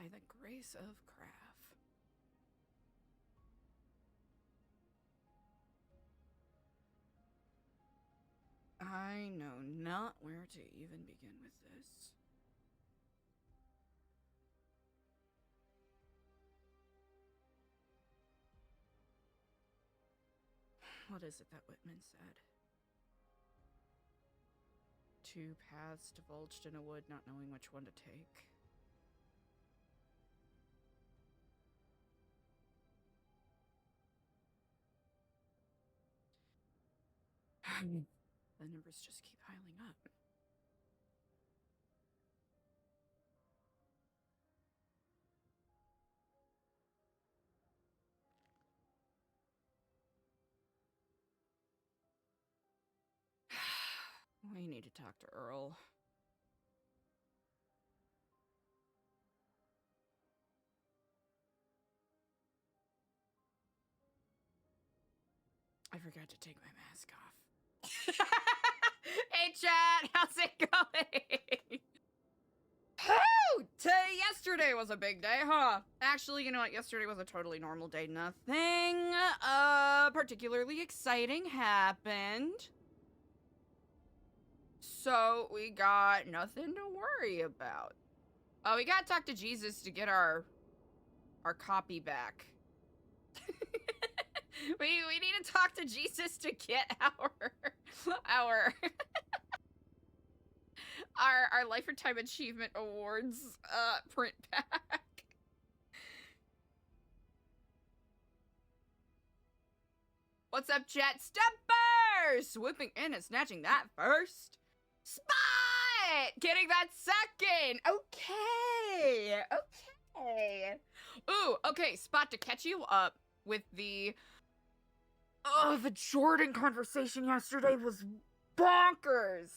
by the grace of craft. I know not where to even begin with this. What is it that Whitman said? Two paths divulged in a wood, not knowing which one to take. The numbers just keep piling up. We need to talk to Earl. I forgot to take my mask off. Hey, chat! How's it going? Yesterday was a big day, huh? Actually, you know what? Yesterday was a totally normal day. Nothing particularly exciting happened. So we got nothing to worry about. Oh, we gotta talk to Jesus to get our copy back. we need to talk to Jesus to get our Lifetime Achievement Awards print back. What's up, chat? Steppers! Swooping in and snatching that first spot! Getting that second! Okay! Okay. Ooh, okay, spot to catch you up with the... Oh, the Jordan conversation yesterday was bonkers!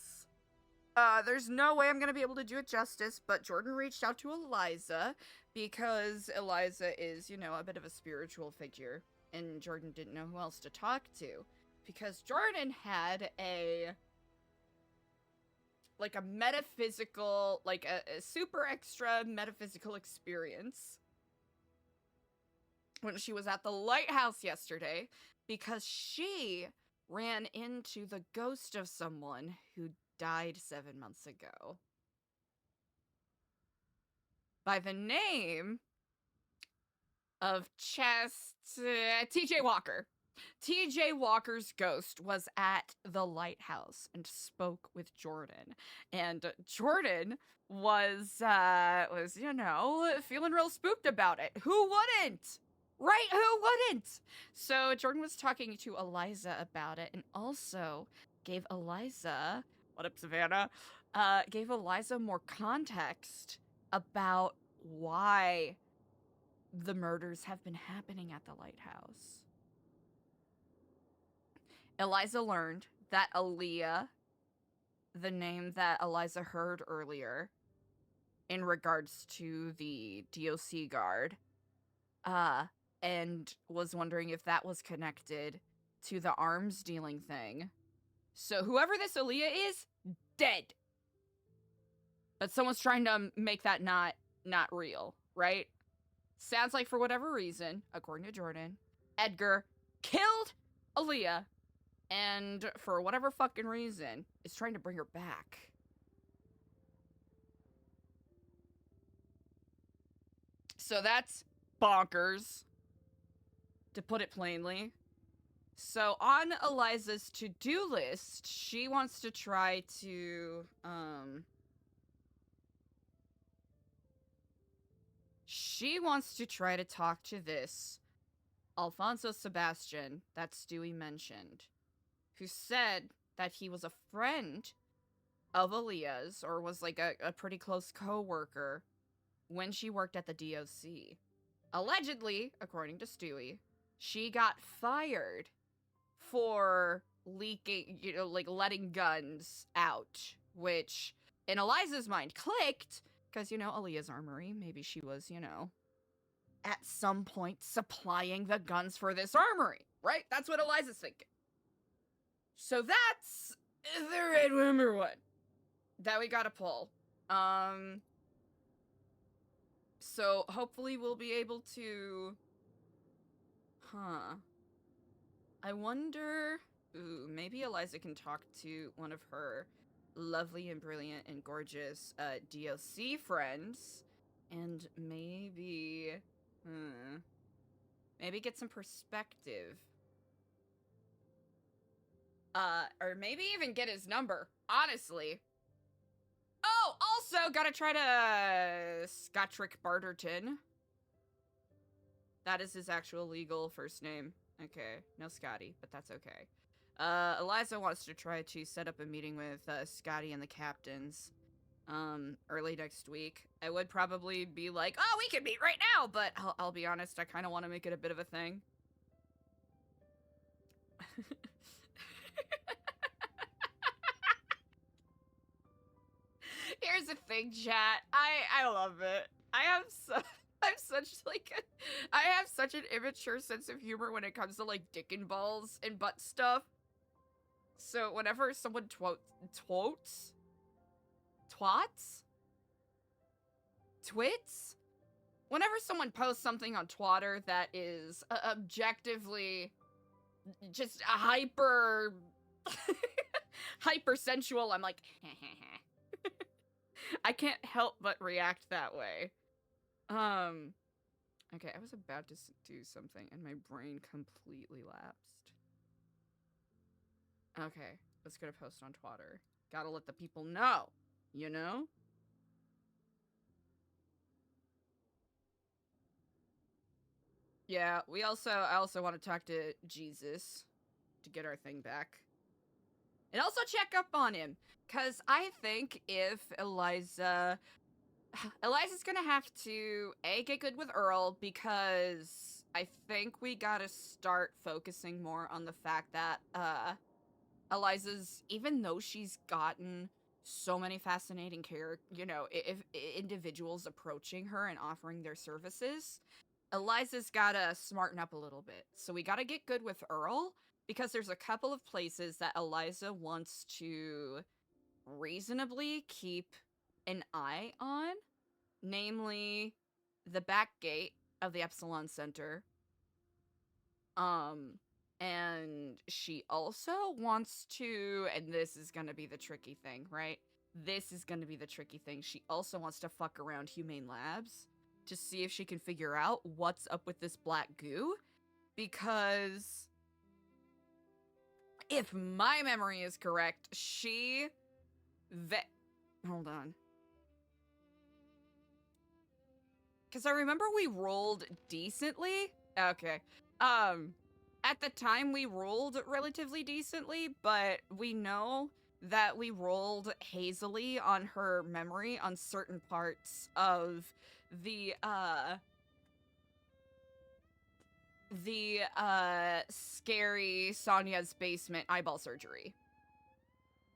There's no way I'm gonna be able to do it justice, but Jordan reached out to ELIZA because ELIZA is, you know, a bit of a spiritual figure. And Jordan didn't know who else to talk to. Because Jordan had a metaphysical, like a super extra metaphysical experience when she was at the lighthouse yesterday, because she ran into the ghost of someone who died 7 months ago. By the name of TJ Walker. TJ Walker's ghost was at the lighthouse and spoke with Jordan. And Jordan was, you know, feeling real spooked about it. Who wouldn't? Right? Who wouldn't? So Jordan was talking to ELIZA about it and also gave ELIZA, what up, Savannah? Gave ELIZA more context about why the murders have been happening at the lighthouse. ELIZA learned that Aaliyah, the name that ELIZA heard earlier in regards to the DOC guard, and was wondering if that was connected to the arms dealing thing. So whoever this Aaliyah is, dead. But someone's trying to make that not real, right? Sounds like for whatever reason, according to Jordan, Edgar killed Aaliyah, and for whatever fucking reason, is trying to bring her back. So that's bonkers, to put it plainly. So on ELIZA's to-do list, she wants to try to, she wants to try to talk to this Alfonso Sebastian that Stewie mentioned, who said that he was a friend of Aaliyah's, or was like a pretty close co-worker when she worked at the DOC. Allegedly, according to Stewie, she got fired for leaking, you know, like letting guns out, which in ELIZA's mind clicked, because, you know, Aaliyah's armory, maybe she was, you know, at some point supplying the guns for this armory, right? That's what ELIZA's thinking. So that's the red rumor one that we gotta pull. So hopefully we'll be able to... Huh. I wonder... Ooh, maybe Eliza can talk to one of her lovely and brilliant and gorgeous DLC friends. And maybe... Maybe get some perspective. Or maybe even get his number, honestly. Oh, also gotta try to Scottrick Barterton. That is his actual legal first name. Okay, no Scotty, but that's okay. Eliza wants to try to set up a meeting with Scotty and the captains early next week. I would probably be like, oh, we can meet right now, but I'll be honest, I kind of want to make it a bit of a thing. Here's the thing, chat. I love it. I have such an immature sense of humor when it comes to like dick and balls and butt stuff. So whenever someone twits, whenever someone posts something on Twitter that is objectively just hyper sensual, I'm like, I can't help but react that way. Okay, I was about to do something and my brain completely lapsed. Okay, let's get a post on Twitter. Gotta let the people know, you know? Yeah, I also want to talk to Jesus to get our thing back. And also check up on him, because I think if Eliza's gonna have to, A, get good with Earl, because I think we gotta start focusing more on the fact that, Eliza's, even though she's gotten so many fascinating if individuals approaching her and offering their services, Eliza's gotta smarten up a little bit. So we gotta get good with Earl, because there's a couple of places that Eliza wants to reasonably keep an eye on, namely the back gate of the Epsilon Center. And she also wants to, and this is gonna be the tricky thing, right? This is gonna be the tricky thing. She also wants to fuck around Humane Labs to see if she can figure out what's up with this black goo, because if my memory is correct, hold on. Because I remember we rolled decently. Okay. At the time we rolled relatively decently, but we know that we rolled hazily on her memory on certain parts of the scary Sonya's basement eyeball surgery.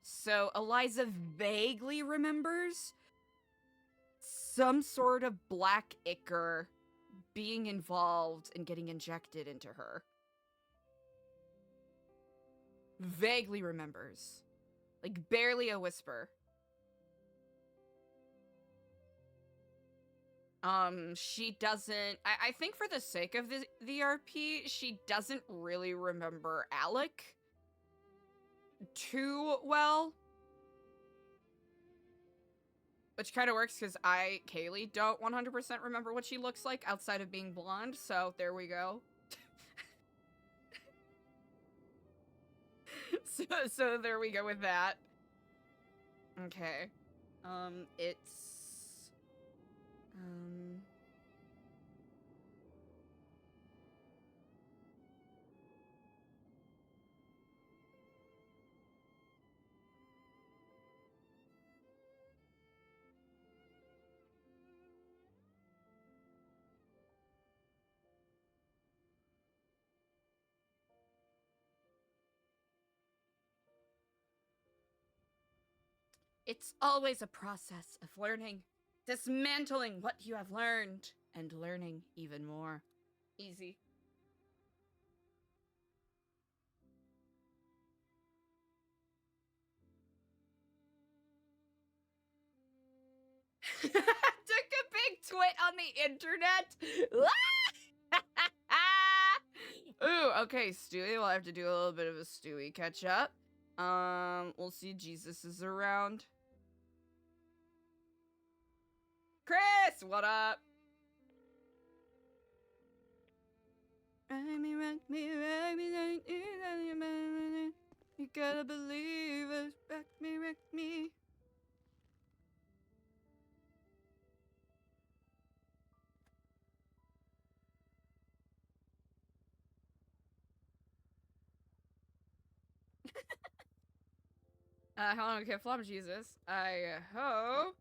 So Eliza vaguely remembers some sort of black ichor being involved and getting injected into her. Vaguely remembers. Like, barely a whisper. She doesn't... I think for the sake of the RP, she doesn't really remember Alec too well. Which kind of works, because Kaylee, don't 100% remember what she looks like outside of being blonde, so there we go. So there we go with that. Okay. It's always a process of learning, dismantling what you have learned, and learning even more. Easy. Took a big twit on the internet. Ooh, okay, Stewie. We'll have to do a little bit of a Stewie catch up. We'll see Jesus is around. Chris, what up? You gotta believe it. Wreck me. Hello, okay, Flom Jesus. I hope.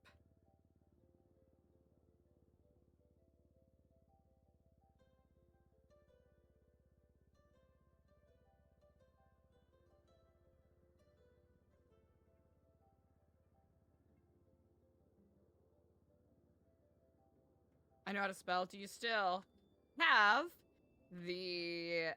I know how to spell. Do you still have the,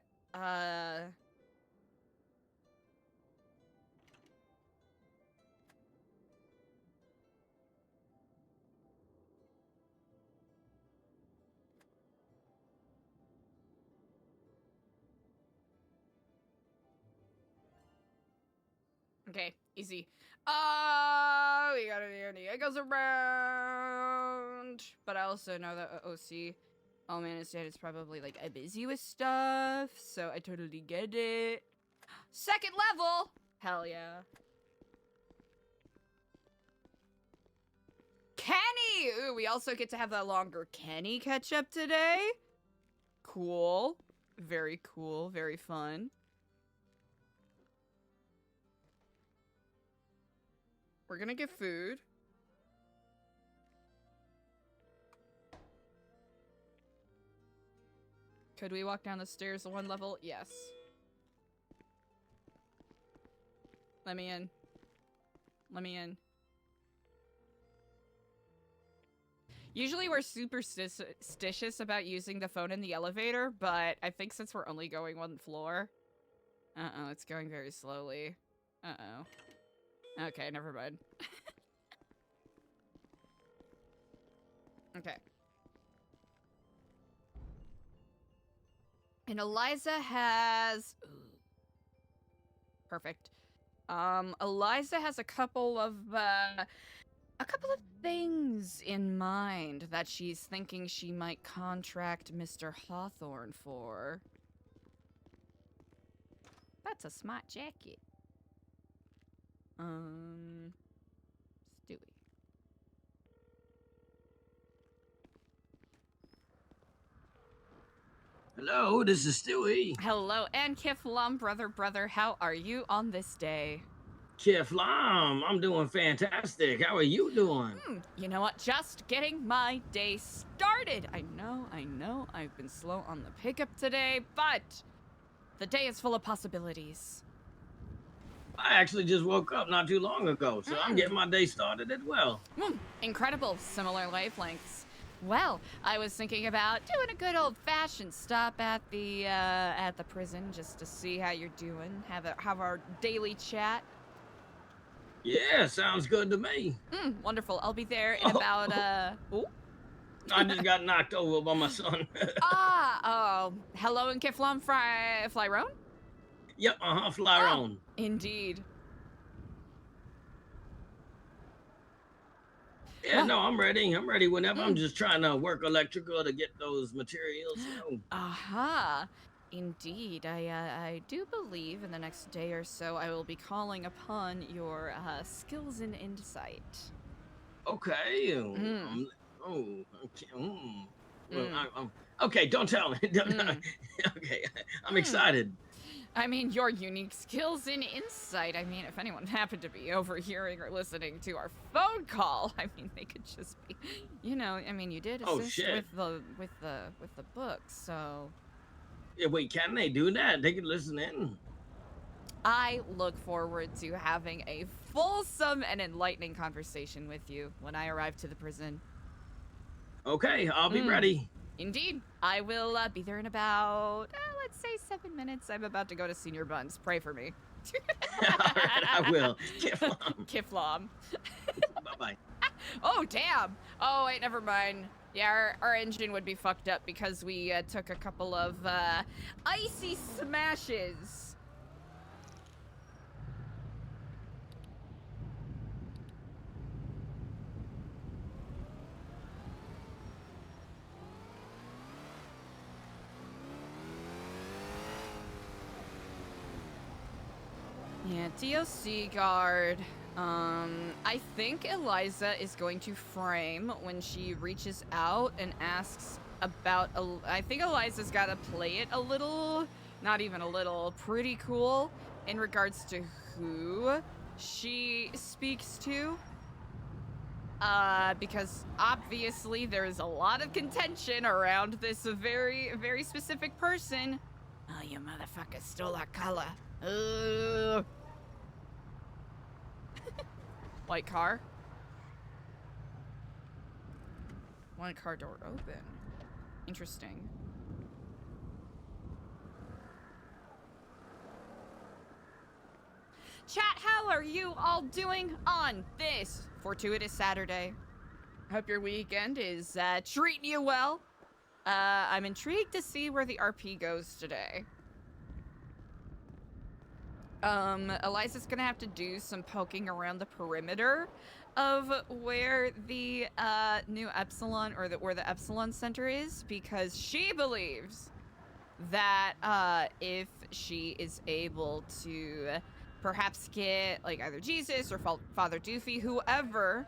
okay, easy. We gotta hear the echoes around. But I also know that OC, oh man, his dad is probably like busy with stuff, so I totally get it. Second level! Hell yeah. Kenny! Ooh, we also get to have that longer Kenny catch up today. Cool. Very cool. Very fun. We're gonna get food. Could we walk down the stairs one level? Yes. Let me in. Let me in. Usually we're superstitious about using the phone in the elevator, but I think since we're only going one floor... Uh-oh, it's going very slowly. Uh-oh. Okay, never mind. Okay. And ELIZA has... Ooh. Perfect. ELIZA has a couple of things in mind that she's thinking she might contract Mr. Hawthorne for. That's a smart jacket. Stewie. Hello, this is Stewie. Hello, and Kiflam, brother, how are you on this day? Kiflam, I'm doing fantastic. How are you doing? You know what? Just getting my day started. I know. I've been slow on the pickup today, but the day is full of possibilities. I actually just woke up not too long ago, so I'm getting my day started as well. Incredible. Similar wavelengths. Well, I was thinking about doing a good old-fashioned stop at the prison just to see how you're doing. Have our daily chat. Yeah, sounds good to me. Wonderful. I'll be there in about Ooh. I just got knocked over by my son. Hello and Kiflam Flyrone? Yep, Flyrone. Indeed. Yeah, no, I'm ready. I'm ready whenever. I'm just trying to work electrical to get those materials, you know. Indeed. I do believe in the next day or so I will be calling upon your skills and insight. Okay. Okay, don't tell me. Okay, I'm excited. I mean, your unique skills and insight. I mean, if anyone happened to be overhearing or listening to our phone call, I mean, they could just be, you know. I mean, you did assist with the book, so. Yeah, wait, can they do that? They can listen in. I look forward to having a fulsome and enlightening conversation with you when I arrive to the prison. Okay, I'll be ready. Indeed. I will be there in about, let's say 7 minutes. I'm about to go to Senior Buns. Pray for me. All right, I will. Kiflam. Kiflam. Bye-bye. Oh, damn. Oh, wait, never mind. Yeah, our engine would be fucked up because we took a couple of icy smashes. Yeah, DOC guard. I think Eliza is going to frame when she reaches out and asks about. I think Eliza's got to play it a little, not even a little, pretty cool in regards to who she speaks to. Because obviously there is a lot of contention around this very, very specific person. Oh, you motherfucker stole our color. White car. White car door open. Interesting. Chat, how are you all doing on this fortuitous Saturday? Hope your weekend is treating you well. I'm intrigued to see where the RP goes today. Eliza's gonna have to do some poking around the perimeter of where the new Epsilon where the Epsilon Center is, because she believes that if she is able to perhaps get like either Jesus or Father Doofy, whoever.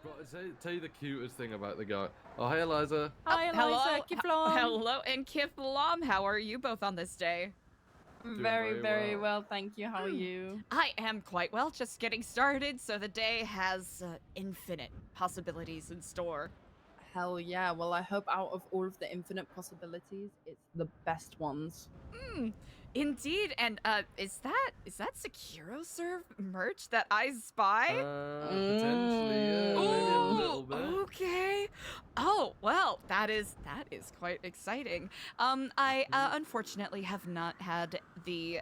Right, tell you the cutest thing about the guy. Oh, hey, Eliza. Hi, Eliza. Kiflom. Hello, and Kiflom. How are you both on this day? Very well, thank you. How are you? I am quite well, just getting started, so the day has infinite possibilities in store. Hell yeah. Well, I hope out of all of the infinite possibilities, it's the best ones. Indeed, and is that SecuroServe merch that I spy? Potentially, yeah, maybe a little bit. Okay. Oh, well, that is quite exciting. I unfortunately have not had the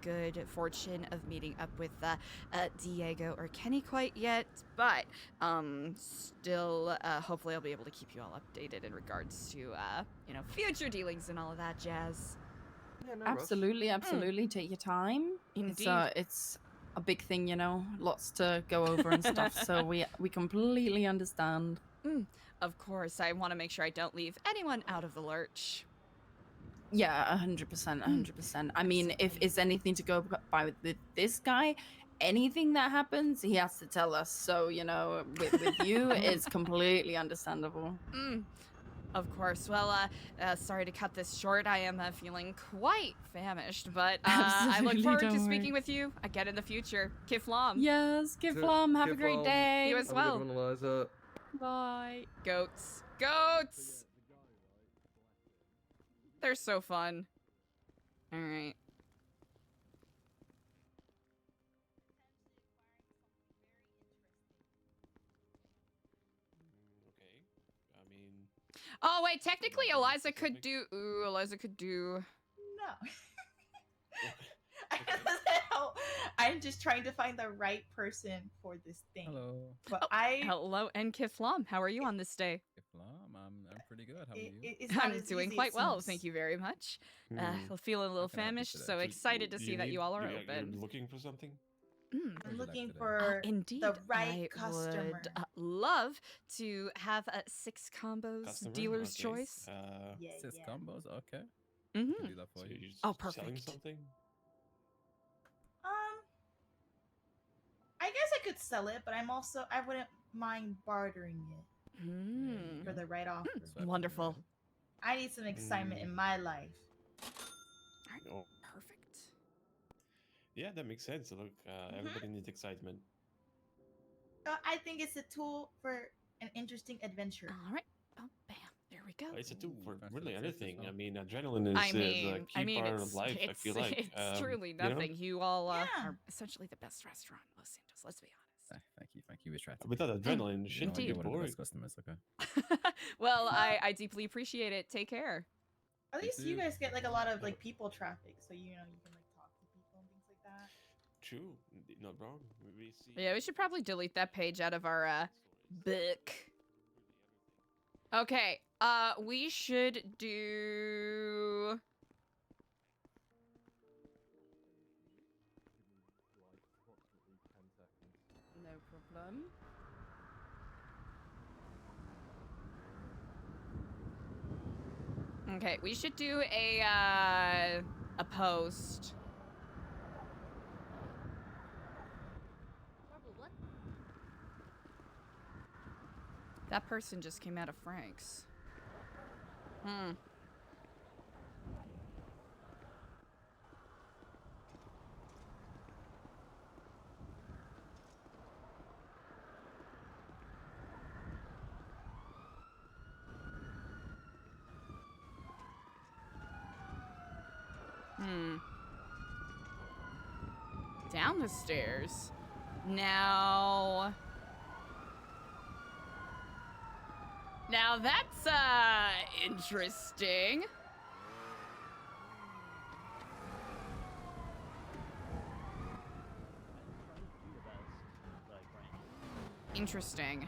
good fortune of meeting up with Diego or Kenny quite yet, but still, hopefully I'll be able to keep you all updated in regards to future dealings and all of that jazz. Yeah, no absolutely. Take your time. Indeed. It's a big thing, lots to go over and stuff. So we completely understand. Of course, I want to make sure I don't leave anyone out of the lurch. Yeah, 100%. I mean, if it's anything to go by with this guy, anything that happens, he has to tell us. So, with you, it's completely understandable. Of course. Well, sorry to cut this short. I am feeling quite famished, but I look forward to speaking with you again in the future. Kiflom. Yes, Kiflom. Have a great day. You as well. Have a good one, Eliza. Bye. Goats. They're so fun. All right. Oh wait, technically Eliza could do. Eliza could do. No. I'm just trying to find the right person for this thing. Hello. But Hello, and Kiflom. How are you on this day? Kiflom, I'm pretty good. How are you? I'm doing quite well, thank you very much. Feeling a little famished, so excited to see that you all are open. You're looking for something? I'm looking for indeed, the right I customer. would love to have 6 combos, Customer? dealer's Okay. choice. Yeah. 6 combos? Okay. Mm-hmm. Can do that for So you. you're just Oh, selling perfect. something? I guess I could sell it, but I wouldn't mind bartering it for the right offer. Wonderful. I need some excitement in my life. Oh, Perfect. yeah, that makes sense. Look, everybody needs excitement. I think it's a tool for an interesting adventure. All right. Oh, bam. There we go. It's a tool for That's really what it is, anything. so. I mean, adrenaline is a key part of life, I feel like. It's truly you know? nothing. You all Yeah. are essentially the best restaurant in Los Santos, let's be honest. Thank you. We tried to. Without adrenaline, shit would Indeed. be One of the boring. best customers, okay. Well, I deeply appreciate it. Take care. At least you guys get like a lot of like people traffic, so you can like talk to people and things like that. True, not wrong. We see. Yeah, we should probably delete that page out of our book. Okay, we should do... No problem. Okay, we should do a post. That person just came out of Frank's. Hmm. Down the stairs. Now that's interesting. Interesting.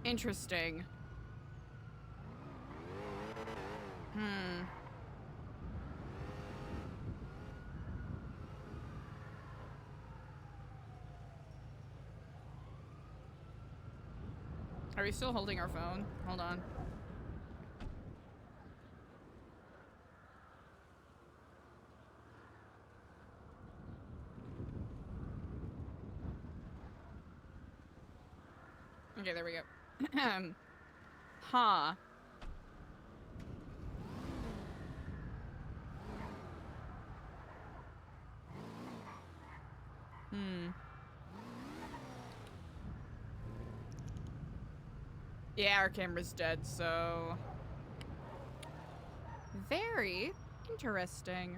Interesting. Are we still holding our phone? Hold on. Okay, there we go. Huh. Yeah, our camera's dead, so... Very interesting.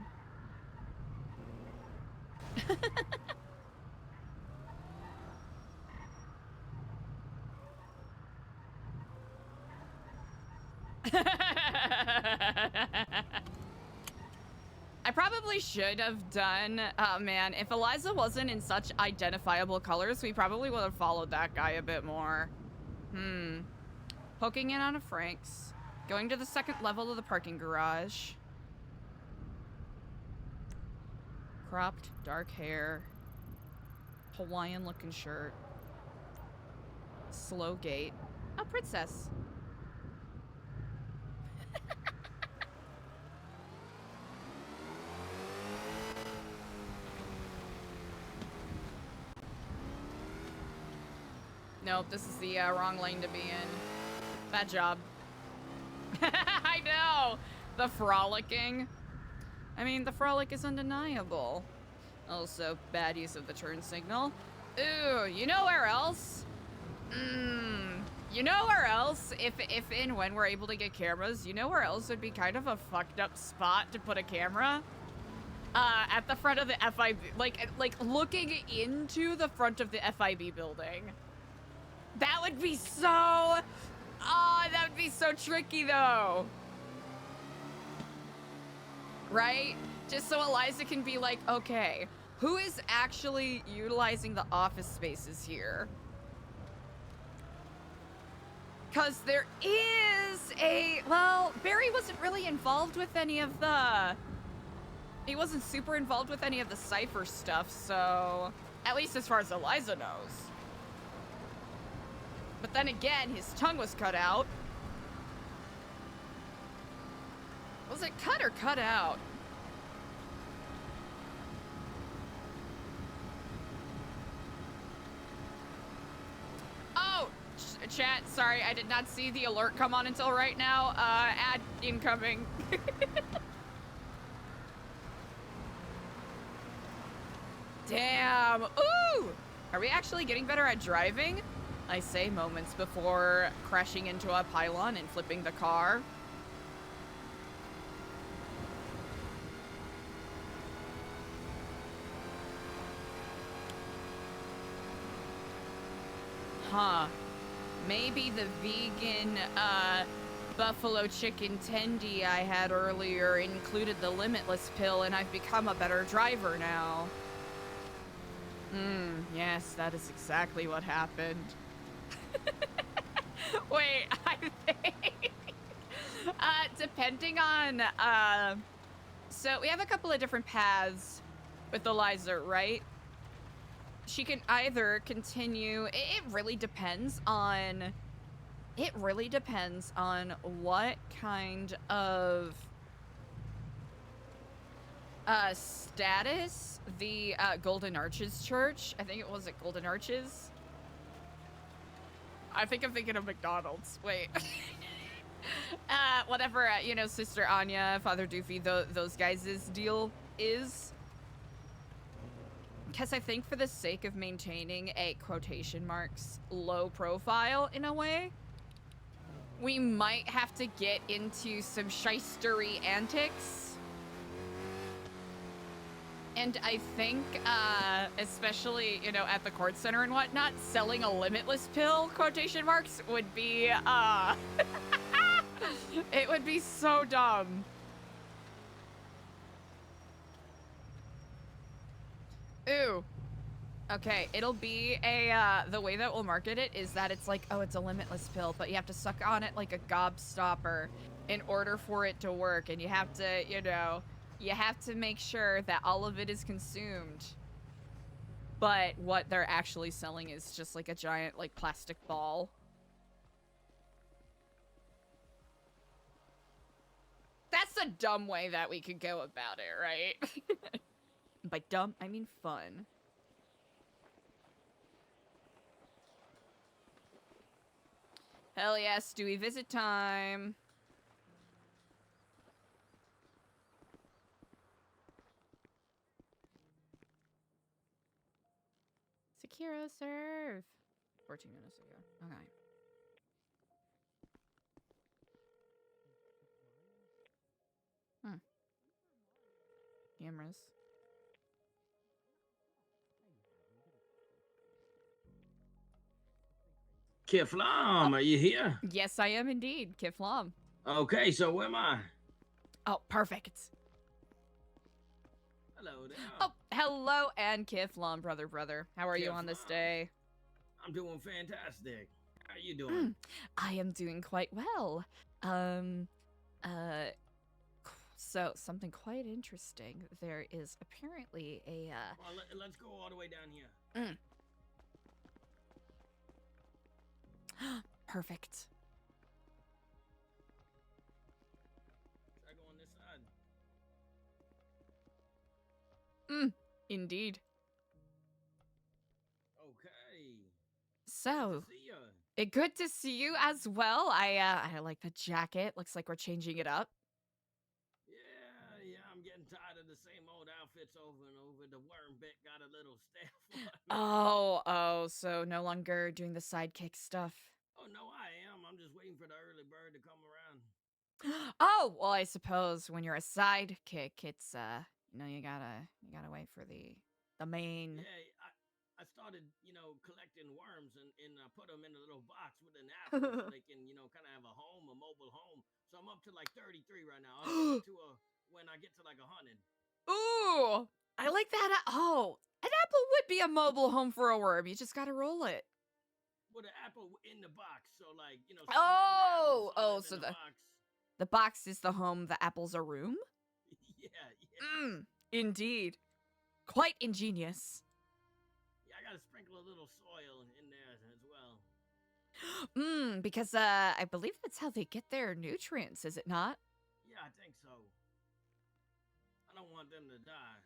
I probably should have done, man, if Eliza wasn't in such identifiable colors, we probably would have followed that guy a bit more. Poking in out of Frank's. Going to the second level of the parking garage. Cropped, dark hair. Hawaiian looking shirt. Slow gait. A princess. Nope, this is the wrong lane to be in. Bad job. I know! The frolicking. I mean, the frolic is undeniable. Also, bad use of the turn signal. Ooh, you know where else? You know where else? If and when we're able to get cameras, you know where else would be kind of a fucked up spot to put a camera? At the front of the FIB, like looking into the front of the FIB building. That would be so, that would be so tricky though. Right? Just so Eliza can be like, okay, who is actually utilizing the office spaces here? Because there is well, Barry wasn't really involved with any of the, he wasn't super involved with any of the cipher stuff, so, at least as far as Eliza knows. But then again, his tongue was cut out. Was it cut or cut out? Oh, chat, sorry, I did not see the alert come on until right now. Ad incoming. Damn, ooh! Are we actually getting better at driving? I say moments before crashing into a pylon and flipping the car. Huh. Maybe the vegan, buffalo chicken tendy I had earlier included the limitless pill, and I've become a better driver now. Yes, that is exactly what happened. Wait, I think... depending on, so we have a couple of different paths with ELIZA, right? She can either continue... It really depends on... It really depends on what kind of status the Golden Arches Church, I think it was at Golden Arches. I think I'm thinking of McDonald's. Wait. Whatever, you know, Sister Anya, Father Doofy, those guys' deal is. Because I think for the sake of maintaining a quotation marks low profile in a way, we might have to get into some shystery antics. And I think, especially, you know, at the court center and whatnot, selling a limitless pill, quotation marks, would be, it would be so dumb. Ooh. Okay, it'll be a, the way that we'll market it is that it's like, oh, it's a limitless pill, but you have to suck on it like a gobstopper in order for it to work, and you have to, you know, you have to make sure that all of it is consumed. But what they're actually selling is just like a giant, like, plastic ball. That's a dumb way that we could go about it, right? By dumb, I mean fun. Hell yes, Stewie, visit time. Sekiro serve. 14 minutes ago. Okay. Cameras. Kiflam, are you here? Yes, I am indeed, Kiflam. Okay, so where am I? Oh, perfect. Hello there. Oh, hello, and Kiflam, brother. How are you on this day? I'm doing fantastic. How are you doing? I am doing quite well. So something quite interesting. There is apparently a, Well, let's go all the way down here. Perfect. Should I go on this side? Indeed. Okay. So, See ya. good to see you as well. I like the jacket. Looks like we're changing it up. Yeah, I'm getting tired of the same old outfits over and over. The worm bit got a little stale. Oh, so no longer doing the sidekick stuff. Oh, no, I am. I'm just waiting for the early bird to come around. Oh, well, I suppose when you're a sidekick, it's, you know, you gotta wait for the main. Yeah, I started, you know, collecting worms and put them in a little box with an apple so they can, you know, kind of have a home, a mobile home. So I'm up to like 33 right now. I'll get to when I get to like 100. Ooh, I like that. Oh, an apple would be a mobile home for a worm. You just gotta roll it. With an apple in the box, so like, you know. So the box is the home. The apple's a room. Yeah. Indeed, quite ingenious. Yeah, I gotta sprinkle a little soil in there as well. Because I believe that's how they get their nutrients, is it not? Yeah, I think so. I don't want them to die.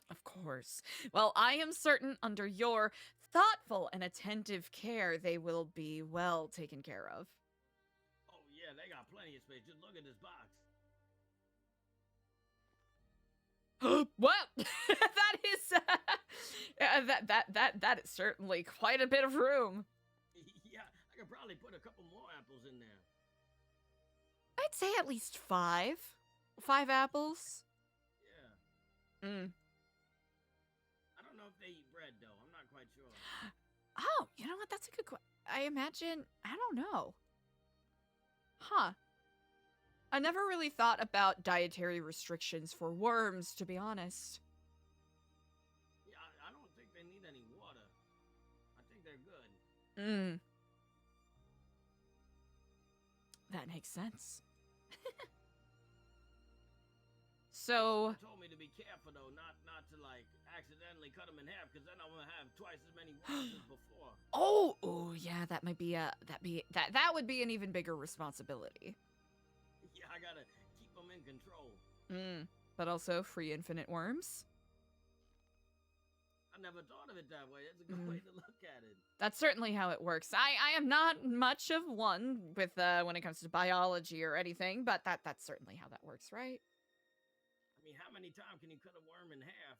Of course. Well, I am certain under your thoughtful and attentive care, they will be well taken care of. Oh yeah, they got plenty of space. Just look at this box. Well, that is that is certainly quite a bit of room. Yeah, I could probably put a couple more apples in there. I'd say at least 5. 5 apples. Yeah. I don't know if they eat bread though. I'm not quite sure. Oh, you know what? That's a good question. I imagine, I don't know. Huh. I never really thought about dietary restrictions for worms, to be honest. Yeah, I don't think they need any water. I think they're good. That makes sense. So, Someone told me to be careful though, not to like accidentally cut them in half, because then I'm gonna have twice as many worms as before. oh yeah, that might be that would be an even bigger responsibility. Yeah, I gotta keep them in control. But also free infinite worms. I never thought of it that way. That's a good way to look at it. That's certainly how it works. I am not much of one with when it comes to biology or anything, but that's certainly how that works, right? I mean, how many times can you cut a worm in half?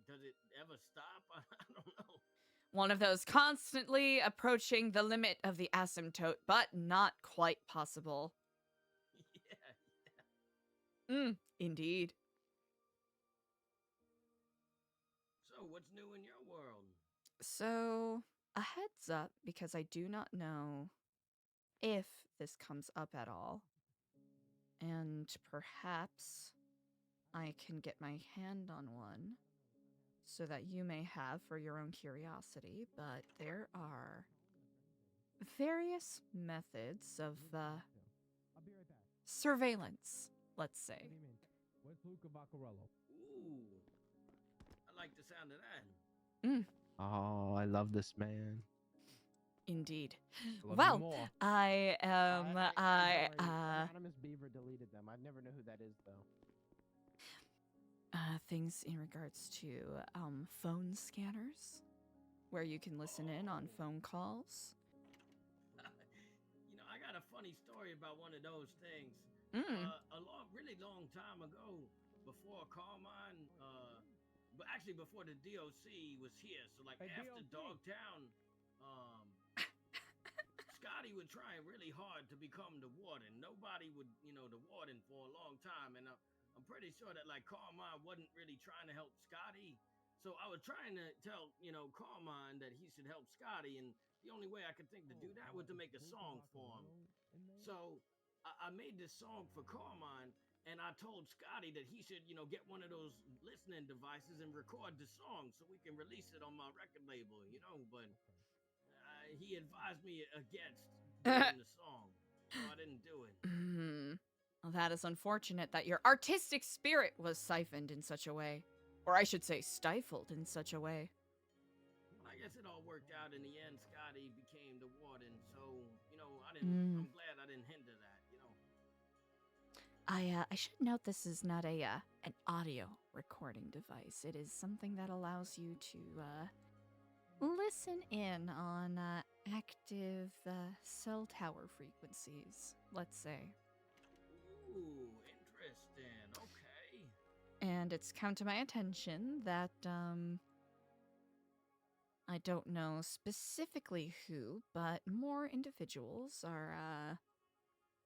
Does it ever stop? I don't know. One of those constantly approaching the limit of the asymptote, but not quite possible. Yeah. Indeed. So, what's new in your world? So, a heads up, because I do not know if this comes up at all. And perhaps I can get my hand on one so that you may have for your own curiosity, but there are various methods of surveillance, let's say. Ooh, I like the sound of that. Oh, I love this man. Indeed. Love you Well, more. I Anonymous Beaver deleted them. I never know who that is though. things in regards to phone scanners, where you can listen in on phone calls. You know, I got a funny story about one of those things. Really long time ago, before Carmine, but actually before the DOC was here, so like after Dogtown, Scotty would try really hard to become the warden. Nobody would, the warden for a long time, and I'm pretty sure that like Carmine wasn't really trying to help Scotty. So I was trying to tell, Carmine that he should help Scotty, and the only way I could think to do that was to make a song for him. So I made this song for Carmine, and I told Scotty that he should, get one of those listening devices and record the song so we can release it on my record label, but he advised me against doing the song, so I didn't do it. Well, that is unfortunate that your artistic spirit was siphoned in such a way. Or I should say stifled in such a way. I guess it all worked out in the end. Scotty became the warden, so, I'm glad I didn't hinder that, I should note this is not an audio recording device. It is something that allows you to listen in on active cell tower frequencies, let's say. Ooh, interesting. Okay. And it's come to my attention that I don't know specifically who, but more individuals are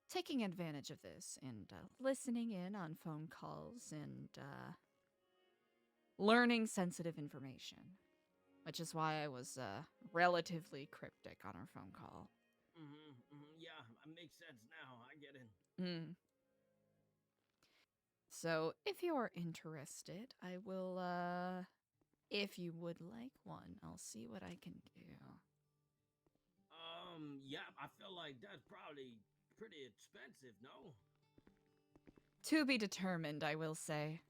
taking advantage of this and listening in on phone calls and learning sensitive information, which is why I was relatively cryptic on our phone call. Yeah, it makes sense now. I get it. So, if you're interested, I will, if you would like one, I'll see what I can do. Yeah, I feel like that's probably pretty expensive, no? To be determined, I will say.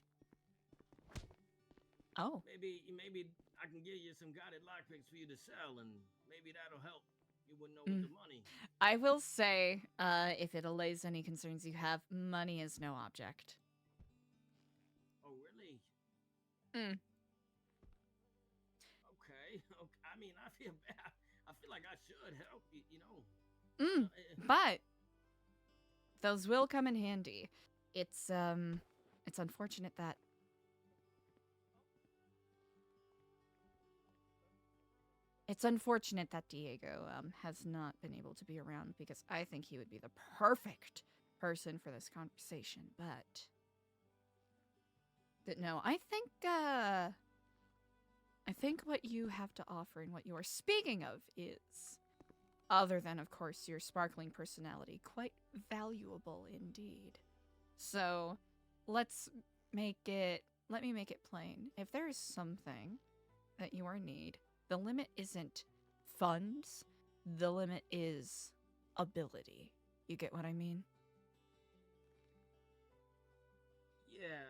Oh. Maybe I can give you some guided lockpicks for you to sell, and maybe that'll help. You wouldn't know with the money. I will say, if it allays any concerns you have, money is no object. Oh, really? Okay. I mean, I feel bad. I feel like I should help you, But those will come in handy. It's unfortunate that Diego has not been able to be around, because I think he would be the perfect person for this conversation, but no, I think what you have to offer and what you are speaking of is Other than, of course, your sparkling personality. Quite valuable indeed. So, let me make it plain. If there is something that you are in need, the limit isn't funds, the limit is ability. You get what I mean? Yeah,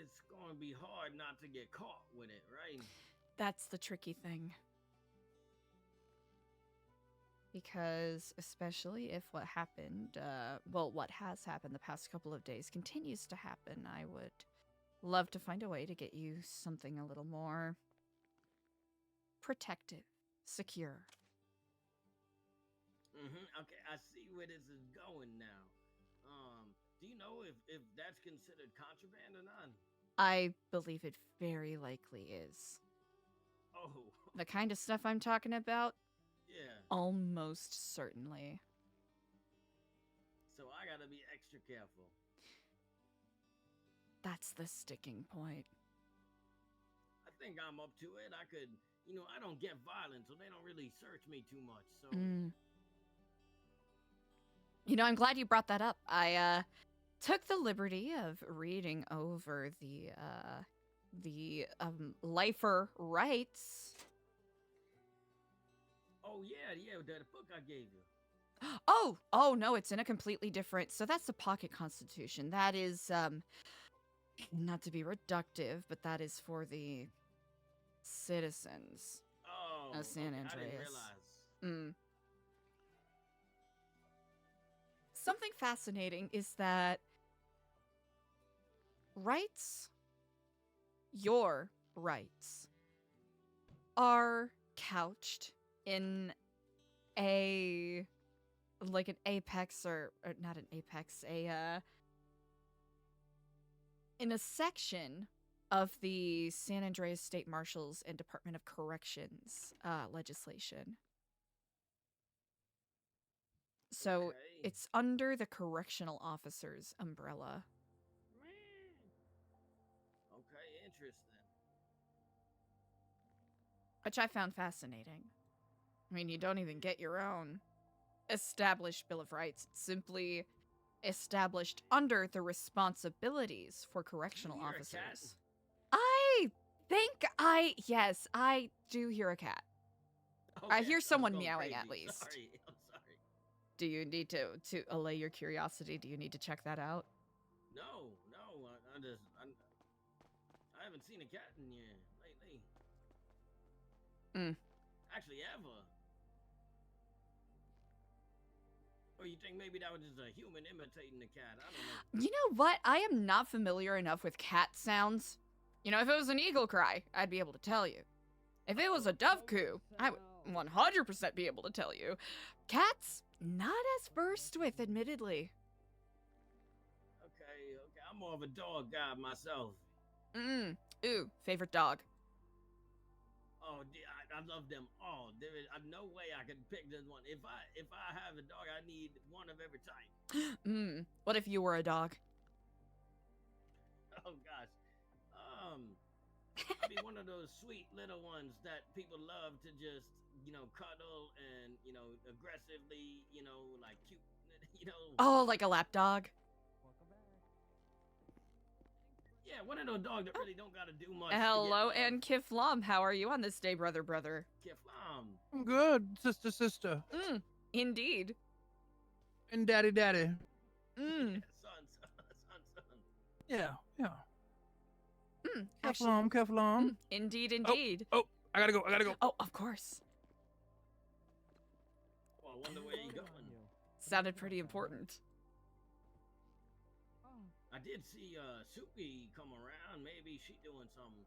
it's going to be hard not to get caught with it, right? That's the tricky thing. Because, especially if what happened, what has happened the past couple of days continues to happen, I would love to find a way to get you something a little more protective, secure. Okay, I see where this is going now. Do you know if that's considered contraband or not? I believe it very likely is. Oh, The kind of stuff I'm talking about? yeah. Almost certainly. So I gotta be extra careful. That's the sticking point. I think I'm up to it. I could, I don't get violent, so they don't really search me too much. So I'm glad you brought that up. I took the liberty of reading over the lifer rights. Oh yeah, the book I gave you. Oh no, it's in a completely different. So that's the pocket constitution. That is not to be reductive, but that is for the citizens of San Andreas. I didn't realize. Something fascinating is that your rights, are couched in an apex, or not an apex, in a section of the San Andreas State Marshals and Department of Corrections legislation. So Okay. it's under the correctional officer's umbrella. Okay, interesting. Which I found fascinating. I mean, you don't even get your own established Bill of Rights. It's simply established under the responsibilities for correctional You hear a cat? officers. Yes, I do hear a cat. I Okay, hear was someone going meowing at crazy. least. Sorry, I'm sorry. Do you need to allay your curiosity? Do you need to check that out? No, I haven't seen a cat in here lately. Actually, ever. Or you think maybe that was just a human imitating the cat? I don't know. You know what? I am not familiar enough with cat sounds. If it was an eagle cry, I'd be able to tell you. If it was a dove coo, I would 100% be able to tell you. Cats, not as versed with, admittedly. Okay, I'm more of a dog guy myself. Ooh, favorite dog. Oh, I love them all. There is no way I could pick this one. If I have a dog, I need one of every type. What if you were a dog? Oh gosh. I'd be one of those sweet little ones that people love to just, cuddle and, aggressively, like cute, Oh, like a lap dog? Yeah, one of those dogs that really don't gotta do much. Hello, and Kiflam. How are you on this day, brother? Kiflam. I'm good, sister. Indeed. And daddy. Yeah, son. Yeah. Actually, Keflam. Indeed. Oh, I gotta go. Oh, of course. Well, I wonder where you going. Sounded pretty important. I did see Suki come around. Maybe she doing something.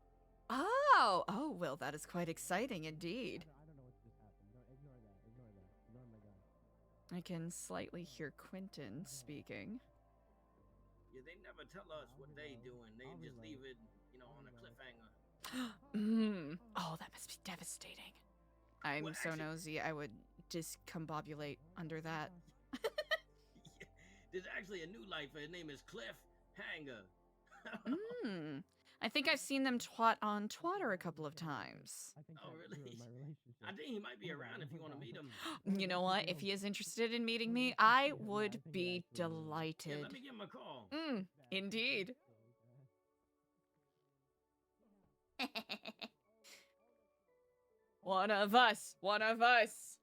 Oh, well, that is quite exciting indeed. I don't know what just happened. Ignore that. Ignore my God. I can slightly hear Quentin speaking. Yeah, they never tell us what they doing. They just leave it, on a cliffhanger. Oh, that must be devastating. I'm Well, so actually- nosy, I would discombobulate under that. Yeah, there's actually a new lifer. His name is Cliffhanger. I think I've seen them twat on Twatter a couple of times. I think Oh, that really? ruined my relationship. I think he might be around if you want to meet him. You know what? If he is interested in meeting me, I would be Yeah, delighted. let me give him a call. Indeed. One of us. One of us.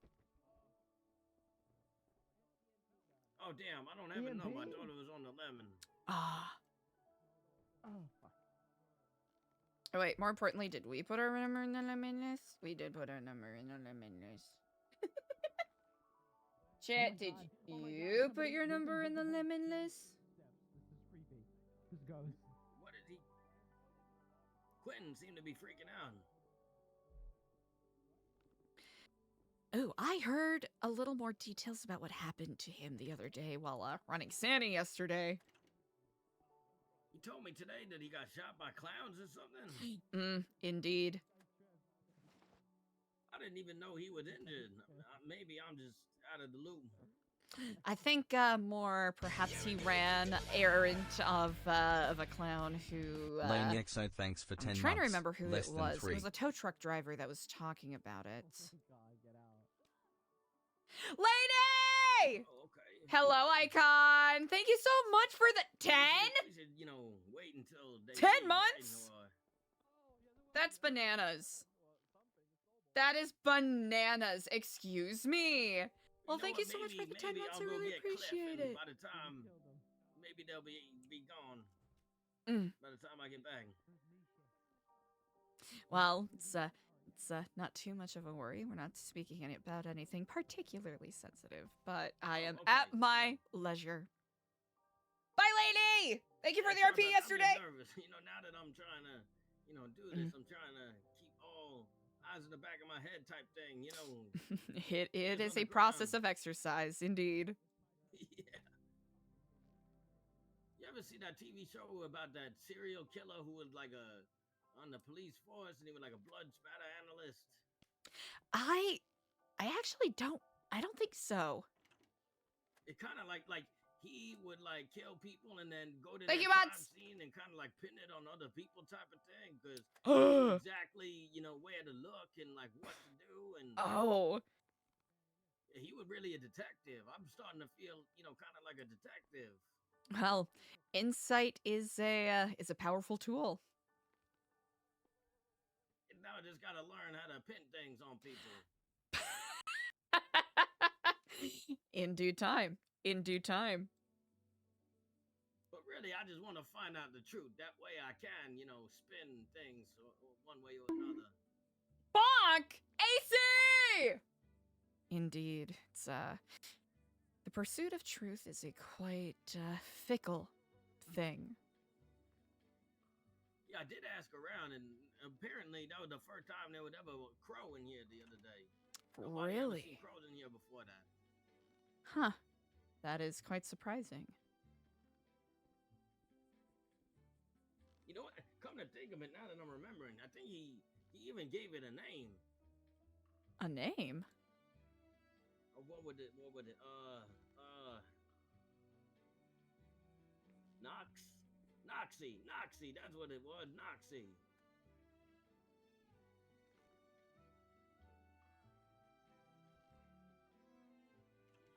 Oh, damn. I don't ever know. My daughter was on the lemon. Ah. Oh. Oh, wait, more importantly, did we put our number in the lemon list? We did put our number in the lemon list. Chat, did you put your number in the lemon list? This is creepy. This goes. What did he... Quentin seemed to be freaking out. Oh, I heard a little more details about what happened to him the other day while running Santa yesterday. He told me today that he got shot by clowns or something. Indeed. I didn't even know he was injured. Maybe I'm just out of the loop. I think more perhaps he ran errand of a clown who. Laniac, so thanks for 10 months. I'm trying to remember who Less it than was. 3. It was a tow truck driver that was talking about it. Oh, God, get out. Lady! Oh, okay. Hello, Icon. Thank you so much for the 10. We should, you know, wait until they 10 leave, months? right? That's bananas. That is bananas. Excuse me. Well, thank you so much for the 10 months. I really appreciate it. By the time, maybe they'll be gone. By the time I get back. Well, it's not too much of a worry. We're not speaking about anything particularly sensitive, but I am at my leisure. Bye, lady. Thank you for the RP yesterday. I'm nervous. You know, now that I'm trying to, you know, do this, I'm trying to keep all eyes in the back of my head type thing, you know. It is a process of exercise, indeed. Yeah. You ever see that TV show about that serial killer who was like on the police force and he was like a blood spatter analyst? I actually don't. I don't think so. It kind of like he would like kill people and then go to Thank the you, crime Mats. scene and kind of like pin it on other people type of thing because exactly, you know, where to look and like what to do and he was really a detective. I'm starting to feel, you know, kind of like a detective. Well, insight is a powerful tool. And now I just gotta learn how to pin things on people. In due time. In due time. But really, I just want to find out the truth. That way I can, you know, spin things one way or another. Bonk! AC! Indeed. It's, the pursuit of truth is a quite, fickle thing. Yeah, I did ask around, and apparently that was the first time there was ever a crow in here the other day. Nobody ever Really? seen crows in here before that. Huh. That is quite surprising. You know what? Come to think of it, now that I'm remembering, I think he even gave it a name. A name? Or what would it? Noxie, that's what it was, Noxie.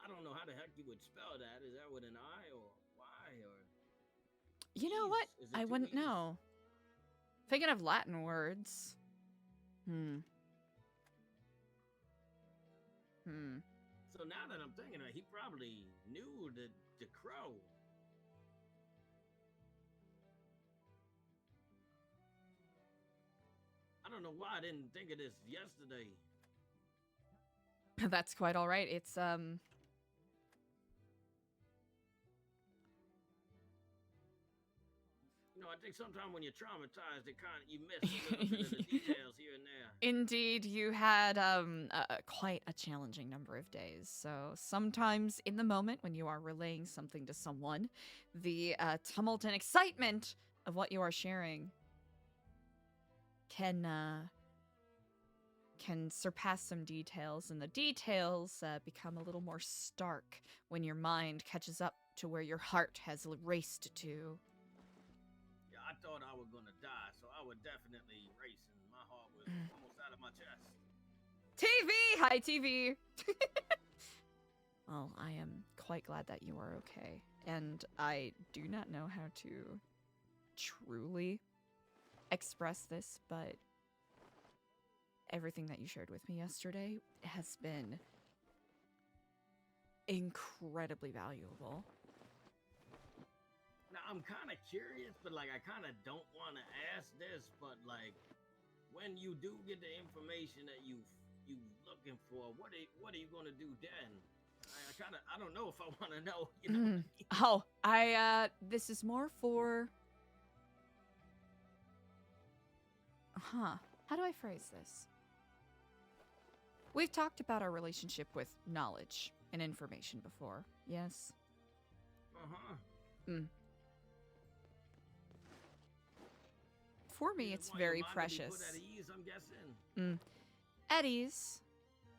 I don't know how the heck you would spell that. Is that with an I or Y or? You know what? Is it I two wouldn't E's? know. Thinking of Latin words. So now that I'm thinking of it, he probably knew the crow. I don't know why I didn't think of this yesterday. That's quite all right. It's, You know, I think sometimes when you're traumatized, you miss a little bit of the details here and there. Indeed, you had quite a challenging number of days. So sometimes in the moment when you are relaying something to someone, the tumult and excitement of what you are sharing can surpass some details, and the details become a little more stark when your mind catches up to where your heart has raced to. Yeah, I thought I was gonna die, so I was definitely racing. My heart was almost out of my chest. TV, Hi, TV. Well, I am quite glad that you are okay. And I do not know how to truly express this, but everything that you shared with me yesterday has been incredibly valuable. Now, I'm kind of curious, but like, I kind of don't want to ask this, but like, when you do get the information that you looking for, what are you gonna do then? I don't know if I want to know. You know. What I mean? Oh, this is more for. How do I phrase this? We've talked about our relationship with knowledge and information before, yes? For me, it's very precious. Put at ease, I'm guessing. At ease,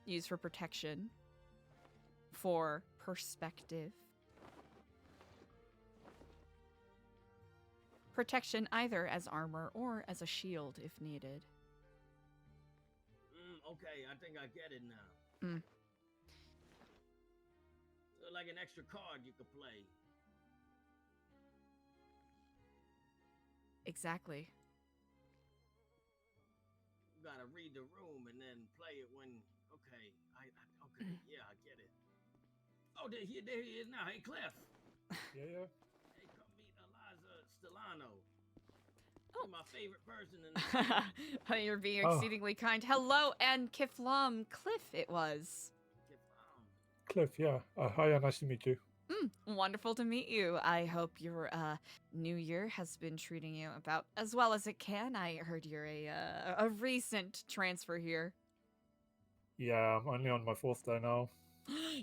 used for protection, for perspective. Protection either as armor or as a shield if needed. Okay, I think I get it now. So like an extra card you could play. Exactly. You gotta read the room and then play it when. Okay, okay, yeah, I get it. Oh, there he is now. Hey, Cliff. Yeah. Hey, come meet ELIZA Stellano. Oh, my favorite person in the You're being exceedingly kind. Hello, and Kiflam Cliff it was. Cliff, yeah. Hiya, nice to meet you. Wonderful to meet you. I hope your new year has been treating you about as well as it can. I heard you're a recent transfer here. Yeah, I'm only on my 4th day now.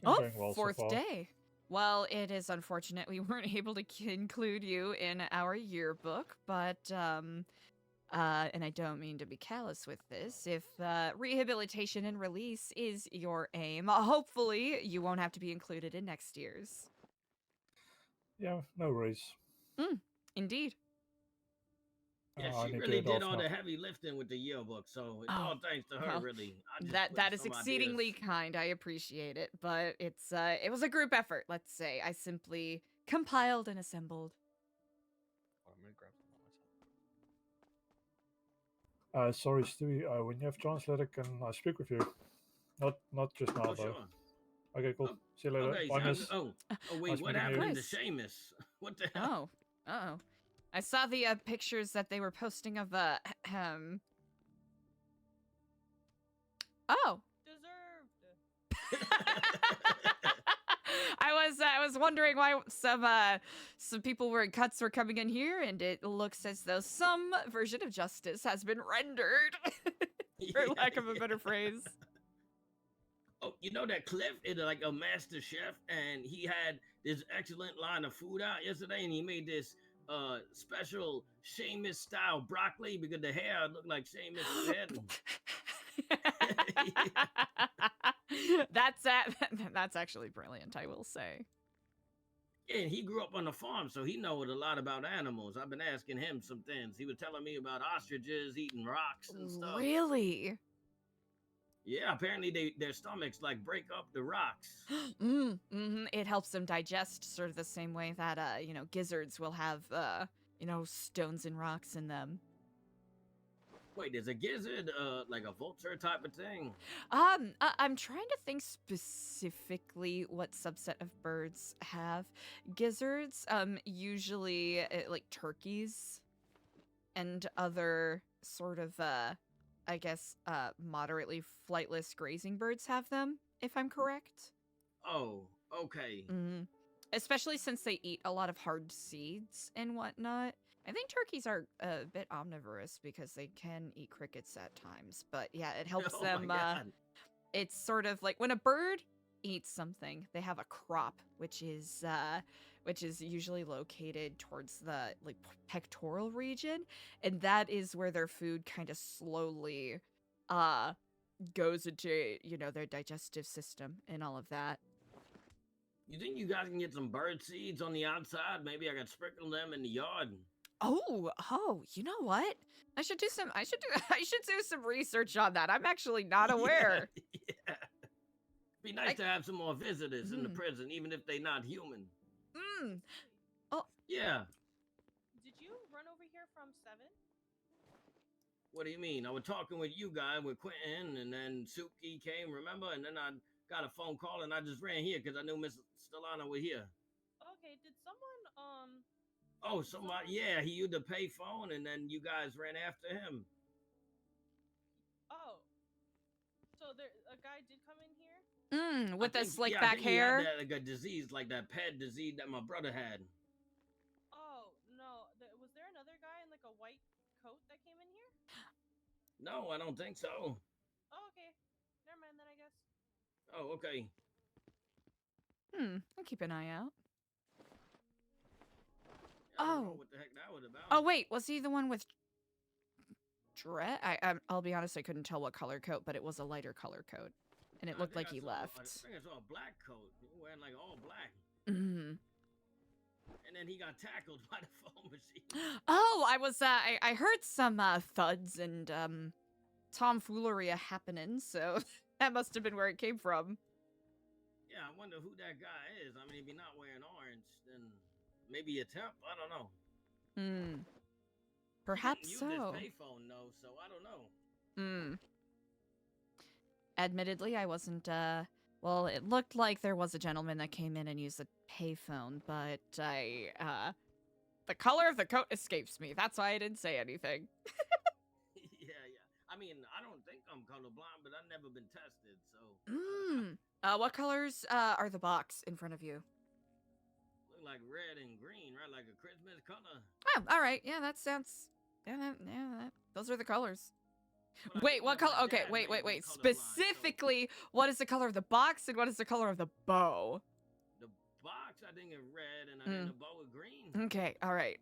Oh, Well fourth so far. day. Well, it is unfortunate we weren't able to include you in our yearbook, but and I don't mean to be callous with this. If rehabilitation and release is your aim, hopefully you won't have to be included in next year's. Yeah, no worries. Indeed. Yeah, I she need to really get did off all now. the heavy lifting with the yearbook, so it's all thanks to her, well, really. I just That put is some exceedingly ideas. kind. I appreciate it, but it was a group effort. Let's say I simply compiled and assembled. I'm gonna grab some myself. Sorry, Stewie. When you have chance later, can I speak with you? Not just now, Oh, though. sure. Okay, cool. See you later. Okay, Bye, sounds miss. good. Oh, wait, Nice what meeting you. happened to Nice. Seamus? What the hell? Oh. I saw the pictures that they were posting of Oh. Deserved. I was wondering why some people wearing cuts were coming in here, and it looks as though some version of justice has been rendered, for lack of a better phrase. Oh, you know that Cliff is like a master chef, and he had this excellent line of food out yesterday, and he made this special Seamus style broccoli because the hair looked like Seamus' head. That's actually brilliant, I will say. Yeah, and he grew up on the farm, so he knows a lot about animals. I've been asking him some things. He was telling me about ostriches eating rocks and stuff. Really? Yeah, apparently their stomachs like break up the rocks. It helps them digest, sort of the same way that gizzards will have stones and rocks in them. Wait, is a gizzard like a vulture type of thing? I'm trying to think specifically what subset of birds have gizzards. Usually like turkeys and other sort of I guess moderately flightless grazing birds have them, if I'm correct. Oh, okay. Especially since they eat a lot of hard seeds and whatnot. I think turkeys are a bit omnivorous because they can eat crickets at times. But yeah, it helps Oh them. my God. It's sort of like when a bird eats something, they have a crop, which is usually located towards the like pectoral region, and that is where their food kind of slowly goes into their digestive system and all of that. You think you guys can get some bird seeds on the outside? Maybe I could sprinkle them in the yard. Oh, you know what? I should do some research on that. I'm actually not aware. Yeah. nice to have some more visitors in the Mhm. prison, even if they're not human. Mm. Yeah. Did you run over here from 7? What do you mean? I was talking with you guys, with Quentin, and then Suki came, remember? And then I got a phone call, and I just ran here because I knew Miss Stellano was here. Okay, did someone, Oh, somebody, yeah, he used the pay phone, and then you guys ran after him. Oh. So a guy did come in here? With I the think- slick yeah, I back think he hair. had that, like a disease, like that pet disease that my brother had. Oh, no. Was there another guy in like a white coat that came in here? No, I don't think so. Oh, okay. Never mind then, I guess. Oh, okay. I'll keep an eye out. I don't know Oh. what the heck that was about. Oh wait, was he the one with dread? I'll be honest, I couldn't tell what color coat, but it was a lighter color coat, and it I looked think like I he saw- left. I think I saw a black coat. He was wearing like all black. Mm. And then he got tackled by the phone machine. Oh, I was I heard some thuds and tomfoolery happening, so that must have been where it came from. Yeah, I wonder who that guy is. I mean, if he's not wearing orange, then maybe a temp. I don't know. Perhaps he so. didn't use this payphone, though, so I don't know. Admittedly, I wasn't well, it looked like there was a gentleman that came in and used a payphone, but the color of the coat escapes me. That's why I didn't say anything. Yeah. I mean, I don't think I'm colorblind, but I've never been tested, so. What colors are the box in front of you? Look like red and green, right? Like a Christmas color. Oh, all right. Yeah, that sounds. Those are the colors. But I Wait, think what that my color? Okay, dad wait. was colorblind, so Specifically, what is the color of the box and what is the color of the bow? the box, I think, is red, and I think the bow is green. Okay, all right.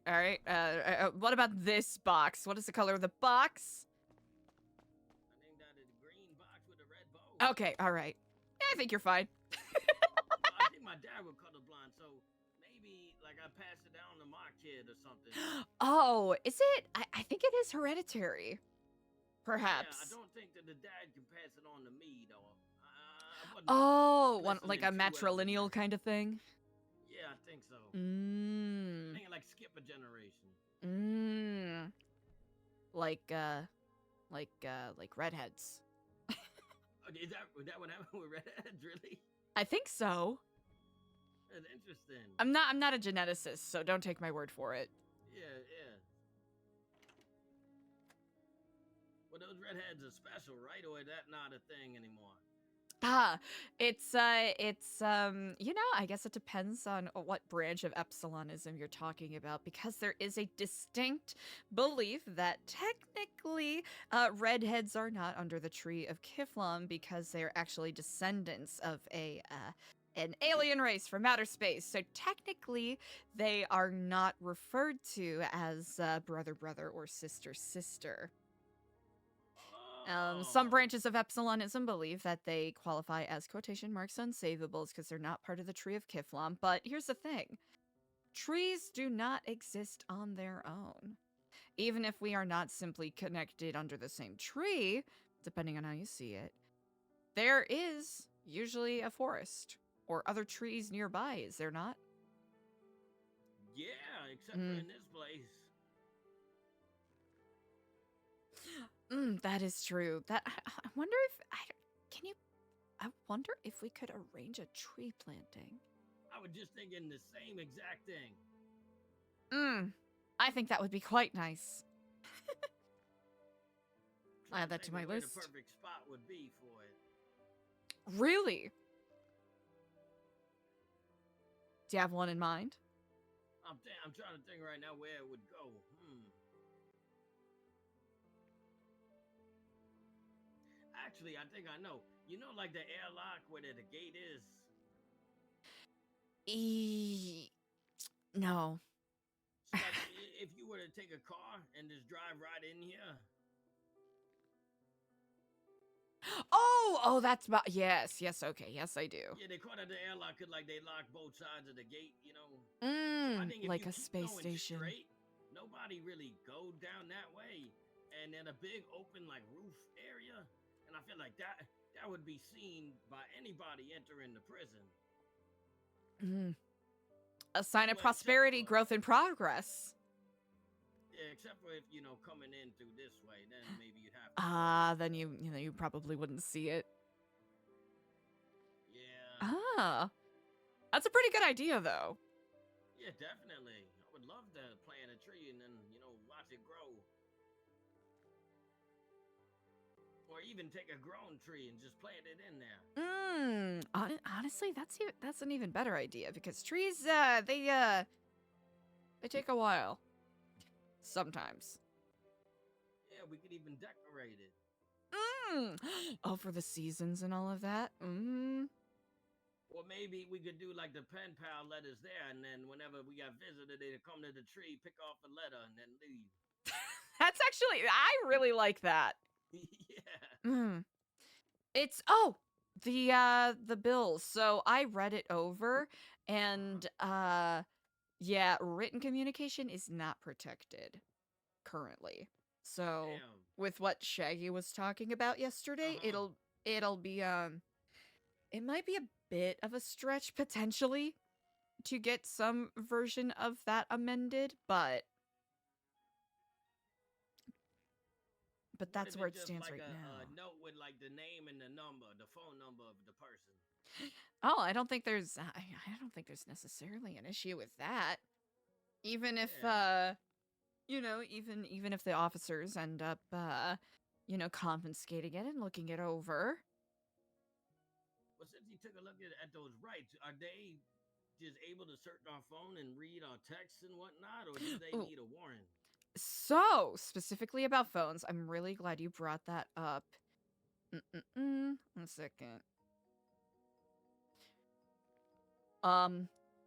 What about this box? What is the color of the box? I think that is a green box with a red bow. Okay, all right. Yeah, I think you're fine. I think my dad was colorblind, so maybe like I passed it down to my kid or something. Oh, is it? I think it is hereditary. Perhaps. Yeah, I don't think that the dad can pass it on to me though. I wasn't Like a listening too well to matrilineal that. kind of thing. Yeah, I think so. I think like skip a generation. Like redheads. Is that what happened with redheads? Really? I think so. That's interesting. I'm not a geneticist, so don't take my word for it. Yeah. Well, those redheads are special, right? Or is that not a thing anymore? It's I guess it depends on what branch of Epsilonism you're talking about, because there is a distinct belief that technically redheads are not under the tree of Kiflam because they're actually descendants of an alien race from outer space. So technically they are not referred to as brother or sister. Some branches of Epsilonism believe that they qualify as quotation marks unsavables because they're not part of the tree of Kiflam. But here's the thing. Trees do not exist on their own. Even if we are not simply connected under the same tree, depending on how you see it, there is usually a forest or other trees nearby, is there not? Yeah, except for in this place. That is true. That I wonder if I wonder if we could arrange a tree planting. I was just thinking the same exact thing. I think that would be quite nice. I'll Trying add to that to think my of where list. The perfect spot would be for it. Really? Do you have one in mind? I'm trying to think right now where it would go. Actually, I think I know. You know, like the airlock where the gate is? No. So like, if you were to take a car and just drive right in here. Oh, that's about, yes, okay, yes, I do. Yeah, they call it the airlock because like they lock both sides of the gate, you know? I think if Like you a keep space going station. Straight, nobody really go down that way. And then a big open like roof area. And I feel like that that would be seen by anybody entering the prison. A sign of Well, except prosperity, for- growth, and progress. Yeah, except for if, coming in through this way, then maybe you'd have to. Then you probably wouldn't see it. Yeah. That's a pretty good idea, though. Yeah, definitely. I would love to plant a tree and then, watch it grow. Or even take a grown tree and just plant it in there. Honestly, that's an even better idea because trees, they take a while. Sometimes. Yeah, we could even decorate it. Oh, for the seasons and all of that. Or maybe we could do like the pen pal letters there, and then whenever we got visited, they'd come to the tree, pick off a letter, and then leave. That's actually, I really like that. Yeah. It's the bills. So I read it over, and yeah, written communication is not protected currently. So Damn. with what Shaggy was talking about yesterday, it'll be it might be a bit of a stretch potentially to get some version of that amended, but that's where it stands like right now. A note with like the name and the number, the phone number of the person. Oh, I don't think there's necessarily an issue with that. Even if even if the officers end up confiscating it and looking it over. Well, since you took a look at those rights, are they just able to search our phone and read our texts and whatnot, or do they need a warrant? So, specifically about phones, I'm really glad you brought that up. 1 second.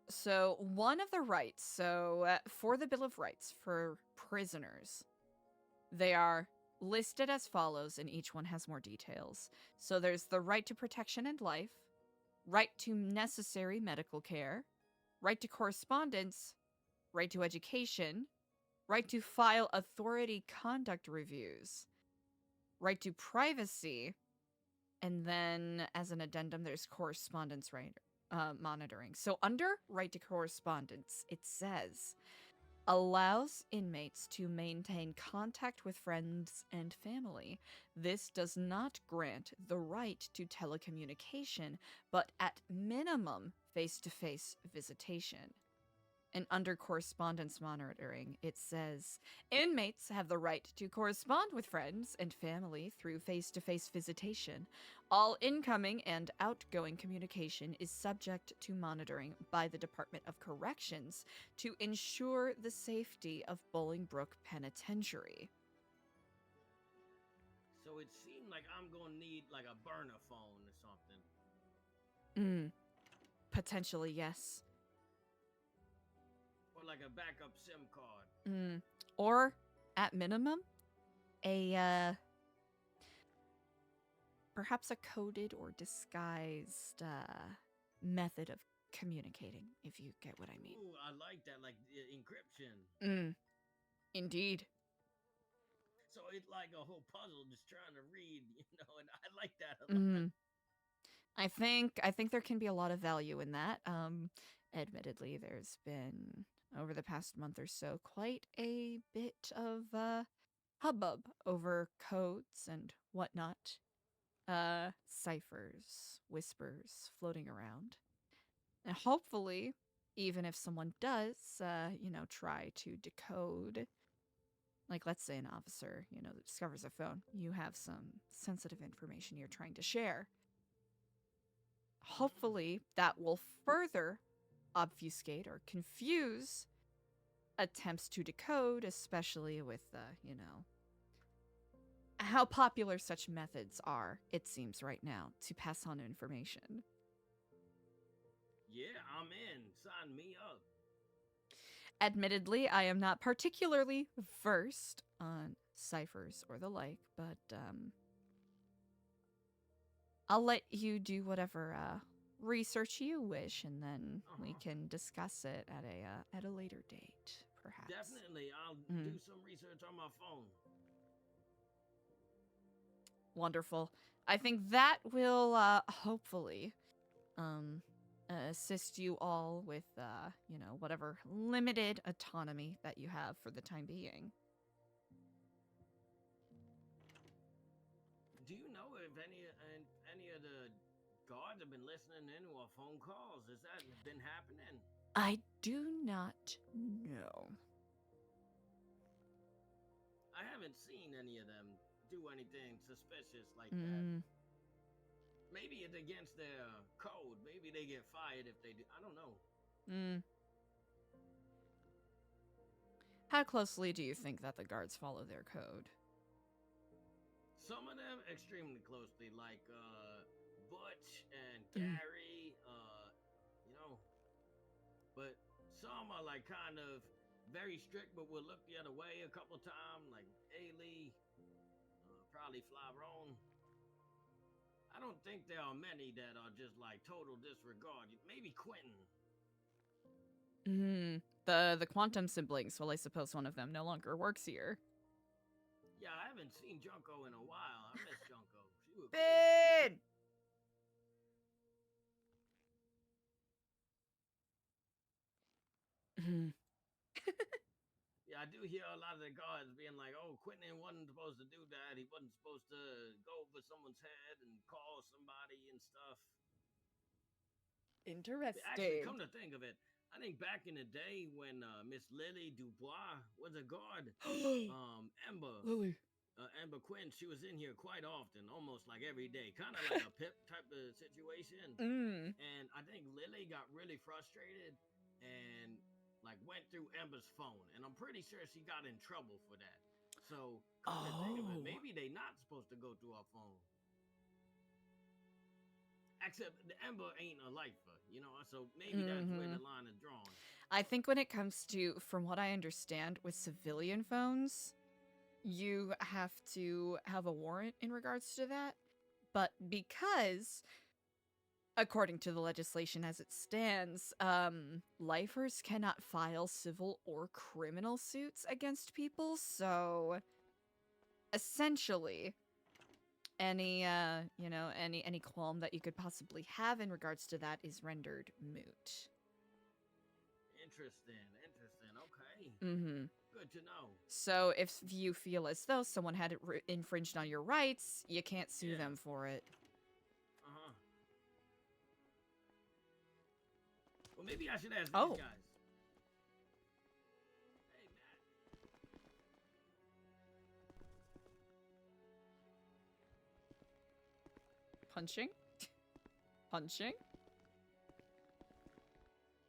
So one of the rights, for the Bill of Rights for prisoners, they are listed as follows, and each one has more details. So there's the right to protection and life, right to necessary medical care, right to correspondence, right to education, right to file authority conduct reviews, right to privacy, and then as an addendum, there's correspondence right monitoring. So under right to correspondence, it says, allows inmates to maintain contact with friends and family. This does not grant the right to telecommunication, but at minimum, face-to-face visitation. And under correspondence monitoring, it says, inmates have the right to correspond with friends and family through face-to-face visitation. All incoming and outgoing communication is subject to monitoring by the Department of Corrections to ensure the safety of Bolingbroke Penitentiary. So it seemed like I'm gonna need like a burner phone or something. Potentially, yes. Or like a backup SIM card. Or, at minimum, a, perhaps a coded or disguised, method of communicating, if you get what I mean. Ooh, I like that, like encryption. Indeed. So it's like a whole puzzle just trying to read, and I like that a lot. I think there can be a lot of value in that. Admittedly, there's been, over the past month or so, quite a bit of hubbub over codes and whatnot. Ciphers, whispers floating around. And hopefully, even if someone does, try to decode, like let's say an officer, that discovers a phone, you have some sensitive information you're trying to share. Hopefully, that will further obfuscate or confuse attempts to decode, especially with, how popular such methods are, it seems right now, to pass on information. Yeah, I'm in. Sign me up. Admittedly, I am not particularly versed on ciphers or the like, but I'll let you do whatever research you wish, and then we can discuss it at a later date, perhaps. Definitely, I'll do some research on my phone. Wonderful. I think that will hopefully assist you all with you know, whatever limited autonomy that you have for the time being. Do you know if any of the guards have been listening in to our phone calls? Has that been happening? I do not know. I haven't seen any of them do anything suspicious like Mm. that. Maybe it's against their code. Maybe they get fired if they do. I don't know. Mm. How closely do you think that the guards follow their code? Some of them extremely closely, like Butch and Gary, you know. But some are like kind of very strict, but will look the other way a couple times, like Ailey, probably Flyron. I don't think there are many that are just like total disregard. Maybe Quentin. The quantum siblings. Well, I suppose one of them no longer works here. Yeah, I haven't seen Junko in a while. I miss Junko. She was Ben! Yeah, I do hear a lot of the guards being like, "Oh, Quentin wasn't supposed to do that. He wasn't supposed to go over someone's head and call somebody and stuff." Interesting. Actually, come to think of it, I think back in the day when Miss Lily Dubois was a guard, Ember, Lily. Amber Quinn, she was in here quite often, almost like every day, kind of like a Pip type of situation. And I think Lily got really frustrated and like went through Ember's phone, and I'm pretty sure she got in trouble for that. So come to think of it, maybe they not supposed to go through our phone. Except the Ember ain't a lifer, you know, so maybe that's where the line is drawn. I think when it comes to, from what I understand, with civilian phones, you have to have a warrant in regards to that. But because, according to the legislation as it stands, lifers cannot file civil or criminal suits against people, so essentially any you know, any qualm that you could possibly have in regards to that is rendered moot. Interesting, okay. Good to know. So if you feel as though someone had infringed on your rights, you can't sue them for it. Well, maybe I should ask these guys. Hey, Matt. Punching? Punching?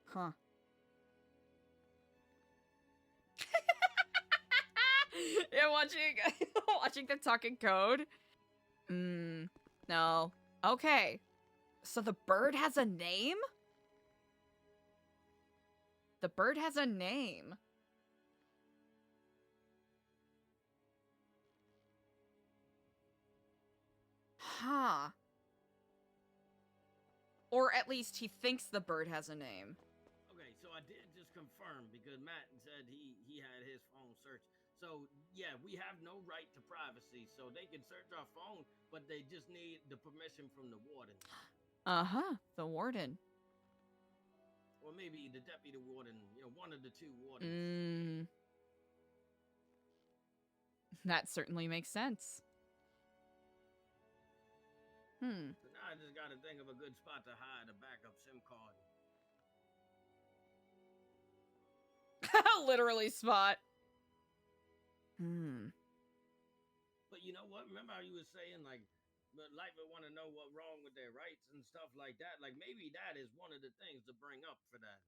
Huh. You're watching the talking code? No. Okay. So the bird has a name? The bird has a name. Huh. Or at least he thinks the bird has a name. Okay, so I did just confirm because Matt said he had his phone searched. So yeah, we have no right to privacy, so they can search our phone, but they just need the permission from the warden. The warden. Or maybe the deputy warden, you know, one of the two wardens. That certainly makes sense. So now I just gotta think of a good spot to hide a backup SIM card. Literally spot. But you know what? Remember how you were saying, like, the life would want to know what's wrong with their rights and stuff like that? Like, maybe that is one of the things to bring up for that.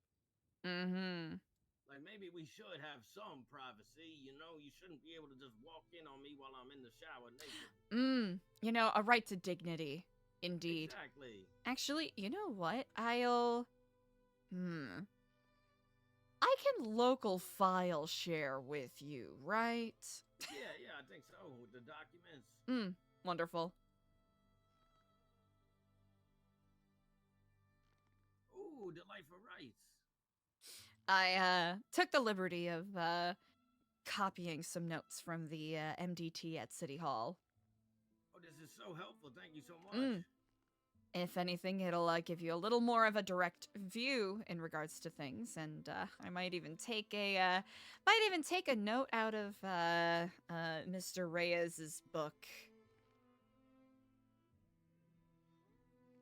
Like, maybe we should have some privacy, you know? You shouldn't be able to just walk in on me while I'm in the shower naked. You know, a right to dignity. Indeed. Exactly. Actually, you know what? I can local file share with you, right? Yeah, I think so. With the documents. Wonderful. Ooh, the life of rights. I took the liberty of copying some notes from the MDT at City Hall. Oh, this is is so helpful. Thank you so much. If anything, it'll give you a little more of a direct view in regards to things, and I might even take a note out of Mr. Reyes's book.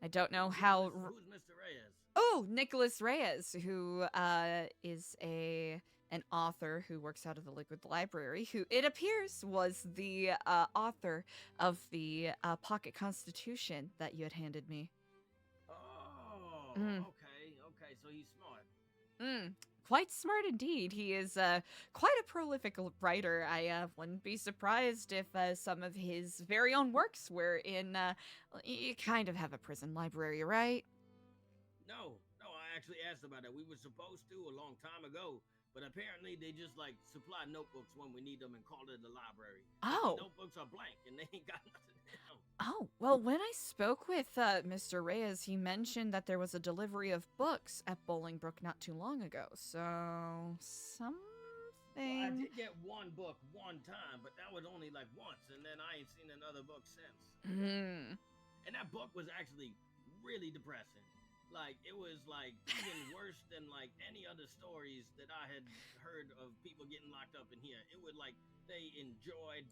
I don't know how. Who's Mr. Reyes? Oh, Nicholas Reyes, who is an author who works out of the Liquid Library, who it appears was the author of the Pocket Constitution that you had handed me. Oh, okay, so he's smart. Quite smart indeed. He is quite a prolific writer. I wouldn't be surprised if some of his very own works were in. You kind of have a prison library, right? No, I actually asked about that. We were supposed to a long time ago, but apparently they just like supply notebooks when we need them and call it the library. Oh. The notebooks are blank and they ain't got nothing in them. Oh, well, when I spoke with Mr. Reyes, he mentioned that there was a delivery of books at Bolingbroke not too long ago, so something... Well, I did get one book one time, but that was only like once, and then I ain't seen another book since. And that book was actually really depressing. Like, it was like even worse than like any other stories that I had heard of people getting locked up in here. It was like they enjoyed,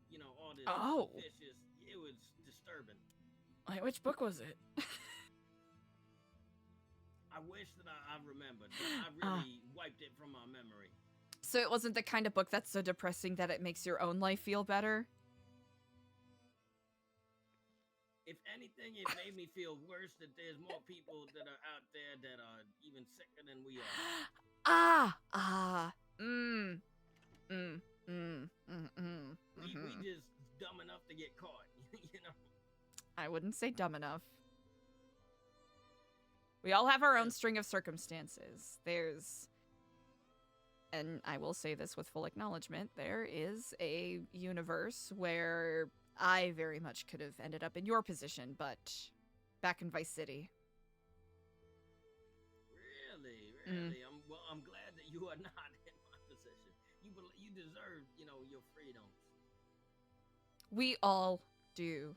you know, all this vicious. It was disturbing. Wait, which book was it? I wish that I remembered, but I really wiped it from my memory. So it wasn't the kind of book that's so depressing that it makes your own life feel better? If anything, it made me feel worse that there's more people that are out there that are even sicker than we are. We just dumb enough to get caught, you know? I wouldn't say dumb enough. We all have our own string of circumstances. And I will say this with full acknowledgement, there is a universe where I very much could have ended up in your position, but back in Vice City. Really? I'm glad that you are not in my position. You deserve, you know, your freedoms. We all do.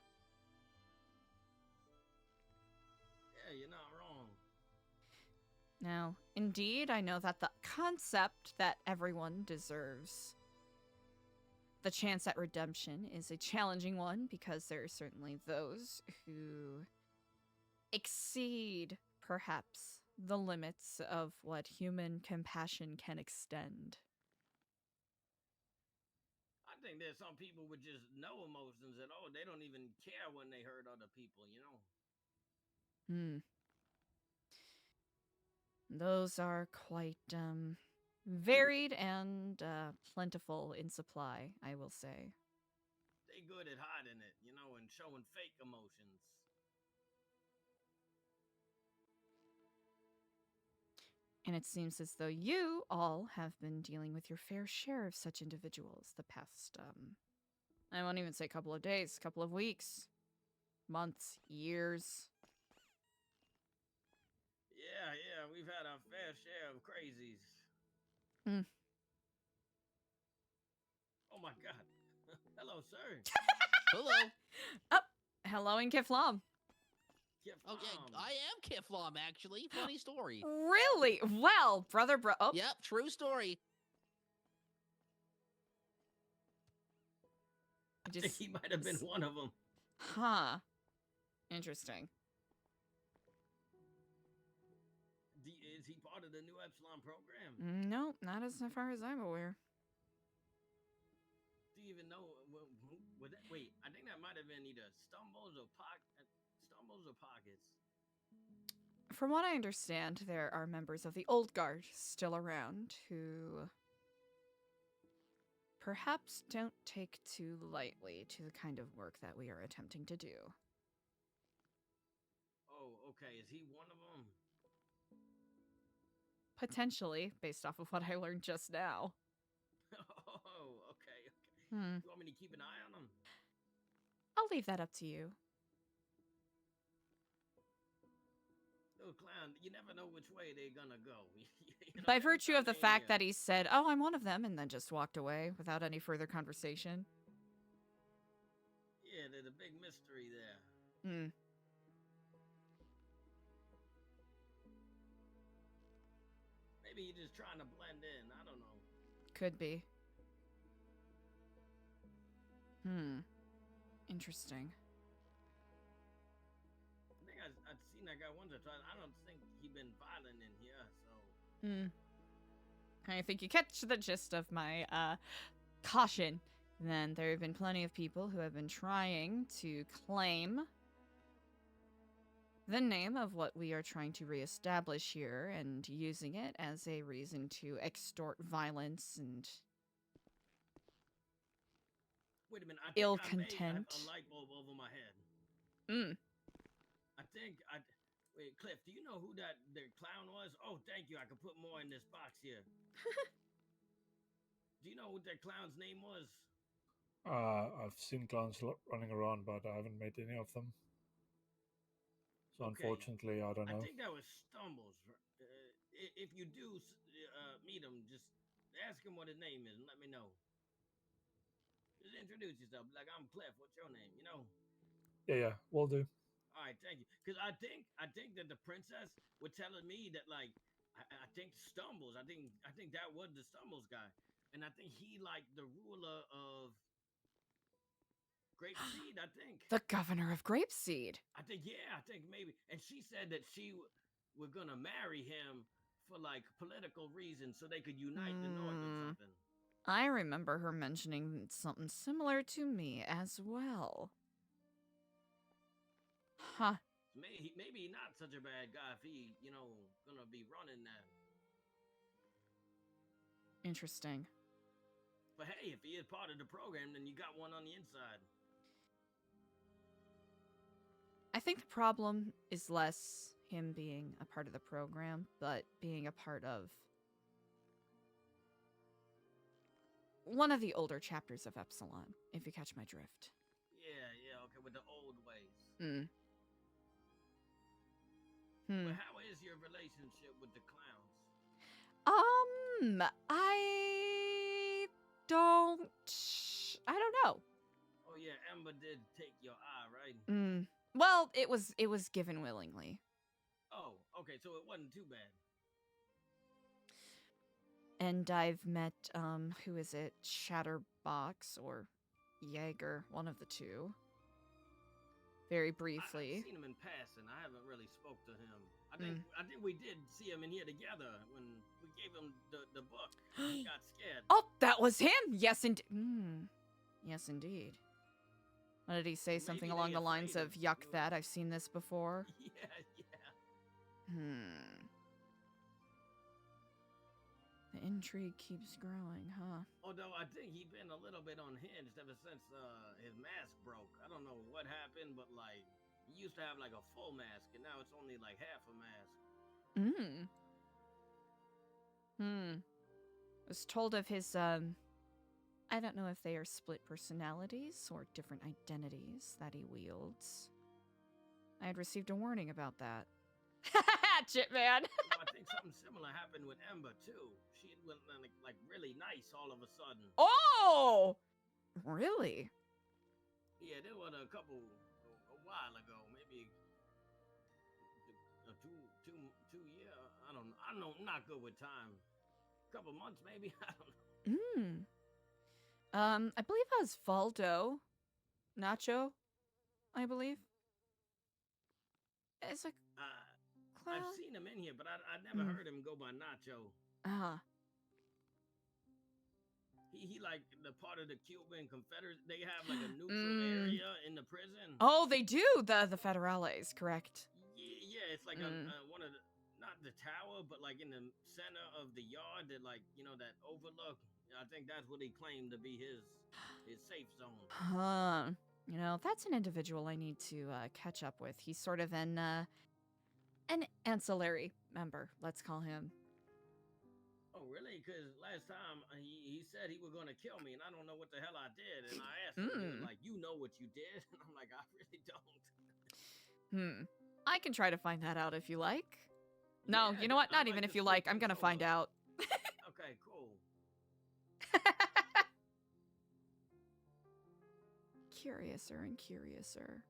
Yeah, you're not wrong. Now, indeed, I know that the concept that everyone deserves the chance at redemption is a challenging one, because there are certainly those who exceed, perhaps, the limits of what human compassion can extend. I think there's some people with just no emotions at all. They don't even care when they hurt other people, you know? Those are quite, varied and plentiful in supply, I will say. They good at hiding it, you know, and showing fake emotions. And it seems as though you all have been dealing with your fair share of such individuals the past, I won't even say couple of days, couple of weeks, months, years. Yeah, we've had our fair share of crazies. Oh my god. Hello, sir. Hello. Oh, hello in Kiflam. Okay, I am Kiflam, actually. Funny story. Really? Well, brother, oh. Yep, true story. I think he might have been one of them. Huh. Interesting. Is he part of the new Epsilon program? No, not as far as I'm aware. Do you even know? Wait, I think that might have been either Stumbles or Pockets. From what I understand, there are members of the Old Guard still around who perhaps don't take too lightly to the kind of work that we are attempting to do. Oh, okay. Is he one of them? Potentially, based off of what I learned just now. Oh, okay. You want me to keep an eye on him? I'll leave that up to you. Little clown, you never know which way they're gonna go. You know, By virtue of the fact that he said, "Oh, I'm one of them," and then just walked away without any further conversation. Yeah, Yeah, there's a big mystery there. Hmm. Maybe he's just trying to blend in. I don't know. Could be. Interesting. I think I'd seen that guy once or twice. I don't think he'd been violent in here, so. I think you catch the gist of my caution. Then there have been plenty of people who have been trying to claim the name of what we are trying to reestablish here and using it as a reason to extort violence and Wait a minute. I ill think I may content. have a light bulb over my head. I think I. Wait, Cliff, do you know who that the clown was? Oh, thank you. I could put more in this box here. Do you know what that clown's name was? I've seen clowns running around, but I haven't met any of them. So Okay. Unfortunately, I don't know. I think that was Stumbles. If you do meet him, just ask him what his name is and let me know. Just introduce yourself. Like, I'm Cliff. What's your name? You know? Yeah, will do. All right, thank you. Because I think that the princess was telling me that, like, I think Stumbles. I think that was the Stumbles guy, and I think he like the ruler of Grapeseed. I think The governor of Grapeseed. I think maybe. And she said that she were gonna marry him for like political reasons, so they could unite the North or something. I remember her mentioning something similar to me as well. Huh. Maybe not such a bad guy if he, gonna be running that. Interesting. But hey, if he is part of the program, then you got one on the inside. I think the problem is less him being a part of the program, but being a part of one of the older chapters of Epsilon, if you catch my drift. Yeah, okay, with the old ways. But how is your relationship with the clowns? I don't know. Oh yeah, Ember did take your eye, right? Well, it was given willingly. Oh, okay, so it wasn't too bad. And I've met who is it? Chatterbox or Jaeger, one of the two. Very briefly. I've seen him in passing. I haven't really spoke to him. I think we did see him in here together when we gave him the book. He got scared. Oh, that was him. Yes, indeed. Yes, indeed. What did he say? Maybe Something they along the lines afraid of of "Yuck you. that, I've seen this before." Yeah. The intrigue keeps growing, huh? Although I think he's been a little bit unhinged ever since his mask broke. I don't know what happened, but like he used to have like a full mask, and now it's only like half a mask. I was told of his I don't know if they are split personalities or different identities that he wields. I had received a warning about that. Chip man. I think something similar happened with Ember too. She went like really nice all of a sudden. Oh, really? Yeah, there was a while ago, maybe two year. I don't know. I'm not good with time. A couple months maybe. I don't know. I believe it was Valdo, Nacho. I believe. It's a clown. I've seen him in here, but I never heard him go by Nacho. He like the part of the Cuban Confederacy. They have like a neutral area in the prison. Oh, they do. The Federales, correct? Yeah, it's like one of the, not the tower, but like in the center of the yard that that overlook. I think that's what he claimed to be his safe zone. That's an individual I need to catch up with. He's sort of an ancillary member, let's call him. Oh, really? Because last time he said he was going to kill me, and I don't know what the hell I did. And I asked him, he was like, you know what you did? And I'm like, I really don't. I can try to find that out if you like. No, Yeah, you know what? Not I'd even like if to you speak like. to I'm him gonna find solo. out. Okay, cool. curiouser and curiouser.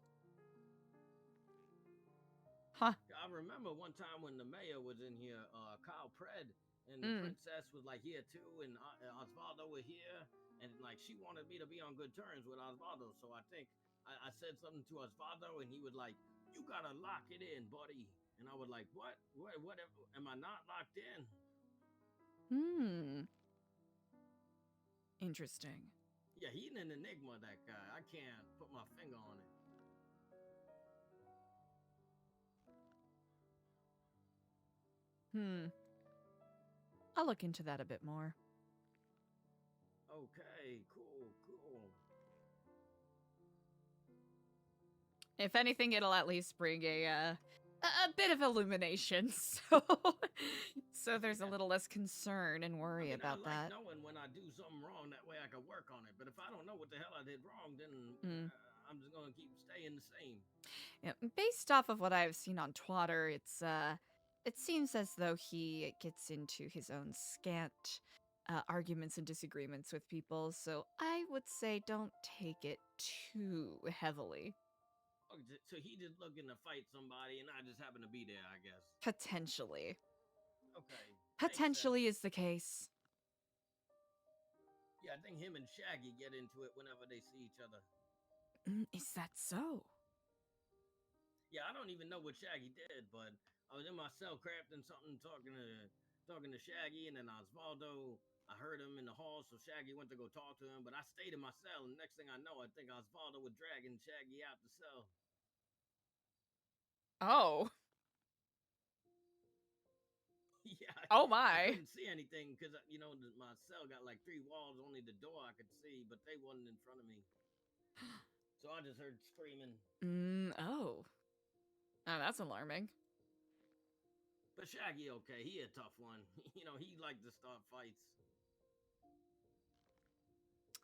Huh. I remember one time when the mayor was in here, Kyle Pred, and the princess was like here too, and Osvaldo were here, and like she wanted me to be on good terms with Osvaldo, so I think I said something to Osvaldo, and he was like, "You gotta lock it in, buddy." And I was like, "What? What? Am I not locked in?" Interesting. Yeah, he's an enigma, that guy. I can't put my finger on it. I'll look into that a bit more. Okay, cool. If anything, it'll at least bring a bit of illumination, so there's a little less concern and worry about I that. knowing when I do something wrong, that way I can work on it. But if I don't know what the hell I did wrong, then I'm just gonna keep staying the same. Yeah, based off of what I've seen on Twitter, it seems as though he gets into his own scant arguments and disagreements with people, so I would say don't take it too heavily. So he just looking to fight somebody, and I just happen to be there, I guess. Potentially. Okay. Potentially is the case. Yeah, I think him and Shaggy get into it whenever they see each other. Is that so? Yeah, I don't even know what Shaggy did, but I was in my cell crafting something, talking to Shaggy, and then Osvaldo, I heard him in the hall, so Shaggy went to go talk to him, but I stayed in my cell, and next thing I know, I think Osvaldo was dragging Shaggy out the cell. Oh. Yeah. Oh my. I couldn't see anything because, my cell got like 3 walls, only the door I could see, but they wasn't in front of me. So I just heard screaming. Oh, that's alarming. But Shaggy, okay, he a tough one. He liked to start fights.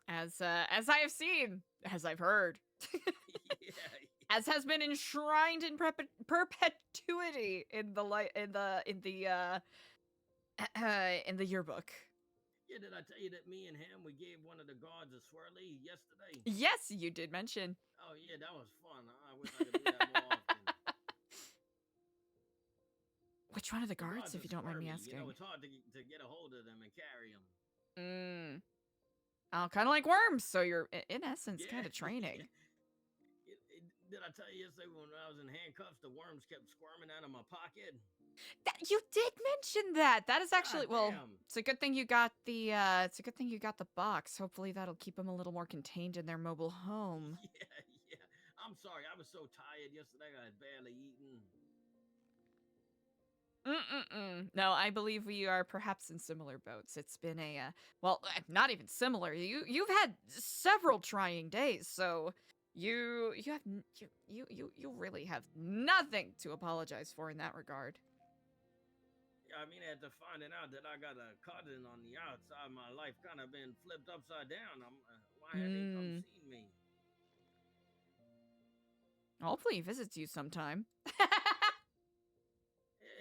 As I have seen, as I've heard. Yeah. As has been enshrined in perpetuity in the yearbook. Yeah, did I tell you that me and him, we gave one of the guards a swirly yesterday? Yes, you did mention. Oh yeah, that was fun. I wish I could do that more often. Which one of the guards, if you don't mind me asking? It's hard to get a hold of them and carry them. Oh, kind of like worms. So you're, in essence, kind of training. Did I tell you yesterday when I was in handcuffs, the worms kept squirming out of my pocket? You did mention that. That is actually, it's a good thing you got the box. Hopefully that'll keep them a little more contained in their mobile home. Yeah. I'm sorry. I was so tired yesterday. I had barely eaten. No, I believe we are perhaps in similar boats. It's been not even similar. You've had several trying days, so you really have nothing to apologize for in that regard. Yeah, I mean, after finding out that I got a cousin on the outside, my life kind of been flipped upside down. Why haven't he come seen me? Hopefully he visits you sometime.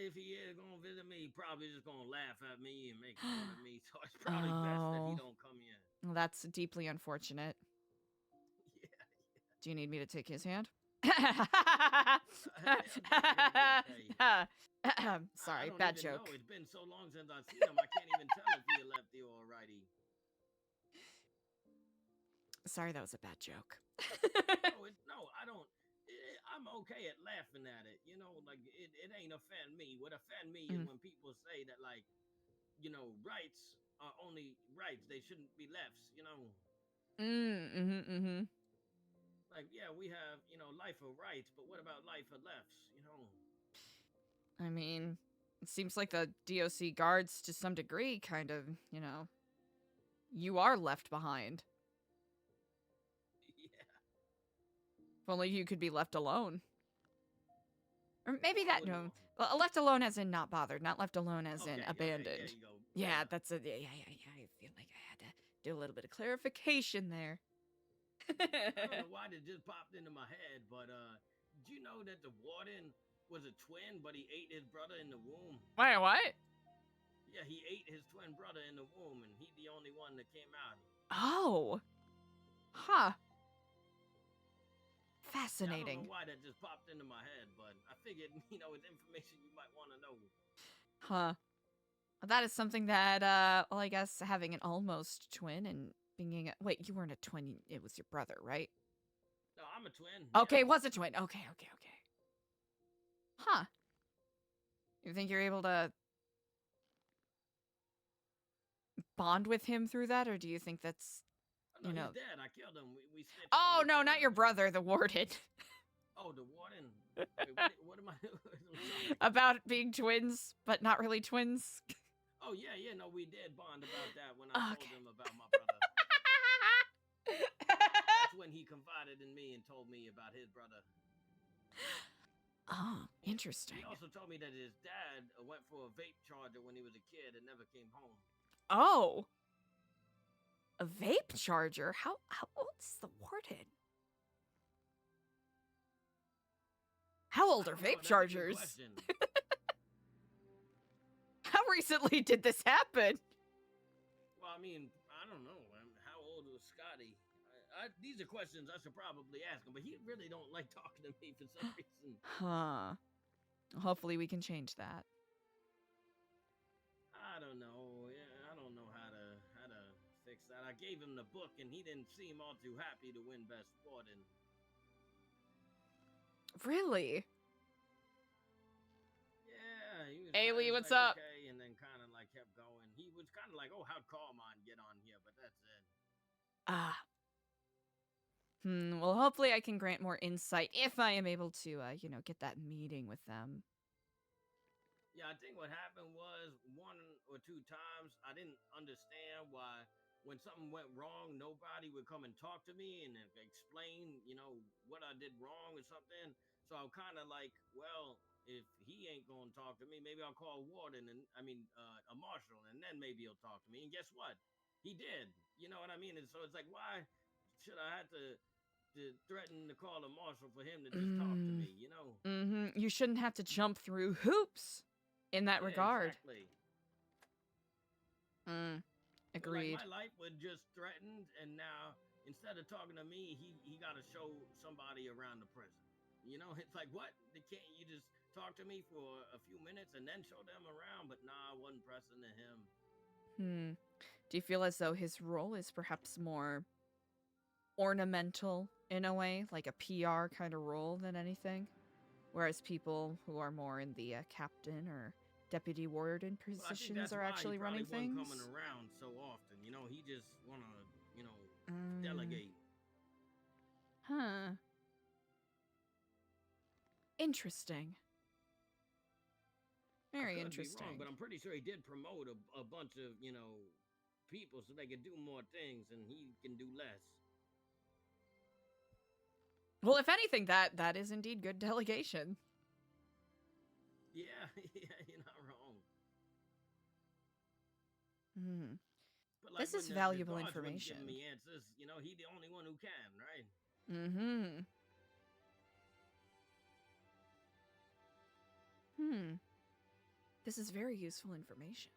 If he is gonna visit me, he probably just gonna laugh at me and make fun of me. So it's probably best that he don't come here. Well, that's deeply unfortunate. Yeah. Do you need me to take his hand? Sorry, bad joke. It's been so long since I've seen him, I can't even tell if he lefty or righty. Sorry, that was a bad joke. No, I don't. I'm okay at laughing at it. Like, it ain't offend me. What offend me is when people say that, like, rights are only rights. They shouldn't be lefts, Like, yeah, we have, life of rights, but what about life of lefts, I mean, it seems like the DOC guards, to some degree, kind of, you are left behind. Yeah. If only you could be left alone. Or maybe that, no. Well, left alone as in not bothered, not left alone as in abandoned. Okay, there you go. Yeah, that's a, yeah. I feel like I had to do a little bit of clarification there. I don't know why that just popped into my head, but did you know that the warden was a twin, but he ate his brother in the womb? Wait, what? Yeah, he ate his twin brother in the womb, and he's the only one that came out. Oh. Huh. Yeah, I Fascinating. don't know why that just popped into my head, but I figured, it's information you might want to know. Huh. That is something that, well, I guess having an almost twin and being a... Wait, you weren't a twin. It was your brother, right? No, I'm a twin. Okay, yeah. it was a twin. Okay. Huh. You think you're able to bond with him through that, or do you think that's, Oh, no, you know... he's dead. I killed him. We snitched Oh, on each no, other. not your brother, the warden. Oh, the warden. Wait, what am I? I'm sorry. About being twins, but not really twins. Oh yeah, no, we did bond about that when I Okay. told him about my brother. That's when he confided in me and told me about his brother. Oh, interesting. He also told me that his dad went for a vape charger when he was a kid and never came home. Oh. A vape charger? How old is the warden? How old are vape chargers? How recently did this happen? Well, I mean, I don't know. How old was Scotty? These are questions I should probably ask him, but he really don't like talking to me for some reason. Huh. Hopefully we can change that. I don't know. Yeah, I don't know how to fix that. I gave him the book, and he didn't seem all too happy to win Best Warden. Really? Yeah, he was. Ailey, kinda what's like, up? Okay, and then kind of like kept going. He was kind of like, "Oh, how'd Carmine get on here?" But that's it. Ah. Well, hopefully I can grant more insight if I am able to, get that meeting with them. Yeah, I think what happened was 1 or 2 times I didn't understand why when something went wrong, nobody would come and talk to me and explain, what I did wrong or something. So I'm kind of like, well, if he ain't gonna talk to me, maybe I'll call Warden and a marshal, and then maybe he'll talk to me. And guess what? He did. You know what I mean? And so it's like, why should I have to threaten to call a marshal for him to just talk to me? You shouldn't have to jump through hoops in that regard. Exactly. Agreed. Like my life was just threatened, and now instead of talking to me, he got to show somebody around the prison. It's like, what? Can't you just talk to me for a few minutes and then show them around? But nah, I wasn't pressing to him. Do you feel as though his role is perhaps more ornamental in a way, like a PR kind of role than anything? Whereas people who are more in the captain or deputy warden positions are actually running things? Coming around so often, he just wanna, delegate. Huh. Interesting. Very interesting. Wrong, but I'm pretty sure he did promote a bunch of, people so they could do more things and he can do less. Well, if anything, that is indeed good delegation. Yeah, you're not wrong. But like This is when valuable the guards wouldn't information. give me answers, he's the only one who can, right? This is very useful information.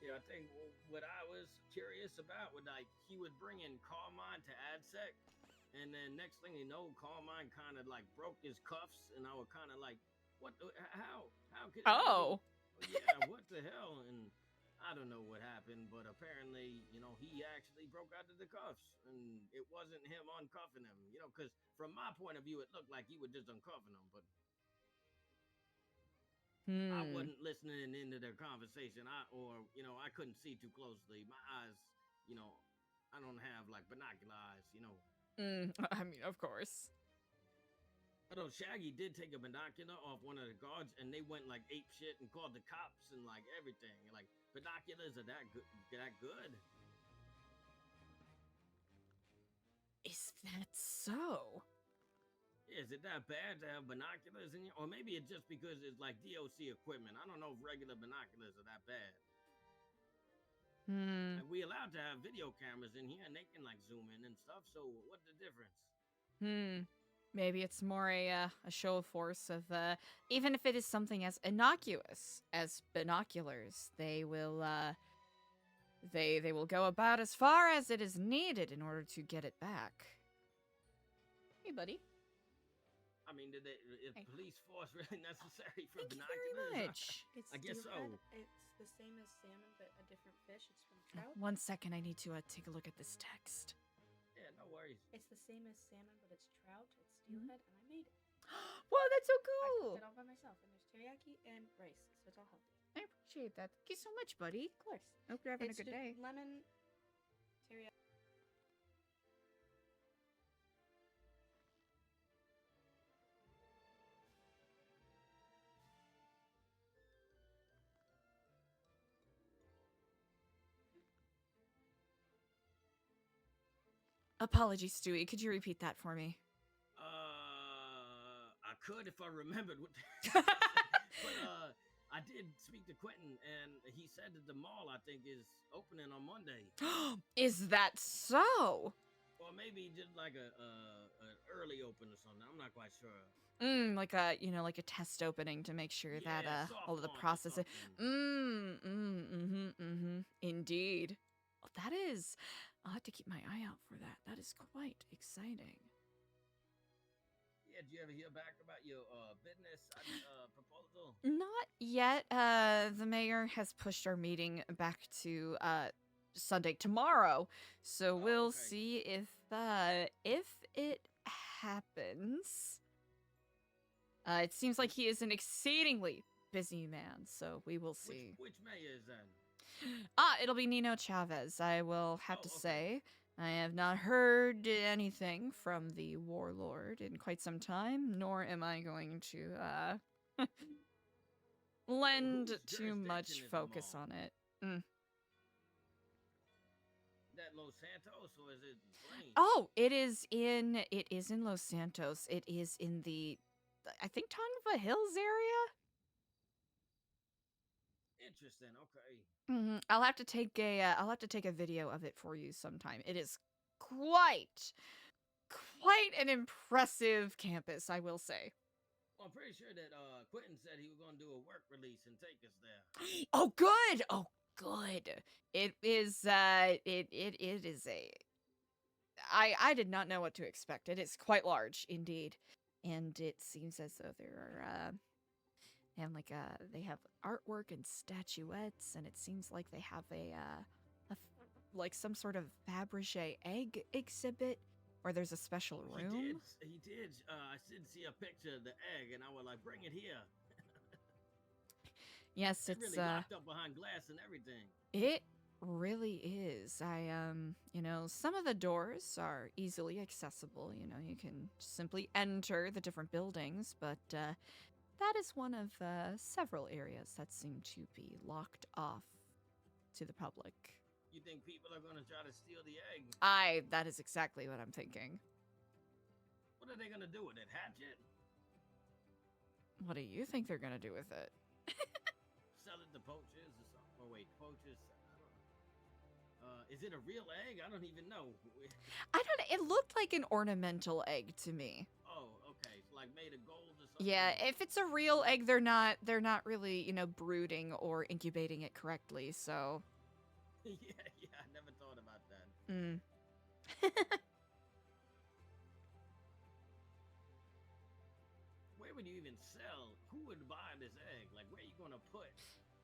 Yeah, I think what I was curious about was like he would bring in Carmine to AdSec, and then next thing you know, Carmine kind of like broke his cuffs, and I was kind of like, "What? How could?" Oh. Yeah, what the hell? And I don't know what happened, but apparently, he actually broke out of the cuffs, and it wasn't him uncuffing him, because from my point of view, it looked like he was just uncuffing him, but. I wasn't listening into their conversation. I couldn't see too closely. My eyes, I don't have like binocular eyes, I mean, of course. Although Shaggy did take a binocular off one of the guards, and they went like ape shit and called the cops and like everything. Like binoculars are that good? That good? Is that so? Is it that bad to have binoculars in here? Or maybe it's just because it's like DOC equipment. I don't know if regular binoculars are that bad. Like, we allowed to have video cameras in here and they can like zoom in and stuff. So what's the difference? Maybe it's more a show of force of even if it is something as innocuous as binoculars, they will They will go about as far as it is needed in order to get it back. Hey, buddy. I mean, is Hey. police force really necessary for Thank you binoculars? very much. I guess so. It's the same as salmon, but a different fish. It's from trout. 1 second, I need to take a look at this text. Yeah, no worries. It's the same as salmon, but it's trout. It's steelhead, and I made it. Whoa, that's so I cool! cooked it all by myself, and there's teriyaki and rice, so it's all healthy. I appreciate that. Thank you so much, buddy. Of course. Hope you're having It's a good just day. lemon, teriyaki. Apologies, Stewie. Could you repeat that for me? I could if I remembered what. But I did speak to Quentin, and he said that the mall, I think, is opening on Monday. Is that so? Or maybe he did like an early open or something. I'm not quite sure. Like a, like a test opening to make sure that Yeah, all of the soft launch or processes. something. Indeed. Well, that is. I'll have to keep my eye out for that. That is quite exciting. Yeah, did you ever hear back about your business proposal? Not yet. The mayor has pushed our meeting back to Sunday tomorrow, so we'll okay. see if it happens. It seems like he is an exceedingly busy man, so we will see. Which mayor is that? It'll be Nino Chavez. I will have to okay. say. I have not heard anything from the warlord in quite some time, nor am I going to lend Whose too much jurisdiction is the focus mall? on it. That Los Santos, or is it Blaine? Oh, it is in Los Santos. It is in the, I think, Tonva Hills area. Interesting. Okay. I'll have to take a video of it for you sometime. It is quite an impressive campus, I will say. Well, I'm pretty sure that Quentin said he was going to do a work release and take us there. Oh, good. Oh, good. It is. It is a. I did not know what to expect. It is quite large indeed, and it seems as though there are. They have artwork and statuettes, and it seems like they have like some sort of Fabergé egg exhibit, or there's a special room. He did. I did see a picture of the egg, and I was like, "Bring it here." Yes, It's it's really locked up behind glass and everything. It really is. Some of the doors are easily accessible. You can simply enter the different buildings, but that is one of several areas that seem to be locked off to the public. You think people are going to try to steal the egg? That is exactly what I'm thinking. What are they going to do with it? Hatch it? What do you think they're gonna do with it? Sell it to poachers or something? Oh, wait, poachers? I don't know. Is it a real egg? I don't even know. It looked like an ornamental egg to me. Oh, okay. It's like made of gold or something? Yeah, if it's a real egg, they're not really, brooding or incubating it correctly, so. yeah, I never thought about that. Where would you even sell? Who would buy this egg? Like, where are you gonna put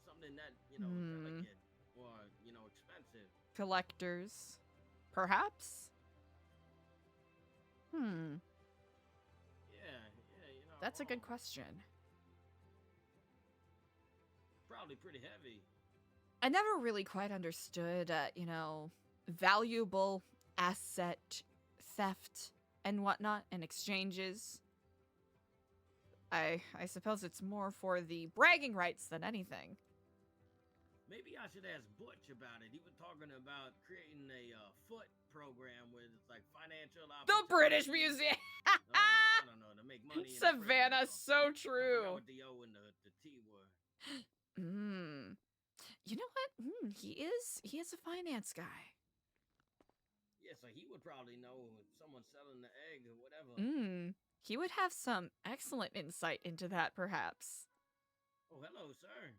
something that, delicate or, expensive? Collectors, perhaps? Yeah, That's a good question. Probably pretty heavy. I never really quite understood, valuable asset theft and whatnot and exchanges. I suppose it's more for the bragging rights than anything. Maybe I should ask Butch about it. He was talking about creating a foot program with like financial The British Museum! I don't know, to make money. in prison or Savannah, so something. I forgot true. what the O and the T were. You know what? He is a finance guy. Yeah, so he would probably know if someone's selling the egg or whatever. He would have some excellent insight into that, perhaps. Oh, hello, sir.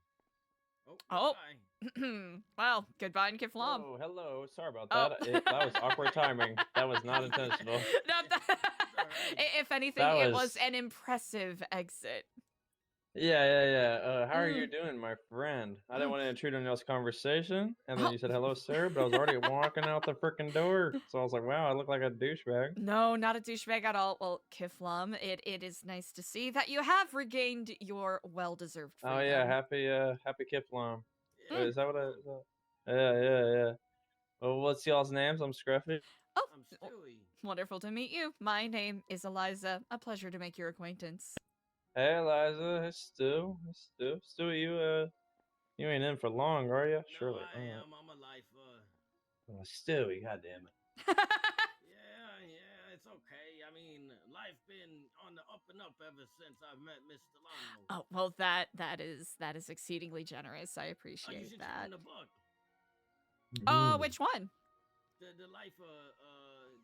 Oh. Well, goodbye, Kiflam. Oh, hello. Sorry about Oh. that. That was awkward timing. That was not intentional. If anything, That it was was- an impressive exit. Yeah. How are you doing, my friend? I didn't want to intrude on y'all's conversation, and then you said hello, sir, but I was already walking out the freaking door, so I was like, wow, I look like a douchebag. No, not a douchebag at all. Well, Kiflam, it is nice to see that you have regained your well-deserved freedom. Oh yeah, happy Kiflam. Is that what I? Yeah. Well, what's y'all's names? I'm Scruffy. Oh, I'm Stewie. wonderful to meet you. My name is Eliza. A pleasure to make your acquaintance. Hey, Eliza. Hey, Stu. Stewie, you ain't in for long, are you? Surely. I am. I'm a lifer. Oh, Stewie, goddamn it. Yeah, it's okay. I mean, life been on the up and up ever since I've met Miss Stellano. Oh, well, that is exceedingly generous. I You appreciate should that. in the book. Oh, which one? The lifer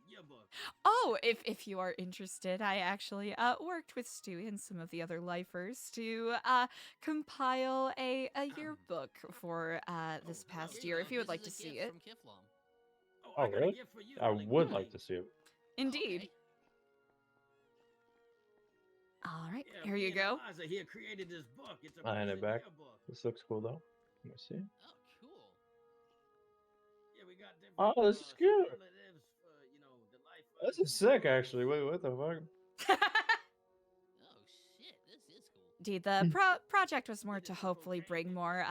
yearbook. Oh, if you are interested, I actually worked with Stewie and some of the other lifers to compile a yearbook for this past year. If you would like to see it. Oh, really? I would like to see it. Indeed. All right, here you go. Eliza here created this book. It's a I hand it back. yearbook. This looks cool, though. Let me see. Yeah, we got different. Oh, this is cute. superlatives for, the life. This is sick, actually. Wait, what the fuck? Indeed, the project was more to hopefully bring more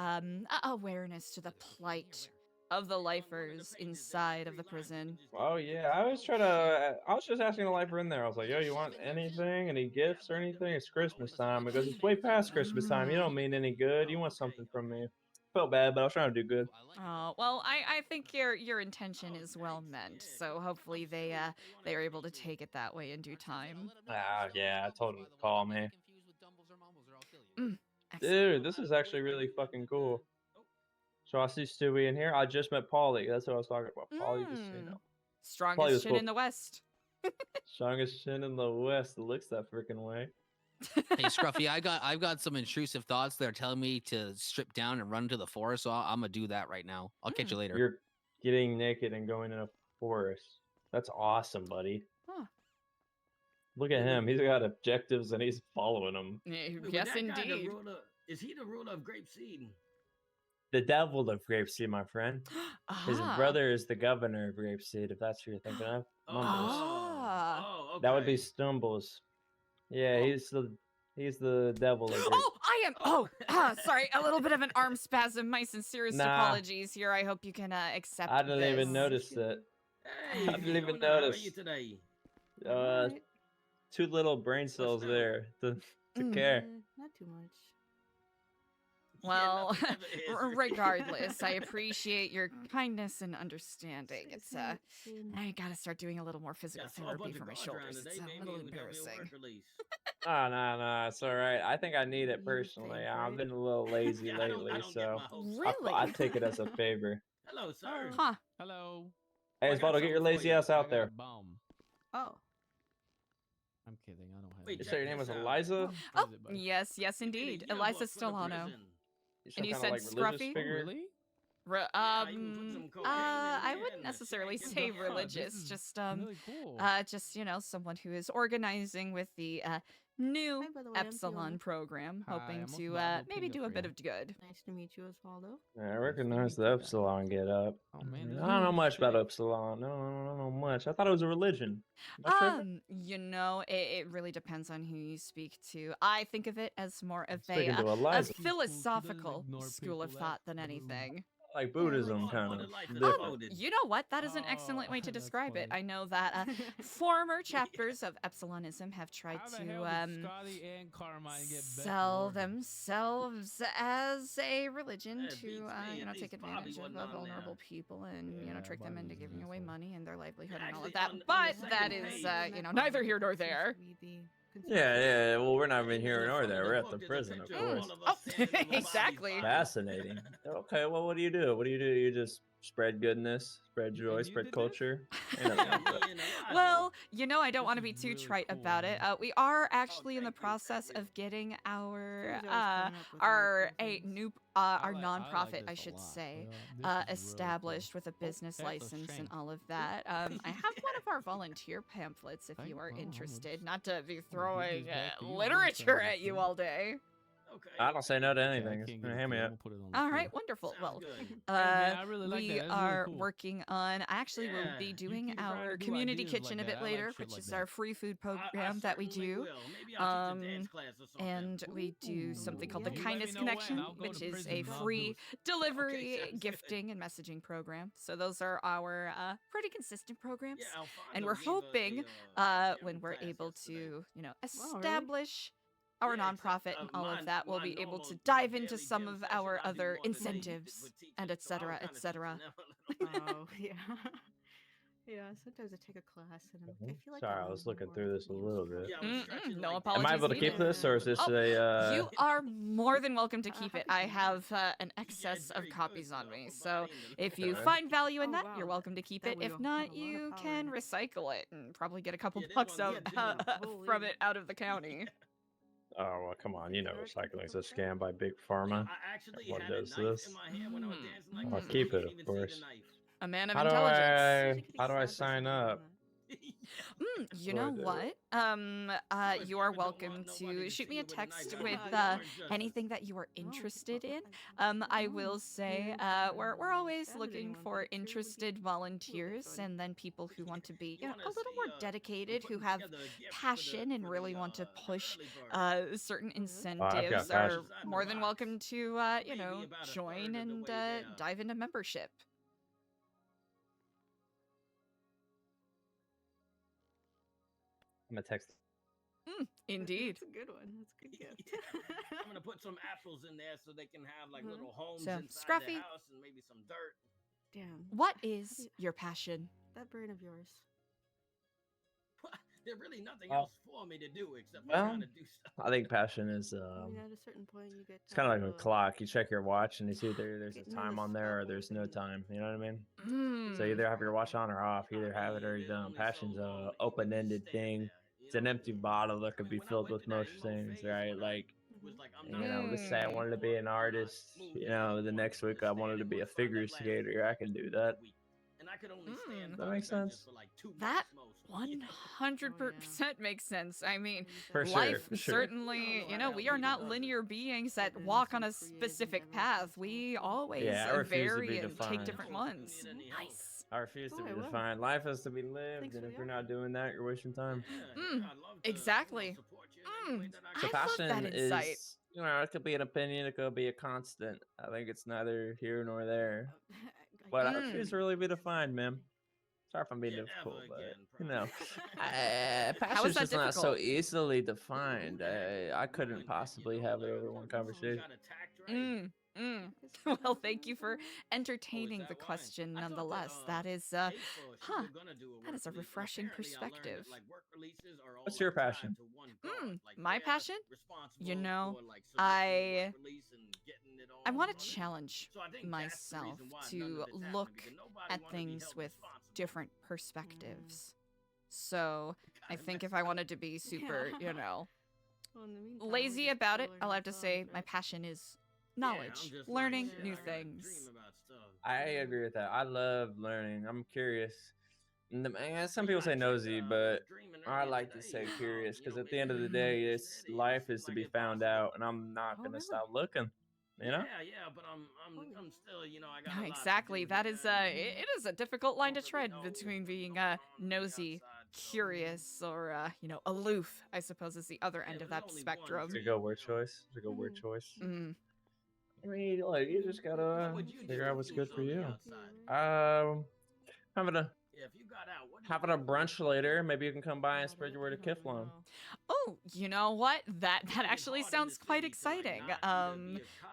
awareness to the plight of the lifers inside of the prison. Oh yeah, I was just asking the lifer in there. I was like, yo, you want anything? Any gifts or anything? It's Christmas time. Because it's way past Christmas time. You don't mean any good. You want something from me. Felt bad, but I was trying to do good. Oh, well, I think your intention is well meant, so hopefully they are able to take it that way in due time. Ah, yeah, I told him to call me. Excellent. Dude, this is actually really fucking cool. So I see Stewie in here. I just met Paulie. That's what I was talking about. Paulie just, Strongest chin in the West. Strongest chin in the West. It looks that freaking way. Hey, Scruffy, I've got some intrusive thoughts that are telling me to strip down and run into the forest, so I'm gonna do that right now. I'll catch you later. You're getting naked and going in a forest. That's awesome, buddy. Huh. Look at him. He's got objectives and he's following them. Yes, indeed. Is he the ruler of Grapeseed? The devil of Grapeseed, my friend. His brother is the governor of Grapeseed, if that's who you're thinking of. Mumbles. Okay. That would be Stumbles. Yeah, he's the devil of Grapeseed. Oh, I am. Sorry, a little bit of an arm spasm. My sincerest apologies here. I hope you can accept. I didn't even notice it. Hey, I didn't even how are notice. you today? Two little brain cells there to care. Not too much. Well, regardless, I appreciate your kindness and understanding. It's I gotta start doing a little more physical therapy for my shoulders. It's a little embarrassing. No, it's all right. I think I need it personally. I've been a little lazy lately, so Really? I take it as a favor. Hello, sir. Huh? Hello. Hey, Osvaldo, get your lazy ass out there. Bomb. Oh. I'm kidding. I don't have. Wait, You said your name was Eliza? Oh, yes, indeed. Eliza Stellano. And you said Scruffy? Really? I wouldn't necessarily say religious, just Really cool. just someone who is organizing with the new Hi, by the way, I'm Epsilon Fiona. program, Hi, hoping I'm to Osvaldo maybe do a bit Pinafrio. of good. Nice to meet you, Osvaldo. Yeah, I recognize the Epsilon get up. Oh man. I don't know much about Epsilon. I don't know much. I thought it was a religion. Am I tripping? It really depends on who you speak to. I think of it as more of Speaking to a Eliza. philosophical ignore school of people thought that than anything. Like Buddhism, kind of. You know what? That is an excellent way to that's describe it. funny. I know that former chapters of Epsilonism have tried How the to hell did Scotty and Carmine get sell better? themselves as a religion Yeah, to beats me. At take least Bobby advantage of wasn't on vulnerable there. people and Yeah, trick them Bobby into was an giving away asshole. money and their livelihood and all Actually, of that. on the But second that page- is neither here nor there. Yeah. Well, we're not even here nor there. We're at the prison, of course. Oh, exactly. Fascinating. Okay, well, what do? You just spread goodness, spread joy, spread culture. Ain't nothing wrong with that. Well, you know, I don't want to be too trite about it. We are actually in the process of getting our nonprofit, I should say, established with a business license and all of that. I have one of our volunteer pamphlets if you are interested. Not to be throwing literature at you all day. Okay. I don't say no to anything. Hand me up. All right, wonderful. Well, I really like we that. That's really are cool. working on. Actually, we'll be doing keep trying our to do community ideas kitchen like a that. bit I like later, shit which like is that. our free food program that we certainly do. will. Maybe I'll teach a dance class or something. And we do something called the You let Kindness me know when, Connection, I'll go which to is prison a and I'll do free it. delivery, sounds good. gifting, and messaging program. So those are our pretty consistent programs. Yeah, And Alfonso we're gave a hoping when we're class able yesterday. to, you know, really? establish our Yeah, except, nonprofit and all mine- of that, we'll mine be able normal, to you know, dive into daily some gym of session, our I do other more than they incentives would teach and it, so I was etc. kinda etc. teaching them a little bit. Oh, yeah. Yeah, sometimes I take a class and I feel like Sorry, I learn was looking more through from this a being little free. bit. Yeah, I was stretching No like apologies Am I able to needed. keep this, or is this a? You are more than welcome to keep how it. big I is it? have an excess it's of very copies good on for me, upper so body and the if you Okay. find value in Oh, that, wow, you're welcome to keep that it. wheel If had not, a lot of you power can in it. recycle it and probably get a couple Yeah, this bucks one- out, yeah, this from Holy. it out of the county. Oh well, come on. You know, There are recycling's a people scam by big Well, pharma. I actually Everyone had a does knife this. in my hand when I was dancing like I'll this. keep You it, can't of even course. see the knife. A man of How intelligence. do I sign up? You What do I know do? what? if You you are ever don't welcome want nobody to to shoot see me you a with a text knife, with I'll do orange justice. anything that you are interested in. I I will say we're always looking for interested volunteers and then people who want to be You a wanna little see, more I'm dedicated, who putting have together a gift passion and for really the, want to push early bird. certain I've got incentives passion. are more than welcome to you Maybe know, about a join third of the and way there. dive into membership. I'm gonna text. Indeed. That's a good one. That's a good gift. I'm gonna put some apples in there so they can have like little homes So, inside Scruffy. their house and maybe some dirt. Damn. What is your passion? That brain of yours. There's really nothing Well- else for me to do except for Well, kind of do stuff. I think passion is. I mean, at a certain point, you get. It's kind of like tired a clock. You check your watch and you see there's a Getting time into on there or stuff there's no and- time. You know what I mean? Mm. So either have your watch on or off. Either have it or you don't. Passion's a open-ended thing. It's an empty bottle that could be filled with most things, right? Like, you know, let's say I wanted to be an artist. You know, the next week I wanted to be a figure skater. I can do that. And I could only stand That makes sense. for like 2 That months most. 100% makes sense. I mean, For sure, life for sure. certainly, you know, we are not linear beings that walk on a specific path. We always Yeah, I refuse to vary be and take defined. different ones. Nice. I refuse to Oh, be I will. defined. Life has to be lived, Thanks and for if the you're not doing that, you're wasting time. Exactly. I So love passion that insight. is, you know, it could be an opinion, it could be a constant. I think it's neither here nor there. But I refuse to really be defined, man. Sorry if I'm being difficult, but you know, passion's that just not so difficult? easily defined. I couldn't possibly have it over one conversation. Well, thank you for entertaining the question nonetheless. That is, that is a refreshing perspective. What's your passion? My passion? You know, I want to challenge myself to look at things with different perspectives. So I think if I wanted to be super, you know, Well, in the meantime, lazy we're just about it, twiddling I'll our have to say thumbs, my right? passion is knowledge, learning new things. I agree with that. I love learning. I'm curious. Some people say nosy, but I like to say curious because at the end of the day, it's life is to be found out, and I'm not gonna stop looking. You know? Yeah, but I'm still, you know, I got a lot to Exactly. do That here is and it is a difficult line to tread between being nosy, curious, or you know, aloof, I suppose is the other end of that spectrum. It's a good word choice. It's a good word choice. Mm. I mean, like you just gotta figure out what's good for you. Having a if you got out, what having a brunch later. Maybe you can come by and spread your word to Kiflon. Oh, you know what? That actually sounds quite exciting.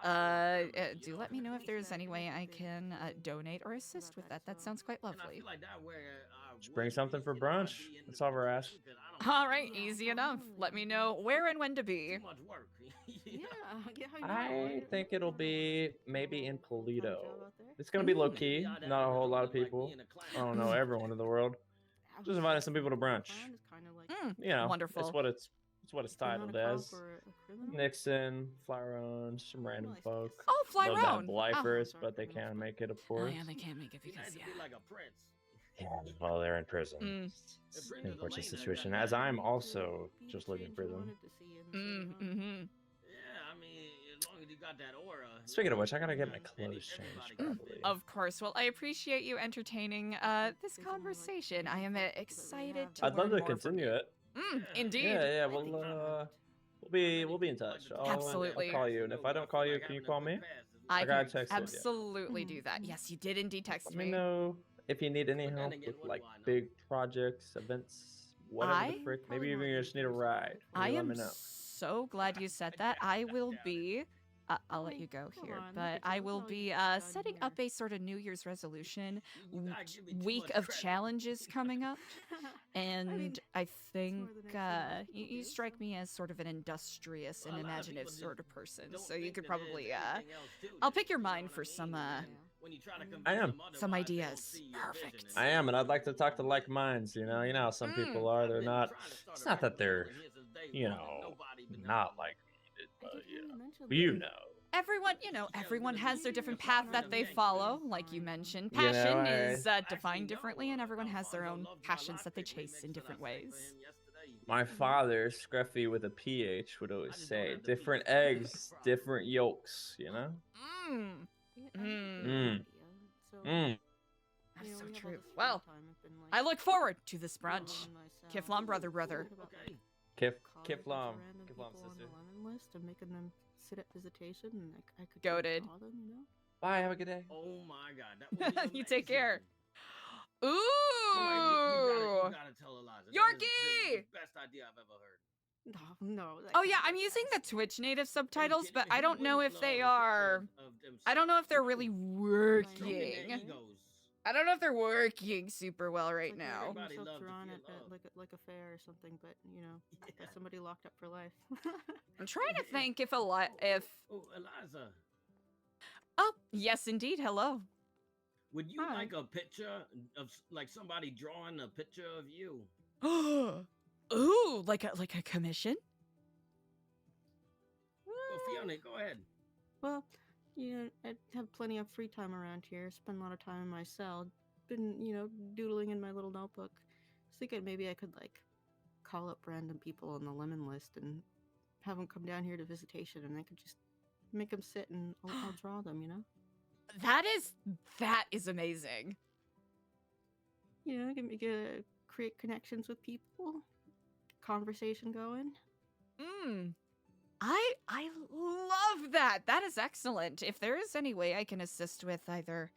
Do let me know if there's any way I can donate or assist with that. That sounds quite And I lovely. feel like that where our Just bring something for brunch. That's all we're asking. All right, easy enough. Let me know where and when to be. Too much work. Yeah, I know. I think it'll be maybe in Polito. It's gonna be low key. Not a whole lot of people. I don't know everyone in the world. Just inviting some people to brunch. You know, Wonderful. It's what it's titled as. Nixon, Flyrone, some random folk. Oh, Love that Flyrone. Blyfers, but they can't make it, of Oh, course. yeah, they can't make it because, yeah. like a prince. Yeah, well, they're in prison. It's an unfortunate situation, as I'm also just living in prison. Mm-hmm. Yeah, I mean, as long as you got that aura. Speaking of which, I gotta get my clothes changed, probably. Of course. Well, I appreciate you entertaining this conversation. I am excited to I'd love learn to more from continue you. it. Indeed. Yeah, we'll be in touch. Absolutely. I'll call you, and if I don't call you, can you call me? I gotta can text you. absolutely do that. Yes, you did indeed text Let me know if you need any help with like big projects, events, whatever the frick. Maybe even you just need a ride. I Let am me know. so glad you said that. I will be. I'll let you go here, but I will be setting up a sort of New Year's resolution week of challenges coming up, and I think you strike me as sort of an industrious and imaginative sort of person. So you could probably I'll pick your mind for some I am. some ideas. Perfect. I am, and I'd like to talk to like minds. You know how some people are. They're not. It's not that they're, not like it, but you know. Everyone has their different path that they follow, like you mentioned. Passion is defined differently, and everyone has their own passions that they chase in different ways. My father, Scruffy with a PH, would always say, different eggs, different yolks, That's so true. Well, I look forward to this brunch. Kiflam, brother. Kiflam, sister. List and making them sit at visitation, and I could Goated. call them, Bye, have a good day. Oh my god, that You take care. Ooh! You gotta tell Eliza. Yorkie! The best idea I've ever heard. No. Oh yeah, I'm using the Twitch native subtitles, but I don't know if they are. I don't know if they're really working. I don't know if they're working super well right now. Themselves around at like a fair or something, but got somebody locked up for life. I'm trying to think if Oh, Eliza. Oh, yes, indeed. Hello. Would you like a picture of like somebody drawing a picture of you? Ooh, like a commission? Well, Fiona, go ahead. Well, I have plenty of free time around here. Spend a lot of time in my cell. Been, doodling in my little notebook. Was thinking maybe I could call up random people on the lemon list and have them come down here to visitation, and I could just make them sit and I'll draw them. That is amazing. Create connections with people, conversation going. I love that. That is excellent. If there is any way I can assist with either,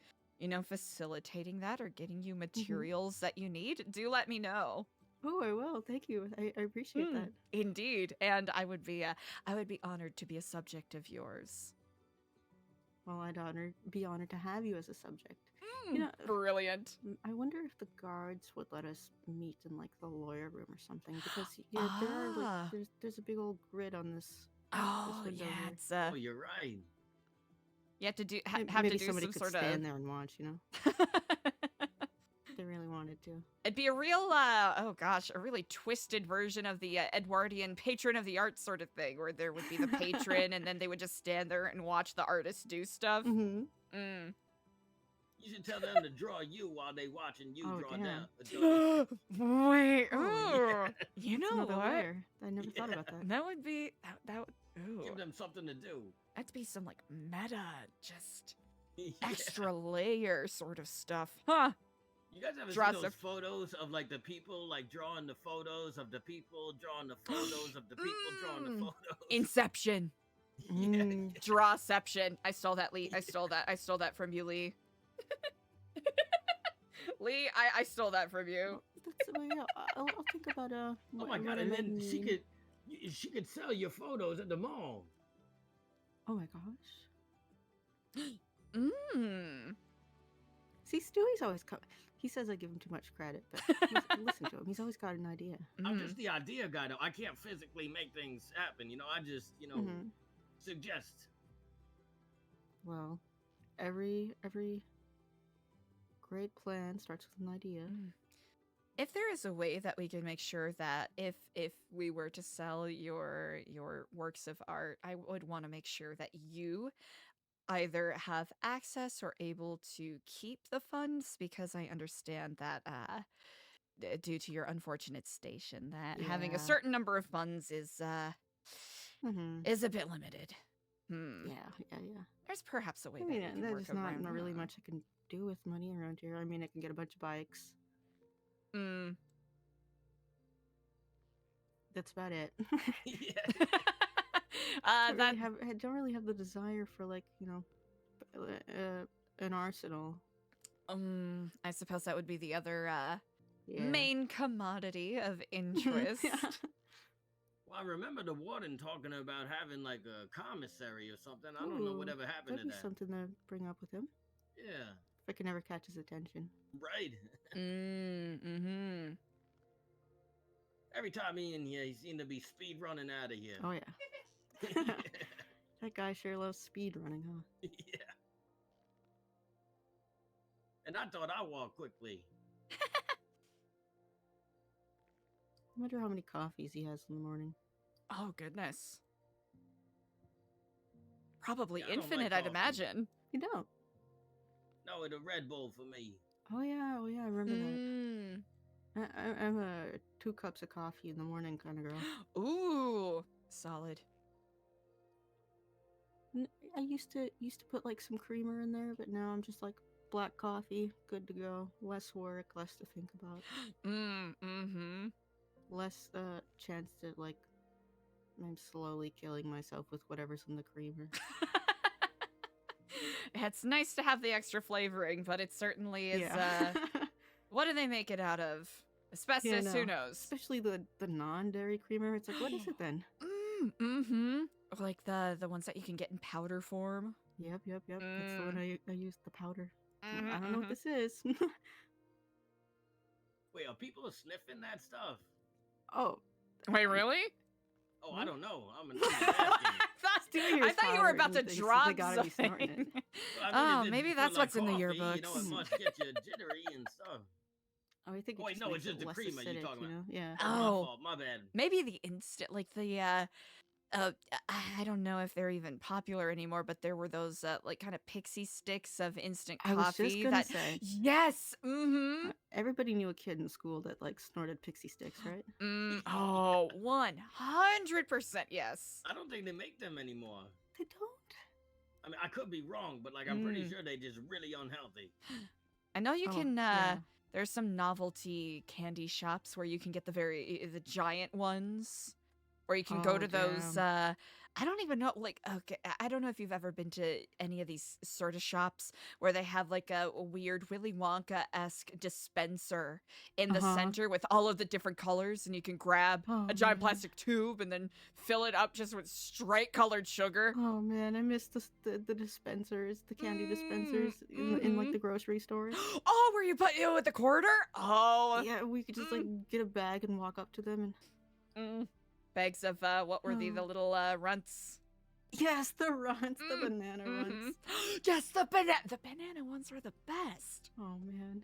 facilitating that or getting you materials that you need, do let me know. Oh, I will. Thank you. I appreciate that. Indeed, and I would be honored to be a subject of yours. Well, I'd be honored to have you as a subject. Brilliant. I wonder if the guards would let us meet in the lawyer room or something, because there are there's a big old grid on this. Oh this yeah, here. it's Oh, you're right. You have to do Maybe to do somebody some could sort stand of there and watch. They really wanted to. It'd be a real, a really twisted version of the Edwardian patron of the arts sort of thing, where there would be the patron, and then they would just stand there and watch the artists do stuff. You should tell them to draw you while they watching you draw down. Wait, yeah. You know Another what? layer. I never thought about that. That would be that would. Ooh. Give them something to do. That'd be some meta, just extra layer sort of stuff, huh? You guys ever see those photos of the people drawing the photos of the people drawing the photos of the people drawing the photos? Inception. Yeah. Drawception. I stole that, Lee. I stole that from you, Lee. Lee, I stole that from you. I'll think about Oh my god! And then she could sell your photos at the mall. Oh my gosh. See, Stewie's always he says I give him too much credit, but listen to him. He's always got an idea. I'm just the idea guy, though. I can't physically make things happen. You know, I just, suggest. Well, every great plan starts with an idea. If there is a way that we can make sure that if we were to sell your works of art, I would want to make sure that you either have access or able to keep the funds, because I understand that due to your unfortunate station that having a certain number of funds is a bit limited. Yeah. There's perhaps a way I that mean, we can there's work not around really that. much I can do with money around here. I mean, I can get a bunch of bikes. That's about it. I don't really have the desire for, like, an arsenal. I suppose that would be the other Yeah. main commodity of interest. Well, I remember the warden talking about having like a commissary or something. I don't know Ooh, whatever happened that'd to be that. something to bring up with him. Yeah. If I can ever catch his attention. Right. Every time he in here, he seemed to be speed running out of here. Oh yeah. That guy sure loves speed running, huh? Yeah. And I thought I walked quickly. I wonder how many coffees he has in the morning. Oh goodness. Probably Yeah, I don't like infinite, I'd coffee. imagine. You don't? No, it's a Red Bull for me. Oh yeah, I remember that. I'm a 2 cups of coffee in the morning kind of girl. Ooh, solid. I used to put like some creamer in there, but now I'm just like black coffee, good to go. Less work, less to think about. Less chance to, like, I'm slowly killing myself with whatever's in the creamer. It's nice to have the extra flavoring, but it certainly is. What do they make it out of? Asbestos? Yeah, Who no. knows? Especially the non-dairy creamer. It's like, what is it then? Or like the ones that you can get in powder form. Yep. That's the one I used, the powder. I don't know what this is. Wait, are people sniffing that stuff? Oh. Wait, really? Oh, I don't know. I'm asking. I thought you were about to drop They gotta be snorting something. it. Well, I mean, Oh, if it's maybe for, that's like, what's in the coffee, yearbooks. You know, it must get you jittery and stuff. Oh, I think it Wait, just no, makes it's just it the less creamer you're acidic, talking you know? about. Yeah. My Oh, fault. My bad. maybe the instant, like the I don't know if they're even popular anymore, but there were those like kind of pixie sticks of instant I was just coffee. gonna That say. yes, Everybody knew a kid in school that, like, snorted pixie sticks, right? Oh, 100% yes. I don't think they make them anymore. They don't. I mean, I could be wrong, but like I'm pretty sure they just really unhealthy. I know you Oh, can. yeah. There's some novelty candy shops where you can get the giant ones, or you can go Oh, to those. damn. I don't even know. Like, okay, I don't know if you've ever been to any of these sort of shops where they have like a weird Willy Wonka-esque dispenser in the center with all of the different colors, and you can grab a giant plastic tube and then fill it up just with straight colored sugar. Oh man, I miss the dispensers, the candy dispensers in like the grocery stores. Oh, where you put it with the quarter? Oh, Yeah, we could just like get a bag and walk up to them and. Bags of what were the little runts? Yes, the runts, the banana runts. Yes, the banana ones are the best. Oh man.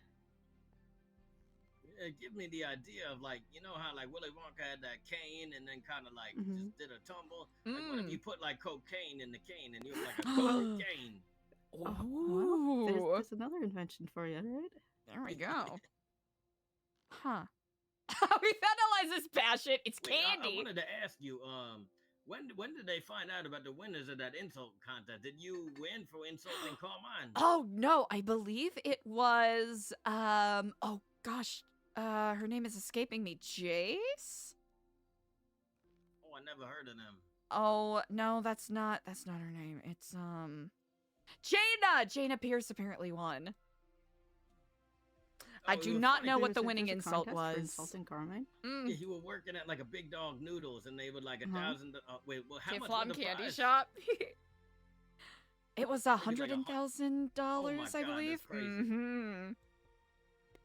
Give me the idea of, like, you know how like Willy Wonka had that cane and then kind of like just did a tumble. Like, what if you put like cocaine in the cane and you have like a cocaine? Oh, well, there's another invention for you, right? There we go. Huh. We found Eliza's passion. It's Wait, candy. I wanted to ask you, when did they find out about the winners of that insult contest? Did you win for insulting Carmine? Oh no, I believe it was oh gosh, her name is escaping me. Jace? Oh, I never heard of them. Oh no, that's not her name. It's Jaina Pierce apparently won. I do not know what the winning insult was. For insulting Carmine? Yeah, you were working at like a Big Dog Noodles, and they were like $1,000. Wait, well, how much was Teflon the candy prize? shop. It was $100,000, I believe. That's crazy. Mm-hmm.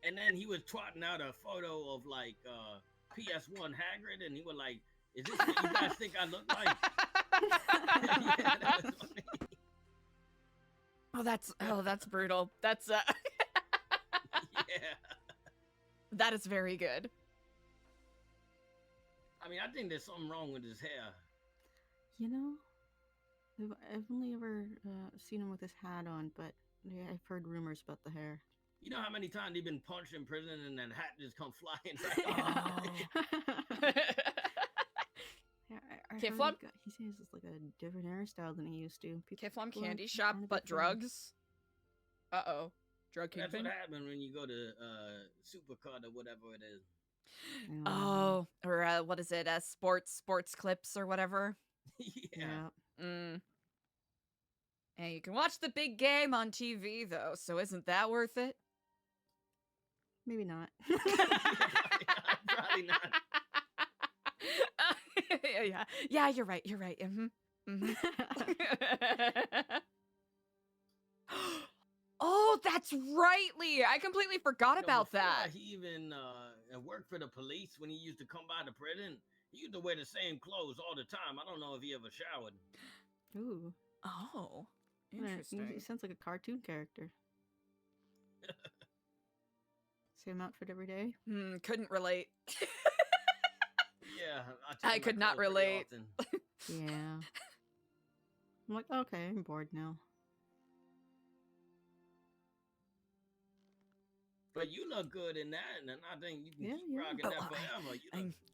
And then he was trotting out a photo of like PS1 Hagrid, and he was like, "Is this what you guys think I look like?" Yeah, that was funny. That's brutal. That's Yeah. that is very good. I mean, I think there's something wrong with his hair. You know, I've only ever seen him with his hat on, but yeah, I've heard rumors about the hair. You know how many times he's been punched in prison and that hat just come flying right off? Yeah, I heard Kiflum? he says it's like a different hairstyle than he used to. Kiflum People candy aren't shop, kind of but big fans. drugs. Uh-oh. Drug That's kingpin? what happened when you go to Supercut or whatever it is. Oh, or what is it? Sports clips or whatever. Yeah. Mm. And you can watch the big game on TV though, so isn't that worth it? Maybe not. Probably not. Yeah, you're right. Oh, that's right, Lee. I completely forgot about before that. He even worked for the police when he used to come by the prison. He used to wear the same clothes all the time. I don't know if he ever showered. Ooh. Oh, He interesting. sounds like a cartoon character. Same outfit every day. Couldn't relate. Yeah, I could not relate. Yeah. I'm like, okay, I'm bored now. But you look good in that, and I think you can keep rocking that forever.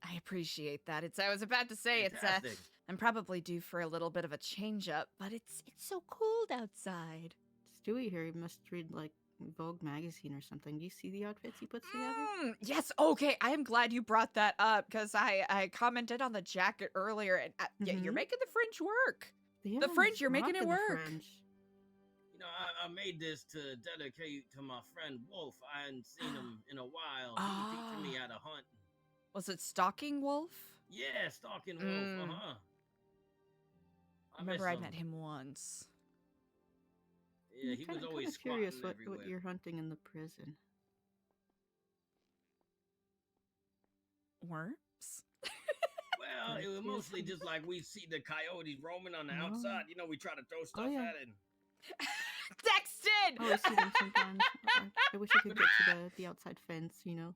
I appreciate that. I was about to say Fantastic. I'm probably due for a little bit of a change up, but it's so cold outside. Stewie here, he must read like Vogue magazine or something. Do you see the outfits he puts together? Yes, okay. I am glad you brought that up because I commented on the jacket earlier, and yeah, you're making the fringe work. Yeah, the fringe, you're making it rocking the work. fringe. You know, I made this to dedicate to my friend Wolf. I hadn't seen him in a while. He was teaching me how to hunt. Was it Stalking Wolf? Yeah, Stalking Wolf. I remember I met him once. Yeah, I'm he kinda- was always kinda squatting curious everywhere. what you're hunting in the prison. Worms? Well, it was mostly just like we see the coyotes roaming on the outside. You know, we try to throw stuff yeah. at it. Dexton! Oh, I see them sometimes. I wish I could get to the outside fence, you know?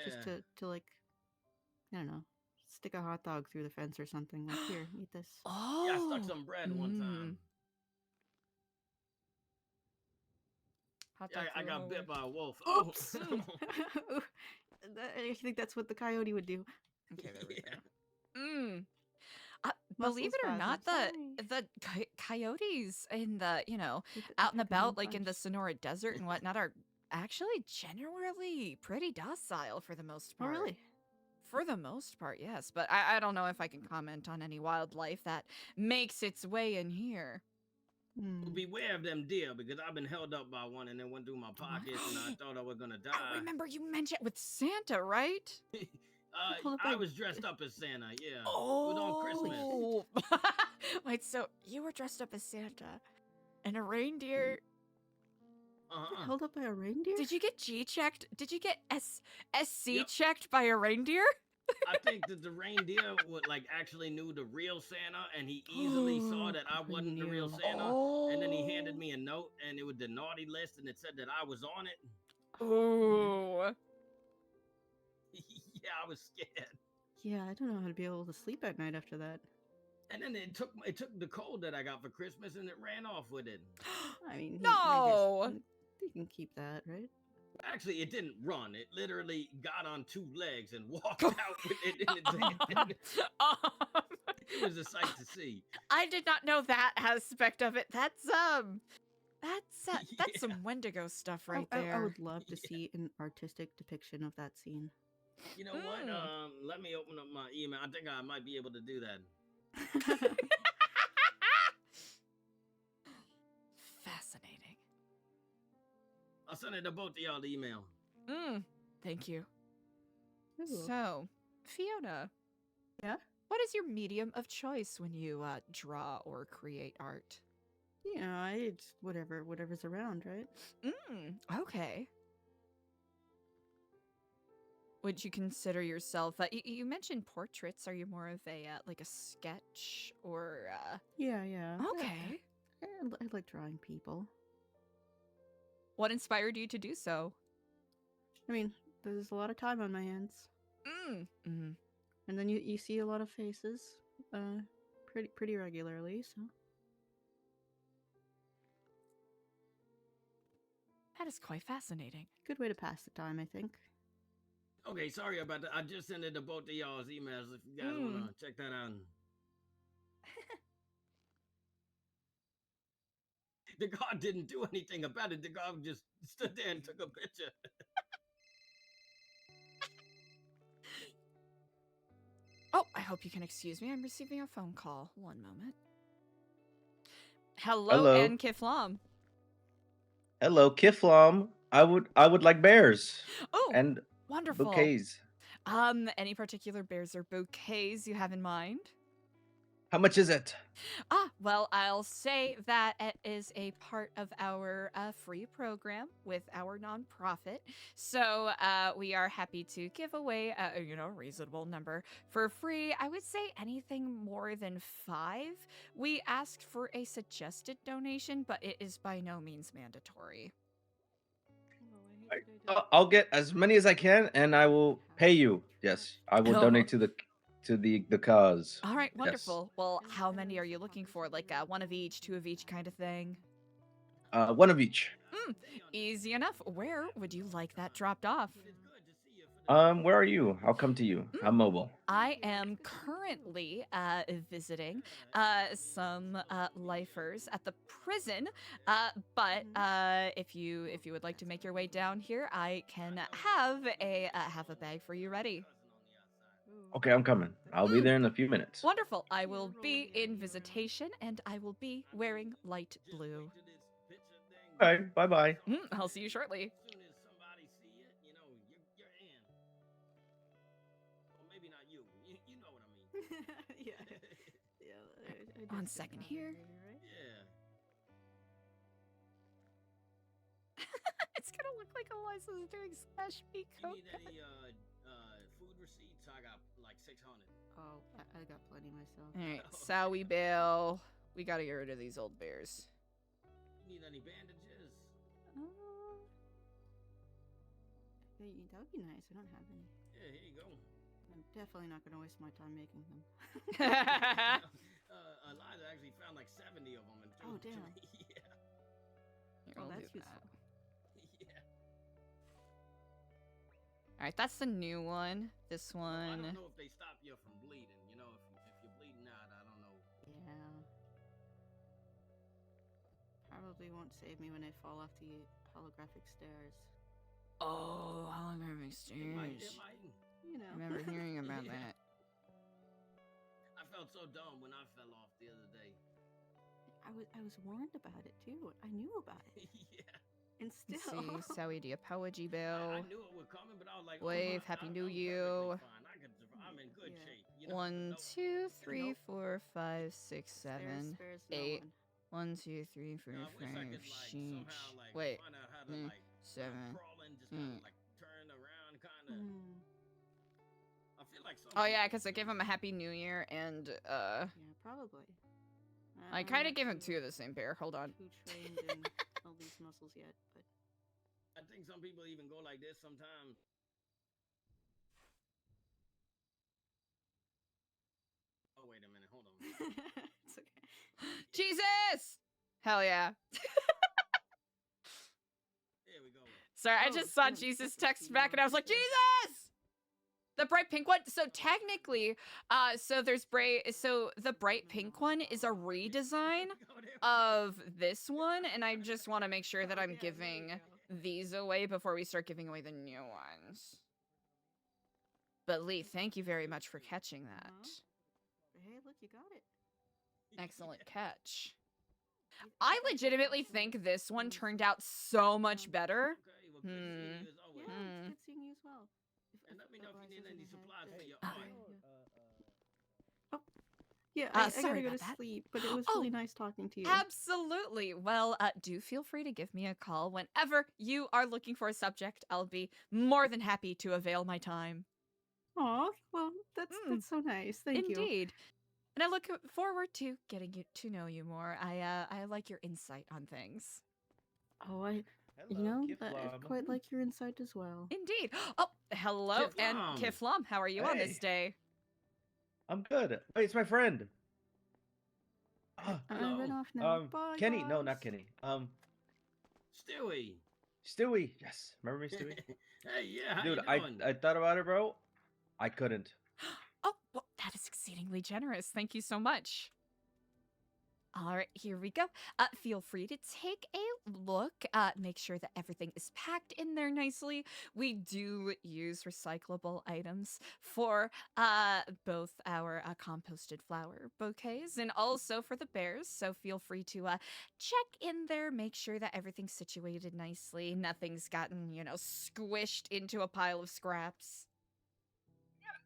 Just Yeah. to like, I don't know, stick a hot dog through the fence or something. Like, here, eat this. Oh! Yeah, I stuck some bread one time. Hot Yeah, dog I through got a bit by a wolf. Oops! I think that's what the coyote would do. Okay, there we Yeah. go. Muscle Believe it or not, spasms, the coyotes in the, Keep it out and peppermint about, like in the punch. Sonora Desert and whatnot, are actually generally pretty docile for the most Oh, part. really? For the most part, yes. But I don't know if I can comment on any wildlife that makes its way in here. Well, beware of them deer, because I've been held up by one and then went through my pockets and I thought I was gonna die. I remember you mentioned with Santa, right? I was dressed up as Santa, yeah. Oh, It was on Christmas. Wait, so you were dressed up as Santa and a reindeer? Held up by a reindeer? Did you get G checked? Did you get SC checked by a reindeer? I think that the reindeer would actually knew the real Santa, and he easily saw that I wasn't the real Santa. And then he handed me a note, and it was the naughty list, and it said that I was on it. Ooh. Yeah, I was scared. Yeah, I don't know how to be able to sleep at night after that. And then it took the cold that I got for Christmas, and it ran off with it. I mean, No! I guess you can keep that, right? Actually, it didn't run. It literally got on two legs and walked out with it in its hand. It was a sight to see. I did not know that aspect of it. That's some Wendigo stuff right there. I would love to see an artistic depiction of that scene. You know what? Let me open up my email. I think I might be able to do that. Fascinating. I'll send it to both of y'all the email. Thank you. Ooh. So, Fiona. Yeah? What is your medium of choice when you draw or create art? You know, it's whatever's around, right? Okay. Would you consider yourself? You mentioned portraits. Are you more of a like a sketch or? Yeah. Okay. I like drawing people. What inspired you to do so? I mean, there's a lot of time on my hands. Mm-hmm. And then you see a lot of faces, pretty regularly. So that is quite fascinating. Good way to pass the time, I think. Okay, sorry about that. I just sent it to both of y'all's emails if you guys want to check that out. The guard didn't do anything about it. The guard just stood there and took a picture. Oh, I hope you can excuse me. I'm receiving a phone call. One moment. Hello. And Kiflam. Hello, Kiflam. I would like bears. Oh, and wonderful. bouquets. Any particular bears or bouquets you have in mind? How much is it? Well, I'll say that it is a part of our free program with our nonprofit. So we are happy to give away a reasonable number for free. I would say anything more than 5. We asked for a suggested donation, but it is by no means mandatory. I'll get as many as I can, and I will pay you. Yes, I will donate to the cause. All right, wonderful. Well, how many are you looking for? Like 1 of each, 2 of each kind of thing? 1 of each. Easy enough. Where would you like that dropped off? Where are you? I'll come to you. I'm mobile. I am currently visiting some lifers at the prison, but if you would like to make your way down here, I can have a bag for you ready. Okay, I'm coming. I'll be there in a few minutes. Wonderful. I will be in visitation, and I will be wearing light blue. Okay, bye-bye. I'll see you shortly. As soon as somebody see it, you're in. Well, maybe not you. You know what I mean. Yeah. 1 second here. Yeah. It's gonna look like Eliza's doing slash me You need any food receipts? I got like 600. Oh, I got plenty myself. All right, Sowie Bill. We gotta get rid of these old bears. You need any bandages? That would be nice. I don't have any. Yeah, here you go. I'm definitely not going to waste my time making them. Eliza actually found like 70 of them. Oh, damn. Yeah. Here, Oh, I'll that's do useful. Yeah. All right, that's the new one. This I one. don't know if they stop you from bleeding. You know, if you're bleeding out, I don't know. Yeah. Probably won't save me when I fall off the holographic stairs. Oh, holographic It might. stairs. You know. I remember hearing about that. I felt so dumb when I fell off the other day. I was warned about it too. I knew about it. Yeah. And Let's still. see, Sowie, do you poetry bill? I knew it was coming, but I was like, Wave, oh, Happy I'm New perfectly You. fine. I'm in good Yeah. shape. You know, 1, nope. 2, 3, Nope. 4, 5, 6, 7, Spares no 8. one. 1, 2, 3, 4, I wish I 5, could like 6. somehow like Wait. find out how to like 7. crawl and just kind of like turn around, kind of. I feel like. Oh yeah, because I gave him a Happy New Year and Yeah, probably. I kind of gave him 2 of the same pair. Hold on. Too trained in all these muscles yet, but I think some people even go like this sometimes. Oh wait a minute, hold on. it's okay. Jesus! Hell yeah. There we go. Sorry, I just saw Jesus text back and I was like, Jesus! The bright pink one. So technically, so the bright pink one is a redesign of this one, and I just want to make sure that I'm giving these away before we start giving away the new ones. But Lee, thank you very much for catching that. Hey, look, you got it. Excellent catch. I legitimately think this one turned out so much better. Okay, well, good seeing you as always. Yeah, it's good seeing you as well. And let me know if you need any supplies for your art. Yeah, I gotta sorry go to about that. sleep, but it was Oh, really nice talking to you. Absolutely. Well, do feel free to give me a call whenever you are looking for a subject. I'll be more than happy to avail my time. Aw, well, that's so nice. Thank you. Indeed. And I look forward to getting to know you more. I like your insight on things. Oh, I quite like your insight as well. Indeed. Oh, hello, and Kiflam, how are you on this day? I'm good. Wait, it's my friend. I ran off now. Bye, Kenny. No, guys. not Kenny. Stewie. Stewie. Yes. Remember me, Stewie? Hey, yeah, how Dude, you doing? I thought about it, bro. I couldn't. Oh, well, that is exceedingly generous. Thank you so much. All right, here we go. Feel free to take a look. Make sure that everything is packed in there nicely. We do use recyclable items for both our composted flower bouquets and also for the bears. So feel free to check in there. Make sure that everything's situated nicely. Nothing's gotten, squished into a pile of scraps.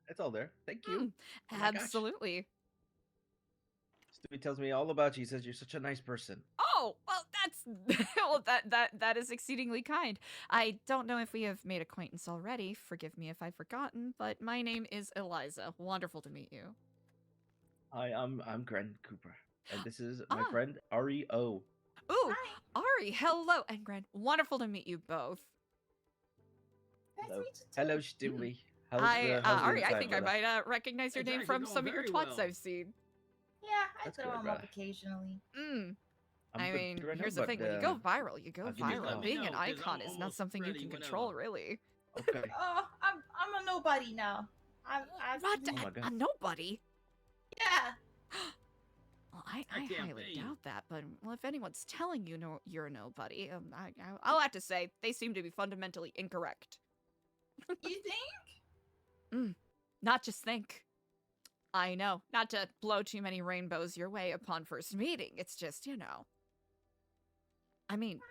It's all there. Thank you. Oh my gosh. Absolutely. Stewie tells me all about you. He says you're such a nice person. Oh, well, that is exceedingly kind. I don't know if we have made acquaintance already. Forgive me if I've forgotten, but my name is Eliza. Wonderful to meet you. I'm Gren Cooper, and this is my friend REO. Ooh, Ari, hello, and Gren. Wonderful to meet you both. Hello, Stewie. Ari, I think I might recognize your name from some of your twats I've seen. Yeah, I throw them up occasionally. I mean, here's the thing: when you go viral, you go viral. Being an icon is not something you can control, really. Okay. Oh, I'm a nobody now. A nobody? Yeah. Well, I highly doubt that, but if anyone's telling you you're a nobody, I'll have to say they seem to be fundamentally incorrect. You think? Not just think. I know, not to blow too many rainbows your way upon first meeting. It's just, I mean,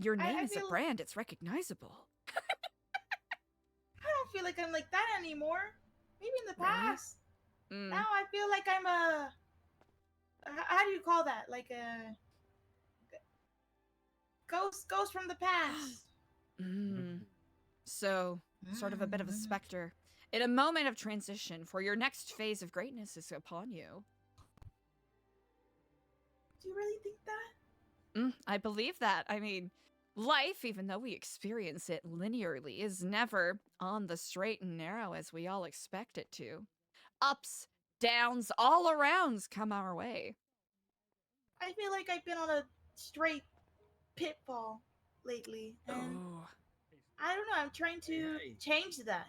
your name is a brand. It's recognizable. I don't feel like I'm like that anymore. Maybe in the past. Now I feel like I'm a... How do you call that? Like a... Ghost from the past. So, sort of a bit of a specter. In a moment of transition, for your next phase of greatness is upon you. Do you really think that? I believe that. I mean, life, even though we experience it linearly, is never on the straight and narrow as we all expect it to. Ups, downs, all arounds come our way. I feel like I've been on a straight pitfall lately. And I don't know, I'm trying to change that.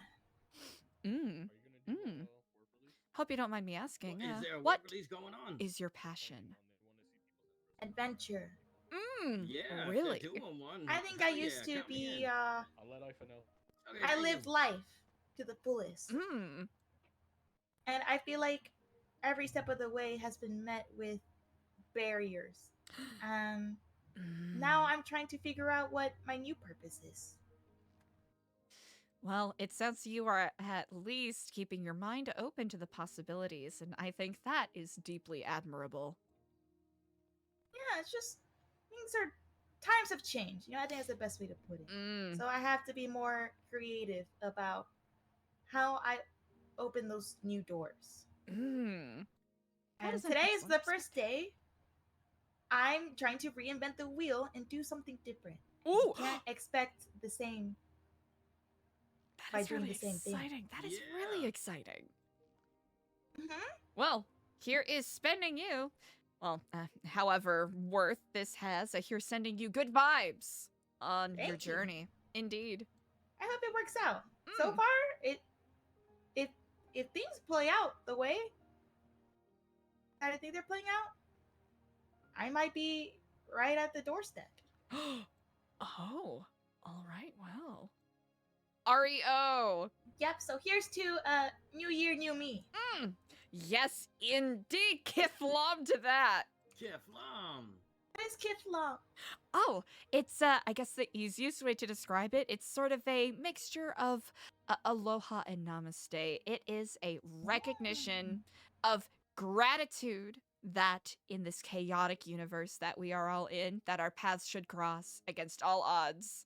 Hope you don't mind me asking. Well, is there a what release going on? is your passion? Adventure. Yeah, really? I think I used to be, I'll let Ifa know. I lived life to the fullest. And I feel like every step of the way has been met with barriers. Now I'm trying to figure out what my new purpose is. Well, it sounds you are at least keeping your mind open to the possibilities, and I think that is deeply admirable. Yeah, it's just times have changed. I think that's the best way to put it. So I have to be more creative about how I open those new doors. And today is the first day I'm trying to reinvent the wheel and do something different. You can't expect the same. That is really exciting. That is really exciting. Well, here is spending you. Well, however worth this has, here's sending you good vibes on your journey. Indeed. I hope it works out. So far, if things play out the way that I think they're playing out, I might be right at the doorstep. Oh, all right. Well, REO. Yep. So here's to new year, new me. Yes, indeed. Kiflam to that. Kiflam. What is Kiflam? Oh, it's I guess the easiest way to describe it. It's sort of a mixture of aloha and namaste. It is a recognition of gratitude that in this chaotic universe that we are all in, that our paths should cross against all odds.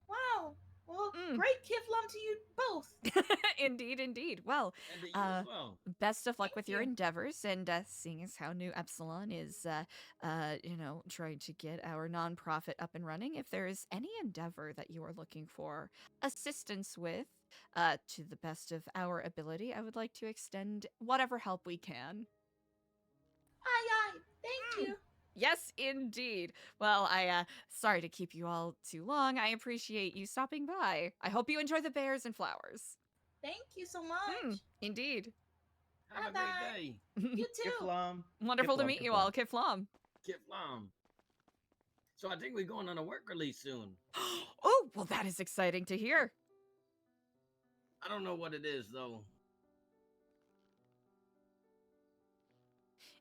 Wow. Well, great Kiflum to you both. Indeed, indeed. Well, And to you as well. best of luck with your you. endeavors, and seeing as how New Epsilon is, trying to get our nonprofit up and running, if there is any endeavor that you are looking for assistance with, to the best of our ability, I would like to extend whatever help we can. Aye, aye. Thank you. Yes, indeed. Well, sorry to keep you all too long. I appreciate you stopping by. I hope you enjoy the bears and flowers. Thank you so much. Indeed. Have a great day. You too. Kiflam. Wonderful to meet you all. Kiflam. Kiflam. So I think we're going on a work release soon. Oh, well, that is exciting to hear. I don't know what it is, though.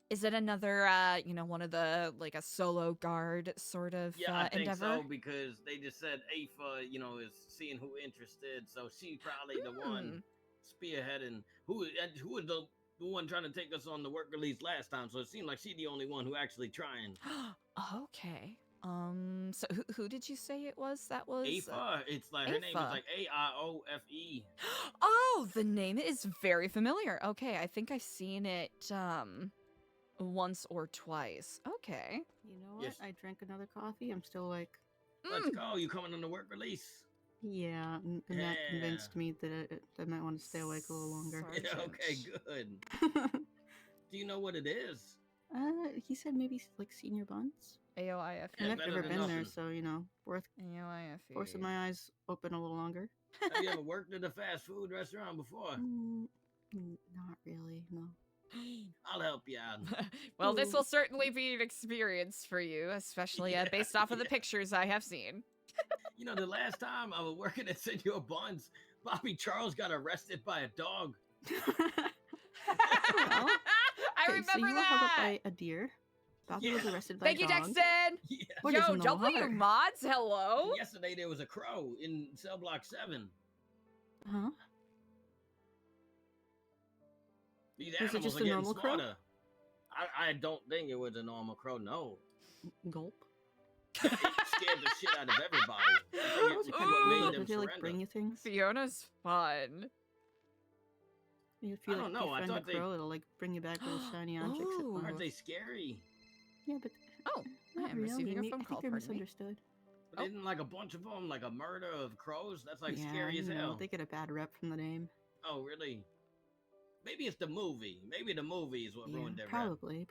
Is it another, one of the, like, a solo guard sort of Yeah, I think endeavor? so, because they just said Afa, is seeing who interested, so she's probably the one spearheading. Who was the one trying to take us on the work release last time, so it seemed like she's the only one who actually trying. Okay. So who did you say it was? That was Afa. It's like her name is like Aiofe. Oh, the name is very familiar. Okay, I think I've seen it once or twice. Okay. You know what? Yes. I drank another coffee. I'm still like, Let's go. You coming on the work release? yeah, and that convinced me that I might want to stay awake a little longer. Yeah, okay, good. Do you know what it is? He said maybe like senior buns. AOIFE. And I've better never than been there, nothing. so worth AOIFE. forcing my eyes open a little longer. Have you ever worked at a fast food restaurant before? Not really, no. I'll help you out. Well, this will certainly be an experience for you, especially based off of the pictures I have seen. The last time I was working at Senor Buns, Bobby Charles got arrested by a dog. I remember so you were that. held up by a deer. Bobby was arrested by Thank a you, dog. Dexton. What Yo, is in the W water? mods, hello. Yesterday there was a crow in cell block 7. Huh? These Was it animals just are a getting normal crow? smarter. I don't think it was a normal crow, no. Gulp. It scared the shit out of everybody. I think it's what made them Did they like surrender. bring you things? Fiona's fun. If you I don't know, I befriend a thought they- crow, it'll like bring you back little shiny objects. it Ooh. finds. Aren't they scary? Yeah, but Oh, I not am really. receiving a May- phone I call. think you're Pardon me. misunderstood. But isn't like a bunch of them like a murder of crows? That's like Yeah, scary as you know, hell. they get a bad rep from the name. Oh, really? Maybe it's the movie. Maybe the movie is what Yeah, ruined their rep. probably.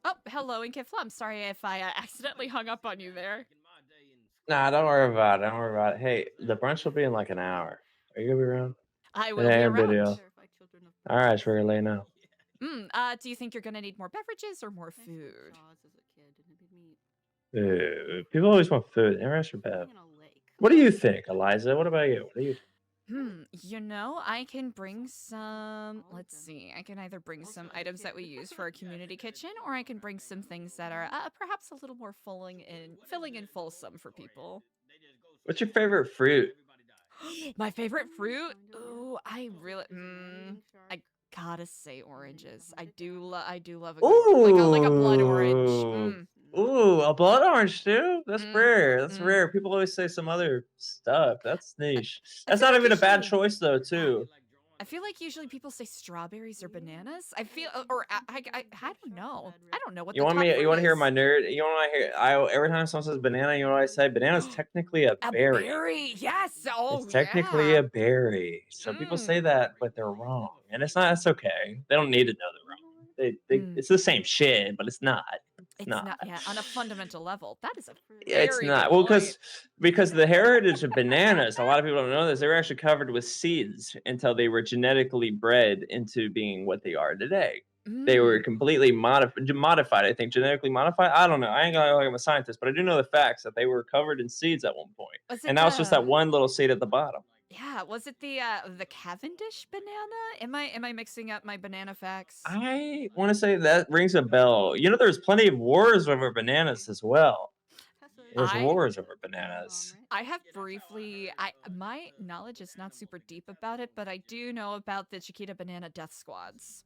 Oh, hello, and Kifla. I'm sorry if I accidentally hung up on you there. Nah, don't worry about it. Don't worry about it. Hey, the brunch will be in like an hour. Are you gonna be around? I will be Yeah, around. video. All right, it's very late now. Do you think you're gonna need more beverages or more food? People always want food. They never ask for bev. What do you think, Eliza? What about you? What do you? I can bring some. Let's see. I can either bring some items that we use for our community kitchen, or I can bring some things that are perhaps a little more filling and fulsome for people. What's your favorite fruit? My favorite fruit? Ooh, I really. I gotta say oranges. I do love a good, like a blood orange. Ooh, a blood orange too? That's rare. That's rare. People always say some other stuff. That's niche. That's not even a bad choice though, too. I feel like usually people say strawberries or bananas. I feel, or I don't know. I don't know what. You want me? You want to hear my nerd? You want to hear? Every time someone says banana, you know what I say? Banana's technically a berry. Berry, yes. Oh, It's technically a berry. So people say that, but they're wrong, and it's not. That's okay. They don't need to know they're wrong. It's the same shit, but it's not. It's not. Yeah, on a fundamental level, that is a. Yeah, it's very not. good Well, point. because the heritage of bananas, a lot of people don't know this. They were actually covered with seeds until they were genetically bred into being what they are today. They were completely modified. I think genetically modified. I don't know. I ain't gonna like I'm a scientist, but I do know the facts that they were covered in seeds at one point, Was it and now it's just that one little seed at the bottom. Yeah, was it the Cavendish banana? Am I mixing up my banana facts? I want to say that rings a bell. You know, there's plenty of wars over bananas as well. There's wars over bananas. I have briefly. My knowledge is not super deep about it, but I do know about the Chiquita banana death squads.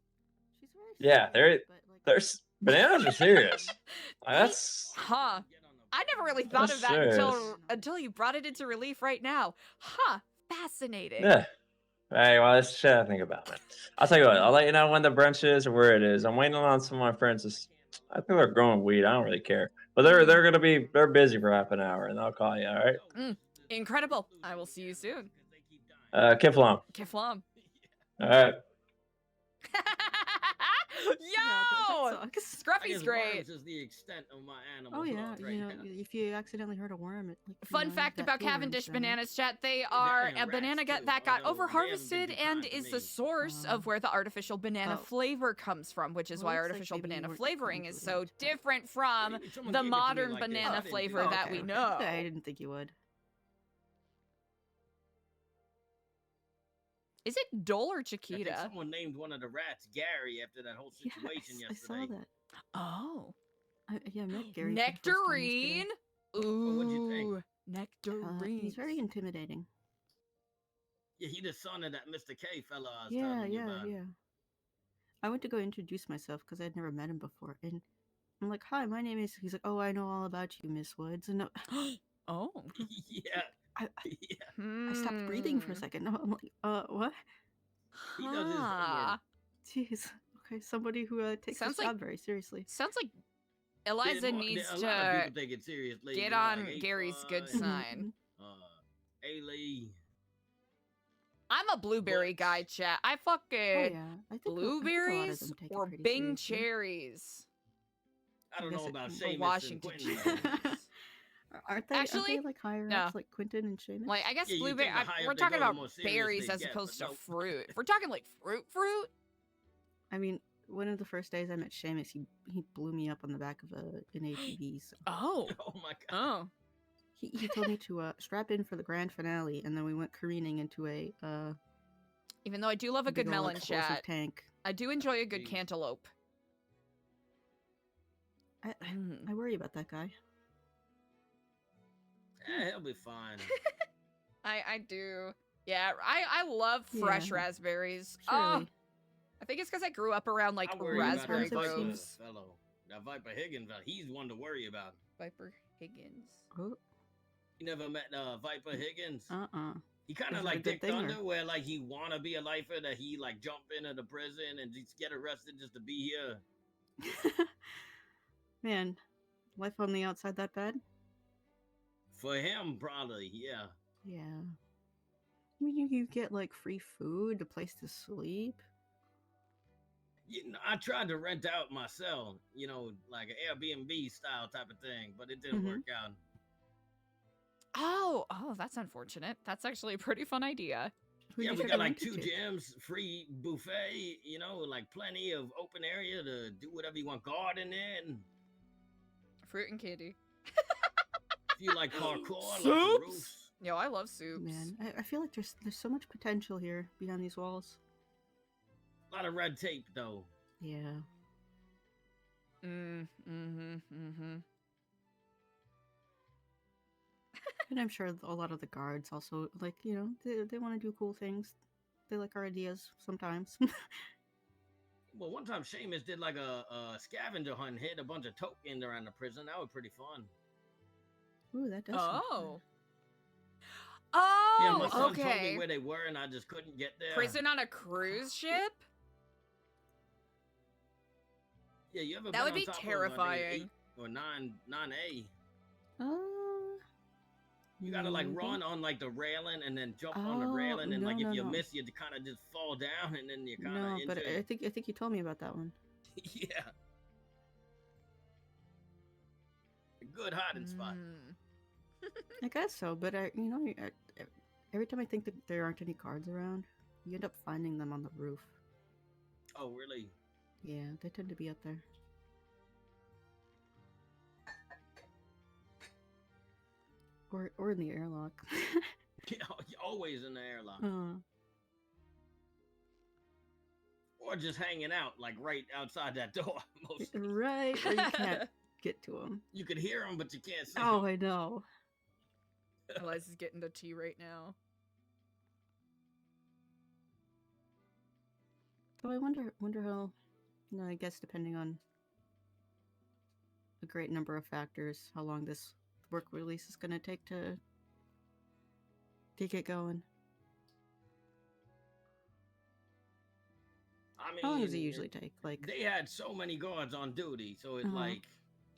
Yeah, there's bananas are serious. That's Huh. I never really thought That's of that serious. until you brought it into relief right now. Huh. Fascinating. yeah. Hey, well, that's shit I think about, man. I'll tell you what. I'll let you know when the brunch is or where it is. I'm waiting on some of my friends. I think they're growing weed. I don't really care, but they're busy for half an hour, and I'll call you. All right. Incredible. I will see you soon. Kiflam. Kiflam. All right. Yo! I Scruffy's guess great. worms is the extent of my animal Oh yeah, love right you know, now. if you accidentally hurt a worm, it, like, you Fun know, fact that about feeling, Cavendish so- bananas, chat. They are and a banana rats, too, that got although they haven't over-harvested been too and kind to is the me. source of where the artificial banana Oh. flavor comes from, which is Well, why looks like artificial maybe you banana weren't flavoring is so convoluted. different from Someone the gave it to me modern like this. I banana didn't flavor think that it we was. know. I didn't think you would. Is it Dole or I think Chiquita? someone named one of the rats Gary after that whole situation I yesterday. saw that. Oh. Yeah, I met Gary. for the first time yesterday. Nectarine. Oh, what'd you think? Ooh, nectarine. He's very intimidating. Yeah, he the son of that Mr. K fella I was Yeah, telling you yeah, about. yeah. I went to go introduce myself because I'd never met him before, and I'm like, "Hi, my name is." He's like, "Oh, I know all about you, Miss Woods." And Oh. yeah. I stopped breathing for a second. No, I'm like, what? He does his homework. Jeez. Okay, somebody who takes Sounds this like- job very seriously. Sounds like Eliza needs a lot of to people take it seriously. get you know, on like Gary's good A-Fly, sign. A-Lee. I'm a blueberry guy, chat. I fucking Oh yeah, I think a lot of blueberries them take it or pretty Bing seriously. cherries. I don't guess know it- about or Seamus and Washington Quentin. cherries. Aren't they? Actually, aren't they like higher no. ups, like Quentin and Seamus? Like, I guess Yeah, you blueberry. think the higher We're they talking go, the about more serious berries they as get, opposed but to nope. fruit. If we're talking like fruit. I mean, one of the first days I met Seamus, he blew me up on the back of an ATV. So. Oh. Oh my god. Oh. He told me to strap in for the grand finale, and then we went careening into a Even though I do love a good big ol' melon explosive chat, tank. I do enjoy a good Jeez. cantaloupe. I worry about that guy. He'll be fine. I do. Yeah, I love fresh Yeah. raspberries. Oh, Surely. I think it's because I grew up around like I worry about raspberry that Viper groves. fellow. That Viper Higgins, he's one to worry about. Viper Higgins. Oh. You never met Viper Higgins? He kind Is of that a like good Dick thing, or- Thunder, where like he wanna be a lifer, that he like jump into the prison and just get arrested just to be here. Man, life on the outside that bad? For him, probably, yeah. Yeah. I mean, you get like free food, a place to sleep. You know, I tried to rent out my cell, you know, like an Airbnb style type of thing, but it didn't Mhm. work out. Oh, that's unfortunate. That's actually a pretty fun idea. Who'd Yeah, you we try got to like rent it 2 to? gyms, free buffet, you know, like plenty of open area to do whatever you want, garden in. Fruit and candy. If you like parkour, like the Soups? roofs. Yo, I love soups. Man, I feel like there's so much potential here behind these walls. A lot of red tape, though. Yeah. Mm-hmm. And I'm sure a lot of the guards also, like, you know, they want to do cool things. They like our ideas sometimes. Well, one time Seamus did like a scavenger hunt, hid a bunch of tokens around the prison. That was pretty fun. Ooh, that does sound fun. Yeah, my Oh, son told me okay. where they were, and I just couldn't get there. Prison on a cruise ship? Yeah, you ever That been would on be top of, terrifying. 8 or 9A? Uh, You gotta like maybe. run on like the railing and then jump on the Oh, railing, and no, like if no, you no. miss, you kind of just fall down, and then you kind of No, injured. but I think you told me about that one. Yeah. A good hiding spot. I guess so, but every time I think that there aren't any cards around, you end up finding them on the roof. Oh, really? Yeah, they tend to be up there. Or in the airlock. You're always in the airlock. Uh, Or just hanging out, like right outside that door. Most right, or you can't get to them. you could hear them, but you can't see Oh, 'em. I know. Eliza's getting the tea right now. So I wonder how No, I guess depending on a great number of factors, how long this work release is going to take to get going. I mean, How long does it usually take? Like, they had so many guards on duty, so it Uh-huh. like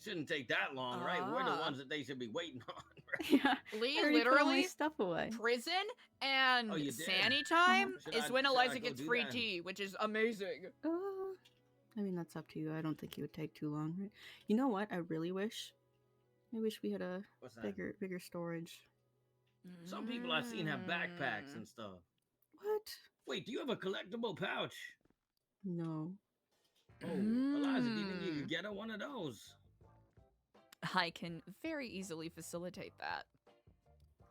shouldn't take that long, right? We're the ones that they should be waiting on. yeah, Lee, I already put all my literally, stuff away. prison and Oh, you did? Sandy time Should is I- when should I Eliza go gets do free that? tea, which is amazing. I mean, that's up to you. I don't think it would take too long, right? You know what? I really wish. I wish we had a What's that? bigger storage. Some people I've seen have backpacks and stuff. What? Wait, do you have a collectible pouch? No. Oh, Eliza, do you think you could get her one of those? I can very easily facilitate that.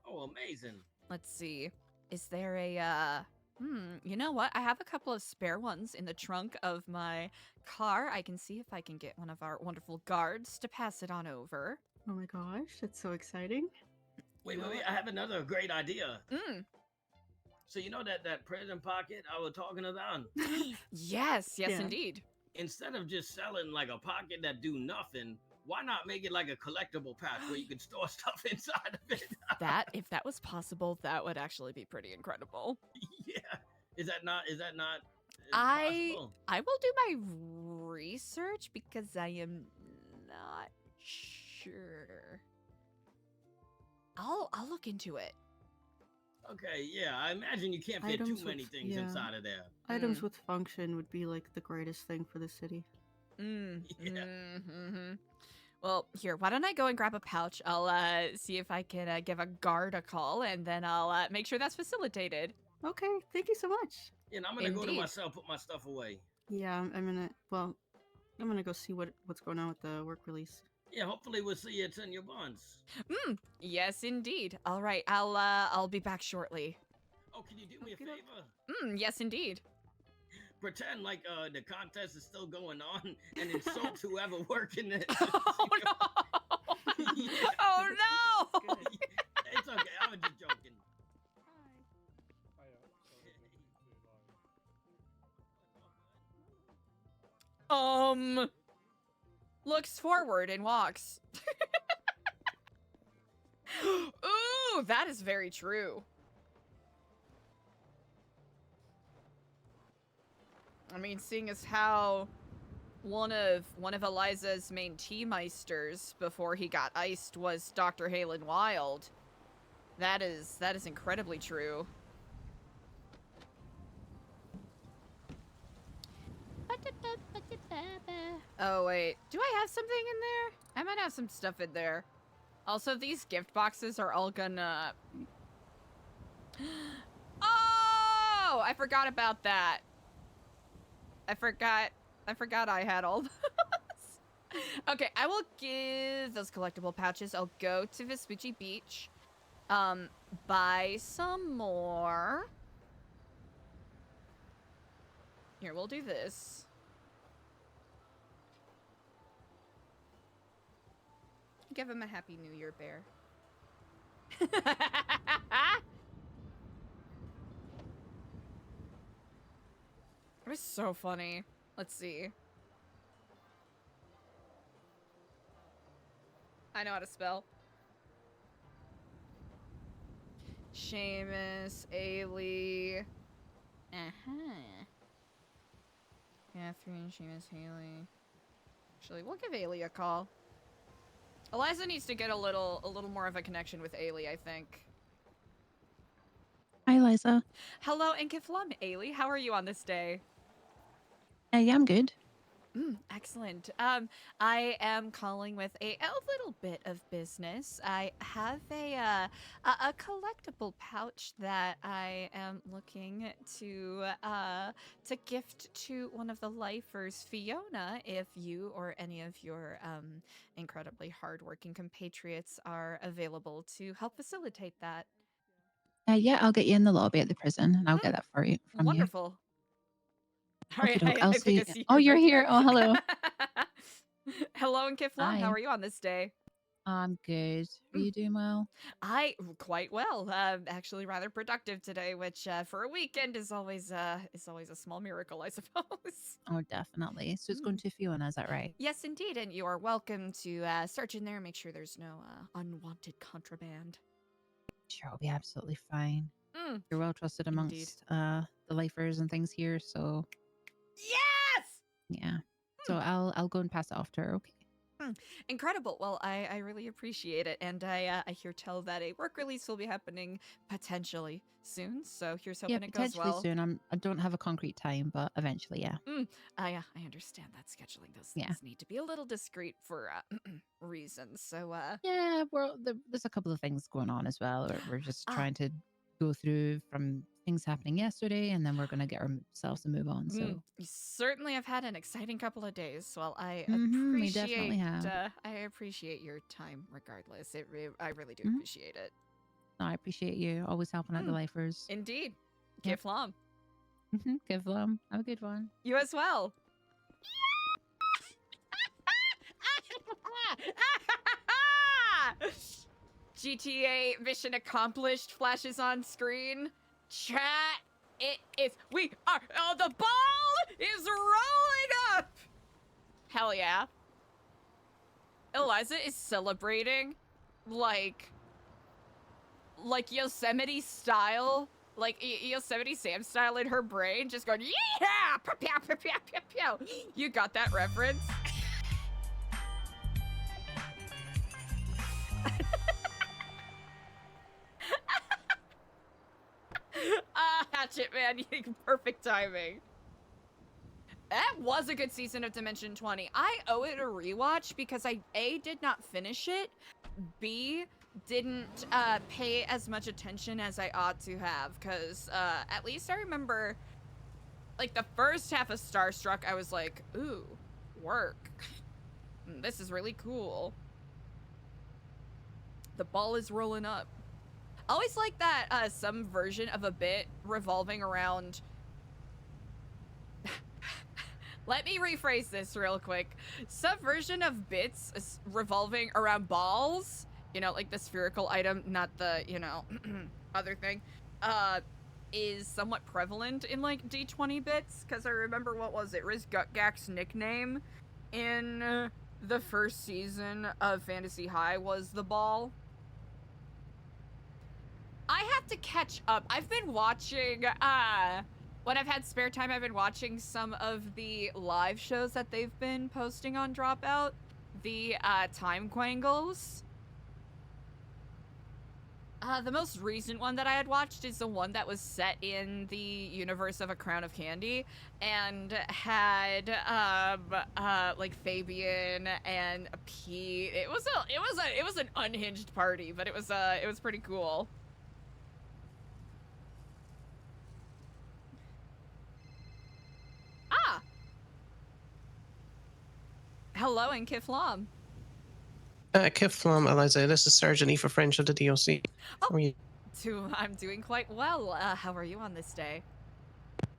Oh, amazing. Let's see. Is there a, you know what? I have a couple of spare ones in the trunk of my car. I can see if I can get one of our wonderful guards to pass it on over. Oh my gosh, that's so exciting. Wait, I have another great idea. Mm. So you know that prison pocket I was talking about? Yes, Yeah. indeed. Instead of just selling like a pocket that do nothing, why not make it like a collectible pouch where you can store stuff inside of it? If that was possible, that would actually be pretty incredible. Yeah. Is that not I possible? will do my research because I am not sure. I'll look into it. Okay, yeah, I imagine you can't fit too Items many with- things yeah. inside of there. Items with function would be like the greatest thing for the city. Well, here, why don't I go and grab a pouch? I'll see if I can give a guard a call, and then I'll make sure that's facilitated. Okay, thank you so much. Yeah, and I'm gonna go to Indeed. my cell, put my stuff away. Yeah, I'm gonna go see what's going on with the work release. Yeah, hopefully we'll see it's in your buns. Yes, indeed. All right, I'll be back shortly. Oh, can you do me a favor? Yes, indeed. Pretend like the contest is still going on and insult whoever working it. Oh no! Oh no! It's okay, I was just joking. Looks forward and walks. Ooh, that is very true. I mean, seeing as how one of Eliza's main tea meisters before he got iced was Dr. Halen Wild, that is incredibly true. Oh wait, do I have something in there? I might have some stuff in there. Also, these gift boxes are all gonna... Oh! I forgot about that. I forgot I had all those. Okay, I will give those collectible pouches. I'll go to Vespucci Beach. Buy some more. Here, we'll do this. Give him a Happy New Year, Bear. It was so funny. Let's see. I know how to spell. Seamus, Ailey. Catherine, Seamus, Haley. Actually, we'll give Ailey a call. Eliza needs to get a little more of a connection with Ailey, I think. Hi, Liza. Hello, and Kiflum, Ailey. How are you on this day? Yeah, I'm good. Excellent. I am calling with a little bit of business. I have a collectible pouch that I am looking to gift to one of the lifers, Fiona, if you or any of your incredibly hardworking compatriots are available to help facilitate that. Yeah, I'll get you in the lobby at the prison, and I'll get that for you. From Wonderful. You. All right, Okey-doke, I'll I see think you. I see Oh, your you're right here. Oh, hello. Hello, and Kiflum. How Hi. are you on this day? I'm good. Are you doing well? Quite well. Actually, rather productive today, which for a weekend is always a small miracle, I suppose. Oh, definitely. So it's going to Fiona, is that right? Yes, indeed, and you are welcome to search in there, make sure there's no unwanted contraband. Sure, I'll be absolutely fine. Mm. You're well trusted amongst the lifers and things here, so Yes. yeah. So I'll go and pass it off to her. Okay. Incredible. Well, I really appreciate it, and I hear tell that a work release will be happening potentially soon. So here's hoping Yeah, it goes potentially well. soon. I don't have a concrete time, but eventually, yeah. I understand that scheduling those things need to be a little discreet for reasons. So Yeah, well, there's a couple of things going on as well. We're just trying to go through from things happening yesterday, and then we're going to get ourselves to move on. So you certainly have had an exciting couple of days. Well, I we appreciate definitely have. I appreciate your time regardless. I really do appreciate it. No, I appreciate you always helping out the lifers. Indeed. Yep. Give lom. Give lom. Have a good one. You as well. GTA mission accomplished flashes on screen. Chat, we are, the ball is rolling up. Hell yeah. Eliza is celebrating like Yosemite style, like Yosemite Sam style in her brain, just going, yeah, pew, pew, pew, pew, pew, pew. You got that reference? Hatchet man, perfect timing. That was a good season of Dimension 20. I owe it a rewatch because I A, did not finish it, B, didn't pay as much attention as I ought to have, because at least I remember, like, the first half of Starstruck, I was like, ooh, work. This is really cool. The ball is rolling up. I always like that some version of a bit revolving around... Let me rephrase this real quick. Some version of bits is revolving around balls, you know, like the spherical item, not the, you know, other thing, is somewhat prevalent in, like, D20 bits, because I remember, what was it, Riz Gutgak's nickname in the first season of Fantasy High was the ball. I have to catch up. I've been watching, when I've had spare time, I've been watching some of the live shows that they've been posting on Dropout. The, Time Quangles. The most recent one that I had watched is the one that was set in the universe of A Crown of Candy, and had, like Fabian and Pete. It was an unhinged party, but it was pretty cool. Hello, and Kiflam. Kiflam, Eliza, this is Sergeant E for French of the DOC. How are you? I'm doing quite well. How are you on this day?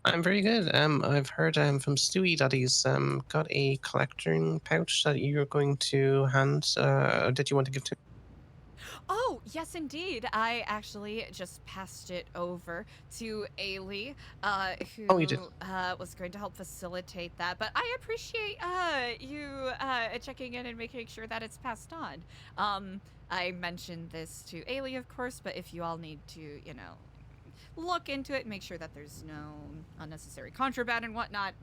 I'm very good. I've heard from Stewie that he's got a collecting pouch that you're going to hand. That you want to give to? Oh, yes, indeed. I actually just passed it over to Ailey, who was going to help facilitate that. But I appreciate you checking in and making sure that it's passed on. I mentioned this to Ailey, of course, but if you all need to, you know, look into it, make sure that there's no unnecessary contraband and whatnot.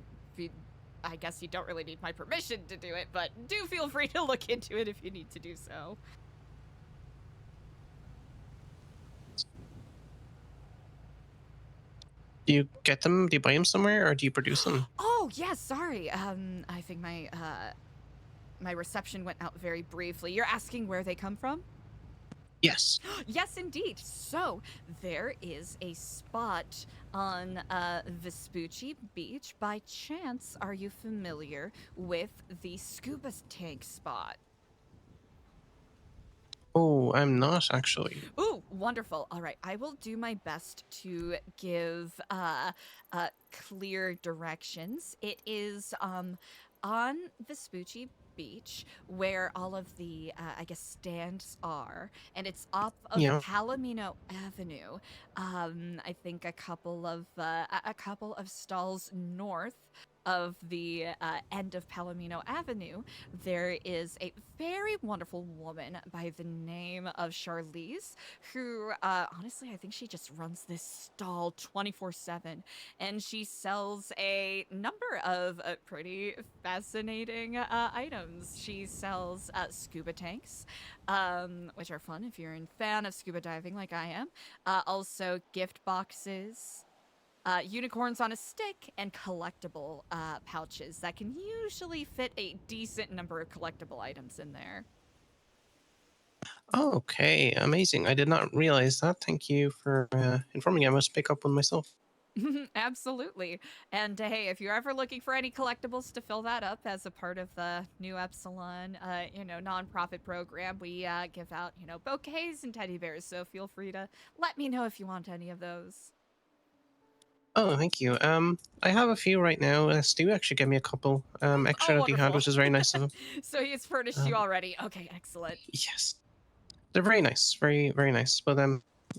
I guess you don't really need my permission to do it, but do feel free to look into it if you need to do so. Do you get them? Do you buy them somewhere, or do you produce them? Oh, yeah, sorry. I think my my reception went out very briefly. You're asking where they come from? Yes. Yes, indeed. So, there is a spot on Vespucci Beach. By chance, are you familiar with the scuba tank spot? Oh, I'm not actually. Ooh, wonderful. All right, I will do my best to give clear directions. It is on the Spoochie Beach, where all of the, I guess, stands are, and it's off of Yeah. Palomino Avenue. I think a couple of stalls north of the end of Palomino Avenue, there is a very wonderful woman by the name of Charlize, who, honestly, I think she just runs this stall 24/7, and she sells a number of pretty fascinating items. She sells scuba tanks, which are fun if you're a fan of scuba diving like I am. Also, gift boxes, unicorns on a stick, and collectible pouches that can usually fit a decent number of collectible items in there. Oh, okay, amazing. I did not realize that. Thank you for informing me. I must pick up one myself. Absolutely. And hey, if you're ever looking for any collectibles to fill that up as a part of the New Epsilon, nonprofit program, we give out, bouquets and teddy bears. So feel free to let me know if you want any of those. Oh, thank you. I have a few right now. Stu actually gave me a couple extra that he had, wonderful. which is very nice of him. So he's furnished you already. Okay, excellent. Yes, they're very nice, very very nice. But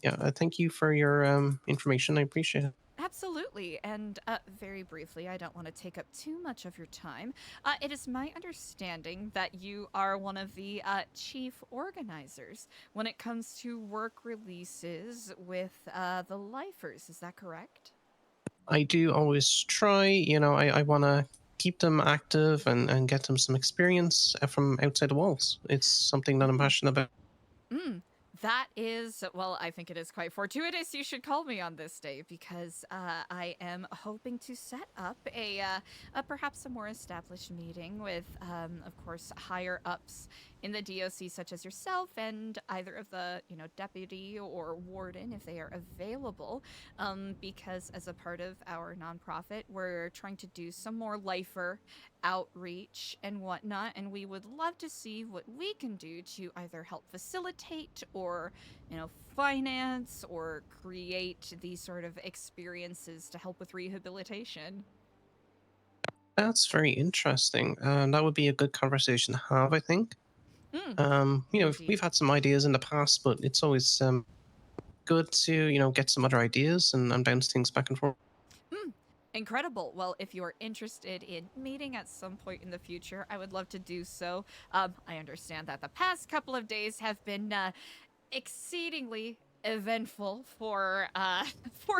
yeah, thank you for your information. I appreciate it. Absolutely. And very briefly, I don't want to take up too much of your time. It is my understanding that you are one of the chief organizers when it comes to work releases with the lifers. Is that correct? I do always try. I want to keep them active and get them some experience from outside the walls. It's something that I'm passionate about. That is, well, I think it is quite fortuitous you should call me on this day, because I am hoping to set up a perhaps a more established meeting with, of course, higher ups in the DOC, such as yourself and either of the, deputy or warden, if they are available, because as a part of our nonprofit, we're trying to do some more lifer outreach and whatnot, and we would love to see what we can do to either help facilitate or, finance or create these sort of experiences to help with rehabilitation. That's very interesting. That would be a good conversation to have, I think. We've had some ideas in the past, but it's always good to get some other ideas and bounce things back and forth. Incredible. Well, if you're interested in meeting at some point in the future, I would love to do so. I understand that the past couple of days have been exceedingly eventful for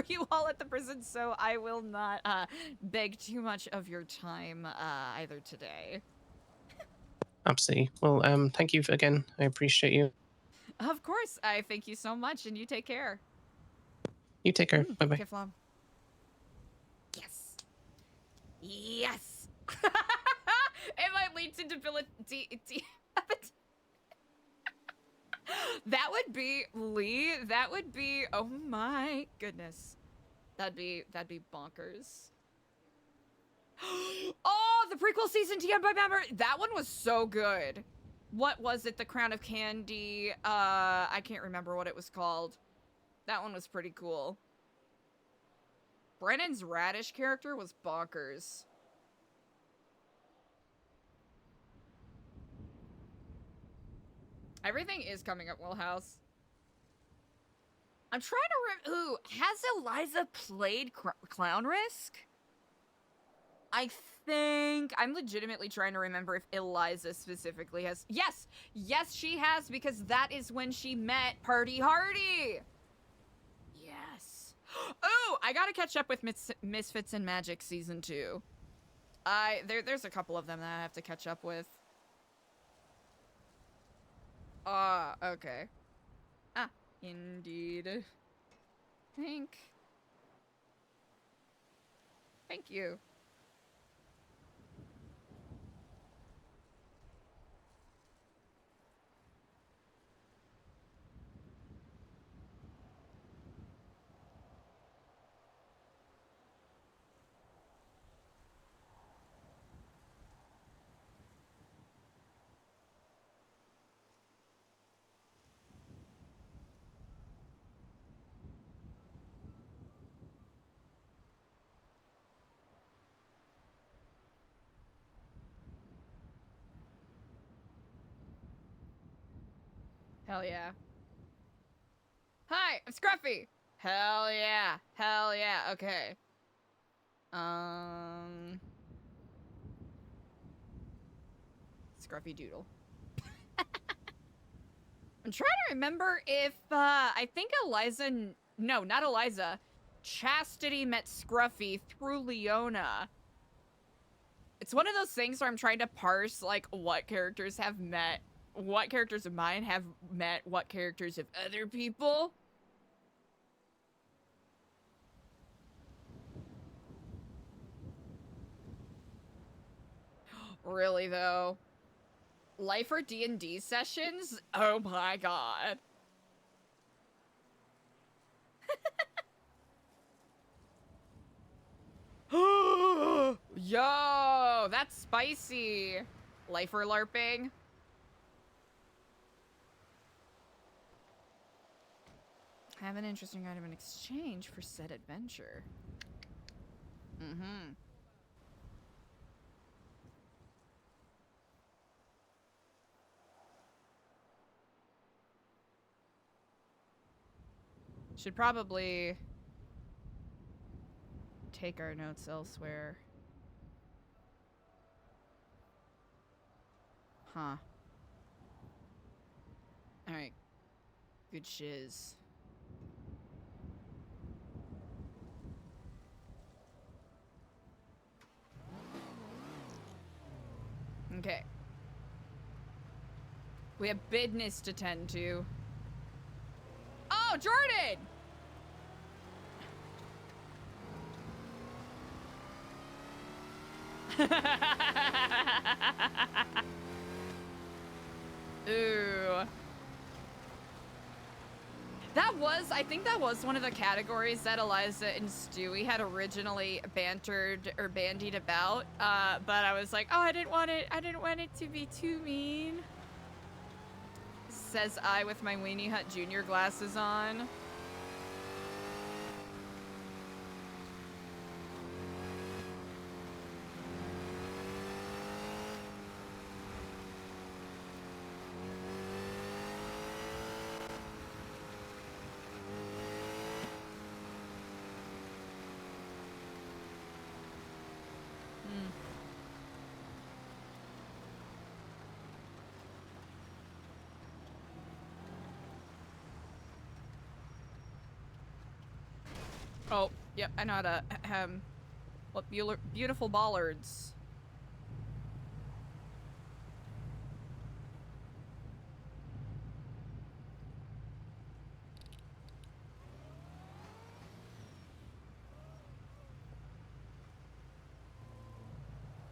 you all at the prison, so I will not beg too much of your time either today. Absolutely. Well, thank you again. I appreciate you. Of course. I thank you so much, and you take care. You take care. Bye-bye. Kiflam. Yes. Yes. It might lead to debility. That would be Lee. That would be, oh my goodness. That'd be bonkers. Oh, the prequel season TM by member. That one was so good. What was it? The Crown of Candy. I can't remember what it was called. That one was pretty cool. Brennan's Radish character was bonkers. Everything is coming up, Willhouse. I'm trying to ooh, has ELIZA played Clown Risk? I think I'm legitimately trying to remember if ELIZA specifically has. Yes, she has, because that is when she met Party Hardy. Yes. Oh, I gotta catch up with Misfits and Magic season 2. There's a couple of them that I have to catch up with. Okay. Indeed. Thank you. Hell yeah. Hi, I'm Scruffy. Hell yeah. Hell yeah. Okay. Scruffy Doodle. I'm trying to remember if, I think Eliza, no, not Eliza. Chastity met Scruffy through Leona. It's one of those things where I'm trying to parse, like, what characters have met, what characters of mine have met what characters of other people. Really, though? Lifer D&D sessions? Oh my god. Yo, that's spicy. Lifer LARPing. Have an interesting item in exchange for said adventure. Mm-hmm. Should probably take our notes elsewhere. Huh. Alright. Good shiz. Okay. We have business to tend to. Oh, Jordan! Ooh. That was, I think that was one of the categories that Eliza and Stewie had originally bantered or bandied about. But I was like, oh, I didn't want it to be too mean. Says I with my Weenie Hut Junior glasses on. Oh, yep, I know how to, what beautiful bollards.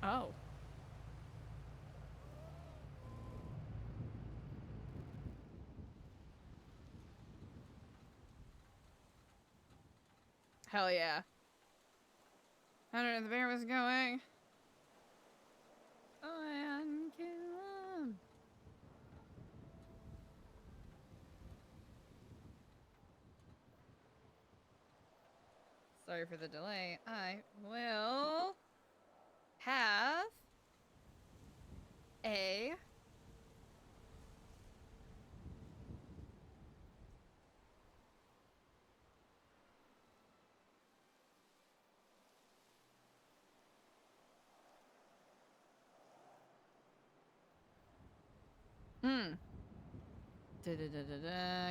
Oh. Hell yeah. I don't know where the bear was going. Oh, and kill him. Sorry for the delay. I will have a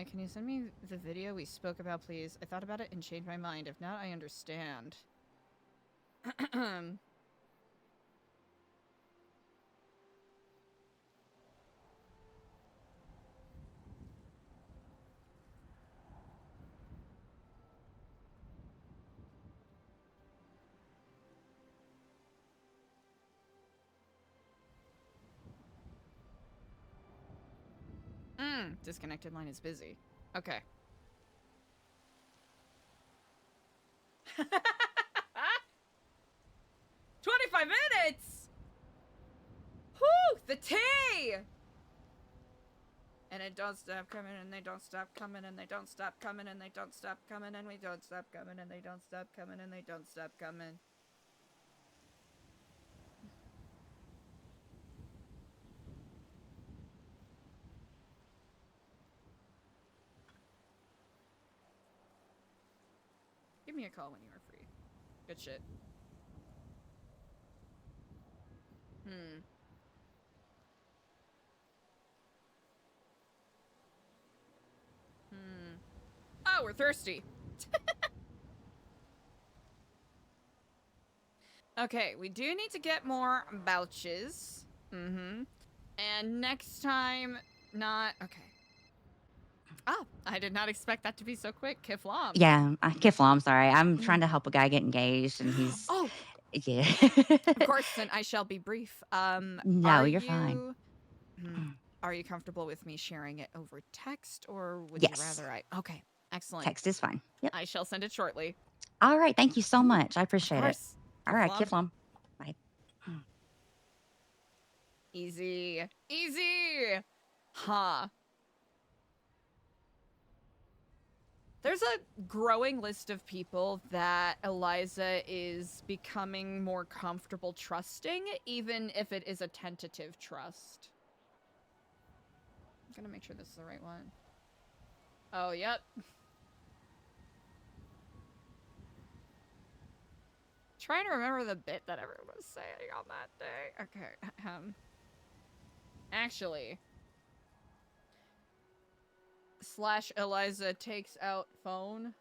Can you send me the video we spoke about, please? I thought about it and changed my mind. If not, I understand. Disconnected line is busy. Okay. 25 minutes! Whew! The tea! And it don't stop coming, and they don't stop coming, and they don't stop coming, and they don't stop coming, and we don't stop coming, and they don't stop coming, and they don't stop coming. me a call when you are free. Good shit. Oh, we're thirsty. Okay, we do need to get more vouchers. And next time, not... Okay. Ah, I did not expect that to be so quick. Kiflam. Yeah, Kiflam, sorry. I'm trying to help a guy get engaged, and he's... Oh! Yeah. Of course, then I shall be brief. No, you're fine. Are you comfortable with me sharing it over text, or would Yes. you rather I... Okay, excellent. Text is fine. Yep. I shall send it shortly. All right, thank you so much. I appreciate it. course. All right, Kiflam. Kiflam. Bye. Easy. Easy! Huh. There's a growing list of people that Eliza is becoming more comfortable trusting, even if it is a tentative trust. I'm gonna make sure this is the right one. Oh, yep. Trying to remember the bit that everyone was saying on that day. Okay, actually... / Eliza takes out phone.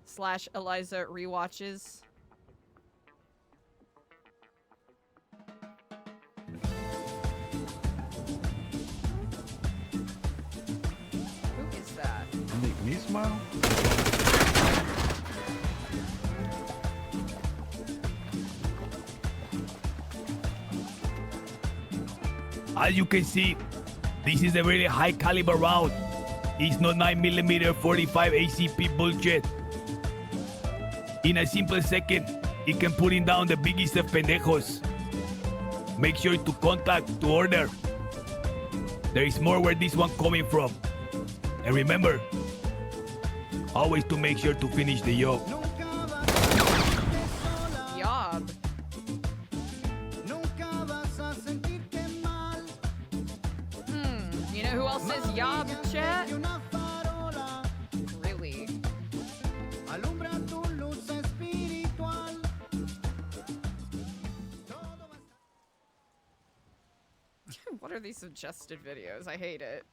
/ Eliza rewatches. Who is that? Make me smile? As you can see, this is a really high caliber round. It's not 9mm 45 ACP bullshit. In a simple second, it can put down the biggest of pendejos. Make sure to contact to order. There is more where this one coming from. And remember, always to make sure to finish the job. Yob. You know who else says yob, chat? Really? What are these suggested videos? I hate it.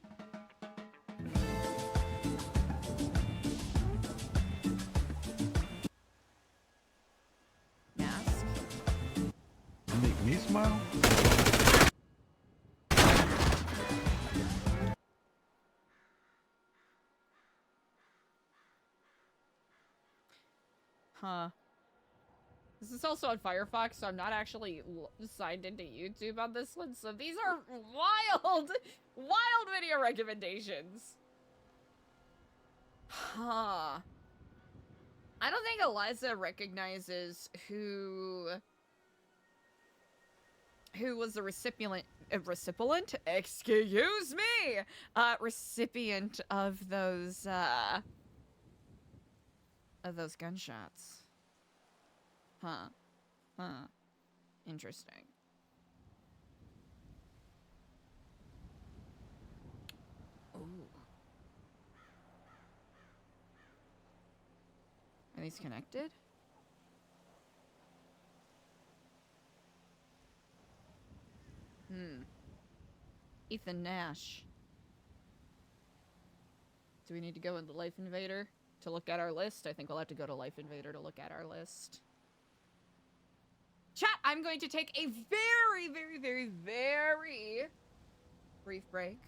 Mask. Make me smile? Huh. This is also on Firefox, so I'm not actually signed into YouTube on this one. So these are wild, wild video recommendations. Huh. I don't think Eliza recognizes who was the recipient, excuse me, recipient of those gunshots. Huh. Huh. Interesting. Ooh. Are these connected? Ethan Nash. Do we need to go into Life Invader to look at our list? I think we'll have to go to Life Invader to look at our list. Chat, I'm going to take a very, very, very, very brief break.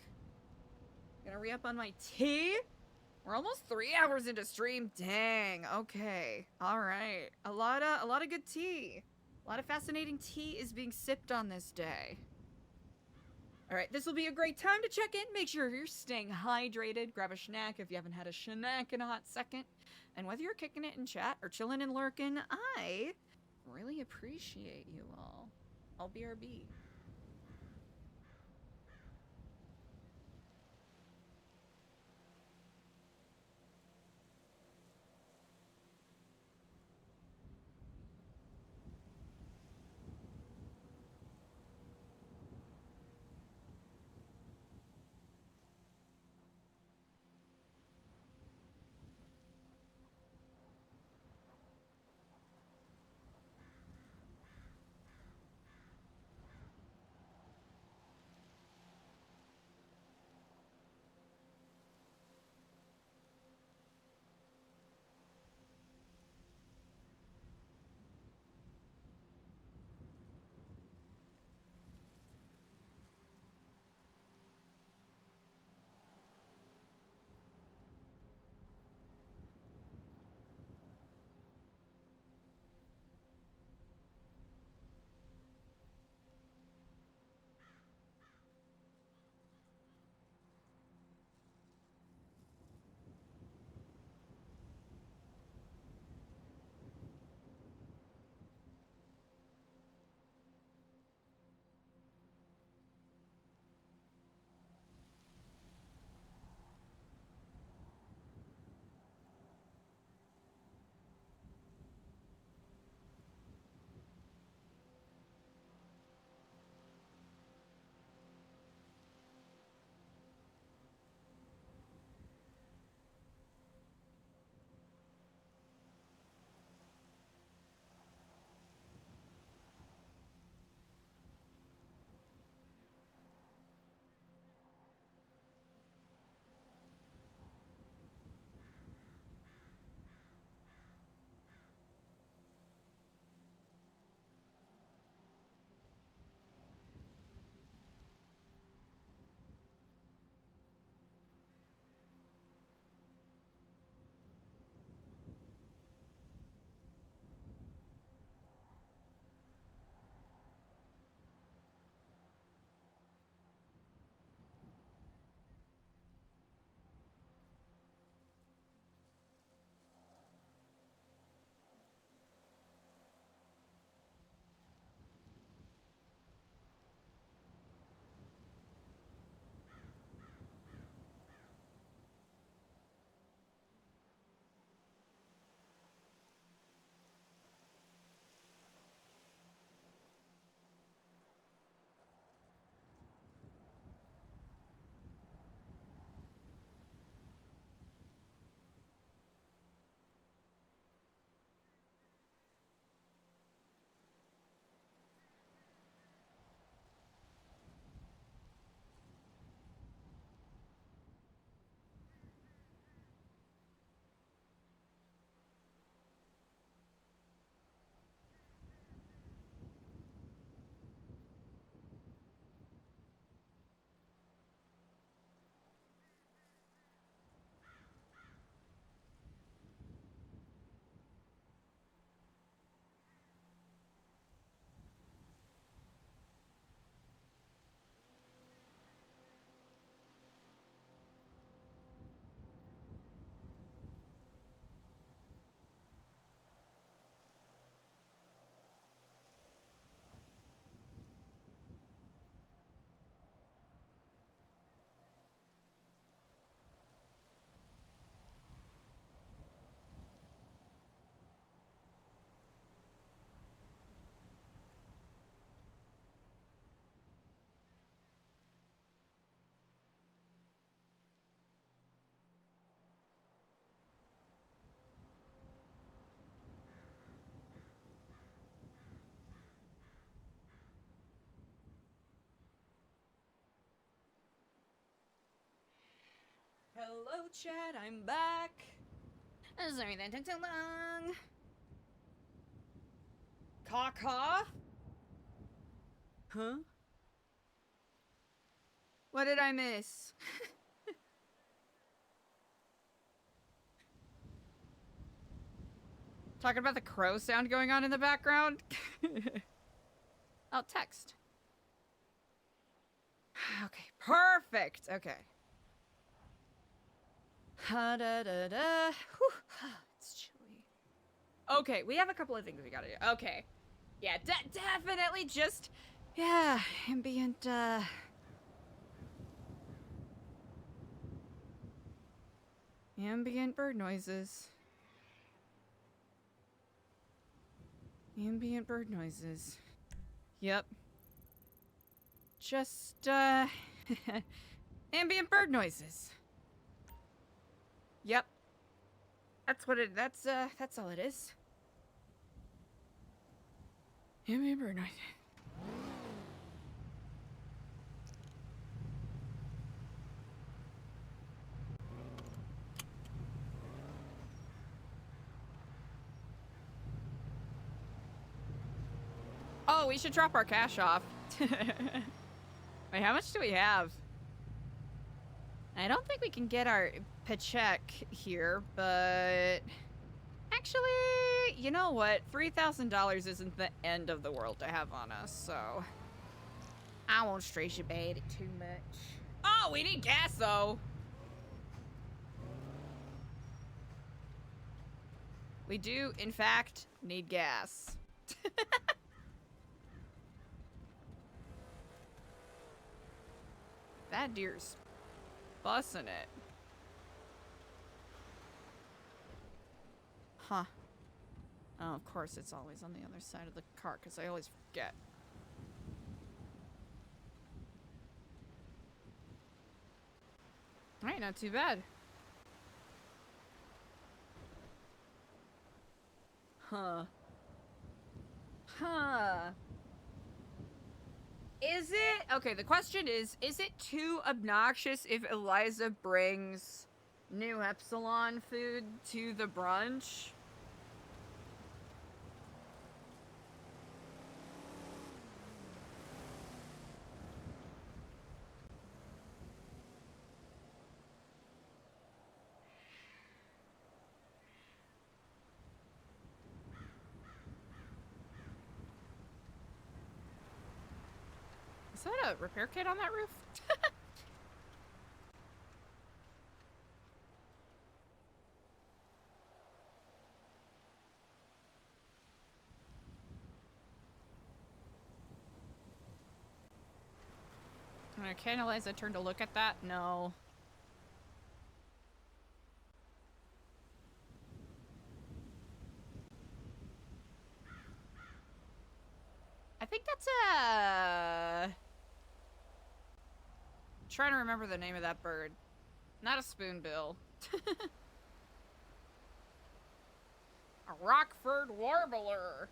Gonna re-up on my tea. We're almost 3 hours into stream. Dang. Okay. All right. A lot of good tea. A lot of fascinating tea is being sipped on this day. All right. This will be a great time to check in. Make sure you're staying hydrated. Grab a snack if you haven't had a snack in a hot second. And whether you're kicking it in chat or chilling and lurking, I really appreciate you all. I'll BRB. Hello, chat. I'm back. Sorry that took so long. Caw-caw? Huh? What did I miss? Talking about the crow sound going on in the background? Oh, text. Okay, perfect. Okay. Ha da da da. Whew. It's chilly. Okay, we have a couple of things we gotta do. Okay. Yeah, definitely just, yeah, ambient, ambient bird noises. Ambient bird noises. Yep. Just, ambient bird noises. Yep. That's all it is. Ambient bird noises. Oh, we should drop our cash off. Wait, how much do we have? I don't think we can get our paycheck here, but... Actually, you know what? $3,000 isn't the end of the world to have on us, so... I won't stress you about it too much. Oh, we need gas, though! We do, in fact, need gas. That deer's bussing it. Huh. Oh, of course it's always on the other side of the car, because I always forget. Alright, not too bad. Huh. Huh. Is it... Okay, the question is it too obnoxious if ELIZA brings New Epsilon food to the brunch? Is that a repair kit on that roof? Can ELIZA turn to look at that? No. I think that's a... Trying to remember the name of that bird. Not a spoonbill. A Rockford warbler.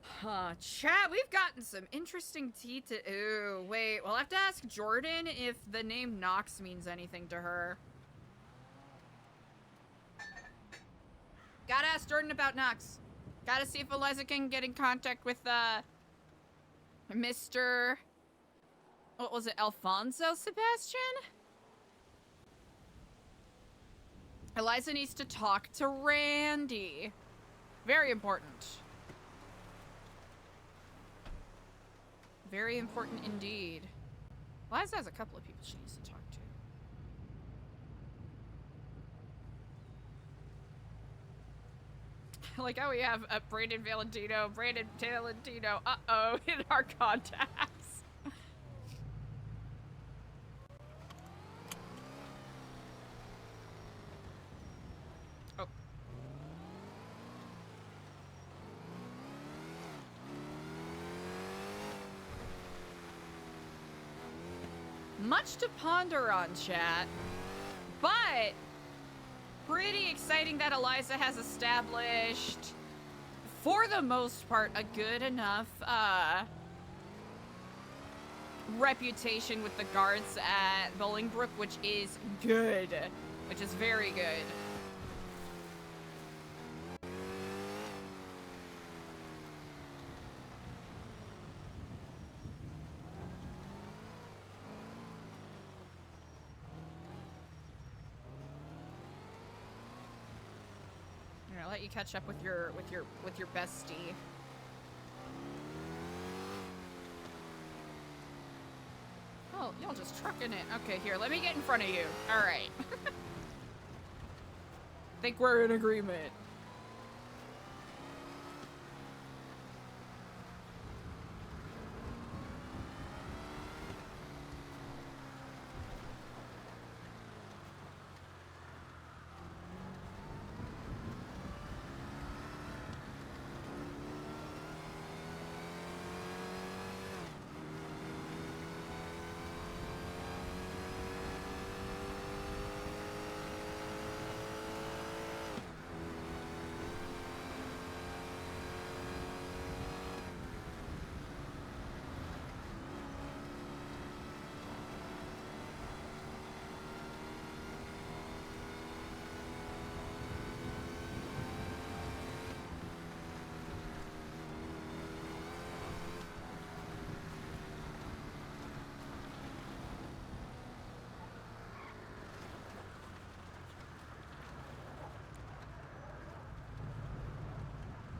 Huh, chat, we've gotten some interesting tea to... Ooh, wait, we'll have to ask Jordan if the name Nox means anything to her. Gotta ask Jordan about Nox. Gotta see if ELIZA can get in contact with, Mr... What was it, Alfonso Sebastian? ELIZA needs to talk to Randy. Very important. Very important indeed. ELIZA has a couple of people she needs to talk to. Like how we have Brandon Valentino, uh-oh, in our contacts. Oh. Much to ponder on, chat, but pretty exciting that ELIZA has established, for the most part, a good enough reputation with the guards at Bolingbroke, which is good. Which is very good. Here, I'll let you catch up with your bestie. Oh, y'all just trucking it. Okay, here, let me get in front of you. All right. Think we're in agreement.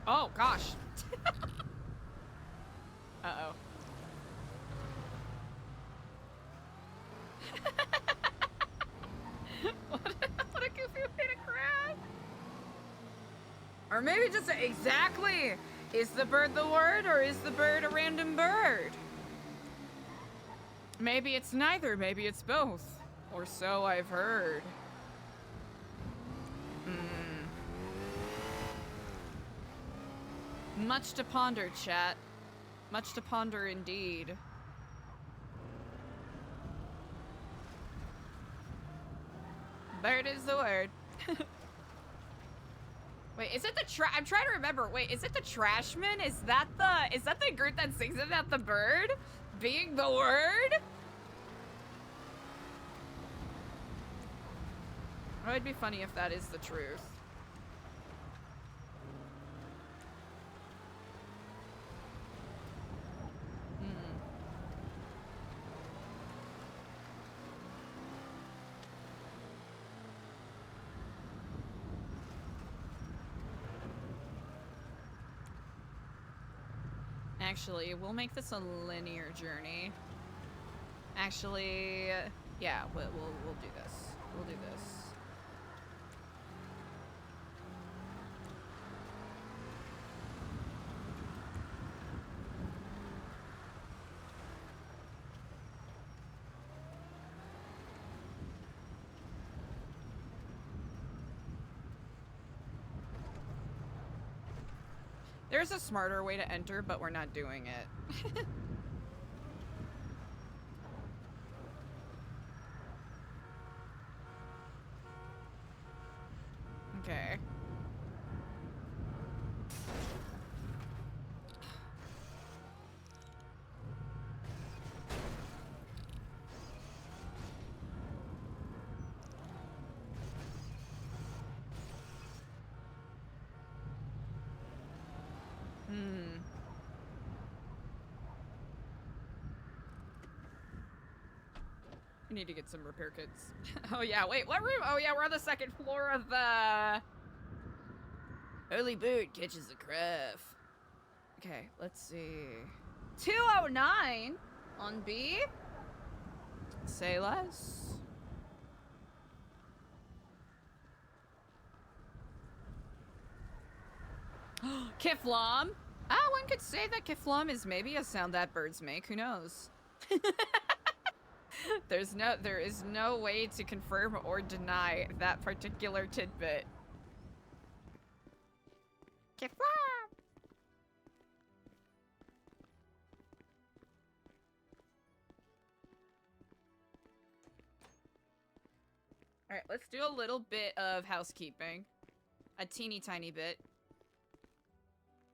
Oh, gosh. Uh-oh. What a goofy way to crash. Or maybe just exactly. Is the bird the word, or is the bird a random bird? Maybe it's neither. Maybe it's both. Or so I've heard. Much to ponder, chat. Much to ponder indeed. Bird is the word. Wait, is it the I'm trying to remember. Wait, is it the Trashmen? Is that the group that sings about the bird being the word? It would be funny if that is the truth. Actually, we'll make this a linear journey. Actually, yeah, we'll do this. We'll do this. There's a smarter way to enter, but we're not doing it. Okay. We need to get some repair kits. Oh yeah, wait, what room? Oh yeah, we're on the second floor of the... Early bird catches a craft. Okay, let's see. 209 on B. Say less. Kiflam. Ah, one could say that Kiflam is maybe a sound that birds make. Who knows? There is no way to confirm or deny that particular tidbit. Kiflam. All right, let's do a little bit of housekeeping. A teeny tiny bit.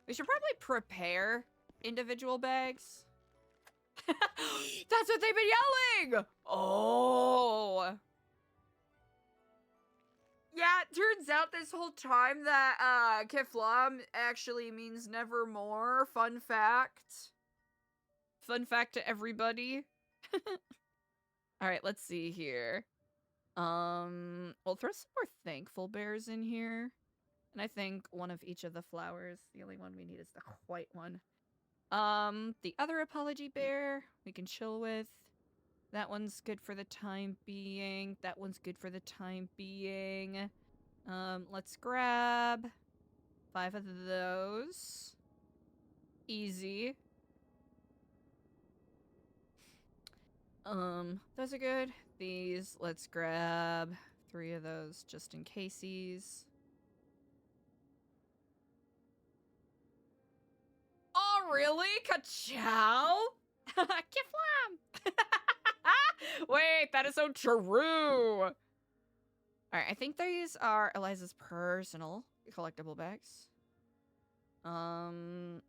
We should probably prepare individual bags. That's what they've been yelling! Oh! Yeah, it turns out this whole time that Kiflam actually means nevermore. Fun fact. Fun fact to everybody. Alright, let's see here. We'll throw some more thankful bears in here. And I think one of each of the flowers. The only one we need is the white one. The other apology bear we can chill with. That one's good for the time being. That one's good for the time being. Let's grab 5 of those. Easy. Those are good. These, let's grab 3 of those just in casesies. Oh, really? Ka-chow? Kiflam! Wait, that is so true! Alright, I think these are Eliza's personal collectible bags. Can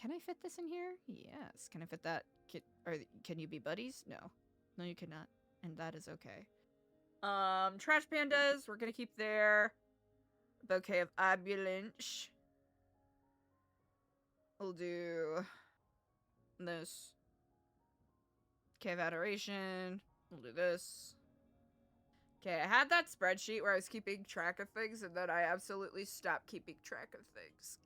I fit this in here? Yes. Can I fit that? Or can you be buddies? No. No, you cannot. And that is okay. Trash pandas, we're gonna keep there. Bouquet of ambulance. We'll do this. Cave adoration. We'll do this. Okay, I had that spreadsheet where I was keeping track of things, and then I absolutely stopped keeping track of things.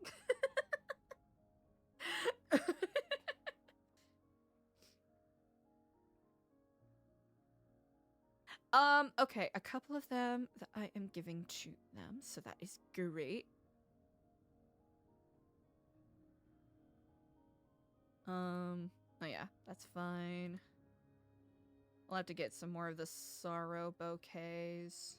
Okay, a couple of them that I am giving to them, so that is great. Oh yeah, that's fine. We'll have to get some more of the sorrow bouquets.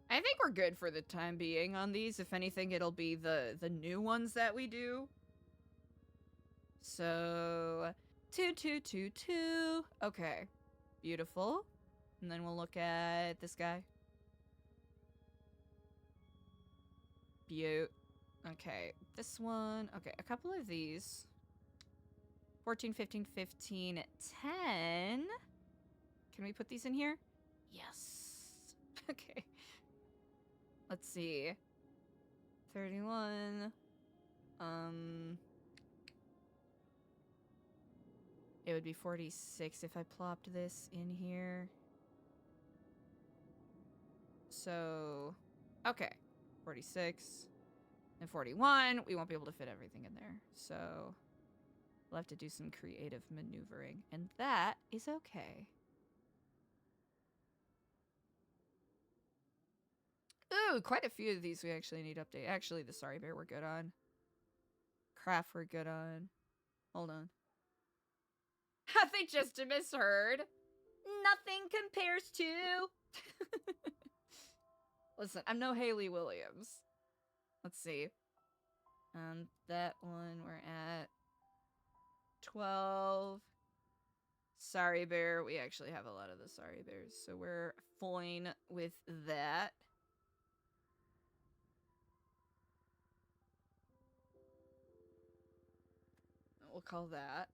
I think we're good for the time being on these. If anything, it'll be the new ones that we do. So, 2, 2, 2, 2. Okay, beautiful. And then we'll look at this guy. Beaut. Okay, this one. Okay, a couple of these. 14, 15, 15, 10. Can we put these in here? Yes. Okay. Let's see. 31. It would be 46 if I plopped this in here. So, okay. 46 and 41. We won't be able to fit everything in there. So, we'll have to do some creative maneuvering. And that is okay. Ooh, quite a few of these we actually need update. Actually, the Sorry Bear we're good on. Craft we're good on. Hold on. Have they just misheard? Nothing compares to... Listen, I'm no Haley Williams. Let's see. That one we're at 12. Sorry Bear. We actually have a lot of the Sorry Bears, so we're fine with that. We'll call that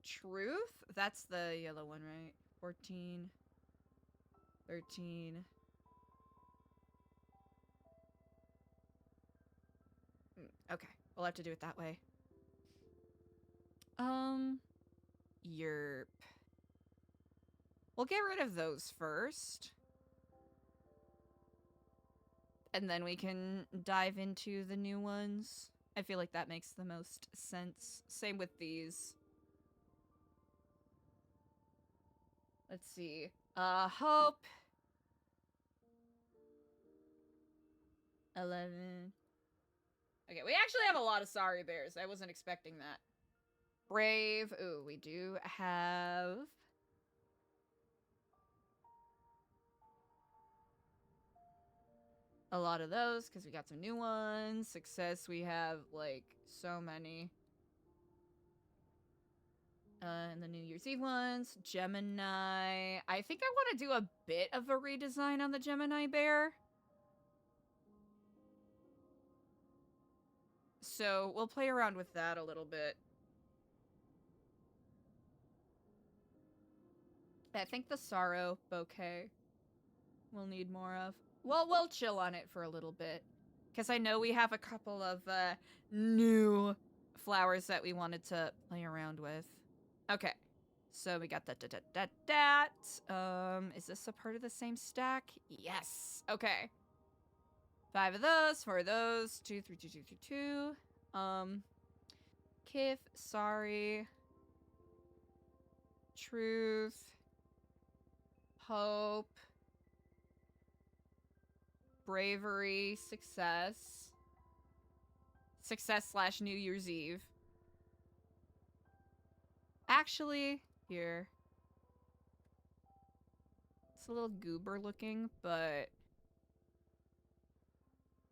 Truth. That's the yellow one, right? 14, 13. Okay, we'll have to do it that way. Yerp. We'll get rid of those first. And then we can dive into the new ones. I feel like that makes the most sense. Same with these. Let's see. Hope. 11. Okay, we actually have a lot of Sorry Bears. I wasn't expecting that. Brave. Ooh, we do have... a lot of those, because we got some new ones. Success, we have, like, so many. And the New Year's Eve ones, Gemini. I think I want to do a bit of a redesign on the Gemini bear. So we'll play around with that a little bit. I think the sorrow bouquet we'll need more of. Well, we'll chill on it for a little bit. Because I know we have a couple of new flowers that we wanted to play around with. Okay. So we got that. Is this a part of the same stack? Yes. Okay. 5 of those, 4 of those, 2, 3, 2, 2, 2, 2. Kif, sorry. Truth. Hope. Bravery, success. Success / New Year's Eve. Actually, here. It's a little goober looking, but...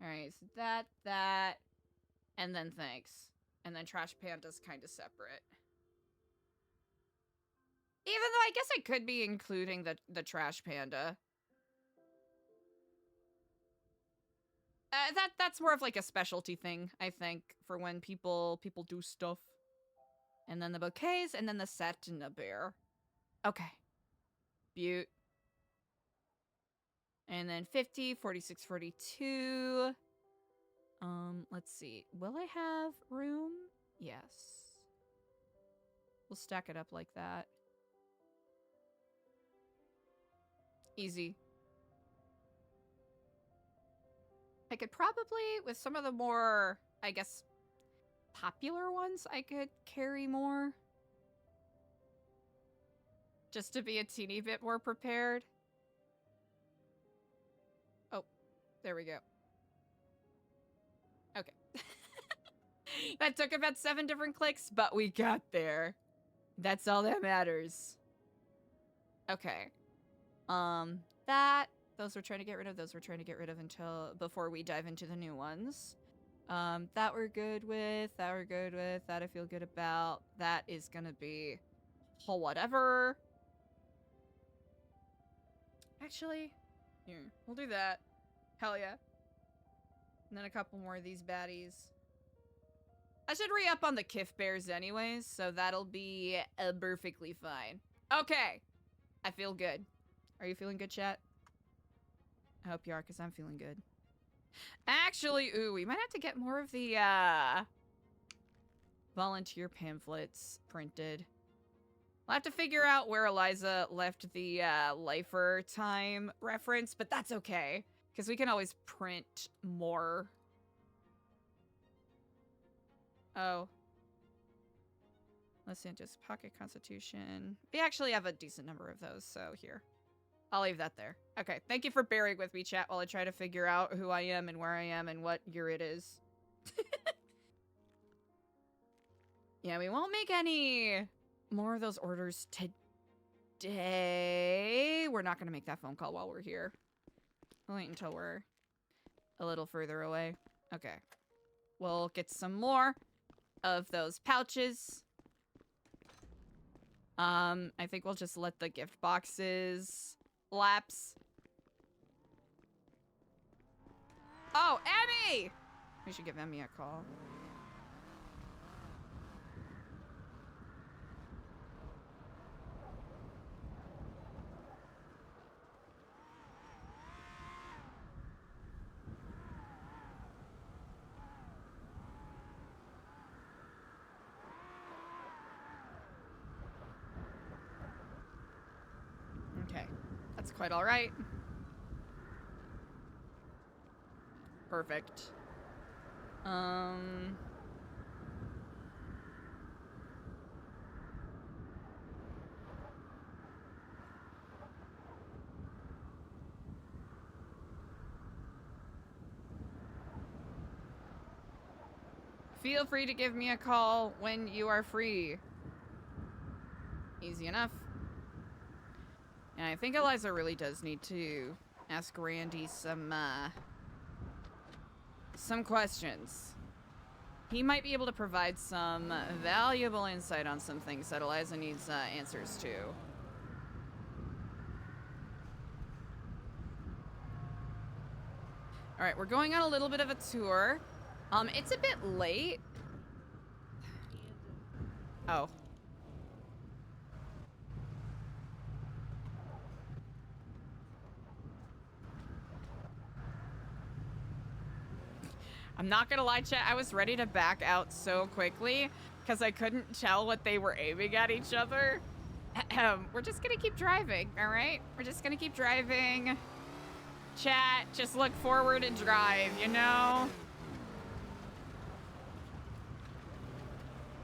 Alright, so that, and then thanks. And then Trash Panda's kind of separate. Even though I guess I could be including the Trash Panda. That's more of like a specialty thing, I think, for when people do stuff. And then the bouquets, and then the set and the bear. Okay. Butte. And then 50, 46, 42. Let's see. Will I have room? Yes. We'll stack it up like that. Easy. I could probably, with some of the more, I guess, popular ones, I could carry more. Just to be a teeny bit more prepared. Oh, there we go. Okay. That took about 7 different clicks, but we got there. That's all that matters. Okay. Those we're trying to get rid of, those we're trying to get rid of before we dive into the new ones. That we're good with, that we're good with, that I feel good about. That is gonna be whatever. Actually, here, we'll do that. Hell yeah. And then a couple more of these baddies. I should re-up on the Kif Bears anyways, so that'll be perfectly fine. Okay. I feel good. Are you feeling good, chat? I hope you are, because I'm feeling good. Actually, ooh, we might have to get more of the, volunteer pamphlets printed. We'll have to figure out where Eliza left the, lifer time reference, but that's okay. Because we can always print more. Oh. Let's see, just pocket constitution. We actually have a decent number of those, so here. I'll leave that there. Okay, thank you for bearing with me, chat, while I try to figure out who I am and where I am and what year it is. Yeah, we won't make any more of those orders today. We're not going to make that phone call while we're here. We'll wait until we're a little further away. Okay. We'll get some more of those pouches. I think we'll just let the gift boxes lapse. Oh, Emmy! We should give Emmy a call. Okay, that's quite all right. Perfect. Feel free to give me a call when you are free. Easy enough. And I think Eliza really does need to ask Randy some questions. He might be able to provide some valuable insight on some things that Eliza needs answers to. All right, we're going on a little bit of a tour. It's a bit late. Oh. I'm not gonna lie, chat, I was ready to back out so quickly because I couldn't tell what they were aiming at each other. We're just gonna keep driving, all right? We're just gonna keep driving. Chat, just look forward and drive, you know?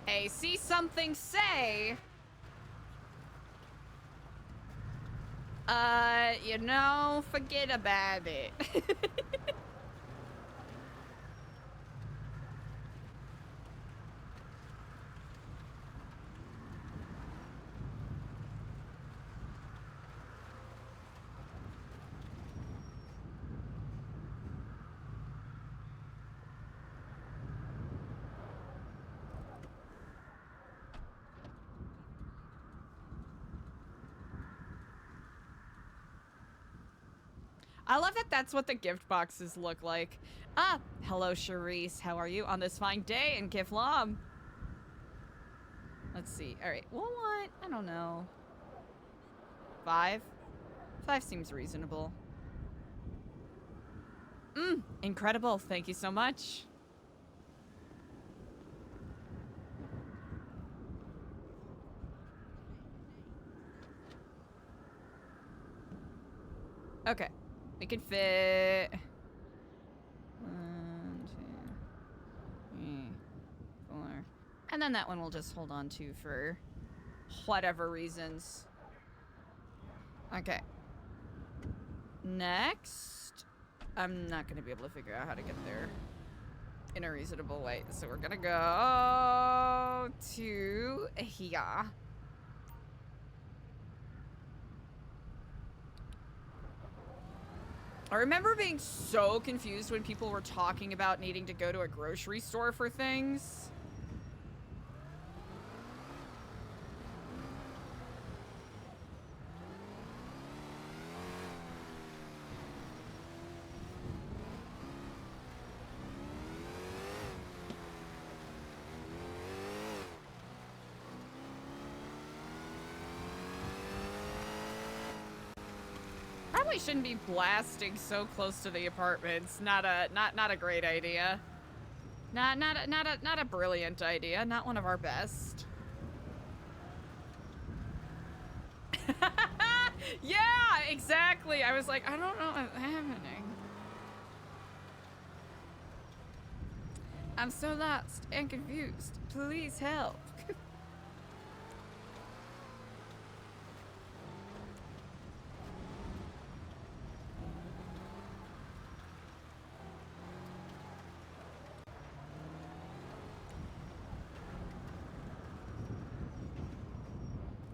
Hey, see something, say. You know, forget about it. I love that that's what the gift boxes look like. Ah, hello, Charisse. How are you on this fine day in Kiflam? Let's see. All right. We'll want, I don't know, 5? 5 seems reasonable. Incredible. Thank you so much. Okay. We can fit 1, 2, 3, 4. And then that one we'll just hold on to for whatever reasons. Okay. Next, I'm not going to be able to figure out how to get there in a reasonable way. So we're going to go to here. I remember being so confused when people were talking about needing to go to a grocery store for things. Probably shouldn't be blasting so close to the apartments. Not a great idea. Not a brilliant idea. Not one of our best. Yeah, exactly. I was like, I don't know what's happening. I'm so lost and confused. Please help.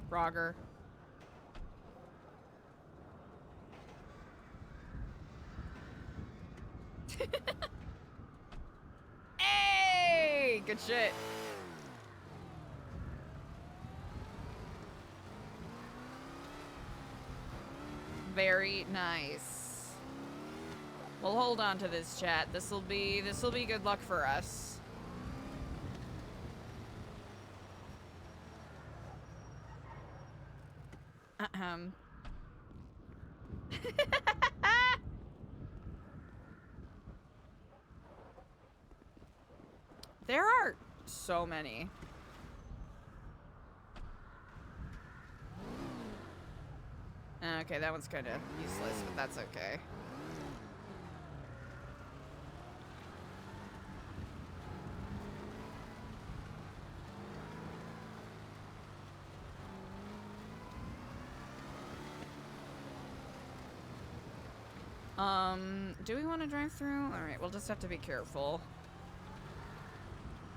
Frogger. Hey! Good shit. Very nice. We'll hold on to this, chat. This'll be good luck for us. There are so many. Okay, that one's kind of useless, but that's okay. Do we want to drive through? All right, we'll just have to be careful.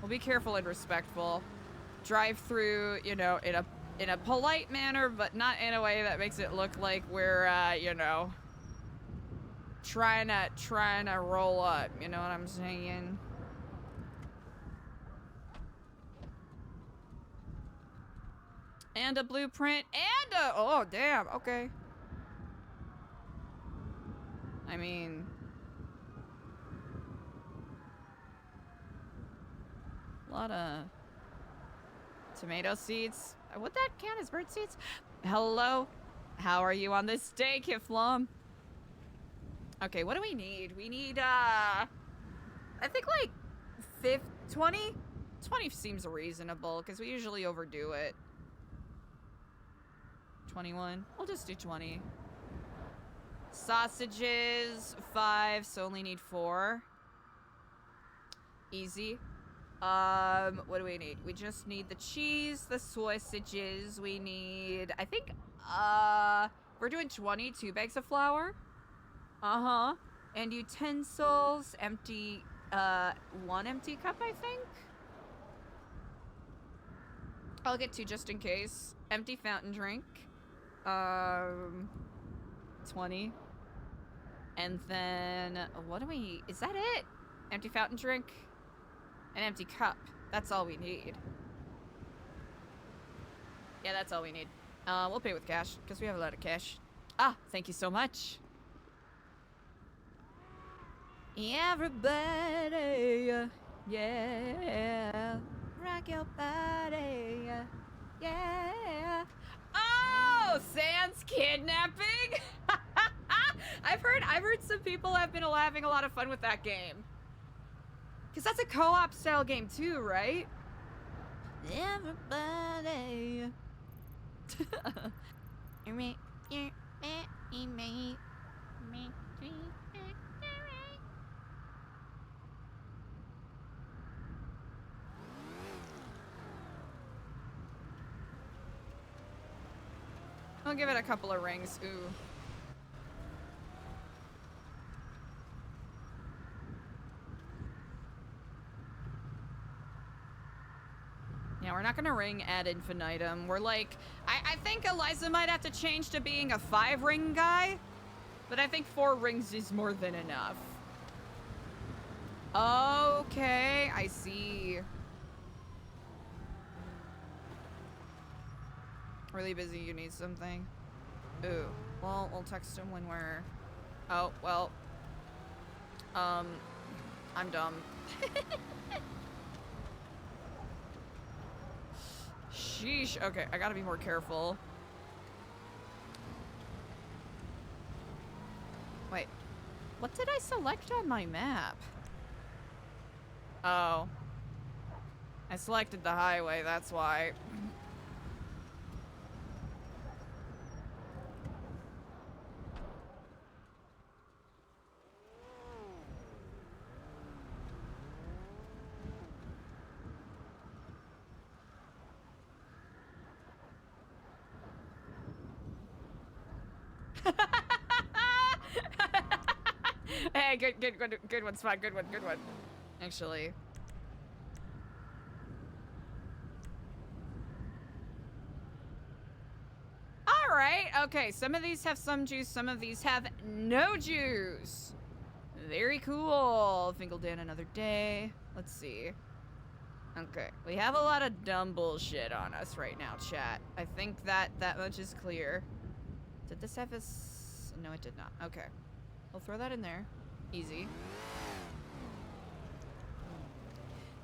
We'll be careful and respectful. Drive through, you know, in a polite manner, but not in a way that makes it look like we're, you know, trying to roll up. You know what I'm saying? And a blueprint and a... Oh, damn. Okay. I mean... A lot of... tomato seeds. Would that count as bird seeds? Hello? How are you on this day, Kiflom? Okay, what do we need? We need, I think, like, 20? 20 seems reasonable, because we usually overdo it. 21. We'll just do 20. Sausages, 5, so only need 4. Easy. What do we need? We just need the cheese, the sausages. We need, I think, we're doing 22 bags of flour. Uh-huh. And utensils, empty, 1 empty cup, I think. I'll get 2 just in case. Empty fountain drink. 20. And then, what do we, is that it? Empty fountain drink, an empty cup. That's all we need. Yeah, that's all we need. We'll pay with cash, because we have a lot of cash. Ah, thank you so much. Everybody, yeah, rock your body, yeah. Oh, sans kidnapping. I've heard some people have been having a lot of fun with that game. Cause that's a co-op style game too, right? Everybody. I'll give it a couple of rings. Ooh. Yeah, we're not gonna ring ad infinitum. We're like, I think Eliza might have to change to being a 5-ring guy, but I think 4 rings is more than enough. Okay, I see. Really busy, you need something? Ooh, well, we'll text him when we're... Oh, well. I'm dumb. Sheesh. Okay, I gotta be more careful. Wait. What did I select on my map? Oh. I selected the highway, that's why. Hey, good one, Spot. Good one. Actually. All right. Okay. Some of these have some juice. Some of these have no juice. Very cool. Finkeldan another day. Let's see. Okay. We have a lot of dumb bullshit on us right now, chat. I think that much is clear. Did this have a... No, it did not. Okay. We'll throw that in there. Easy.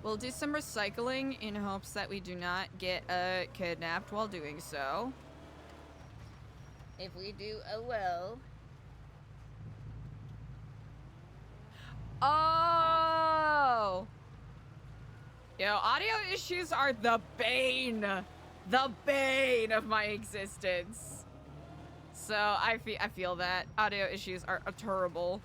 We'll do some recycling in hopes that we do not get kidnapped while doing so. If we do, oh well. Oh! Yo, audio issues are the bane of my existence. So I feel that audio issues are terrible.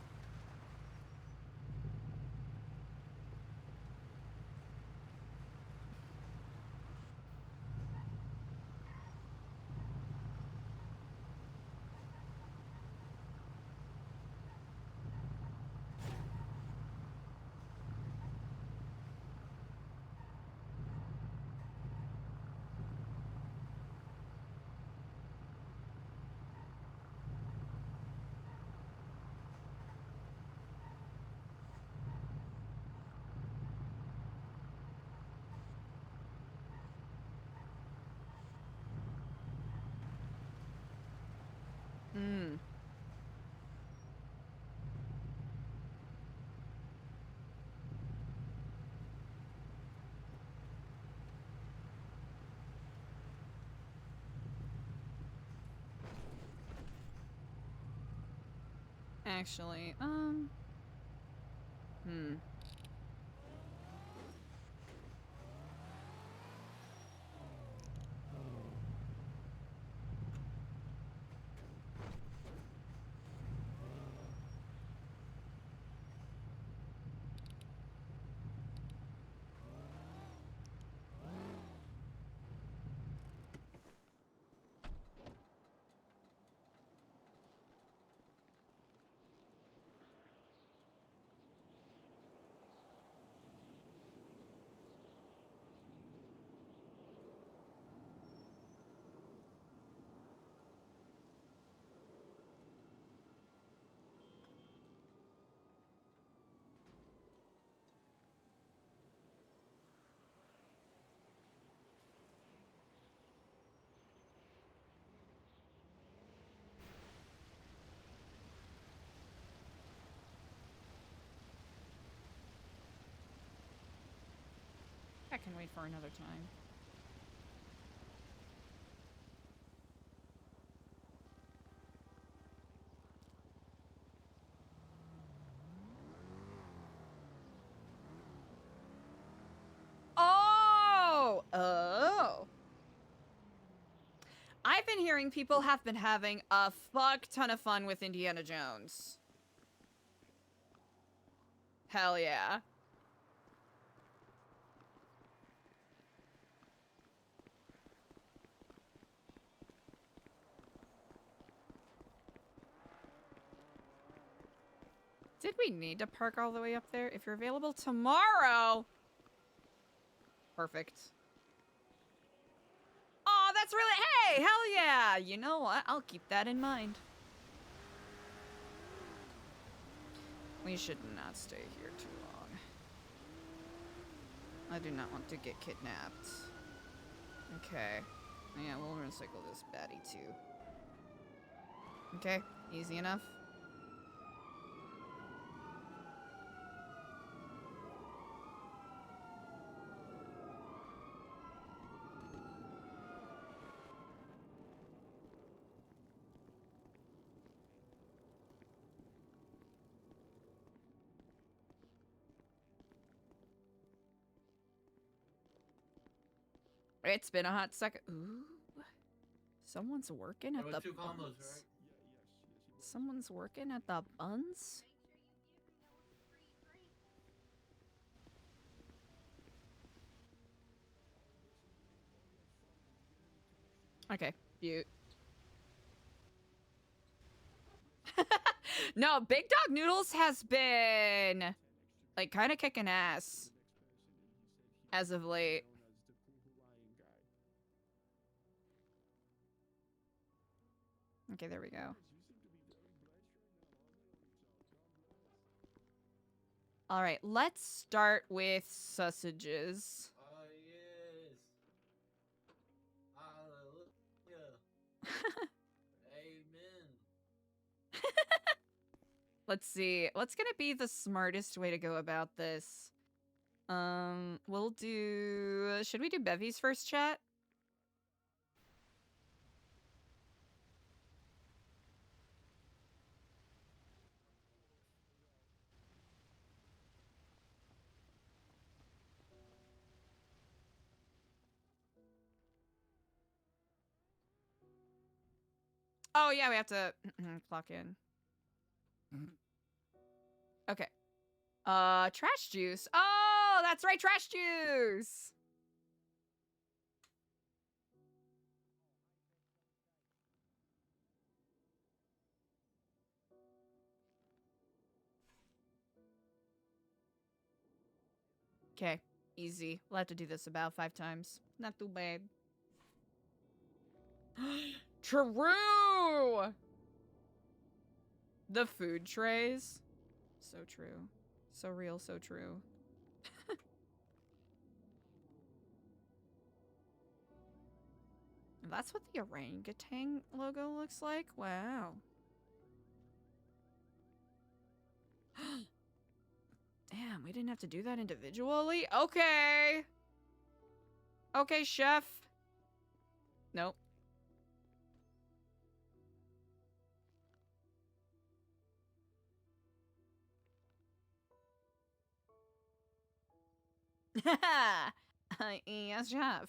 actually. I can wait for another time. Oh! I've been hearing people have been having a fuck ton of fun with Indiana Jones. Hell yeah. Did we need to park all the way up there? If you're available tomorrow. Perfect. Oh, that's really, hey, hell yeah. You know what? I'll keep that in mind. We should not stay here too long. I do not want to get kidnapped. Okay. Yeah, we'll recycle this baddie too. Okay, easy enough. It's been a hot second. Ooh. Someone's working at the buns. Someone's working at the buns? Okay, cute. No, Big Dog Noodles has been, like, kind of kicking ass as of late. Okay, there we go. All right, let's start with sausages. Yes. Hallelujah. Amen. Let's see. What's gonna be the smartest way to go about this? We'll do... Should we do Bevy's first, chat? Oh, yeah, we have to clock in. Okay. Trash juice. Oh, that's right, trash juice! Okay, easy. We'll have to do this about 5 times. Not too bad. True! The food trays. So true. So real, so true. That's what the orangutan logo looks like? Wow. Damn, we didn't have to do that individually? Okay. Okay, chef. Nope. Yes, chef.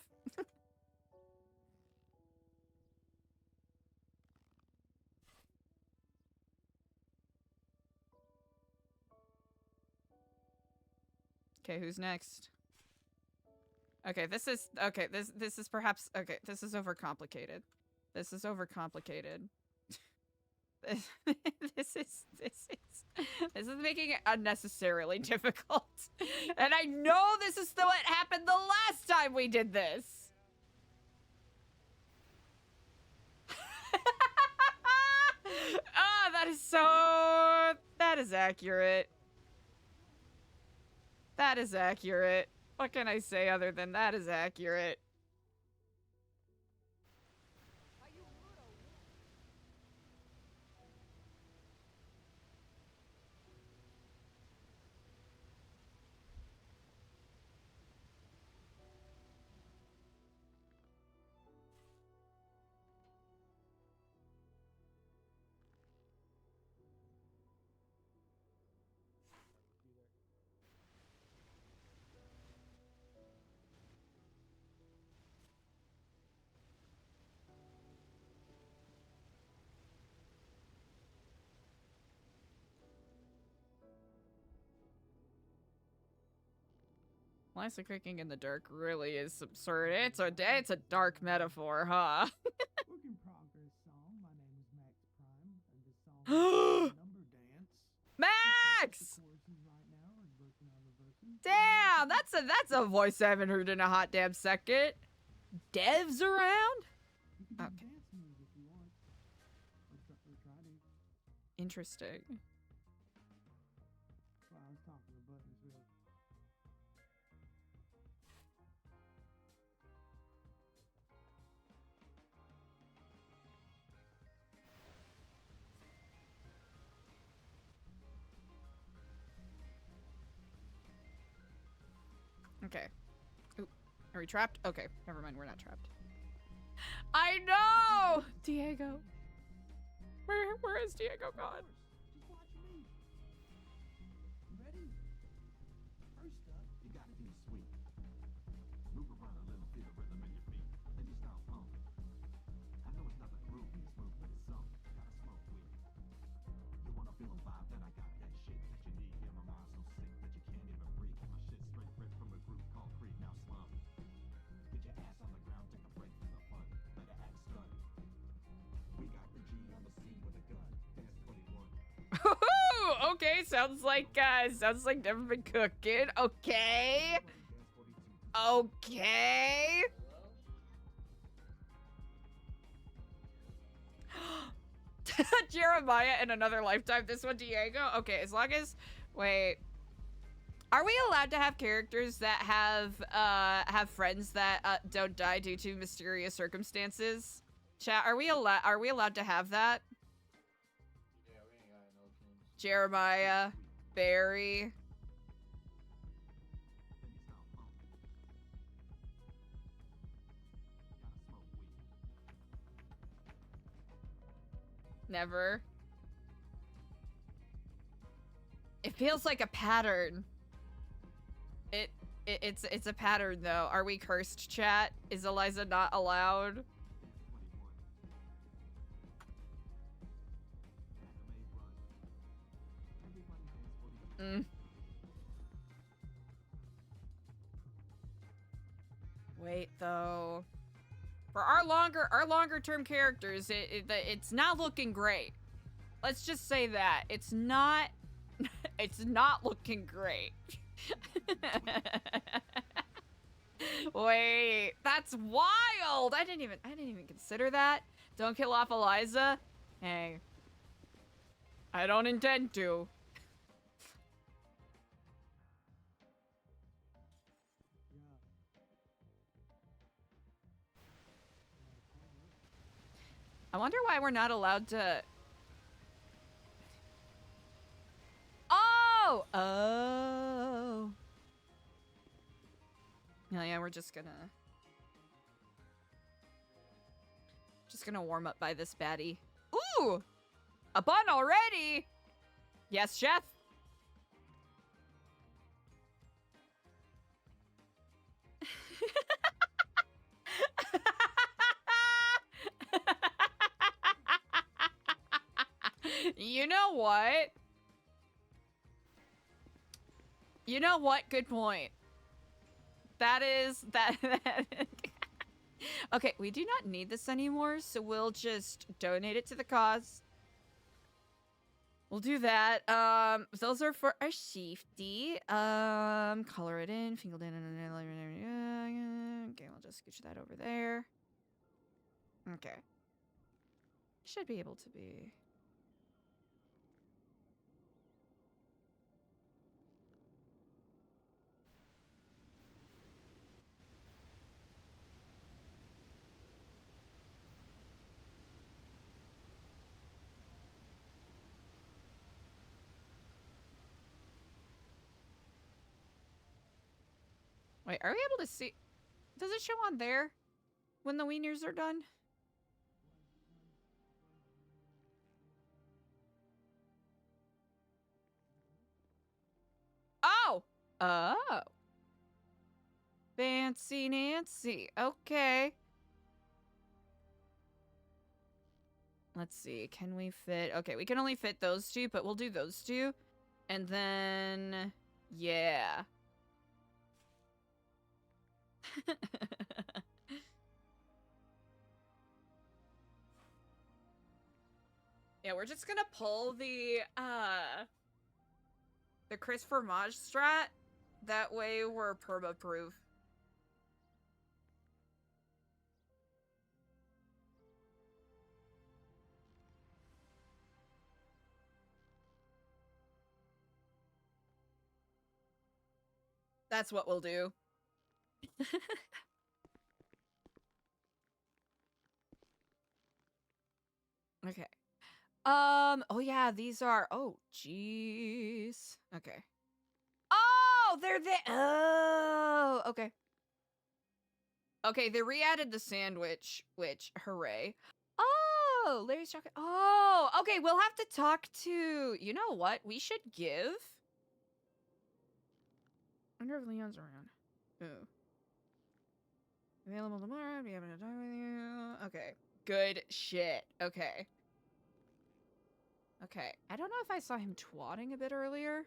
Okay, who's next? Okay, this is perhaps this is overcomplicated. This is overcomplicated. this is making it unnecessarily difficult. And I know this is what happened the last time we did this. Oh, that is accurate. That is accurate. What can I say other than that is accurate? Lisa cooking in the dark really is absurd. It's a dark metaphor, huh? Work in progress song. My name is Max Prime, and this song is a number dance. Max! Right now, and working on the verses. Damn, that's a voice I haven't heard in a hot damn second. Devs around? Okay. Dance moves if you want. Or try to. Interesting. Well, I was talking to buttons, really. Okay. Ooh, are we trapped? Okay, never mind, we're not trapped. I know! Diego. Where is Diego gone? Just watch me. You ready? First up, you gotta be sweet. Move around a little, feel the rhythm in your feet. Then you start pumping. I know it's not the groove you smooth, but it's something. Gotta smoke weed. You wanna feel a vibe that I got that shit that you need. Yeah, my mind's so sick that you can't even breathe. My shit's straight ripped from a group called Creed. Now slum. Get your ass on the ground, take a break from the fun. Better act stunned. We got the G on the scene with a gun. Dance 21. Okay, sounds like never been cooking. Okay. Okay. Jeremiah in another lifetime. This one, Diego. Okay, as long as wait. Are we allowed to have characters that have friends that don't die due to mysterious circumstances? Chat, are we allowed to have that? Yeah, we ain't got no kings. Jeremiah, Barry. Never. It feels like a pattern. It's a pattern though. Are we cursed, chat? Is ELIZA not allowed? Wait though. For our longer term characters, it's not looking great. Let's just say that. It's not looking great. Wait, that's wild. I didn't even consider that. Don't kill off ELIZA. Hey. I don't intend to. I wonder why we're not allowed to... Oh! Oh. Yeah, we're just gonna warm up by this baddie. Ooh! A bun already? Yes, chef. You know what? You know what? Good point. That is that. Okay, we do not need this anymore, so we'll just donate it to the cause. We'll do that. Those are for our safety. Color it in, finger it in. Okay, we'll just scooch that over there. Okay. Should be able to be. Wait, are we able to see? Does it show on there when the wieners are done? Oh! Oh. Fancy Nancy. Okay. Let's see. Can we fit? Okay, we can only fit those two, but we'll do those two. And then... yeah. Yeah, we're just gonna pull the Chris Fromage strat. That way we're perma-proof. That's what we'll do. Okay. Oh yeah, these are, oh, jeez. Okay. Oh, they're there. Oh, okay. Okay, they re-added the sandwich, which, hooray. Oh, Larry's chocolate. Oh, okay, we'll have to talk to, you know what? We should give. I wonder if Leon's around. Ooh. Available tomorrow. Be able to talk with you. Okay. Good shit. Okay. Okay. I don't know if I saw him twatting a bit earlier.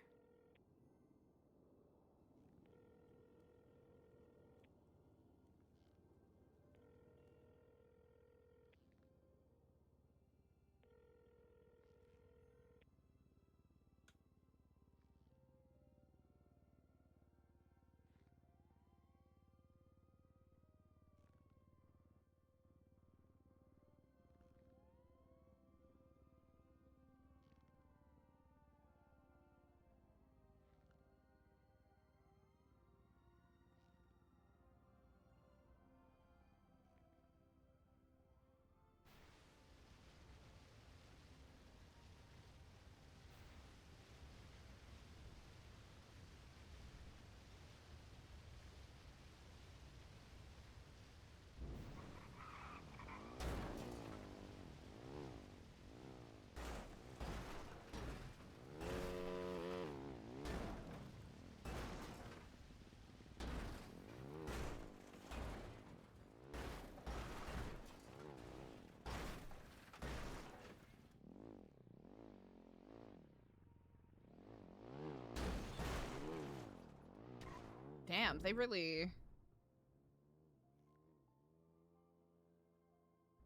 Damn, they really,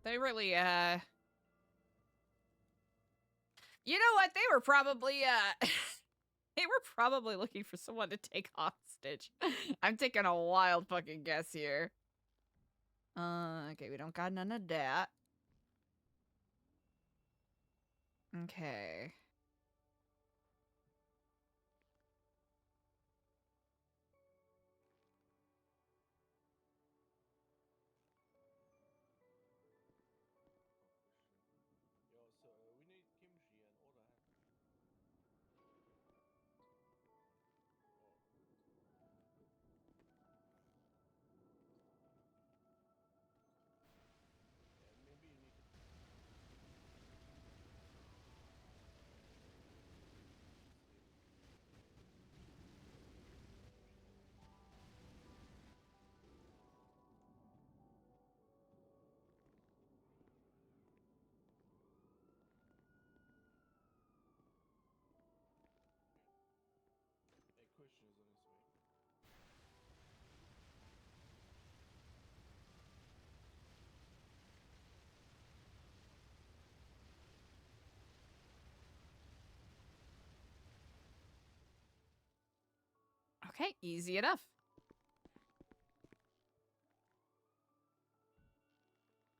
you know what? They were probably, they were probably looking for someone to take hostage. I'm taking a wild fucking guess here. Okay, we don't got none of that. Okay. Okay, easy enough.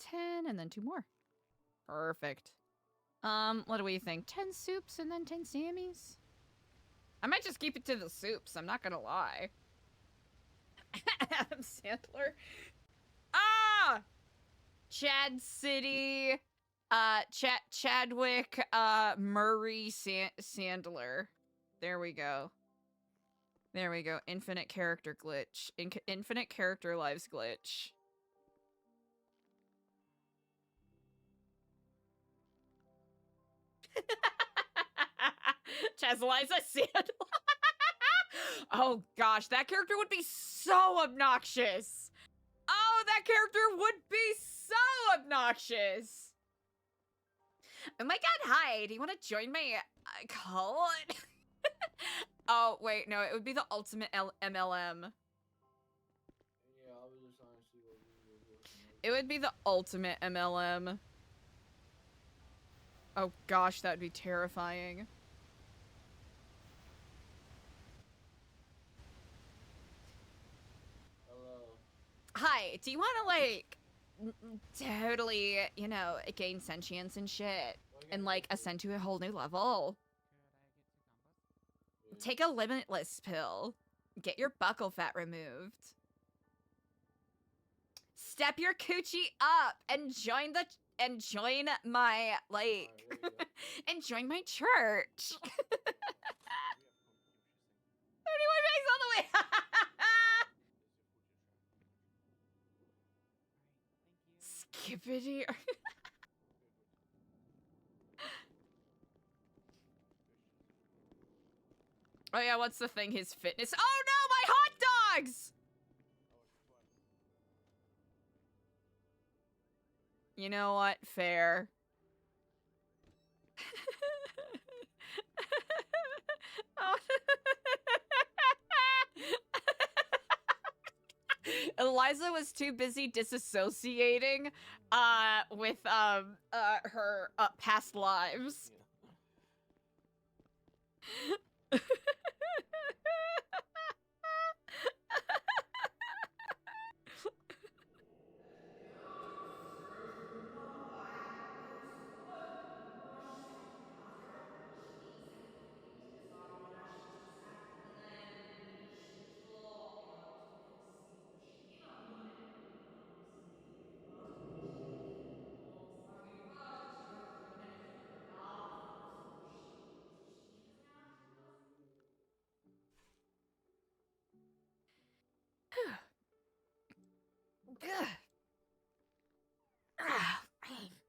10 and then 2 more. Perfect. What do we think? 10 soups and then 10 Sammies? I might just keep it to the soups, I'm not gonna lie. Adam Sandler. Ah! Chad City. Chadwick, Murray Sandler. There we go. There we go. Infinite character glitch. Infinite character lives glitch. Chazeliza Sandler. Oh gosh, that character would be so obnoxious. Oh, that character would be so obnoxious. Oh my god, hi. Do you want to join my cult? Oh, wait, no, it would be the ultimate MLM. Yeah, I was just trying to see what we were doing. It would be the ultimate MLM. Oh gosh, that would be terrifying. Hello. Hi, do you want to, like, totally, you know, gain sentience and shit? And, like, ascend to a whole new level? Take a limitless pill. Get your buckle fat removed. Step your coochie up and join my, like, and join my church. 31 days all the way. Skippity. Oh yeah, what's the thing? His fitness. Oh no, my hot dogs! You know what? Fair. Oh. Eliza was too busy disassociating with her past lives.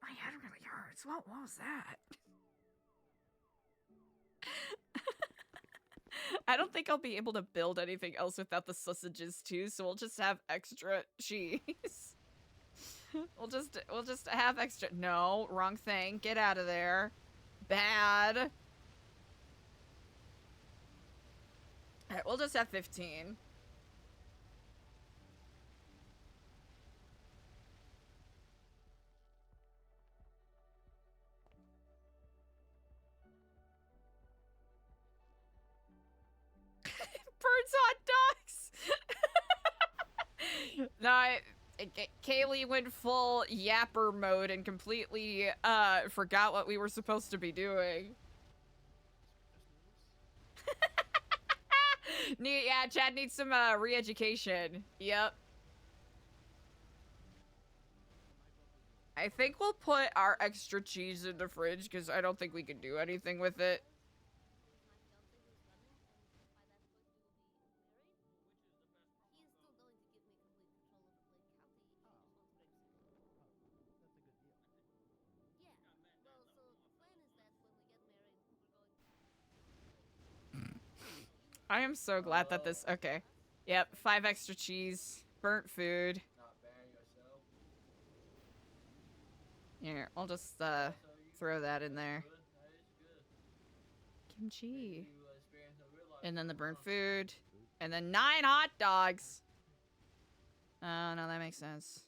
My head really hurts. What was that? I don't think I'll be able to build anything else without the sausages too, so we'll just have extra cheese. we'll just have extra. No, wrong thing. Get out of there. Bad. Alright, we'll just have 15. Birds hot dogs. No, Kaylee went full yapper mode and completely forgot what we were supposed to be doing. Yeah, Chad needs some re-education. Yep. I think we'll put our extra cheese in the fridge because I don't think we can do anything with it. I am so glad that this... Okay. Yep, 5 extra cheese. Burnt food. Here, I'll just throw that in there. Kimchi. And then the burnt food. And then 9 hot dogs. Oh, no, that makes sense.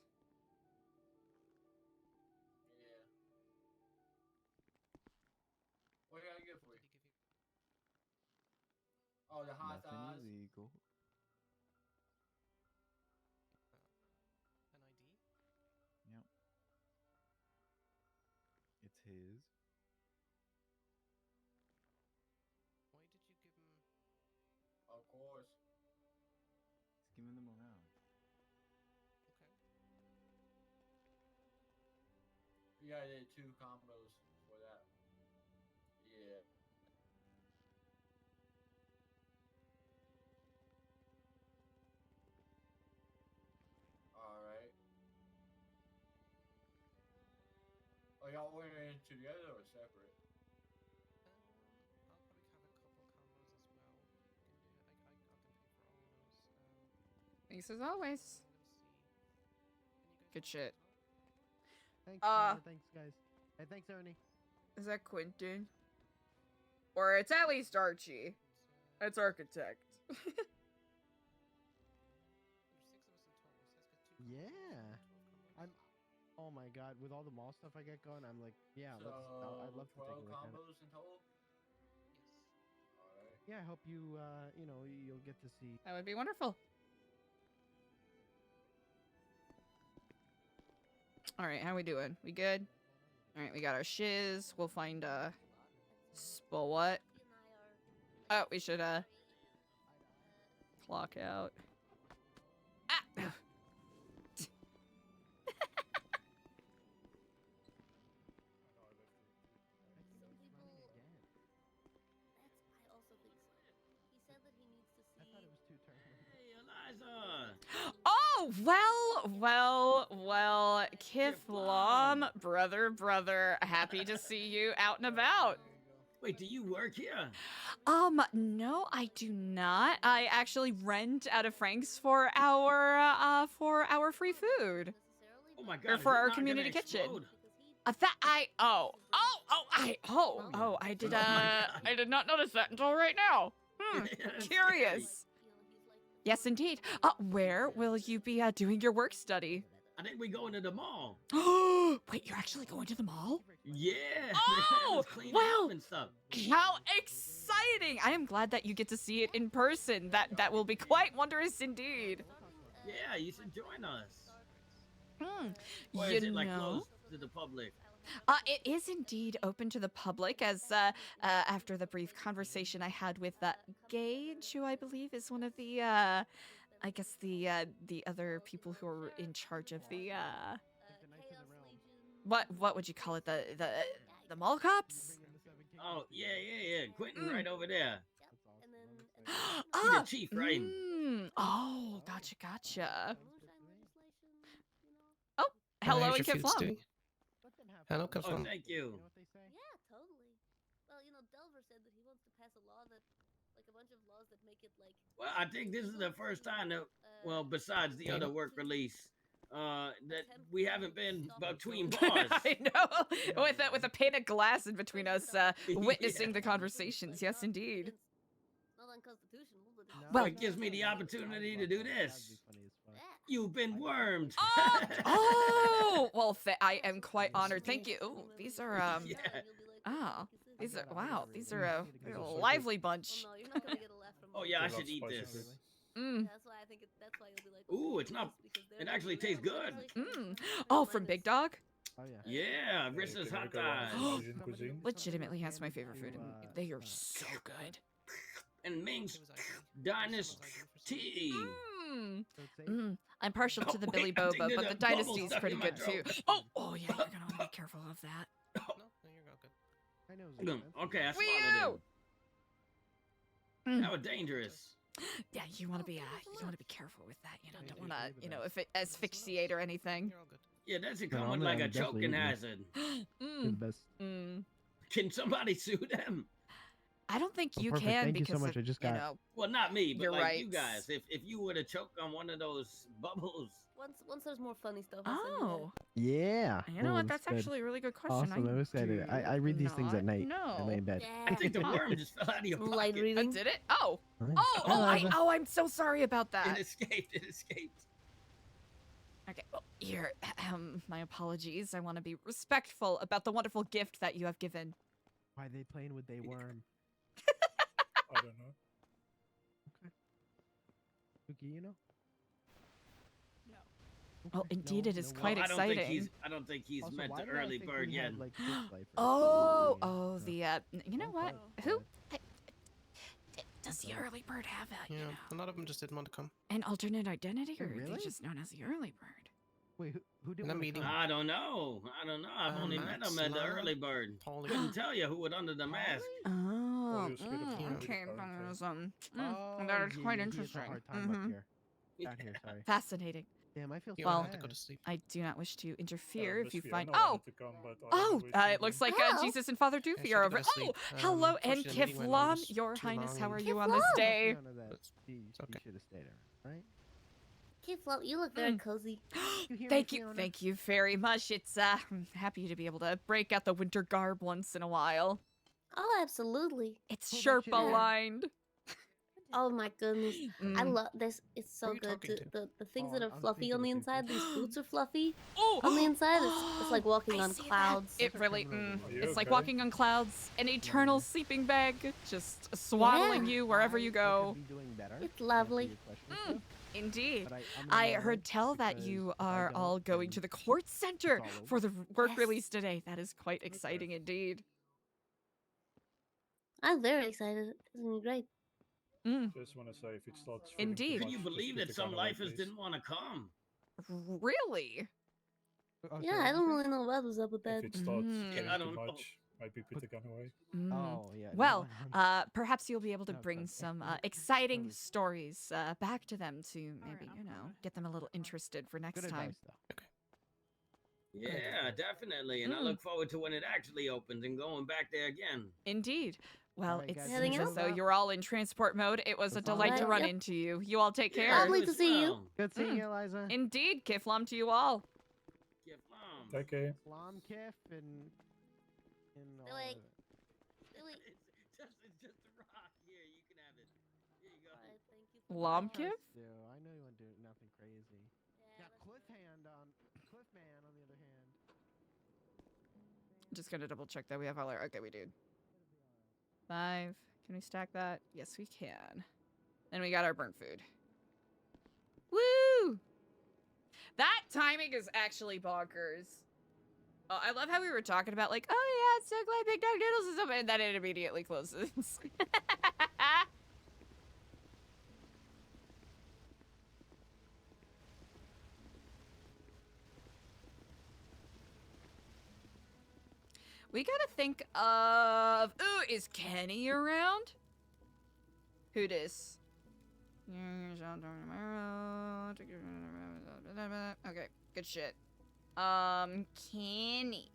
What can I get for you? Oh, the hot dogs. Nothing illegal. his. Why did you give him? Of course. He's giving them around. Okay. You guys did 2 combos for that. Yeah. Alright. Oh, y'all ordering together or separate? I'll probably have a couple combos as well. I can pay for all of those. Thanks as always. Good shit. Thanks, Tyler, thanks, guys. Hey, thanks, Ernie. Is that Quentin? Or it's at least Archie. It's Architect. Yeah. Oh my god, with all the mall stuff I get going, I'm like, yeah, So, I'd love to take a 12 look at it. combos in total? Alright. Yeah, I hope you, you'll get to see. That would be wonderful. All right, how we doing? We good? All right, we got our shiz. We'll find what? Oh, we should clock out. Ah! I also think so. He said that he needs to see. I thought it was 2 turns. Hey, Eliza! Oh, well, Kithlam, brother, happy to see you out and about. Wait, do you work here? No, I do not. I actually rent out of Frank's for our free food. Oh my god. Or is for it our not community gonna kitchen. explode? I did not notice that until right now. Curious. Yes, indeed. Where will you be doing your work study? I think we going to the mall. Wait, you're actually going to the mall? Yeah. Oh, cleaning wow. up and stuff. How exciting! I am glad that you get to see it in person. That will be quite wondrous indeed. Yeah, you should join us. Or You is it like know? closed to the public? It is indeed open to the public, as after the brief conversation I had with Gage, who I believe is one of the, I guess the other people who are in charge of the, what would you call it, the mall cops? Oh, yeah. Quentin right over there. Ah, He's the chief, right? Oh, gotcha. Oh, hello, How's and your food, Kiflam. Stewie? Hello, Oh, Kiflam. thank you. Yeah, totally. Well, Delver said that he wants to pass a law that, like, a bunch of laws that make it like. Well, I think this is the first time that, well, besides the other work release, that we haven't been between bars. I know, with a pane of glass in between us, witnessing the conversations. Yes, indeed. Not unconstitutional, but Well, it gives me the opportunity to do this. You've been wormed. Oh, well, I am quite honored. Thank you. Ooh, these are these are wow. These are a lively bunch. no, you're not gonna get a laugh from. Oh yeah, I should eat this. That's why I think that's why you'll be like. Ooh, it's not. It actually tastes good. Oh, from Big Dog. Oh yeah. Yeah, Rissa's hot dogs. Legitimately has my favorite food, and they are so good. And Ming's Dynasty. I'm partial to the Billy I think Boba, there's but a the bubble Dynasty's stuck pretty in my good too. throat. Oh yeah, you're gonna want to be careful of that. I know. Okay, I Wee-oo! swallowed it. That was dangerous. Yeah, you want to be careful with that. Don't want to if it asphyxiate or anything. Yeah, that should No, come I'm with like a definitely choking eating it. hazard. You're the best. Can somebody sue them? I don't think you perfect. can Thank you because so much. of, I just got. Well, not me, but You're like right. you guys. If you were to choke on one of those bubbles. Once there's more funny stuff. I'll send you Oh, Yeah. you know Oh, what? That's good. actually a really good question. Awesome. I'm excited. I read these things at night. No. I lay in bed. I think the worm just fell out of your pocket. Light reading. Did it? Oh. Hi. I'm so sorry about that. It escaped. Okay, well, here, my apologies. I want to be respectful about the wonderful gift that you have given. Why they playing with they worm? I don't know. Okay. Cookie, you know? No. Well, indeed, it is quite I exciting. don't think he's Also, meant why to did I early think bird we yet. had, like, six life Oh, rings? oh, the you know what? Who does the Okay. early bird have Yeah, a lot of them just didn't want to come. an alternate identity, or are Really? they just known as the early bird? Wait, who did In that want to meeting. come? I don't know. I've only met Max, him at the Lana, early bird. Paulie. Couldn't tell you who was under the mask. Oh, you split up the okay. parent, Oh, That is yeah, quite yeah, he has a interesting. hard time up here. Down here, sorry. Fascinating. Damn, I feel You so Well, have to go bad. to sleep. I do not wish to interfere if you Buzzfeed, I find. know I Oh, wanted to come, but I don't know which it looks like Oh. Jesus and Father Doofy should are go over. to sleep. Oh, hello, and Unfortunately, the meeting went on Kiflam, just Your too Highness, long how are and- you on this Kiflam! day? None of that. He should have stayed there, right? Kid Flop, you look very cozy. Thank you very much. It's I'm happy to be able to break out the winter garb once in a while. Oh, absolutely. It's Pull that Sherpa shit out. lined. Oh my goodness. I Mm. love this. It's so you good. talking The things Oh, that are I'm fluffy thinking on the the same inside, thing. these boots are fluffy. Oh, On the inside, it's like walking I on see that. clouds. It really, Are you it's like okay? walking on clouds, an eternal sleeping bag, just swaddling Yeah. you wherever you go. Be doing better. It's lovely. Indeed. But I'm I gonna heard know tell that because you if I are don't, all going to then the court center all over. for the work Yes. release today. That is quite exciting indeed. I'm very excited. It's gonna be great. Just want to say, if it starts feeling Indeed. too Can you much, just believe put that the some gun away, lifers please. didn't want to come? Really? Oh, Yeah, sorry, I what'd don't you really know what was up with that. If it starts Mm. feeling I too don't know. much, maybe put the gun away. Oh, yeah. no, Well, I'm- perhaps you'll be able to No, bring fine. some exciting stories back to them to maybe, get them a little interested for next Good time. advice, though. Yeah, definitely. And I look forward to when it actually opens and going back there again. Indeed. Well, Alright, it guys, Heading seems as out? though you're all in transport mode. It was a That's all delight right. to run Yep. into you. You all take Yeah, care. Lovely you to as see you. well. Good seeing you, Eliza. Indeed, Kiflam to you all. Get mom. Take care. Slam Kif and all Billy. of it. Billy. It's just a rock. Here, you can have it. Here you go. Alright, thank you. Lomkif? Do. I know you want to do nothing crazy. Yeah, Got Cliffman on the other hand. Just gonna double check that we have all our. Okay, we do. 5. Can we stack that? Yes, we can. Then we got our burnt food. Woo! That timing is actually bonkers. Oh, I love how we were talking about like, oh yeah, it's so glad Big Dog Noodles is open, and then it immediately closes. We gotta think of. Ooh, is Kenny around? Who dis? Okay, good shit. Kenny.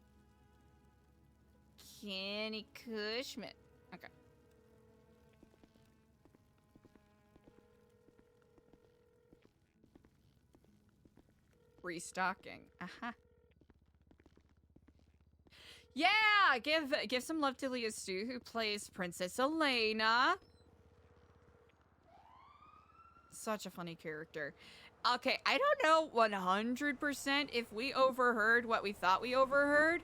Kenny Cushman. Okay. Restocking. Aha. Yeah, give some love to Leah Stu, who plays Princess Elena. Such a funny character. Okay, I don't know 100% if we overheard what we thought we overheard,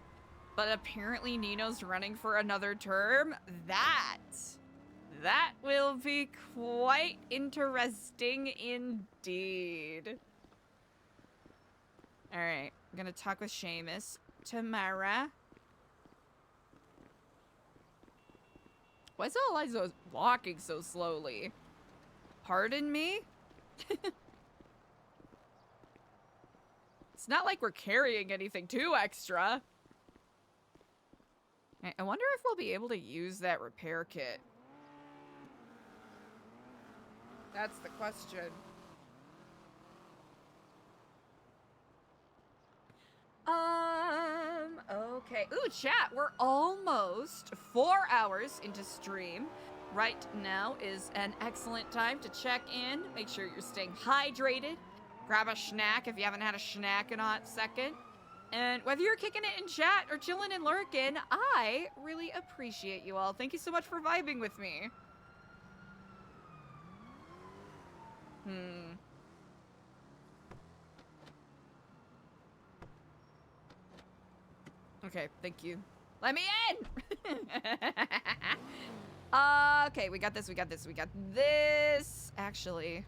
but apparently Nino's running for another term. That will be quite interesting indeed. All right, I'm gonna talk with Seamus tomorrow. Why is Eliza walking so slowly? Pardon me? It's not like we're carrying anything too extra. I wonder if we'll be able to use that repair kit. That's the question. Okay. Ooh, chat, we're almost 4 hours into stream. Right now is an excellent time to check in. Make sure you're staying hydrated. Grab a snack if you haven't had a snack in a hot second. And whether you're kicking it in chat or chilling and lurking, I really appreciate you all. Thank you so much for vibing with me. Okay, thank you. Let me in! Okay, we got this, we got this, we got this. Actually,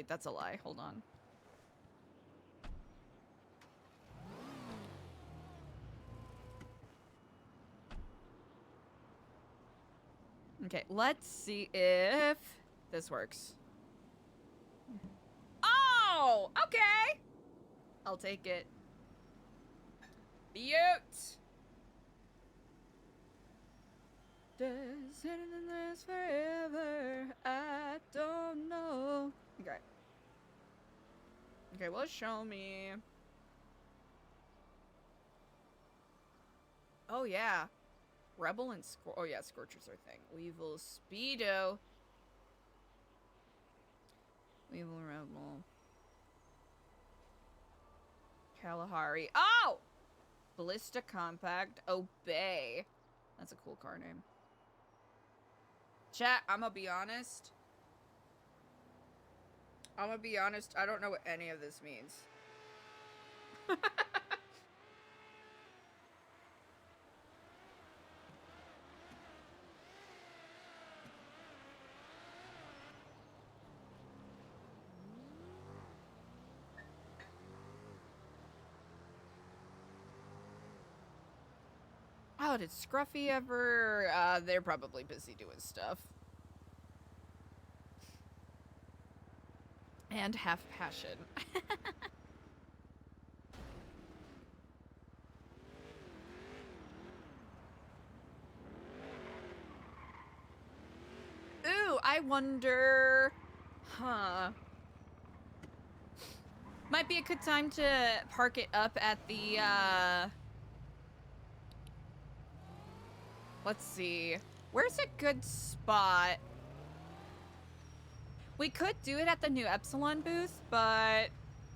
that's a lie. Hold on. Okay, let's see if this works. Oh, okay. I'll take it. Beaut. Does anything last forever? I don't know. Okay. Okay, well, show me. Oh, yeah. Rebel and oh, yeah, Scorchers are a thing. Weevil, Speedo. Weevil, Rebel. Kalahari. Oh! Ballista Compact. Obey. That's a cool car name. Chat, I'm gonna be honest. I don't know what any of this means. Oh, did Scruffy ever? They're probably busy doing stuff. And have passion. Ooh, I wonder... Huh. Might be a good time to park it up at the, let's see. Where's a good spot? We could do it at the new Epsilon booth, but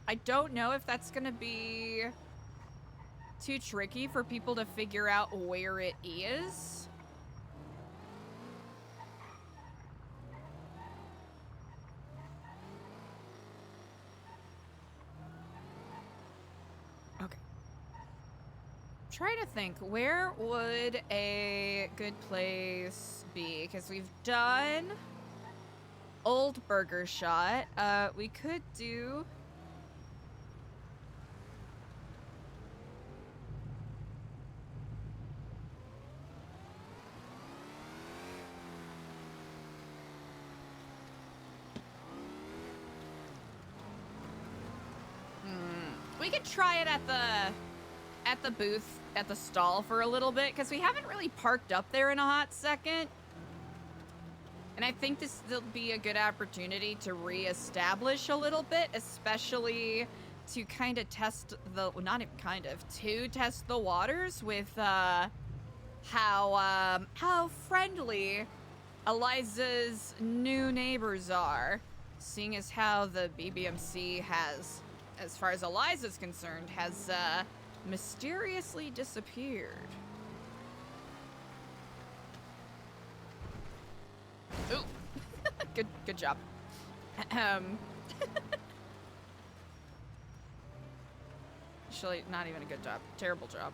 I don't know if that's gonna be too tricky for people to figure out where it is. Okay. Try to think, where would a good place be? Because we've done Old Burger Shot. We could do... We could try it at the booth, at the stall for a little bit, because we haven't really parked up there in a hot second. And I think this will be a good opportunity to reestablish a little bit, especially to kind of test the, well, not even kind of, to test the waters with how friendly Eliza's new neighbors are, seeing as how the BBMC has, as far as Eliza's concerned, has mysteriously disappeared. Ooh. Good job. Actually, not even a good job. Terrible job.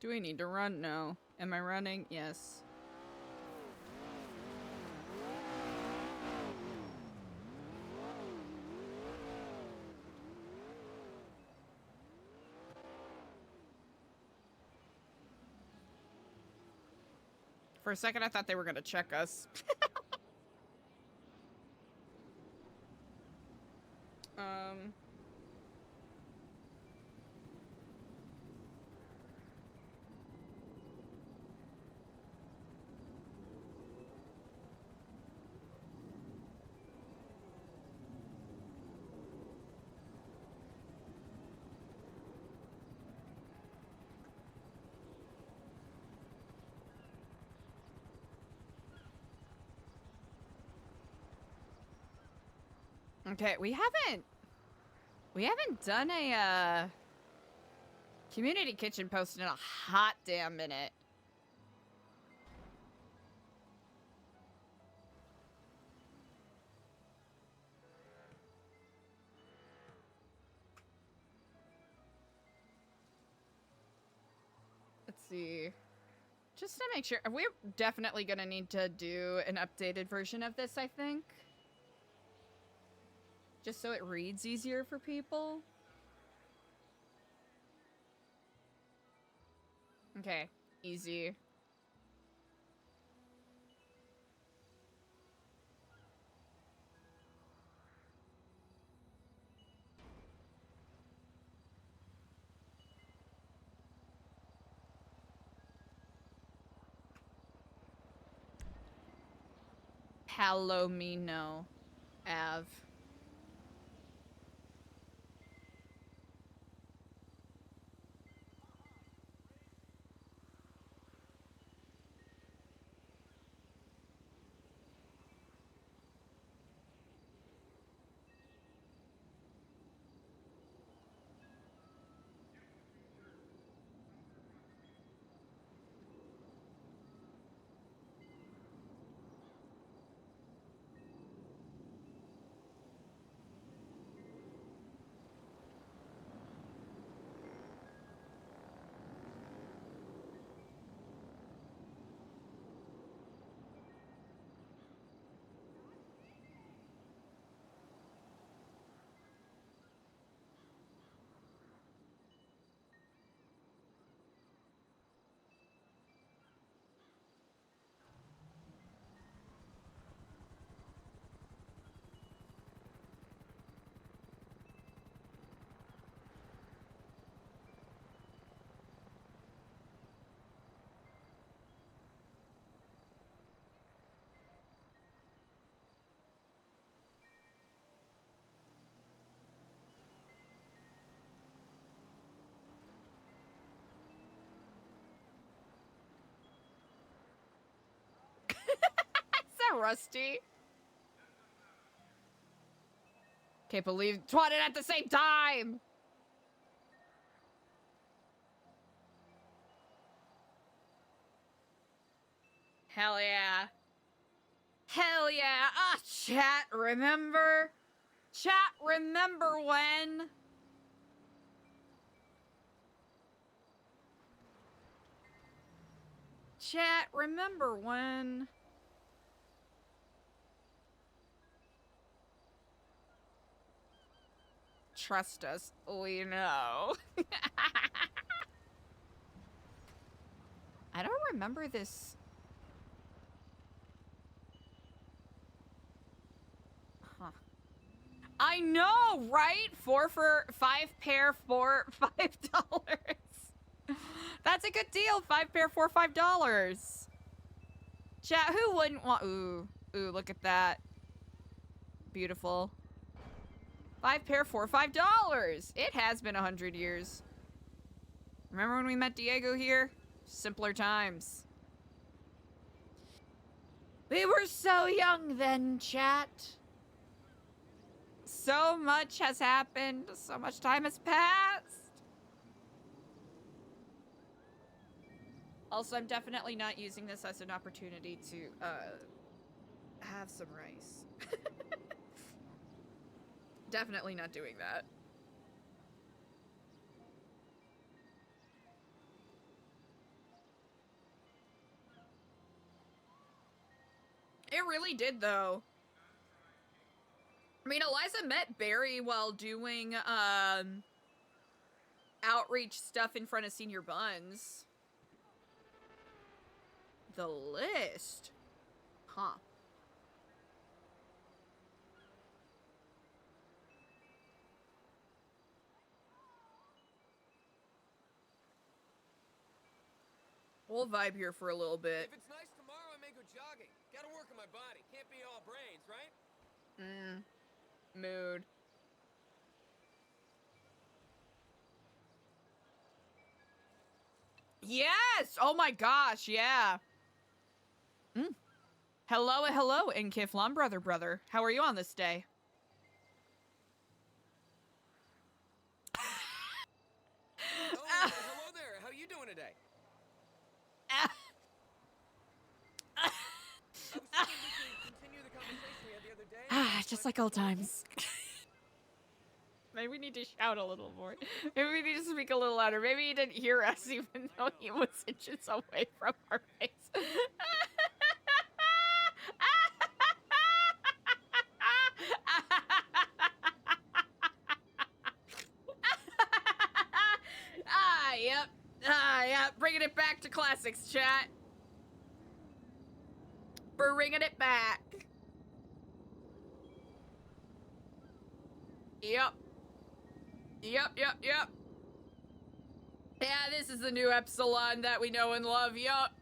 Do we need to run? No. Am I running? Yes. For a second, I thought they were gonna check us. Okay, we haven't done a Community Kitchen posted in a hot damn minute. Let's see. Just to make sure, we're definitely gonna need to do an updated version of this, I think. Just so it reads easier for people. Okay, easy. Palomino Ave. Is that Rusty? Can't believe twatted at the same time! Hell yeah. Hell yeah. Ah, chat, remember? Chat, remember when? Chat, remember when? Trust us, we know. I don't remember this. Huh. I know, right? 4 for 5 pair for $5. That's a good deal. 5 pair for $5. Chat, who wouldn't want? Ooh, look at that. Beautiful. 5 pair for $5. It has been 100 years. Remember when we met Diego here? Simpler times. We were so young then, chat. So much has happened. So much time has passed. Also, I'm definitely not using this as an opportunity to have some rice. Definitely not doing that. It really did, though. I mean, Eliza met Barry while doing outreach stuff in front of Senior Buns. The list? Huh. We'll vibe here for a little bit. If it's nice tomorrow, I may go jogging. Gotta work on my body. Can't be all brains, right? Mood. Yes! Oh my gosh, yeah. Hello, and Kiflon, brother. How are you on this day? Oh, doing today? Continue the conversation we had the other day. Just like old times. Maybe we need to shout a little more. Maybe we need to speak a little louder. Maybe he didn't hear us even though he was inches away from our face. Yep. Yep. Bringing it back to classics, chat. Bringing it back. Yep. Yep. Yeah, this is the new Epsilon that we know and love. Yup.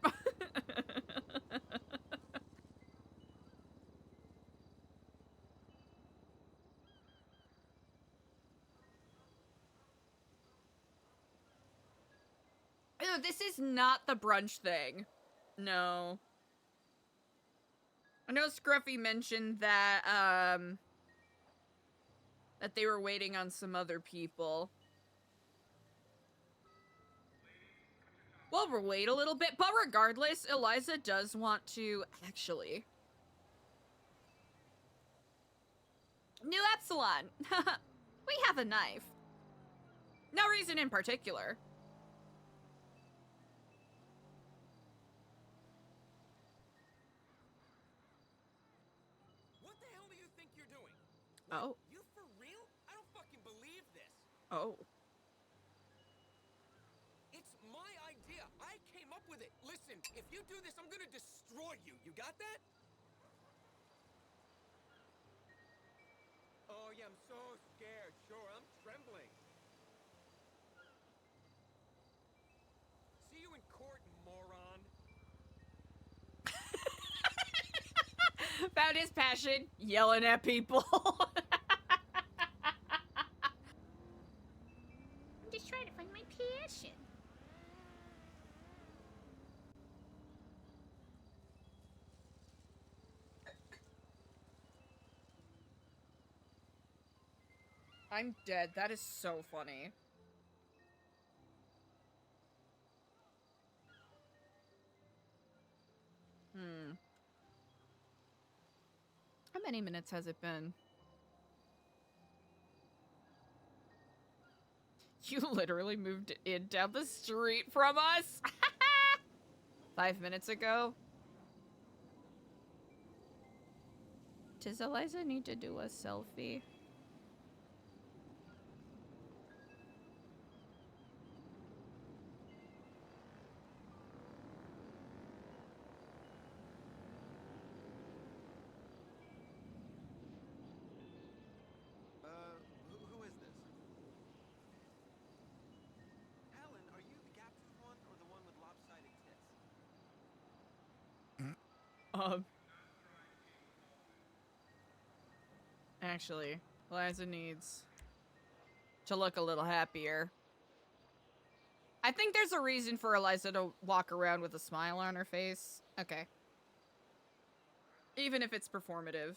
Ew, this is not the brunch thing. No. I know Scruffy mentioned that, that they were waiting on some other people. Well, we'll wait a little bit, but regardless, Eliza does want to, actually. New Epsilon! We have a knife. No reason in particular. What the hell do you think you're doing? Oh. You for real? I don't fucking believe this. Oh. It's my idea. I came up with it. Listen, if you do this, I'm gonna destroy you. You got that? Oh yeah, I'm so scared. Sure, I'm trembling. See you in court, moron. Found his passion, yelling at people. I'm just trying to find my passion. I'm dead. That is so funny. How many minutes has it been? You literally moved in down the street from us? 5 minutes ago? Does Eliza need to do a selfie? Who is this? Helen, are you the gap-toothed one or the one with lopsided tits? Actually, Eliza needs to look a little happier. I think there's a reason for Eliza to walk around with a smile on her face. Okay. Even if it's performative.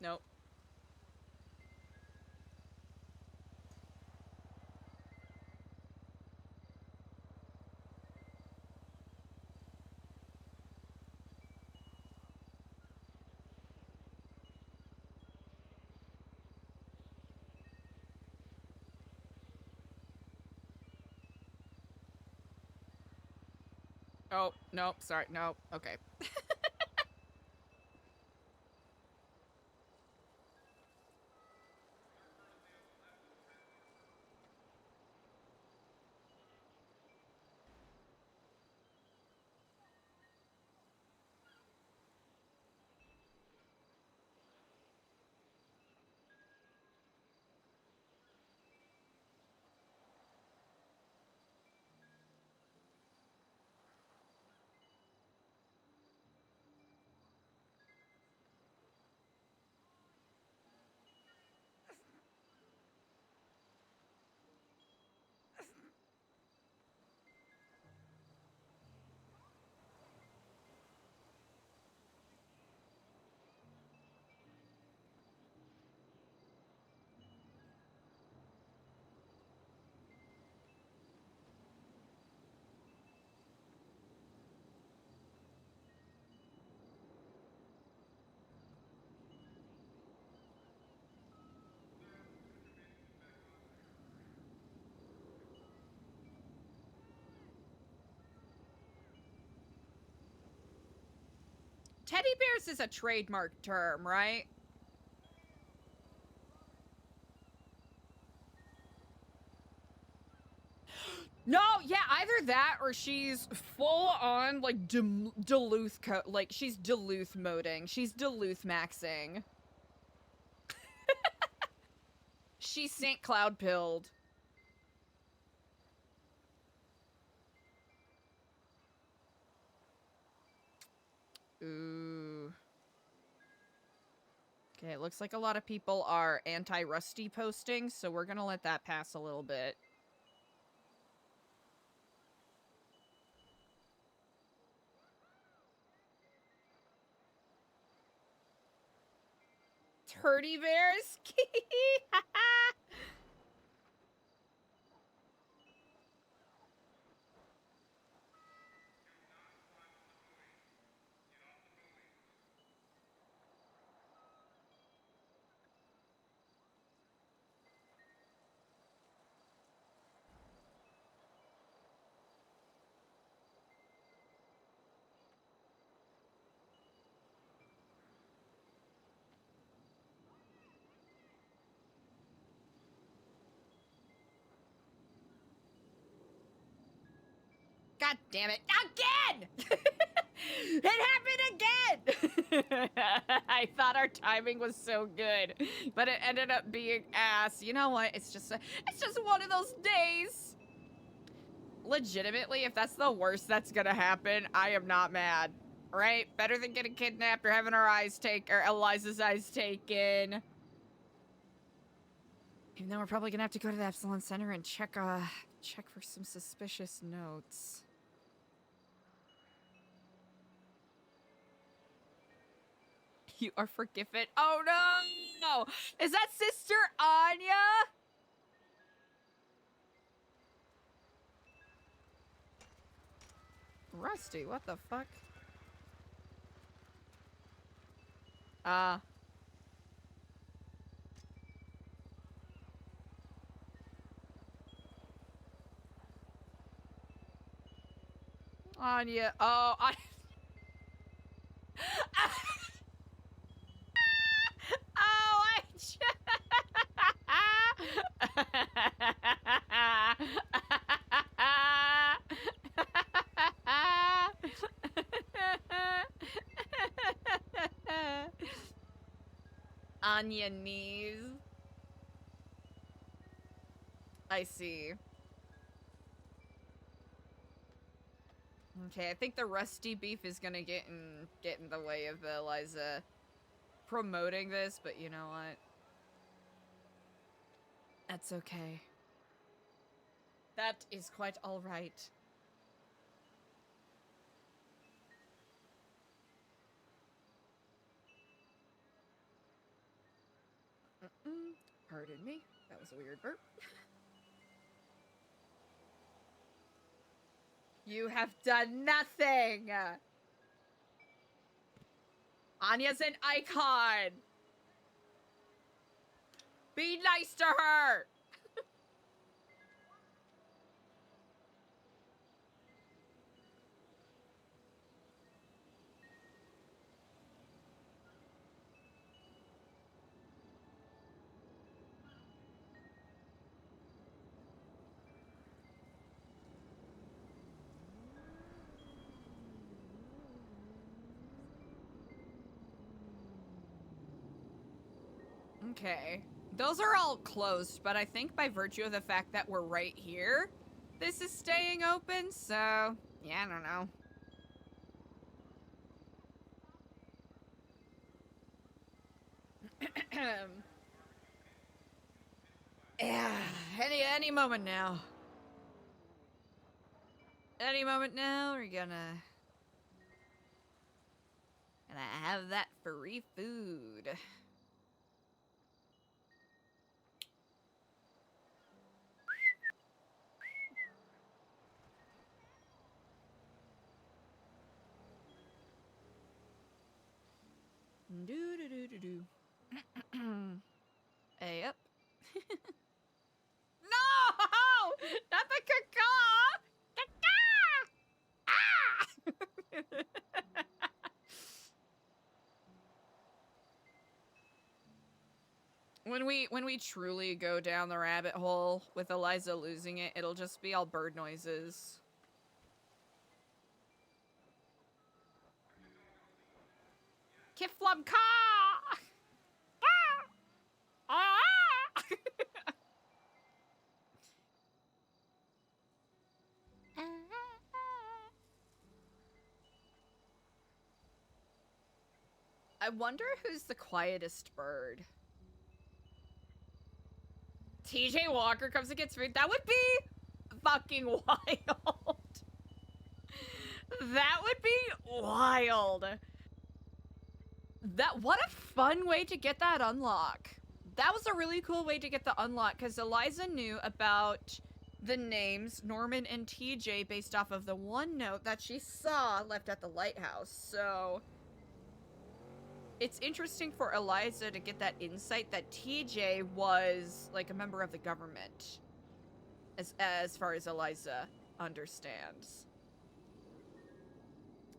Nope. Oh, nope, sorry, nope, okay. teddy bears is a trademark term, right? No, yeah, either that or she's full on like Duluth like she's Duluth moding. She's Duluth maxing. She's St. Cloud pilled. Ooh. Okay, it looks like a lot of people are anti-Rusty posting, so we're gonna let that pass a little bit. Turdy bears? God damn it. Again! It happened again! I thought our timing was so good, but it ended up being ass. You know what? It's just one of those days. Legitimately, if that's the worst that's gonna happen, I am not mad. Right? Better than getting kidnapped or having our eyes taken, or Eliza's eyes taken. Even though we're probably gonna have to go to the Epsilon Center and check for some suspicious notes. You are forgiven. Oh no! Is that Sister Anya? Rusty, what the fuck? Anya. Oh, I. Oh, Anya knees. I see. Okay, I think the Rusty beef is gonna get in the way of Eliza promoting this, but you know what? That's okay. That is quite all right. Pardon me. That was a weird burp. You have done nothing! Anya's an icon! Be nice to her! Okay. Those are all closed, but I think by virtue of the fact that we're right here, this is staying open, so yeah, I don't know. Yeah, any moment now. Any moment now, we're gonna have that free food. Do. Hey, yep. No! Not the caca! Caca! Ah! When we truly go down the rabbit hole with Eliza losing it, it'll just be all bird noises. Kiflum ka! I wonder who's the quietest bird. TJ Walker comes and gets food. That would be fucking wild. That would be wild. What a fun way to get that unlock. That was a really cool way to get the unlock, because Eliza knew about the names Norman and TJ based off of the one note that she saw left at the lighthouse. So it's interesting for Eliza to get that insight that TJ was like a member of the government, as far as Eliza understands.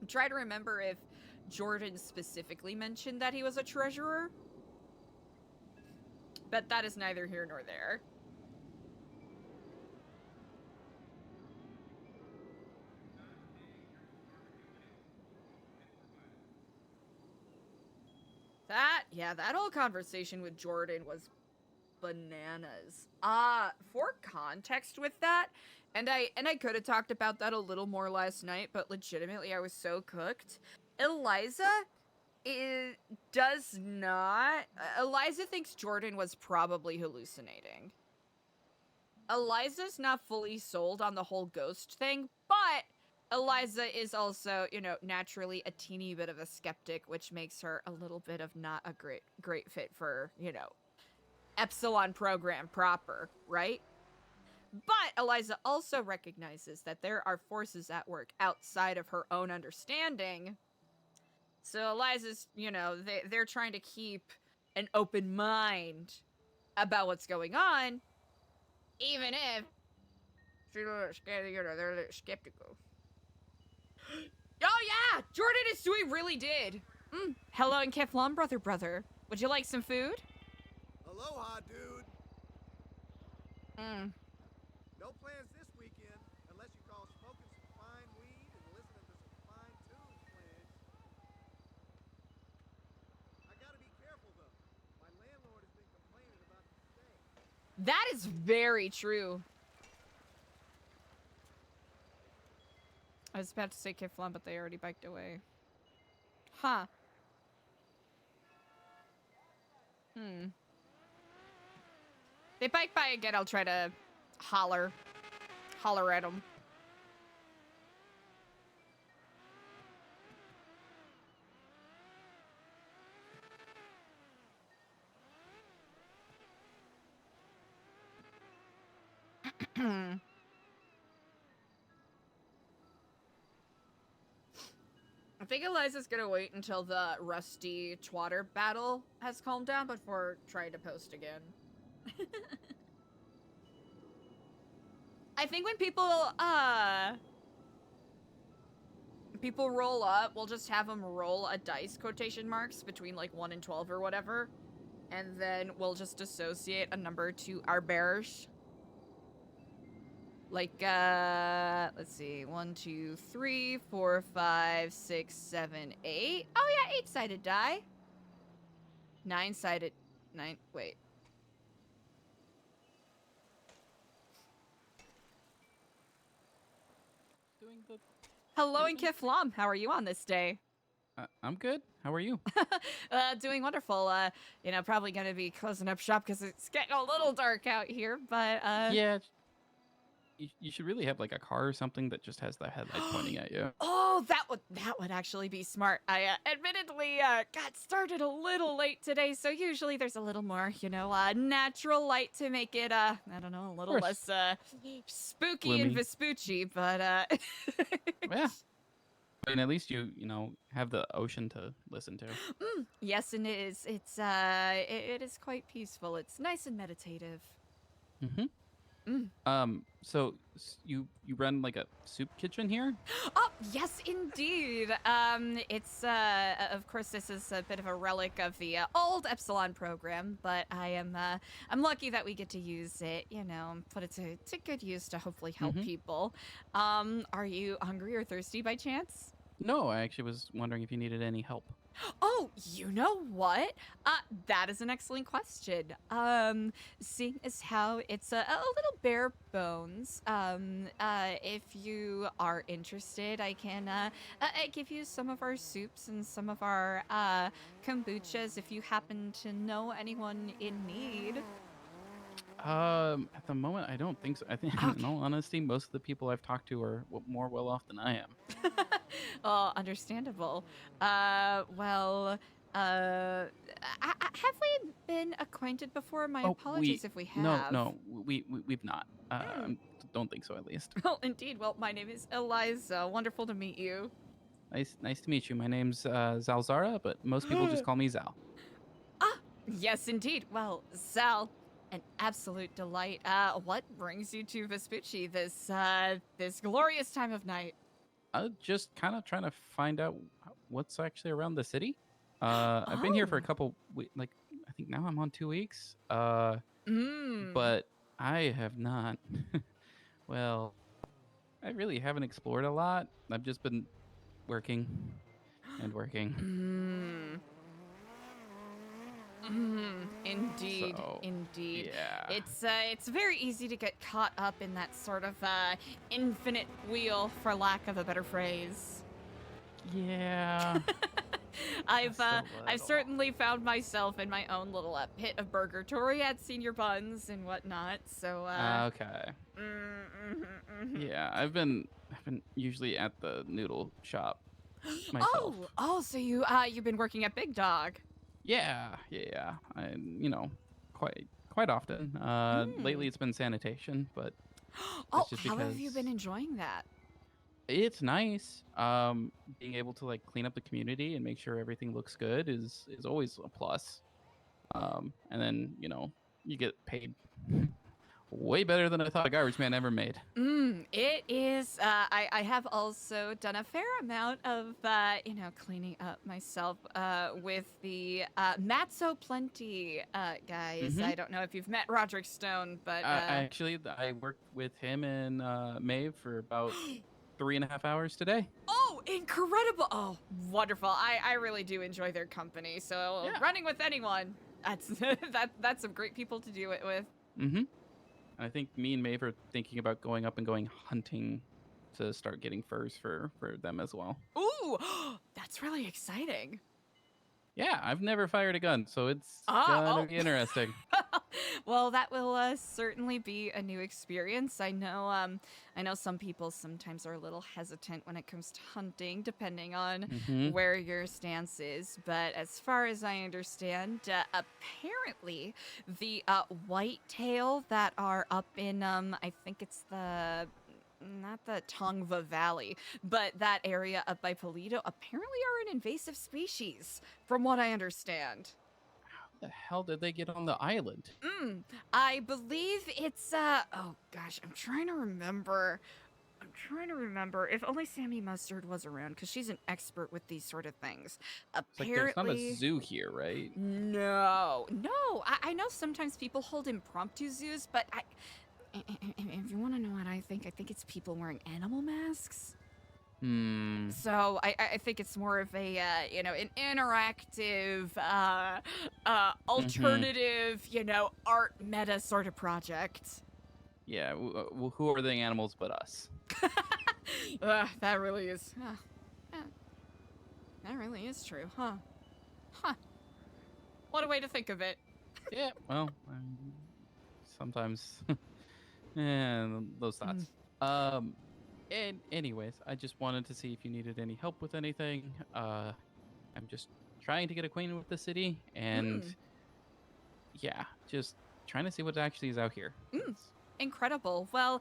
I'm trying to remember if Jordan specifically mentioned that he was a treasurer, but that is neither here nor there. That whole conversation with Jordan was bananas. For context with that, and I could have talked about that a little more last night, but legitimately I was so cooked. Eliza Eliza thinks Jordan was probably hallucinating. Eliza's not fully sold on the whole ghost thing, but Eliza is also, you know, naturally a teeny bit of a skeptic, which makes her a little bit of not a great fit for, you know, Epsilon program proper, right? But Eliza also recognizes that there are forces at work outside of her own understanding. So Eliza's, you know, they're trying to keep an open mind about what's going on, even if she's a little scared, you know, they're a little skeptical. Oh yeah! Jordan and Stewie really did! Hello and Keflon, brother. Would you like some food? Aloha, dude. No plans this weekend, unless you call smoking some fine weed and listening to some fine tunes plans. I gotta be careful, though. My landlord has been complaining about the stay. That is very true. I was about to say Keflon, but they already biked away. Huh. They bike by again, I'll try to holler at them. I think Eliza's gonna wait until the Rusty Twatter battle has calmed down before trying to post again. I think when people roll up, we'll just have them roll a dice quotation marks between like 1 and 12 or whatever, and then we'll just associate a number to our bears. Like, let's see, 1, 2, 3, 4, 5, 6, 7, 8. Oh yeah, 8-sided die. 9-sided, wait. Hello and Kiflam, how are you on this day? I'm good. How are you? Doing wonderful. You know, probably gonna be closing up shop because it's getting a little dark out here, but Yeah. You should really have like a car or something that just has the headlights pointing at you. Oh, that would actually be smart. I admittedly got started a little late today, so usually there's a little more, you know, natural light to make it I don't know, a little less spooky Gloomy. and Vespucci, but Yeah. And at least you know, have the ocean to listen to. Yes, and it is. It is quite peaceful. It's nice and meditative. So you run like a soup kitchen here? Oh, yes, indeed. It's of course, this is a bit of a relic of the old Epsilon program, but I'm lucky that we get to use it. You know, put it to good use to hopefully help people. Are you hungry or thirsty by chance? No, I actually was wondering if you needed any help. Oh, you know what? That is an excellent question. Seeing as how it's a little bare bones, if you are interested, I can give you some of our soups and some of our kombuchas if you happen to know anyone in need. At the moment, I don't think so. I think, in all honesty, most of the people I've talked to are more well off than I am. Oh, understandable. Well, have we been acquainted before? My apologies if we have. No, we've not. Don't think so, at least. Well, indeed. Well, my name is Eliza. Wonderful to meet you. Nice to meet you. My name's Zalzara, but most people just call me Zal. Yes, indeed. Well, Zal, an absolute delight. What brings you to Vespucci this glorious time of night? Just kind of trying to find out what's actually around the city. I've been here for a couple, I think now I'm on 2 weeks. But I have not. Well, I really haven't explored a lot. I've just been working and working. Indeed, So, indeed. yeah. It's very easy to get caught up in that sort of infinite wheel, for lack of a better phrase. Yeah. I've certainly found myself in my own little pit of purgatory at Senior Buns and whatnot. So Okay. Yeah, I've been usually at the noodle shop myself. Oh, so you've been working at Big Dog. Yeah. I, quite often. Lately it's been sanitation, but Oh, just how have you because been enjoying that? it's nice. Being able to clean up the community and make sure everything looks good is always a plus. And then you get paid way better than I thought a garbage man ever made. It is. I have also done a fair amount of, cleaning up myself with the Matzo Plenty guys. I don't know if you've met Roderick Stone, but Actually, I worked with him and Maeve for about 3.5 hours today. Oh, incredible! Oh, wonderful! I really do enjoy their company. So running with anyone, that's some great people to do it with. I think me and Maeve are thinking about going hunting to start getting furs for them as well. Ooh, that's really exciting. Yeah, I've never fired a gun, so it's gonna be interesting. Well, that will certainly be a new experience. I know some people sometimes are a little hesitant when it comes to hunting, depending on where your stance is. But as far as I understand, apparently the whitetail that are up in I think it's not the Tongva Valley, but that area up by Polito apparently are an invasive species, from what I understand. The hell did they get on the island? I believe it's oh gosh, I'm trying to remember if only Sammy Mustard was around, because she's an expert with these sort of things. Apparently, There's not a zoo here, right? No. I know sometimes people hold impromptu zoos, but if you want to know what I think it's people wearing animal masks. So I think it's more of a an interactive alternative art meta sort of project. Yeah, who are the animals but us? That really is that really is true, huh? What a way to think of it. Yeah, well, sometimes those thoughts. And anyways, I just wanted to see if you needed any help with anything. I'm just trying to get acquainted with the city, and yeah, just trying to see what actually is out here. Incredible. Well,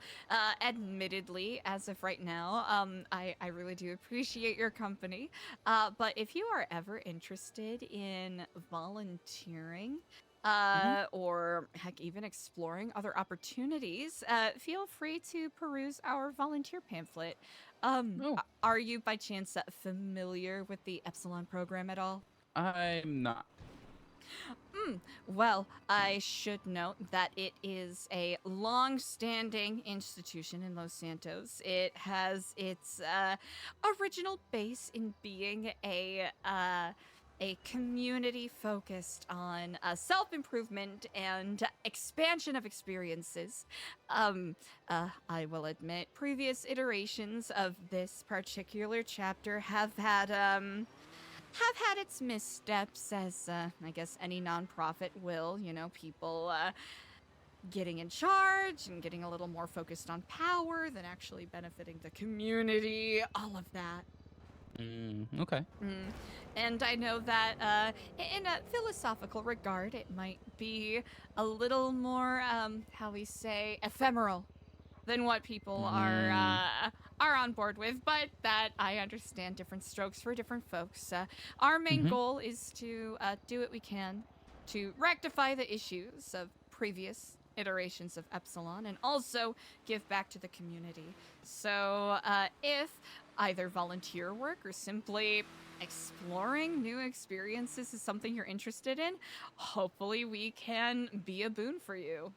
admittedly, as of right now, I really do appreciate your company. But if you are ever interested in volunteering, or heck, even exploring other opportunities, feel free to peruse our volunteer pamphlet. Are you by chance familiar with the Epsilon program at all? I'm not. Well, I should note that it is a long-standing institution in Los Santos. It has its original base in being a community focused on self-improvement and expansion of experiences. I will admit, previous iterations of this particular chapter have had its missteps, as I guess any nonprofit will. You know, people getting in charge and getting a little more focused on power than actually benefiting the community, all of that. Okay. And I know that in a philosophical regard, it might be a little more, how we say, ephemeral than what people are on board with, but that I understand different strokes for different folks. Our main goal is to do what we can to rectify the issues of previous iterations of Epsilon and also give back to the community. So if either volunteer work or simply exploring new experiences is something you're interested in, hopefully we can be a boon for you.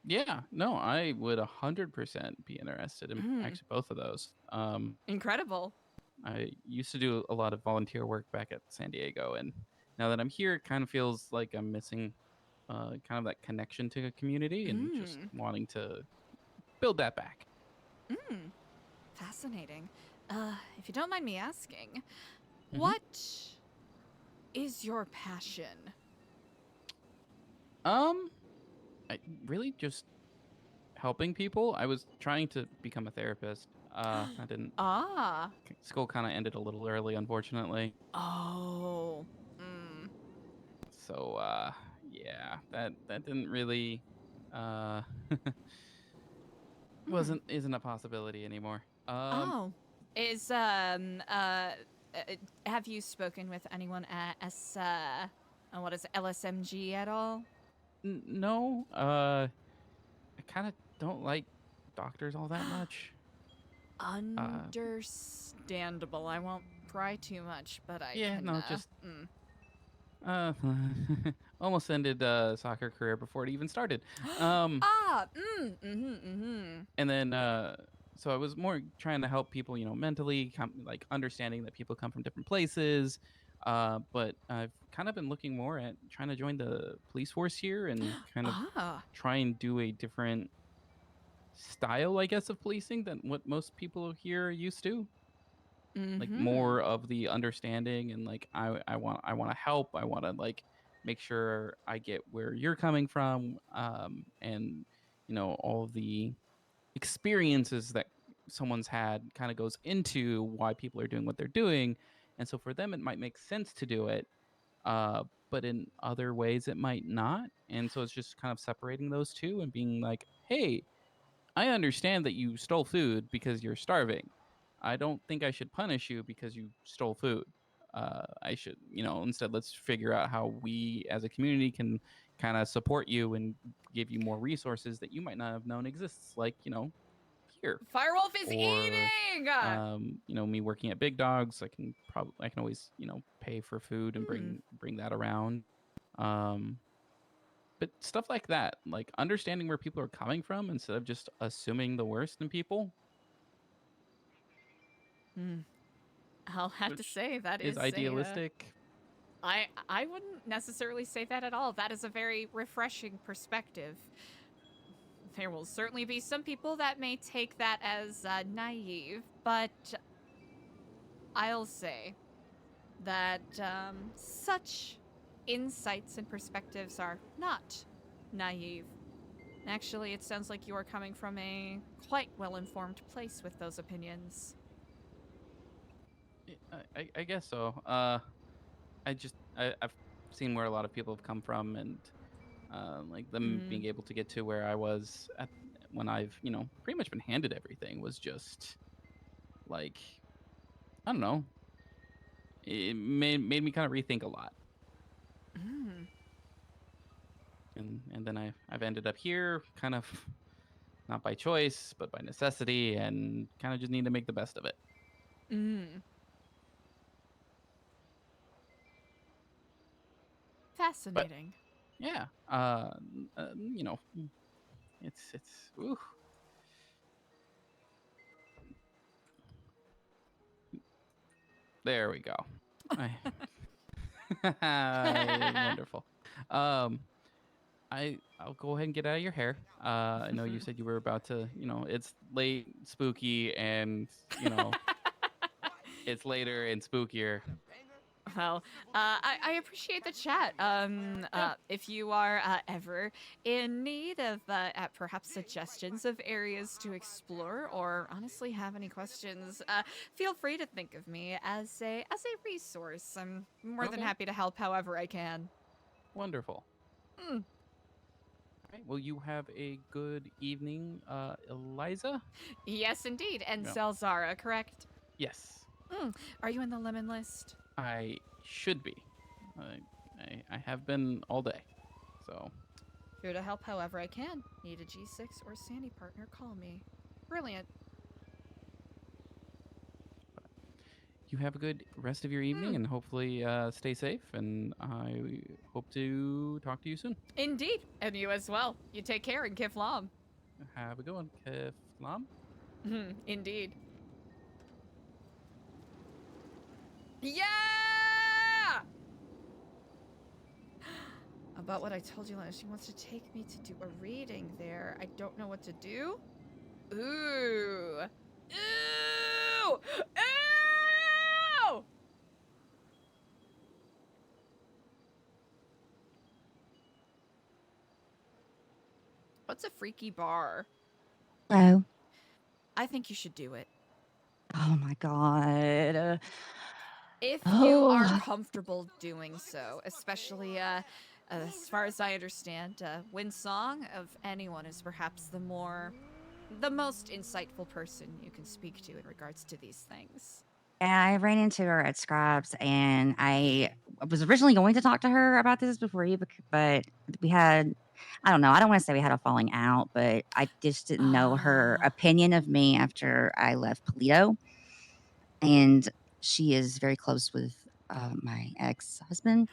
Yeah, no, I would 100% be interested in actually both of those. Incredible. I used to do a lot of volunteer work back at San Diego, and now that I'm here, it kind of feels like I'm missing kind of that connection to the community and just wanting to build that back. Fascinating. If you don't mind me asking, what is your passion? I really just helping people. I was trying to become a therapist. I didn't. School kind of ended a little early, unfortunately. Oh. So yeah, that didn't really isn't a possibility anymore. Have you spoken with anyone at what is it, LSMG at all? No. I kind of don't like doctors all that much. Understandable. I won't pry too much, but I Yeah, can, no, just almost ended soccer career before it even started. And then so I was more trying to help people, mentally, like understanding that people come from different places. But I've kind of been looking more at trying to join the police force here and kind of try and do a different style, I guess, of policing than what most people here are used to. Like more of the understanding and like I want to help. I want to like make sure I get where you're coming from, and all of the experiences that someone's had kind of goes into why people are doing what they're doing. And so for them it might make sense to do it, but in other ways it might not. And so it's just kind of separating those two and being like, hey, I understand that you stole food because you're starving. I don't think I should punish you because you stole food. I should, instead let's figure out how we as a community can kind of support you and give you more resources that you might not have known exists, like, here. Firewolf is eating! Me working at Big Dogs, I can always, pay for food and bring that around. But stuff like that, like understanding where people are coming from instead of just assuming the worst in people. I'll have to say that is idealistic. I wouldn't necessarily say that at all. That is a very refreshing perspective. There will certainly be some people that may take that as naive, but I'll say that such insights and perspectives are not naive. Actually, it sounds like you are coming from a quite well-informed place with those opinions. I guess so. I've seen where a lot of people have come from, and like them being able to get to where I was at when I've pretty much been handed everything was just like, I don't know. It made me kind of rethink a lot. and then I've ended up here, kind of not by choice, but by necessity, and kind of just need to make the best of it. Fascinating. Yeah, you know, it's ooh. There we go. Wonderful. I'll go ahead and get out of your hair. I know you said you were about to, it's late, spooky, and it's later and spookier. Well, I appreciate the chat. If you are ever in need of perhaps suggestions of areas to explore, or honestly have any questions, feel free to think of me as a resource. I'm more than Okay. happy to help however I can. Wonderful. Right, well, you have a good evening, Eliza? Yes, indeed. And Yeah. Zalzara, correct? Yes. Are you in the lemon list? I should be. I have been all day, so. Here to help however I can. Need a G6 or Sandy partner, call me. Brilliant. You have a good rest of your evening, and hopefully stay safe, and I hope to talk to you soon. Indeed, and you as well. You take care and Kiflam. Have a good one, Kiflam. Indeed. Yeah! About what I told you last, she wants to take me to do a reading there. I don't know what to do. Ooh. Ooh! Ooh! What's a freaky bar? Hello. I think you should do it. Oh my god. If you are Oh. comfortable doing so, especially as far as I understand, Windsong of anyone is perhaps the most insightful person you can speak to in regards to these things. And I ran into her at Scribes, and I was originally going to talk to her about this before you, but we had, I don't know, I don't want to say we had a falling out, but I just didn't know her opinion of me after I left Polito. And she is very close with my ex-husband.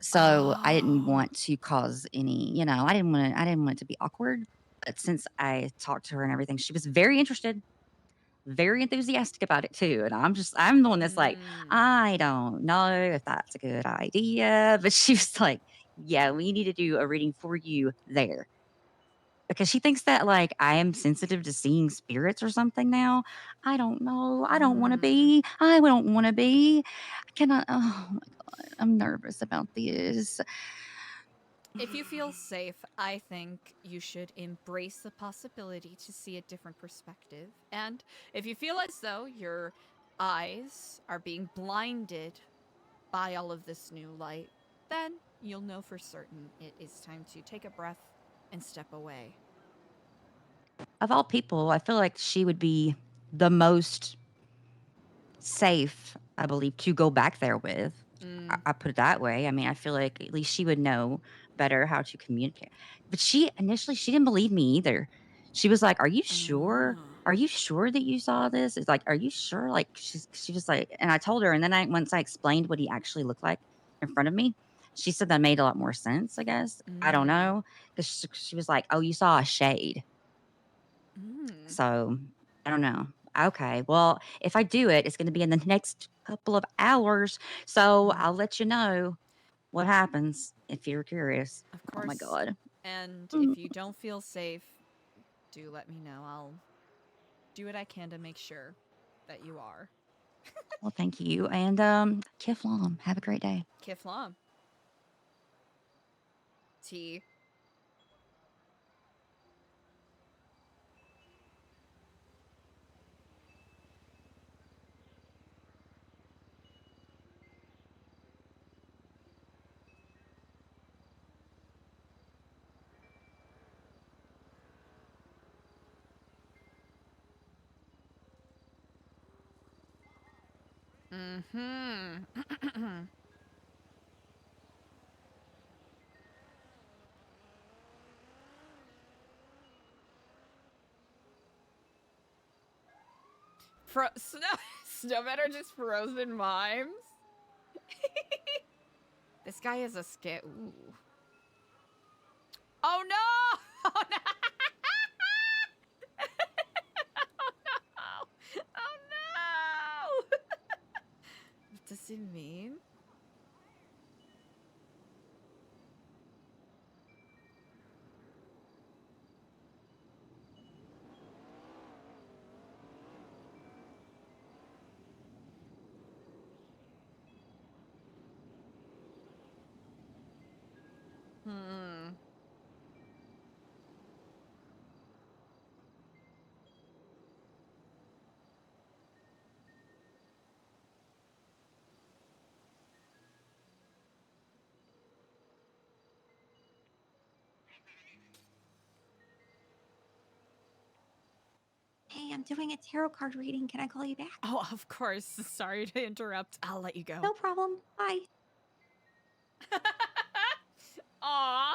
So I didn't want to cause any, I didn't want it to be awkward. But since I talked to her and everything, she was very interested, very enthusiastic about it too. And I'm the one that's like, I don't know if that's a good idea. But she was like, yeah, we need to do a reading for you there. Because she thinks that like I am sensitive to seeing spirits or something now. I don't know. I don't want to be. I don't want to be. I cannot. Oh my God. I'm nervous about this. If you feel safe, I think you should embrace the possibility to see a different perspective. And if you feel as though your eyes are being blinded by all of this new light, then you'll know for certain it is time to take a breath and step away. Of all people, I feel like she would be the most safe, I believe, to go back there with. I put it that way. I mean, I feel like at least she would know better how to communicate. But she initially she didn't believe me either. She was like, "Are you sure? Are you sure that you saw this?" It's like, "Are you sure?" Like she was like, and I told her, and then once I explained what he actually looked like in front of me, she said that made a lot more sense. I guess I don't know because she was like, "Oh, you saw a shade." So I don't know. Okay, well, if I do it, it's going to be in the next couple of hours. So I'll let you know what happens if you're curious. Of Oh my course. God. And if you don't feel safe, do let me know. I'll do what I can to make sure that you are. Well, thank you. And Kiflam, have a great day. Kiflam. T. Snowmen are just frozen mimes? This guy is a ooh. Oh no! Oh no! Oh no! Oh no! What does it mean? Hmm. Hey, I'm doing a tarot card reading. Can I call you back? Oh, of course. Sorry to interrupt. I'll let you go. No problem. Bye. Aw.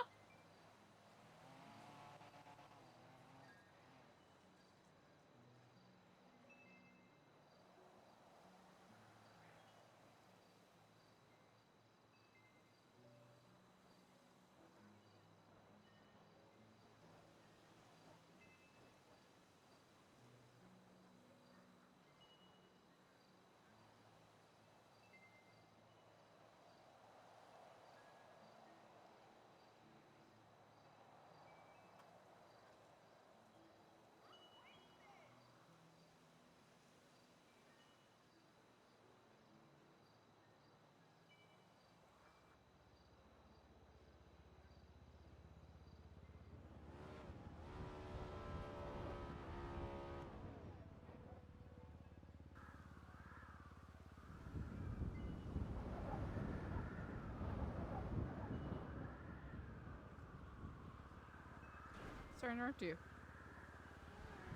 Sorry to interrupt you.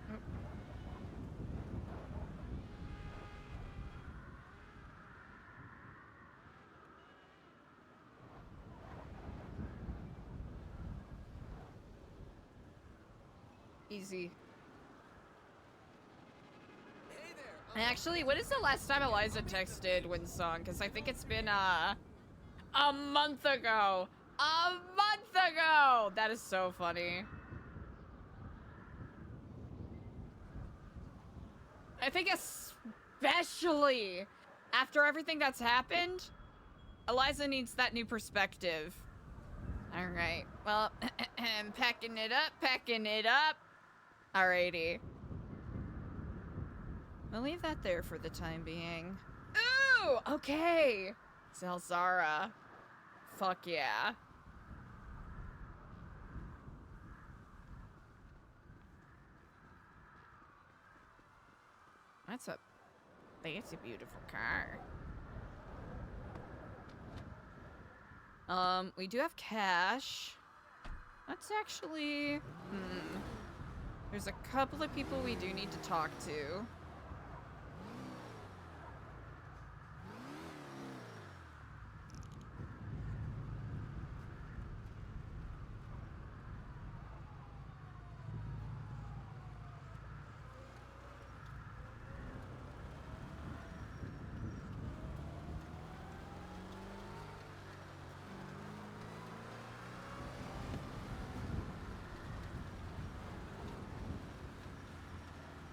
Oh. Easy. Actually, when is the last time Eliza texted Windsong? Because I think it's been, a month ago. A month ago! That is so funny. I think especially after everything that's happened, Eliza needs that new perspective. Alright, well, packing it up, packing it up. Alrighty. We'll leave that there for the time being. Ooh, okay. Zalzara. Fuck yeah. That's a beautiful car. We do have cash. That's actually, there's a couple of people we do need to talk to.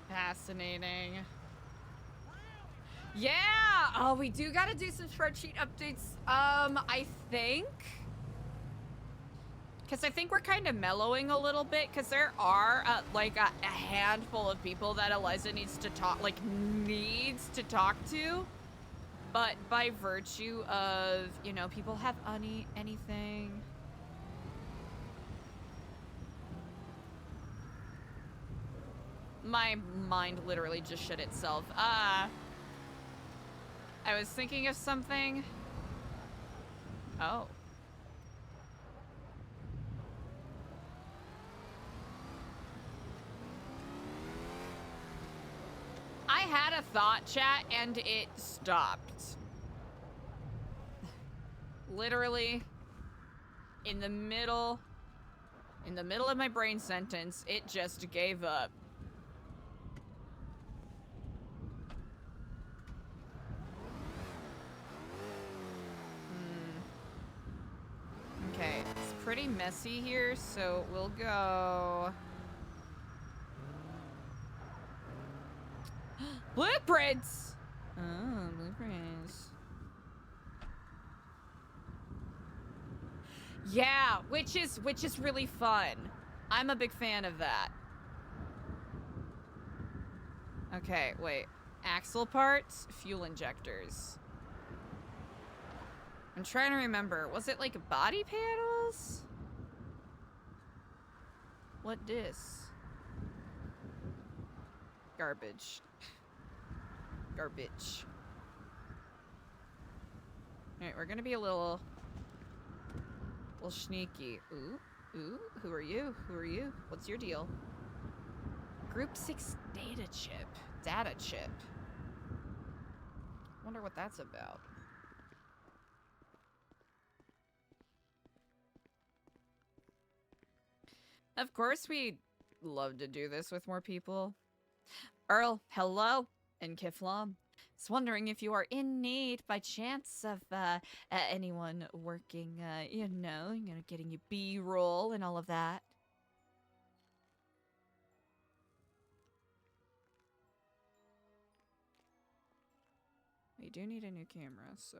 Fascinating. Yeah! Oh, we do gotta do some spreadsheet updates, I think. Because I think we're kind of mellowing a little bit, because there are, like, a handful of people that Eliza needs to talk to. But by virtue of, you know, people have anything. My mind literally just shut itself. I was thinking of something. Oh. I had a thought, chat, and it stopped. Literally, in the middle of my brain sentence, it just gave up. pretty messy here, so we'll go... Blueprints! Oh, blueprints. Yeah, which is really fun. I'm a big fan of that. Okay, wait. Axle parts, fuel injectors. I'm trying to remember. Was it like body panels? What dis? Garbage. Garbage. Alright, we're gonna be a little sneaky. Ooh, who are you? Who are you? What's your deal? Group 6 data chip. Data chip. Wonder what that's about. Of course we'd love to do this with more people. Earl, hello, and Kiflam. I was wondering if you are in need by chance of anyone working, you know, getting you B-roll and all of that. We do need a new camera, so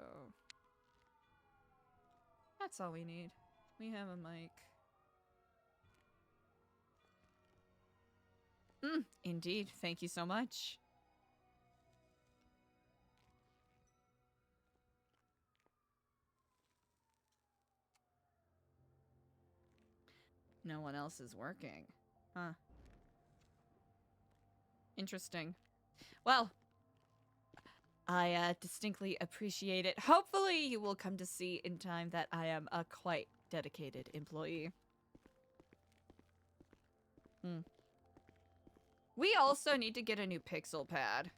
that's all we need. We have a mic. Indeed. Thank you so much. No one else is working. Huh. Interesting. Well, I distinctly appreciate it. Hopefully you will come to see in time that I am a quite dedicated employee. We also need to get a new pixel pad.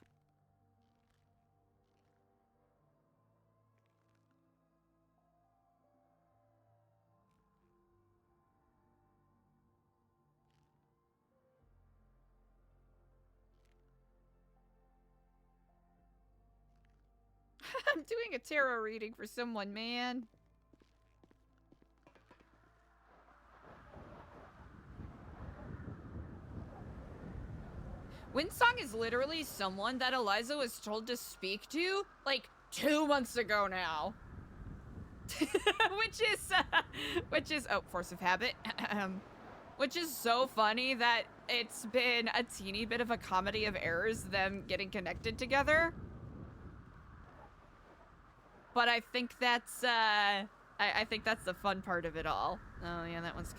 I'm doing a tarot reading for someone, man. Windsong is literally someone that Eliza was told to speak to, like, 2 months ago now. which is, oh, force of habit. Which is so funny that it's been a teeny bit of a comedy of errors, them getting connected together. But I think that's, I think that's the fun part of it all. Oh, yeah, that one's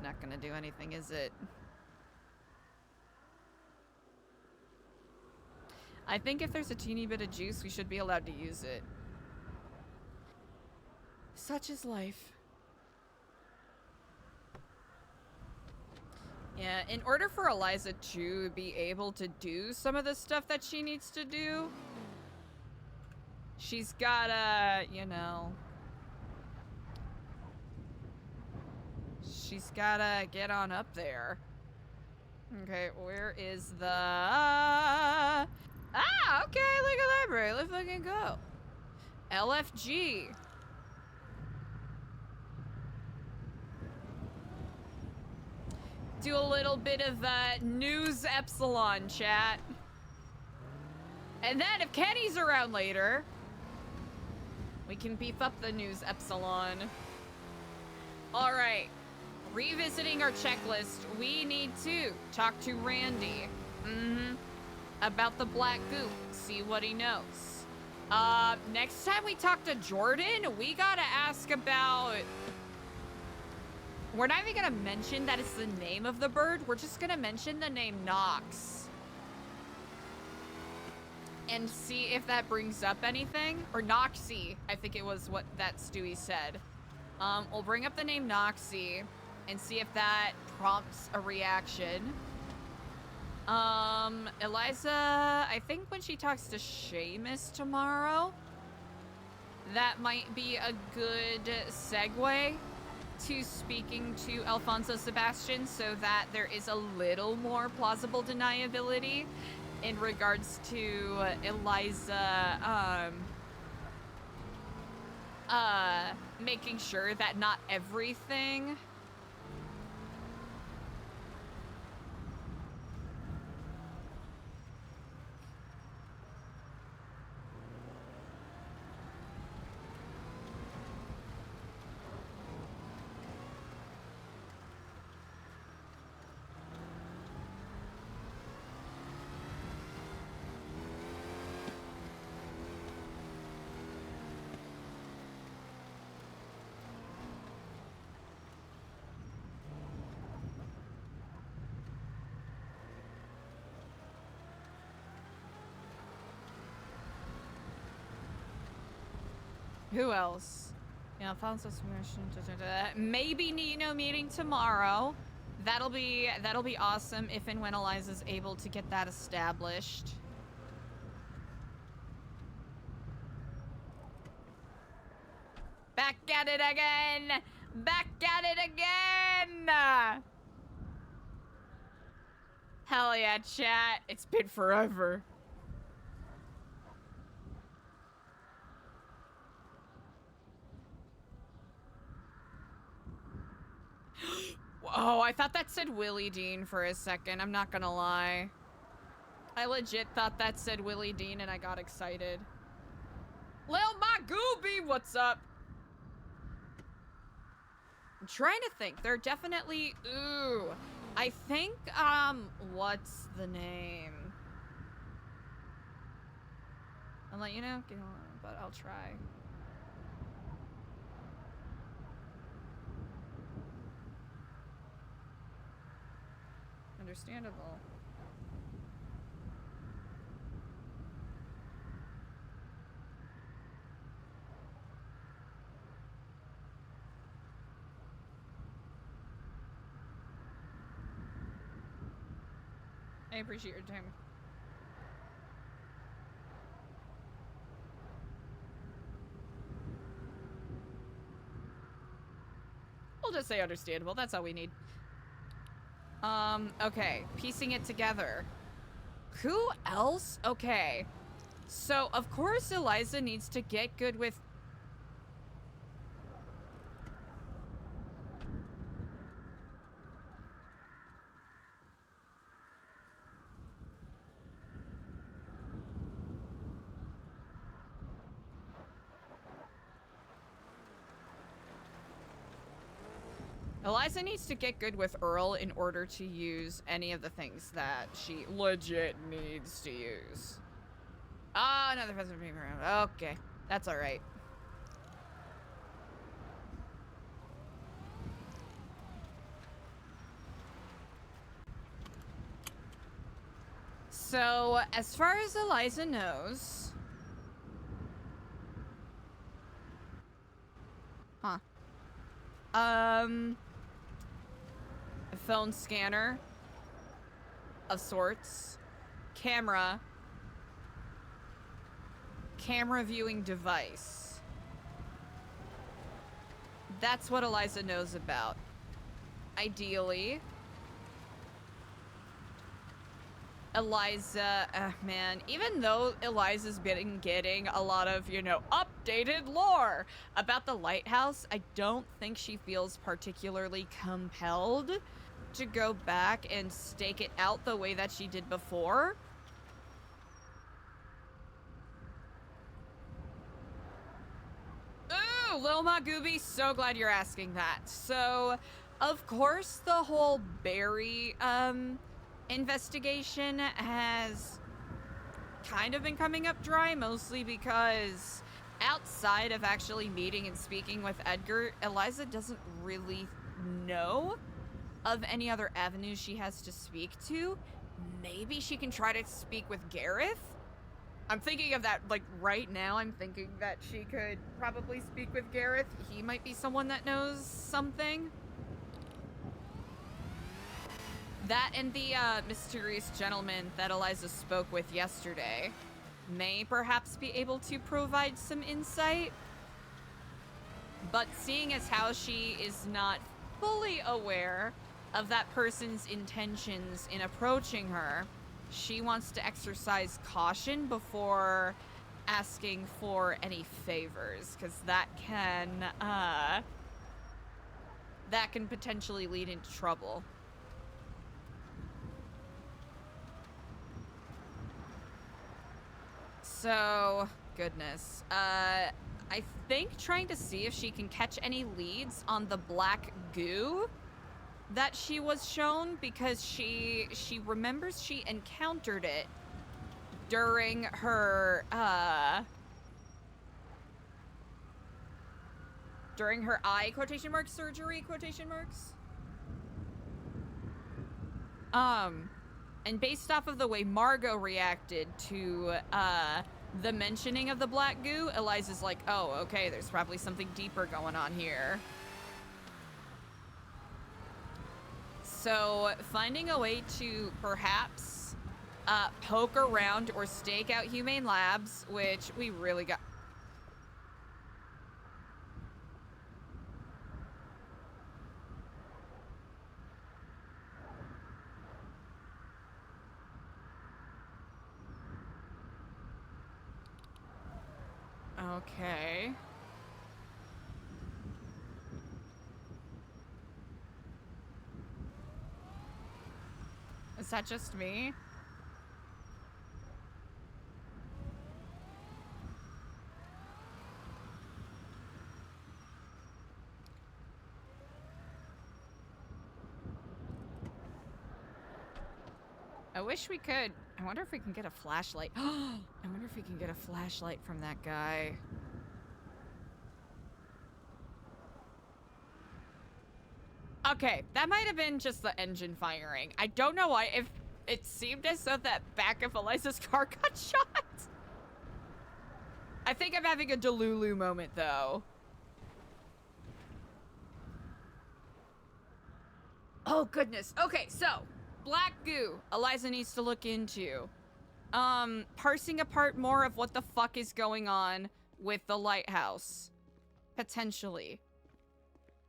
not gonna do anything, is it? I think if there's a teeny bit of juice, we should be allowed to use it. Such is life. Yeah, in order for Eliza to be able to do some of the stuff that she needs to do, she's gotta, you know... She's gotta get on up there. Okay, where is the... Ah, okay, look at library. Let's fucking go. LFG. Do a little bit of news epsilon chat. And then if Kenny's around later, we can beef up the news epsilon. All right. Revisiting our checklist, we need to talk to Randy. About the black goop, see what he knows. Next time we talk to Jordan, we gotta ask about... We're not even gonna mention that it's the name of the bird. We're just gonna mention the name Nox. And see if that brings up anything. Or Noxie, I think it was what that Stewie said. We'll bring up the name Noxie and see if that prompts a reaction. Eliza, I think when she talks to Seamus tomorrow, that might be a good segue to speaking to Alfonso Sebastian so that there is a little more plausible deniability in regards to Eliza, making sure that not everything... Who else? Yeah, Alfonso maybe Nino meeting tomorrow. That'll be awesome if and when Eliza's able to get that established. Back at it again! Back at it again! Hell yeah, chat. It's been forever. Oh, I thought that said Willie Dean for a second. I'm not gonna lie. I legit thought that said Willie Dean and I got excited. Lil Magooby, what's up? I'm trying to think. They're definitely... Ooh. I think, what's the name? I'll let you know, but I'll try. Understandable. I appreciate your time. We'll just say understandable. That's all we need. Okay. Piecing it together. Who else? Okay. So, of course, Eliza needs to get good with... Eliza needs to get good with Earl in order to use any of the things that she legit needs to use. Ah, another president being around. Okay, that's all right. So, as far as Eliza knows... Huh. A phone scanner of sorts, camera viewing device. That's what Eliza knows about. Ideally, Eliza, man, even though Eliza's been getting a lot of, you know, updated lore about the lighthouse, I don't think she feels particularly compelled to go back and stake it out the way that she did before. Ooh, Lil Magooby, so glad you're asking that. So, of course, the whole Barry, investigation has kind of been coming up dry, mostly because outside of actually meeting and speaking with Edgar, Eliza doesn't really know of any other avenues she has to speak to. Maybe she can try to speak with Gareth? I'm thinking of that, like, right now. I'm thinking that she could probably speak with Gareth. He might be someone that knows something. That and the mysterious gentleman that Eliza spoke with yesterday may perhaps be able to provide some insight. But seeing as how she is not fully aware of that person's intentions in approaching her, she wants to exercise caution before asking for any favors, because that can potentially lead into trouble. So, goodness. I think trying to see if she can catch any leads on the black goo that she was shown, because she remembers she encountered it during her eye quotation marks surgery quotation marks. And based off of the way Margot reacted to the mentioning of the black goo, Eliza's like, oh, okay, there's probably something deeper going on here. So finding a way to perhaps poke around or stake out Humane Labs, which we really got. Okay. Is that just me? I wish we could. I wonder if we can get a flashlight. I wonder if we can get a flashlight from that guy. Okay, that might have been just the engine firing. I don't know why. If it seemed as though that back of Eliza's car got shot. I think I'm having a Delulu moment, though. Oh, goodness. Okay, so black goo Eliza needs to look into. Parsing apart more of what the fuck is going on with the lighthouse. Potentially.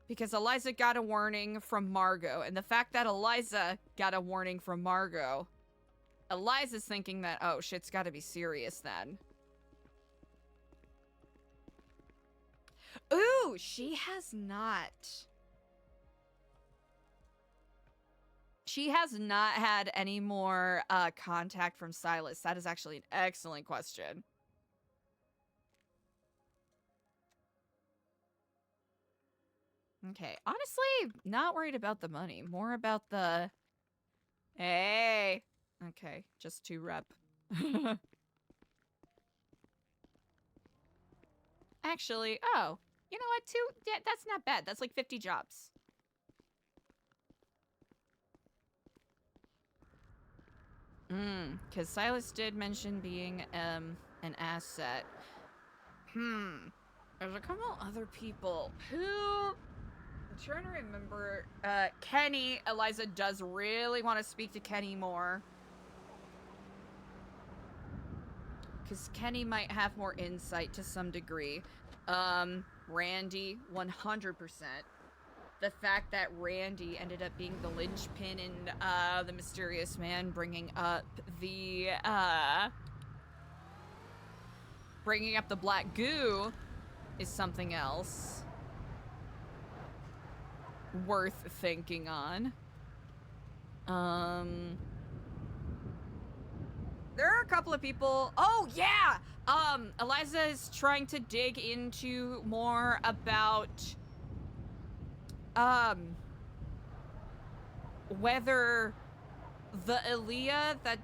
Because Eliza got a warning from Margot, and the fact that Eliza got a warning from Margot, Eliza's thinking that, oh, shit's gotta be serious then. Ooh, she has not. She has not had any more contact from Silas. That is actually an excellent question. Okay, honestly, not worried about the money. More about the... Hey! Okay, just 2 rep. Actually, oh, you know what, 2? Yeah, that's not bad. That's like 50 jobs. Because Silas did mention being an asset. There's a couple other people who... I'm trying to remember. Kenny. Eliza does really want to speak to Kenny more. Because Kenny might have more insight to some degree. Randy, 100%. The fact that Randy ended up being the linchpin in the mysterious man bringing up the black goo is something else worth thinking on. There are a couple of people. Oh yeah, Eliza is trying to dig into more about whether the Elia that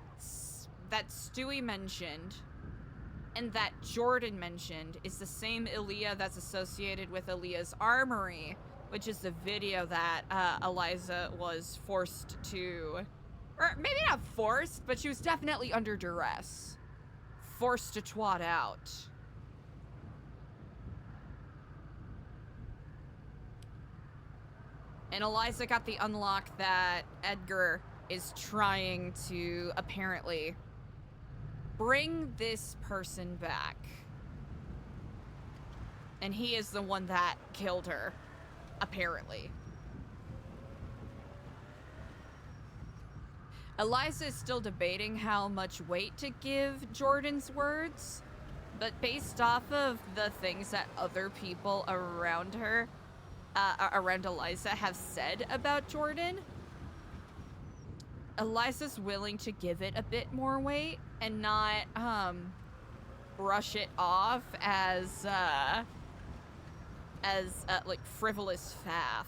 Stewie mentioned and that Jordan mentioned is the same Elia that's associated with Elia's armory, which is the video that Eliza was forced to, or maybe not forced, but she was definitely under duress. Forced to twat out. And Eliza got the unlock that Edgar is trying to apparently bring this person back. And he is the one that killed her, apparently. Eliza is still debating how much weight to give Jordan's words, but based off of the things that other people around her, around Eliza, have said about Jordan, Eliza's willing to give it a bit more weight and not brush it off as like frivolous faff.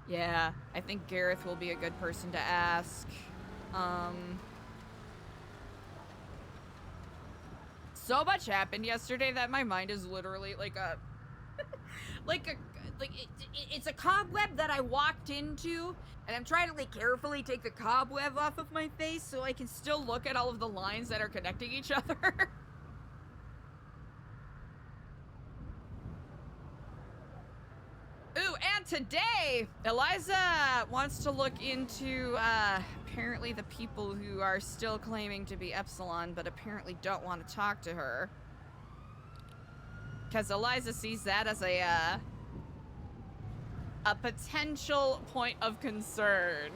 Yeah, I think Gareth will be a good person to ask. So much happened yesterday that my mind is literally like a it's a cobweb that I walked into, and I'm trying to like carefully take the cobweb off of my face so I can still look at all of the lines that are connecting each other. Ooh, and today, Eliza wants to look into, apparently the people who are still claiming to be Epsilon, but apparently don't want to talk to her. Because Eliza sees that as a potential point of concern.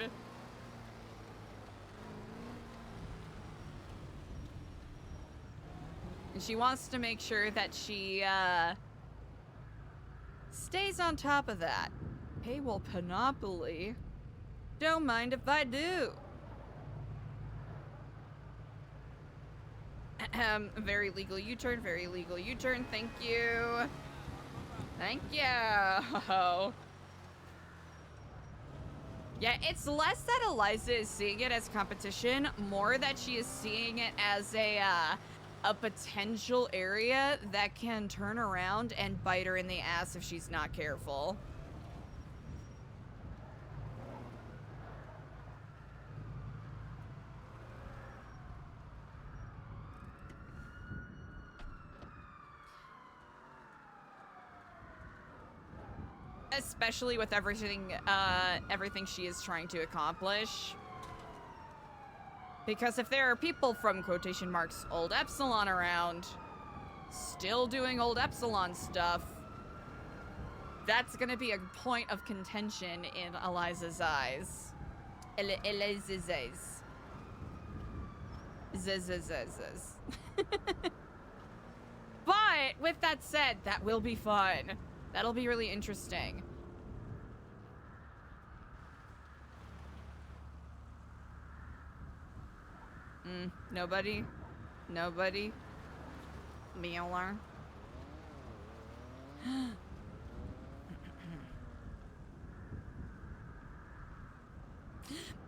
And she wants to make sure that she, stays on top of that. Hey, well, Panoply, don't mind if I do. Very legal U-turn, very legal U-turn. Thank you. Thank you. Yeah, it's less that Eliza is seeing it as competition, more that she is seeing it as a potential area that can turn around and bite her in the ass if she's not careful. Especially with everything she is trying to accomplish. Because if there are people from quotation marks old Epsilon around, still doing old Epsilon stuff, that's gonna be a point of contention in Eliza's eyes. Eliza's eyes. But with that said, that will be fun. That'll be really interesting. Nobody? Nobody? Mueller?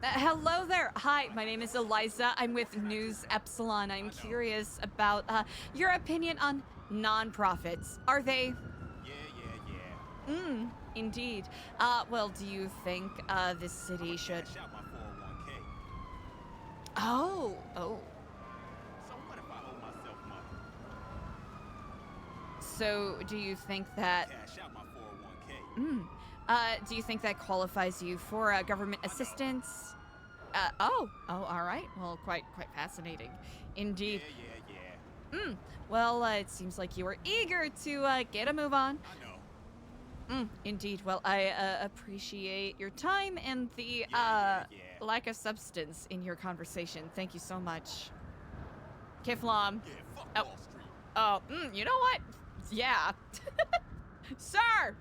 Hello there. Hi, my name is Eliza. I'm with News Epsilon. I'm curious about your opinion on non-profits. Are they... Yeah. Indeed. Well, do you think this city should... Oh. So, do you think that... do you think that qualifies you for government assistance? Oh, all right. Well, quite fascinating. Indeed. Yeah. Well, it seems like you were eager to get a move on. Indeed. Well, I appreciate your time and the lack of substance in your conversation. Thank you so much. Kiflam. Oh, you know what? Yeah. Sir!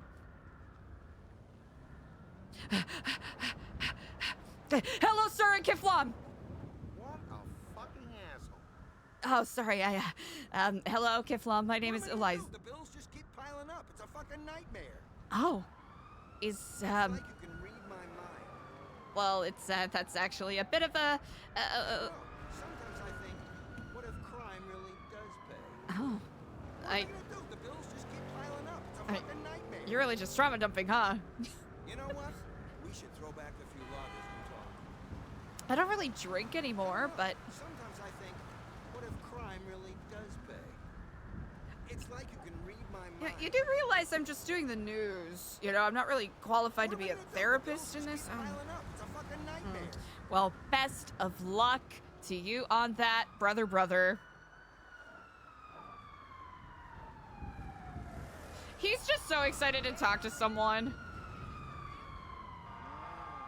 Hello, sir, and Kiflam! What a fucking asshole. Oh, sorry, hello, Kiflam. My name is Eliza. The bills just keep piling up. It's a fucking nightmare. Oh. Is, It's like you can read my mind. Well, it's, that's actually a bit of a, Sometimes I think, what if crime really does pay? Oh. What are you gonna do? The bills just keep piling up. It's a fucking nightmare. You're really just trauma dumping, huh? You know what? We should throw back a few lagers and talk. I don't really drink anymore, but... Sometimes I think, what if crime really does pay? It's like you can read my mind. Yeah, you do realize I'm just doing the news. You know, I'm not really qualified to be a therapist in this. It's a fucking nightmare. Well, best of luck to you on that, brother. He's just so excited to talk to someone.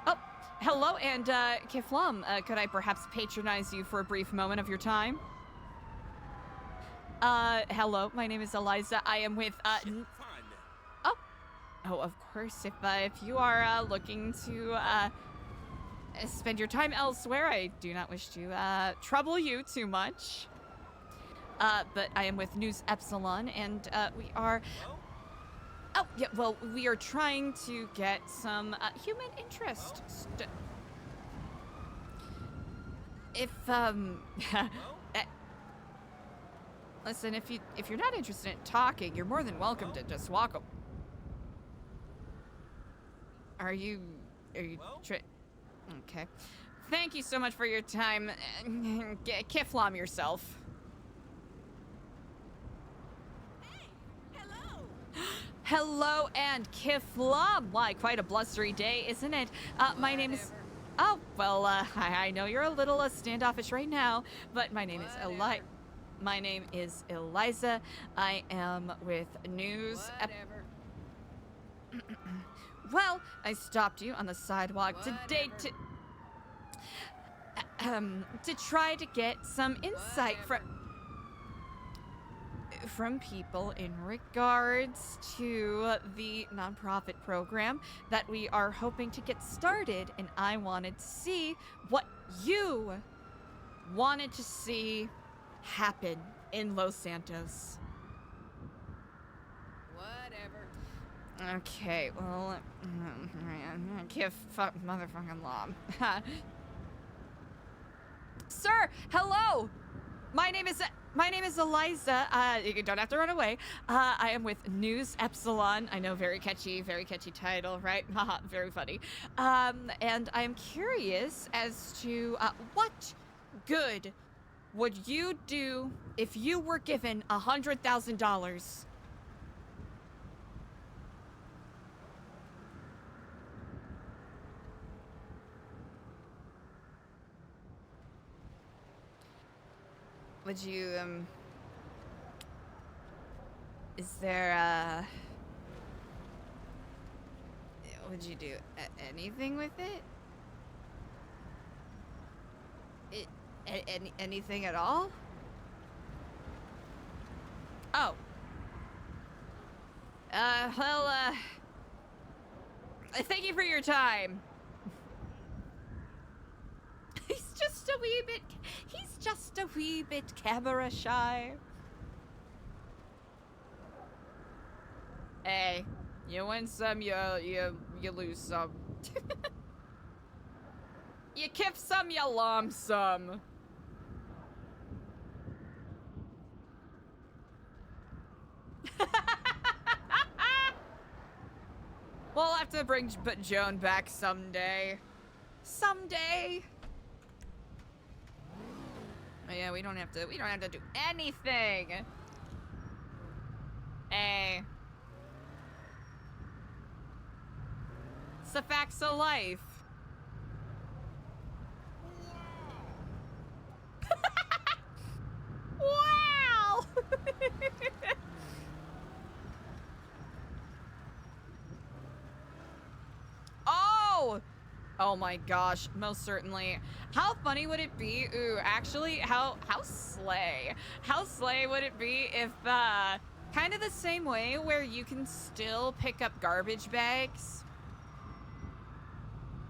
Oh, Hello, and Kiflam, could I perhaps patronize you for a brief moment of your time? Hello, my name is Eliza. I am with, Oh, of course, if you are, looking to, spend your time elsewhere, I do not wish to, trouble you too much. But I am with News Epsilon, and, we are... Oh, yeah, well, we are trying to get some, human interest. If, listen, if you're not interested in talking, you're more than welcome to just walk up. Are you okay. Thank you so much for your time. Kiflam yourself. Hello and Kiflam. Why, quite a blustery day, isn't it? My name is... Oh, well, I know you're a little standoffish right now, but my name is Eliza. I am with News... Well, I stopped you on the sidewalk today to try to get some insight from people in regards to the nonprofit program that we are hoping to get started, and I wanted to see what you wanted to see happen in Los Santos. Okay, well, give fuck motherfucking law. Sir, hello. My name is Eliza. You don't have to run away. I am with News Epsilon. I know, very catchy title, right? Haha, very funny. And I am curious as to what good would you do if you were given $100,000? Would you, is there, would you do anything with it? Anything at all? Oh. Well, thank you for your time. He's just a wee bit camera shy. Hey, you win some, you lose some. You kiff some, you lom some. We'll have to bring Joan back someday. Someday. Oh, yeah, we don't have to do anything. Hey. It's the facts of life. Wow. Oh! Oh my gosh, most certainly. How funny would it be? Ooh, actually, how slay would it be if, kind of the same way where you can still pick up garbage bags,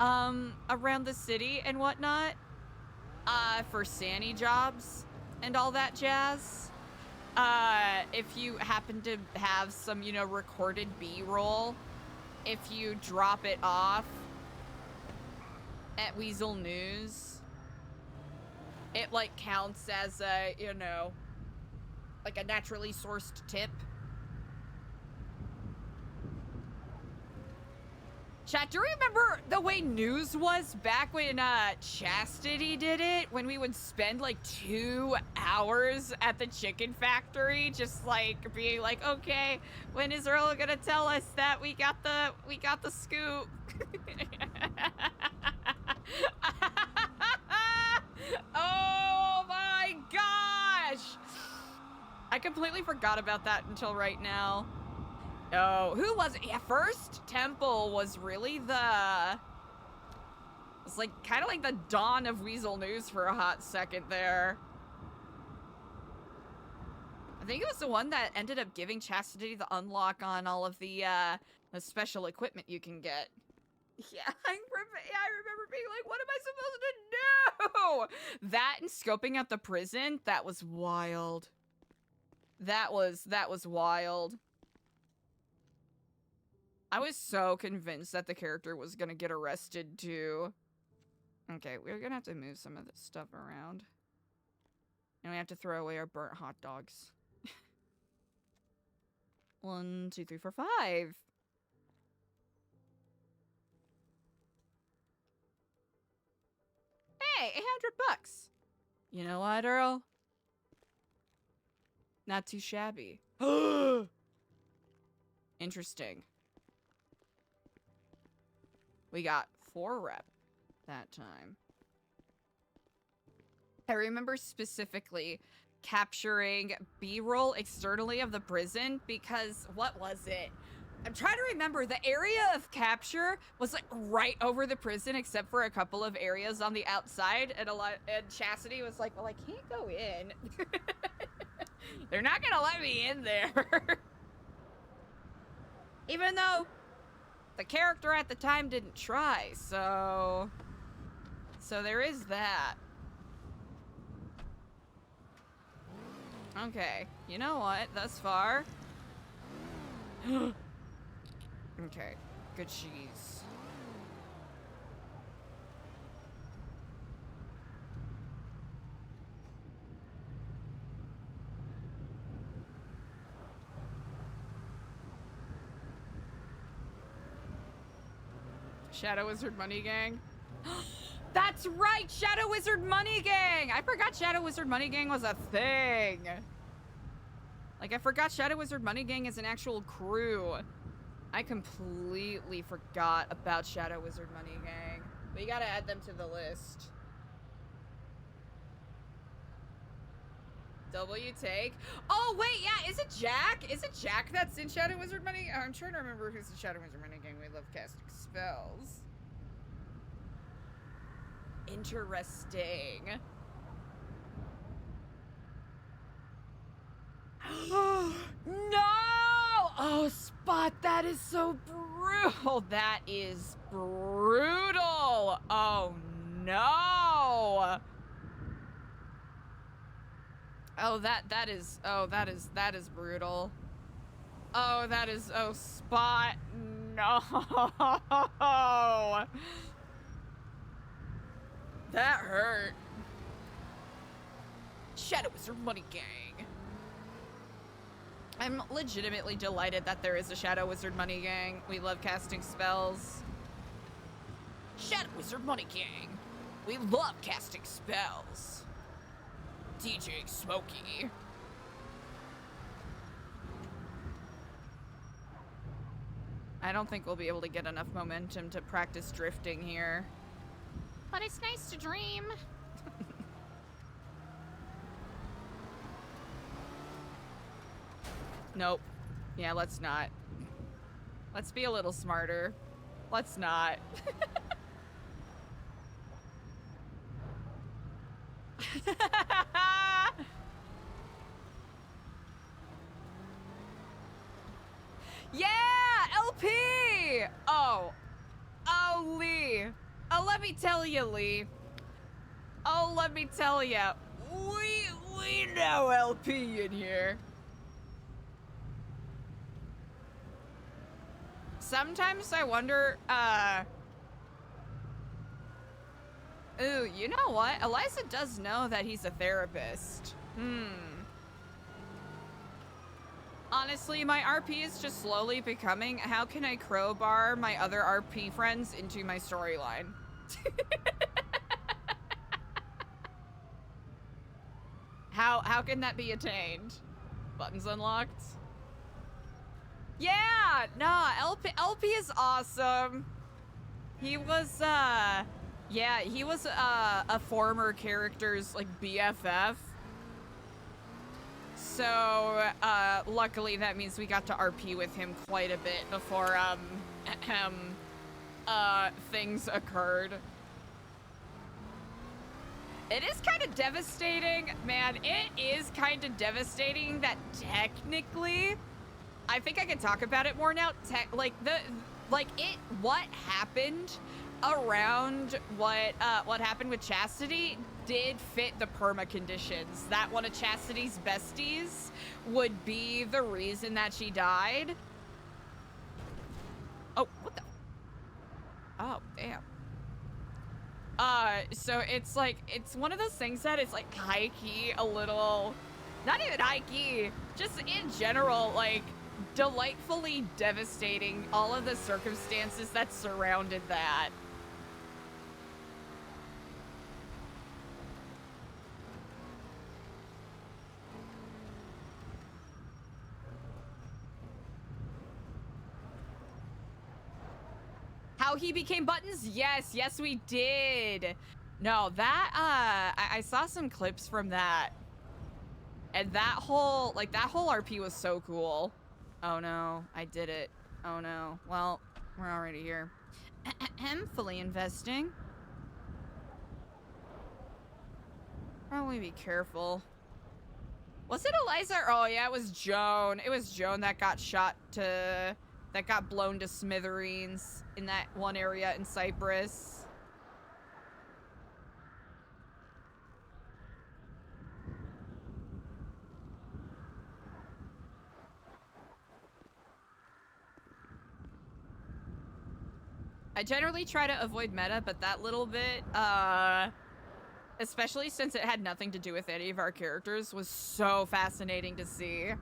around the city and whatnot, for Sani jobs and all that jazz. If you happen to have some, recorded B-roll, if you drop it off at Weasel News, it like counts as a, like a naturally sourced tip. Chat, do you remember the way news was back when Chastity did it? When we would spend like 2 hours at the chicken factory, just like being like, okay, when is Earl gonna tell us that we got the scoop? Oh my gosh! I completely forgot about that until right now. Oh, who was it? Yeah, First Temple was really the It's like kind of like the dawn of Weasel News for a hot second there. I think it was the one that ended up giving Chastity the unlock on all of the special equipment you can get. Yeah, I remember being like, what am I supposed to do? That and scoping out the prison, that was wild. That was wild. I was so convinced that the character was gonna get arrested too. Okay, we're gonna have to move some of this stuff around. And we have to throw away our burnt hot dogs. 1, 2, 3, 4, 5. Hey, $800. You know what, Earl? Not too shabby. Interesting. We got 4 rep that time. I remember specifically capturing B-roll externally of the prison because, what was it? I'm trying to remember. The area of capture was like right over the prison except for a couple of areas on the outside, and Chastity was like, well, I can't go in. They're not gonna let me in there. Even though the character at the time didn't try, so there is that. Okay, you know what? Thus far. Okay, good cheese. Shadow Wizard Money Gang. That's right, Shadow Wizard Money Gang! I forgot Shadow Wizard Money Gang was a thing. Like, I forgot Shadow Wizard Money Gang is an actual crew. I completely forgot about Shadow Wizard Money Gang. We gotta add them to the list. W take. Oh, wait, yeah, is it Jack? Is it Jack that's in Shadow Wizard Money? I'm trying to remember who's in Shadow Wizard Money Gang. We love casting spells. Interesting. No! Oh, Spot, that is so brutal. That is brutal. Oh, no. Oh, that is brutal. Oh, oh, Spot, no. That hurt. Shadow Wizard Money Gang. I'm legitimately delighted that there is a Shadow Wizard Money Gang. We love casting spells. Shadow Wizard Money Gang. We love casting spells. DJ Smokey. I don't think we'll be able to get enough momentum to practice drifting here. But it's nice to dream. Nope. Yeah, let's not. Let's be a little smarter. Let's not. Yeah! LP! Oh. Oh, Lee. Oh, let me tell you, Lee. Oh, let me tell ya. We know LP in here. Sometimes I wonder, ooh, you know what? ELIZA does know that he's a therapist. Honestly, my RP is just slowly becoming, how can I crowbar my other RP friends into my storyline? How can that be attained? Buttons unlocked? Yeah, nah, LP is awesome. He was, yeah, he was a former character's, like, BFF. So, luckily that means we got to RP with him quite a bit before, things occurred. It is kind of devastating, man. It is kind of devastating that technically, I think I can talk about it more now. What happened around what happened with Chastity did fit the perma conditions. That one of Chastity's besties would be the reason that she died. Oh, what the? Oh, damn. So it's like, it's one of those things that is like high-key a little, not even high-key, just in general, like delightfully devastating, all of the circumstances that surrounded that. How he became Buttons? Yes, yes we did. No, that, I saw some clips from that. And that whole RP was so cool. Oh no, I did it. Oh no. Well, we're already here. I'm fully investing. Probably be careful. Was it Eliza? Oh yeah, it was Joan. It was Joan that got shot to... that got blown to smithereens in that one area in Cyprus. I generally try to avoid meta, but that little bit, especially since it had nothing to do with any of our characters, was so fascinating to see.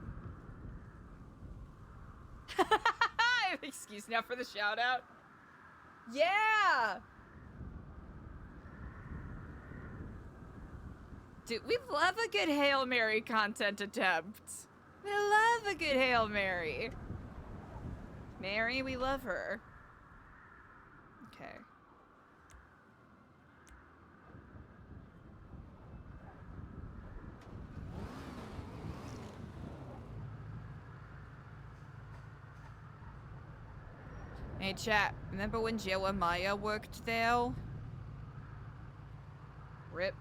I have an excuse now for the shout out. Yeah! Dude, we love a good Hail Mary content attempt. We love a good Hail Mary. Mary, we love her. Okay. Hey chat, remember when Jeremiah worked there? Rip.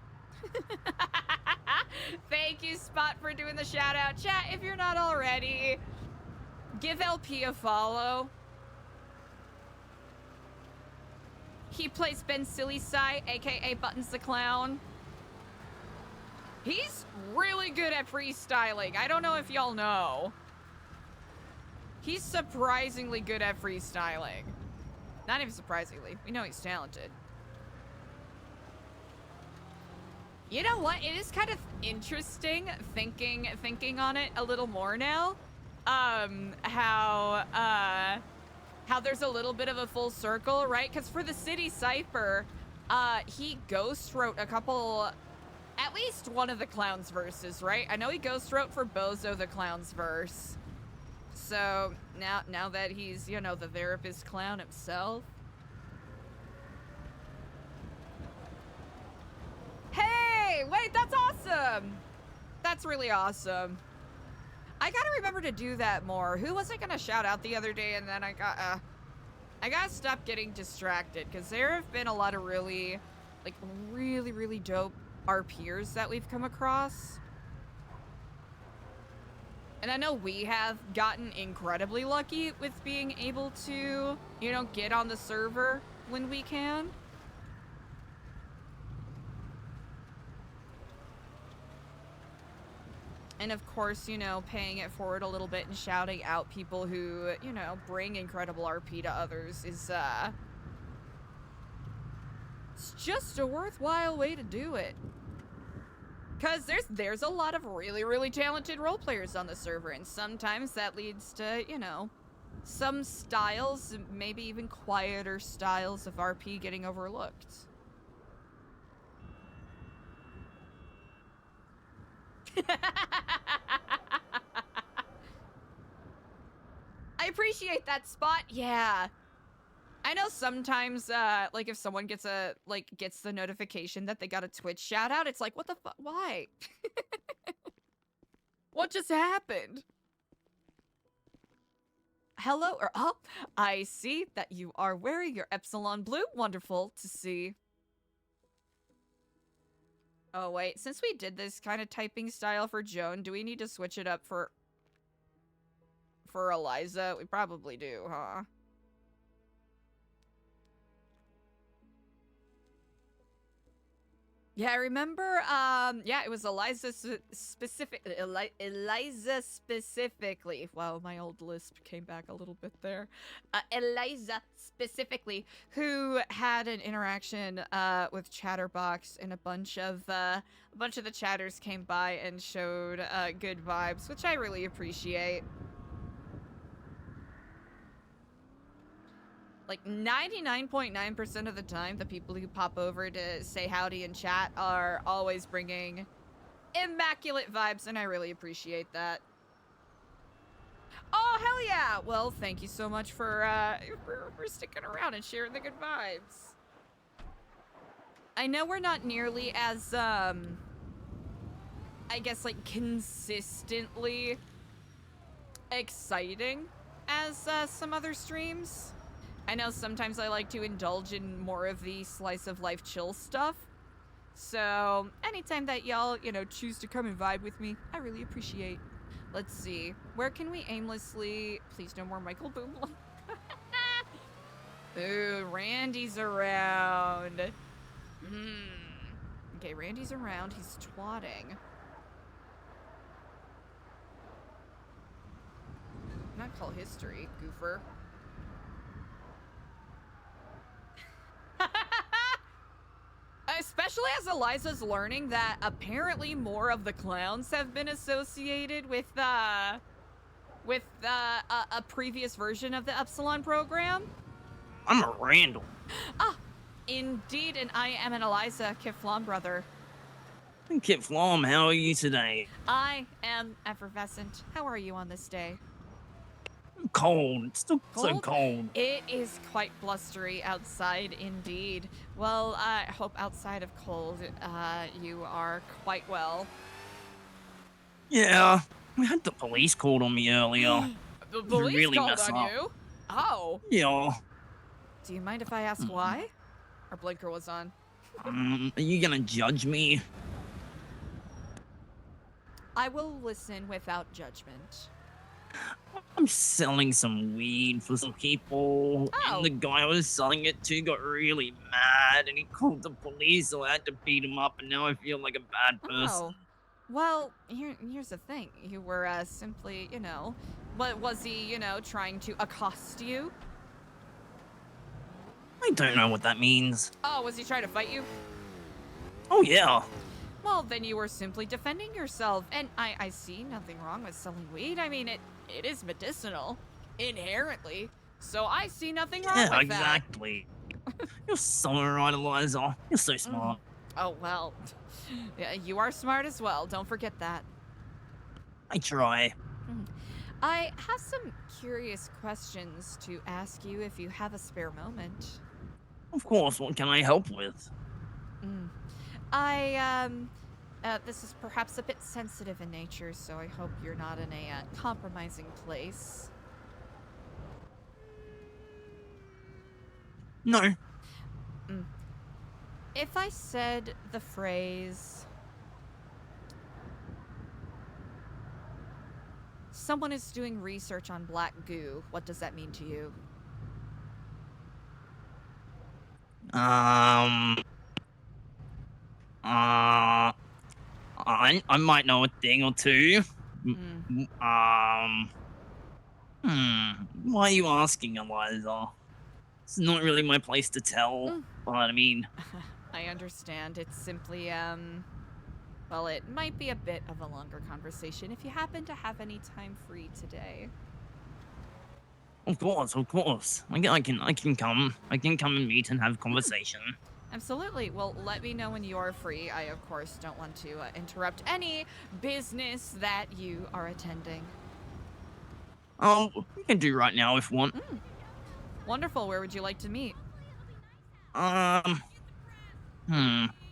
Thank you, Spot, for doing the shout out. Chat, if you're not already, give LP a follow. He plays Ben Sillyside, aka Buttons the Clown. He's really good at freestyling. I don't know if y'all know. He's surprisingly good at freestyling. Not even surprisingly. We know he's talented. You know what? It is kind of interesting thinking on it a little more now. How there's a little bit of a full circle, right? Because for the City Cypher, he ghost wrote a couple, at least one of the Clown's verses, right? I know he ghost wrote for Bozo the Clown's verse. So now that he's, you know, the therapist clown himself. Hey, wait, that's awesome. That's really awesome. I gotta remember to do that more. Who was I gonna shout out the other day, and then I gotta stop getting distracted, because there have been a lot of really, like, really dope RPers that we've come across. And I know we have gotten incredibly lucky with being able to, you know, get on the server when we can. And of course, you know, paying it forward a little bit and shouting out people who, you know, bring incredible RP to others is, it's just a worthwhile way to do it. Because there's a lot of really talented role players on the server, and sometimes that leads to, you know, some styles, maybe even quieter styles of RP getting overlooked. I appreciate that, Spot. Yeah. I know sometimes, like, if someone gets the notification that they got a Twitch shout out, it's like, what the fuck? Why? What just happened? Hello, or oh, I see that you are wearing your Epsilon blue. Wonderful to see. Oh, wait. Since we did this kind of typing style for Joan, do we need to switch it up for Eliza? We probably do, huh? Yeah, I remember, yeah, it was Eliza Eliza specifically. Wow, my old lisp came back a little bit there. Eliza specifically, who had an interaction, with Chatterbox, and a bunch of the chatters came by and showed, good vibes, which I really appreciate. Like 99.9% of the time, the people who pop over to say howdy in chat are always bringing immaculate vibes, and I really appreciate that. Oh, hell yeah! Well, thank you so much for sticking around and sharing the good vibes. I know we're not nearly as, I guess, like, consistently exciting as, some other streams. I know sometimes I like to indulge in more of the slice of life chill stuff. So, anytime that y'all, you know, choose to come and vibe with me, I really appreciate. Let's see. Where can we aimlessly... Please no more Michael Boomblin. Ooh, Randy's around. Okay, Randy's around. He's twatting. Not call history, goofer. Especially as Eliza's learning that apparently more of the clowns have been associated with a previous version of the Epsilon program. I'm a Randall. Ah, indeed, and I am an Eliza Kiflom brother. Kit Flom, how are you today? I am effervescent. How are you on this day? Cold. It's still so cold. It is quite blustery outside indeed. Well, I hope outside of cold, you are quite well. Yeah, we had the police called on me earlier. The police really called mess on up. you? Oh. Yeah. Do you mind if I ask why? Our blinker was on. Are you gonna judge me? I will listen without judgment. I'm selling some weed for some people, and the guy I was selling it to got really mad, and he called the police, so I had to beat him up, and now I feel like a bad person. Oh. Well, here's the thing. You were, simply, you know... What, was he, you know, trying to accost you? I don't know what that means. Oh, was he trying to fight you? Oh, yeah. Well, then you were simply defending yourself, and I see nothing wrong with selling weed. I mean, it is medicinal, inherently, so I see nothing wrong with that. Yeah, exactly. You're so right, Eliza. You're so smart. Oh, well. Yeah, you are smart as well. Don't forget that. I try. I have some curious questions to ask you if you have a spare moment. Of course, what can I help with? This is perhaps a bit sensitive in nature, so I hope you're not in a compromising place. No. If I said the phrase, someone is doing research on black goo, what does that mean to you? I might know a thing or two. Why are you asking, Eliza? It's not really my place to tell, but I mean... I understand. It's simply, well, it might be a bit of a longer conversation if you happen to have any time free today. Of course. I can come. I can come and meet and have a conversation. Absolutely. Well, let me know when you are free. I, of course, don't want to interrupt any business that you are attending. We can do right now if you want. Wonderful. Where would you like to meet?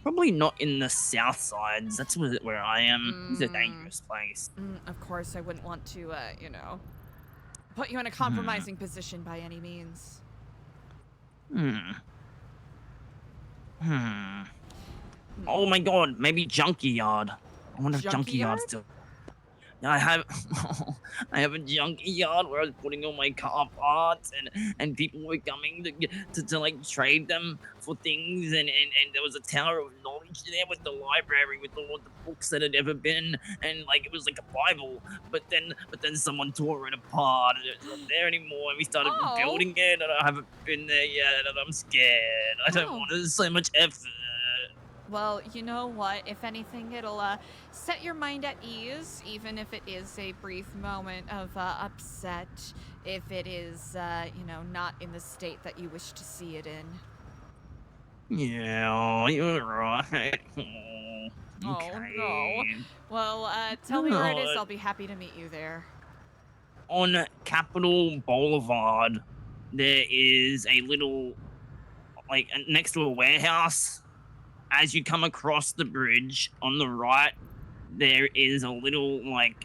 Probably not in the south sides. That's where I am. It's a dangerous place. Of course, I wouldn't want to, you know, put you in a compromising position by any Oh my god, maybe junkie yard. I wonder if junkie yard's Junkyard? still. I have I have a junkie yard where I was putting all my car parts and people were coming to like trade them for things and there was a tower of knowledge there with the library with all the books that had ever been and like it was like a Bible but then someone tore it apart and it's not there anymore and we started rebuilding it and I haven't been there yet and I'm scared. I don't want to so much effort. Well, you know what? If anything, it'll set your mind at ease, even if it is a brief moment of upset, if it is, not in the state that you wish to see it in. Yeah, you're right. Oh, no. Well, tell me where it is. No. I'll be happy to meet you there. On Capitol Boulevard, there is a little, like, next to a warehouse. As you come across the bridge on the right, there is a little, like,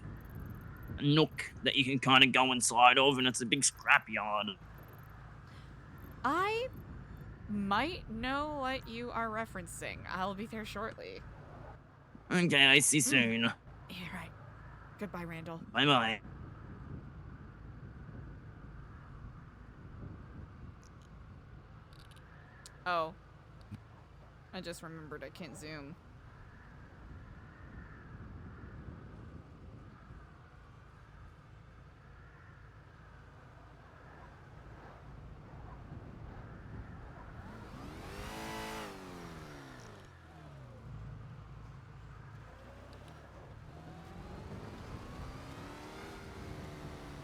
nook that you can kind of go inside of, and it's a big scrapyard. I might know what you are referencing. I'll be there shortly. Okay, I see you soon. Yeah, right. Goodbye, Randall. Bye-bye. Oh. I just remembered I can't zoom.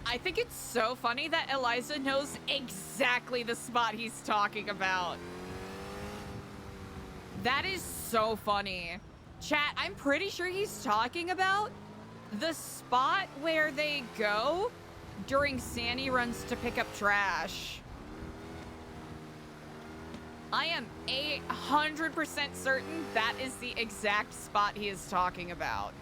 I think it's so funny that ELIZA knows exactly the spot he's talking about. That is so funny. Chat, I'm pretty sure he's talking about the spot where they go during Sandy runs to pick up trash. I am 100% certain that is the exact spot he is talking about.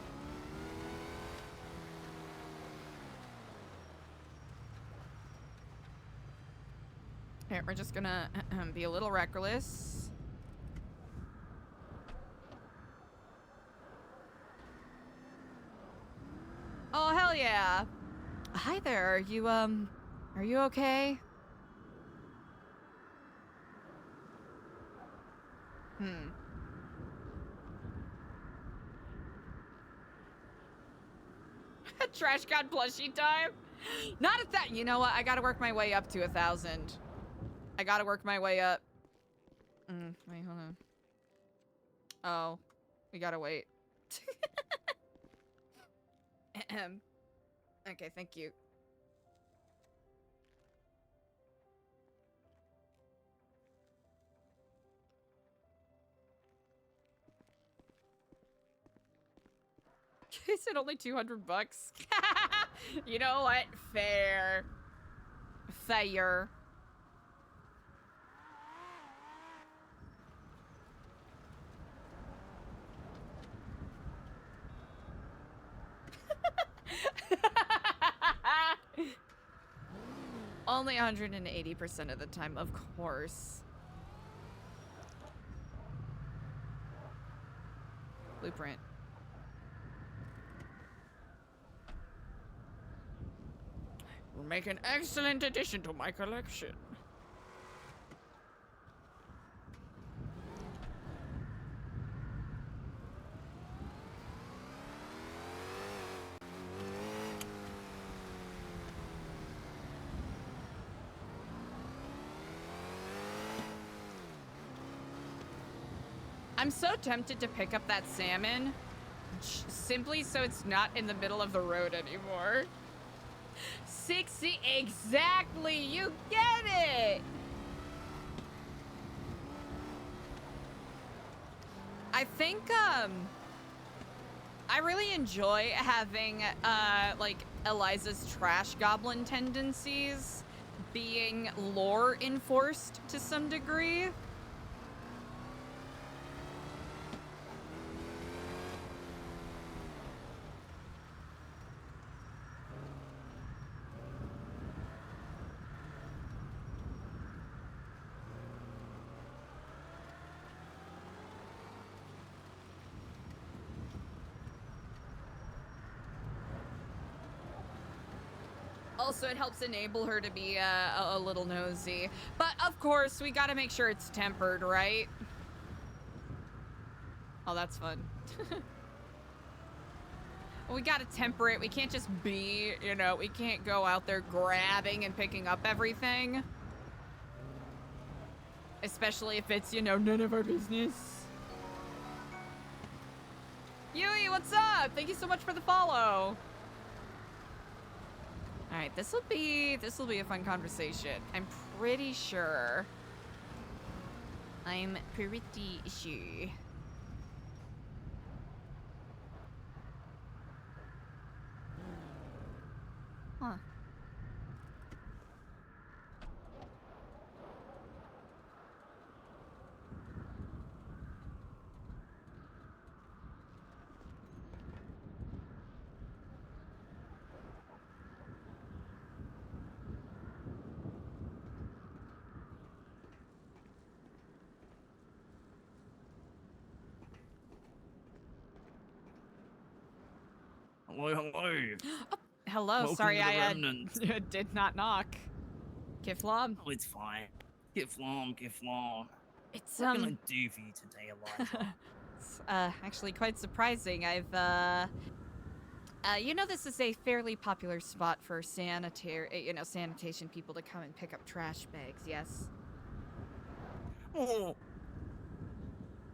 Here, we're just gonna be a little reckless. Oh, hell yeah. Hi there. Are you okay? Trash God plushie time? Not at that. You know what? I gotta work my way up to 1,000. I gotta work my way up. Wait, hold on. Oh, we gotta wait. Okay, thank you. He said only $200. You know what? Fair. Fair. Only 180% of the time, of course. Blueprint. Will make an excellent addition to my collection. I'm so tempted to pick up that salmon simply so it's not in the middle of the road anymore. 60 exactly, you get it. I think I really enjoy having like ELIZA's trash goblin tendencies being lore enforced to some degree. Also, it helps enable her to be a little nosy. But of course, we gotta make sure it's tempered, right? Oh, that's fun. We gotta temper it. We can't just be, you know, we can't go out there grabbing and picking up everything. Especially if it's, you know, none of our business. Yui, what's up? Thank you so much for the follow. All right, this will be a fun conversation. I'm pretty sure. Huh. Hello, hello. Oh, hello, Welcome sorry, to the I Remnant. did not knock. Kiflom. Oh, it's fine. Kiflom. It's What can I do for you today, Eliza? It's actually quite surprising. I've you know, this is a fairly popular spot for sanitation people to come and pick up trash bags, yes? Oh,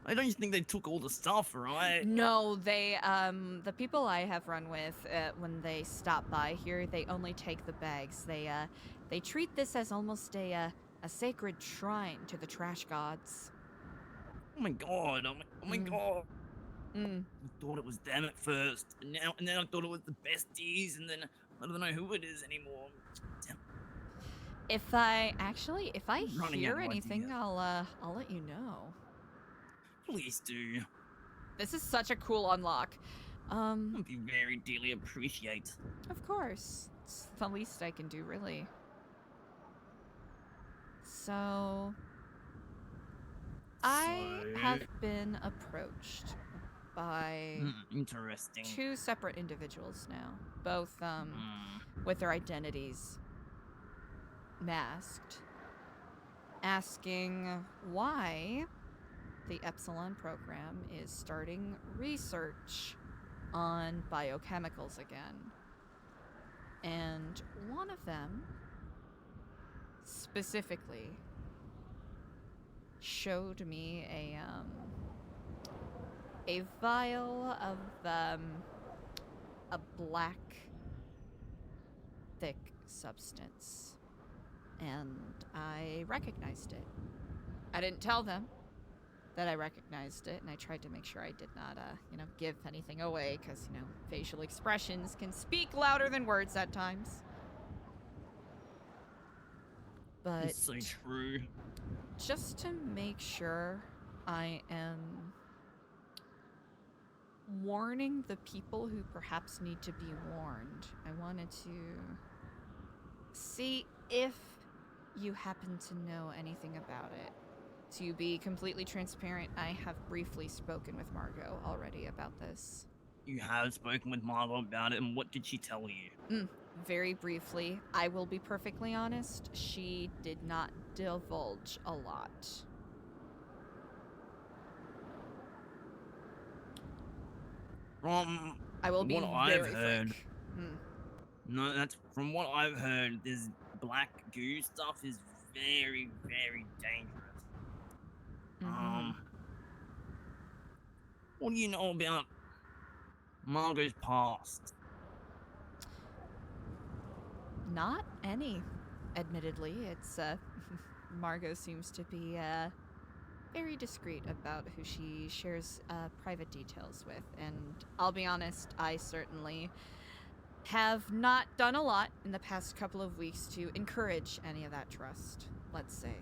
I don't think they took all the stuff, right? No, they, the people I have run with, when they stop by here, they only take the bags. They treat this as almost a sacred shrine to the trash gods. Oh my god, oh my god. I thought it was them at first, and then I thought it was the besties, and then I don't know who it is anymore. Damn. If I Running hear out of anything, ideas. I'll let you know. Please do. This is such a cool unlock. I'd be very dearly appreciate. Of course. It's the least I can do, really. So I have been approached by Interesting. 2 separate individuals now, both with their identities masked, asking why the Epsilon program is starting research on biochemicals again. And one of them specifically showed me a vial of a black thick substance, and I recognized it. I didn't tell them that I recognized it, and I tried to make sure I did not, give anything away, because, facial expressions can speak louder than words at times. But It's so true. just to make sure I am warning the people who perhaps need to be warned, I wanted to see if you happen to know anything about it. To be completely transparent, I have briefly spoken with Margot already about this. You have spoken with Margot about it, and what did she tell you? Very briefly. I will be perfectly honest, she did not divulge a lot. From I will be what I've very heard, frank. no, that's from what I've heard. This black goo stuff is very, very dangerous. What do you know about Margot's past? Not any, admittedly. It's, Margot seems to be, very discreet about who she shares, private details with. And I'll be honest, I certainly have not done a lot in the past couple of weeks to encourage any of that trust, let's say.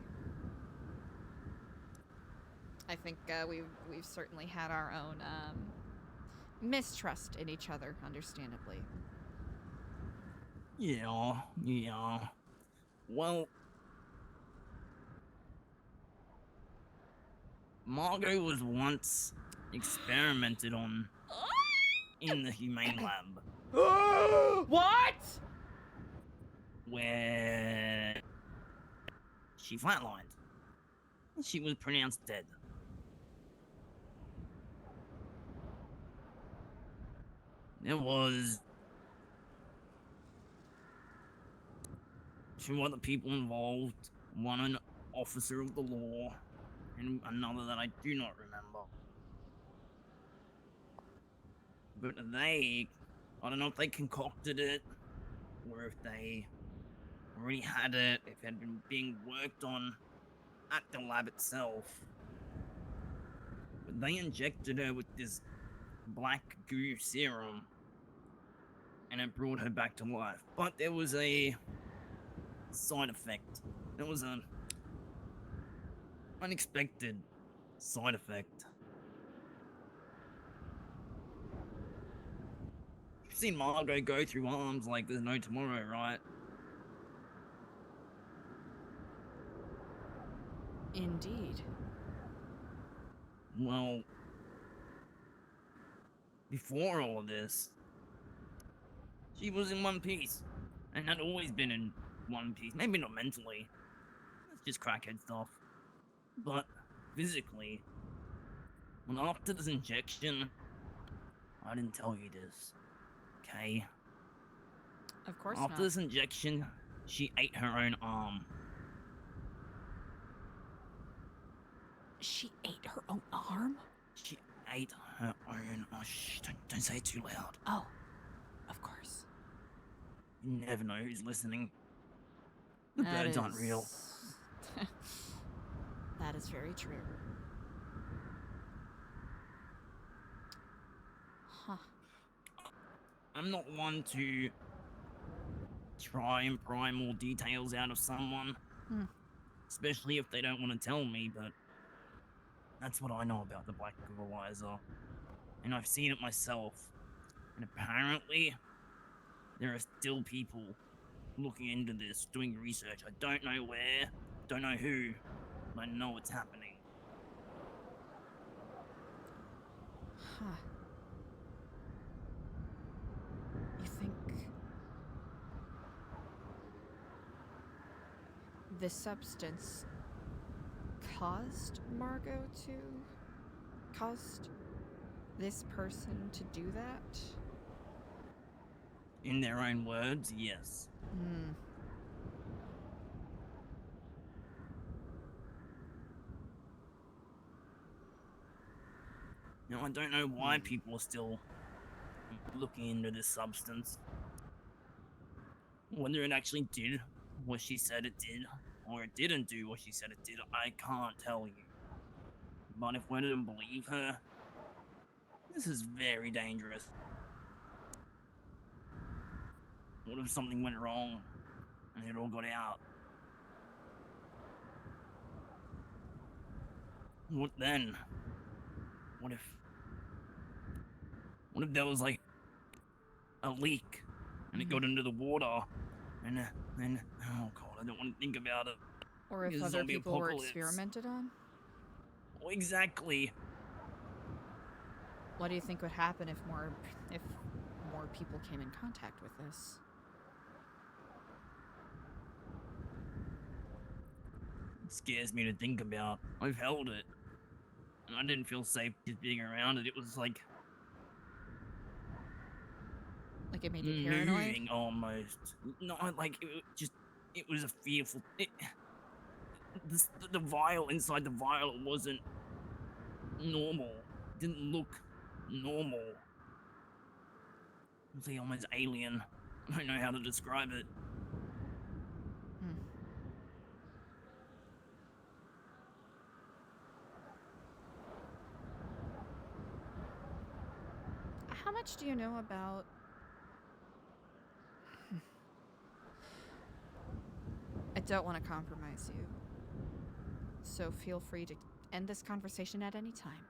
I think, we've certainly had our own, mistrust in each other, understandably. Yeah. Well, Margot was once experimented on in the humane lab. What? where she flatlined. She was pronounced dead. There was 2 other people involved, one an officer of the law, and another that I do not remember. But I don't know if they concocted it, or if they already had it, if it had been being worked on at the lab itself. But they injected her with this black goo serum, and it brought her back to life. But there was a side effect. There was an unexpected side effect. You've seen Margot go through arms like there's no tomorrow, right? Indeed. Well, before all of this, she was in one piece, and had always been in one piece. Maybe not mentally, that's just crackhead stuff. But physically, when after this injection, I didn't tell you this, okay? Of course After not. this injection, she ate her own arm. She ate her own arm? She ate her own. Oh, shh, don't say it too loud. Oh, of course. You never know who's listening. The That birds aren't is- real. That is very true. Huh. I'm not one to try and pry more details out of someone. Hmm. Especially if they don't want to tell me, but that's what I know about the Black ELIZA. And I've seen it myself. And apparently, there are still people looking into this, doing research. I don't know where, don't know who, but I know it's happening. Huh. You think this substance caused caused this person to do that? In their own words, yes. Hmm. Now, I don't know why people are still looking into this substance. Whether it actually did what she said it did, or it didn't do what she said it did, I can't tell you. But if we're to believe her, this is very dangerous. What if something went wrong and it all got out? What then? What if there was like a leak and it got into the water and then, oh god, I don't want to think about it. Or if There's a other zombie people were apocalypse. experimented on? Oh, exactly. What do you think would happen if more people came in contact with this? It scares me to think about. I've held it. And I didn't feel safe just being around it. It was like it made you paranoid? moving almost. Not like it was a fearful. The vial inside the vial wasn't normal. It didn't look normal. It was like almost alien. I don't know how to describe it. How much do you know about... I don't want to compromise you, so feel free to end this conversation at any time.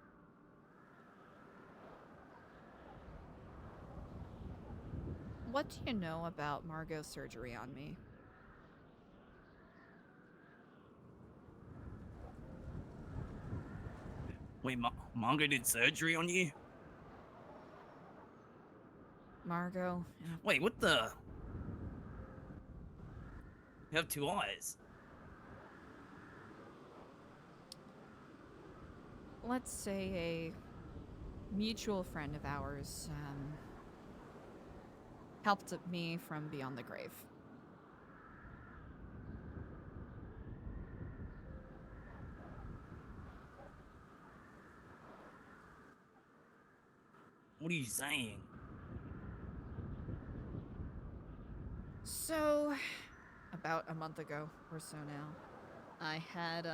What do you know about Margot's surgery on me? Wait, Margot did surgery on you? Margot... Wait, what the? You have two eyes. Let's say a mutual friend of ours helped me from beyond the grave. What are you saying? So, about a month ago or so now, I had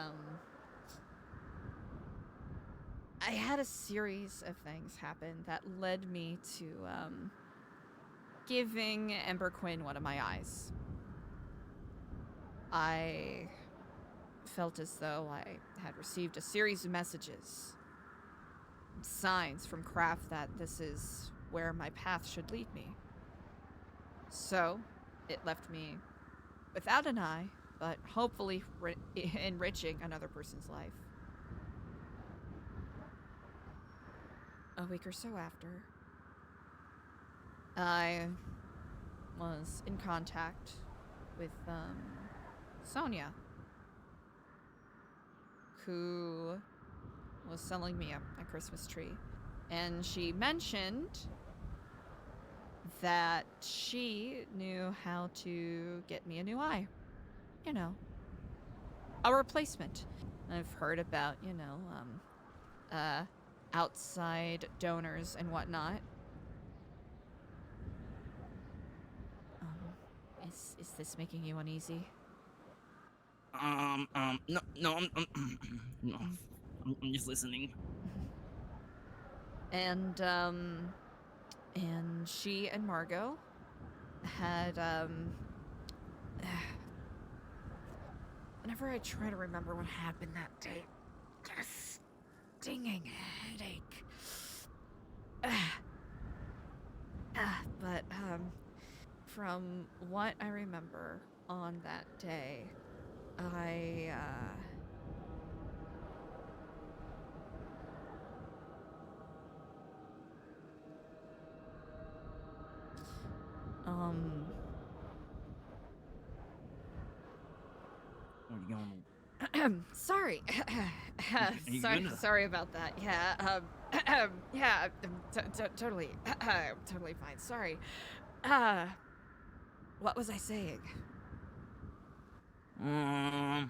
a series of things happen that led me to giving Ember Quinn one of my eyes. I felt as though I had received a series of messages, signs from Kraft that this is where my path should lead me. So, it left me without an eye, but hopefully enriching another person's life. A week or so after, I was in contact with Sonia, who was selling me a Christmas tree, and she mentioned that she knew how to get me a new eye. You know, a replacement. I've heard about, outside donors and whatnot. Is this making you uneasy? No, no, I'm just listening. And she and Margot had, whenever I try to remember what happened that day, get a stinging headache. But, from what I remember on that day, I, Where you going? sorry. You sorry, good? sorry about that. Yeah, yeah, totally, totally fine. Sorry. What was I saying? I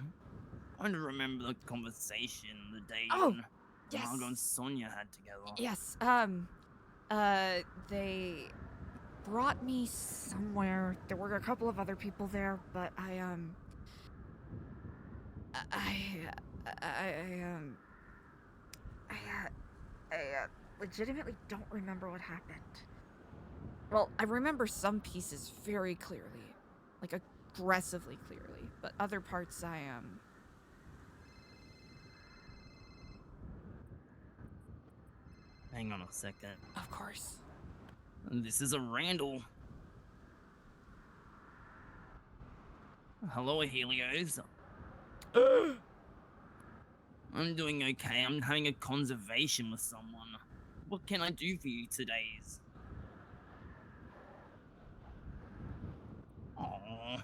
don't remember the conversation the day Yes. Margot and Sonia had together. Yes, they brought me somewhere. There were a couple of other people there, but I legitimately don't remember what happened. Well, I remember some pieces very clearly, like aggressively clearly, but other parts I Hang on a second. Of course. This is a Randall. Hello, Helios. I'm doing okay. I'm having a conversation with someone. What can I do for you today? Aww.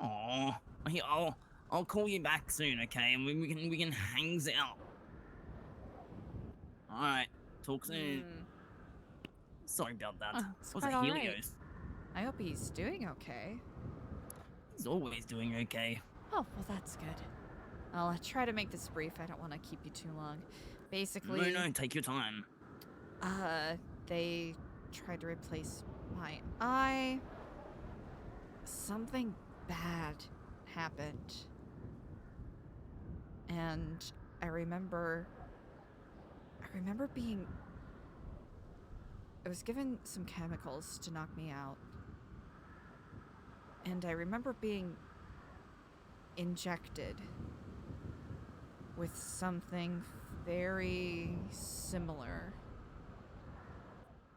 Aww. Here, I'll call you back soon, okay? And we can hang out. All right. Talk soon. Sorry about that. It's Was quite it all Helios? right. I hope he's doing okay. He's always doing okay. Oh, well, that's good. I'll try to make this brief. I don't want to keep you too long. Basically... No, take your time. They tried to replace my eye. Something bad happened. And I remember being... I was given some chemicals to knock me out. And I remember being injected with something very similar.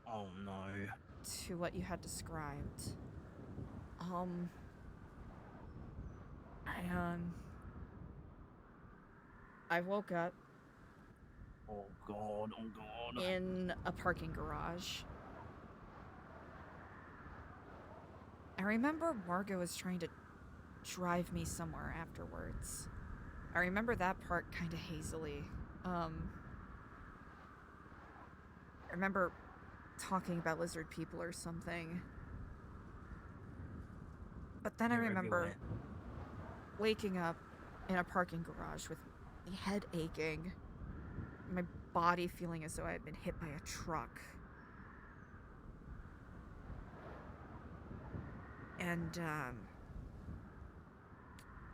Oh no. To what you had described. I woke up. Oh god. In a parking garage. I remember Margot was trying to drive me somewhere afterwards. I remember that part kind of hazily. I remember talking about lizard people or something. But then I They're remember everywhere. waking up in a parking garage with my head aching, my body feeling as though I had been hit by a truck. And,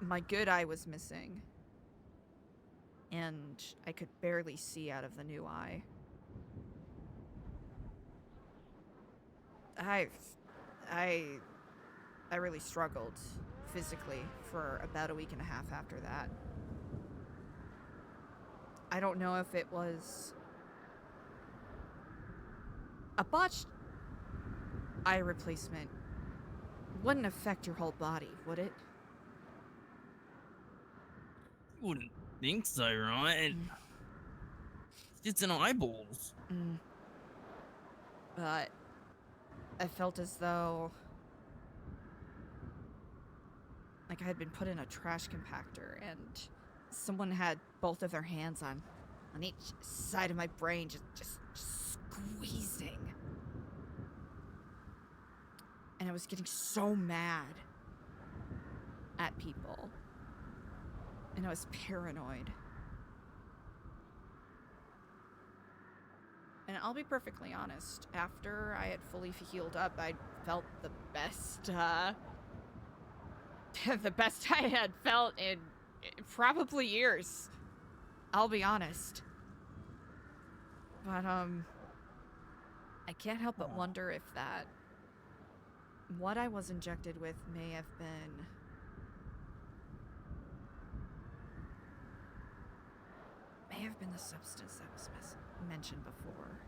my good eye was missing. And I could barely see out of the new eye. I really struggled physically for about a week and a half after that. I don't know if it was a botched eye replacement. Wouldn't affect your whole body, would it? Wouldn't think so, right? It's in eyeballs. But I felt as though like I had been put in a trash compactor and someone had both of their hands on each side of my brain, just squeezing. And I was getting so mad at people. And I was paranoid. And I'll be perfectly honest, after I had fully healed up, I felt the best, the best I had felt in probably years. I'll be honest. But, I can't help but wonder if what I was injected with may have been the substance that was mentioned before.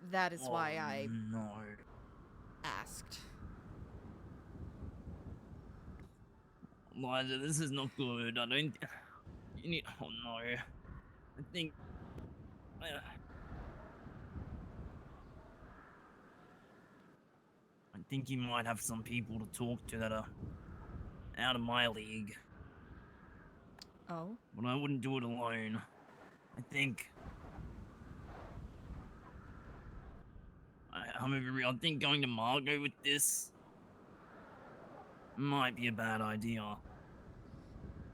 That is why I asked. Liza, this is not good. I don't. You need. Oh no. I think. I think you might have some people to talk to that are out of my league. Oh? But I wouldn't do it alone. I think. I'm gonna be real. I think going to Margot with this might be a bad idea.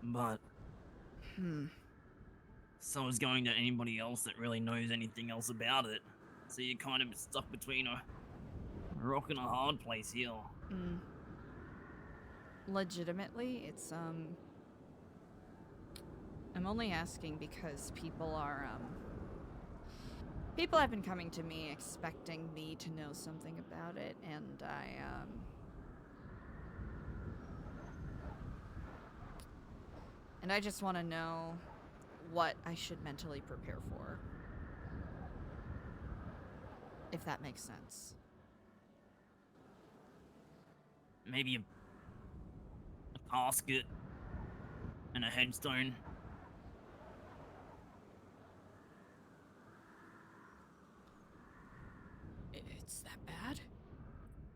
But. So is going to anybody else that really knows anything else about it. So you're kind of stuck between a rock and a hard place here. Legitimately, it's, I'm only asking because people have been coming to me expecting me to know something about it, and I just want to know what I should mentally prepare for. If that makes sense. Maybe a casket and a headstone. It's that bad?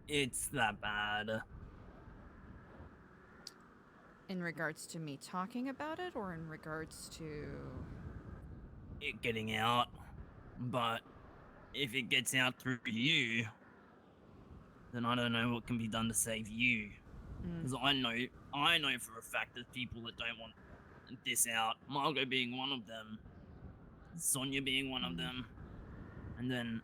It's that bad. In regards to me talking about it, or in regards to it getting out? But if it gets out through you, then I don't know what can be done to save you. Because I know for a fact there's people that don't want this out. Margot being one of them. Sonia being one of them. And then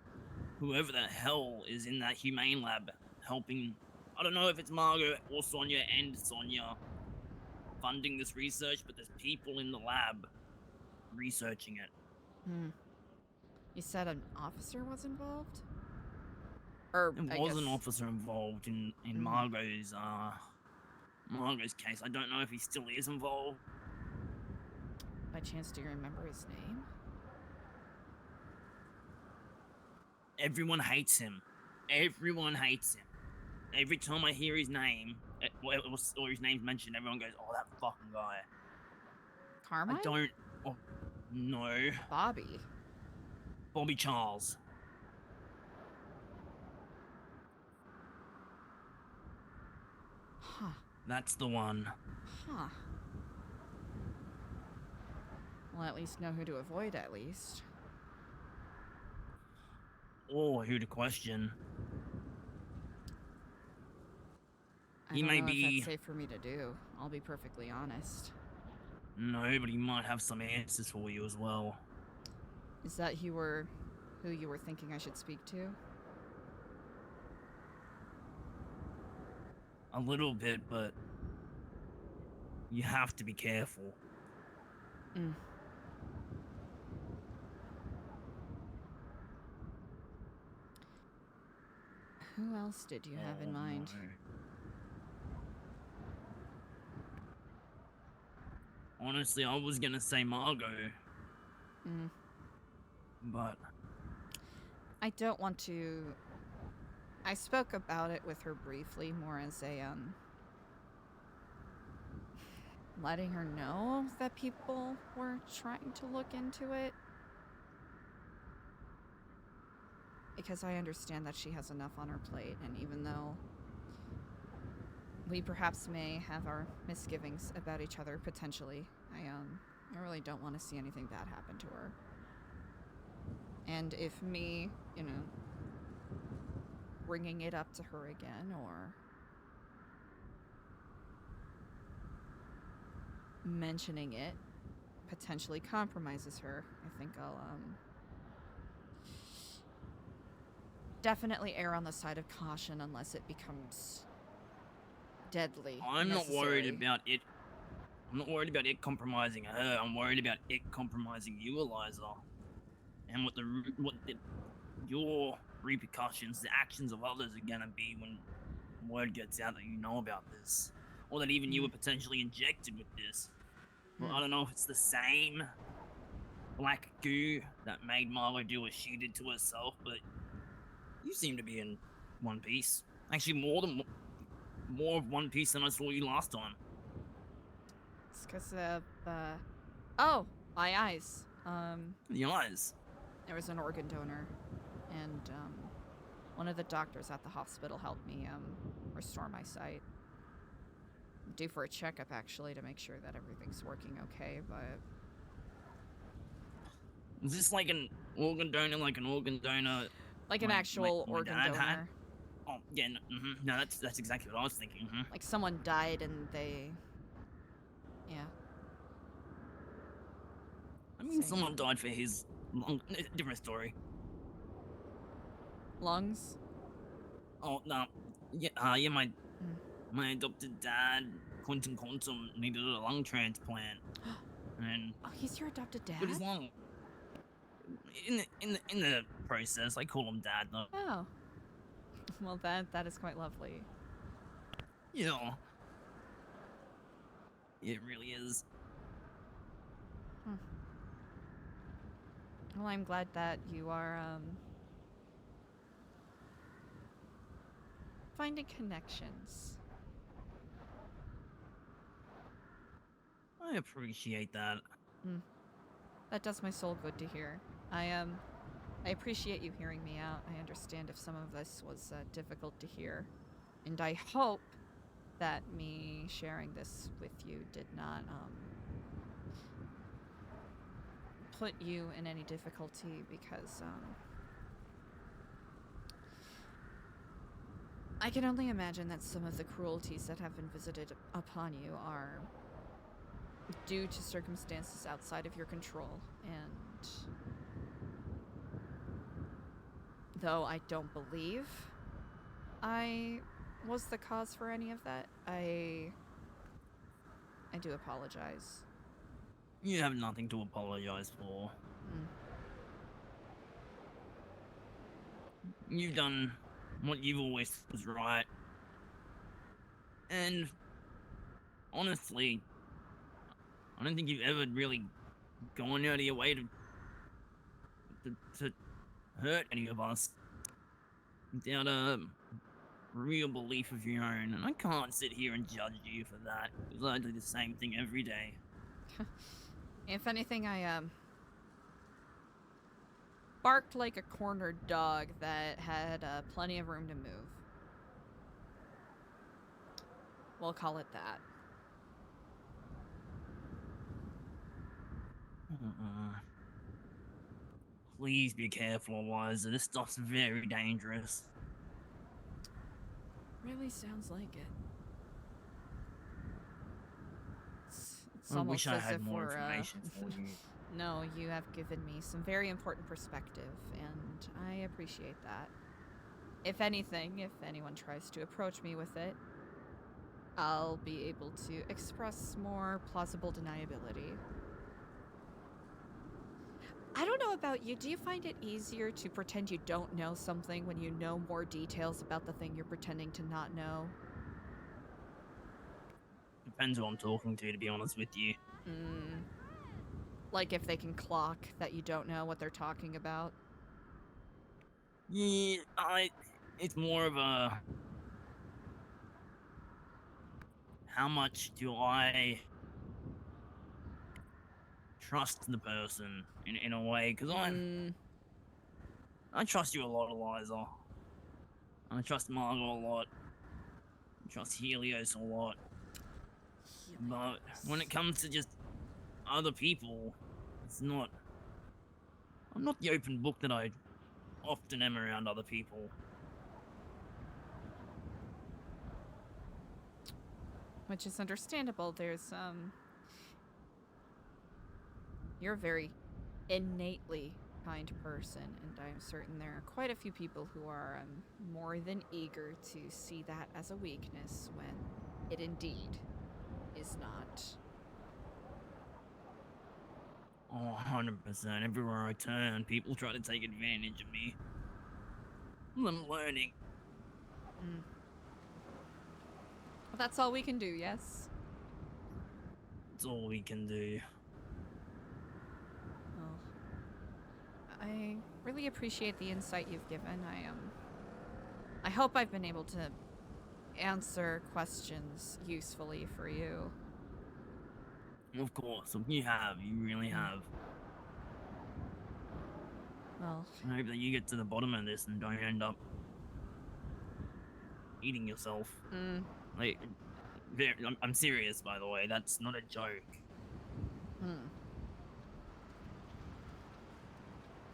whoever the hell is in that humane lab helping. I don't know if it's Margot or Sonia and Sonia funding this research, but there's people in the lab researching it. You said an officer was involved? Or There was an officer involved in Margot's case. I don't know if he still is involved. By chance, do you remember his name? Everyone hates him. Everyone hates him. Every time I hear his name, or his name's mentioned, everyone goes, "Oh, that fucking guy." Carmine? I don't. Oh, no. Bobby. Bobby Charles. Huh. That's the one. Huh. Well, at least know who to avoid, at least. Or who to question. I He don't may know if be. that's safe for me to do. I'll be perfectly honest. No, but he might have some answers for you as well. Is that who you were thinking I should speak to? A little bit, but you have to be careful. Mm. Who else did you have in mind? Honestly, I was gonna say Margot. Mm. But I don't want to... I spoke about it with her briefly, more as a, letting her know that people were trying to look into it. Because I understand that she has enough on her plate, and even though we perhaps may have our misgivings about each other potentially, I really don't want to see anything bad happen to her. And if me, you know, bringing it up to her again, or mentioning it potentially compromises her, I think I'll, definitely err on the side of caution unless it becomes deadly. I'm not worried necessary. about it. I'm not worried about it compromising her. I'm worried about it compromising you, Eliza. And what your repercussions, the actions of others are gonna be when word gets out that you know about this. Or that even you were potentially injected with this. Well, I don't know if it's the same black goo that made Marlo do what she did to herself, but you seem to be in one piece. Actually, more of one piece than I saw you last time. It's because of, oh, my eyes. The eyes. There was an organ donor, and, one of the doctors at the hospital helped me, restore my sight. I'm due for a checkup, actually, to make sure that everything's working okay, but... Is this like an organ donor, Like an actual my organ dad donor. had? Oh, yeah, no, that's exactly what I was thinking. Like someone died and they... Yeah. I mean, Same. someone died for his lung. Different story. Lungs? Oh, no. Yeah, my adopted dad, Quentin Quantum, needed a lung transplant. And Oh, he's your adopted dad? but his lung... In the process, I call him Dad, though. Oh. Well, that is quite lovely. Yeah. It really is. Well, I'm glad that you are, finding connections. I appreciate that. That does my soul good to hear. I appreciate you hearing me out. I understand if some of this was difficult to hear. And I hope that me sharing this with you did not put you in any difficulty, because I can only imagine that some of the cruelties that have been visited upon you are due to circumstances outside of your control, and though I don't believe I was the cause for any of that, I do apologize. You have nothing to apologize for. You've done what you've always thought was right. And honestly, I don't think you've ever really gone out of your way to hurt any of us without a real belief of your own. And I can't sit here and judge you for that, because I do the same thing every day. If anything, I barked like a cornered dog that had plenty of room to move. We'll call it that. Please be careful, Eliza. This stuff's very dangerous. Really sounds like it. It's I almost wish I as had if more we're, information for you. No, you have given me some very important perspective, and I appreciate that. If anything, if anyone tries to approach me with it, I'll be able to express more plausible deniability. I don't know about you, do you find it easier to pretend you don't know something when you know more details about the thing you're pretending to not know? Depends who I'm talking to be honest with you. Like if they can clock that you don't know what they're talking about? Yeah, it's more of a... How much do I trust the person in a way? Because I trust you a lot, Eliza. I trust Margot a lot. I trust Helios a lot. But when it comes to just other people, it's not... I'm not the open book that I often am around other people. Which is understandable. There's, You're a very innately kind person, and I'm certain there are quite a few people who are more than eager to see that as a weakness when it indeed is not. Oh, 100%. Everywhere I turn, people try to take advantage of me. I'm learning. Well, that's all we can do, yes? It's all we can do. Well, I really appreciate the insight you've given. I hope I've been able to answer questions usefully for you. Of course, you have. You really have. Well, I hope that you get to the bottom of this and don't end up eating yourself. Like, I'm serious, by the way. That's not a joke.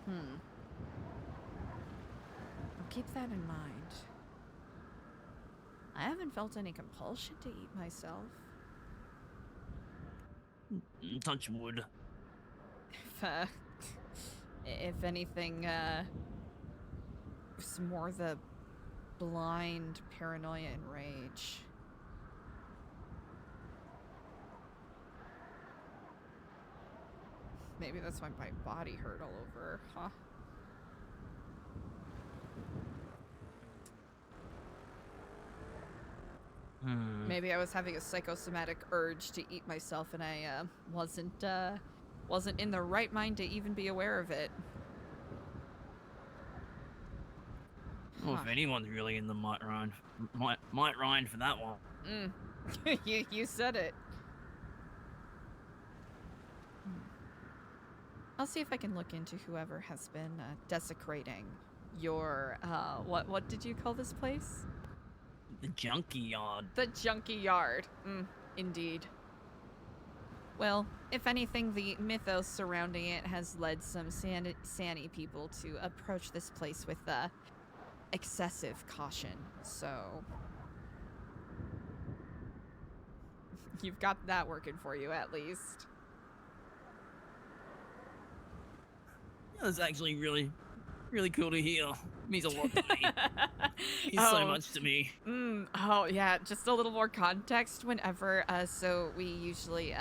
I'll keep that in mind. I haven't felt any compulsion to eat myself. Touch wood. If anything, it's more the blind paranoia and rage. Maybe that's why my body hurt all over, huh? Maybe I was having a psychosomatic urge to eat myself and I wasn't in the right mind to even be aware of it. Well, if anyone's really in the might rind for that one. You said it. I'll see if I can look into whoever has been desecrating your what did you call this place? The junkie yard. The junkie yard. Indeed. Well, if anything, the mythos surrounding it has led some Sani people to approach this place with excessive caution. So you've got that working for you, at least. That's actually really cool to hear. It means a lot to me. It means so much to me. Oh, yeah, just a little more context whenever, so we usually,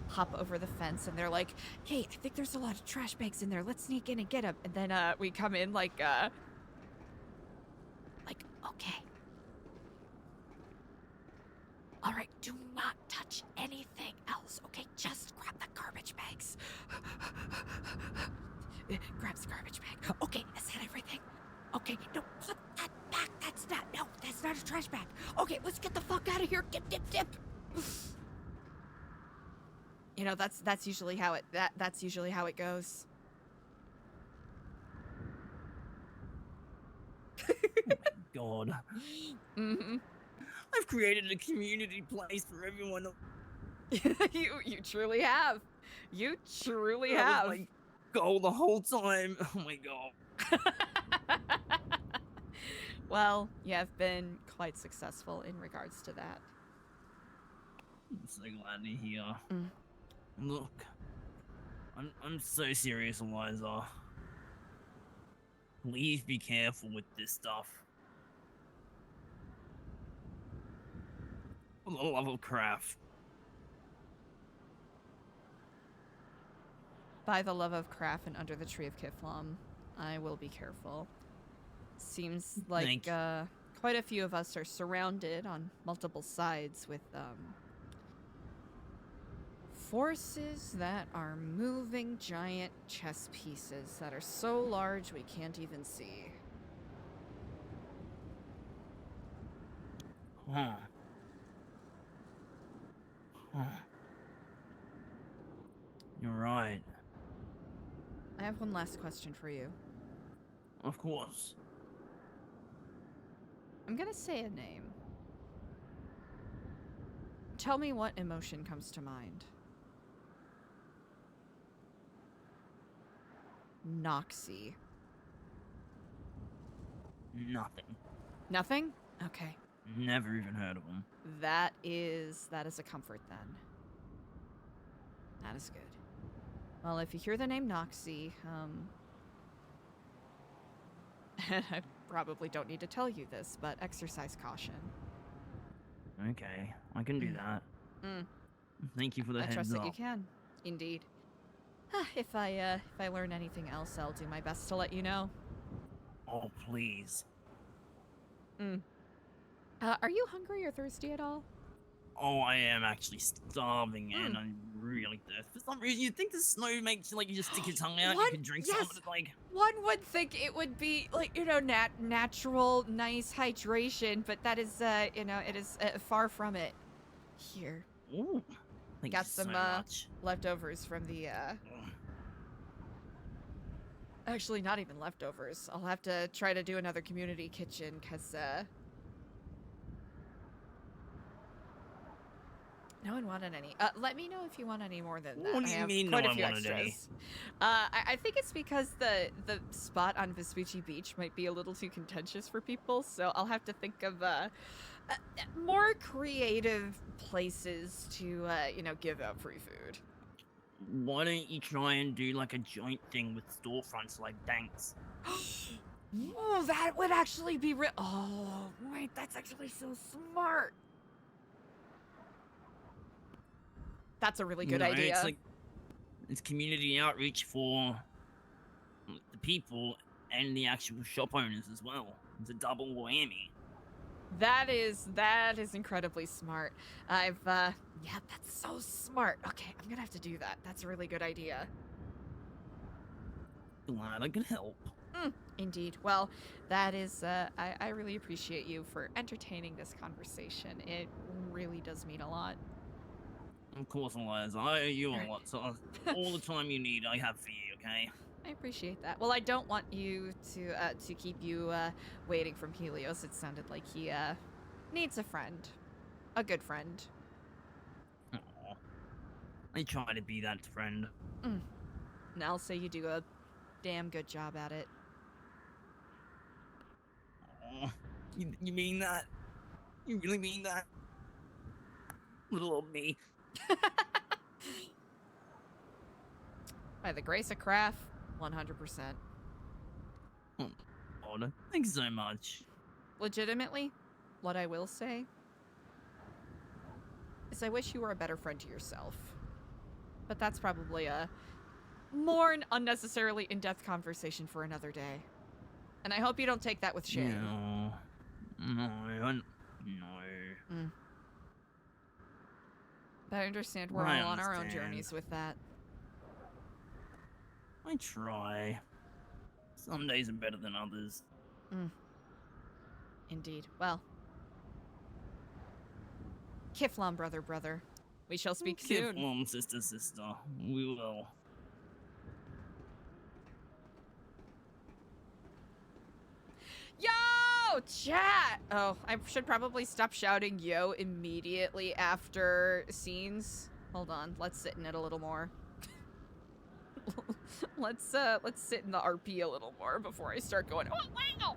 hop over the fence and they're like, hey, I think there's a lot of trash bags in there. Let's sneak in and get them. And then, we come in like, okay. All right, do not touch anything else, okay? Just grab the garbage bags. Grabs the garbage bag. Okay, is that everything? Okay, no, put that back. That's not a trash bag. Okay, let's get the fuck out of here. Dip. You know, that's usually how it goes. god. Mm-hmm. I've created a community place for everyone. You truly have. You truly That have. was my goal the whole time. Oh my god. Well, you have been quite successful in regards to that. I'm so glad to hear. Mm. Look, I'm so serious, Eliza. Please be careful with this stuff. For the love of craft. By the love of craft and under the tree of Kiflam, I will be careful. Seems like quite a few of us are surrounded on multiple sides with forces that are moving giant chess pieces that are so large we can't even see. Huh. Huh. You're right. I have one last question for you. Of course. I'm gonna say a name. Tell me what emotion comes to mind. Noxie. Nothing. Nothing? Okay. Never even heard of them. That is a comfort then. That is good. Well, if you hear the name Noxie, I probably don't need to tell you this, but exercise caution. Okay, I can do that. Mm. Thank you for the I heads trust up. that you can. Indeed. If I learn anything else, I'll do my best to let you know. Oh, please. Mm. Are you hungry or thirsty at all? Oh, I am actually starving and I'm really thirsty. For some reason, you'd think the snow makes you, like, you just stick your tongue out and you can drink some of it, like... One would think it would be, like, you know, natural, nice hydration, but that is, you know, it is far from it. Here. Ooh. Thank Got you some so much. leftovers from the, Actually, not even leftovers. I'll have to try to do another community kitchen, because, no one wanted any. Let me know if you want any more than that. What do I you have mean quite no a few one wanted any? extras. I think it's because the spot on Vespucci Beach might be a little too contentious for people, so I'll have to think of more creative places to you know, give out free food. Why don't you try and do, like, a joint thing with storefronts like banks? Oh, that would actually be real. Oh, wait, that's actually so smart. That's a really good idea. It's like it's community outreach for the people and the actual shop owners as well. It's a double whammy. That is incredibly smart. Yeah, that's so smart. Okay, I'm gonna have to do that. That's a really good idea. Glad I could help. Indeed. Well, that is, I really appreciate you for entertaining this conversation. It really does mean a lot. Of course, Eliza. I owe you a lot, so all the time you need, I have for you, okay? I appreciate that. Well, I don't want you to keep you waiting from Helios. It sounded like he needs a friend, a good friend. Aww. I try to be that friend. And I'll say you do a damn good job at it. Aww. You mean that? You really mean that? Little old me. By the grace of craft, 100%. Oh, Lord, thanks so much. Legitimately, what I will say is I wish you were a better friend to yourself. But that's probably a more unnecessarily in-depth conversation for another day. And I hope you don't take that with shame. No. But I understand we're all on our own journeys with that. I try. Some days are better than others. Indeed. Well. Kiflam, brother. We shall speak soon. Kiflam, sister. We will. Yo! chat! Oh, I should probably stop shouting yo immediately after scenes. Hold on, let's sit in it a little more. let's sit in the RP a little more before I start going, oh wow!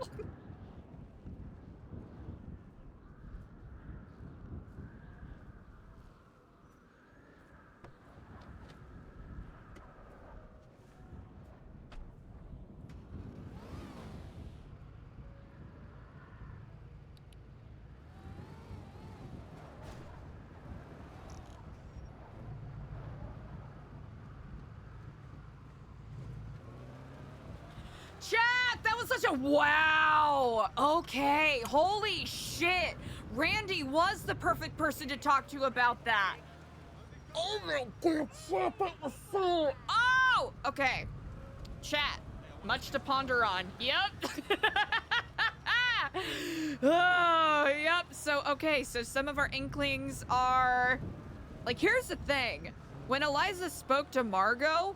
Chat, that was such a wow. Okay, holy shit. Randy was the perfect person to talk to about that. Oh my god, chat, that was so... Oh, okay. Chat, much to ponder on. Yep. Oh, yep. So, okay, so some of our inklings are... Like, here's the thing. When Eliza spoke to Margot...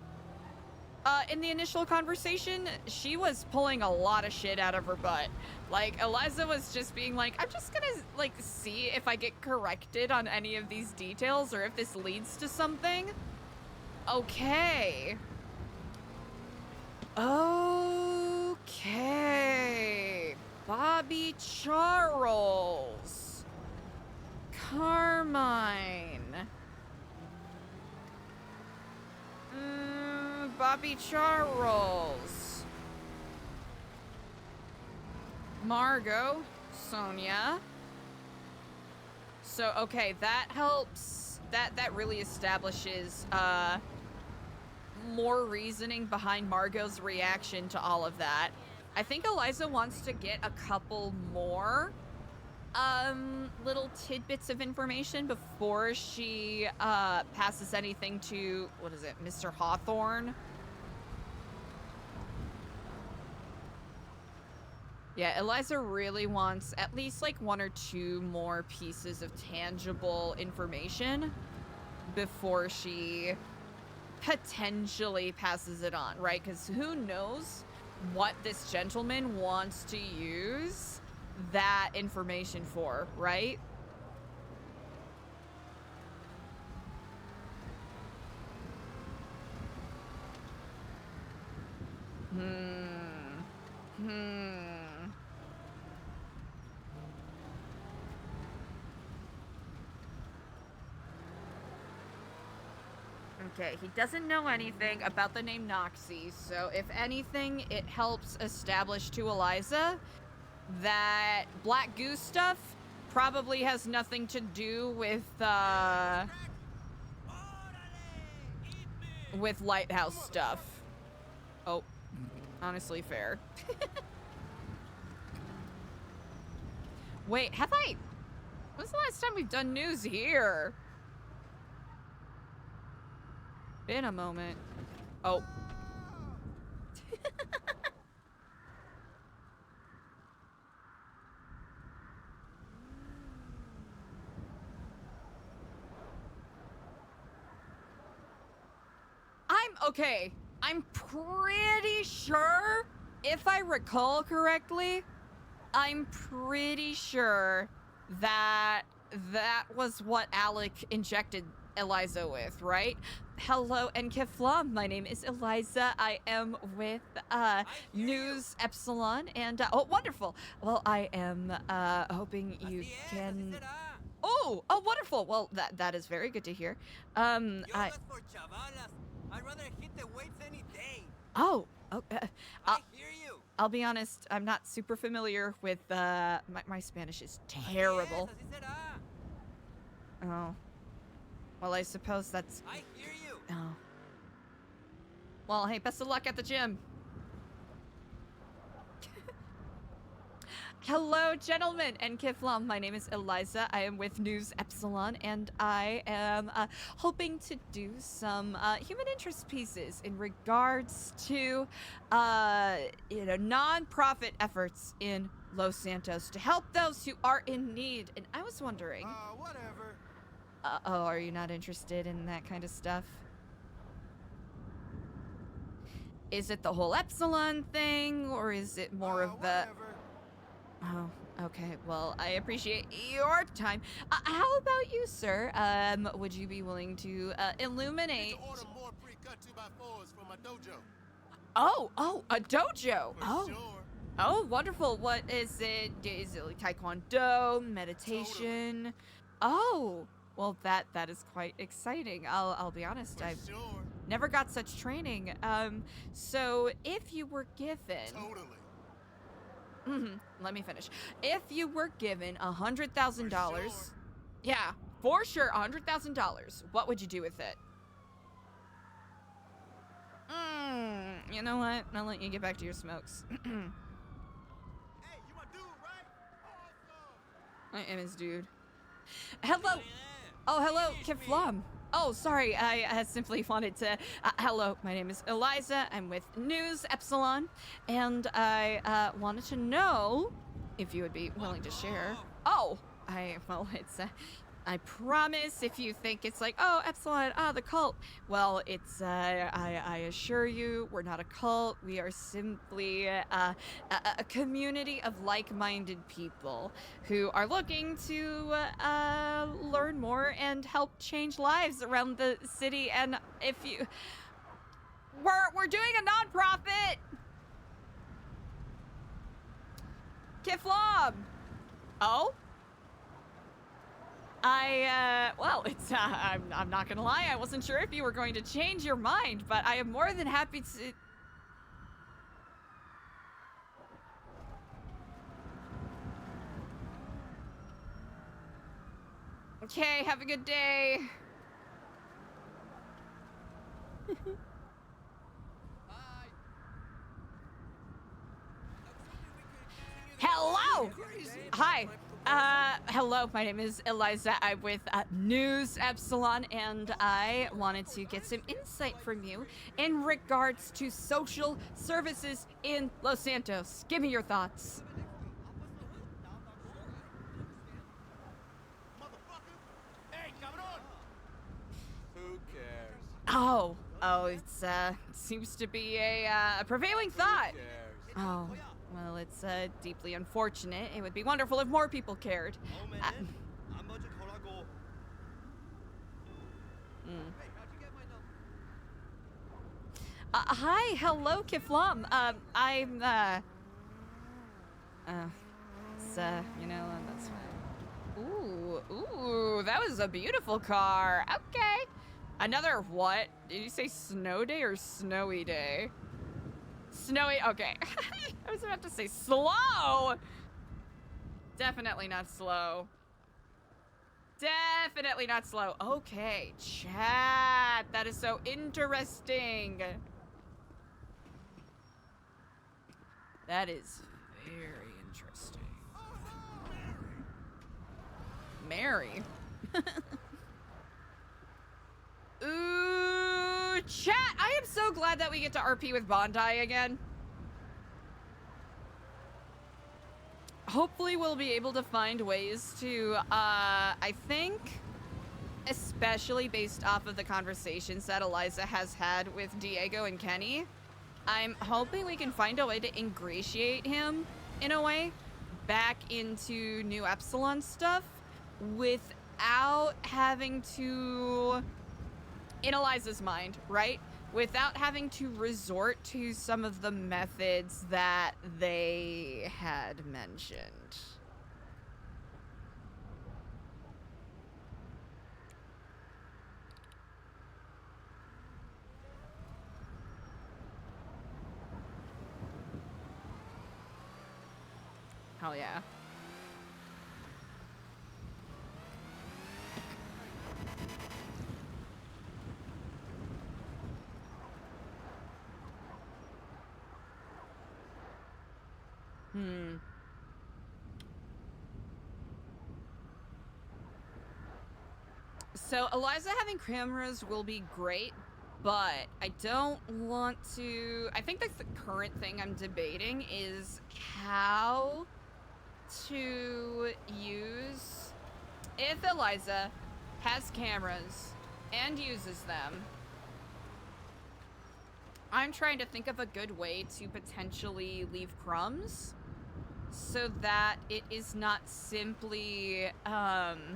in the initial conversation, she was pulling a lot of shit out of her butt. Like, Eliza was just being like, I'm just gonna, like, see if I get corrected on any of these details or if this leads to something. Okay. Okay. Bobby Charles. Carmine. Bobby Charles. Margot. Sonia. So, okay, that helps. That really establishes, more reasoning behind Margot's reaction to all of that. I think Eliza wants to get a couple more, little tidbits of information before she passes anything to, what is it, Mr. Hawthorne? Yeah, Eliza really wants at least like 1 or 2 more pieces of tangible information before she potentially passes it on, right? Because who knows what this gentleman wants to use that information for, right? Okay, he doesn't know anything about the name Noxie, so if anything, it helps establish to Eliza that Black Goose stuff probably has nothing to do with Lighthouse stuff. Oh, honestly fair. Wait, when's the last time we've done news here? Been a moment. Oh. Okay, I'm pretty sure, if I recall correctly, I'm pretty sure that was what Alec injected Eliza with, right? Hello, Nkiflam. My name is Eliza. I am with News Epsilon, and oh, wonderful. Well, I am hoping you can. Oh, wonderful. Well, that is very good to hear. I'd rather hit the weights any day. Oh, I hear you. I'll be honest. I'm not super familiar with my Spanish is terrible. Oh. Well, I suppose that's... I hear you. Oh. Well, hey, best of luck at the gym. Hello, gentlemen and Kiflam. My name is Eliza. I am with News Epsilon, and I am hoping to do some human interest pieces in regards to, non-profit efforts in Los Santos to help those who are in need. And I was wondering... whatever. Oh, are you not interested in that kind of stuff? Is it the whole Epsilon thing, or is it more of the... Oh, Okay, well, I appreciate your time. How about you, sir? Would you be willing to illuminate? Order more pre-cut 2x4s from my dojo. Oh, a dojo. For sure. Oh, wonderful. What is it? Is it like taekwondo, meditation? Oh, well, that is quite exciting. I'll be honest. I've never got such training. So if you were given. Let me finish. If you were given $100,000, yeah, for sure, $100,000. What would you do with it? You know what? I'll let you get back to your smokes. Hey, you my dude, right? I am his dude. Hello. Oh, hello, Kiflam. Oh, sorry. I simply wanted to. Hello, my name is ELIZA. I'm with News Epsilon, and I wanted to know if you would be willing to share. Oh, it's. I promise. If you think it's like, oh, Epsilon, the cult. Well, it's. I assure you, we're not a cult. We are simply a community of like-minded people who are looking to learn more and help change lives around the city. And if you, we're doing a non-profit. Kiflam. Oh. Well, it's, I'm not gonna lie, I wasn't sure if you were going to change your mind, but I am more than happy to... Okay, have a good day. Hello! Hi. Hello, my name is ELIZA. I'm with News Epsilon, and I wanted to get some insight from you in regards to social services in Los Santos. Give me your thoughts. Who cares? Oh, it's, seems to be a prevailing thought. Oh. Well, it's deeply unfortunate. It would be wonderful if more people cared. Hi, hello, Kiflam. I'm, it's, you know, that's fine. Ooh, that was a beautiful car. Okay. Another what? Did you say snow day or snowy day? Snowy, okay. I was about to say slow. Definitely not slow. Definitely not slow. Okay, chat. That is so interesting. That is very interesting. Mary. Ooh, chat. I am so glad that we get to RP with Bondi again. Hopefully we'll be able to find ways to, I think, especially based off of the conversations that ELIZA has had with Diego and Kenny, I'm hoping we can find a way to ingratiate him, in a way, back into New Epsilon stuff without having to, in ELIZA's mind, right? Without having to resort to some of the methods that they had mentioned. Hell yeah. So ELIZA having cameras will be great, but I don't want to... I think that's the current thing I'm debating is how to use... If ELIZA has cameras and uses them, I'm trying to think of a good way to potentially leave crumbs so that it is not simply, like,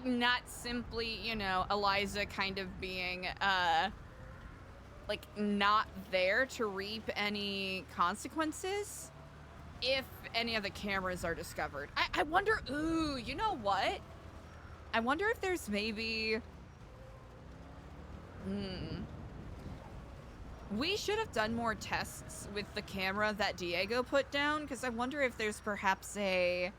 not simply, you know, ELIZA kind of being, like, not there to reap any consequences if any of the cameras are discovered. I wonder, ooh, you know what? I wonder if there's maybe, we should have done more tests with the camera that Diego put down, because I wonder if there's perhaps a,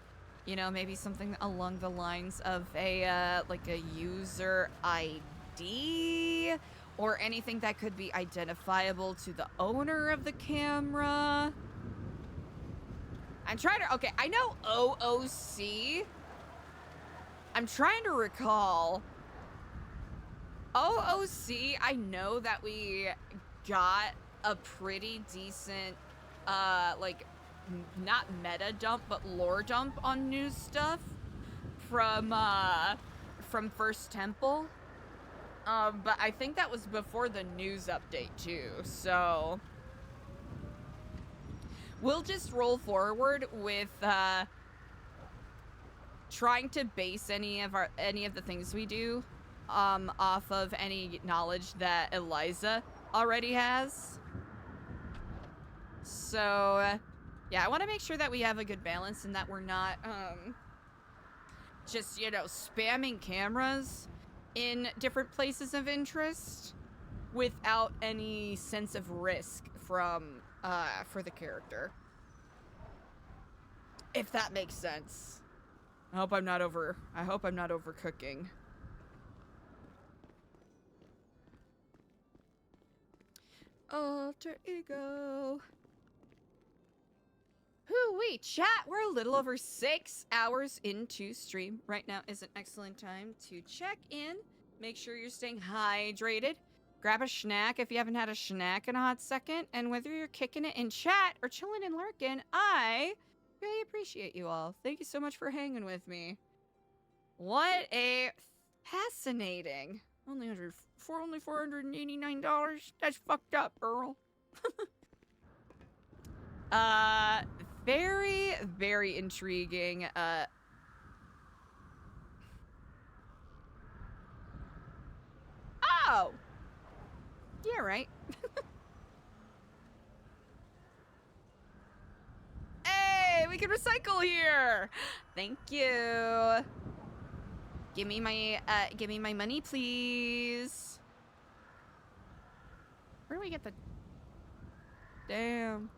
you know, maybe something along the lines of a, like a user ID or anything that could be identifiable to the owner of the camera. I'm trying to, okay, I know OOC. I'm trying to recall. OOC, I know that we got a pretty decent, like, not meta dump, but lore dump on news stuff from First Temple. But I think that was before the news update too, so we'll just roll forward with trying to base any of the things we do off of any knowledge that ELIZA already has. So yeah, I want to make sure that we have a good balance and that we're not just, you know, spamming cameras in different places of interest without any sense of risk from for the character, if that makes sense. I hope I'm not overcooking. Alter ego. Hoo-wee, chat, we're a little over 6 hours into stream. Right now is an excellent time to check in. Make sure you're staying hydrated. Grab a snack if you haven't had a snack in a hot second. And whether you're kicking it in chat or chilling and lurking, I really appreciate you all. Thank you so much for hanging with me. What a fascinating. Only $489. That's fucked up, Earl. Very, very intriguing. Oh! Yeah, right. Hey, we can recycle here! Thank you. Give me my money, please. Where do we get the... Damn.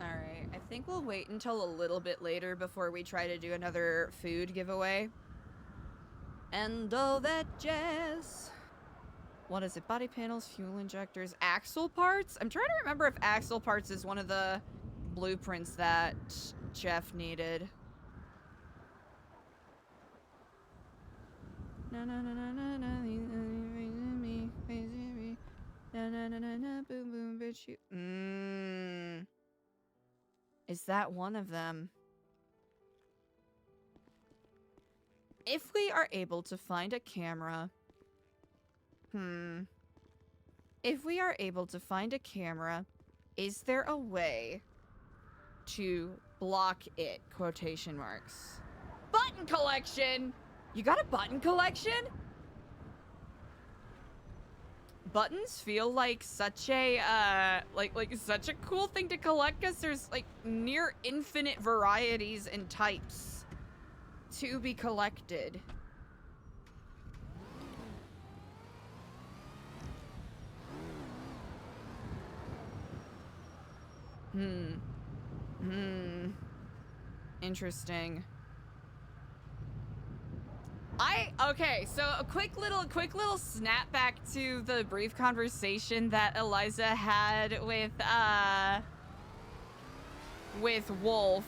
Alright, I think we'll wait until a little bit later before we try to do another food giveaway. And all that jazz. What is it? Body panels, fuel injectors, axle parts? I'm trying to remember if axle parts is one of the blueprints that Jeff needed. Na na na na na na me na na na na na boom boom bitch you. Is that one of them? If we are able to find a camera, if we are able to find a camera, is there a way to block it? Quotation marks. Button collection. You got a button collection? Buttons feel like such a like such a cool thing to collect, because there's like near infinite varieties and types to be collected. Interesting. Okay, so a quick little snap back to the brief conversation that ELIZA had with Wolf.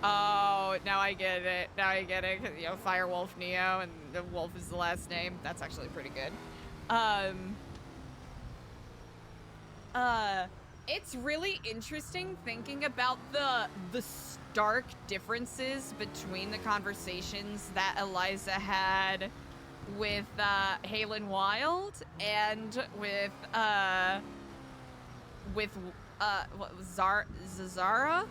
Oh, now I get it. Now I get it. 'Cause, you know, Firewolf Neo, and the Wolf is the last name. That's actually pretty good. It's really interesting thinking about the stark differences between the conversations that ELIZA had with Halen Wild and with what was Zalzara?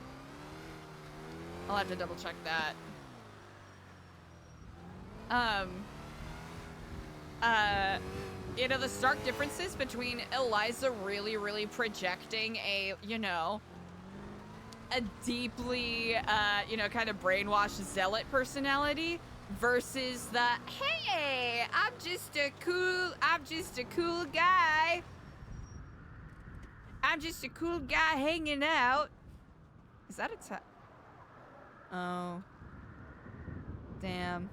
I'll have to double check that. You know, the stark differences between ELIZA really projecting a, you know, a deeply, you know, kind of brainwashed zealot personality versus the, hey, I'm just a cool guy. I'm just a cool guy hanging out. Is that a oh. Damn.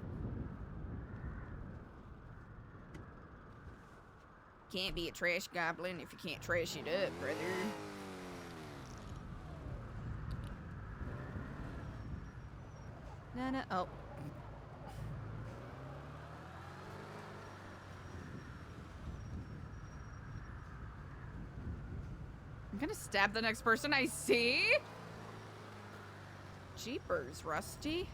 Can't be a trash goblin if you can't trash it up, brother. No. Oh. I'm gonna stab the next person I see. Jeepers, Rusty.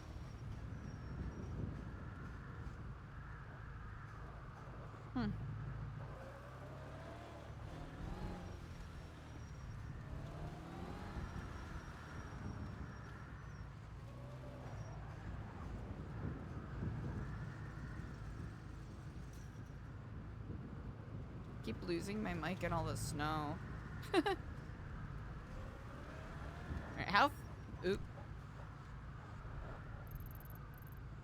Keep losing my mic in all the snow. Alright, how? Oop.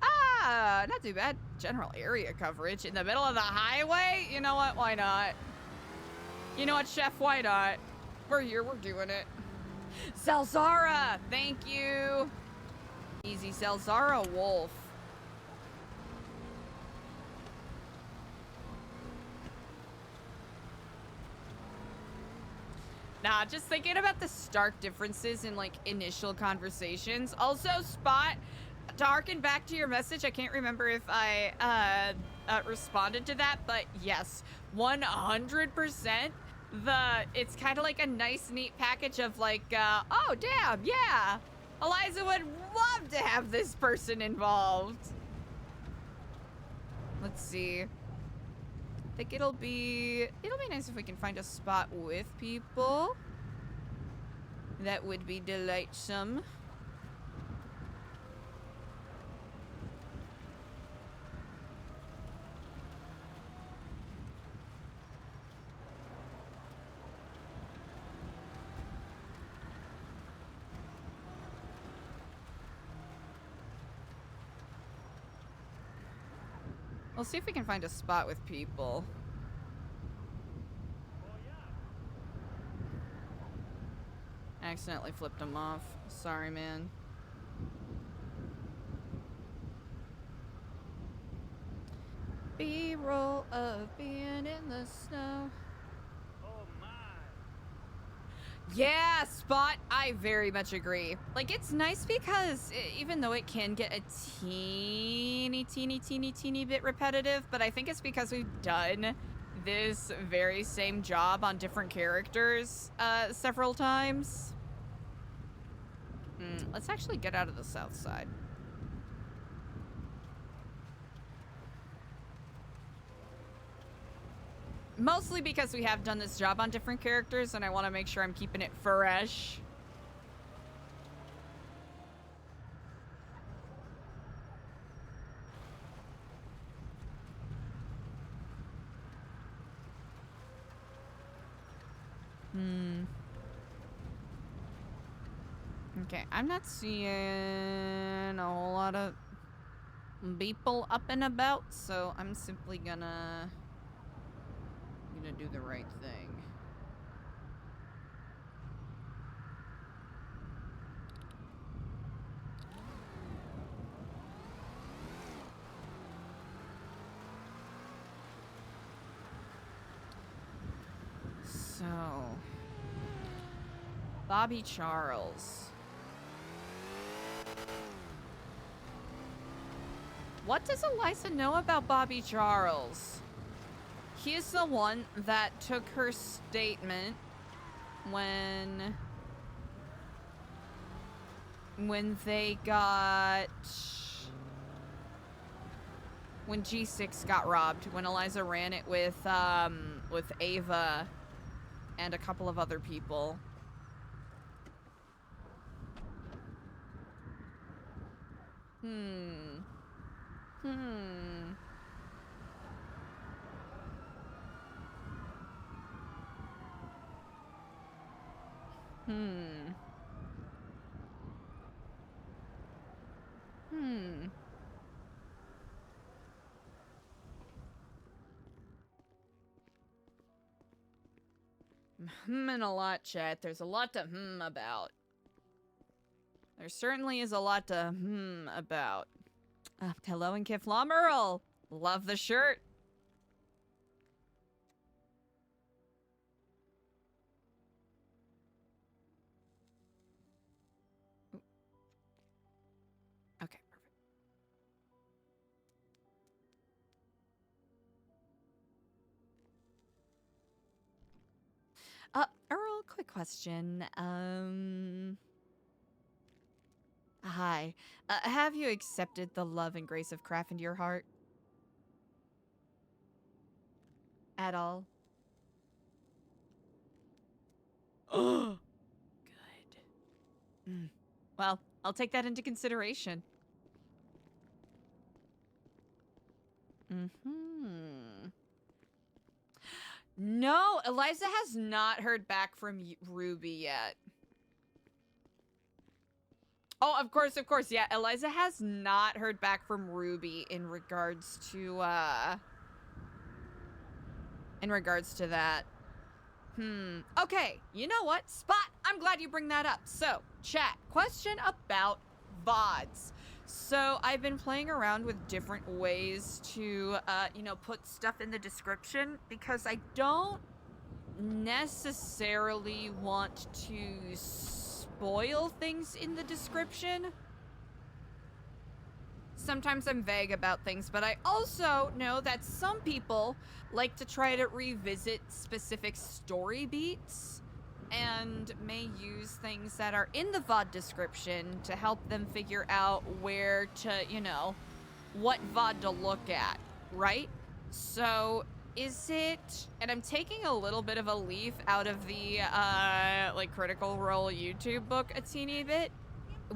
Ah, not too bad. General area coverage in the middle of the highway? You know what? Why not? You know what, Chef? Why not? We're here. We're doing it. Zalzara! Thank you. Easy. Zalzara Wulf. Nah, just thinking about the stark differences in, like, initial conversations. Also, Spot, to harken back to your message, I can't remember if I responded to that, but yes, 100%. It's kind of like a nice, neat package of, like, oh, damn, yeah. ELIZA would love to have this person involved. Let's see. I think it'll be nice if we can find a spot with people. That would be delightsome. We'll see if we can find a spot with people. I accidentally flipped him off. Sorry, man. B-roll of being in the snow. Yeah, Spot, I very much agree. Like, it's nice because even though it can get a teeny bit repetitive, but I think it's because we've done this very same job on different characters several times. Let's actually get out of the south side. Mostly because we have done this job on different characters and I want to make sure I'm keeping it fresh. Okay, I'm not seeing a whole lot of people up and about, so I'm simply gonna do the right thing. So, Bobby Charles. What does ELIZA know about Bobby Charles? He's the one that took her statement when they got... when G6 got robbed, when ELIZA ran it with Ava and a couple of other people. Hmm. Hmm. Hmm. Hmm. And a lot, chat. There's a lot to about. There certainly is a lot to about. Hello and Kiflam Earl. Love the shirt. Okay, perfect. Earl, quick question. Hi. Have you accepted the love and grace of craft into your heart? At all? Oh, good. Well, I'll take that into consideration. No, Eliza has not heard back from Ruby yet. Oh, of course, yeah. Eliza has not heard back from Ruby in regards to that. Okay, you know what? Spot, I'm glad you bring that up. So, chat, question about VODs. So, I've been playing around with different ways to, put stuff in the description because I don't necessarily want to spoil things in the description. Sometimes I'm vague about things, but I also know that some people like to try to revisit specific story beats and may use things that are in the VOD description to help them figure out where to, what VOD to look at, right? So is it, and I'm taking a little bit of a leaf out of the, Critical Role YouTube book a teeny bit.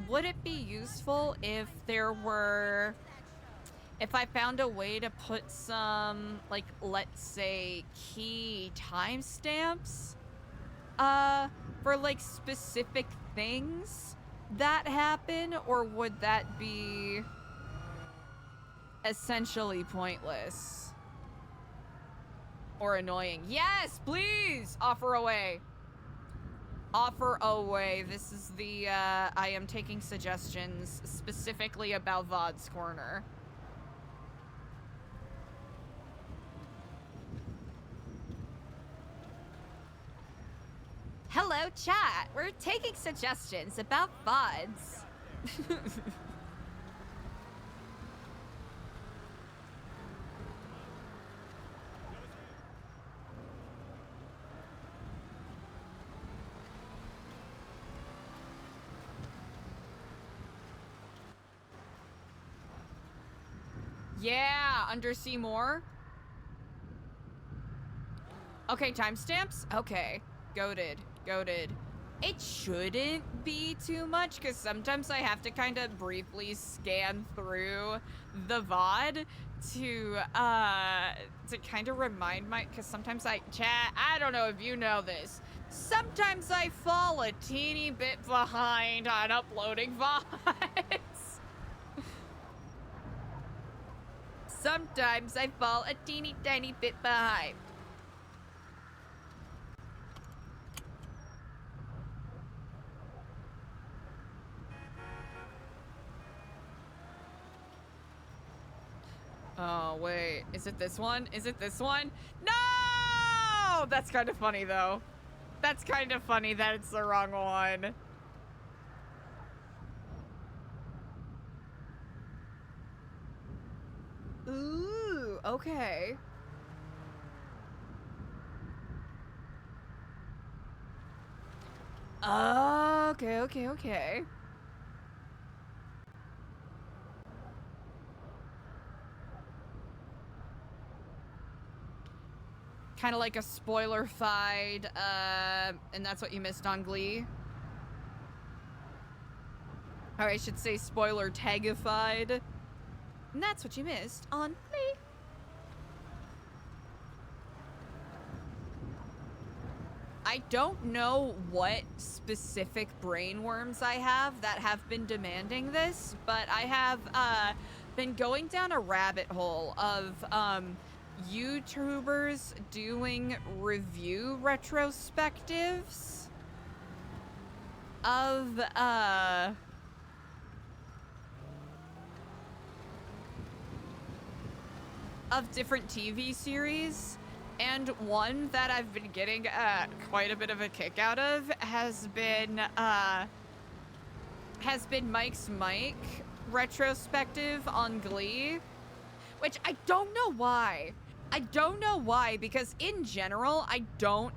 Would it be useful if I found a way to put some, let's say, key timestamps, for, specific things that happen, or would that be essentially pointless? Or annoying? Yes, please! Offer away. Offer away. This is the, I am taking suggestions specifically about VOD's Corner. Hello, chat. We're taking suggestions about VODs. Yeah, Undersea More. Okay, timestamps? Okay. Goated. It shouldn't be too much, because sometimes I have to kind of briefly scan through the VOD to kind of remind because sometimes chat, I don't know if you know this, sometimes I fall a teeny bit behind on uploading VODs. Sometimes I fall a teeny tiny bit behind. Oh, wait. Is it this one? No! That's kind of funny, though. That's kind of funny that it's the wrong one. Ooh, okay. Okay. Kind of like a spoiler-fied, and that's what you missed on Glee. Or I should say spoiler tagified. And that's what you missed on Play. I don't know what specific brainworms I have that have been demanding this, but I have been going down a rabbit hole of YouTubers doing review retrospectives of different TV series. And one that I've been getting quite a bit of a kick out of has been Mike's Mike retrospective on Glee, which I don't know why. I don't know why, because in general, I don't,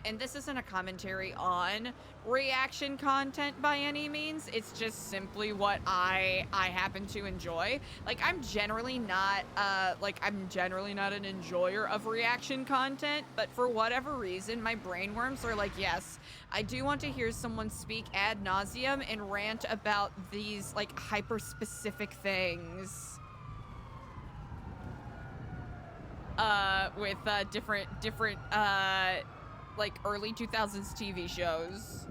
and this isn't a commentary on reaction content by any means, it's just simply what I happen to enjoy. Like, I'm generally not an enjoyer of reaction content, but for whatever reason, my brainworms are like, yes, I do want to hear someone speak ad nauseum and rant about these, like, hyper-specific things. With different like early 2000s TV shows.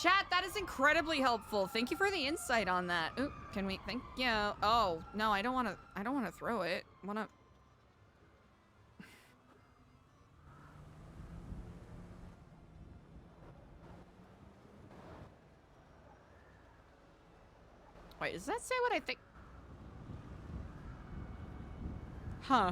Chat, that is incredibly helpful. Thank you for the insight on that. Ooh, can we thank you? Oh, no, I don't want to throw it. Wait, does that say what I think? Huh.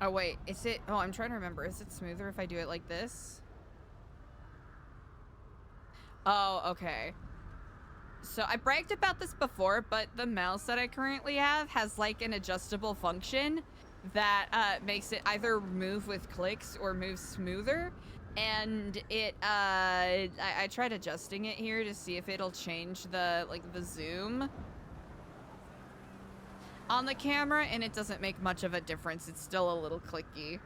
Oh, wait, is it? Oh, I'm trying to remember. Is it smoother if I do it like this? Oh, okay. So I bragged about this before, but the mouse that I currently have has like an adjustable function that makes it either move with clicks or move smoother. And it, I tried adjusting it here to see if it'll change the zoom on the camera, and it doesn't make much of a difference. It's still a little clicky.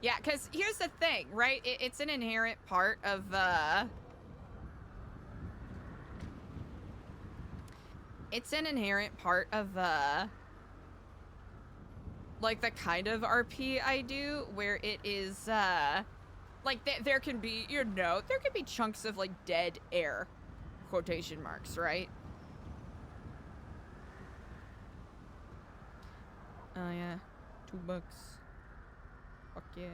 Yeah, because here's the thing, right? It's an inherent part of, like, the kind of RP I do, where it is, like, there can be, you know, there can be chunks of, like, dead air, quotation marks, right? Oh, yeah. $2. Fuck yeah.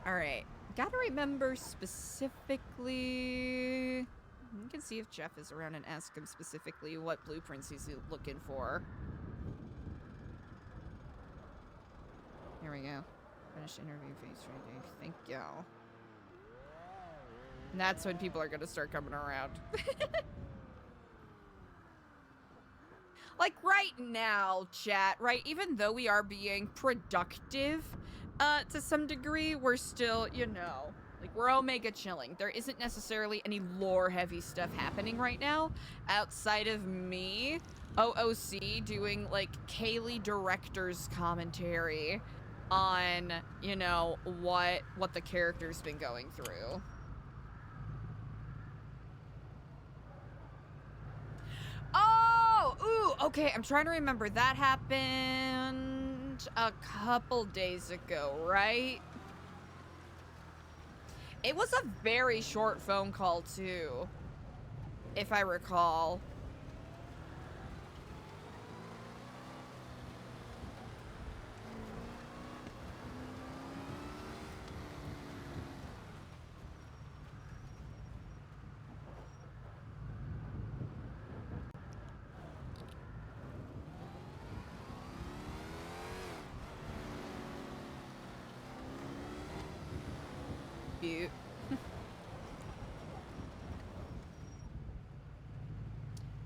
Alright. Gotta remember specifically... You can see if Jeff is around and ask him specifically what blueprints he's looking for. Here we go. Finish interview face ready. Thank you. And that's when people are gonna start coming around. Like right now, chat, right? Even though we are being productive to some degree, we're still, you know, like we're Omega chilling. There isn't necessarily any lore-heavy stuff happening right now outside of me, OOC, doing like Kaylee director's commentary on, you know, what the character's been going through. Oh, ooh, okay, I'm trying to remember. That happened a couple days ago, right? It was a very short phone call, too, if I recall. cute.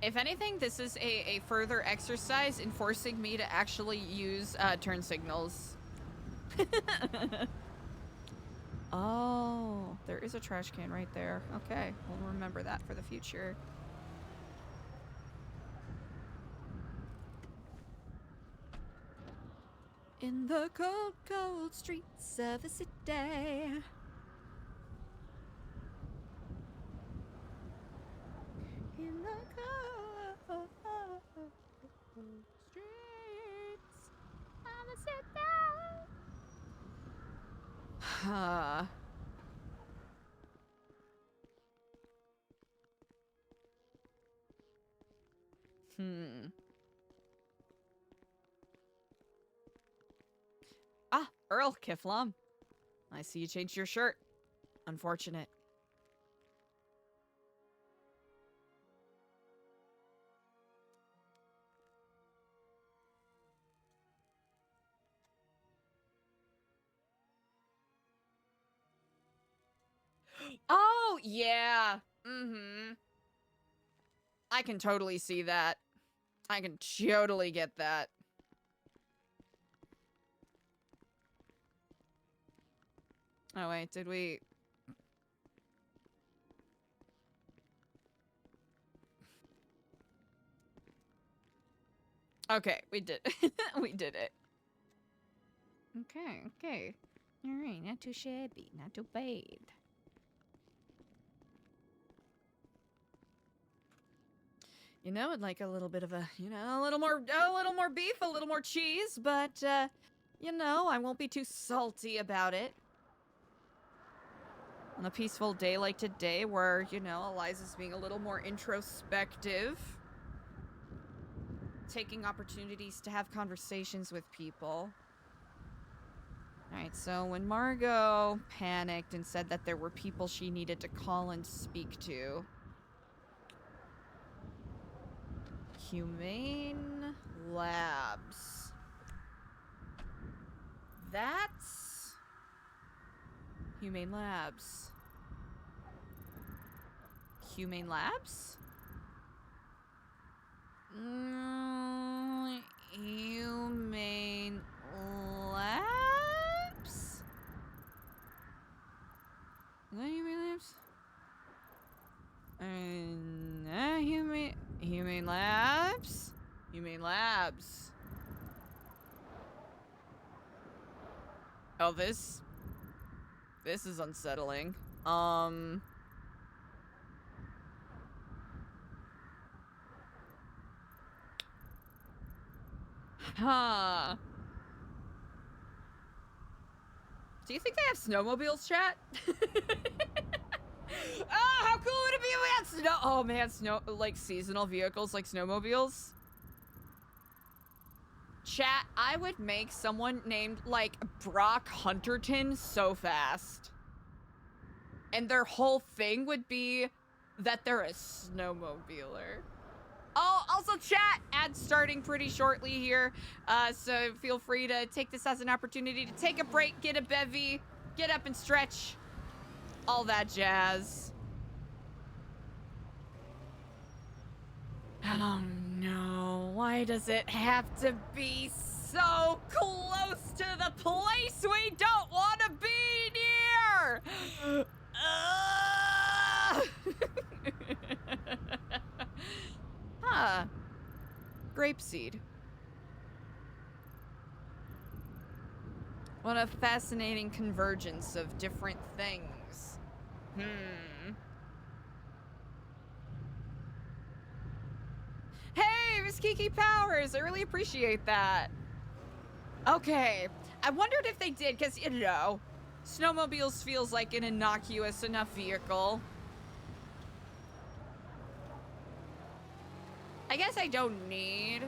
If anything, this is a further exercise in forcing me to actually use turn signals. Oh, there is a trash can right there. Okay, we'll remember that for the future. In the cold, cold streets of the city. In the cold streets of the city. Ah, Earl, Kiflam. I see you changed your shirt. Unfortunate. Oh, yeah. I can totally see that. I can totally get that. Oh, wait, did we... Okay, we did we did it. Okay. Alright, not too shabby, not too bad. You know, I'd like a little bit of a, a little more beef, a little more cheese, but, you know, I won't be too salty about it. On a peaceful day like today where, Eliza's being a little more introspective. Taking opportunities to have conversations with people. Alright, so when Margot panicked and said that there were people she needed to call and speak to. Humane Labs. That's... Humane Labs. Humane Labs? Humane Labs? Is that Humane Labs? Humane Labs? Humane Labs. Oh, this is unsettling. Huh. Do you think they have snowmobiles, chat? Oh, how cool would it be if we had snow? Oh man, like seasonal vehicles like snowmobiles. Chat, I would make someone named like Brock Hunterton so fast. And their whole thing would be that they're a snowmobiler. Oh, also chat, ads starting pretty shortly here. So feel free to take this as an opportunity to take a break, get a bevy, get up and stretch. All that jazz. Oh no, why does it have to be so close to the place we don't want to be near? Huh. Grapeseed. What a fascinating convergence of different things. Hey, Miss Kiki Powers! I really appreciate that. Okay. I wondered if they did, because, snowmobiles feels like an innocuous enough vehicle. I guess I don't need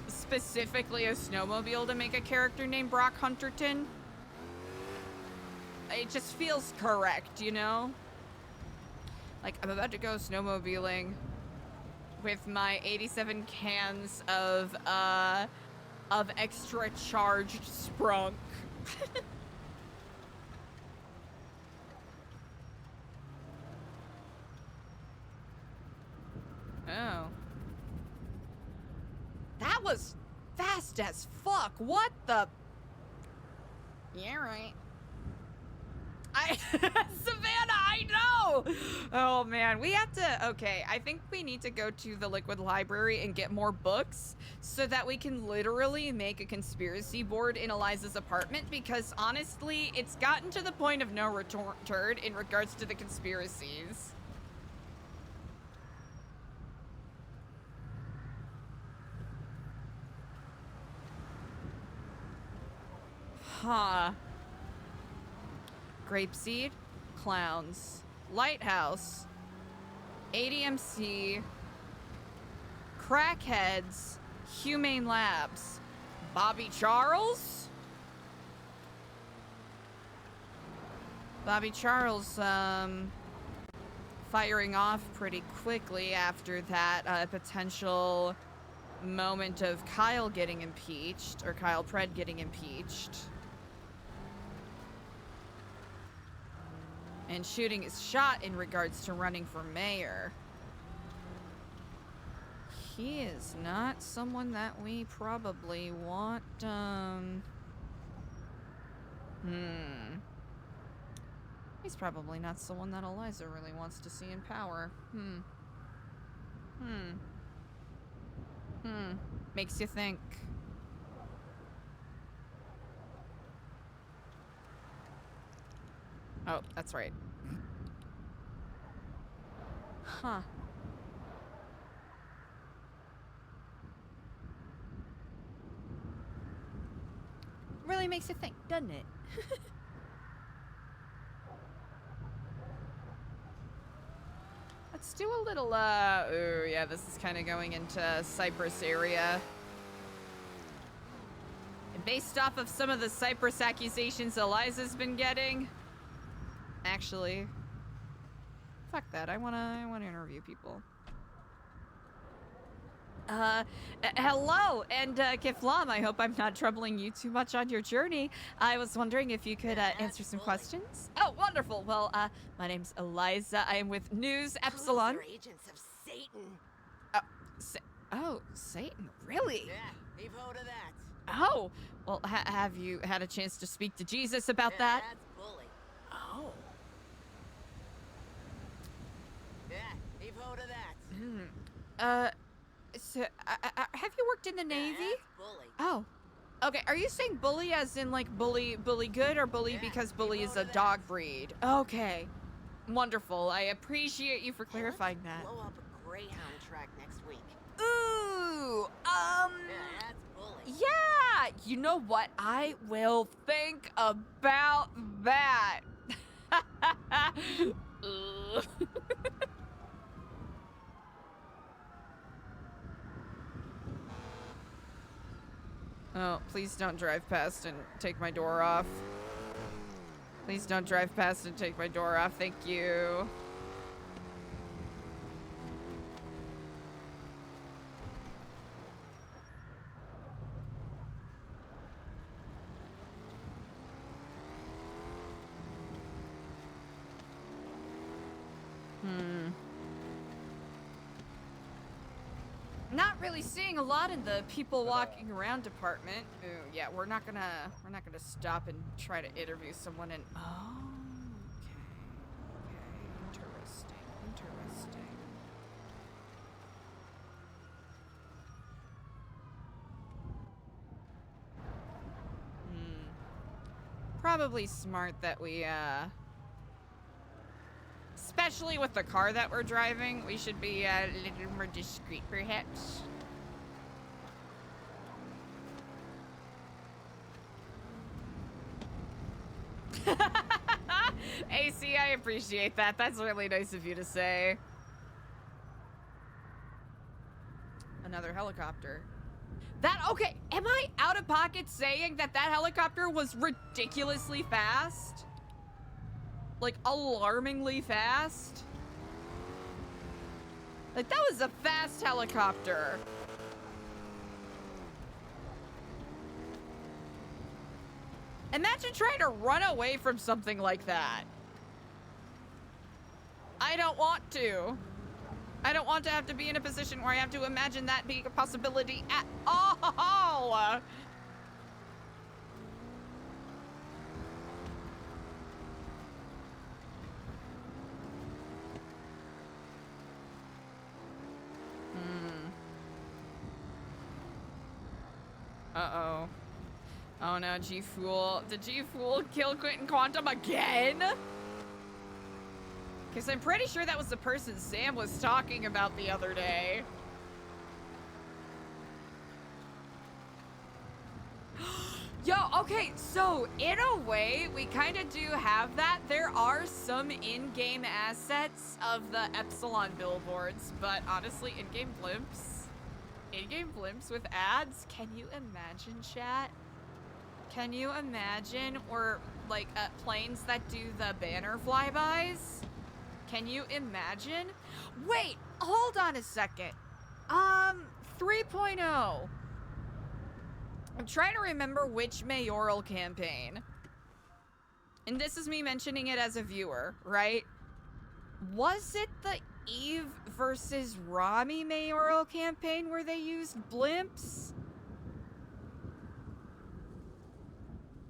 specifically a snowmobile to make a character named Brock Hunterton. It just feels correct, Like, I'm about to go snowmobiling with my 87 cans of extra charged sprunk. Oh. That was fast as fuck. What the? Yeah, right. Savannah, I know! Oh man, we have to, okay, I think we need to go to the Liquid Library and get more books so that we can literally make a conspiracy board in Eliza's apartment, because honestly, it's gotten to the point of no return in regards to the conspiracies. Huh. Grapeseed, clowns, lighthouse, ADMC, crackheads, humane labs, Bobby Charles? Bobby Charles, firing off pretty quickly after that potential moment of Kyle getting impeached, or Kyle Pred getting impeached. And shooting his shot in regards to running for mayor. He is not someone that we probably want, He's probably not someone that Eliza really wants to see in power. Makes you think. Oh, that's right. Huh. Really makes you think, doesn't it? Let's do a little, ooh, yeah, this is kind of going into Cyprus area. And based off of some of the Cyprus accusations Eliza's been getting, actually, fuck that. I wanna interview people. Hello, and Kiflam, I hope I'm not troubling you too much on your journey. I was wondering if you could answer some questions. Oh, wonderful. Well, my name's Eliza. I am with News Epsilon. Those are agents of Satan. Oh, Satan, really? Yeah, we've heard of that. Oh, well, have you had a chance to speak to Jesus about that? That's bully. Oh. Yeah, we've heard of that. So, have you worked in the Navy? Bully. Oh. Okay, are you saying bully as in, like, bully good, or bully because bully is a dog breed? Okay. Wonderful. I appreciate you for clarifying that. Blow up a Greyhound track next week. Ooh, Yeah, that's bully. yeah, you know what? I will think about that. Ugh. Oh, please don't drive past and take my door off. Please don't drive past and take my door off. Thank you. Not really seeing a lot in the people walking around department. Ooh, yeah, we're not gonna stop and try to interview someone and oh, okay, interesting. Probably smart that we especially with the car that we're driving, we should be a little more discreet, perhaps. AC, I appreciate that. That's really nice of you to say. Another helicopter. Okay, am I out of pocket saying that helicopter was ridiculously fast? Like, alarmingly fast? Like, that was a fast helicopter. Imagine trying to run away from something like that. I don't want to. I don't want to have to be in a position where I have to imagine that being a possibility at all. Uh-oh. Oh no, G-Fool. Did G-Fool kill Quentin Quantum again? Because I'm pretty sure that was the person Sam was talking about the other day. Yo, okay, so in a way, we kind of do have that. There are some in-game assets of the Epsilon billboards, but honestly, in-game blimps. In-game blimps with ads? Can you imagine, chat? Can you imagine? Or, like, planes that do the banner flybys? Can you imagine? Wait, hold on a second. 3.0. I'm trying to remember which mayoral campaign. And this is me mentioning it as a viewer, right? Was it the Eve versus Rami mayoral campaign where they used blimps?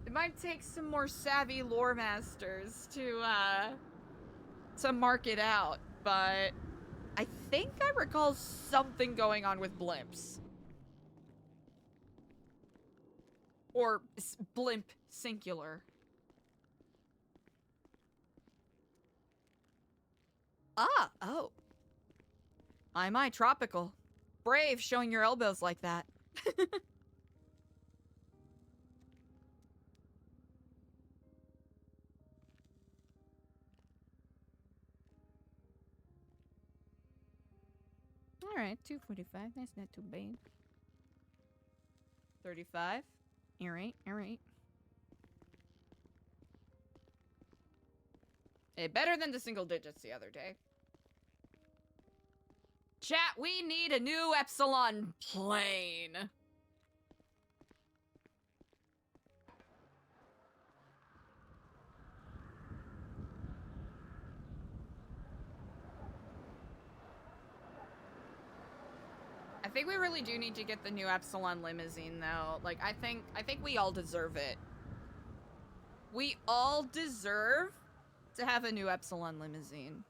It might take some more savvy lore masters to mark it out, but I think I recall something going on with blimps. Or blimp singular. Ah, oh. My, tropical. Brave showing your elbows like that. Alright, 245. That's not too bad. 35. Alright, alright. Hey, better than the single digits the other day. Chat, we need a new Epsilon plane. I think we really do need to get the new Epsilon limousine, though. Like, I think we all deserve it. We all deserve to have a new Epsilon limousine.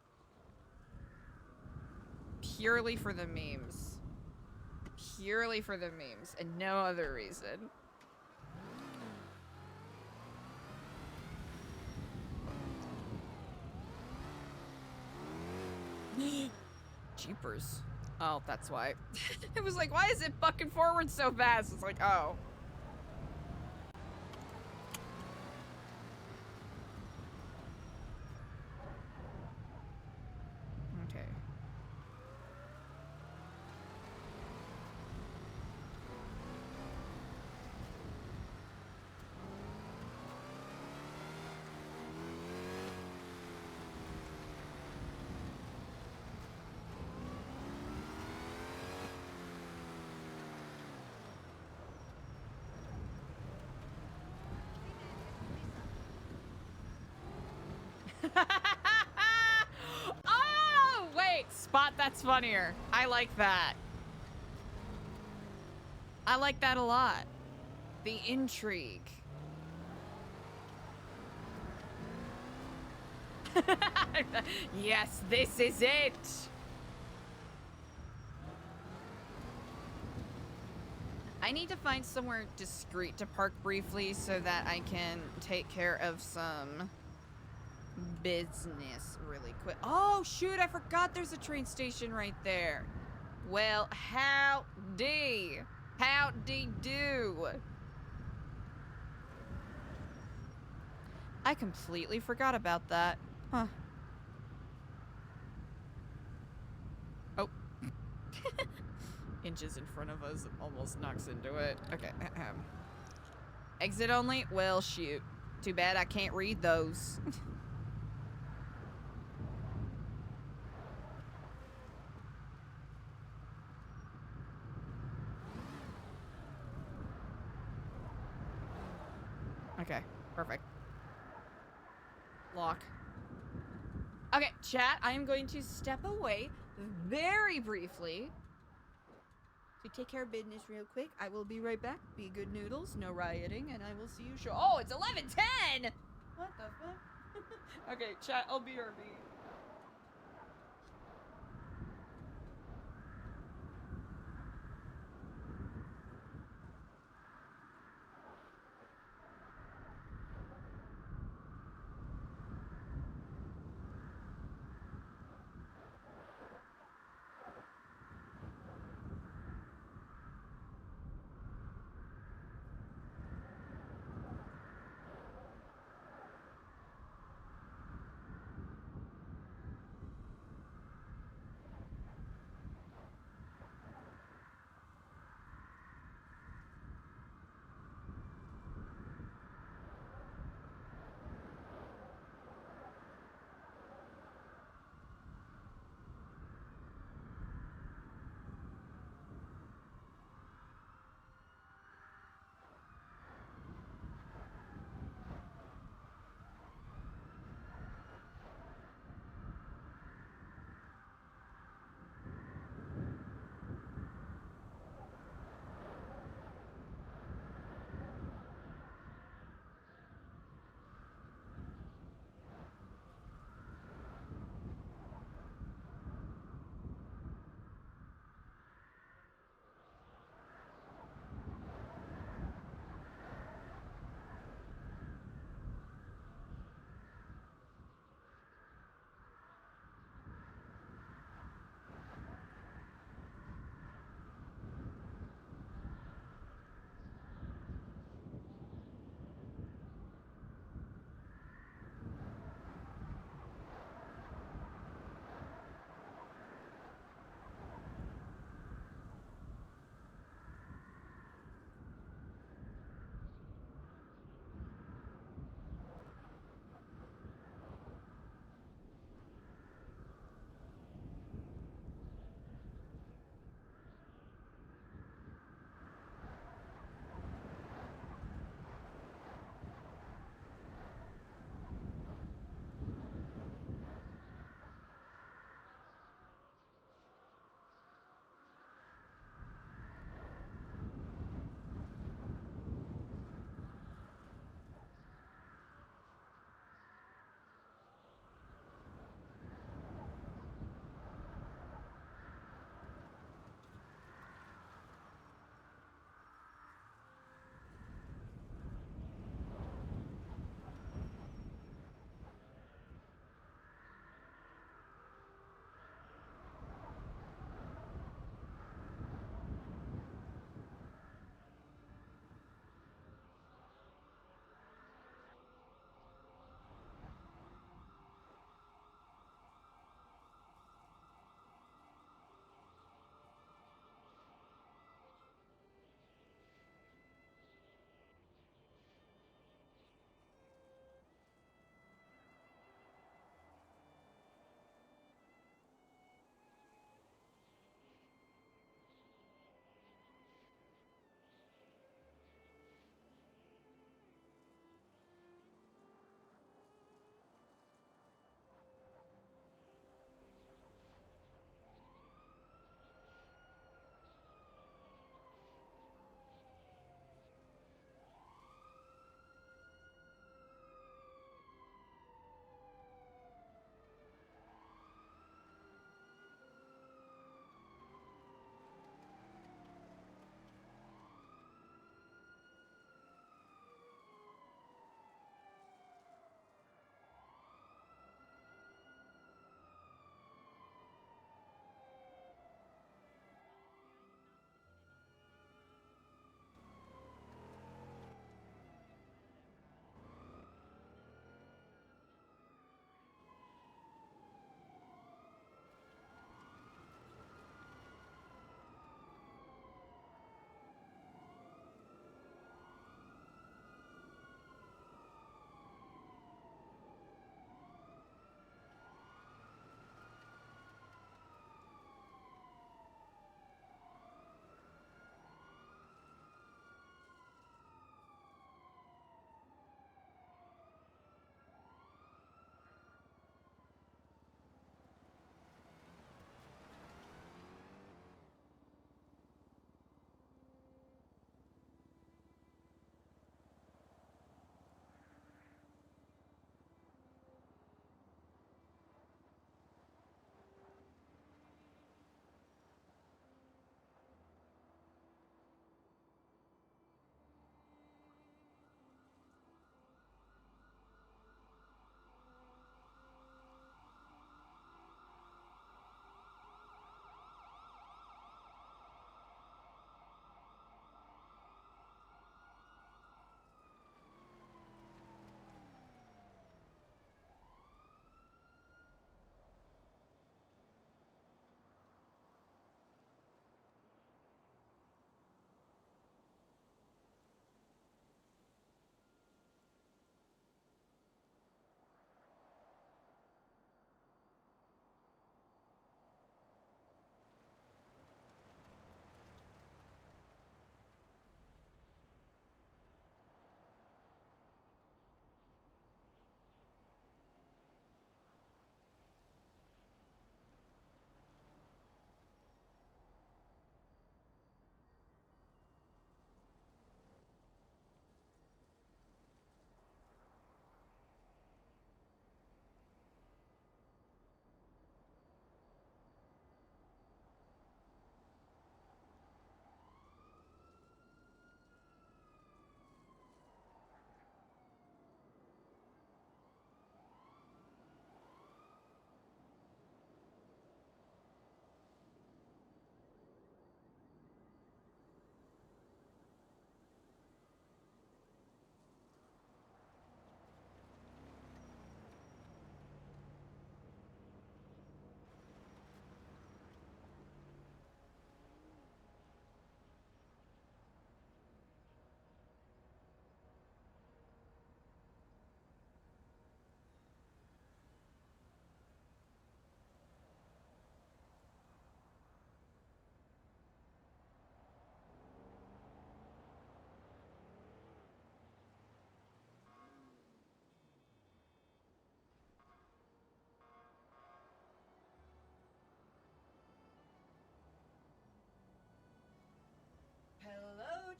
Purely for the memes. Purely for the memes, and no other reason. Jeepers. Oh, that's why. It was like, why is it bucking forward so fast? It's like, oh. Okay. Oh, wait, Spot, that's funnier. I like that. I like that a lot. The intrigue. Yes, this is it. I need to find somewhere discreet to park briefly so that I can take care of some business really quick. Oh, shoot, I forgot there's a train station right there. Well, howdy. Howdy do. I completely forgot about that. Huh. Oh. Inches in front of us, almost knocks into it. Okay. Exit only? Well, shoot. Too bad I can't read those. Okay, perfect. Lock. Okay, chat, I am going to step away. very briefly to take care of business real quick. I will be right back. Be good noodles, no rioting, and I will see you short. Oh, it's 11:10. What the fuck? Okay, chat. I'll be RB.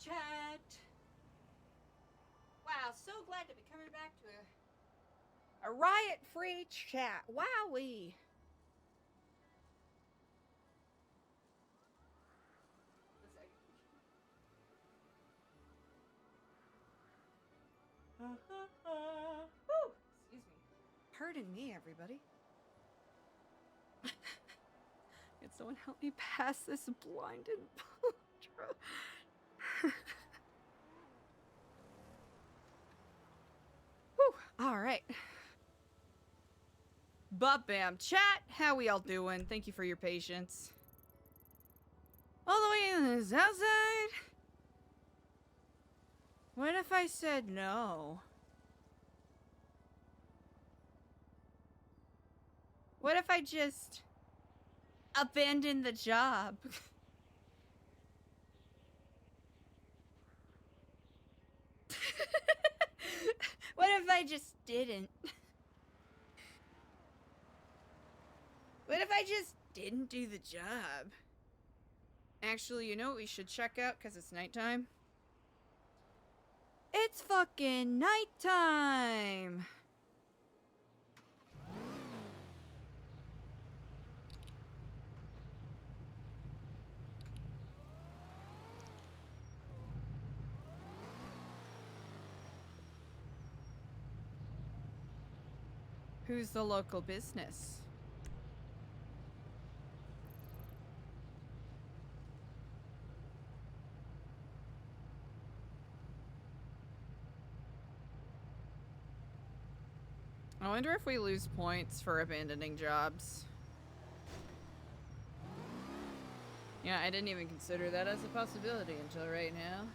chat. Wow, so glad to be coming back to a riot-free chat. Wowee. Woo! Excuse me. Pardon me, everybody. Can someone help me pass this blinded mantra? Whew, all right. But bam, chat, how we all doing? Thank you for your patience. All the way in the south side? What if I said no? What if I just abandoned the job? What if I just didn't? What if I just didn't do the job? Actually, you know what we should check out because it's nighttime? It's fucking nighttime! Who's the local business? I wonder if we lose points for abandoning jobs. Yeah, I didn't even consider that as a possibility until right now.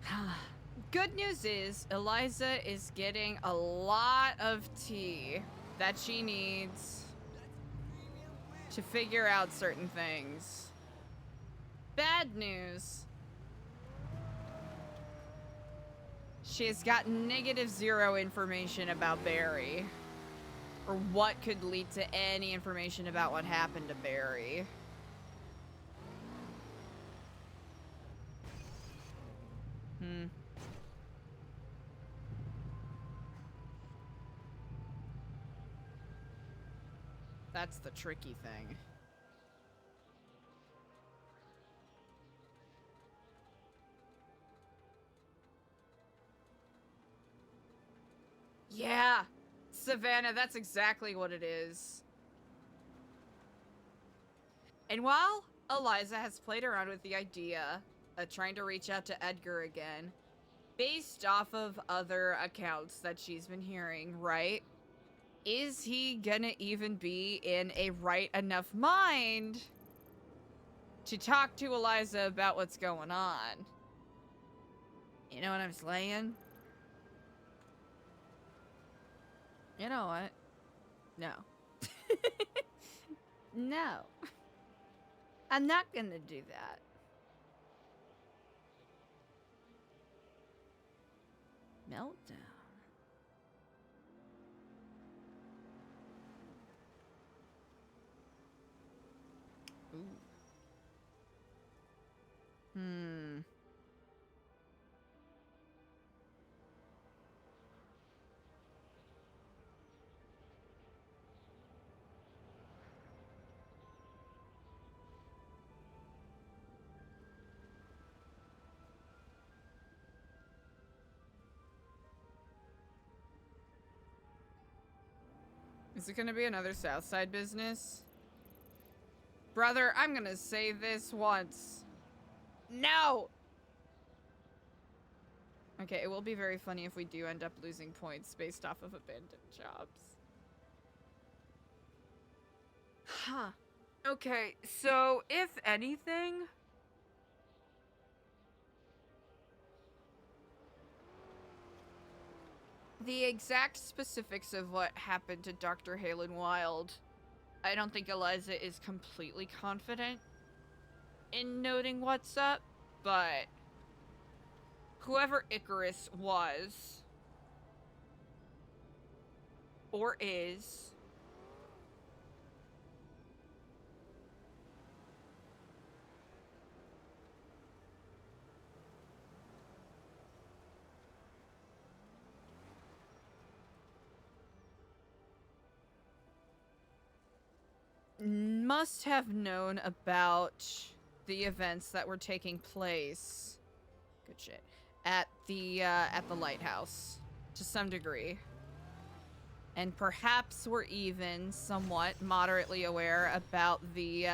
Huh. Good news is, Eliza is getting a lot of tea that she needs to figure out certain things. Bad news. She's got -0 information about Barry. Or what could lead to any information about what happened to Barry. That's the tricky thing. Yeah, Savannah, that's exactly what it is. And while Eliza has played around with the idea of trying to reach out to Edgar again, based off of other accounts that she's been hearing, right? Is he gonna even be in a right enough mind to talk to Eliza about what's going on? You know what I'm saying? You know what? No. No. I'm not gonna do that. Meltdown. Ooh. Is it gonna be another Southside business? Brother, I'm gonna say this once. No! Okay, it will be very funny if we do end up losing points based off of abandoned jobs. Huh. Okay, so if anything... The exact specifics of what happened to Dr. Halen Wild, I don't think Eliza is completely confident in noting what's up, but whoever Icarus was, or is, must have known about the events that were taking place. Good shit. At the lighthouse, to some degree. And perhaps we're even somewhat moderately aware about the,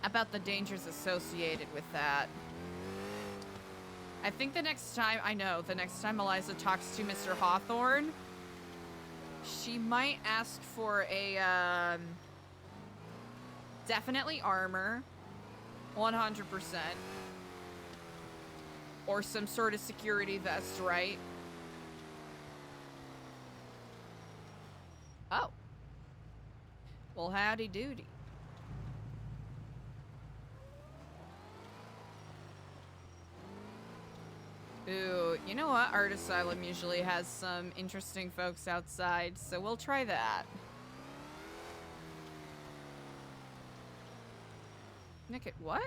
about the dangers associated with that. I think the next time Eliza talks to Mr. Hawthorne, she might ask for a, definitely armor, 100%. Or some sort of security vest, right? Oh. Well, howdy doody. Ooh, you know what? Art Asylum usually has some interesting folks outside, so we'll try that. Nick, what?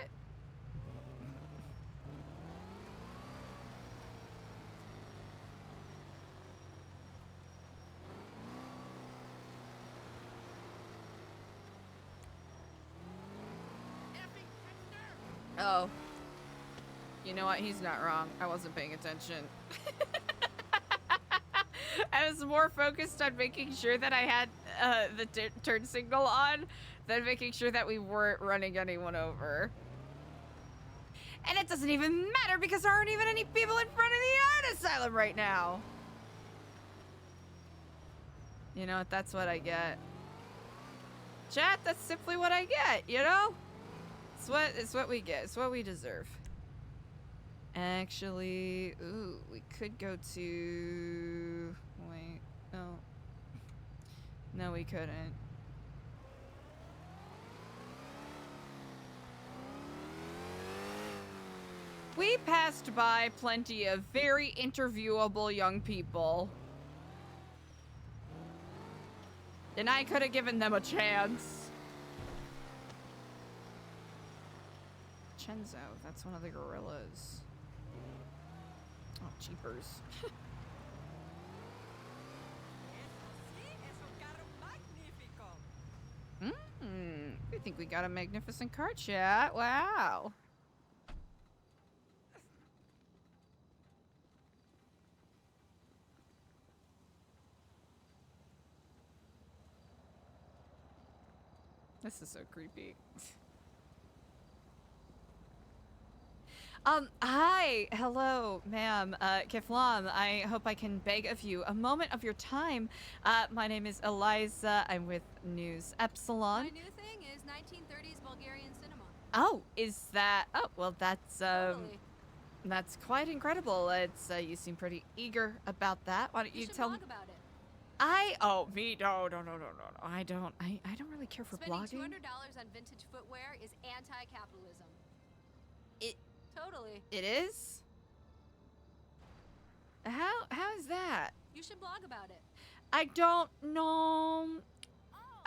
Oh. You know what? He's not wrong. I wasn't paying attention. I was more focused on making sure that I had the turn signal on than making sure that we weren't running anyone over. And it doesn't even matter because there aren't even any people in front of the art asylum right now. You know what? That's what I get. Chat, that's simply what I get, you know? It's what we get. It's what we deserve. Actually, ooh, we could go to... Wait, no. No, we couldn't. We passed by plenty of very interviewable young people. And I could have given them a chance. Chenzo, that's one of the gorillas. Oh, jeepers. I think we got a magnificent car, chat. Wow. This is so creepy. Hi, hello, ma'am, Kiflam. I hope I can beg of you a moment of your time. My name is Eliza. I'm with News Epsilon. My new thing is 1930s Bulgarian cinema. Oh, is that? Oh, well, that's Totally. that's quite incredible. It's you seem pretty eager about that. Why don't you should tell me? blog about it. Me? No. I don't really care for Spending blogging. $200 on vintage footwear is anti-capitalism. It Totally. It is? How is that? You should blog about it. I don't know.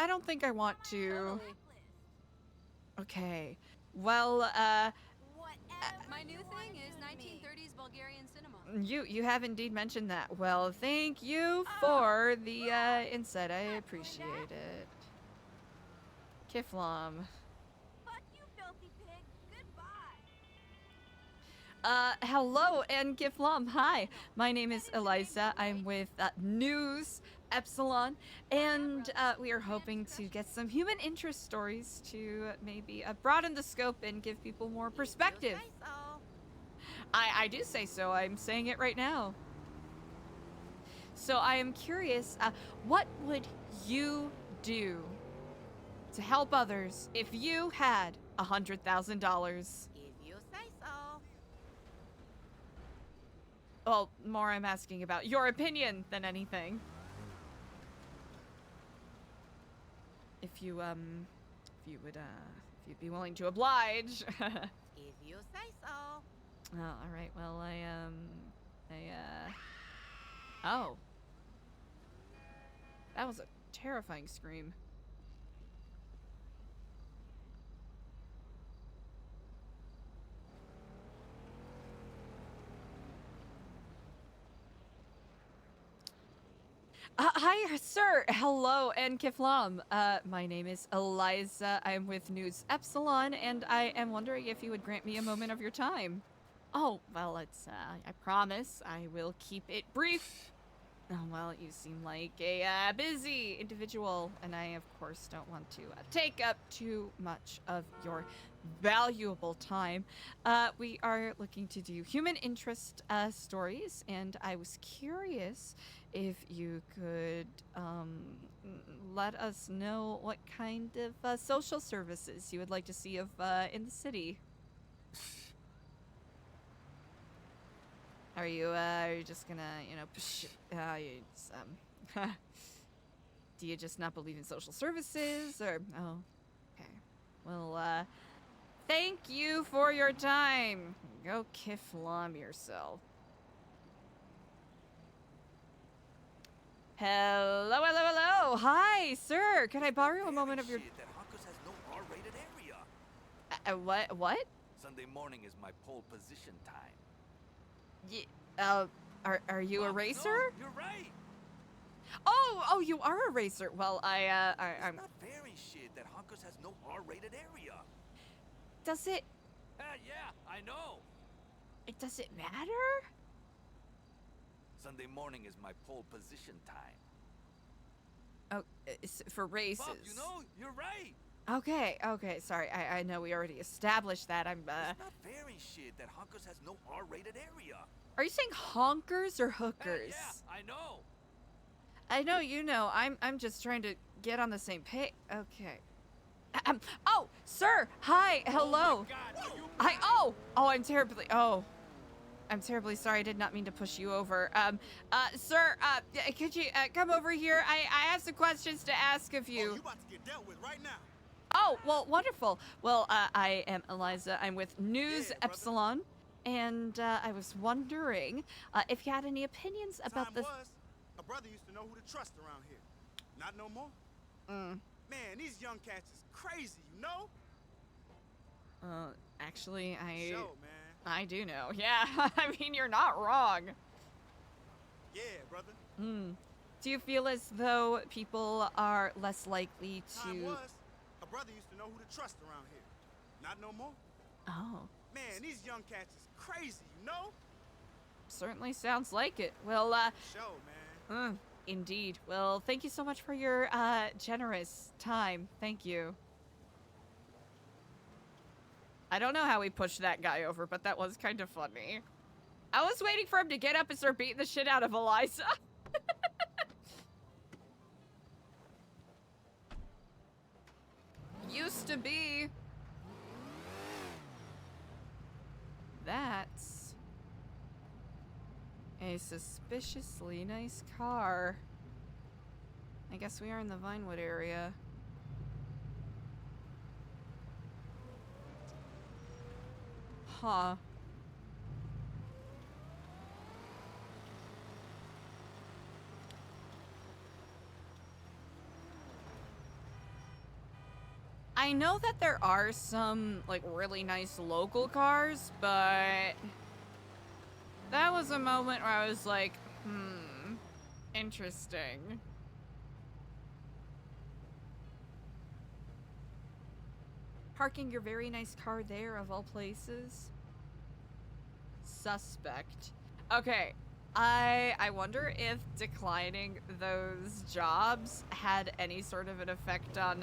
I don't think I want to. Totally. Okay. Well, My new thing is 1930s Bulgarian cinema. you have indeed mentioned that. Well, thank you for the insight. I appreciate it. Kiflam. Hello, and Giflam. Hi, my name is Eliza. I'm with News Epsilon, and we are hoping to get some human interest stories to maybe broaden the scope and give people more perspective. I do say so. I'm saying it right now. So I am curious, what would you do to help others if you had $100,000. If you say so. Well, more I'm asking about your opinion than anything. If you if you'd be willing to oblige. If you say so. Oh, all right. Well, oh. That was a terrifying scream. Hi, sir. Hello, and Kiflam. My name is Eliza. I'm with News Epsilon, and I am wondering if you would grant me a moment of your time. Oh, well, I promise I will keep it brief. Oh, well, you seem like a busy individual, and I, of course, don't want to take up too much of your valuable time. We are looking to do human interest stories, and I was curious if you could let us know what kind of social services you would like to see of in the city. Are you just gonna, you know, you just, do you just not believe in social services, or, oh, okay. Well, thank you for your time. Go kiflam yourself. Hello, hello, hello. Hi, sir. Could I borrow a moment of your... That Hankos has no R-rated area. What? Sunday morning is my pole position time. Are you a racer? No, you're right. Oh, you are a racer. Well, I'm... It's not very shit that Hankos has no R-rated area. Does it... yeah, I know. Does it matter? Sunday morning is my pole position time. Oh, it's for races. Bob, you know, you're right. Okay, sorry. I know we already established that. It's not very shit that Hankos has no R-rated area. Are you saying honkers or hookers? Yeah, I know. I know you know. I'm just trying to get on the same page. Okay. Oh, sir. Hi. Hello. Oh my God, I'm terribly sorry. I did not mean to push you over. Sir, could you come over here? I have some questions to ask of you. Oh, you about to get dealt with right now. Oh, well, wonderful. Well, I am Eliza. I'm with News Epsilon, and I was wondering if you had any opinions about this. A brother used to know who to trust around here. Not no more. Man, these young cats is crazy, you know? Actually, Show, man. I do know. Yeah, I mean, you're not wrong. Yeah, brother. Do you feel as though people are less likely to... A brother used to know who to trust around here. Not no more. Oh. Man, these young cats is crazy, you know? Certainly sounds like it. Well, Show, man. Indeed. Well, thank you so much for your generous time. Thank you. I don't know how we pushed that guy over, but that was kind of funny. I was waiting for him to get up and start beating the shit out of Eliza. Used to be. That's a suspiciously nice car. I guess we are in the Vinewood area. Huh. I know that there are some, like, really nice local cars, but that was a moment where I was like, interesting. Parking your very nice car there, of all places. Suspect. Okay, I wonder if declining those jobs had any sort of an effect on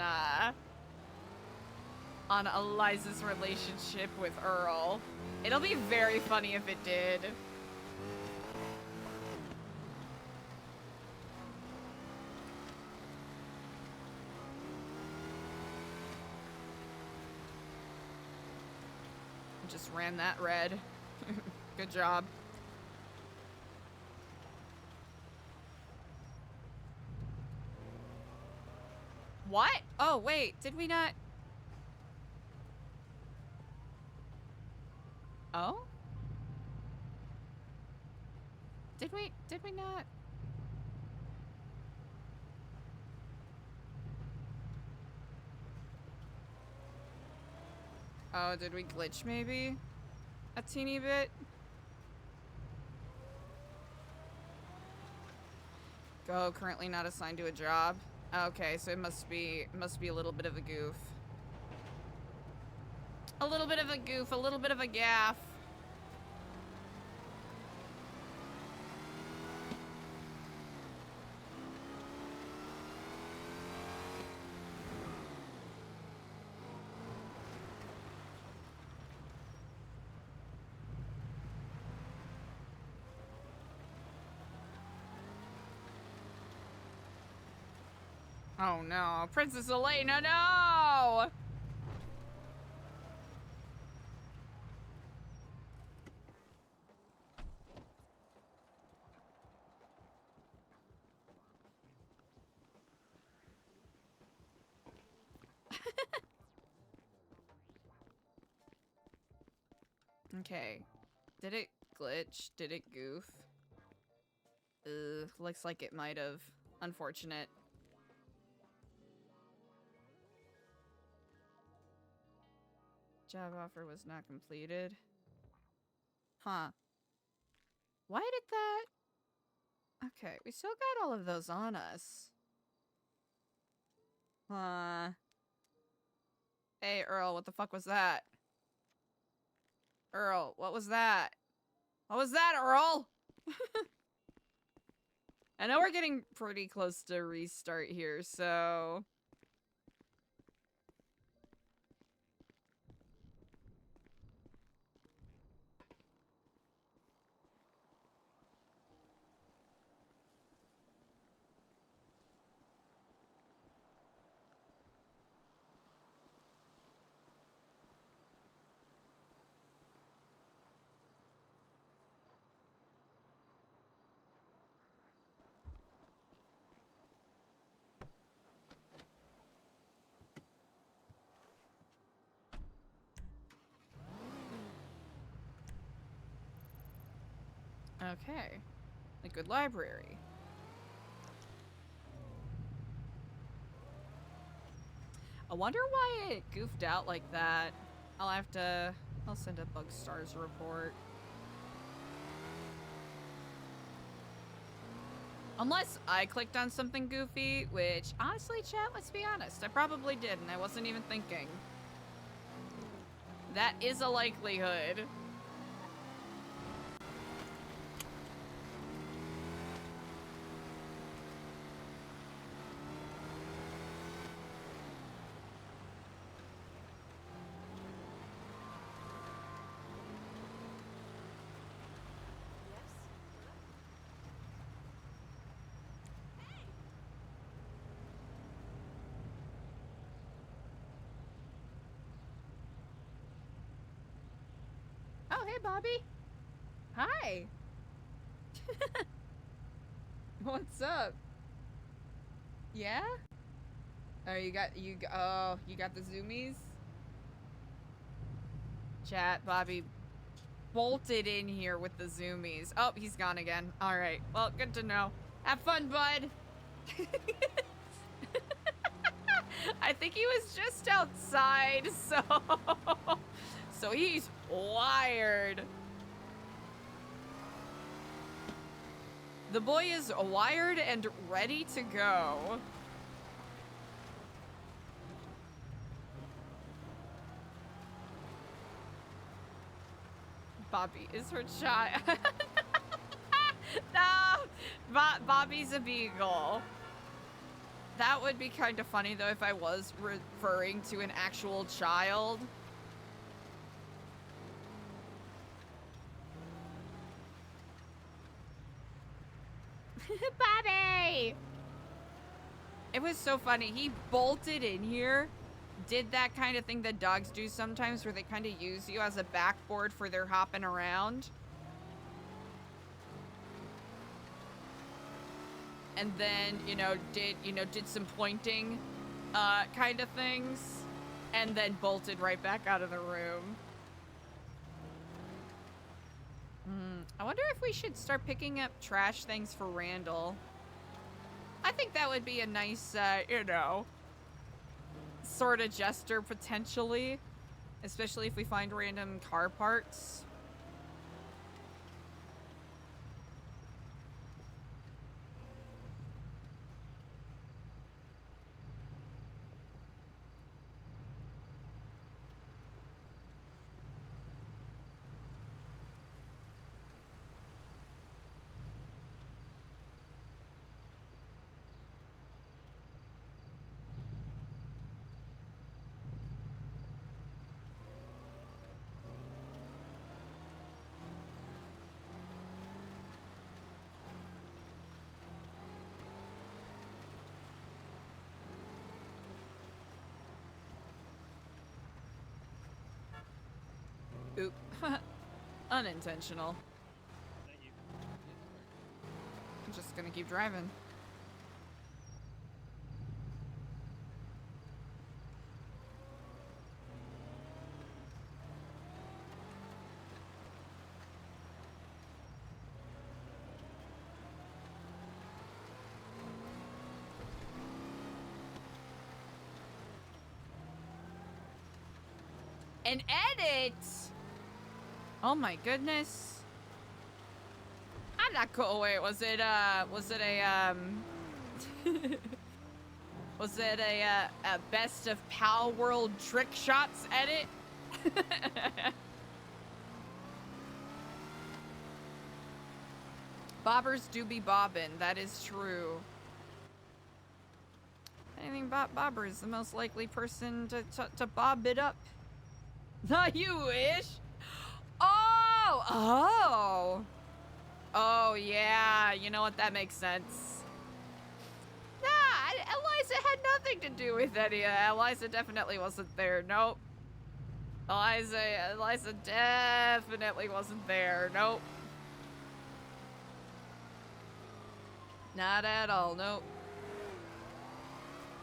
Eliza's relationship with Earl. It'll be very funny if it did. just ran that red. Good job. What? Oh, wait. Did we not? Oh? Did we not? Oh, did we glitch maybe? A teeny bit? Go, currently not assigned to a job. Okay, so it must be a little bit of a goof. A little bit of a goof, a little bit of a gaff. Oh no, Princess Elena, no! Okay. Did it glitch? Did it goof? Ugh, looks like it might have. Unfortunate. Job offer was not completed. Huh. Why did that? Okay, we still got all of those on us. Hey, Earl, what the fuck was that? Earl, what was that? What was that, Earl? I know we're getting pretty close to restart here, so... Okay. A good library. I wonder why it goofed out like that. I'll send a Bug Stars report. Unless I clicked on something goofy, which, honestly, chat, let's be honest, I probably did, and I wasn't even thinking. That is a likelihood. Oh, hey, Bobby. Hi. What's up? Yeah? Oh, you got the zoomies? Chat, Bobby bolted in here with the zoomies. Oh, he's gone again. All right. Well, good to know. Have fun, bud. I think he was just outside, so he's wired. The boy is wired and ready to go. Bobby is her child. No! Bobby's a beagle. That would be kind of funny, though, if I was referring to an actual child. Bobby! It was so funny. He bolted in here did that kind of thing that dogs do sometimes, where they kind of use you as a backboard for their hopping around. And then, did some pointing kind of things, and then bolted right back out of the room. I wonder if we should start picking up trash things for Randall. I think that would be a nice, sort of gesture, potentially. Especially if we find random car parts. Oop. Unintentional. I'm just gonna keep driving. An edit? Oh my goodness. I'm not cool. Wait, was it a best of Pal World trick shots edit? Bobbers do be bobbin', that is true. Anything but Bobber's the most likely person to bob it up. Not you wish. Oh, yeah. You know what? That makes sense. Nah, Eliza had nothing to do with any of that. Eliza definitely wasn't there. Nope. Eliza definitely wasn't there. Nope. Not at all. Nope.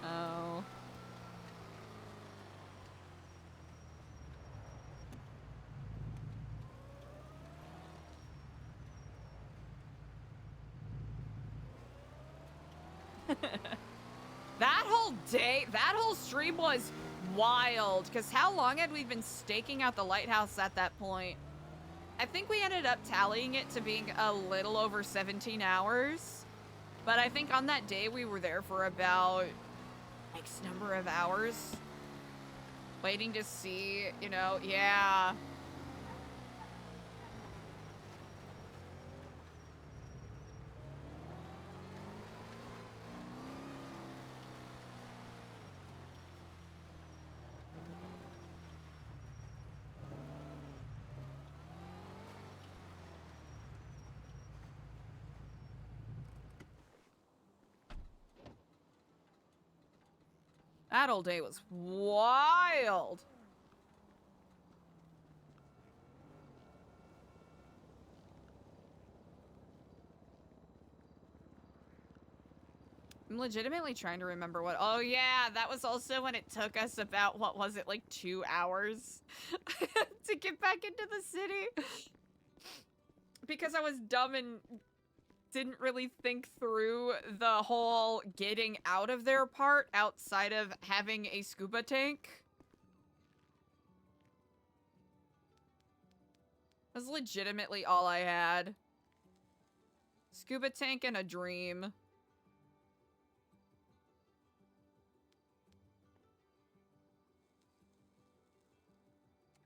Oh. That whole day, that whole stream was wild. Because how long had we been staking out the lighthouse at that point? I think we ended up tallying it to being a little over 17 hours. But I think on that day we were there for about X number of hours. Waiting to see, yeah. That whole day was wild. I'm legitimately trying to remember what... Oh, yeah, that was also when it took us about, what was it, like 2 hours to get back into the city. Because I was dumb and didn't really think through the whole getting out of their part outside of having a scuba tank. That's legitimately all I had. Scuba tank and a dream.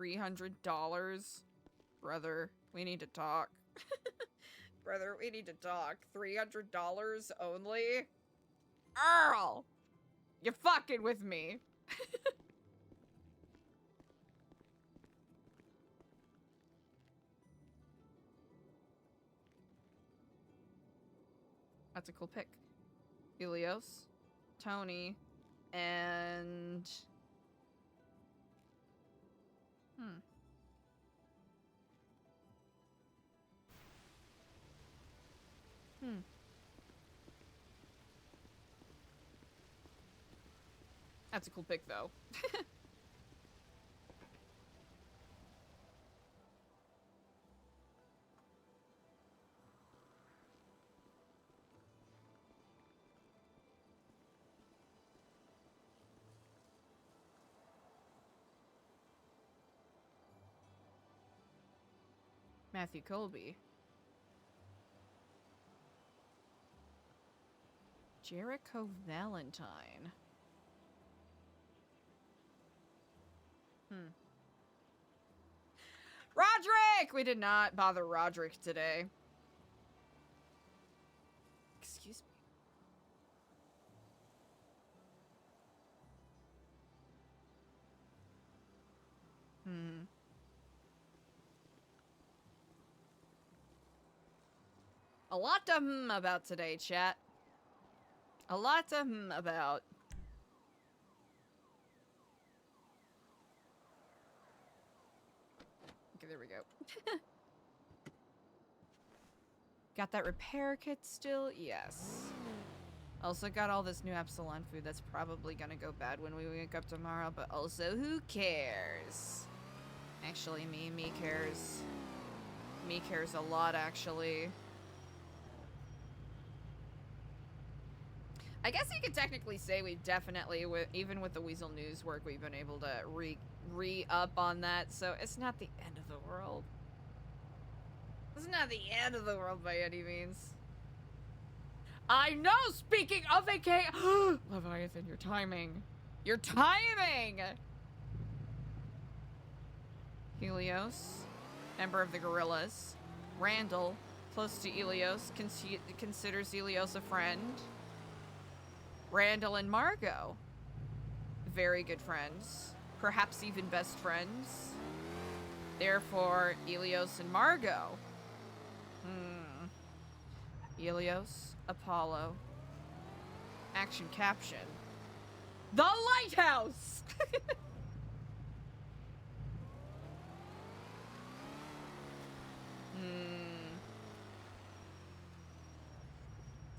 $300? Brother, we need to talk. Brother, we need to talk. $300 only? Earl! You're fucking with me. That's a cool pick. Helios, Tony, and Hmm. Hmm. That's a cool pick, though. Matthew Colby. Jericho Valentine. Hmm. Roderick! We did not bother Roderick today. Excuse me. Hmm. A lot to about today, chat. A lot to about. Okay, there we go. Got that repair kit still? Yes. Also got all this new Epsilon food that's probably gonna go bad when we wake up tomorrow, but also who cares? Actually, me cares. Me cares a lot, actually. I guess you could technically say we've definitely, even with the Weasel News work, we've been able to re-up on that, so it's not the end of the world. It's not the end of the world by any means. I know, speaking of AK, Leviathan, your timing. Your timing! Helios, member of the Gorillas. Randall, close to Helios, considers Helios a friend. Randall and Margot, very good friends. Perhaps even best friends. Therefore, Helios and Margot. Helios, Apollo. Action caption. The Lighthouse!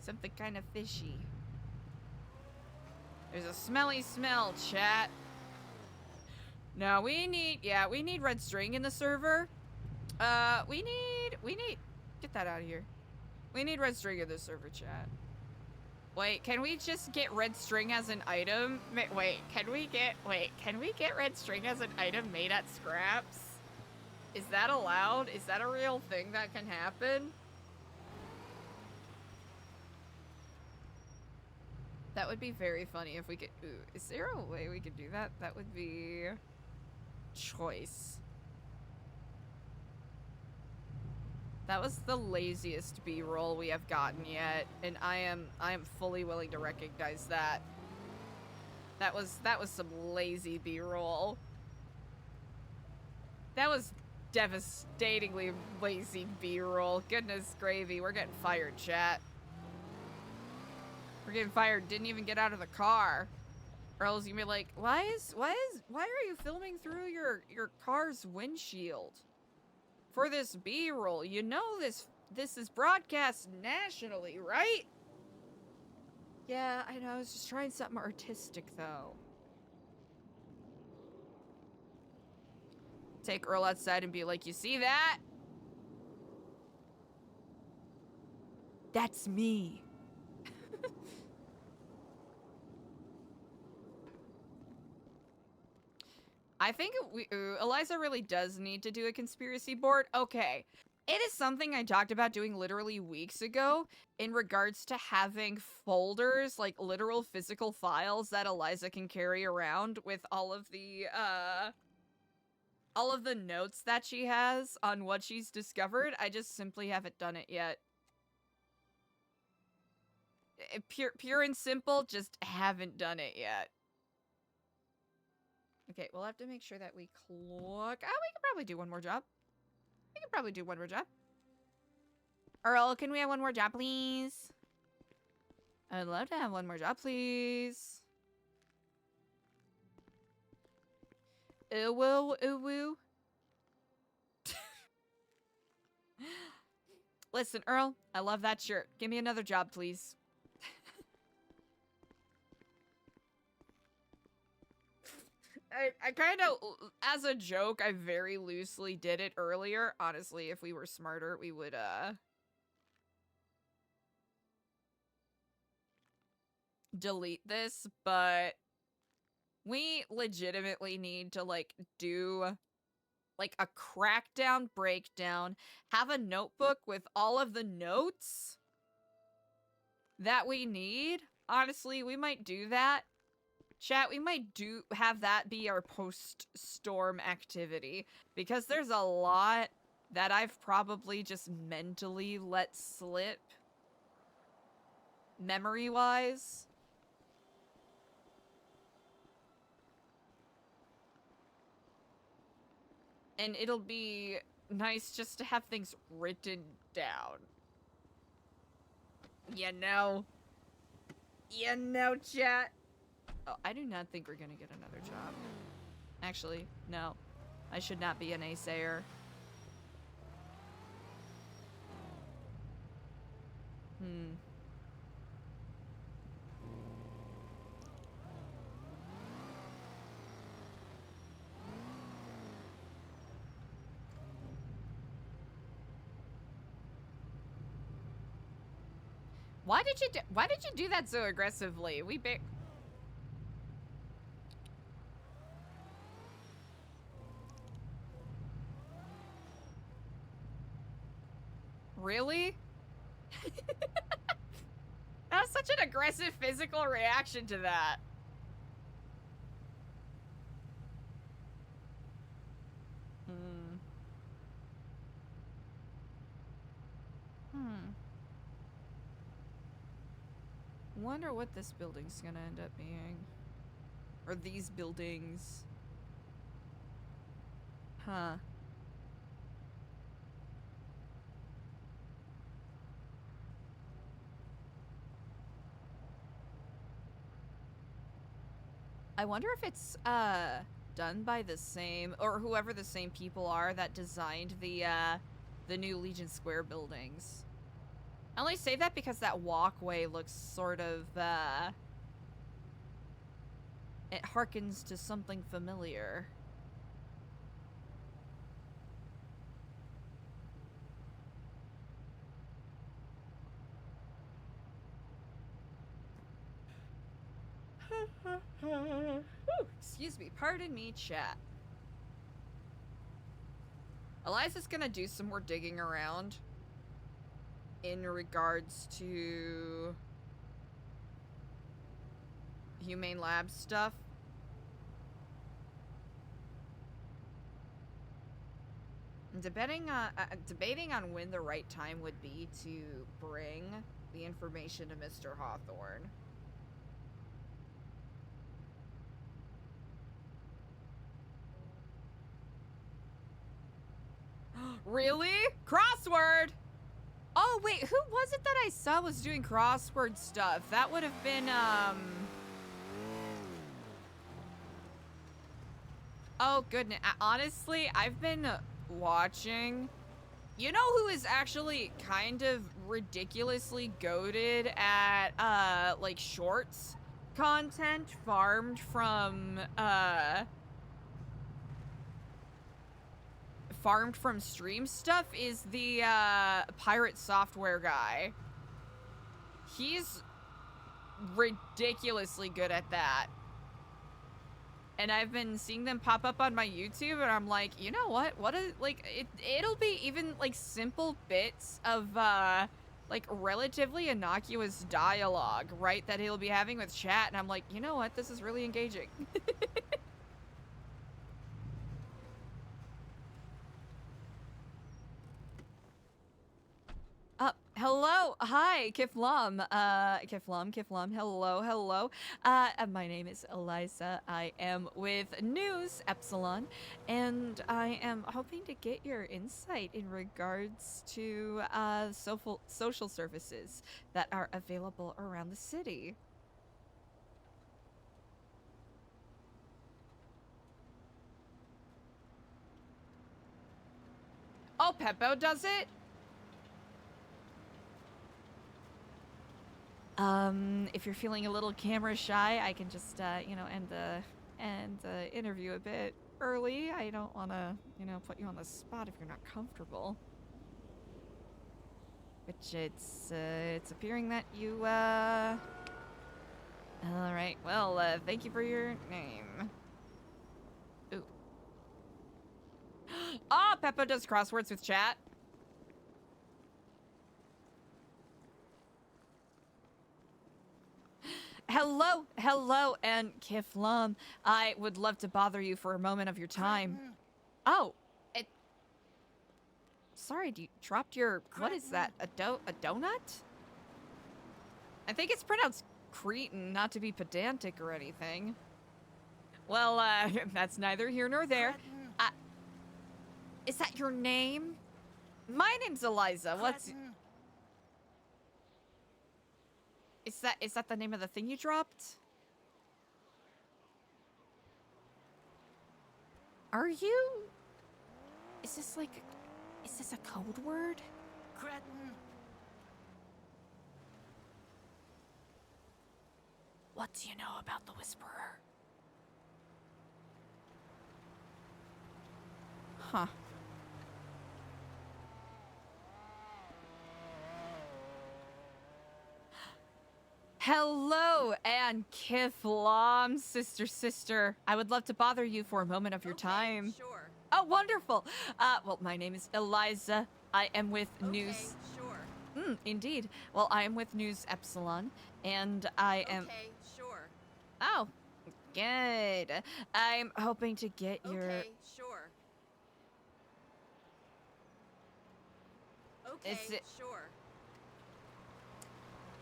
Something kind of fishy. There's a smelly smell, chat. No, we need red string in the server. We need, get that out of here. We need red string in the server, chat. Wait, can we just get red string as an item? Wait, can we get red string as an item made at scraps? Is that allowed? Is that a real thing that can happen? That would be very funny if we could. Ooh, is there a way we could do that? That would be choice. That was the laziest B-roll we have gotten yet, and I am fully willing to recognize that. That was some lazy B-roll. That was devastatingly lazy B-roll. Goodness gravy, we're getting fired, chat. We're getting fired. Didn't even get out of the car. Earl's gonna be like, why are you filming through your car's windshield? For this B-roll, you know this is broadcast nationally, right? Yeah, I know. I was just trying something artistic, though. Take Earl outside and be like, you see that? That's me. I think Eliza really does need to do a conspiracy board. Okay. It is something I talked about doing literally weeks ago in regards to having folders, like literal physical files that Eliza can carry around with all of the notes that she has on what she's discovered. I just simply haven't done it yet. Pure and simple, just haven't done it yet. Okay, we'll have to make sure that we clock. Oh, we can probably do one more job. We can probably do one more job. Earl, can we have one more job, please? I'd love to have one more job, please. Ooh, woo, ooh, woo. Listen, Earl, I love that shirt. Give me another job, please. I kind of, as a joke, I very loosely did it earlier. Honestly, if we were smarter, we would, delete this, but we legitimately need to, like, do, like, a crackdown breakdown, have a notebook with all of the notes that we need. Honestly, we might do that. Chat, we might have that be our post-storm activity, because there's a lot that I've probably just mentally let slip, memory-wise. And it'll be nice just to have things written down. You know, chat. Oh, I do not think we're gonna get another job. Actually, no. I should not be a naysayer. Why did you do that so aggressively? Really? That was such an aggressive physical reaction to that. Wonder what this building's gonna end up being. Or these buildings. Huh. I wonder if it's done by the same, or whoever the same people are that designed the new Legion Square buildings. I only say that because that walkway looks sort of it harkens to something familiar. Excuse me, pardon me, chat. Eliza's gonna do some more digging around in regards to Humane Lab stuff. Debating on when the right time would be to bring the information to Mr. Hawthorne. Really? Crossword! Oh, wait, who was it that I saw was doing crossword stuff? That would have been, oh, goodness. Honestly, I've been watching... You know who is actually kind of ridiculously goated at, like, shorts content farmed from stream stuff is the, pirate software guy. He's ridiculously good at that. And I've been seeing them pop up on my YouTube, and I'm like, you know what? It'll be even, like, simple bits of, like, relatively innocuous dialogue, right? That he'll be having with chat, and I'm like, you know what? This is really engaging. Hello, hi, Kiflam, hello. My name is Eliza. I am with News Epsilon, and I am hoping to get your insight in regards to, social services that are available around the city. Oh, Peppo does it? If you're feeling a little camera shy, I can just, you know, end the interview a bit early. I don't want to, you know, put you on the spot if you're not comfortable. Which it's appearing that you, All right, well, thank you for your name. Ooh. Ah, Peppa does crosswords with chat. Hello, and Kiflam. I would love to bother you for a moment of your time. Oh, sorry, you dropped your, what is that, a donut? I think it's pronounced Cretan, not to be pedantic or anything. Well, that's neither here nor there. Is that your name? My name's Eliza. What's... Is that the name of the thing you dropped? Are you... Is this like... Is this a code word? Cretin. What do you know about the Whisperer? Huh. Hello, and Kiflam, sister. I would love to bother you for a moment of your time. Sure. Oh, wonderful. Well, my name is Eliza. I am with News... Sure. Indeed. Well, I am with News Epsilon, and I am... Okay, sure. Oh, good. I'm hoping to get your... Okay, sure. Okay, sure.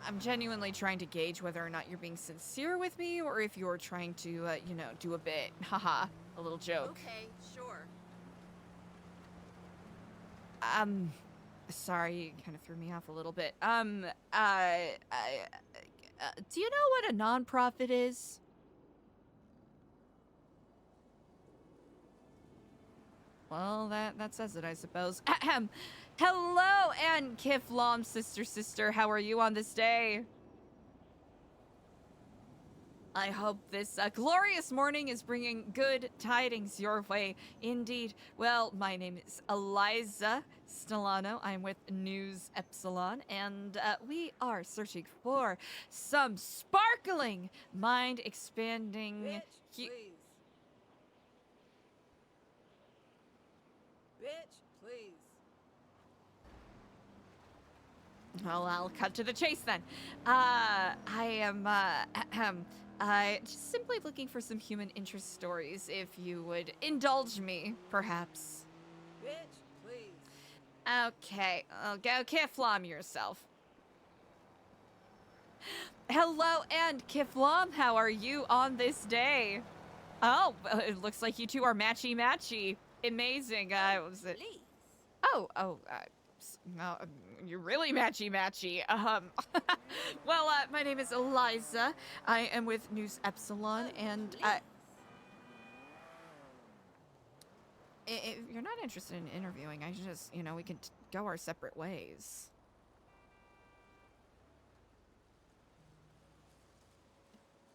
I'm genuinely trying to gauge whether or not you're being sincere with me, or if you're trying to, you know, do a bit. Haha, a little joke. Okay, sure. Sorry, you kind of threw me off a little bit. Do you know what a nonprofit is? Well, that says it, I suppose. Ahem. Hello, and Kiflam, sister. How are you on this day? I hope this glorious morning is bringing good tidings your way. Indeed. Well, my name is ELIZA Stellano. I'm with News Epsilon, and we are searching for some sparkling, mind-expanding... Bitch, please. Bitch, please. Well, I'll cut to the chase then. I am, just simply looking for some human interest stories, if you would indulge me, perhaps. Bitch, please. Okay, I'll go Kiflam yourself. Hello, and Kiflam, how are you on this day? Oh, well, it looks like you two are matchy-matchy. Amazing, was it? Please. Oh, no, you're really matchy-matchy. Well, my name is Eliza. I am with News Epsilon, and if you're not interested in interviewing, I just, you know, we can go our separate ways.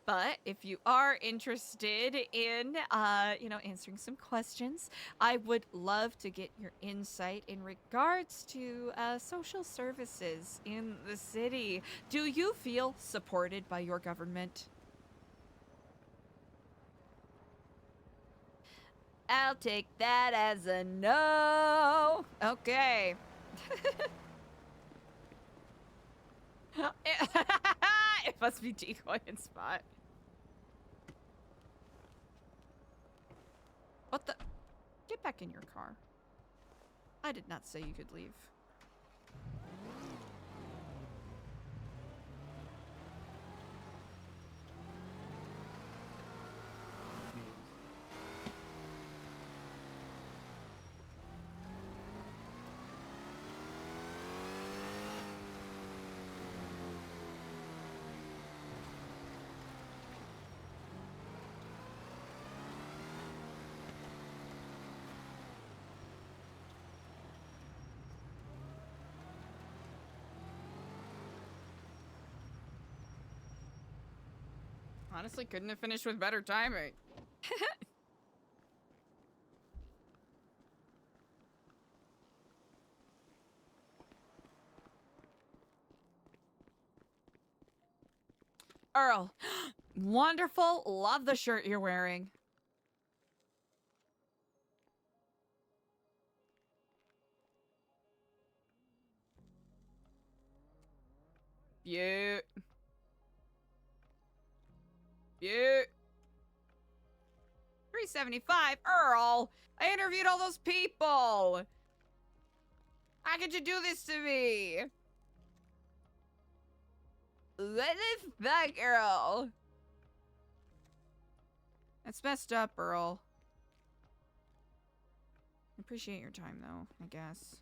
But if you are interested in, you know, answering some questions, I would love to get your insight in regards to social services in the city. Do you feel supported by your government? I'll take that as a no. Okay. It must be decoy and spot. What the? Get back in your car. I did not say you could leave. Honestly, couldn't have finished with better timing. Earl, wonderful. Love the shirt you're wearing. Beaut. Beaut. 375. Earl, I interviewed all those people. How could you do this to me? What the fuck, Earl? That's messed up, Earl. I appreciate your time, though, I guess.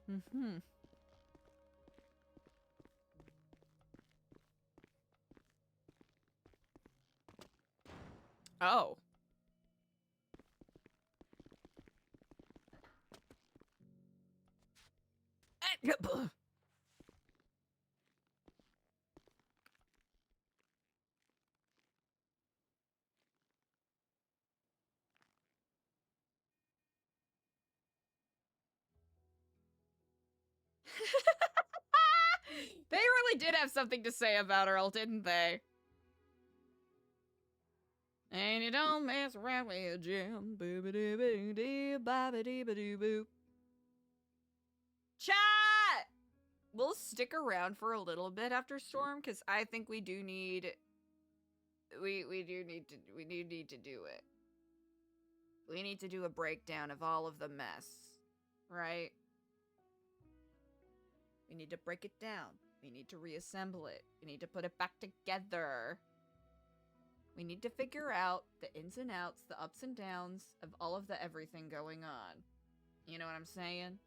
Mm-hmm. Oh. They really did have something to say about Earl, didn't they? And you don't mess around with your Jim. Boop-a-doo-boo-doo-bob-a-dee-ba-doo-boop. Chat! We'll stick around for a little bit after Storm, because I think we do need... We do need to do it. We need to do a breakdown of all of the mess. Right? We need to break it down. We need to reassemble it. We need to put it back together. We need to figure out the ins and outs, the ups and downs of all of the everything going on. You know what I'm saying?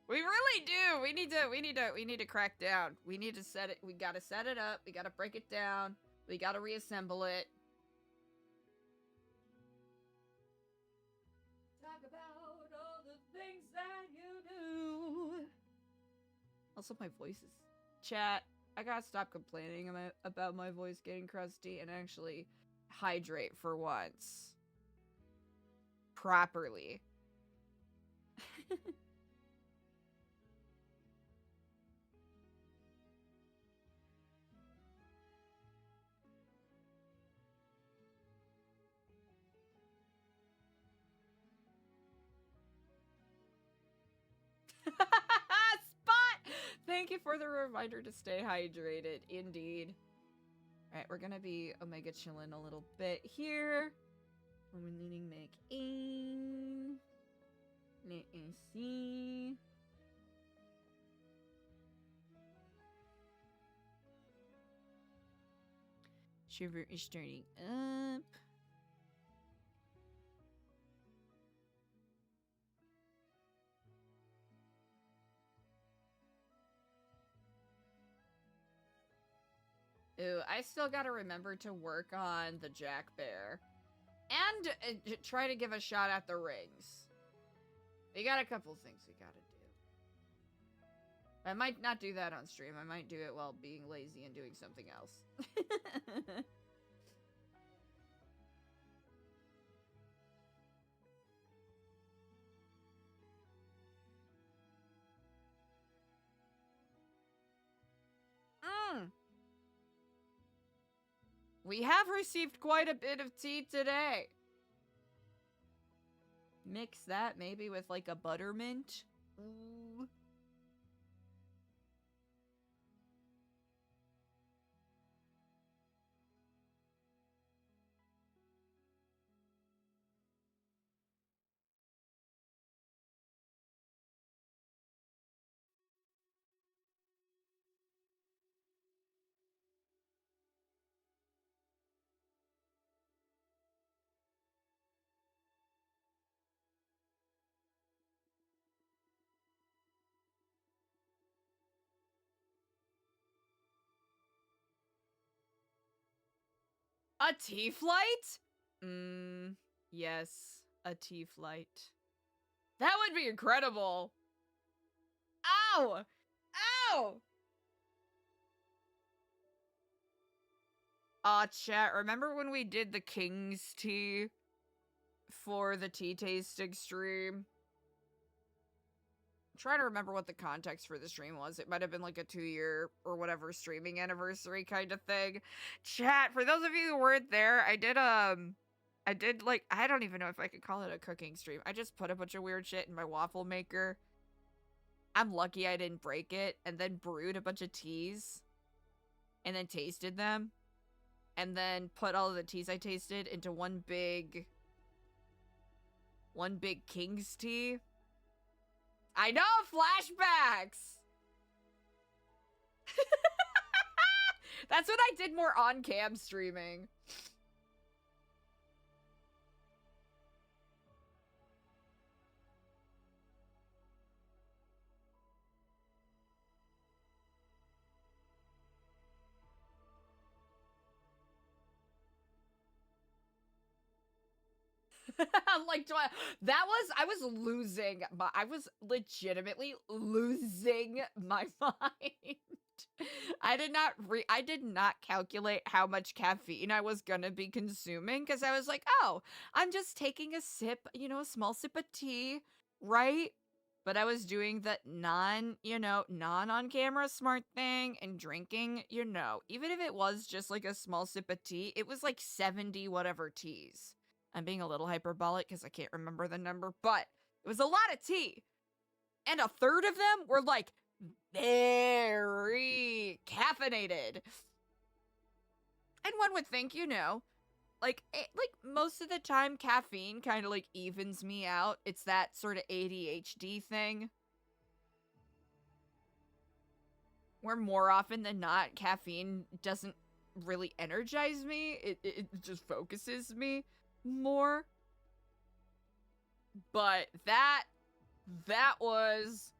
We really do. We need to crack down. We need to set it. We gotta set it up. We gotta break it down. We gotta reassemble it. Talk about all the things that you do. Also, my voice is... Chat, I gotta stop complaining about my voice getting crusty and actually hydrate for once. Properly. Spot! Thank you for the reminder to stay hydrated. Indeed. Alright, we're gonna be Omega chilling a little bit here. We're needing make in. Let me see. Shiver is starting up. Ooh, I still gotta remember to work on the Jack Bear. And try to give a shot at the rings. We got a couple things we gotta do. I might not do that on stream. I might do it while being lazy and doing something else. We have received quite a bit of tea today. Mix that maybe with like a buttermint. Ooh. A tea flight? Yes, a tea flight. That would be incredible. Ow! Ow! Chat, remember when we did the King's tea for the tea tasting stream? I'm trying to remember what the context for the stream was. It might have been like a 2-year or whatever streaming anniversary kind of thing. Chat, for those of you who weren't there, I did like, I don't even know if I could call it a cooking stream. I just put a bunch of weird shit in my waffle maker. I'm lucky I didn't break it, and then brewed a bunch of teas, and then tasted them, and then put all of the teas I tasted into one big King's tea. I know, flashbacks! That's when I did more on-cam streaming. Like, I was legitimately losing my mind. I did not calculate how much caffeine I was gonna be consuming, because I was like, oh, I'm just taking a sip, a small sip of tea, right? But I was doing the non-on-camera smart thing and drinking, even if it was just like a small sip of tea, it was like 70 whatever teas. I'm being a little hyperbolic because I can't remember the number, but it was a lot of tea. And a third of them were like very caffeinated. And one would think, like most of the time caffeine kind of like evens me out. It's that sort of ADHD thing. Where more often than not, caffeine doesn't really energize me. It just focuses me more. But that was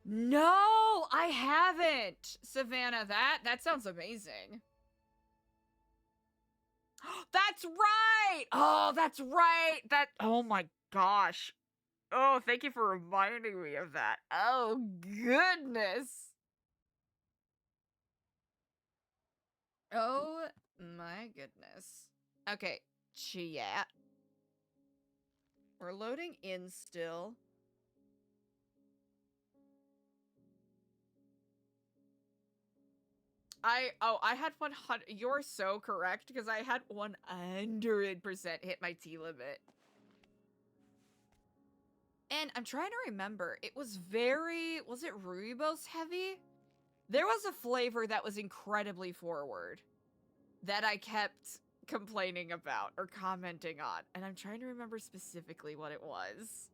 No, I haven't. Savannah, that sounds amazing. That's right. Oh, that's right. Oh my gosh. Oh, thank you for reminding me of that. Oh goodness. Oh my goodness. Okay, chat. We're loading in still. I had 100. You're so correct, because I had 100% hit my tea limit. And I'm trying to remember. It was was it rooibos heavy? There was a flavor that was incredibly forward that I kept complaining about or commenting on. And I'm trying to remember specifically what it was.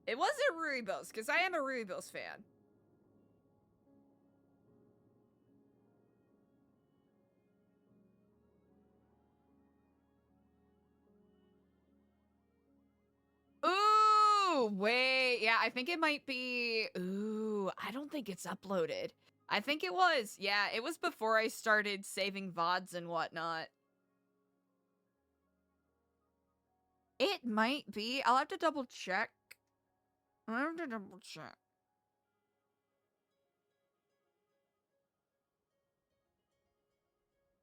It wasn't rooibos, because I am a rooibos fan. Ooh, wait. Yeah, I think it might be. Ooh, I don't think it's uploaded. I think it was. Yeah, it was before I started saving VODs and whatnot. It might be. I'll have to double check. I'll have to double check.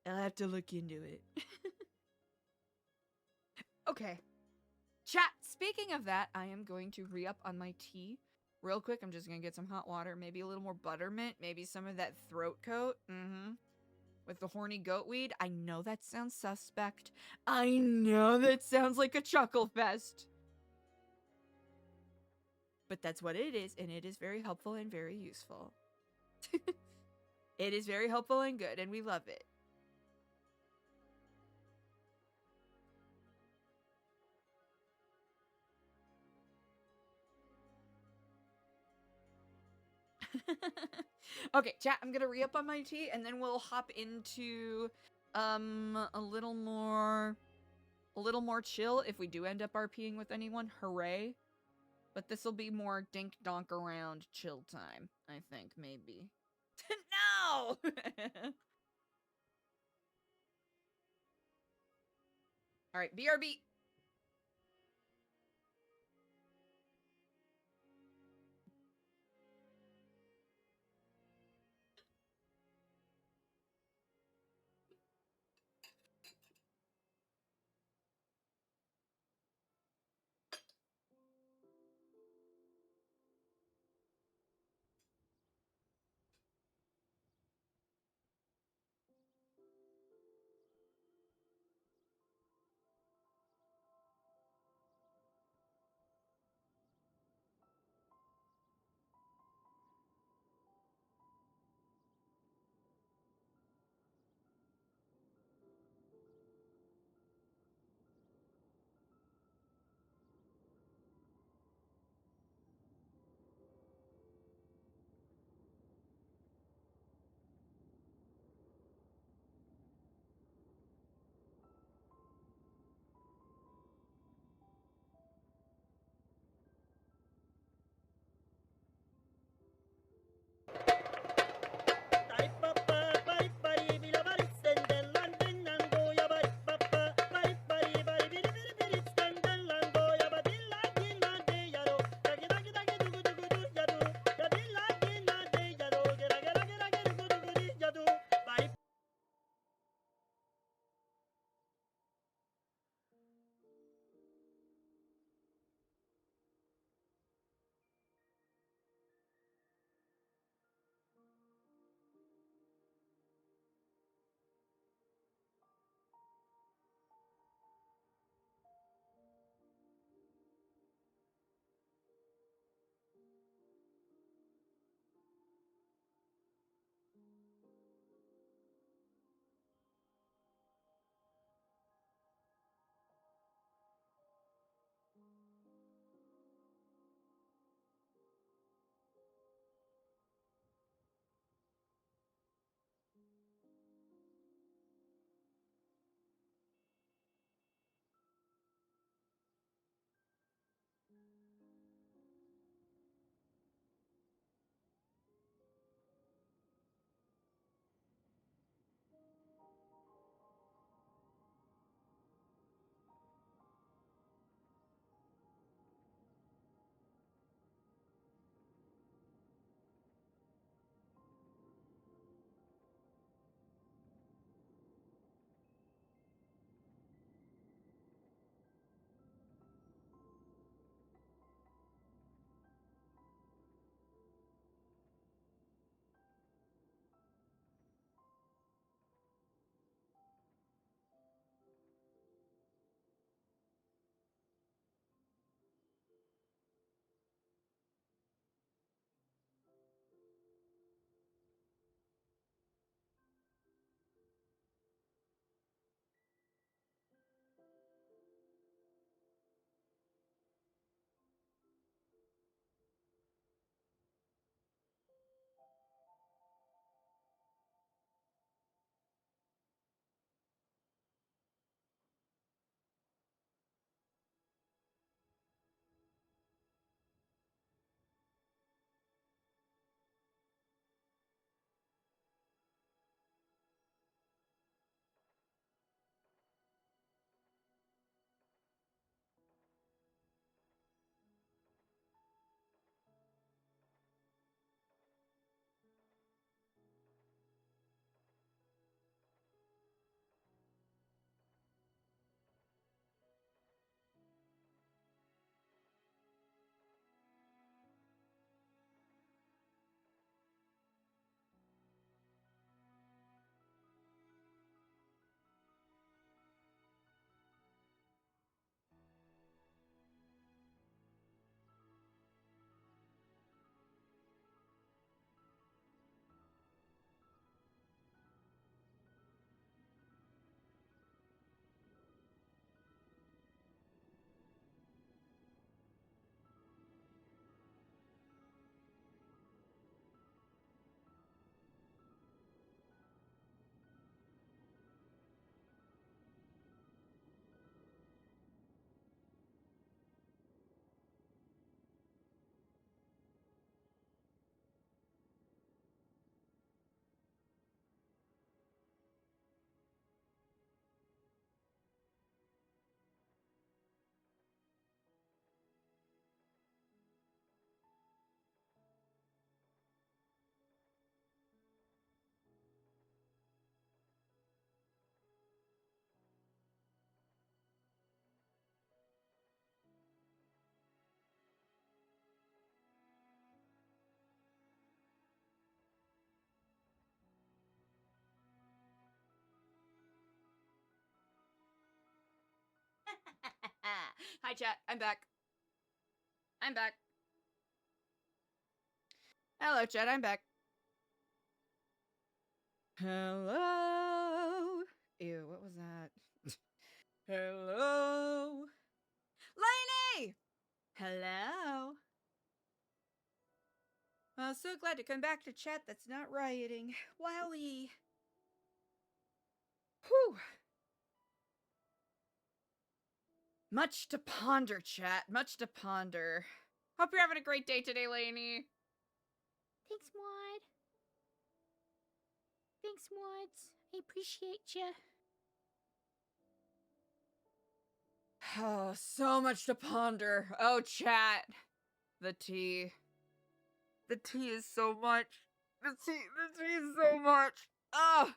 I'll have to look into it. Okay. Chat, speaking of that, I am going to re-up on my tea. Real quick, I'm just going to get some hot water, maybe a little more buttermint, maybe some of that throat coat. with the horny goat weed. I know that sounds suspect. I know that sounds like a chuckle fest. But that's what it is, and it is very helpful and very useful. It is very helpful and good, and we love it. Okay, chat, I'm gonna re-up on my tea, and then we'll hop into a little more chill if we do end up RPing with anyone. Hooray. But this will be more dink donk around chill time, I think, maybe. No! Alright, BRB. Hi, chat. I'm back. I'm back. Hello, chat. I'm back. Hello. Ew, what was that? Hello. Lainey! Hello. Well, so glad to come back to chat that's not rioting. Wowie. Whew. Much to ponder, chat. Much to ponder. Hope you're having a great day today, Lainey. Thanks, Maud. Thanks, Maud. I appreciate you. Oh, so much to ponder. Oh, chat. The tea. The tea is so much. The tea is so much. Oh.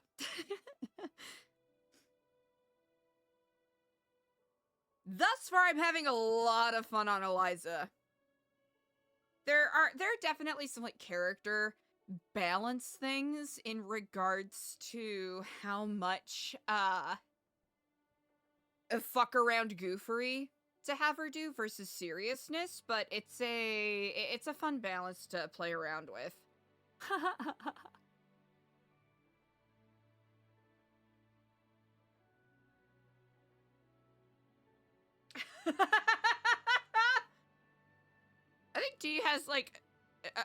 Thus far, I'm having a lot of fun on ELIZA. There are definitely some like character balance things in regards to how much fuck around goofery to have her do versus seriousness, but it's a fun balance to play around with. I think tea has like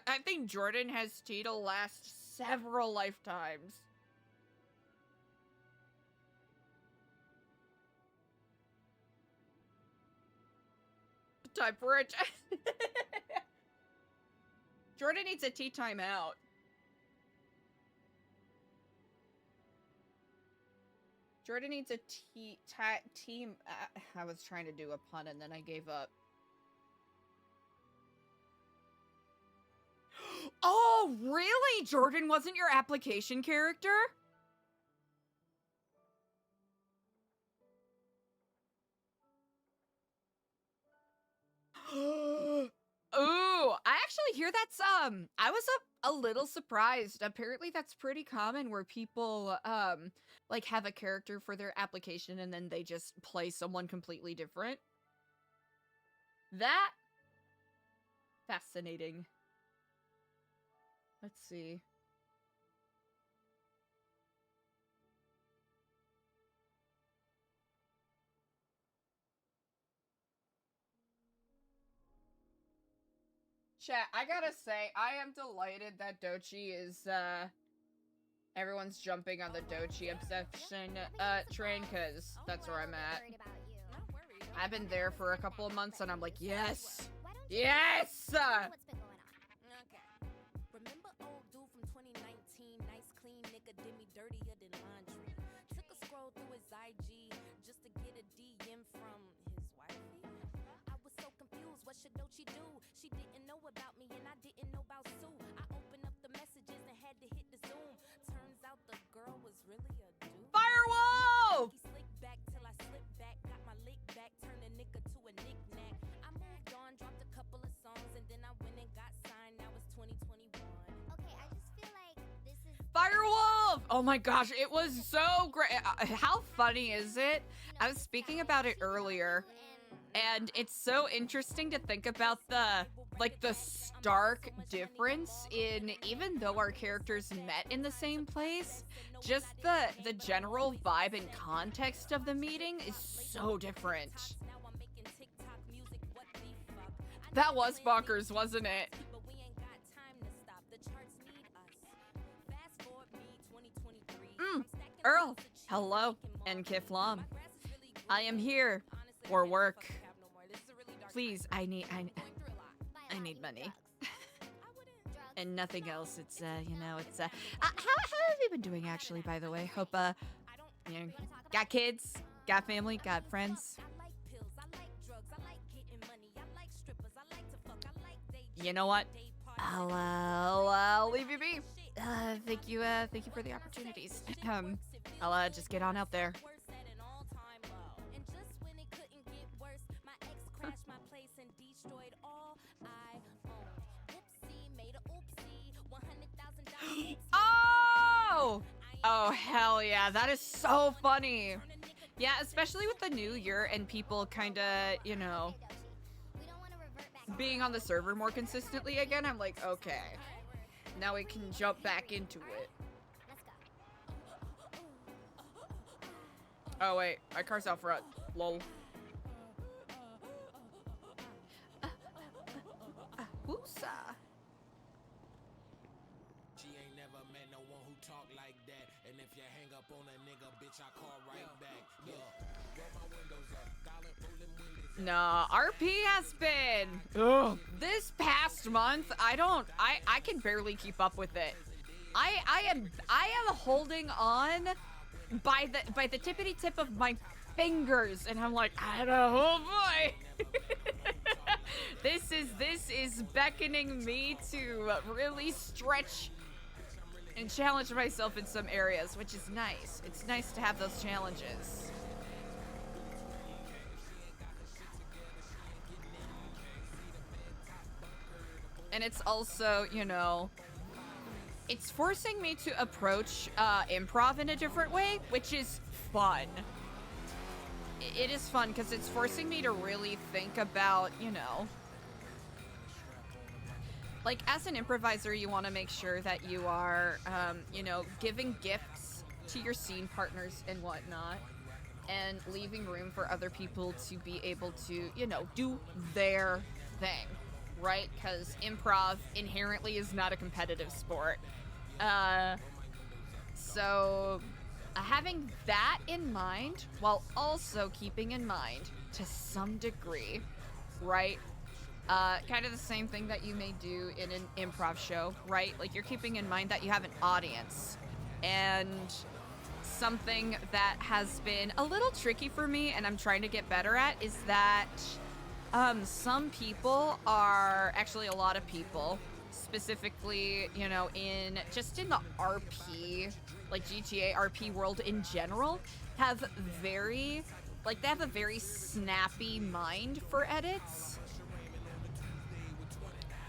I think Jordan has tea to last several lifetimes. Time for it. Jordan needs a tea time out. Jordan needs a team. I was trying to do a pun and then I gave up. Oh, really? Jordan wasn't your application character? Ooh, I actually hear that's I was a little surprised. Apparently that's pretty common where people like have a character for their application and then they just play someone completely different. That fascinating. Let's see. Chat, I gotta say, I am delighted that Dochi is, everyone's jumping on the Dochi obsession, train, cause that's where I'm at. I've been there for a couple of months and I'm like, yes! Yes! Remember old dude from 2019, nice clean nigga did me dirtier than laundry. Took a scroll through his IG just to get a DM from his wifey. I was so confused, what should Dochi do? She didn't know about me and I didn't know about Sue. I opened up the messages and had to hit the zoom. Turns out the girl was really a dude. Firewolf! He slicked back till I slipped back, got my lick back, turned a nigga to a knick-knack. I moved on, dropped a couple of songs and then I went and got signed. Now it's 2021. Okay, I just feel like this is Firewolf! Oh my gosh, it was so great. How funny is it? I was speaking about it earlier, and it's so interesting to think about the stark difference in, even though our characters met in the same place, just the general vibe and context of the meeting is so different. That was bonkers, wasn't it? Earl, hello, and Kiflam. I am here for work. Please, I need money. And nothing else. It's you know, it's how have you been doing actually, by the way? Hope you know, got kids, got family, got friends. You know what? I'll leave you be. Thank you for the opportunities. I'll just get on out there. Oh! Oh, hell yeah. That is so funny. Yeah, especially with the new year and people kind of, you know, being on the server more consistently again, I'm like, okay, now we can jump back into it. Oh wait, my car's out front. Lol. Woosa. She ain't never met no one who talk like that. And if you hang up on a nigga, bitch, I call right back. Yeah. Roll my windows up. Dollar rolling windows. Nah, RP has been this past month. I can barely keep up with it. I am holding on by the tippity tip of my fingers, and I'm like, I don't know, oh boy. This is beckoning me to really stretch and challenge myself in some areas, which is nice. It's nice to have those challenges. And it's also, you know, it's forcing me to approach improv in a different way, which is fun. It is fun because it's forcing me to really think about, you know, like as an improviser, you want to make sure that you are, you know, giving gifts to your scene partners and whatnot, and leaving room for other people to be able to, you know, do their thing, right? Because improv inherently is not a competitive sport. So having that in mind, while also keeping in mind, to some degree, right? Kind of the same thing that you may do in an improv show, right? Like you're keeping in mind that you have an audience. And something that has been a little tricky for me and I'm trying to get better at is that some people are, actually a lot of people, specifically, you know, in the RP, like GTA RP world in general, have very, like they have a very snappy mind for edits.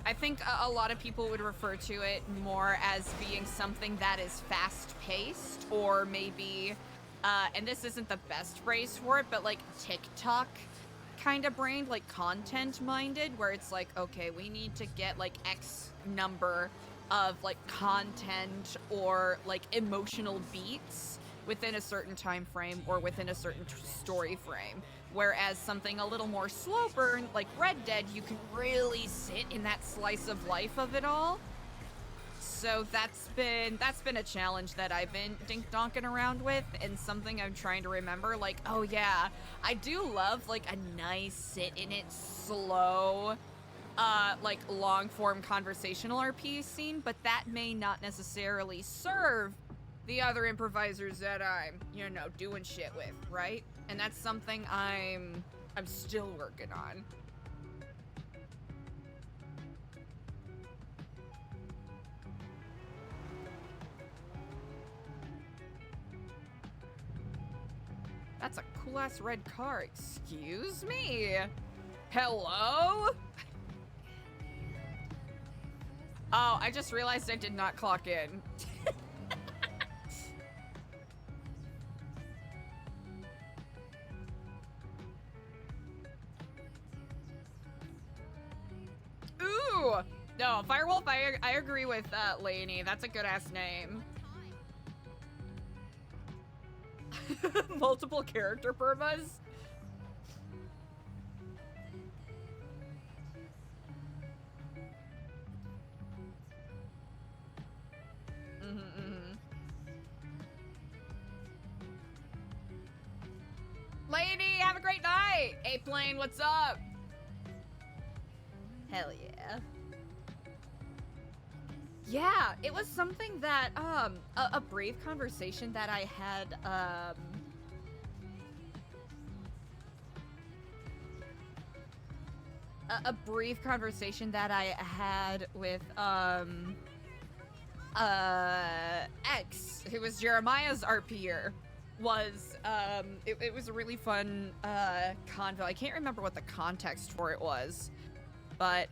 I think a lot of people would refer to it more as being something that is fast-paced, or maybe, and this isn't the best phrase for it, but like TikTok kind of brained, like content-minded, where it's like, okay, we need to get like X number of like content or like emotional beats within a certain time frame or within a certain story frame. Whereas something a little more slow burn, like Red Dead, you can really sit in that slice of life of it all. So that's been a challenge that I've been dink-donking around with, and something I'm trying to remember, like, oh yeah, I do love like a nice sit-in-it slow, like long-form conversational RP scene, but that may not necessarily serve the other improvisers that I'm, you know, doing shit with, right? And that's something I'm still working on. That's a cool-ass red car. Excuse me? Hello? Oh, I just realized I did not clock in. Ooh! No, Firewolf, I agree with Lainey. That's a good-ass name. Multiple character permas? Lainey, have a great night! A-Plane, what's up? Hell yeah. Yeah, it was something that, a brief conversation that I had, a brief conversation that I had with, X, who was Jeremiah's RPer, was, it was a really fun, convo. I can't remember what the context for it was, but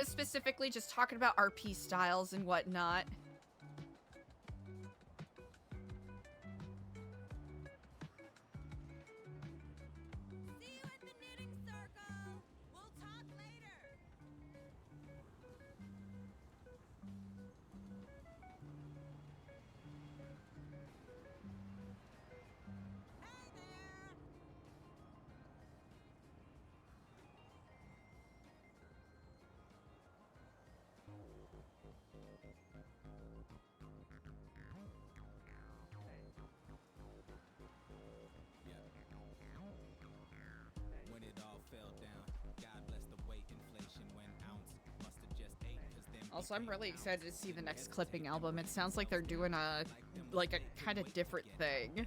specifically just talking about RP styles and whatnot. Also, I'm really excited to see the next clipping album. It sounds like they're doing a kind of different thing.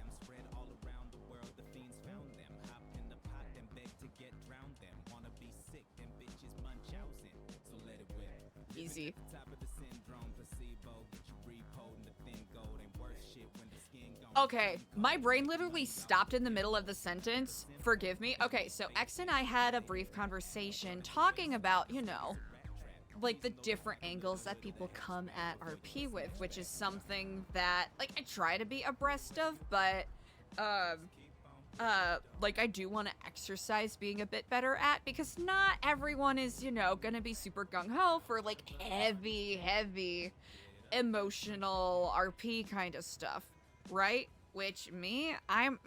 Easy. Okay, my brain literally stopped in the middle of the sentence. Forgive me. Okay, so X and I had a brief conversation talking about, you know, like the different angles that people come at RP with, which is something that, like, I try to be abreast of, but, like, I do want to exercise being a bit better at, because not everyone is, you know, gonna be super gung-ho for, like, heavy emotional RP kind of stuff, right? Which me, I love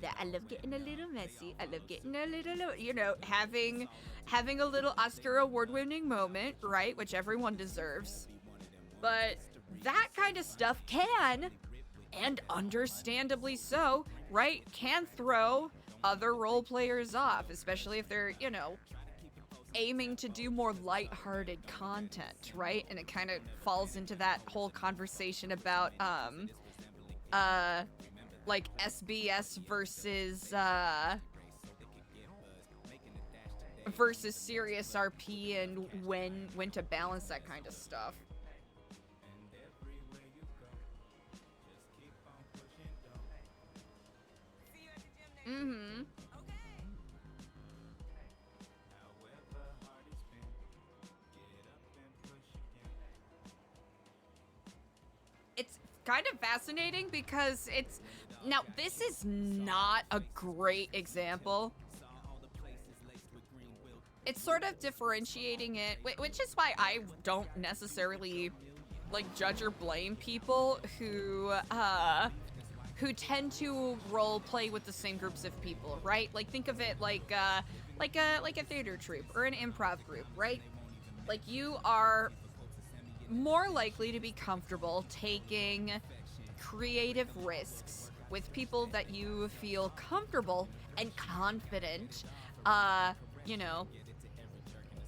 that. I love getting a little messy. I love getting a little, you know, having a little Oscar award-winning moment, right? Which everyone deserves. But that kind of stuff can, and understandably so, right, can throw other role players off, especially if they're, you know, aiming to do more lighthearted content, right? And it kind of falls into that whole conversation about, like SBS versus serious RP and when to balance that kind of stuff. Mm-hmm. It's kind of fascinating because now this is not a great example. It's sort of differentiating it, which is why I don't necessarily like judge or blame people who tend to role play with the same groups of people, right? Like think of it like a theater troupe or an improv group, right? Like you are more likely to be comfortable taking creative risks with people that you feel comfortable and confident, you know,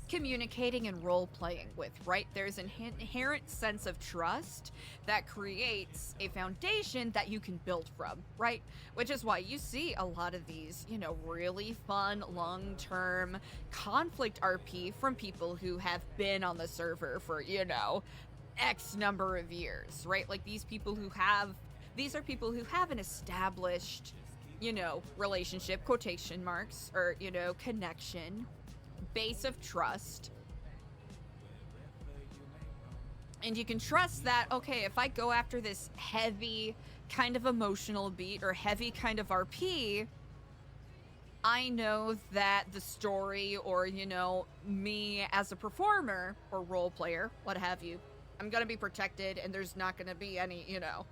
communicating and role-playing with, right? There's an inherent sense of trust that creates a foundation that you can build from, right? Which is why you see a lot of these, you know, really fun, long-term conflict RP from people who have been on the server for, you know, X number of years, right? Like these are people who have an established, you know, relationship, quotation marks, or, you know, connection, base of trust. And you can trust that, okay, if I go after this heavy kind of emotional beat or heavy kind of RP, I know that the story or, you know, me as a performer or role player, what have you, I'm gonna be protected and there's not gonna be any, you know,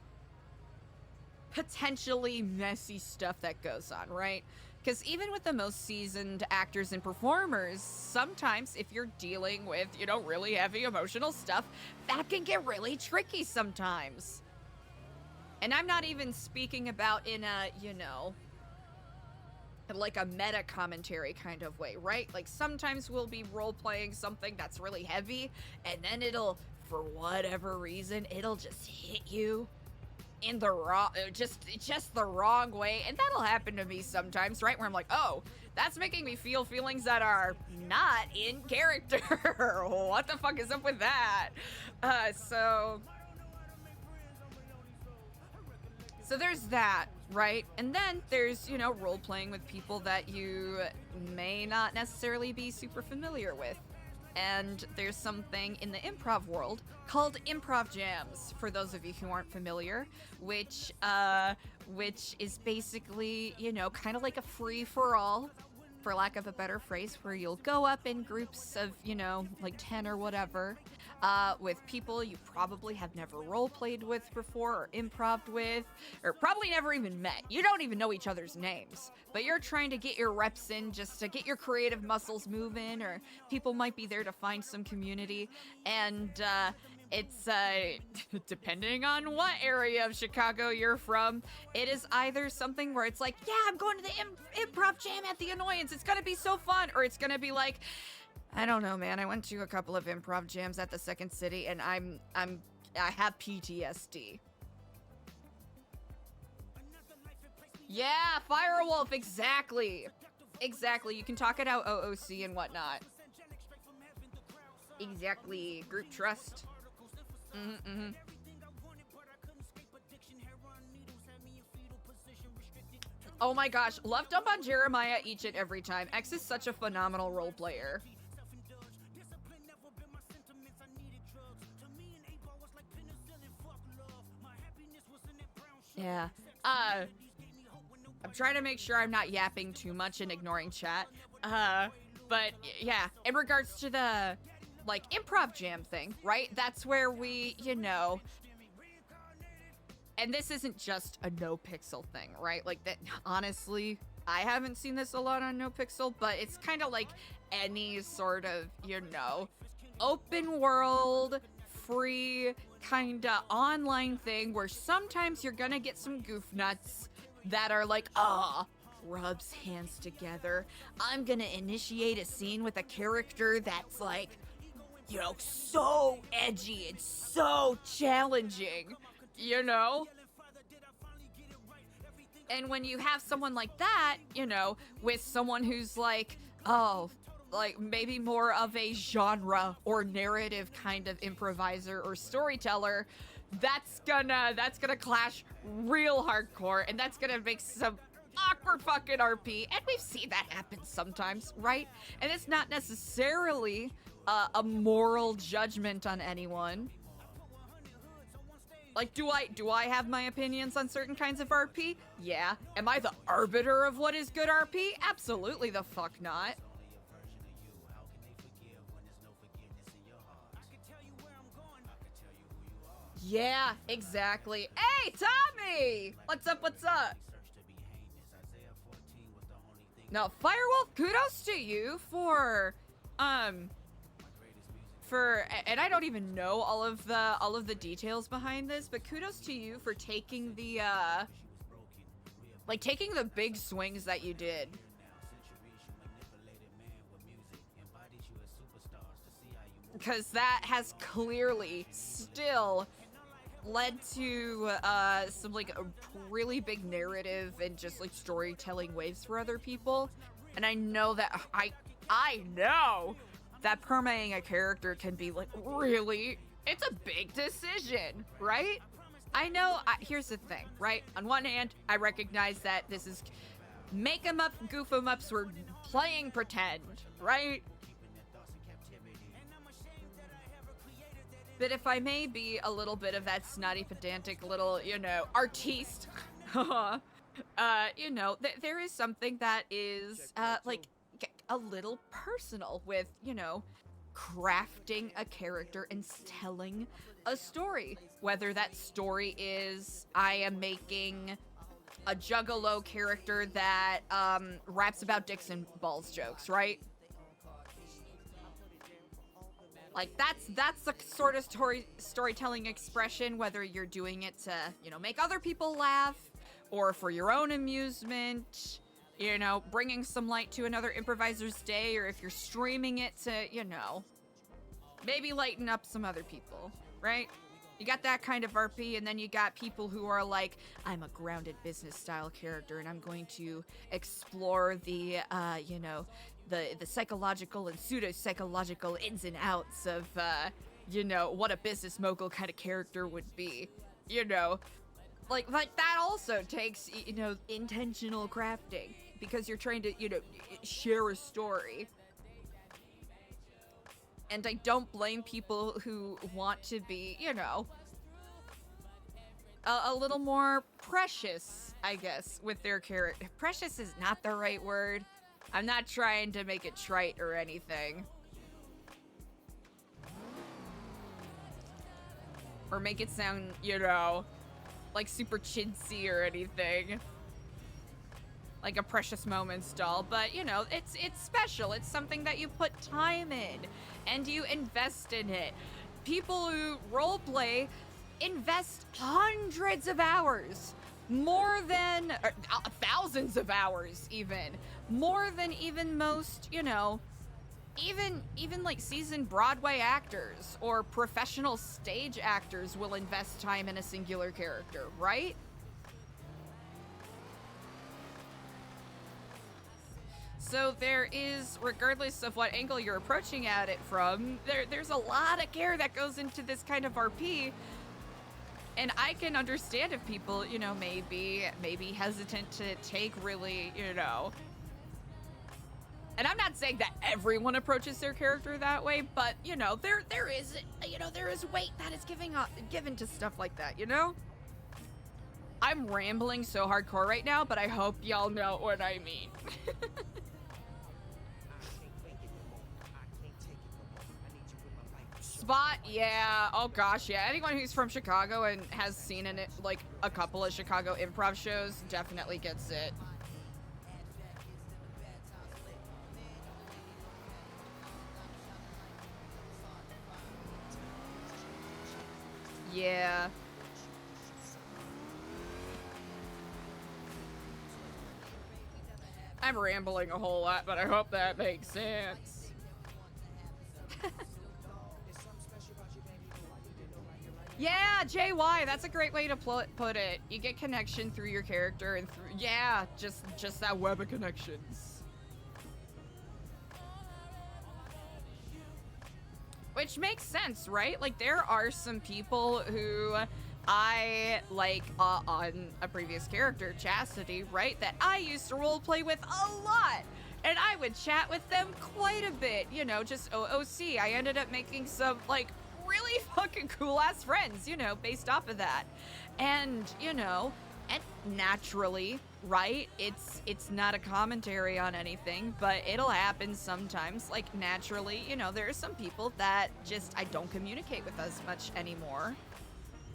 potentially messy stuff that goes on, right? Because even with the most seasoned actors and performers, sometimes if you're dealing with, you know, really heavy emotional stuff, that can get really tricky sometimes. And I'm not even speaking about in a, you know, like a meta commentary kind of way, right? Like sometimes we'll be role-playing something that's really heavy, and then it'll, for whatever reason, it'll just hit you in the wrong, just the wrong way, and that'll happen to me sometimes, right? Where I'm like, oh, that's making me feel feelings that are not in character. What the fuck is up with that? So there's that, right? And then there's, you know, role playing with people that you may not necessarily be super familiar with. And there's something in the improv world called improv jams, for those of you who aren't familiar, which is basically, you know, kind of like a free-for-all, for lack of a better phrase, where you'll go up in groups of, you know, like 10 or whatever, with people you probably have never role-played with before or improv'd with, or probably never even met. You don't even know each other's names, but you're trying to get your reps in just to get your creative muscles moving, or people might be there to find some community, and it's, depending on what area of Chicago you're from, it is either something where it's like, yeah, I'm going to the improv jam at the Annoyance, it's gonna be so fun, or it's gonna be like, I don't know, man. I went to a couple of improv jams at the Second City, and I have PTSD. Yeah, Firewolf, exactly. Exactly. You can talk it out OOC and whatnot. Exactly. Group trust. Oh my gosh, love dump on Jeremiah each and every time. X is such a phenomenal role player. Yeah. I'm trying to make sure I'm not yapping too much and ignoring chat. But yeah, in regards to the like improv jam thing, right? That's where we, you know, and this isn't just a NoPixel thing, right? Like that, honestly, I haven't seen this a lot on NoPixel, but it's kind of like any sort of, you know, open world, free, kind of online thing where sometimes you're gonna get some goof nuts that are like, rubs hands together. I'm gonna initiate a scene with a character that's like, you know, so edgy and so challenging, you know? And when you have someone like that, you know, with someone who's like, like maybe more of a genre or narrative kind of improviser or storyteller, that's gonna clash real hardcore, and that's gonna make some awkward fucking RP, and we've seen that happen sometimes, right? And it's not necessarily a moral judgment on anyone. Like, do I have my opinions on certain kinds of RP? Yeah. Am I the arbiter of what is good RP? Absolutely the fuck not. Yeah, exactly. Hey, Tommy! What's up, what's up? Now, Firewolf, kudos to you for, and I don't even know all of the details behind this, but kudos to you for taking the, like, taking the big swings that you did. Because that has clearly still led to some like a really big narrative and just like storytelling waves for other people. And I know that I know that permaing a character can be like really, it's a big decision, right? I know, here's the thing, right? On one hand, I recognize that this is make 'em up, goof 'em ups, we're playing pretend, right? But if I may be a little bit of that snotty, pedantic little, you know, artiste, you know, there is something that is, like, a little personal with, you know, crafting a character and telling a story. Whether that story is, I am making a juggalo character that, raps about dicks and balls jokes, right? Like, that's the sort of storytelling expression, whether you're doing it to, you know, make other people laugh, or for your own amusement, you know, bringing some light to another improviser's day, or if you're streaming it to, you know, maybe lighten up some other people, right? You got that kind of RP, and then you got people who are like, I'm a grounded business style character, and I'm going to explore the, you know, the psychological and pseudo-psychological ins and outs of, you know, what a business mogul kind of character would be, you know. Like that also takes, you know, intentional crafting, because you're trying to, you know, share a story. And I don't blame people who want to be, you know, a little more precious, I guess, with their character. Precious is not the right word. I'm not trying to make it trite or anything. Or make it sound, you know, like super chintzy or anything. Like a Precious Moments doll, but you know, it's special. It's something that you put time in and you invest in it. People who roleplay invest hundreds of hours, more than thousands of hours even, more than even most, you know, even like seasoned Broadway actors or professional stage actors will invest time in a singular character, right? So there is, regardless of what angle you're approaching at it from, there's a lot of care that goes into this kind of RP. And I can understand if people, you know, maybe hesitant to take really, you know. And I'm not saying that everyone approaches their character that way, but you know, there is, you know, there is weight that is given to stuff like that, you know? I'm rambling so hardcore right now, but I hope y'all know what I mean. Spot, yeah. Oh gosh, yeah. Anyone who's from Chicago and has seen like a couple of Chicago improv shows definitely gets it. Yeah. I'm rambling a whole lot, but I hope that makes sense. Yeah, JY, that's a great way to put it. You get connection through your character and through, yeah, just that web of connections. Which makes sense, right? Like, there are some people who I, like, on a previous character, Chastity, right, that I used to roleplay with a lot. And I would chat with them quite a bit, you know, just OOC. I ended up making some, like, really fucking cool-ass friends, you know, based off of that. And, you know, and naturally, right, it's not a commentary on anything, but it'll happen sometimes. Like, naturally, you know, there are some people that just, I don't communicate with as much anymore.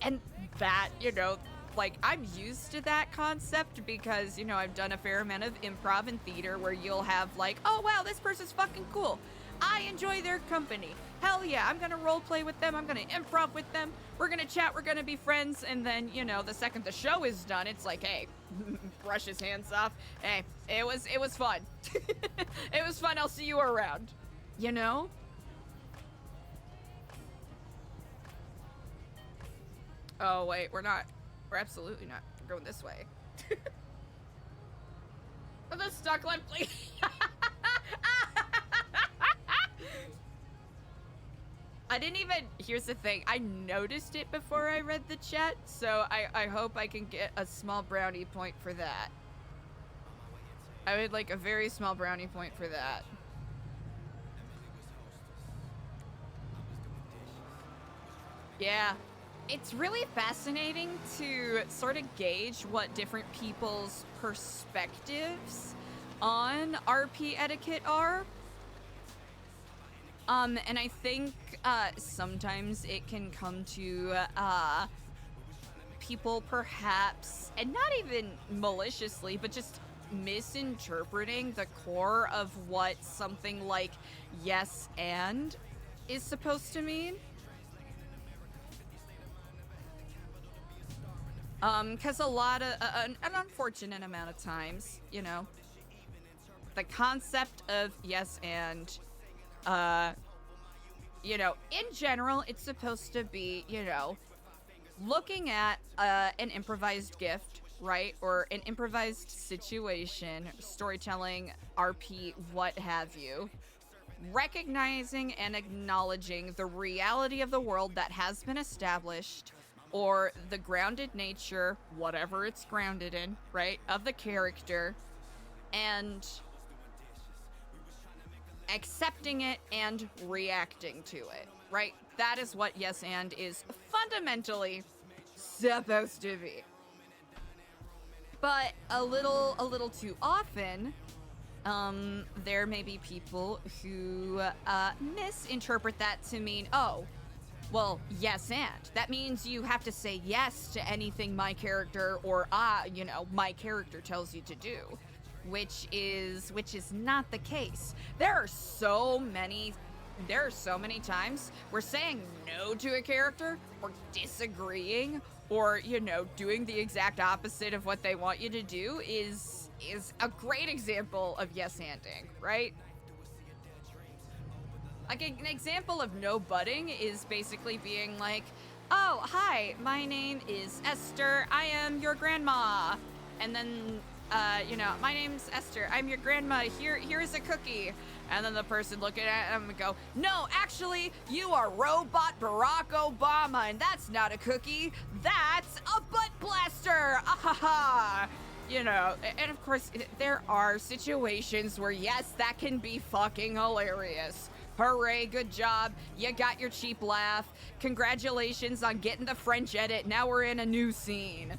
And that, you know, like, I'm used to that concept because, you know, I've done a fair amount of improv and theater where you'll have, like, oh, wow, this person's fucking cool. I enjoy their company. Hell yeah, I'm gonna roleplay with them, I'm gonna improv with them, we're gonna chat, we're gonna be friends, and then, you know, the second the show is done, it's like, hey, brush his hands off. Hey, it was fun. It was fun, I'll see you around. You know? Oh, wait, we're absolutely not going this way. The stuck left, please. I didn't even, here's the thing, I noticed it before I read the chat, so I hope I can get a small brownie point for that. I would like a very small brownie point for that. Yeah. It's really fascinating to sort of gauge what different people's perspectives on RP etiquette are. And I think sometimes it can come to people perhaps, and not even maliciously, but just misinterpreting the core of what something like yes and is supposed to mean. Because a lot of, an unfortunate amount of times, you know, the concept of yes and, you know, in general, it's supposed to be, you know, looking at an improvised gift, right? Or an improvised situation, storytelling, RP, what have you. Recognizing and acknowledging the reality of the world that has been established, or the grounded nature, whatever it's grounded in, right, of the character, and accepting it and reacting to it, right? That is what yes and is fundamentally supposed to be. But a little too often, there may be people who misinterpret that to mean, oh, well, yes and. That means you have to say yes to anything my character or, you know, my character tells you to do. Which is not the case. There are so many times where saying no to a character or disagreeing or, you know, doing the exact opposite of what they want you to do is a great example of yes-handing, right? Like, an example of no budding is basically being like, oh, hi, my name is Esther, I am your grandma. And then, you know, my name's Esther, I'm your grandma, here's a cookie. And then the person looking at him would go, no, actually, you are robot Barack Obama, and that's not a cookie, that's a butt blaster, ahaha. You know, and of course, there are situations where, yes, that can be fucking hilarious. Hooray, good job, you got your cheap laugh. Congratulations on getting the French edit, now we're in a new scene.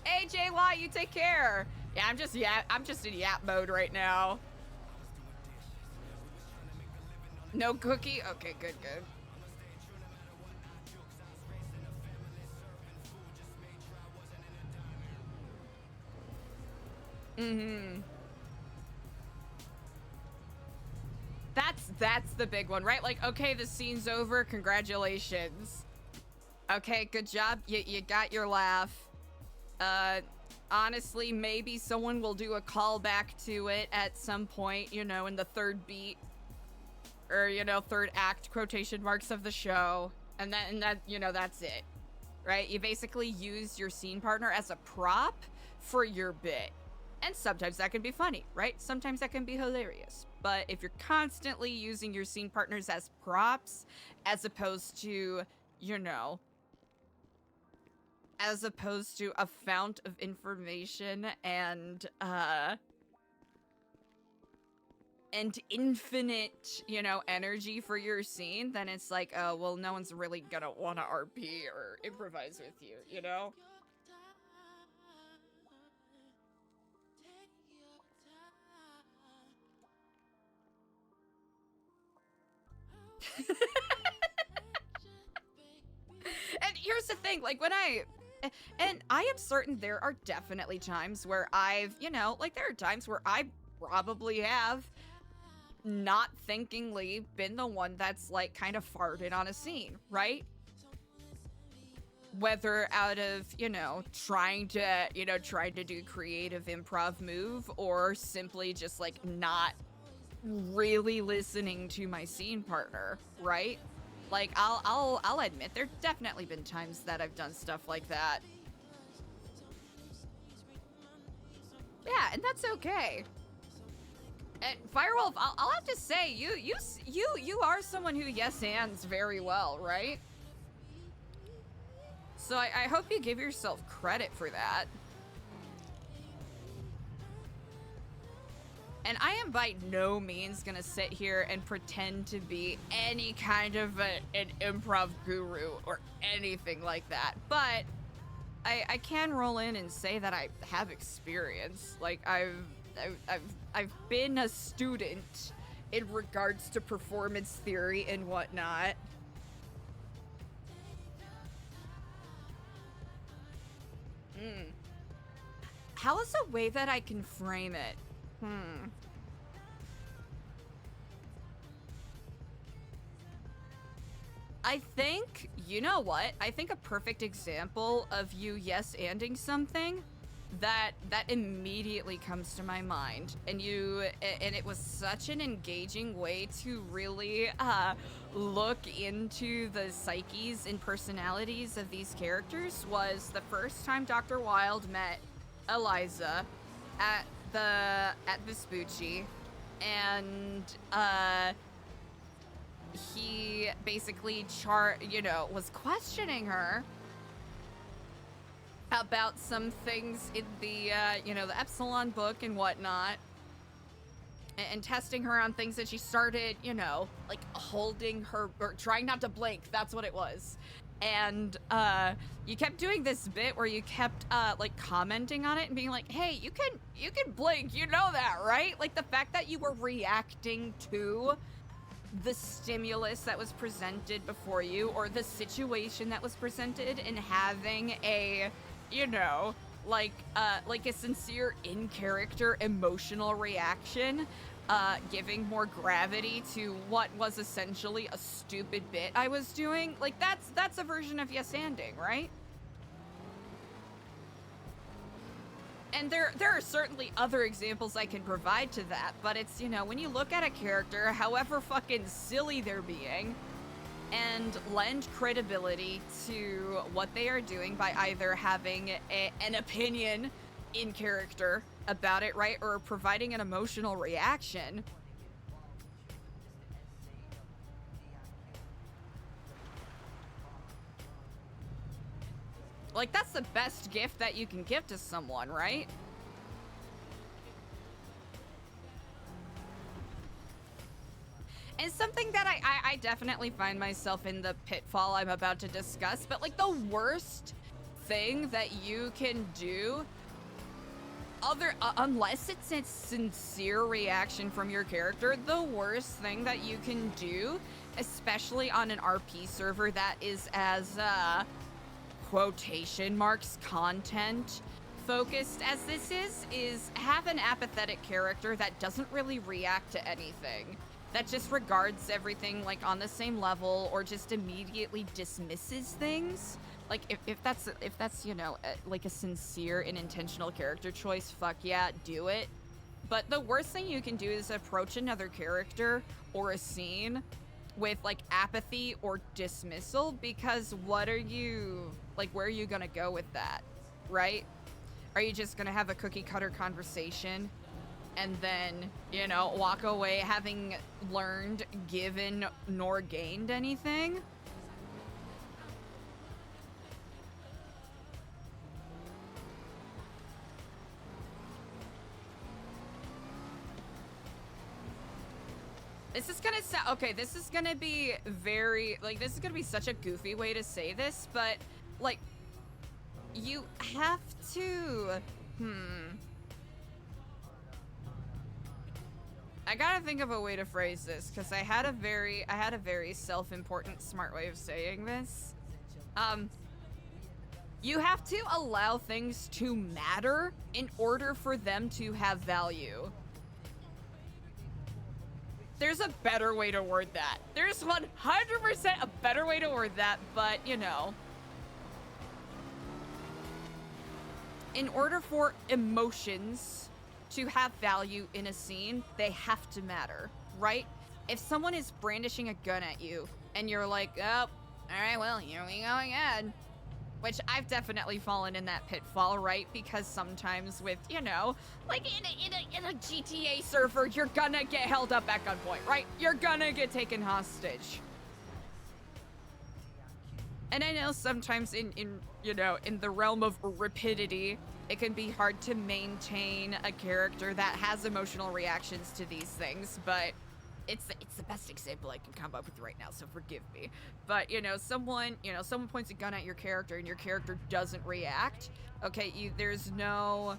Hey, JY, you take care. Yeah, I'm just in yap mode right now. No cookie? Okay, good. Mm-hmm. That's the big one, right? Like, okay, the scene's over, congratulations. Okay, good job, you got your laugh. Honestly, maybe someone will do a callback to it at some point, you know, in the third beat. Or, you know, third act, quotation marks, of the show. And that, you know, that's it. Right? You basically use your scene partner as a prop for your bit. And sometimes that can be funny, right? Sometimes that can be hilarious. But if you're constantly using your scene partners as props, as opposed to, you know, as opposed to a fount of information and infinite, you know, energy for your scene, then it's like, oh, well, no one's really gonna wanna RP or improvise with you, you know? And here's the thing, like, and I am certain there are definitely times where I've, you know, like, there are times where I probably have not thinkingly been the one that's, like, kind of farted on a scene, right? Whether out of, you know, trying to do creative improv move, or simply just, like, not really listening to my scene partner, right? Like, I'll admit, there've definitely been times that I've done stuff like that. Yeah, and that's okay. And Firewolf, I'll have to say, you are someone who yes-ands very well, right? So I hope you give yourself credit for that. And I am by no means gonna sit here and pretend to be any kind of an improv guru or anything like that. But I can roll in and say that I have experience. Like, I've been a student in regards to performance theory and whatnot. How is a way that I can frame it? I think, you know what? I think a perfect example of you yes-anding something that immediately comes to my mind, and it was such an engaging way to really look into the psyches and personalities of these characters, was the first time Dr. Wilde met ELIZA at Vespucci, and he basically was questioning her about some things in the the Epsilon book and whatnot, and testing her on things that she started, like holding her or trying not to blink. That's what it was. And you kept doing this bit where you kept like commenting on it and being like, hey, you can blink, you know that, right? Like, the fact that you were reacting to the stimulus that was presented before you, or the situation that was presented, and having a like a sincere, in-character emotional reaction, giving more gravity to what was essentially a stupid bit I was doing. Like, that's a version of yes-anding, right? And there are certainly other examples I can provide to that, but it's, you know, when you look at a character, however fucking silly they're being, and lend credibility to what they are doing by either having an opinion in character about it, right, or providing an emotional reaction. Like, that's the best gift that you can give to someone, right? And something that I definitely find myself in the pitfall I'm about to discuss, but like the worst thing that you can do, unless it's a sincere reaction from your character, the worst thing that you can do, especially on an RP server that is as, quotation marks, content focused as this is have an apathetic character that doesn't really react to anything, that just regards everything like on the same level, or just immediately dismisses things. Like if that's you know, like a sincere and intentional character choice, fuck yeah, do it. But the worst thing you can do is approach another character or a scene with like apathy or dismissal, because what are you, like, where are you gonna go with that, right? Are you just gonna have a cookie cutter conversation and then, you know, walk away having learned, given, nor gained anything? This is gonna sound, okay, this is gonna be very, like, this is gonna be such a goofy way to say this, but, like, you have to, I gotta think of a way to phrase this, because I had a very self-important, smart way of saying this. You have to allow things to matter in order for them to have value. There's a better way to word that. There's 100% a better way to word that, but, you know. In order for emotions to have value in a scene, they have to matter, right? If someone is brandishing a gun at you, and you're like, oh, alright, well, here we go again. Which I've definitely fallen in that pitfall, right? Because sometimes with, you know, like in a GTA server, you're gonna get held up at gunpoint, right? You're gonna get taken hostage. And I know sometimes in you know, in the realm of rapidity, it can be hard to maintain a character that has emotional reactions to these things, but it's the best example I can come up with right now, so forgive me. But, you know, someone points a gun at your character and your character doesn't react. Okay, there's no...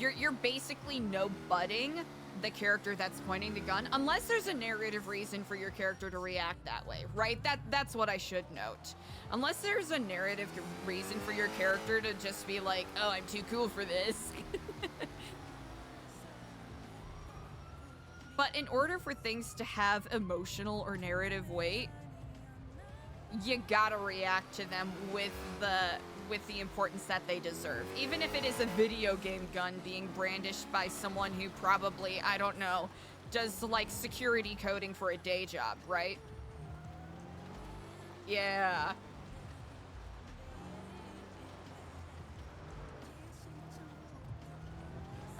You're basically no-butting the character that's pointing the gun, unless there's a narrative reason for your character to react that way, right? That's what I should note. Unless there's a narrative reason for your character to just be like, oh, I'm too cool for this. But in order for things to have emotional or narrative weight, you gotta react to them with the importance that they deserve. Even if it is a video game gun being brandished by someone who probably, I don't know, does like security coding for a day job, right? Yeah.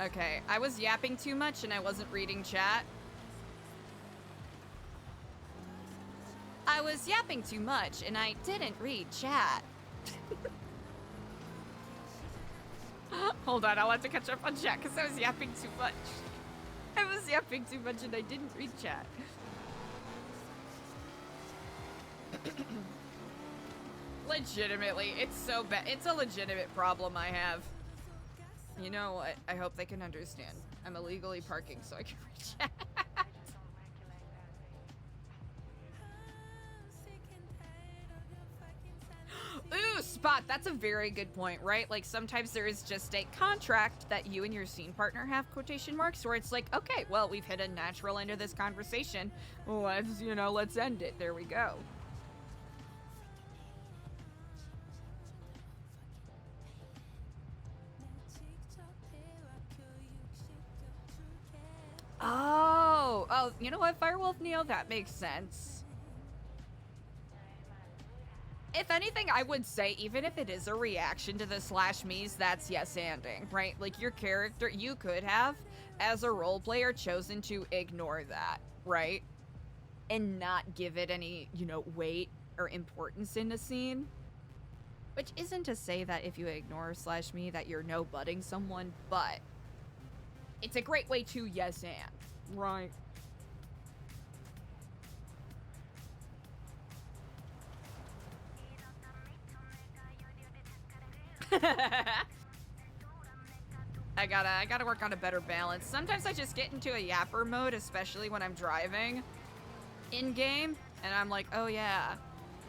Okay, I was yapping too much and I wasn't reading chat. I was yapping too much and I didn't read chat. Hold on, I'll have to catch up on chat because I was yapping too much. I was yapping too much and I didn't read chat. Legitimately, it's so bad. It's a legitimate problem I have. You know what? I hope they can understand. I'm illegally parking so I can read chat. Ooh, Spot, that's a very good point, right? Like, sometimes there is just a contract that you and your scene partner have, quotation marks, where it's like, okay, well, we've hit a natural end of this conversation. Let's end it. There we go. Oh, you know what, Firewolf Neo? That makes sense. If anything, I would say, even if it is a reaction to the slash me's, that's yes-anding, right? Like, your character, you could have, as a role player, chosen to ignore that, right? And not give it any, you know, weight or importance in the scene. Which isn't to say that if you ignore slash me that you're no-butting someone, but it's a great way to yes-and. Right. I gotta work on a better balance. Sometimes I just get into a yapper mode, especially when I'm driving in-game, and I'm like, oh yeah,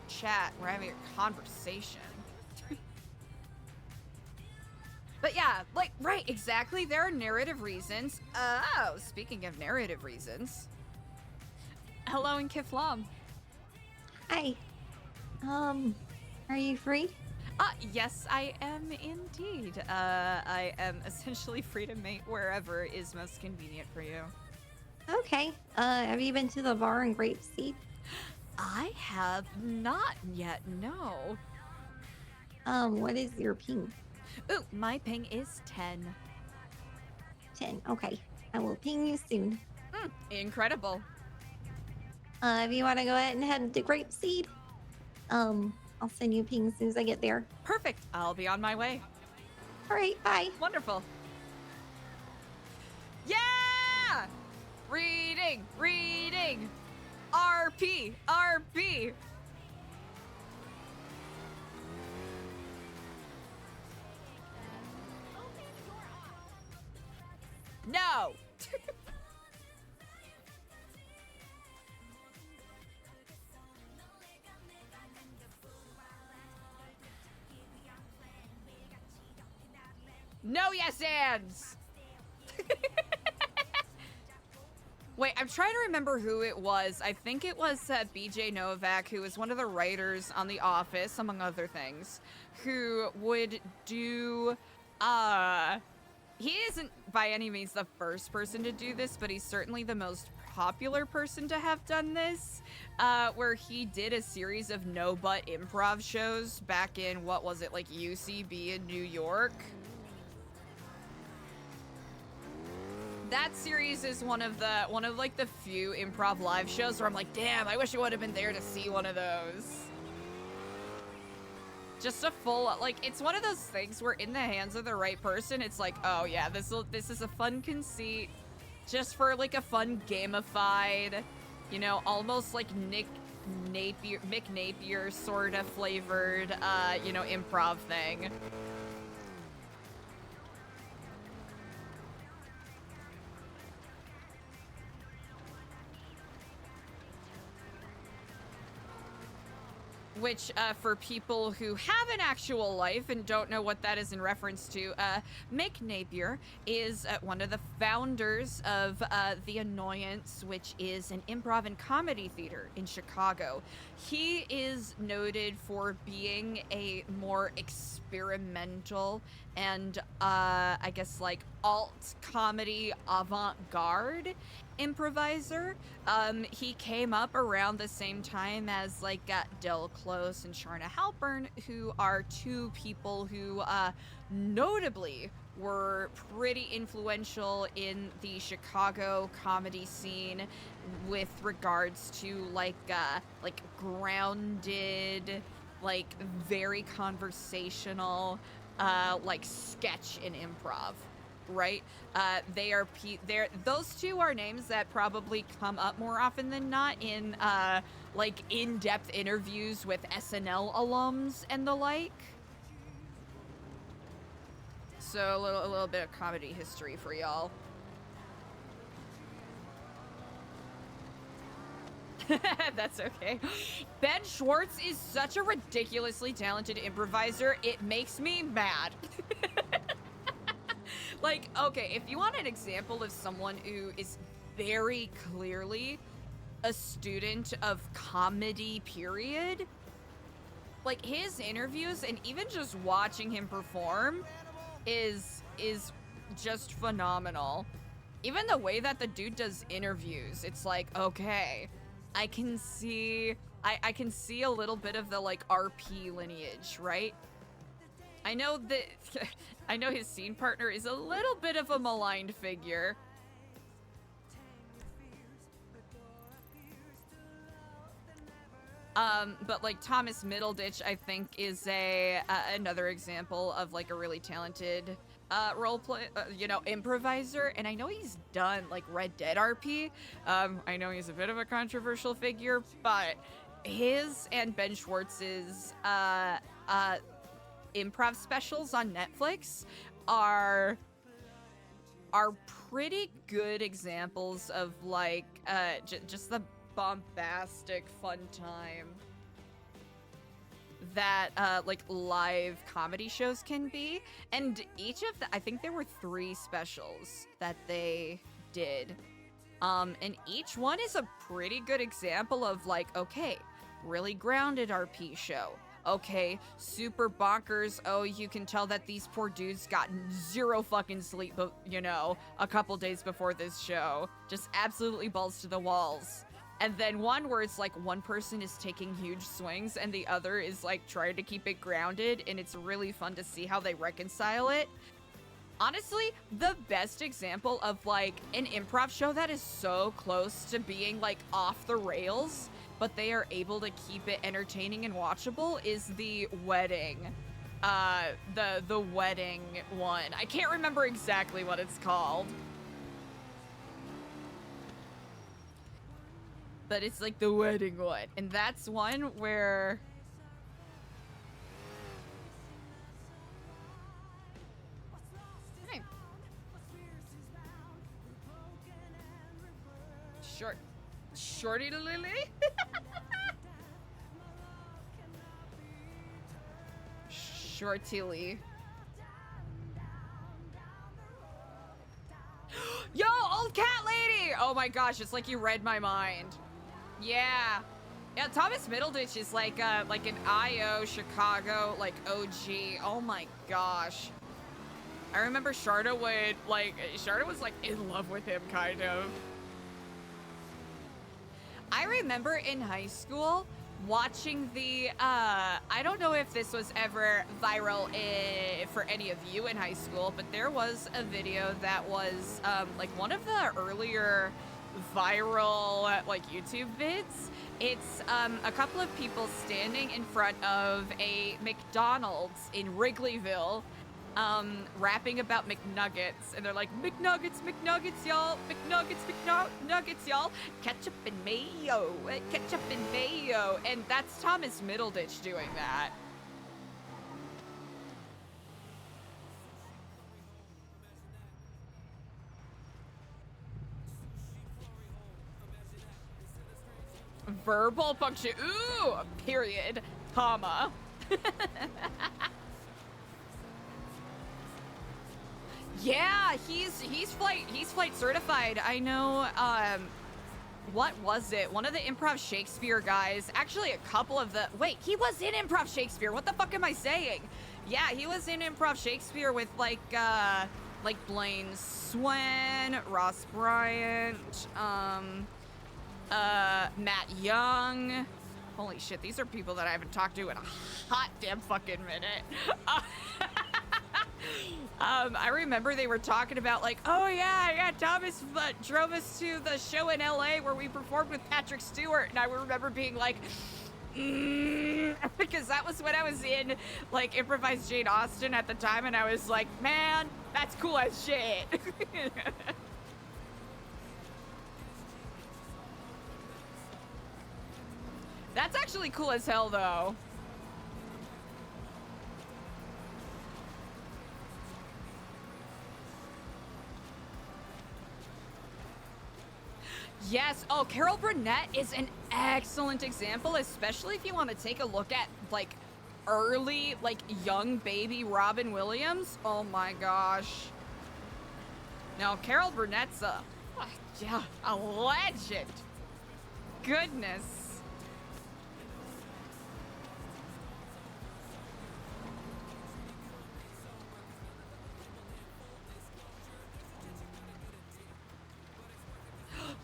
chat, we're having a conversation. But yeah, like, right, exactly, there are narrative reasons. Oh, speaking of narrative reasons. Hello, in Kiflam. Hi. Are you free? Yes, I am indeed. I am essentially free to mate wherever is most convenient for you. Okay. Have you been to the bar in Grapeseed? I have not yet, no. What is your ping? Ooh, my ping is 10. 10, okay. I will ping you soon. Incredible. If you want to go ahead and head to Grapeseed, I'll send you a ping as soon as I get there. Perfect. I'll be on my way. All right, bye. Wonderful. Yeah! Reading, reading. RP, RP. No. No yes ands. Wait, I'm trying to remember who it was. I think it was BJ Novak, who was one of the writers on The Office, among other things, who would do, he isn't by any means the first person to do this, but he's certainly the most popular person to have done this, where he did a series of no-but improv shows back in, what was it, like UCB in New York? That series is one of like the few improv live shows where I'm like, damn, I wish I would have been there to see one of those. Just a full, like, it's one of those things where in the hands of the right person, it's like, oh yeah, this is a fun conceit, just for like a fun gamified, you know, almost like Mick Napier sort of flavored, you know, improv thing. Which, for people who have an actual life and don't know what that is in reference to, Mick Napier is one of the founders of The Annoyance, which is an improv and comedy theater in Chicago. He is noted for being a more experimental and, I guess, like, alt comedy avant-garde improviser. He came up around the same time as like Del Close and Sharna Halpern, who are two people who notably were pretty influential in the Chicago comedy scene with regards to like grounded, like very conversational like sketch and improv. Right? Those two are names that probably come up more often than not in like in-depth interviews with SNL alums and the like. So a little bit of comedy history for y'all. That's okay. Ben Schwartz is such a ridiculously talented improviser, it makes me mad. Like, okay, if you want an example of someone who is very clearly a student of comedy, period, like his interviews and even just watching him perform is just phenomenal. even the way that the dude does interviews, it's like, okay, I can see a little bit of the like RP lineage, right? I know that I know his scene partner is a little bit of a maligned figure. But like Thomas Middleditch, I think, is another example of like a really talented improviser. And I know he's done like Red Dead RP. I know he's a bit of a controversial figure, but his and Ben Schwartz's improv specials on Netflix are pretty good examples of like just the bombastic fun time that like live comedy shows can be. And each of the, I think there were 3 specials that they did, and each one is a pretty good example of like, okay, really grounded RP show, okay, super bonkers, oh, you can tell that these poor dudes got 0 fucking sleep, you know, a couple days before this show, just absolutely balls to the walls. And then one where it's like one person is taking huge swings and the other is like trying to keep it grounded, and it's really fun to see how they reconcile it. Honestly, the best example of like an improv show that is so close to being like off the rails, but they are able to keep it entertaining and watchable, is the wedding. The wedding one. I can't remember exactly what it's called. But it's like the wedding one. And that's one where... Hey. Shorty to Lily? Shortilly. Yo, old cat lady! Oh my gosh, it's like you read my mind. Yeah. Yeah, Thomas Middleditch is like an IO Chicago, like, OG. Oh my gosh. I remember Sharda was like in love with him, kind of. I remember in high school watching the, I don't know if this was ever viral for any of you in high school, but there was a video that was, like one of the earlier viral, like YouTube vids. It's, a couple of people standing in front of a McDonald's in Wrigleyville, rapping about McNuggets, and they're like, McNuggets, McNuggets, y'all, McNuggets, McNuggets, y'all, ketchup and mayo, ketchup and mayo, and that's Thomas Middleditch doing that. Verbal function, ooh, period, comma. Yeah, he's flight certified. I know, what was it? One of the Improv Shakespeare guys, actually a couple of the, wait, he was in Improv Shakespeare. What the fuck am I saying? Yeah, he was in Improv Shakespeare with like Blaine Swen, Ross Bryant, Matt Young. Holy shit, these are people that I haven't talked to in a hot damn fucking minute. I remember they were talking about like, oh yeah, Thomas drove us to the show in LA where we performed with Patrick Stewart, and I remember being like, because that was when I was in like improvised Jane Austen at the time, and I was like, man, that's cool as shit. That's actually cool as hell, though. Yes. Oh, Carol Burnett is an excellent example, especially if you want to take a look at, like, early, like, young baby Robin Williams. Oh, my gosh. No, Carol Burnett's a legend. Goodness.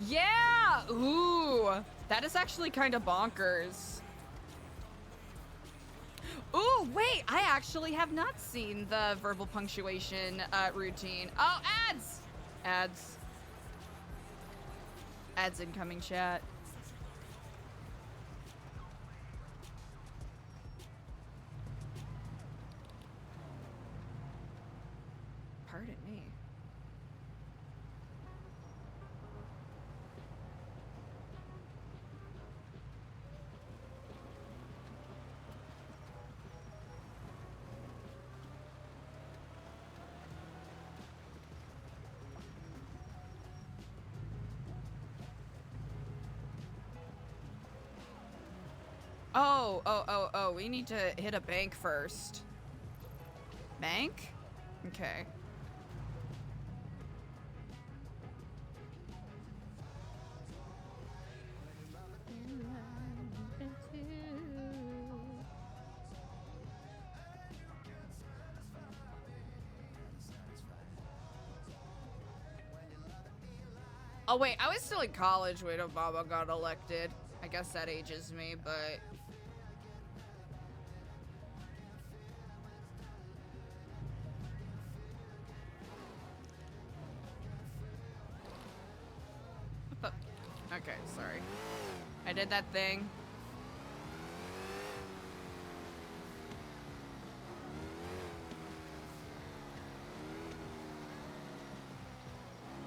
Yeah! Ooh! That is actually kind of bonkers. Ooh, wait! I actually have not seen the verbal punctuation routine. Oh, ads! Ads. Ads incoming chat. Pardon me. Oh, we need to hit a bank first. Bank? Okay. Oh wait, I was still in college when Obama got elected. I guess that ages me, but... What the... Okay, sorry. I did that thing.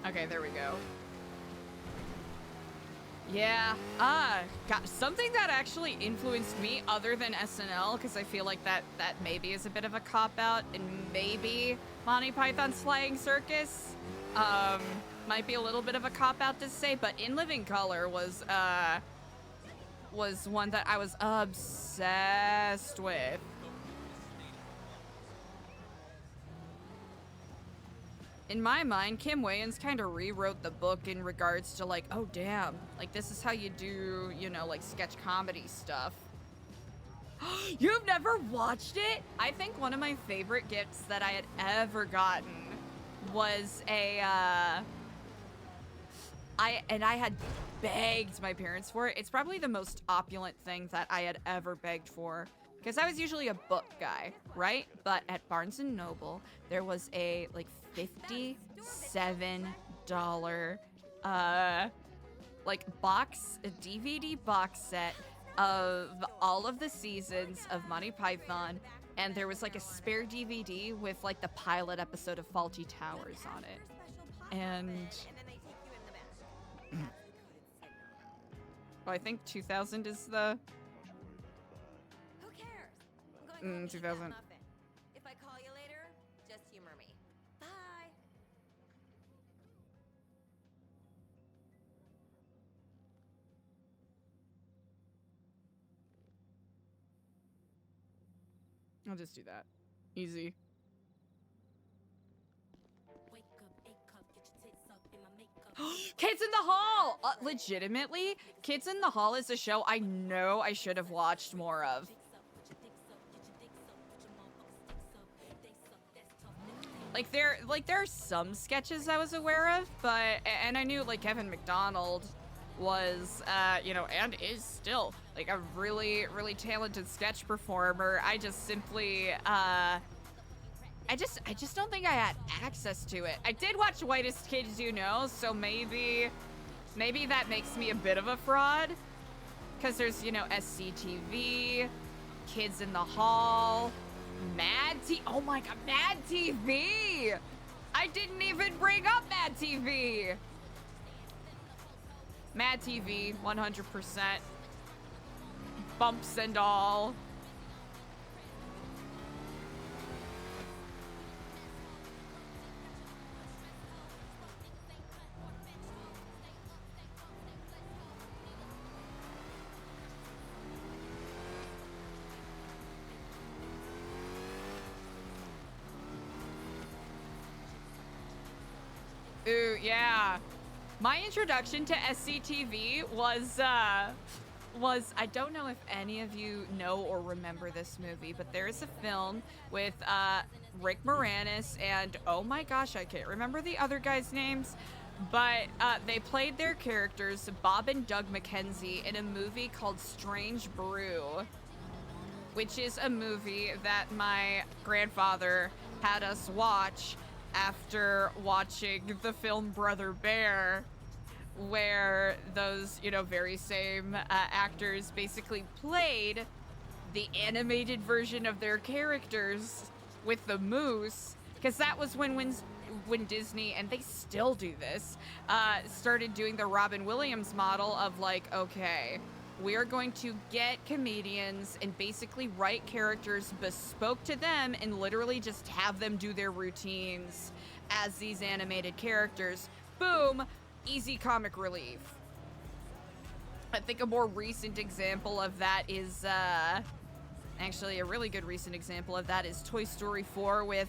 Okay, there we go. Yeah, got something that actually influenced me other than SNL, because I feel like that maybe is a bit of a cop-out, and maybe Monty Python's Flying Circus might be a little bit of a cop-out to say, but In Living Color was one that I was obsessed with. In my mind, Kim Wayans kind of rewrote the book in regards to like, oh damn, like this is how you do, you know, like sketch comedy stuff. You've never watched it? I think one of my favorite gifts that I had ever gotten was I had begged my parents for it. It's probably the most opulent thing that I had ever begged for. Because I was usually a book guy, right? But at Barnes & Noble, there was a like $57 like a DVD box set of all of the seasons of Monty Python, and there was like a spare DVD with like the pilot episode of Fawlty Towers on it. And well, I think 2000 is the 2000. If I call you later, just humor me. Bye. I'll just do that. Easy. Kids in the Hall! Legitimately, Kids in the Hall is a show I know I should have watched more of. There are some sketches I was aware of, and I knew like Kevin McDonald was, you know, and is still like a really, really talented sketch performer. I just simply, I just don't think I had access to it. I did watch Whitest Kids You Know, so maybe that makes me a bit of a fraud. Cause there's, you know, SCTV, Kids in the Hall, oh my god, Mad TV! I didn't even bring up Mad TV! Mad TV, 100%. Bumps and all. Ooh, yeah. My introduction to SCTV was, I don't know if any of you know or remember this movie, but there is a film with, Rick Moranis and, oh my gosh, I can't remember the other guys' names, But they played their characters, Bob and Doug McKenzie, in a movie called Strange Brew, which is a movie that my grandfather had us watch after watching the film Brother Bear, where those, you know, very same actors basically played the animated version of their characters with the moose, because that was when Disney, and they still do this, started doing the Robin Williams model of like, okay, we are going to get comedians and basically write characters bespoke to them and literally just have them do their routines as these animated characters. Boom, easy comic relief. I think a more recent example of that is, actually, a really good recent example of that is Toy Story 4 with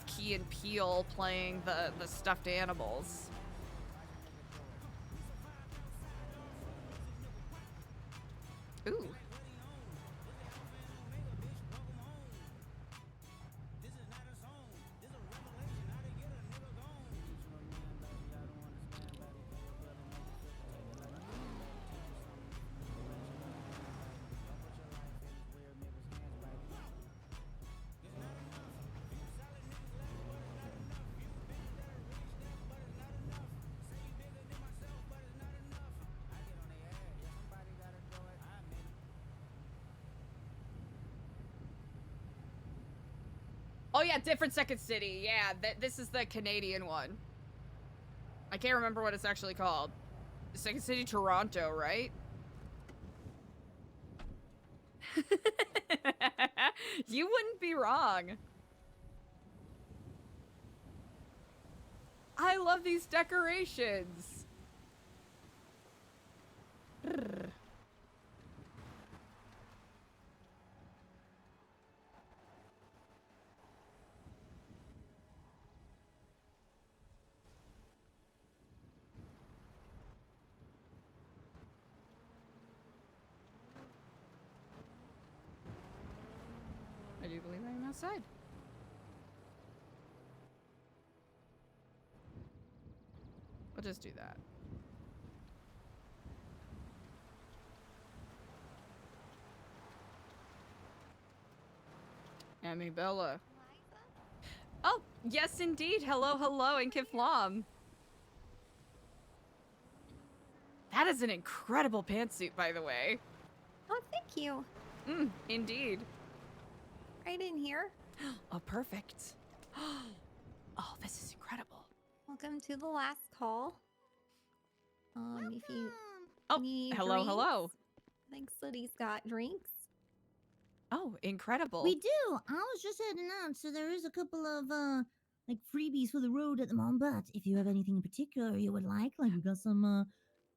Key and Peele playing the stuffed animals. Ooh. Oh yeah, different Second City. Yeah, this is the Canadian one. I can't remember what it's actually called. Second City, Toronto, right? You wouldn't be wrong. I love these decorations. Brrr. I do believe I am outside. I'll just do that. Amy Bella. Oh, yes indeed. Hello, hello, and Kiflam. That is an incredible pantsuit, by the way. Oh, thank you. Indeed. Right in here. Oh, perfect. Oh, this is incredible. Welcome to the last call. If you need hello, drinks, hello. I think Sooty's got drinks. Oh, incredible. We do. I was just heading out, so there is a couple of like freebies for the road at the moment. But if you have anything in particular you would like we got some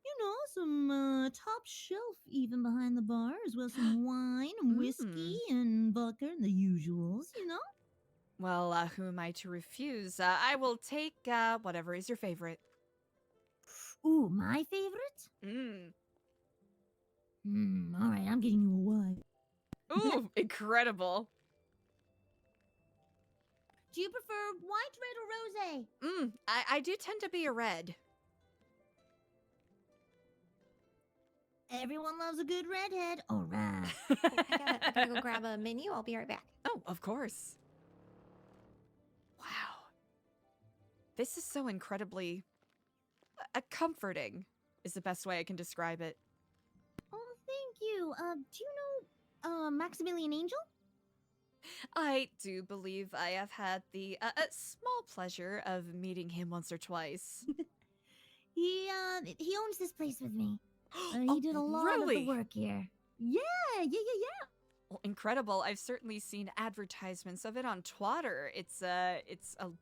you know, some top shelf even behind the bar, as well as some wine and whiskey and vodka and the usuals, you know. Well, who am I to refuse? I will take whatever is your favorite. Ooh, my favorite? All right, I'm getting you a white. Ooh, incredible. Do you prefer white, red, or rosé? I do tend to be a red. Everyone loves a good redhead. All right. I gotta go grab a menu. I'll be right back. Oh, of course. Wow. This is so incredibly comforting is the best way I can describe it. Oh, thank you. Do you know Maximilian Angel? I do believe I have had the small pleasure of meeting him once or twice. He owns this place with me. He did a lot of the work here. Yeah. Well, incredible. I've certainly seen advertisements of it on Twitter. It's a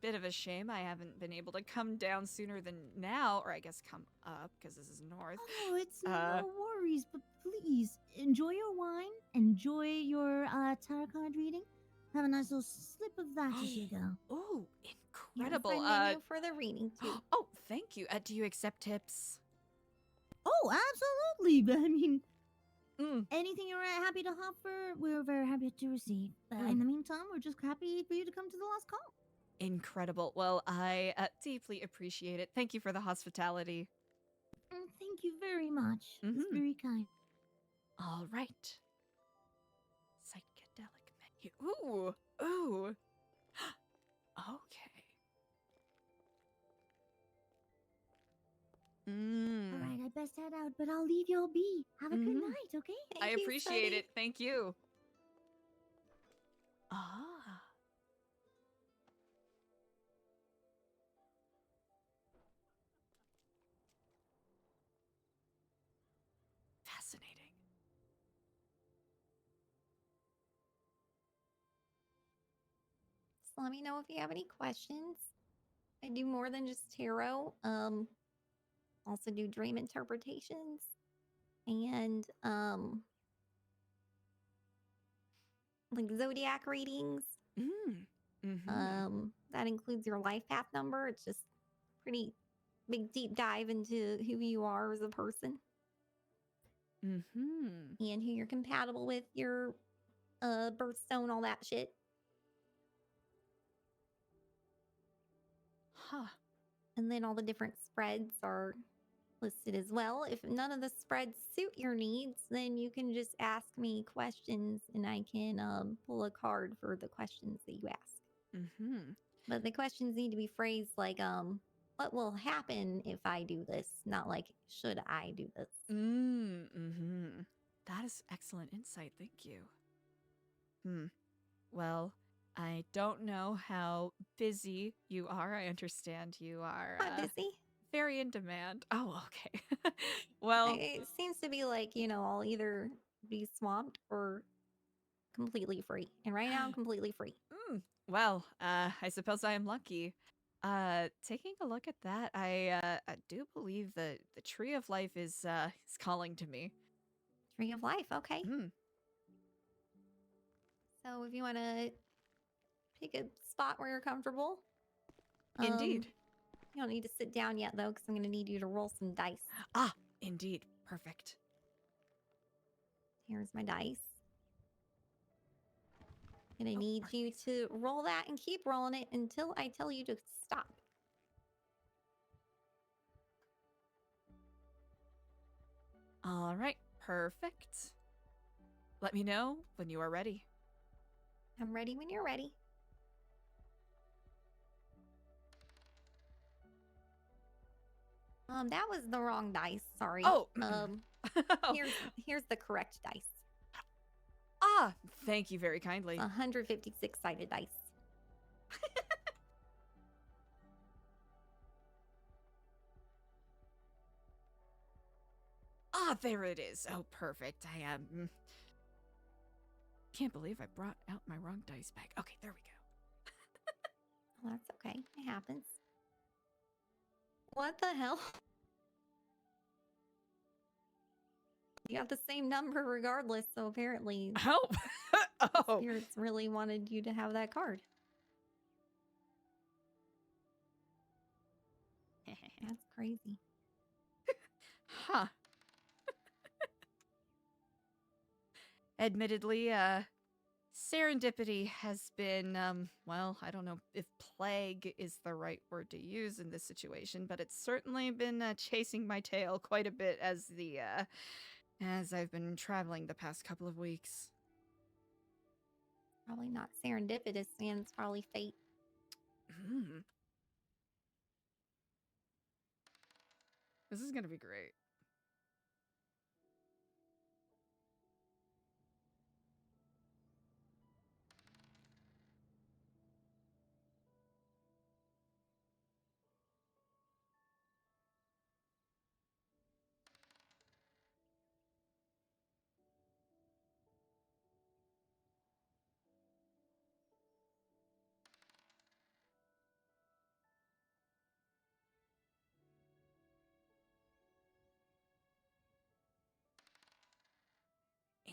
bit of a shame I haven't been able to come down sooner than now, or I guess come up, because this is north. Oh, it's no worries, but please, enjoy your wine, enjoy your tarot card reading. Have a nice little sip of that as you go. Oh, incredible. Menu for the reading, too. Oh, thank you. Do you accept tips? Oh, absolutely. But I mean, anything you're happy to offer, we're very happy to receive. But in the meantime, we're just happy for you to come to the last call. Incredible. Well, I deeply appreciate it. Thank you for the hospitality. Thank you very much. It's Mhm. very kind. All right. Psychedelic menu. Ooh. Ooh. Okay. All right, I best head out, but I'll leave y'all be. Have a good night, okay? I appreciate it. Thank you. Ah. Fascinating. Just let me know if you have any questions. I do more than just tarot. Also do dream interpretations and like zodiac readings. That includes your life path number. It's just pretty big deep dive into who you are as a person. And who you're compatible with, your birthstone, all that shit. Huh. And then all the different spreads are listed as well. If none of the spreads suit your needs, then you can just ask me questions and I can pull a card for the questions that you ask. But the questions need to be phrased like, what will happen if I do this? Not like, should I do this? That is excellent insight. Thank you. Well, I don't know how busy you are. I understand you are Not busy. very in demand. Oh, okay. Well, it seems to be like, I'll either be swamped or completely free. And right now I'm completely free. Well, I suppose I am lucky. Taking a look at that, I do believe that the Tree of Life is calling to me. Tree of Life, okay. So if you want to pick a spot where you're comfortable. Indeed. You don't need to sit down yet, though, because I'm going to need you to roll some dice. Ah, indeed. Perfect. Here's my dice. I'm going to need you to roll that and keep rolling it until I tell you to stop. All right. Perfect. Let me know when you are ready. I'm ready when you're ready. That was the wrong dice. Sorry. Oh. Here's the correct dice. Ah, thank you very kindly. 156-sided dice. Ah, there it is. Oh, perfect. I can't believe I brought out my wrong dice bag. Okay, there we go. Well, that's okay. It happens. What the hell? You got the same number regardless, so apparently spirits really wanted you to have that card. That's crazy. Huh. Admittedly, serendipity has been, well, I don't know if plague is the right word to use in this situation, but it's certainly been chasing my tail quite a bit as I've been traveling the past couple of weeks. Probably not serendipitous, man. It's probably fate. This is gonna be great.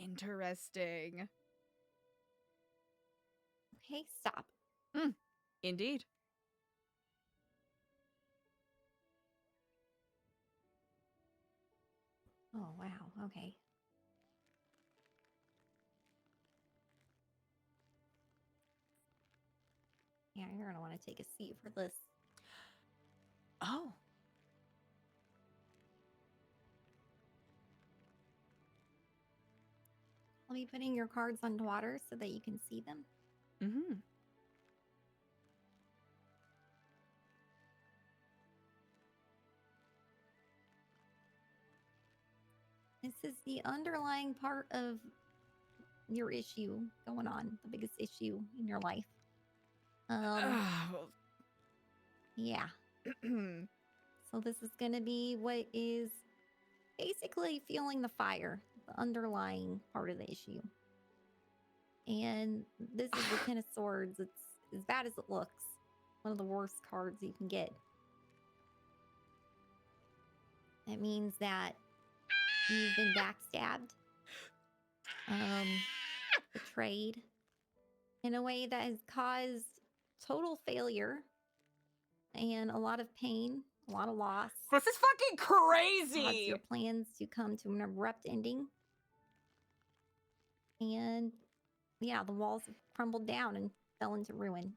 Interesting. Okay, stop. Indeed. Oh, wow. Okay. Yeah, you're gonna want to take a seat for this. Oh. I'll be putting your cards underwater so that you can see them. Mm-hmm. This is the underlying part of your issue going on, the biggest issue in your life. Yeah. So this is going to be what is basically fueling the fire, the underlying part of the issue. And this is the Ten of Swords. It's as bad as it looks. One of the worst cards you can get. It means that you've been backstabbed, betrayed in a way that has caused total failure and a lot of pain, a lot of loss. This is fucking crazy! Caused your plans to come to an abrupt ending. And yeah, the walls have crumbled down and fell into ruin.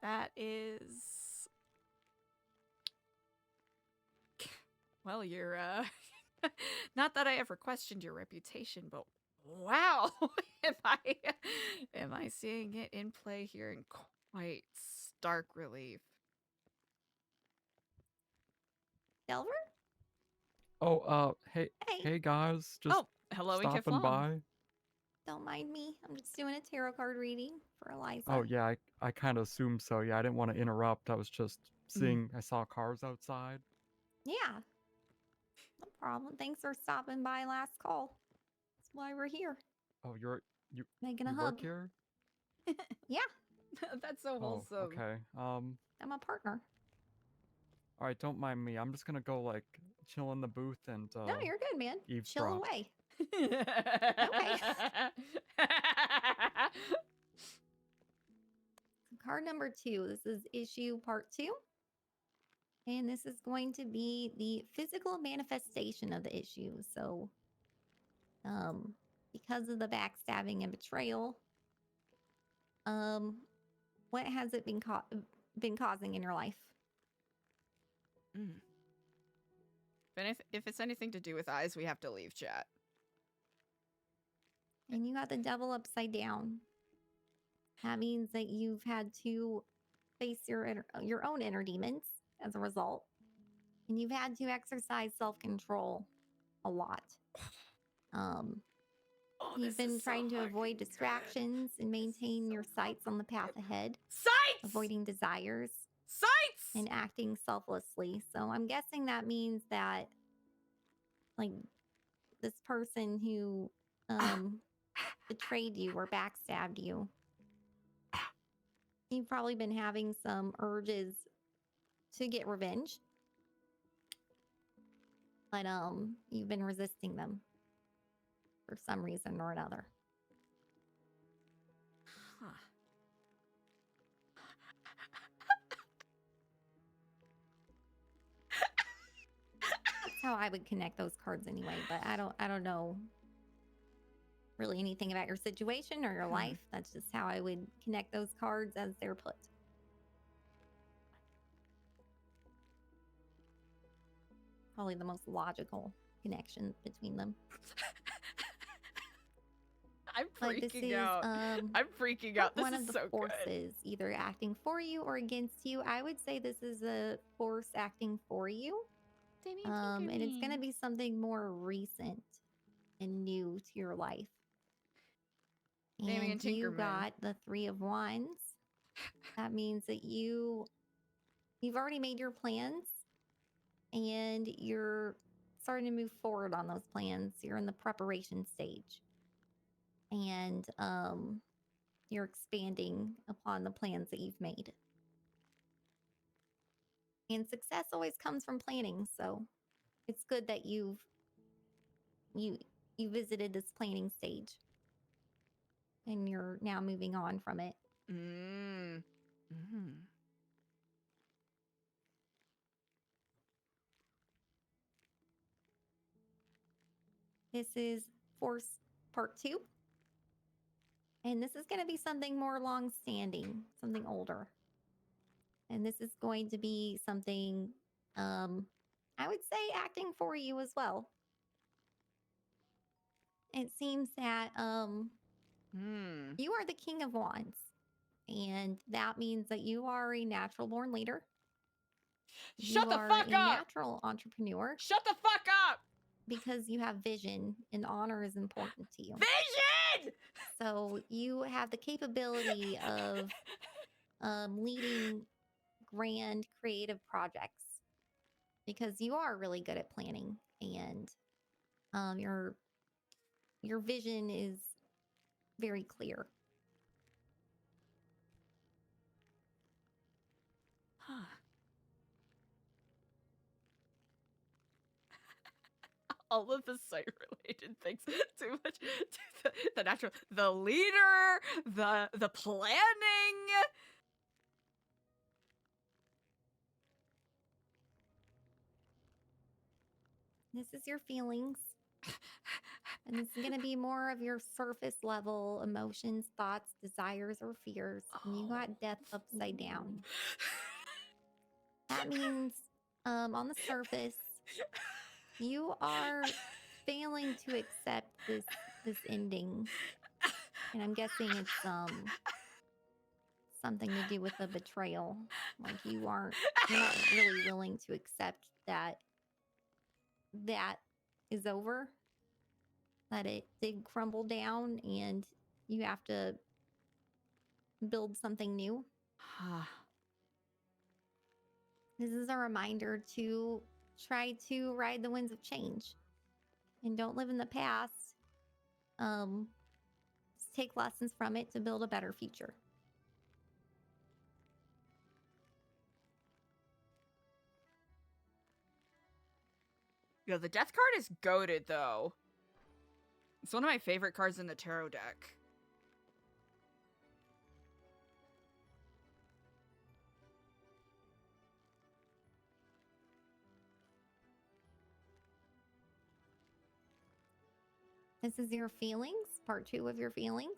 That is... Well, you're, not that I ever questioned your reputation, but wow! am I seeing it in play here in quite stark relief? Delver? Oh, hey guys, just hello, Inca stopping by. Don't mind me. I'm just doing a tarot card reading for ELIZA. Oh yeah, I kind of assumed so. Yeah, I didn't want to interrupt. I was just seeing. I saw cars outside. Yeah. No problem. Thanks for stopping by last call. That's why we're here. Oh, you Making a you hug. work here? Yeah. That's so wholesome. Oh, okay. I'm a partner. All right, don't mind me. I'm just gonna go like chill in the booth and No, you're good, man. Chill eavesdrop. away. Okay. Card number 2. This is issue part 2. And this is going to be the physical manifestation of the issue. So, because of the backstabbing and betrayal, what has it been causing in your life? If it's anything to do with eyes, we have to leave chat. And you got the devil upside down. That means that you've had to face your own inner demons as a result. And you've had to exercise self-control a lot. You've been trying to avoid distractions and maintain your sights on the path ahead. Sights! Avoiding desires. Sights! And acting selflessly. So I'm guessing that means that, like, this person who betrayed you or backstabbed you, you've probably been having some urges to get revenge. But you've been resisting them for some reason or another. Huh. That's how I would connect those cards anyway, but I don't know really anything about your situation or your life. That's just how I would connect those cards as they're put. Probably the most logical connection between them. I'm But this freaking is, out. I'm freaking out. This one is of the so forces, good. either acting for you or against you. I would say this is a force acting for you. And it's going to be something more recent and new to your life. Damien And you Tinkerman. got the 3 of Wands. That means that you've already made your plans and you're starting to move forward on those plans. You're in the preparation stage. And you're expanding upon the plans that you've made. And success always comes from planning, so it's good that you visited this planning stage. And you're now moving on from it. This is force part 2. And this is going to be something more long-standing, something older. And this is going to be something, I would say acting for you as well. It seems that you are the King of Wands. And that means that you are a natural born leader. Shut the fuck up! You are a natural entrepreneur. Shut the fuck up! Because you have vision and honor is important to you. Vision! So you have the capability of leading grand creative projects because you are really good at planning, and your vision is very clear. Huh. All of the site-related things too much. The natural, the leader, the planning. This is your feelings. And this is going to be more of your surface level emotions, thoughts, desires, or fears. And you got death upside down. That means on the surface, you are failing to accept this ending. And I'm guessing it's something to do with a betrayal. Like you're not really willing to accept that is over, that it did crumble down and you have to build something new. This is a reminder to try to ride the winds of change and don't live in the past. Just take lessons from it to build a better future. Yo, the death card is goated though. It's one of my favorite cards in the tarot deck. This is your feelings, part 2 of your feelings.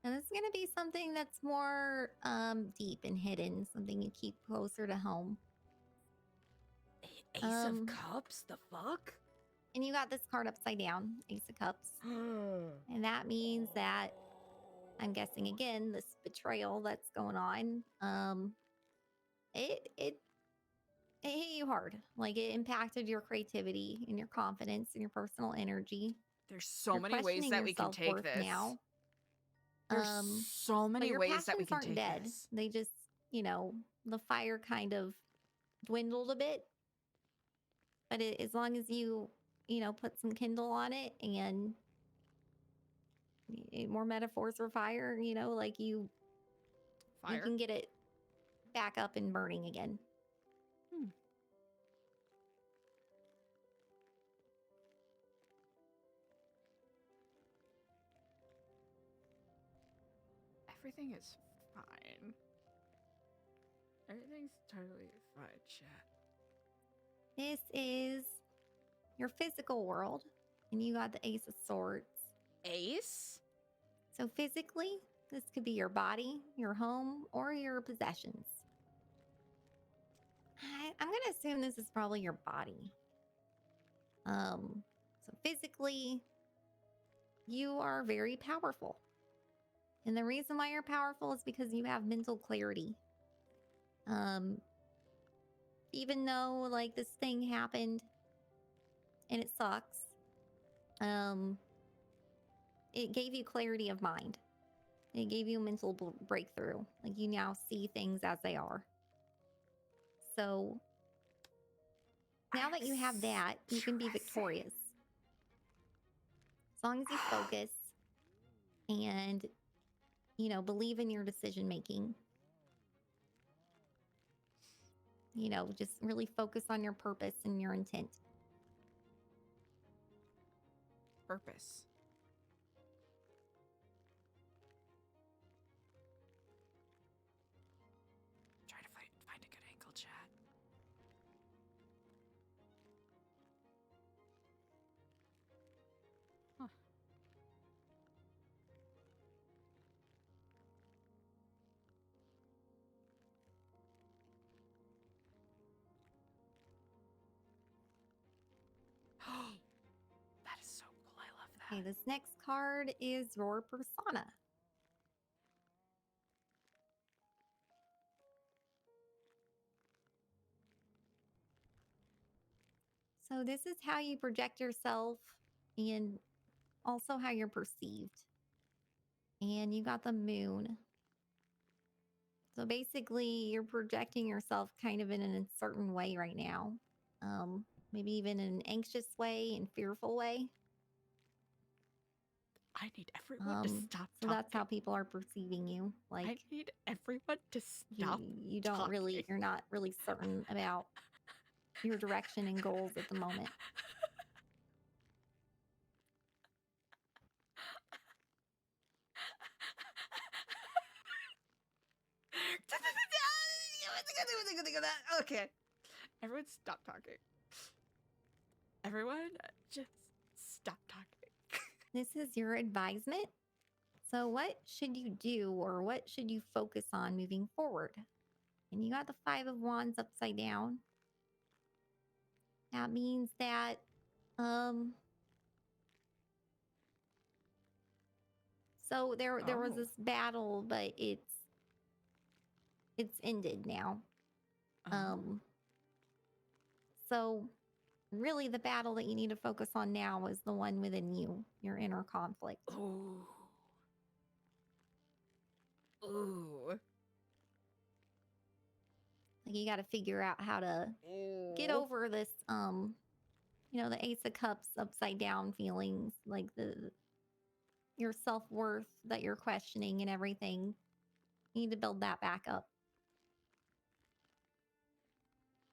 And this is going to be something that's more deep and hidden, something you keep closer to home. Ace of Cups? The fuck? And you got this card upside down, Ace of Cups. And that means that, I'm guessing again, this betrayal that's going on, it hit you hard. Like it impacted your creativity and your confidence and your personal energy. There's so many ways that we can take this. Now. There's so many ways that we can take dead. this. They just, the fire kind of dwindled a bit. But as long as you, put some kindle on it and more metaphors for fire, like you can get it back up and burning again. Everything is fine. Everything's totally fine, chat. This is your physical world, and you got the Ace of Swords. Ace? So physically, this could be your body, your home, or your possessions. I'm going to assume this is probably your body. So physically, you are very powerful. And the reason why you're powerful is because you have mental clarity. Even though, like, this thing happened and it sucks, it gave you clarity of mind. It gave you a mental breakthrough. Like, you now see things as they are. So, now that you have that, you can be victorious. As long as you focus and, believe in your decision making. Just really focus on your purpose and your intent. Purpose. Try to find a good angle, chat. Huh. Okay, this next card is your persona. So this is how you project yourself and also how you're perceived. And you got the moon. So basically you're projecting yourself kind of in a certain way right now. Maybe even in an anxious way and fearful way. I need everyone to stop So talking. that's how people are perceiving you. Like I need everyone to stop you don't really, talking. you're not really certain about your direction and goals at the moment. Okay. Everyone stop talking. Everyone just stop talking. This is your advisement. So what should you do or what should you focus on moving forward? And you got the 5 of Wands upside down. That means that so there was this battle, but it's ended now. So really the battle that you need to focus on now is the one within you, your inner conflict. Ooh. Ooh. Like you got to figure out how to get over this you know, the Ace of Cups upside down feelings, like your self-worth that you're questioning and everything. You need to build that back up.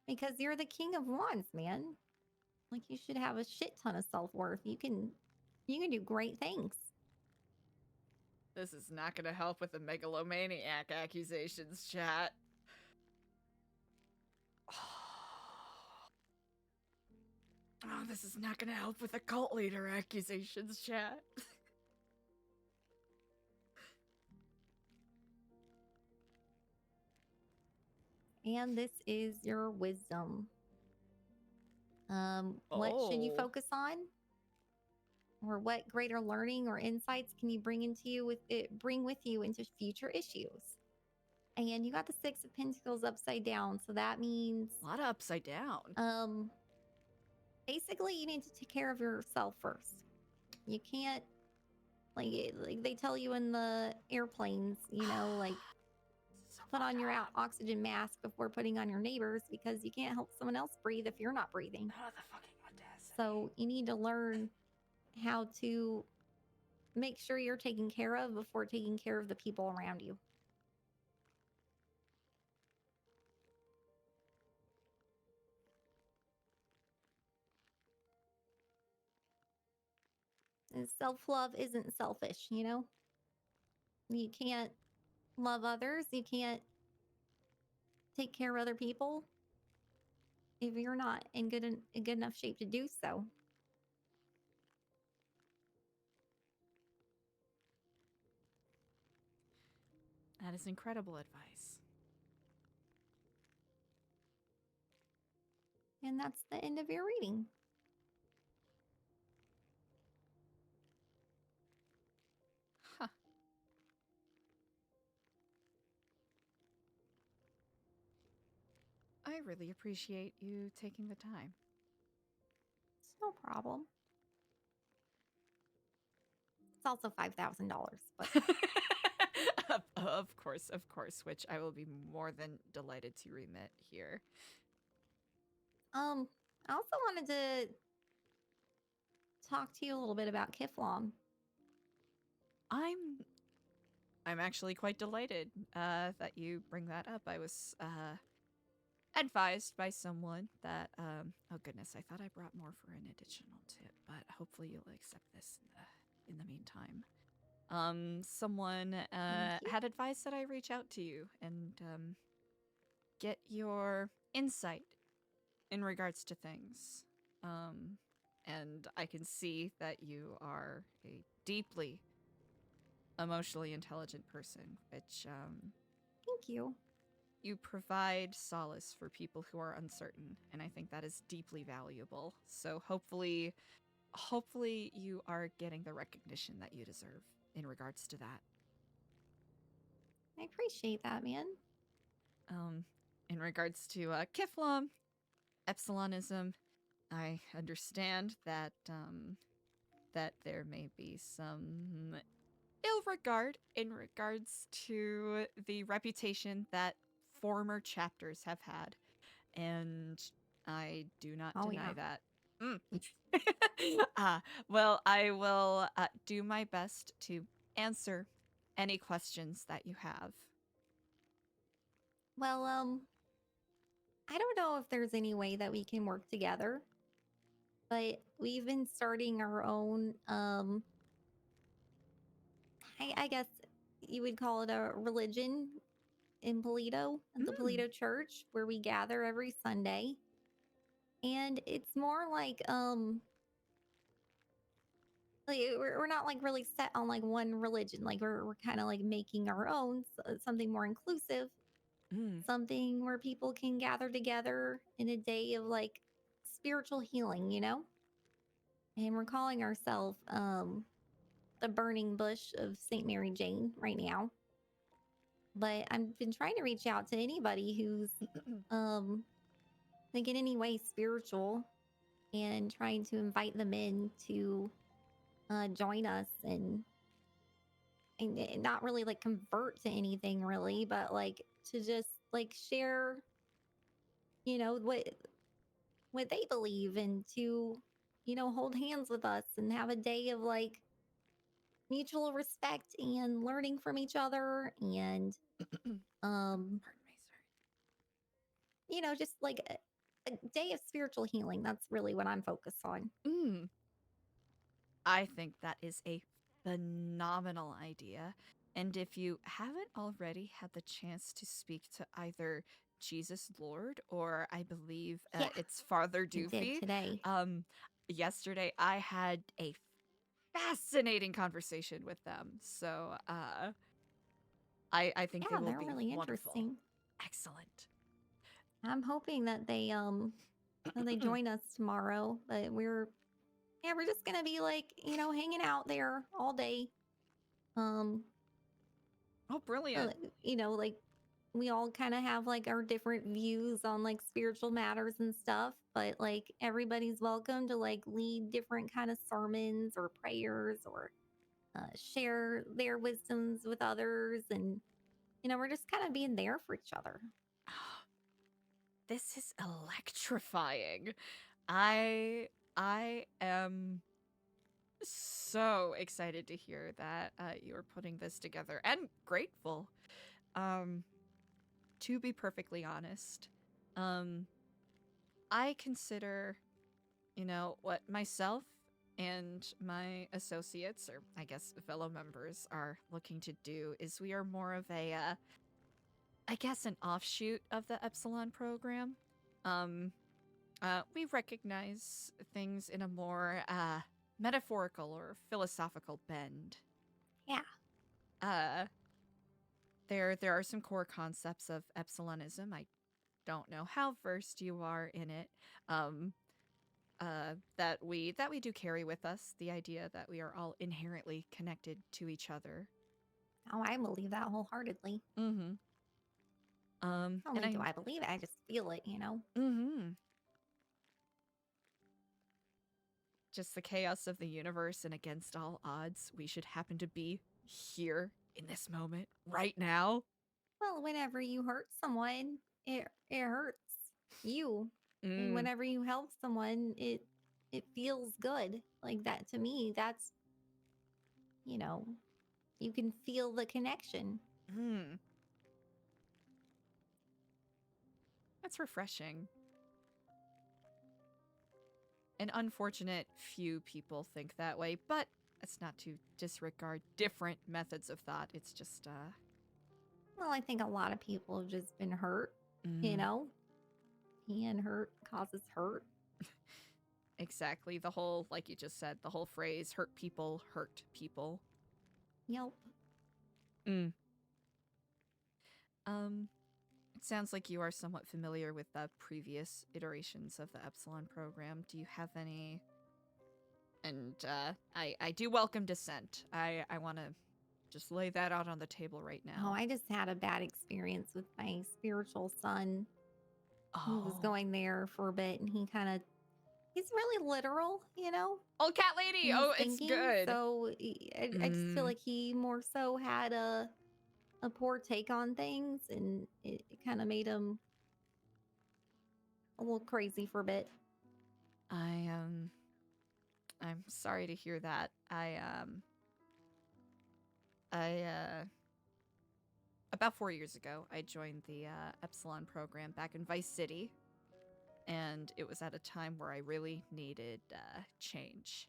Because you're the King of Wands, man. Like you should have a shit ton of self-worth. You can do great things. This is not going to help with the megalomaniac accusations, chat. Oh, this is not going to help with the cult leader accusations, chat. And this is your wisdom. What should you focus on? Or what greater learning or insights can you bring with you into future issues? And you got the 6 of Pentacles upside down, so that means a lot of upside down. Basically you need to take care of yourself first. You can't like they tell you in the airplanes, you know, like put on your oxygen mask before putting on your neighbors because you can't help someone else breathe if you're not breathing. Oh, the fucking audacity. So you need to learn how to make sure you're taken care of before taking care of the people around you. And self-love isn't selfish, you know? You can't love others. You can't take care of other people if you're not in good enough shape to do so. That is incredible advice. And that's the end of your reading. Huh. I really appreciate you taking the time. It's no problem. It's also $5,000, but of course, which I will be more than delighted to remit here. I also wanted to talk to you a little bit about Kiflom. I'm actually quite delighted that you bring that up. I was advised by someone that oh goodness, I thought I brought more for an additional tip, but hopefully you'll accept this in the meantime. Someone had advised that I reach out to you and get your insight in regards to things. And I can see that you are a deeply emotionally intelligent person, which thank you. You provide solace for people who are uncertain, and I think that is deeply valuable. So hopefully hopefully you are getting the recognition that you deserve in regards to that. I appreciate that, man. In regards to Kiflam, Epsilonism, I understand that that there may be some ill regard in regards to the reputation that former chapters have had, and I do not deny that. Well, I will do my best to answer any questions that you have. Well, I don't know if there's any way that we can work together, but we've been starting our own, I guess you would call it a religion in Polito, at the Polito Church, where we gather every Sunday. And it's more like, we're not like really set on like one religion. Like we're kind of like making our own, something more inclusive, something where people can gather together in a day of like spiritual healing, you know? And we're calling ourselves the Burning Bush of St. Mary Jane right now. But I've been trying to reach out to anybody who's like in any way spiritual and trying to invite them in to join us and not really like convert to anything really, but like to just like share, you know, what they believe and to, you know, hold hands with us and have a day of like mutual respect and learning from each other and you know, just like a day of spiritual healing. That's really what I'm focused on. I think that is a phenomenal idea. And if you haven't already had the chance to speak to either Jesus Lord or I believe it's Father did Doofy today. Yesterday, I had a fascinating conversation with them. So I think Yeah, it will they're be really wonderful. interesting. Excellent. I'm hoping that they join us tomorrow, but we're just gonna be like, you know, hanging out there all day. Oh, brilliant. You know, like we all kind of have like our different views on like spiritual matters and stuff, but like everybody's welcome to like lead different kind of sermons or prayers or share their wisdoms with others, and you know, we're just kind of being there for each other. This is electrifying. I am so excited to hear that you're putting this together and grateful. To be perfectly honest, I consider, you know, what myself and my associates, or I guess fellow members, are looking to do is we are more of a, I guess, an offshoot of the Epsilon program. We recognize things in a more metaphorical or philosophical bend. Yeah. There are some core concepts of Epsilonism. I don't know how versed you are in it. That we do carry with us, the idea that we are all inherently connected to each other. Oh, I believe that wholeheartedly. Not only do I believe it, I just feel it, you know? Just the chaos of the universe, and against all odds, we should happen to be here in this moment, right now. Well, whenever you hurt someone, it hurts you. And whenever you help someone, it feels good. Like that to me, that's, you know, you can feel the connection. That's refreshing. An unfortunate few people think that way, but it's not to disregard different methods of thought. It's just, Well, I think a lot of people have just been hurt, you know? And hurt causes hurt. Exactly. The whole, like you just said, the whole phrase, hurt people hurt people. Yep. It sounds like you are somewhat familiar with the previous iterations of the Epsilon program. Do you have any And I do welcome dissent. I want to just lay that out on the table right Oh, now. I just had a bad experience with my spiritual son. He was Oh. going there for a bit, and he's really literal, you know? Oh, cat lady! in his Oh, it's thinking, good. So I just feel Mm. like he more so had a poor take on things, and it kind of made him a little crazy for a bit. I'm sorry to hear that. About 4 years ago, I joined the Epsilon program back in Vice City, and it was at a time where I really needed change.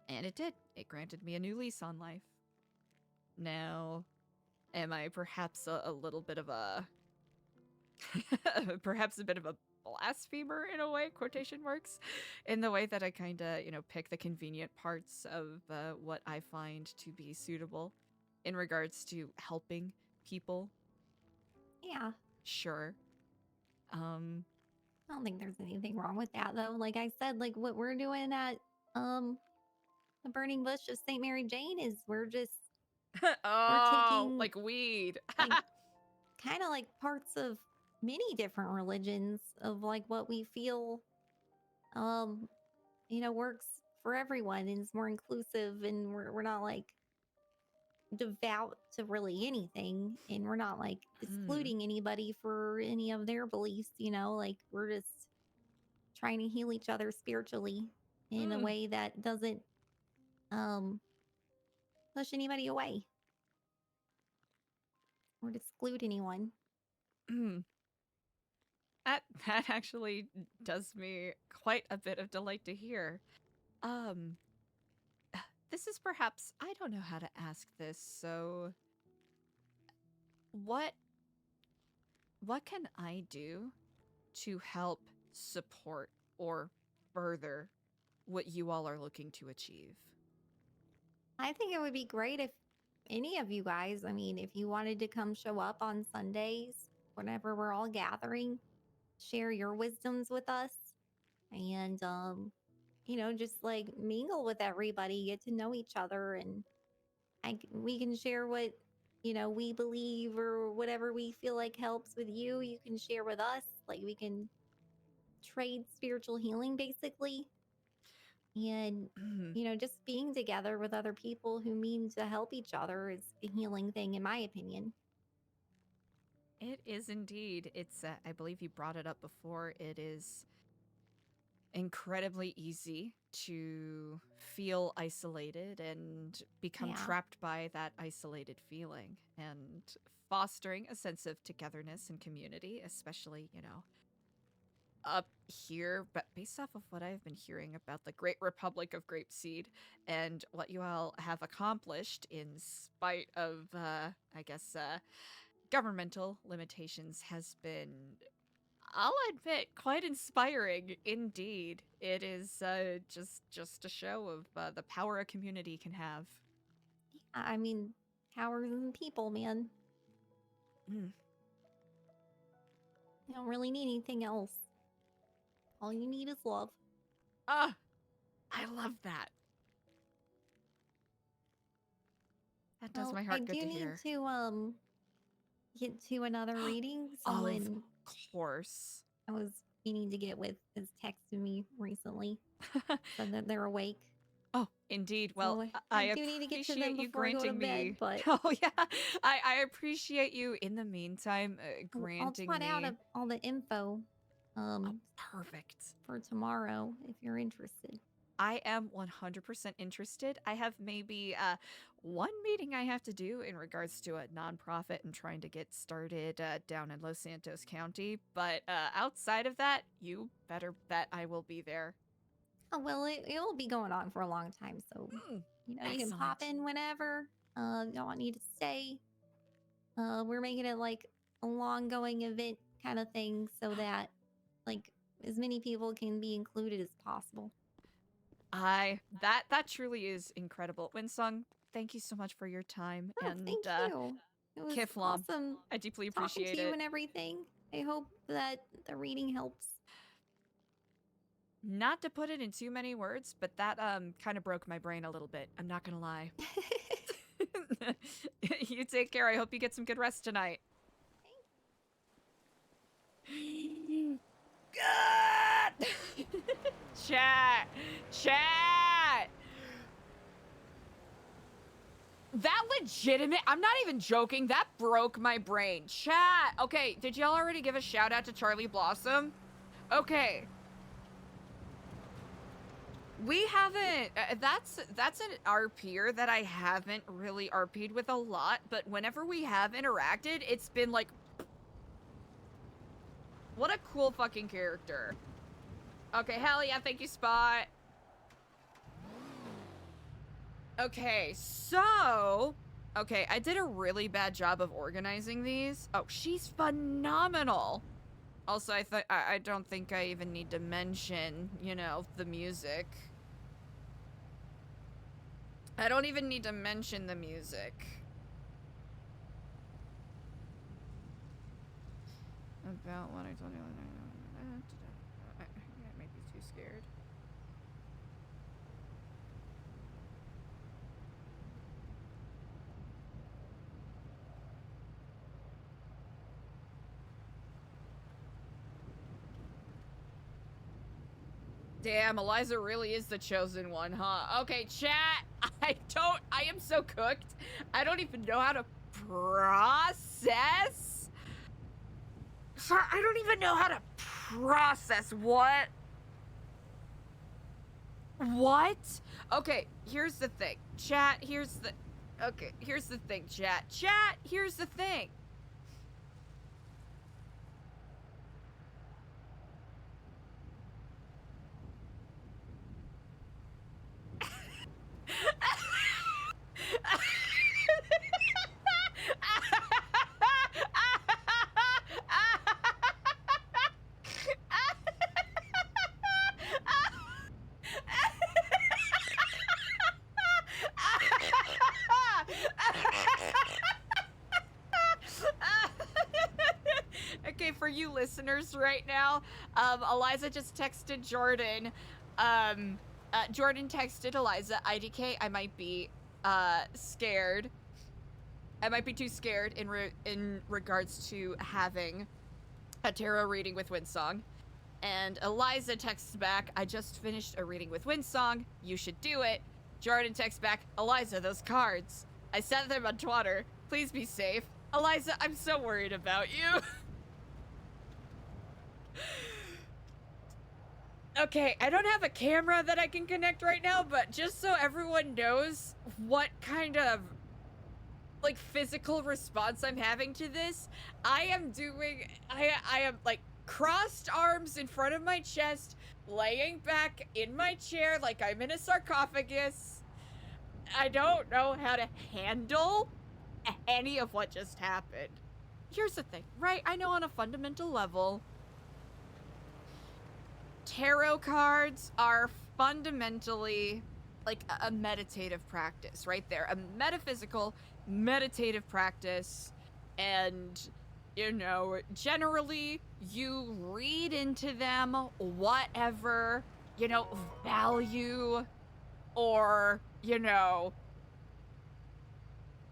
And it did. It granted me a new lease on life. Now, am I perhaps a little bit of a perhaps a bit of a blasphemer in a way, quotation marks, in the way that I kind of, pick the convenient parts of what I find to be suitable in regards to helping people? Yeah. Sure. I don't think there's anything wrong with that, though. Like I said, like what we're doing at the Burning Bush of St. Mary Jane is we're taking like weed. like kind of like parts of many different religions of like what we feel works for everyone and is more inclusive, and we're not like devout to really anything, and we're not like excluding anybody for any of their beliefs, like we're just trying to heal each other spiritually in a way that doesn't push anybody away or exclude anyone. That actually does me quite a bit of delight to hear. This is perhaps, I don't know how to ask this, so what can I do to help support or further what you all are looking to achieve? I think it would be great if any of you guys, if you wanted to come show up on Sundays, whenever we're all gathering, share your wisdoms with us, and just like mingle with everybody, get to know each other, and we can share what we believe or whatever we feel like helps with you. You can share with us, like we can trade spiritual healing basically, and just being together with other people who mean to help each other is a healing thing, in my opinion. It is indeed. It's, I believe you brought it up before. It is incredibly easy to feel isolated and become trapped by that isolated feeling, and fostering a sense of togetherness and community, especially, up here, but based off of what I've been hearing about the Great Republic of Grapeseed and what you all have accomplished in spite of, governmental limitations, has been, I'll admit, quite inspiring indeed. It is just a show of the power a community can have. Power in people, man. You don't really need anything else. All you need is love. I love that. That does my heart good to hear. I do need to get to another reading. Someone, of course, I was meaning to get with has texted me recently, so that they're awake. Oh, indeed. Well, So I do need to get to appreciate them you before I go to granting bed, me. but Oh yeah, I appreciate you in the meantime granting I'll twat me. out all the info. Perfect. For tomorrow, if you're interested. I am 100% interested. I have maybe one meeting I have to do in regards to a nonprofit and trying to get started down in Los Santos County. But outside of that, you better bet I will be there. Oh, well, it will be going on for a long time, so you can pop in whenever. Don't need to stay. We're making it like a long going event kind of thing, so that like as many people can be included as possible. That truly is incredible. Windsong, thank you so much for your time. Oh, and thank you. It was Kiflam, awesome. I deeply Talking appreciate to you it. and everything. I hope that the reading helps. Not to put it in too many words, but that kind of broke my brain a little bit. I'm not gonna lie. You take care. I hope you get some good rest tonight. God! Chat! Chat! That legitimate, I'm not even joking, that broke my brain. Chat! Okay, did y'all already give a shout out to Charlie Blossom? Okay. We haven't, that's an RPer that I haven't really RP'd with a lot, but whenever we have interacted, it's been like, what a cool fucking character. Okay, hell yeah, thank you, Spot. Okay, so... Okay, I did a really bad job of organizing these. Oh, she's phenomenal. Also, I don't think I even need to mention, you know, the music. I don't even need to mention the music. About what I told you. I might be too scared. Damn, Eliza really is the chosen one, huh? Okay, chat, I am so cooked. I don't even know how to process. I don't even know how to process what? What? Okay, here's the thing. Chat, here's the... Okay, here's the thing, chat. Chat, here's the thing. Okay, for you listeners right now, Eliza just texted Jordan. Jordan texted Eliza, IDK, I might be scared. I might be too scared in regards to having a tarot reading with Windsong. And Eliza texts back, I just finished a reading with Windsong. You should do it. Jordan texts back, Eliza, those cards. I sent them on Twitter. Please be safe. Eliza, I'm so worried about you. Okay, I don't have a camera that I can connect right now, but just so everyone knows what kind of, like, physical response I'm having to this, I am like, crossed arms in front of my chest, laying back in my chair like I'm in a sarcophagus. I don't know how to handle any of what just happened. Here's the thing, right? I know on a fundamental level, tarot cards are fundamentally like a meditative practice, right? They're a metaphysical, meditative practice, and, you know, generally you read into them whatever, you know, value or, you know,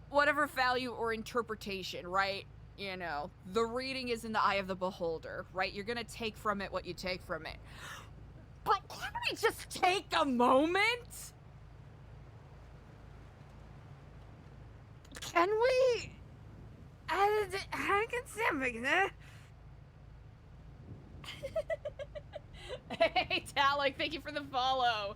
whatever value or interpretation, right? You know, the reading is in the eye of the beholder, right? You're gonna take from it what you take from it. But can we just take a moment? Can we? I can see something there. Hey, Talik, thank you for the follow.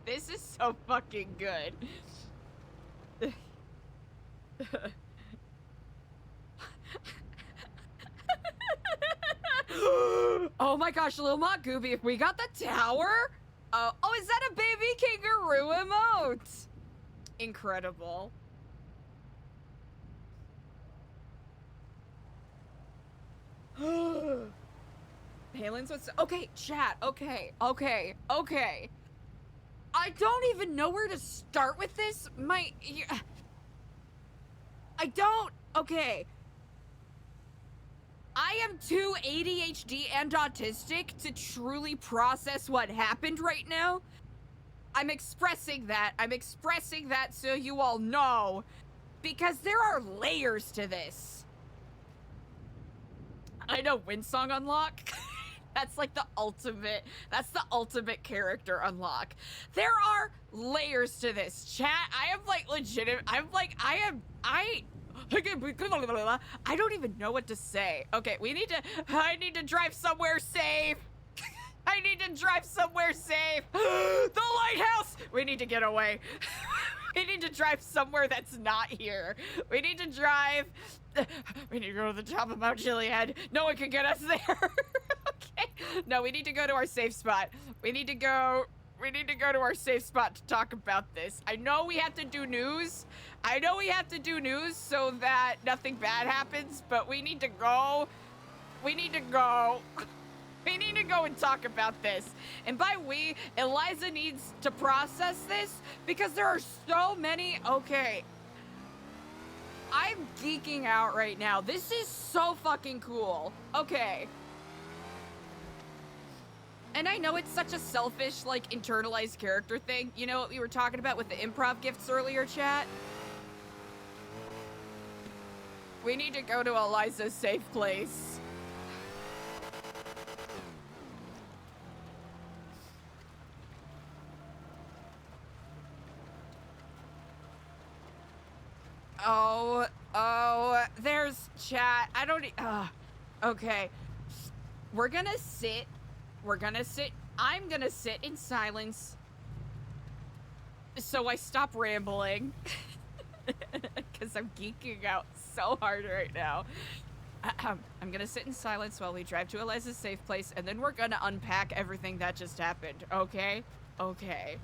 This is so fucking good. Oh my gosh, Lil Mont Gooby, if we got the tower? Oh, is that a baby kangaroo emote? Incredible. Palin's what's okay, chat, okay. I don't even know where to start with this. I don't. Okay. I am too ADHD and autistic to truly process what happened right now. I'm expressing that. I'm expressing that so you all know. Because there are layers to this. I know Windsong unlock. That's like the ultimate character unlock. There are layers to this. Chat, I am like legitimate. I don't even know what to say. Okay, I need to drive somewhere safe. I need to drive somewhere safe. The lighthouse! We need to get away. We need to drive somewhere that's not here. We need to drive. We need to go to the top of Mount Gilead. No one can get us there. Okay. No, we need to go to our safe spot. We need to go to our safe spot to talk about this. I know we have to do news. I know we have to do news so that nothing bad happens, but we need to go. We need to go. We need to go and talk about this. And by we, Eliza needs to process this because there are so many. Okay. I'm geeking out right now. This is so fucking cool. Okay. And I know it's such a selfish, like, internalized character thing. You know what we were talking about with the improv gifts earlier, chat? We need to go to Eliza's safe place. Oh, there's chat. I don't, okay. We're gonna sit. I'm gonna sit in silence. So I stop rambling. Because I'm geeking out so hard right now. I'm gonna sit in silence while we drive to Eliza's safe place, and then we're gonna unpack everything that just happened, okay? Okay.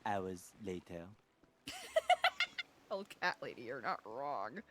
hours later. Oh, cat lady, you're not wrong.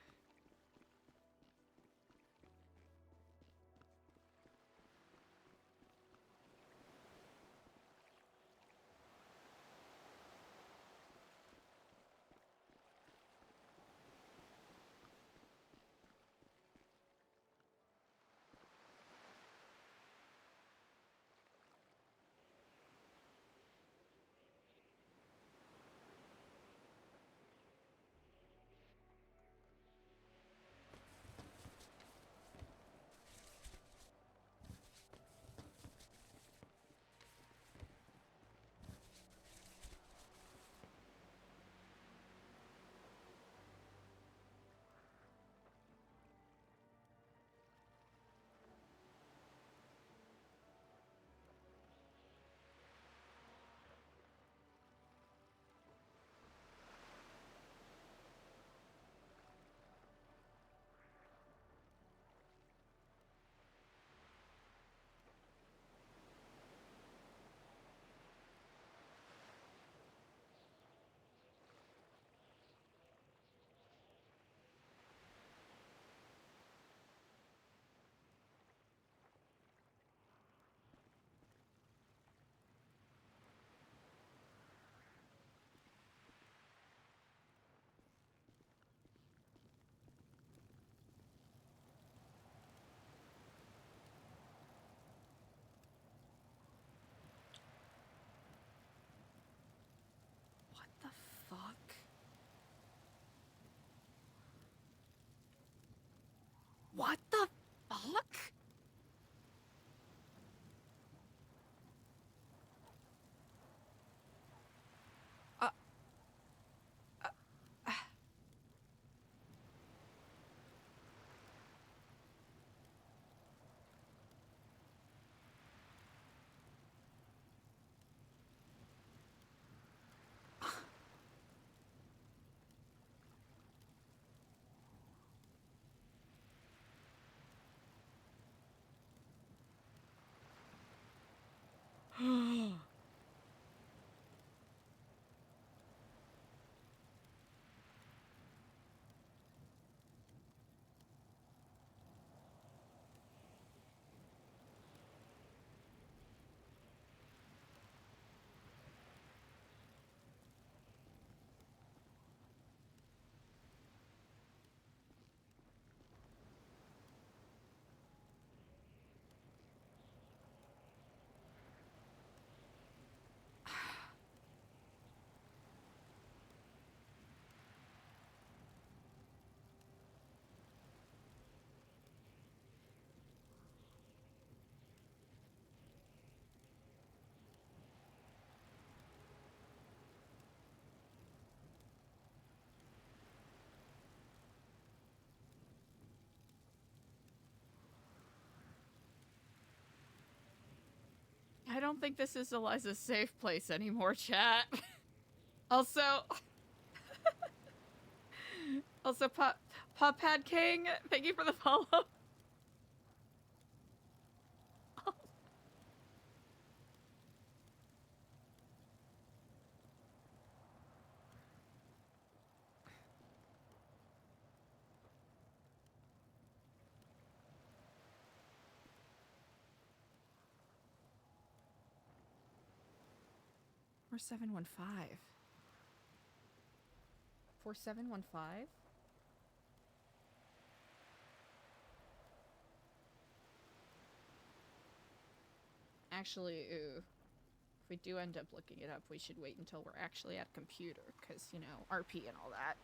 What the fuck? What the fuck? I don't think this is Eliza's safe place anymore, chat. Also, Pad King, thank you for the follow. Or 715. 4715? Actually, ooh. If we do end up looking it up, we should wait until we're actually at a computer, because, you know, RP and all that.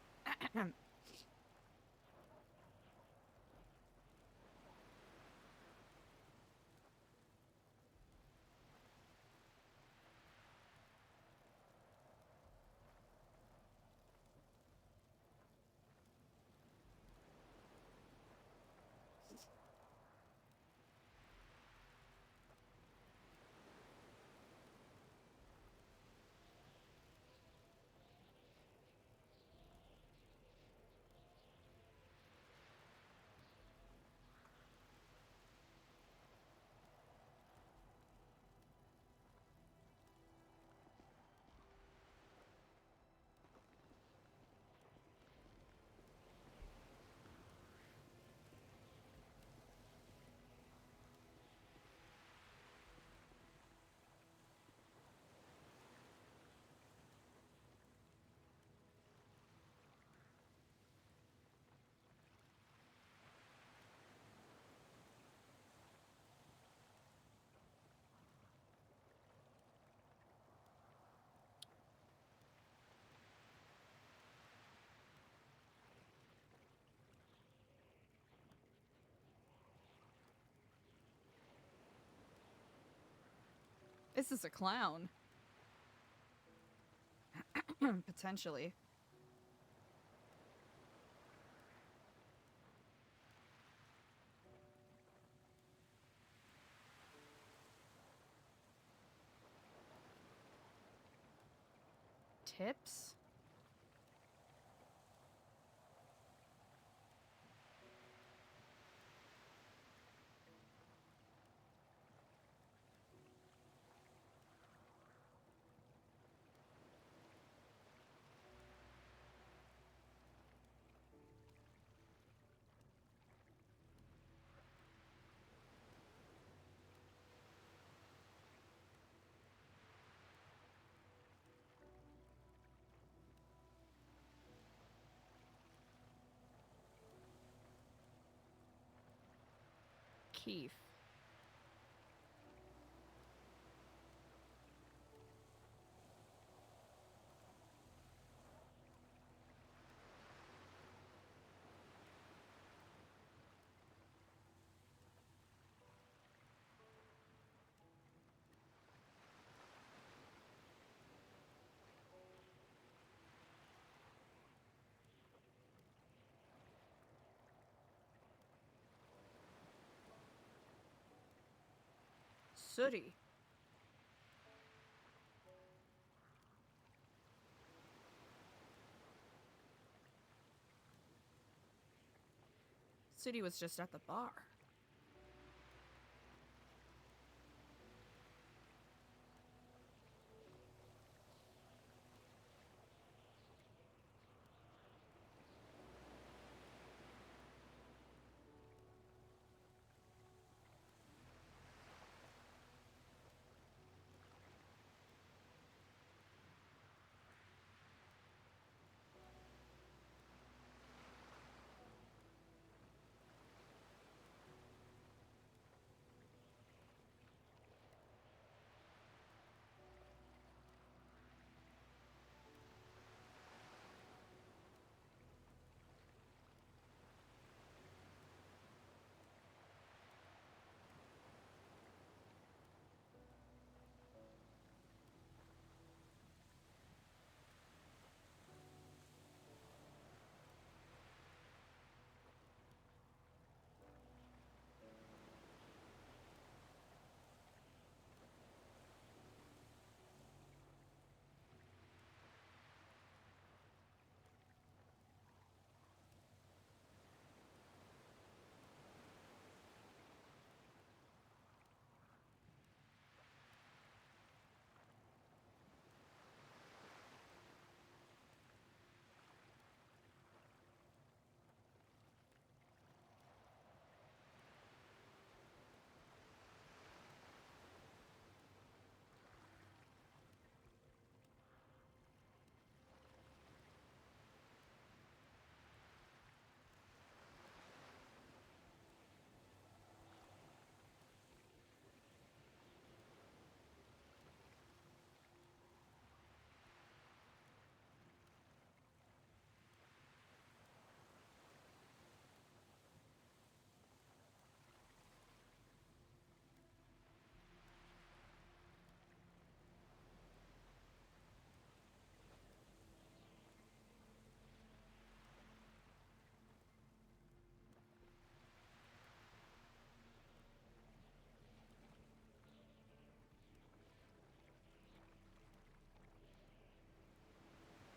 This is a clown. Potentially. Tips? Keith. Sooty. Sooty was just at the bar.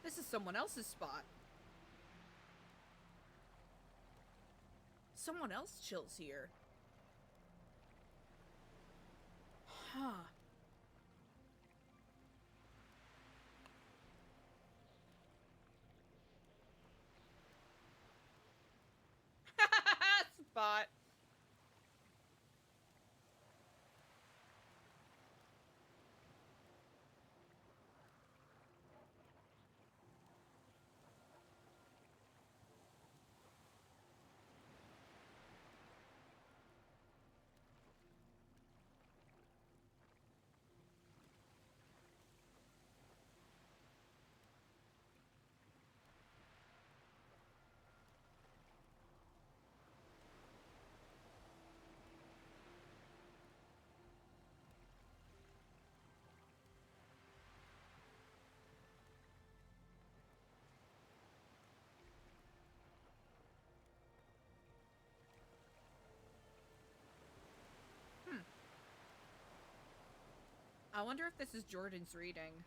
This is someone else's spot. Someone else chills here. Huh. Spot. I wonder if this is Jordan's reading.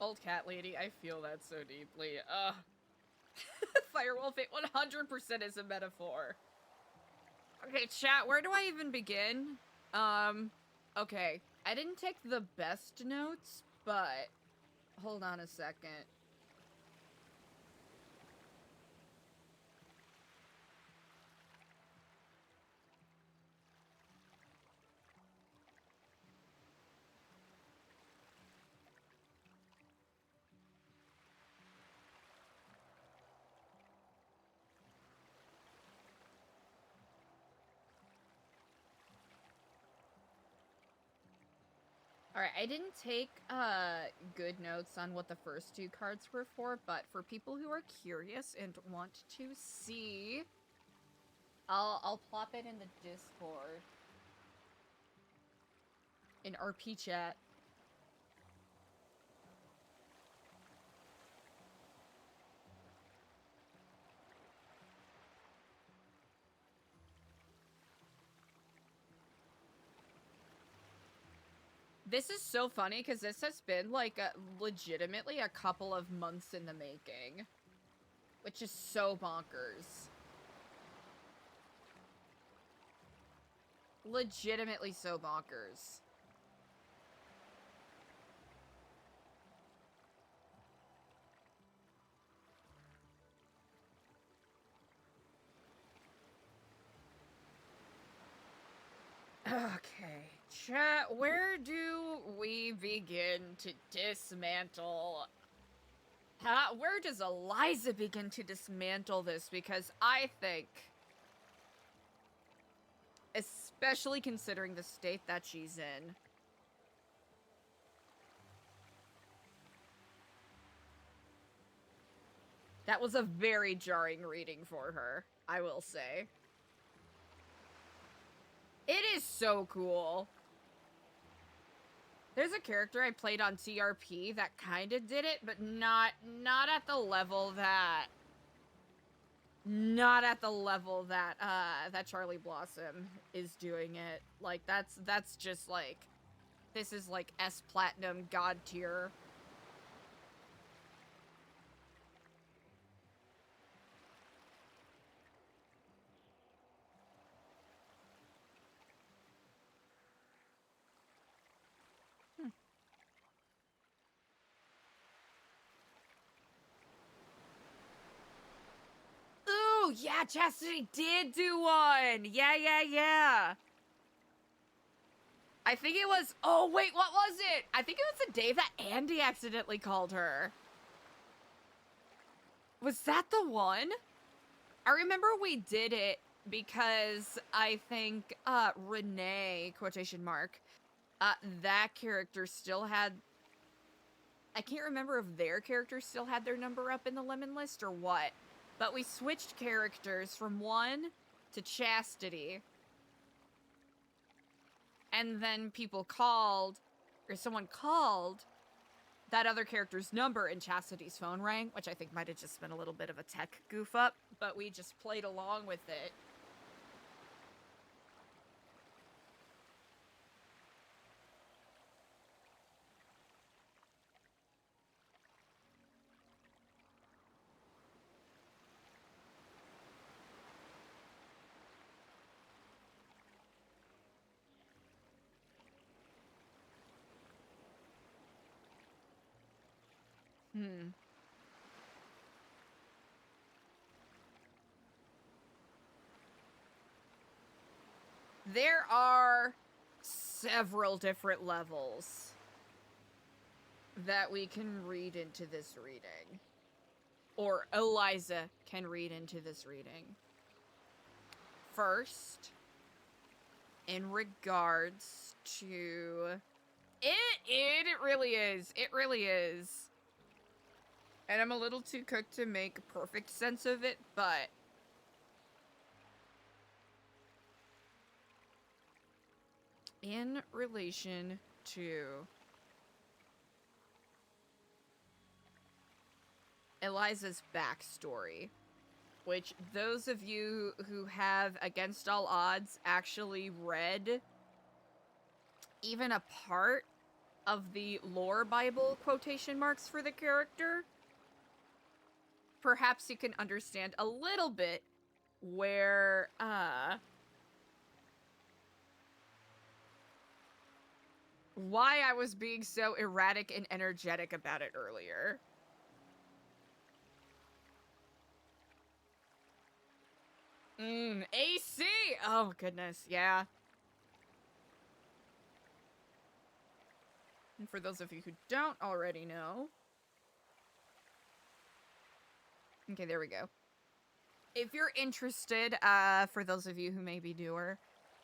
Old cat lady, I feel that so deeply. Firewolf, it 100% is a metaphor. Okay, chat, where do I even begin? Okay. I didn't take the best notes, but hold on a second. Alright, I didn't take good notes on what the first two cards were for, but for people who are curious and want to see, I'll plop it in the Discord. In RP chat. This is so funny because this has been like legitimately a couple of months in the making, which is so bonkers. Legitimately so bonkers. Okay, chat, where do we begin to dismantle? Where does ELIZA begin to dismantle this? Because I think, especially considering the state that she's in, that was a very jarring reading for her, I will say. It is so cool. There's a character I played on TRP that kind of did it, but not at the level that... Not at the level that, that Charlie Blossom is doing it. Like, that's just, like... This is, like, S Platinum God tier. Ooh, yeah, Chastity did do one! Yeah. I think it was... Oh, wait, what was it? I think it was the day that Andy accidentally called her. Was that the one? I remember we did it because I think, Renee, quotation mark, that character still had... I can't remember if their character still had their number up in the lemon list or what. But we switched characters from one to Chastity. And then people called, or someone called that other character's number and Chastity's phone rang, which I think might have just been a little bit of a tech goof up, but we just played along with it. There are several different levels that we can read into this reading. Or ELIZA can read into this reading. First, in regards to... It really is. It really is. And I'm a little too cooked to make perfect sense of it, but... in relation to ELIZA's backstory, which those of you who have Against All Odds actually read even a part of the lore Bible quotation marks for the character, perhaps you can understand a little bit where, why I was being so erratic and energetic about it earlier. AC! Oh, goodness, yeah. And for those of you who don't already know... Okay, there we go. If you're interested, for those of you who may be newer,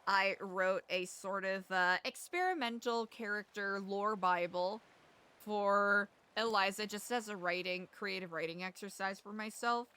I wrote a sort of experimental character lore Bible for ELIZA, just as a creative writing exercise for myself.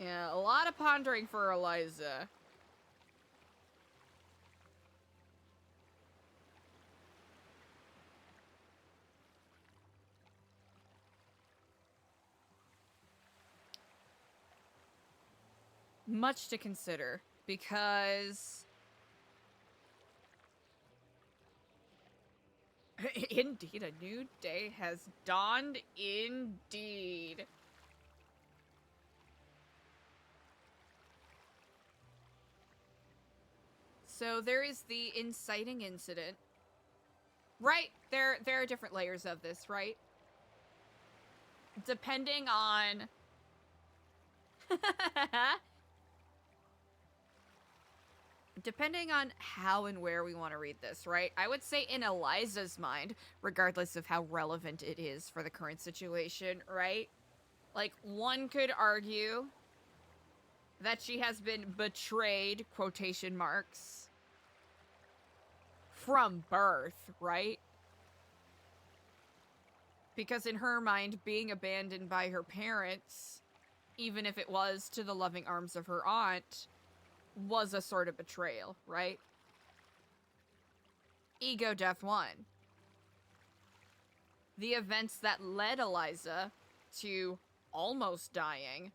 Yeah, a lot of pondering for ELIZA. Much to consider, because... Indeed, a new day has dawned, indeed. So there is the inciting incident. Right, there are different layers of this, right? Depending on... Depending on how and where we want to read this, right? I would say in ELIZA's mind, regardless of how relevant it is for the current situation, right? Like, one could argue that she has been betrayed, quotation marks, from birth, right? Because in her mind, being abandoned by her parents, even if it was to the loving arms of her aunt, was a sort of betrayal, right? Ego Death 1. The events that led ELIZA to almost dying.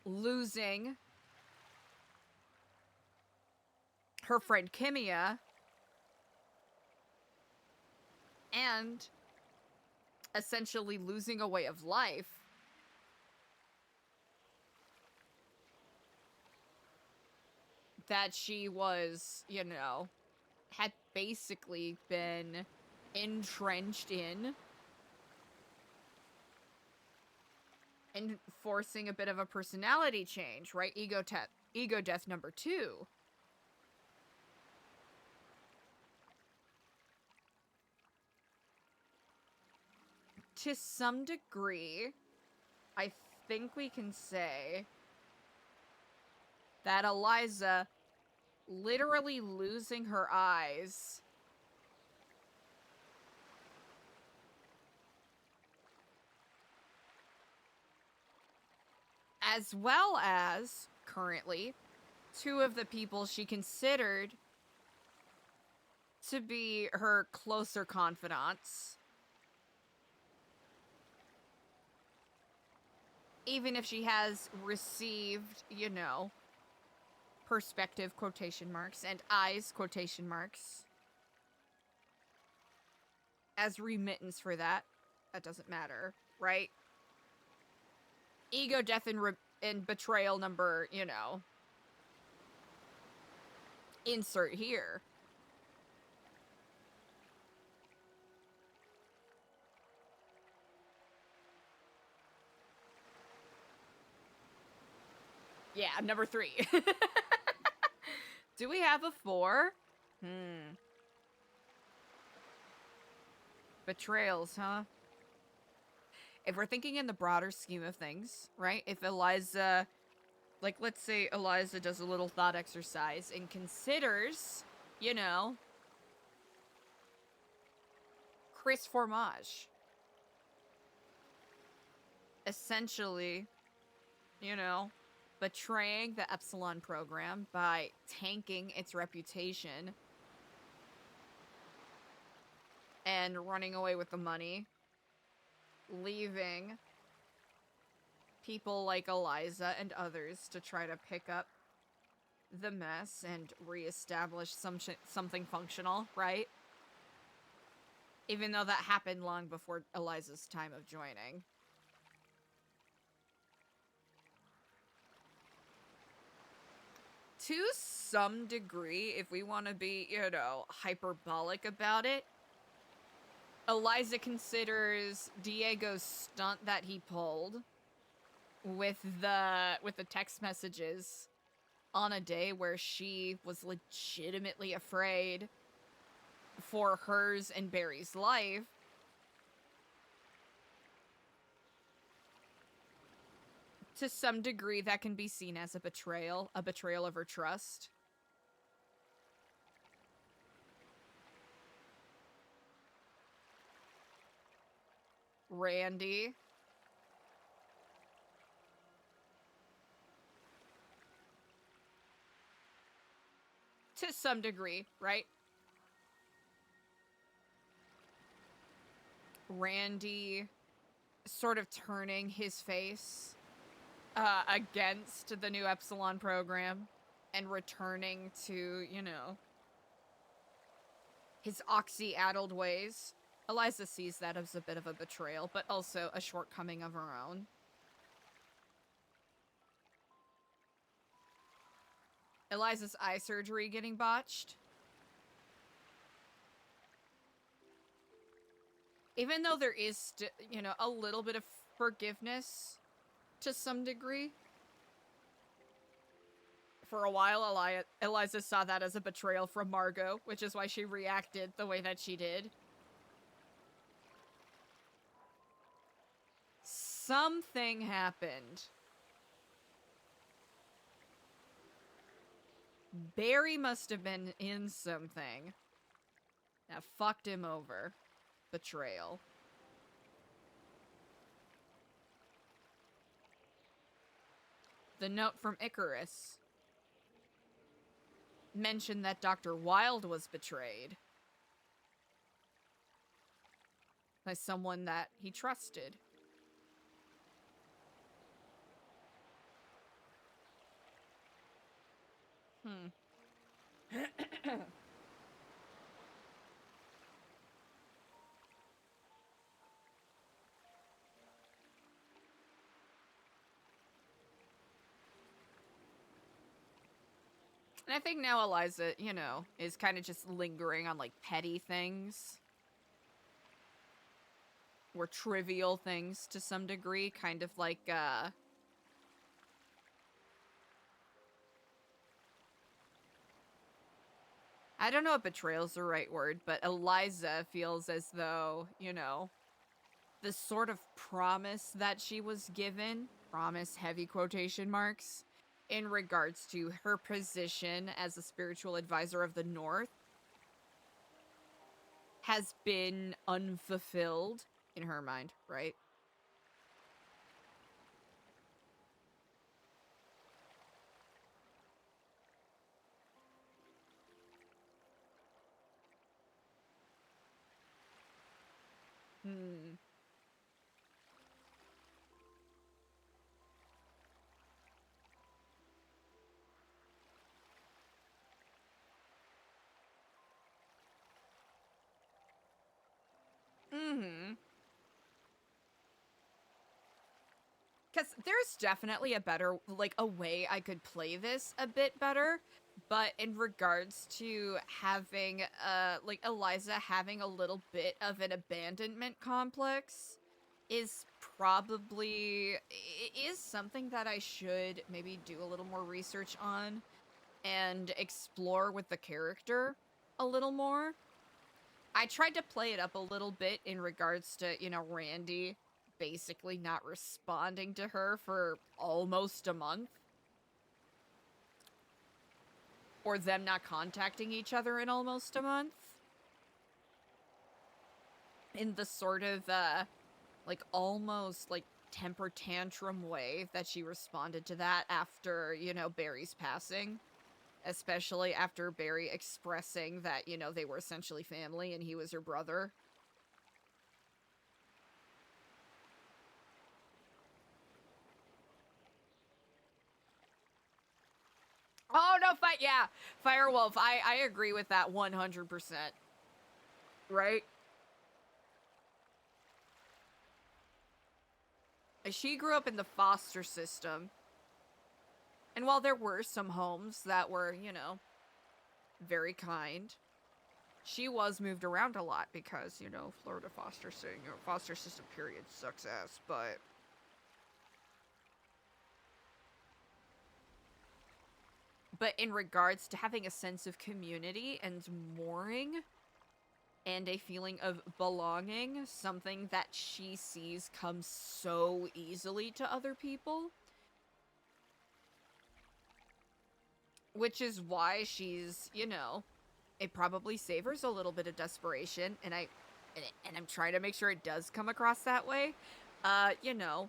Losing her friend Kimia. And essentially losing a way of life. That she was, you know, had basically been entrenched in. And forcing a bit of a personality change, right? Ego death number 2. To some degree, I think we can say that ELIZA literally losing her eyes as well as, currently, 2 of the people she considered to be her closer confidants. Even if she has received, you know, perspective quotation marks and eyes quotation marks as remittance for that, that doesn't matter, right? Ego death and betrayal number, you know, insert here. Yeah, number 3. Do we have a 4? Betrayals, huh? If we're thinking in the broader scheme of things, right? If ELIZA like, let's say Eliza does a little thought exercise and considers, you know, Chris Formage. Essentially, you know, betraying the Epsilon program by tanking its reputation and running away with the money, leaving people like Eliza and others to try to pick up the mess and reestablish something functional, right? Even though that happened long before Eliza's time of joining. To some degree, if we want to be, you know, hyperbolic about it, Eliza considers Diego's stunt that he pulled with the text messages on a day where she was legitimately afraid for hers and Barry's life. To some degree, that can be seen as a betrayal of her trust. Randy. To some degree, right? Randy sort of turning his face against the new Epsilon program and returning to, you know, his oxy-addled ways. Eliza sees that as a bit of a betrayal, but also a shortcoming of her own. Eliza's eye surgery getting botched. Even though there is, you know, a little bit of forgiveness to some degree. For a while, Eliza saw that as a betrayal from Margot, which is why she reacted the way that she did. Something happened. Barry must have been in something that fucked him over. Betrayal. The note from Icarus mentioned that Dr. Wilde was betrayed by someone that he trusted. And I think now Eliza, you know, is kind of just lingering on, like, petty things. Or trivial things to some degree. Kind of like, I don't know if betrayal's the right word, but Eliza feels as though, you know, the sort of promise that she was given, promise heavy quotation marks, in regards to her position as a spiritual advisor of the North, has been unfulfilled in her mind, right? Because there's definitely a better, like, a way I could play this a bit better, but in regards to having, like, Eliza having a little bit of an abandonment complex is probably, it is something that I should maybe do a little more research on and explore with the character a little more. I tried to play it up a little bit in regards to, you know, Randy basically not responding to her for almost a month. or them not contacting each other in almost a month. In the sort of, like, almost, like, temper tantrum way that she responded to that after, you know, Barry's passing. Especially after Barry expressing that, you know, they were essentially family and he was her brother. Oh, no, yeah, Firewolf, I agree with that 100%. Right? She grew up in the foster system. And while there were some homes that were, you know, very kind, she was moved around a lot because, you know, Florida foster system period sucks ass, but... But in regards to having a sense of community and mooring and a feeling of belonging, something that she sees come so easily to other people. Which is why she's, you know, it probably savors a little bit of desperation, and I'm trying to make sure it does come across that way. You know,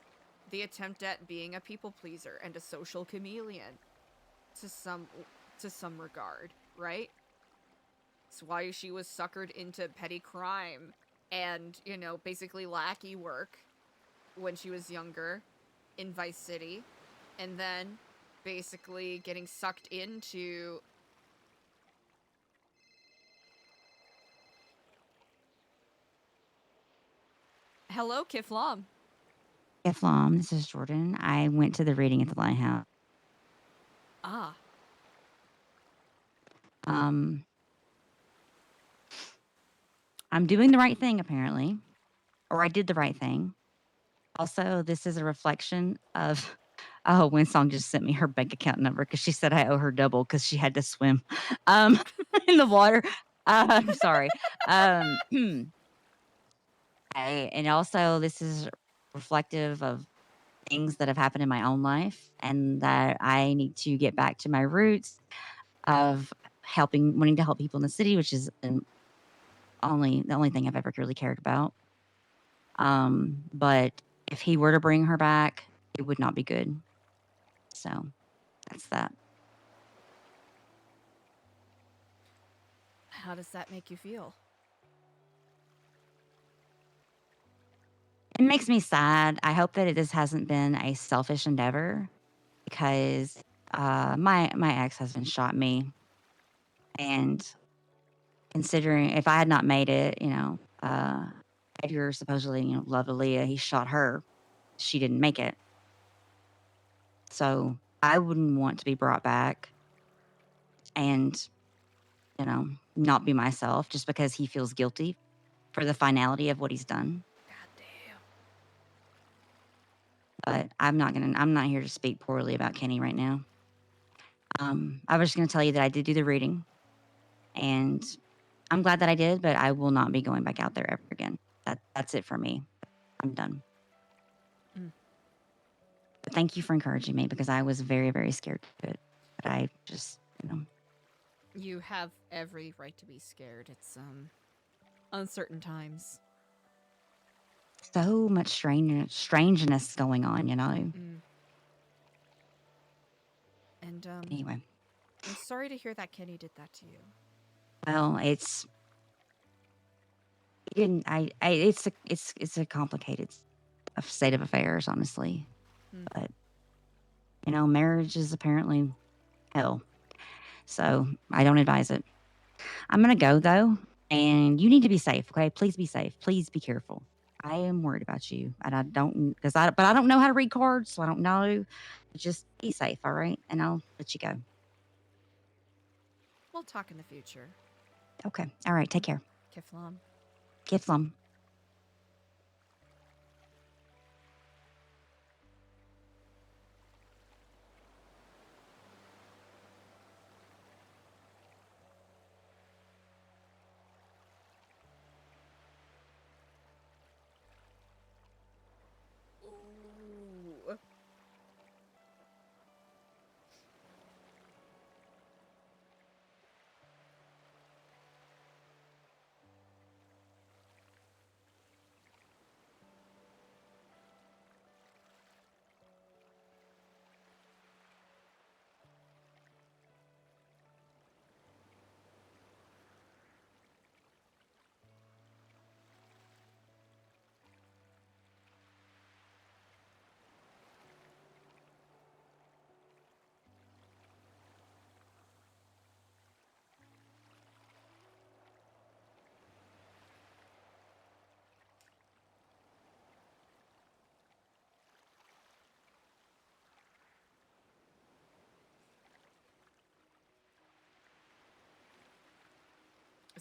the attempt at being a people pleaser and a social chameleon to some regard, right? It's why she was suckered into petty crime and, you know, basically lackey work when she was younger in Vice City, and then basically getting sucked into Hello, Kiflam. Kiflam, this is Jordan. I went to the reading at the Lighthouse. Ah. I'm doing the right thing, apparently. Or I did the right thing. Also, this is a reflection of... Oh, Windsong just sent me her bank account number because she said I owe her double because she had to swim in the water. I'm sorry. And also, this is reflective of things that have happened in my own life and that I need to get back to my roots of wanting to help people in the city, which is the only thing I've ever really cared about. But if he were to bring her back, it would not be good. So that's that. How does that make you feel? It makes me sad. I hope that this hasn't been a selfish endeavor because my ex-husband shot me. And considering if I had not made it, you know, Edgar supposedly, you know, loved Aaliyah. He shot her. She didn't make it. So I wouldn't want to be brought back and, you know, not be myself just because he feels guilty for the finality of what he's done. But I'm not here to speak poorly about Kenny right now. I was just going to tell you that I did do the reading, and I'm glad that I did, but I will not be going back out there ever again. That's it for me. I'm done. But thank you for encouraging me because I was very, very scared to do it. But I just, you know. You have every right to be scared. It's, uncertain times. So much strangeness going on, you know. And, anyway. I'm sorry to hear that Kenny did that to you. Well, it's a complicated state of affairs, honestly. But you know, marriage is apparently hell, so I don't advise it. I'm gonna go though, and you need to be safe. Okay, please be safe. Please be careful. I am worried about you, and I don't know how to read cards, so I don't know. Just be safe, all right? And I'll let you go. We'll talk in the future. Okay. All right. Take care. Kiflam. Kiflam. Ooh.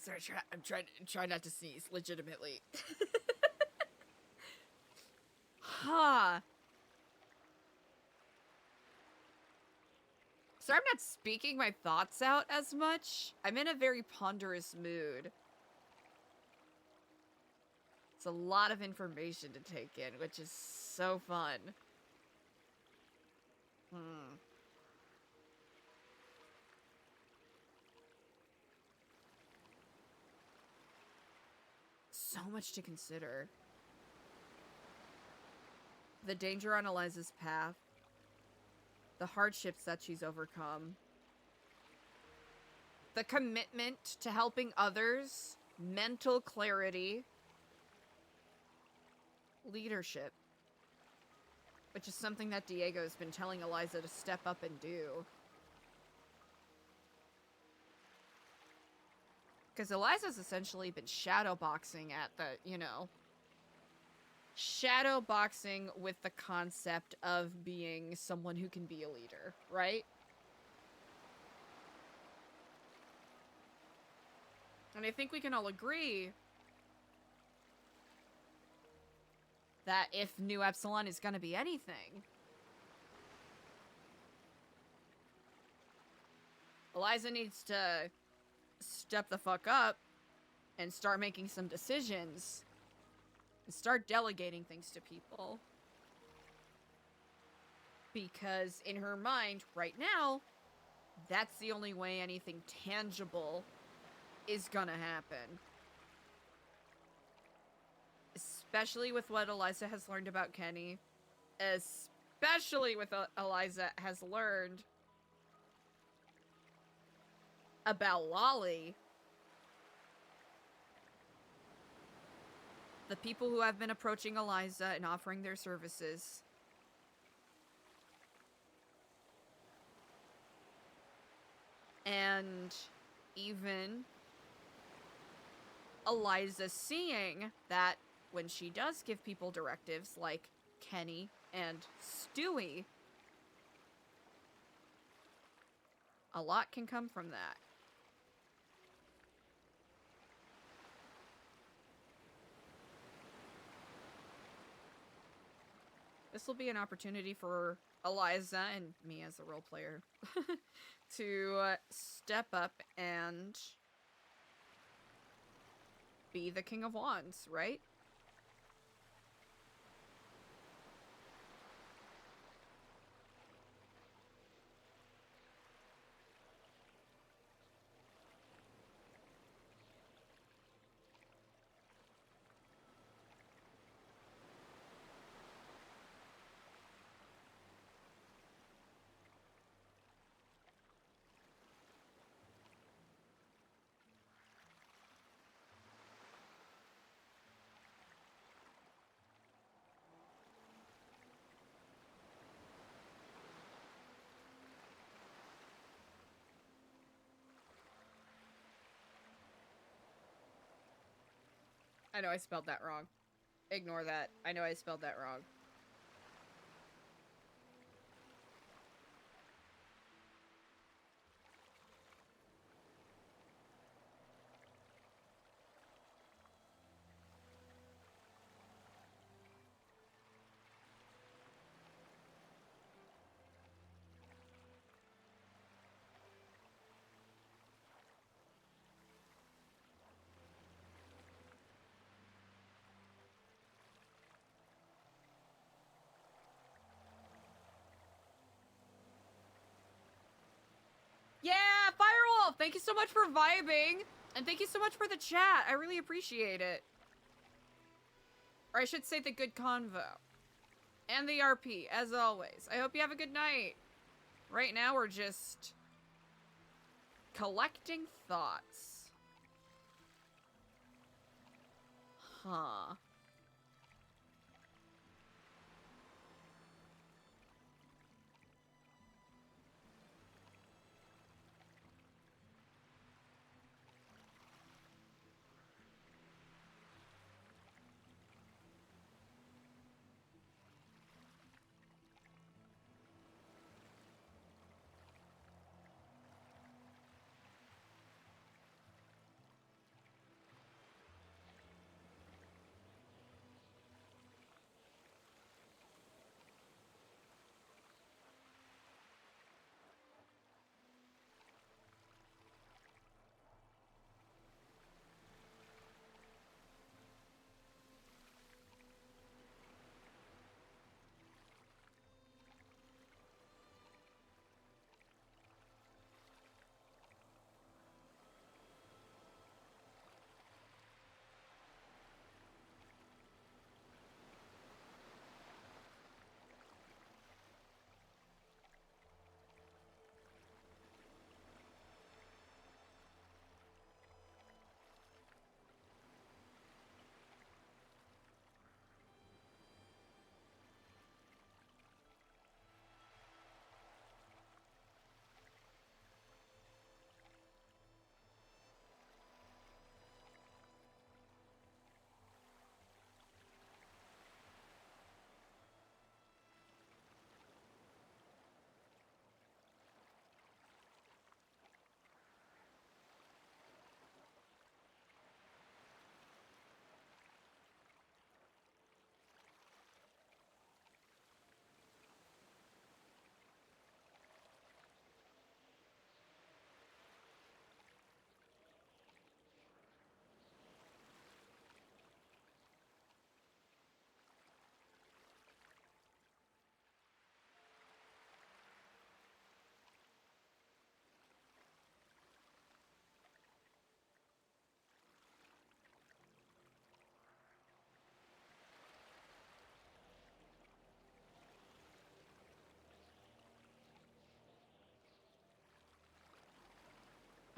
Sorry, I'm trying not to sneeze, legitimately. Huh. So I'm not speaking my thoughts out as much. I'm in a very ponderous mood. It's a lot of information to take in, which is so fun. So much to consider. The danger on Eliza's path. The hardships that she's overcome. The commitment to helping others. Mental clarity. Leadership. Which is something that Diego's been telling Eliza to step up and do. Because Eliza's essentially been shadowboxing at the, you know... Shadowboxing with the concept of being someone who can be a leader, right? And I think we can all agree that if New Epsilon is going to be anything, Eliza needs to step the fuck up and start making some decisions and start delegating things to people. Because in her mind, right now, that's the only way anything tangible is gonna happen. Especially with what Eliza has learned about Kenny. Especially with what Eliza has learned about Lolly. The people who have been approaching Eliza and offering their services. And even Eliza seeing that when she does give people directives like Kenny and Stewie, a lot can come from that. This will be an opportunity for Eliza and me as a role player to step up and be the King of Wands, right? I know I spelled that wrong. Ignore that. I know I spelled that wrong. Yeah, Firewolf! Thank you so much for vibing! And thank you so much for the chat. I really appreciate it. Or I should say the good convo. And the RP, as always. I hope you have a good night. Right now, we're just collecting thoughts. Huh.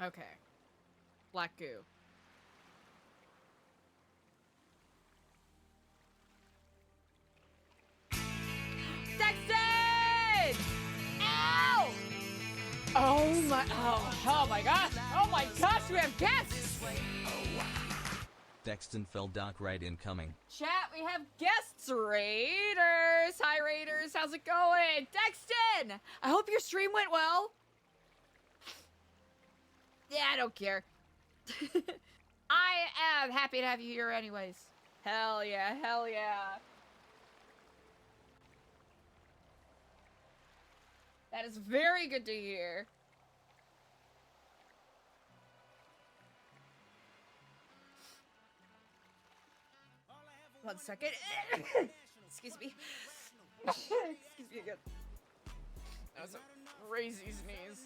Okay. Black goo. Dexter! Ow! Oh my gosh! Oh my gosh, we have guests! Dexton fell dark raid incoming. Chat, we have guests, Raiders! Hi, Raiders, how's it going? Dexton! I hope your stream went well. Yeah, I don't care. I am happy to have you here anyways. Hell yeah, hell yeah. That is very good to hear. One second. Excuse me. Excuse me again. That was a crazy sneeze.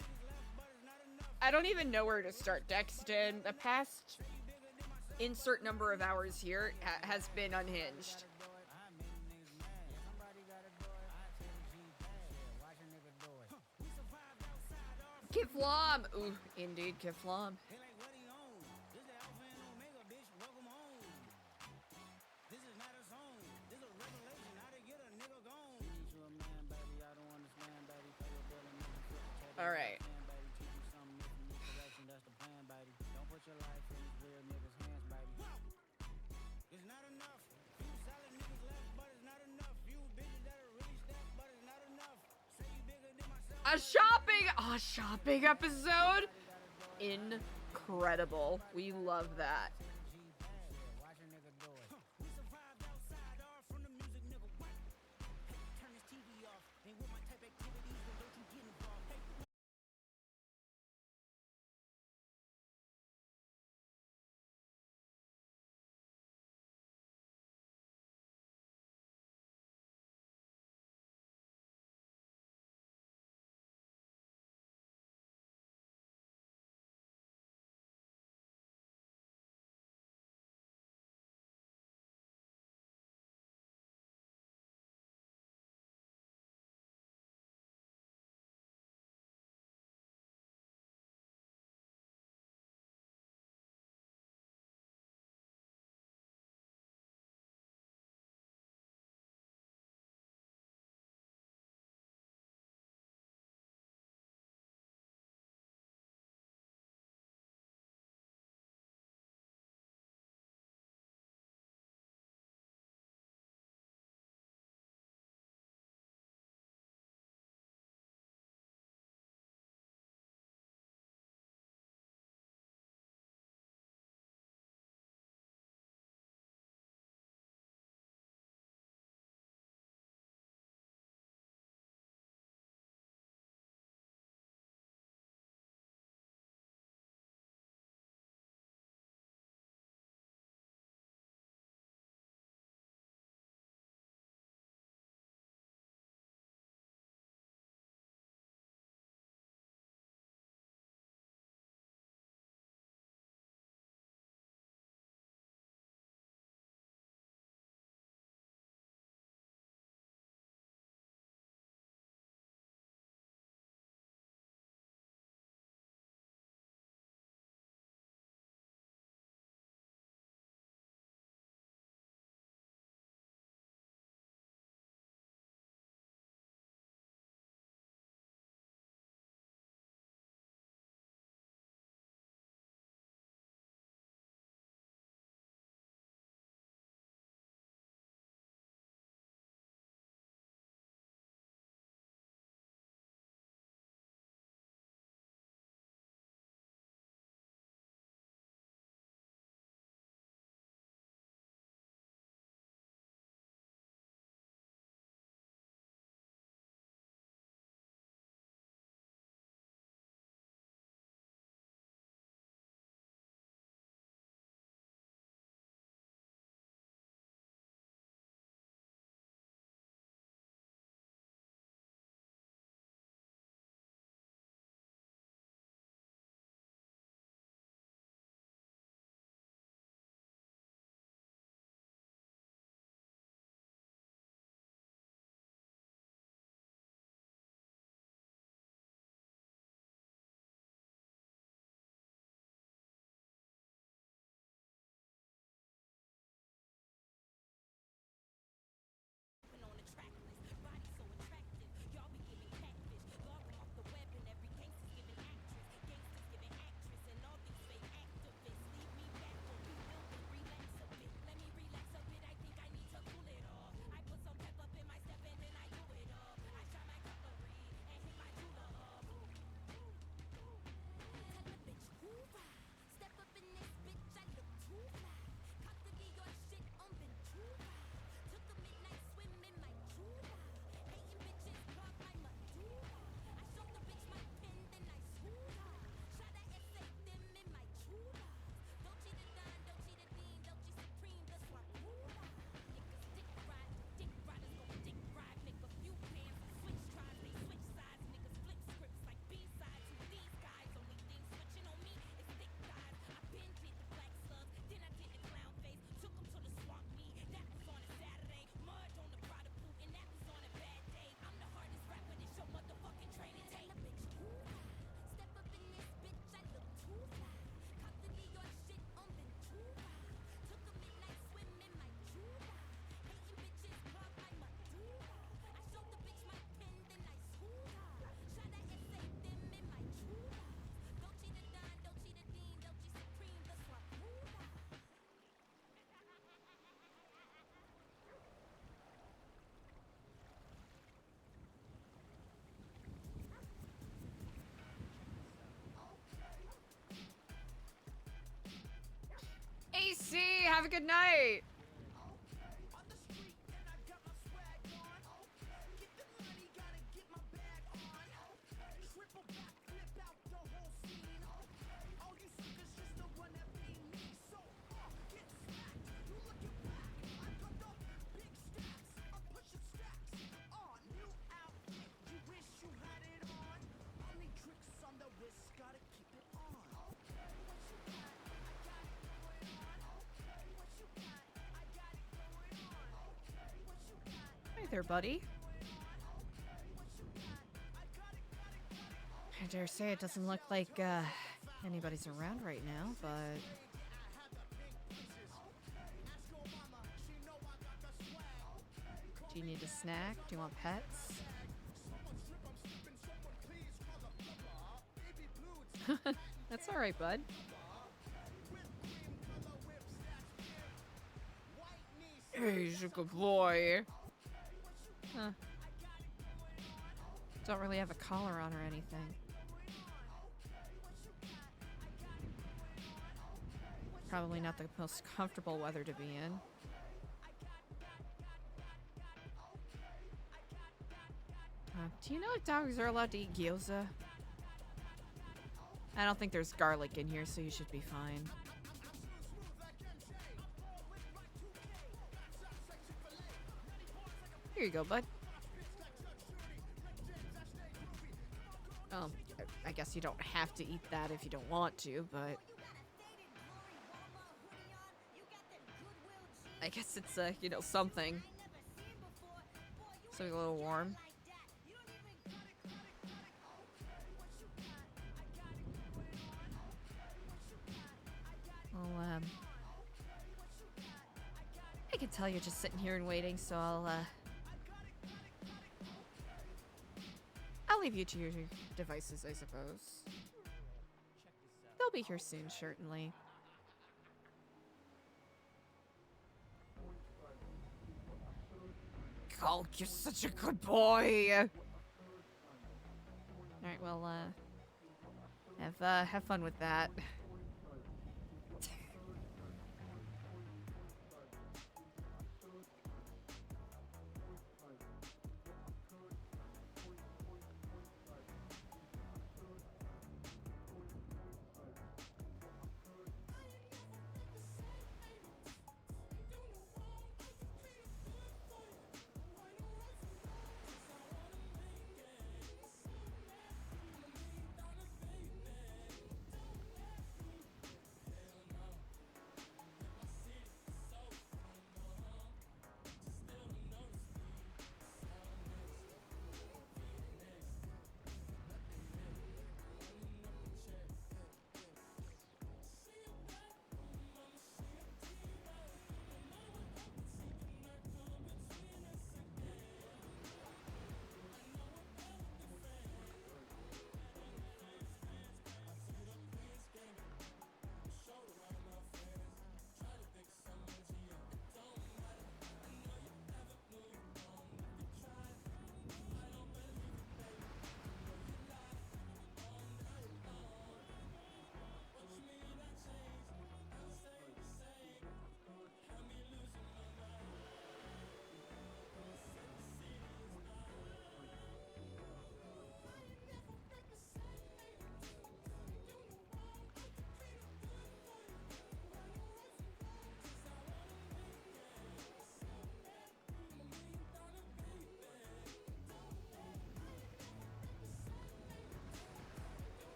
I don't even know where to start, Dexton. The past insert number of hours here has been unhinged. Kiflam! Ooh, indeed, Kiflam. All right. A shopping episode? Incredible. We love that. Have a good night. Hey there, buddy. I dare say it doesn't look like anybody's around right now, but do you need a snack? Do you want pets? That's all right, bud. He's a good boy. Huh. Don't really have a collar on or anything. Probably not the most comfortable weather to be in. Do you know if dogs are allowed to eat gyoza? I don't think there's garlic in here, so you should be fine. Here you go, bud. Oh, I guess you don't have to eat that if you don't want to, but I guess it's you know, something. Something a little warm. Well, I can tell you're just sitting here and waiting, so I'll leave you to your devices, I suppose. They'll be here soon, certainly. Culk, you're such a good boy! Alright, well, have fun with that.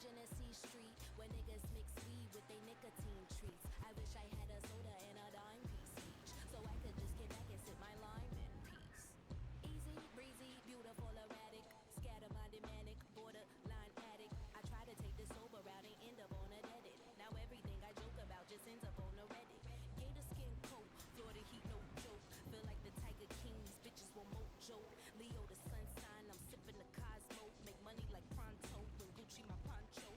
Genesee Street, where niggas mix weed with they nicotine treats. I wish I had a soda and a dime piece each, so I could just get back and sip my lime in peace. Easy, breezy, beautiful, erratic, scatter-minded, manic, borderline addict. I try to take the sober route and end up on a dead end. Now everything I joke about just ends up on a Reddit. Gator skin coat, Florida heat, no joke. Feel like the Tiger Kings, bitches will mojo. Leo the sun sign, I'm sipping the Cosmo. Make money like pronto, when Gucci my poncho.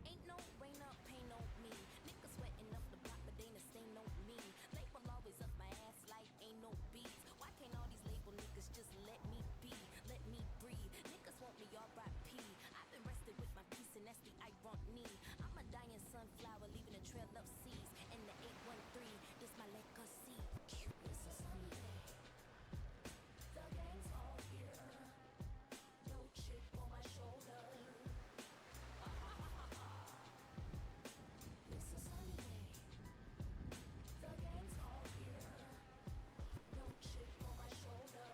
Ain't no rain up, pain on me. Niggas sweating up the block, but they ain't a stain on me. Label always up my ass like ain't no beats. Why can't all these label niggas just let me be? Let me breathe. Niggas want me R.I.P. I've been rested with my peace, and that's the irony. I'm a dying sunflower, leaving a trail of seeds. And the 813, this my legacy. It's a sunny day. The gang's all here. No chip on my shoulder. It's a sunny day. The gang's all here. No chip on my shoulder.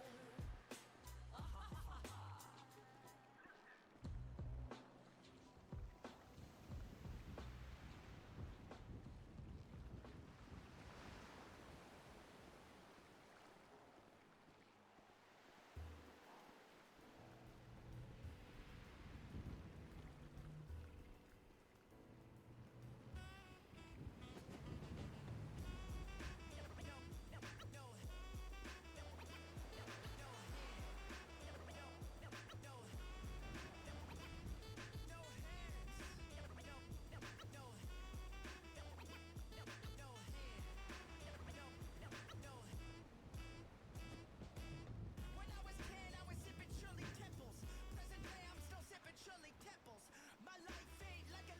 When I was 10, I was sipping Shirley Temples. Present day, I'm still sipping Shirley Temples. My life ain't like a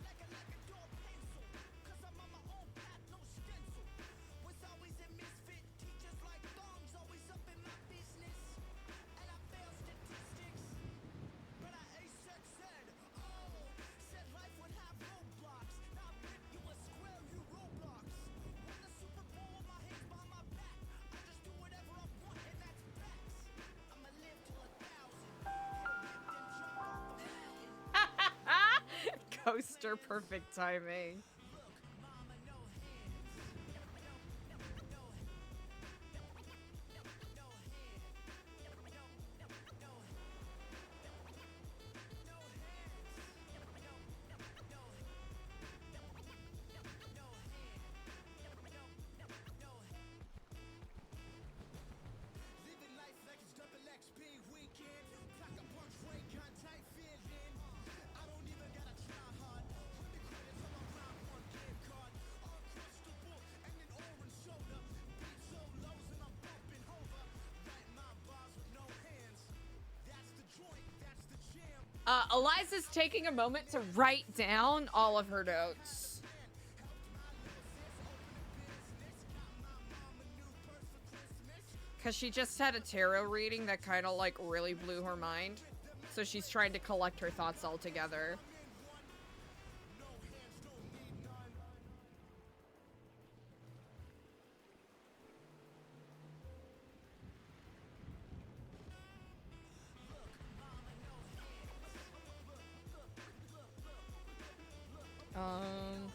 door pencil. Cause I'm on my own path, no stencil. Was always a misfit. Teachers like thumbs, always up in my business. And I failed statistics. But I aced said, oh, said life would have roadblocks. Now rip you a square, you Roblox. Won the Super Bowl with my hands behind my back. I just do whatever I want, and that's facts. I'ma live till 1,000. Get a whip, then jump off a mountain. Coaster perfect timing. Living life like it's double XP weekend. Pack a punch, ray contact feeling. I don't even gotta try hard. 100 credits on my round one game card. Uncrustable and an orange soda. Beat so lows and I'm bumping over. Write my bars with no hands. That's the joint, that's the jam. Eliza's taking a moment to write down all of her notes. Because she just had a tarot reading that kind of like really blew her mind. So she's trying to collect her thoughts all together. Um...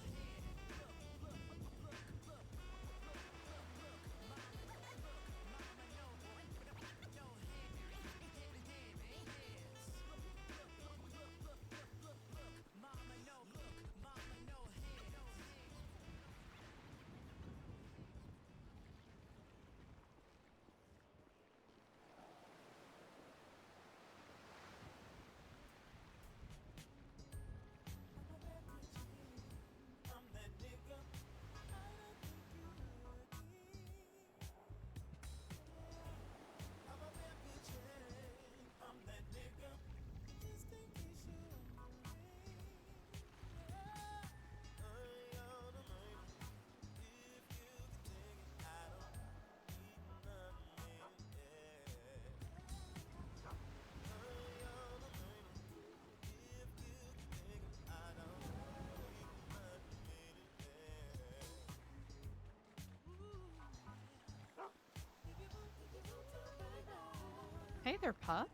Hey there, pup.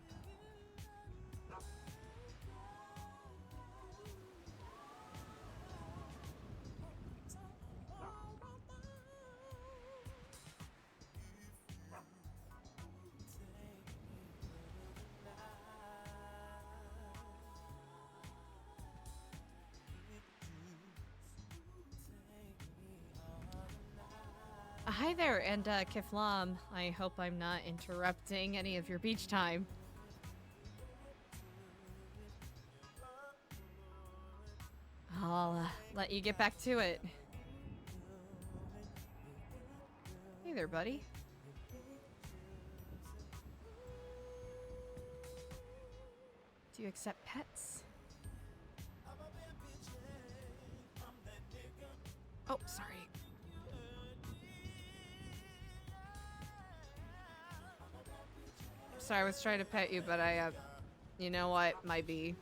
Hi there, and Kiflam. I hope I'm not interrupting any of your beach time. I'll let you get back to it. Hey there, buddy. Do you accept pets? Oh, sorry. Sorry, I was trying to pet you, but I, you know what? Might be.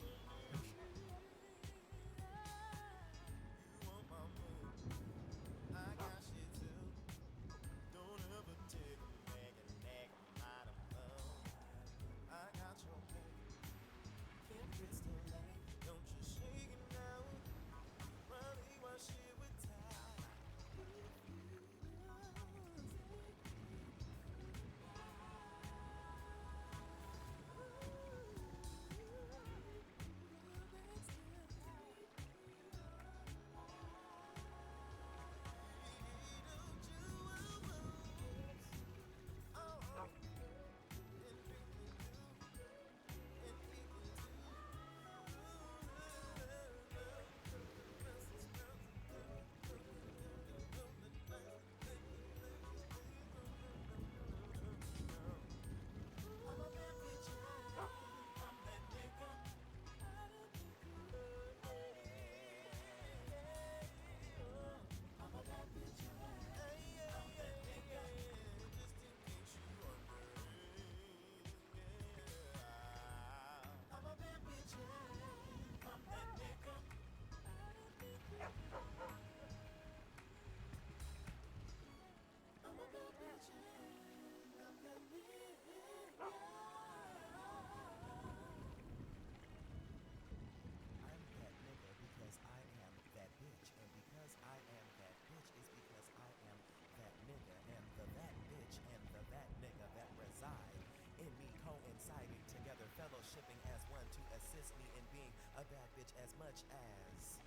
Fellowshipping as one to assist me in being a bad bitch as much as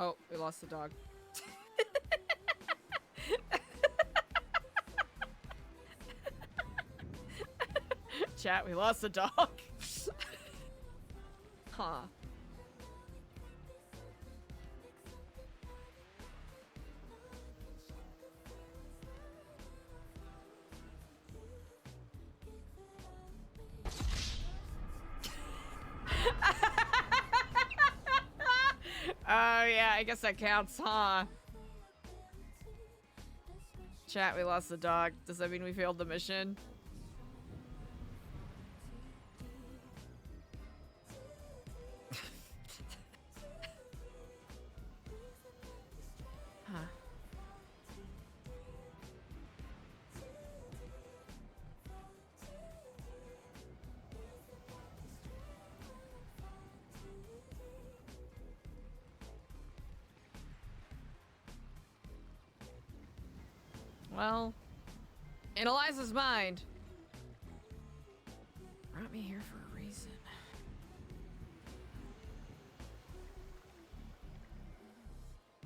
Oh, we lost the dog. Chat, we lost the dog. Huh. Oh, yeah, I guess that counts, huh? Chat, we lost the dog. Does that mean we failed the mission? Huh. Well, in Eliza's mind, brought me here for a reason.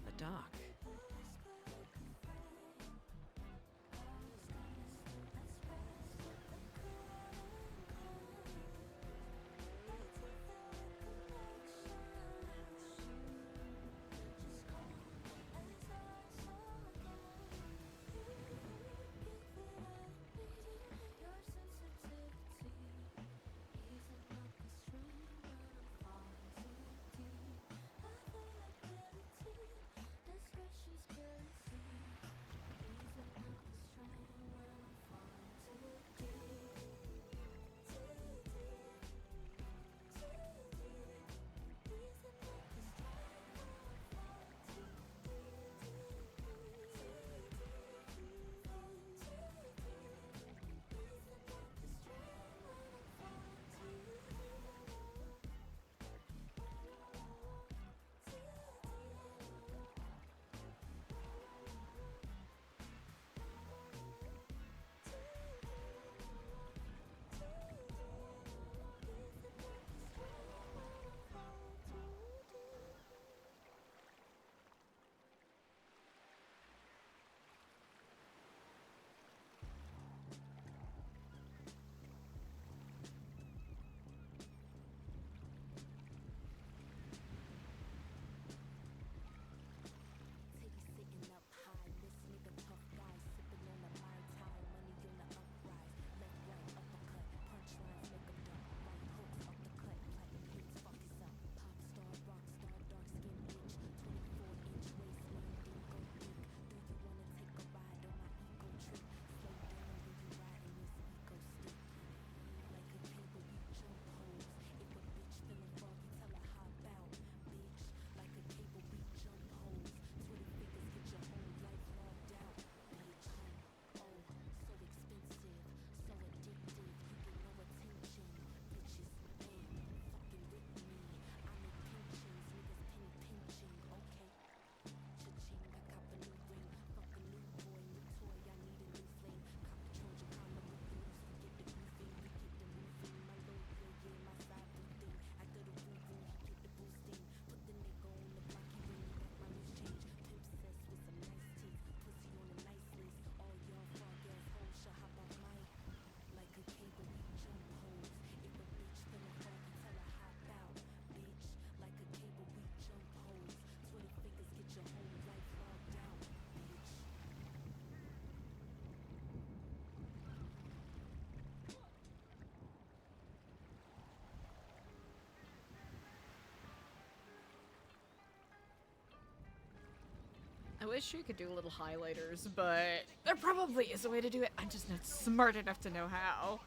The dock. I wish we could do little highlighters, but there probably is a way to do it. I'm just not smart enough to know how.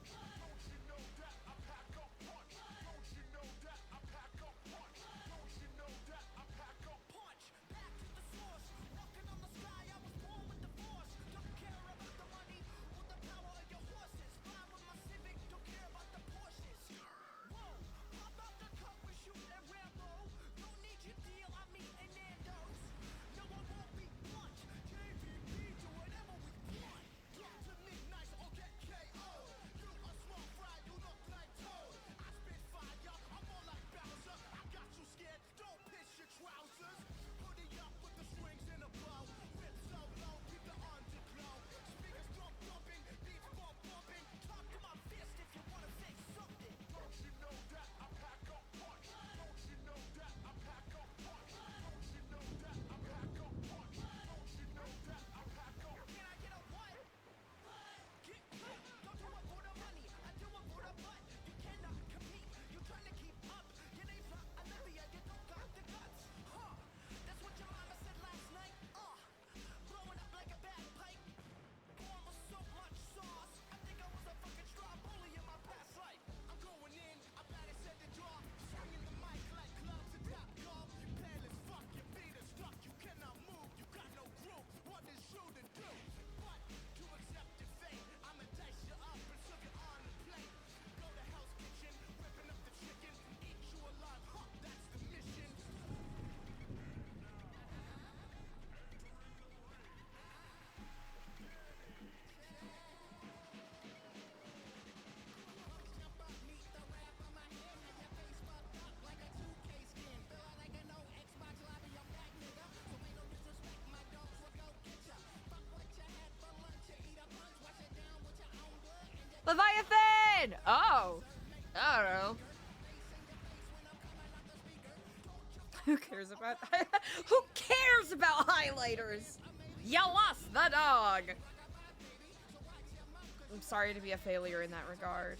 Oh! I don't know. Who cares about who cares about highlighters? You lost the dog. I'm sorry to be a failure in that regard.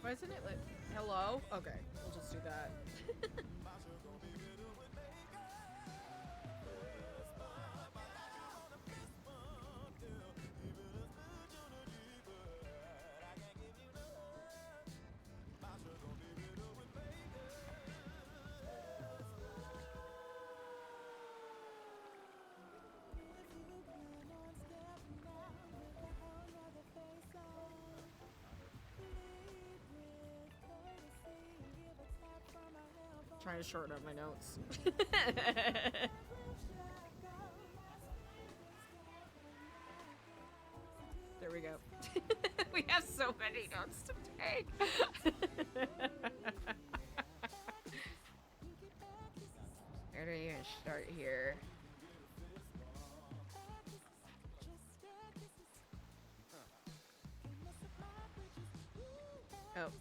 Why isn't it like, hello? Okay, we'll just do that. Trying to shorten up my notes. we go. We have so many notes to take. Where do you even start here? Oh,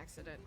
accident.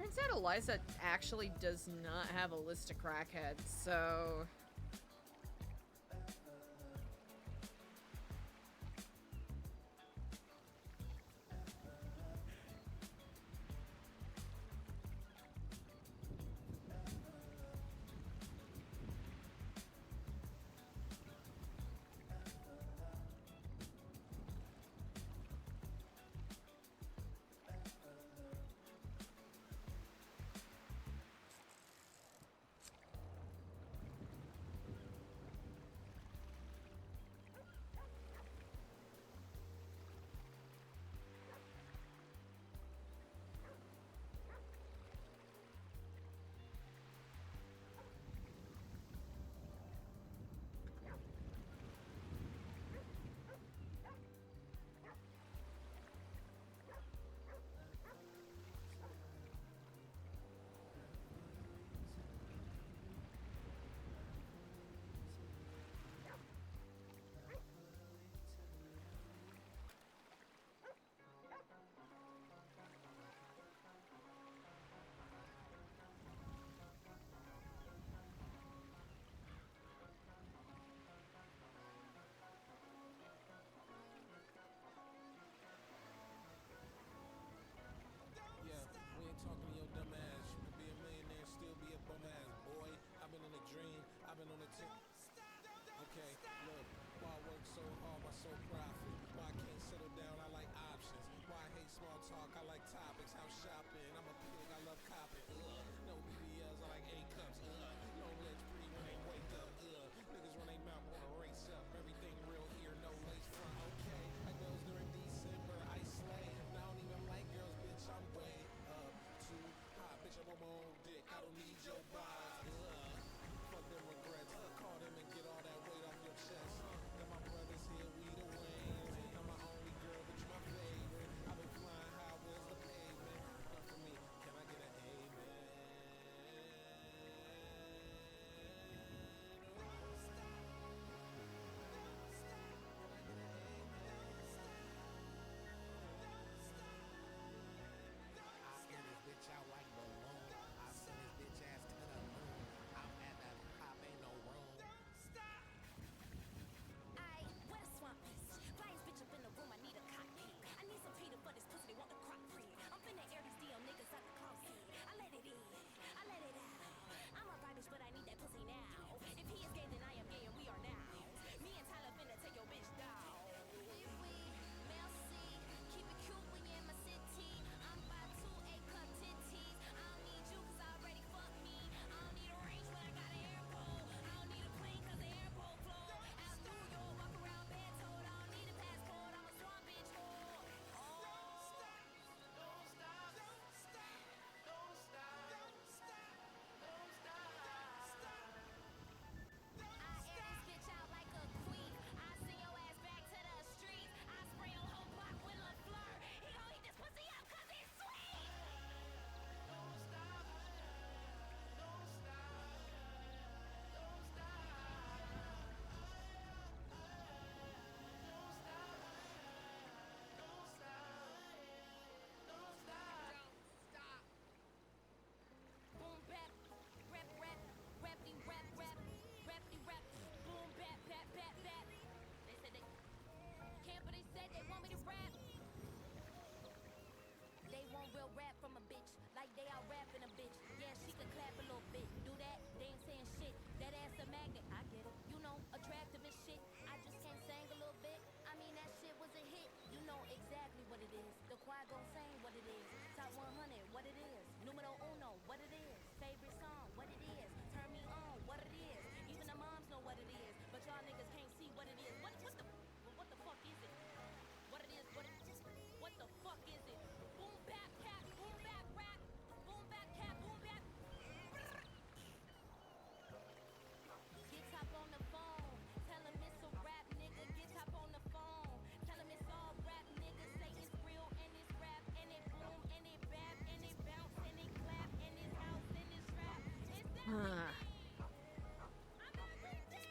Turns out ELIZA actually does not have a list of crackheads, so...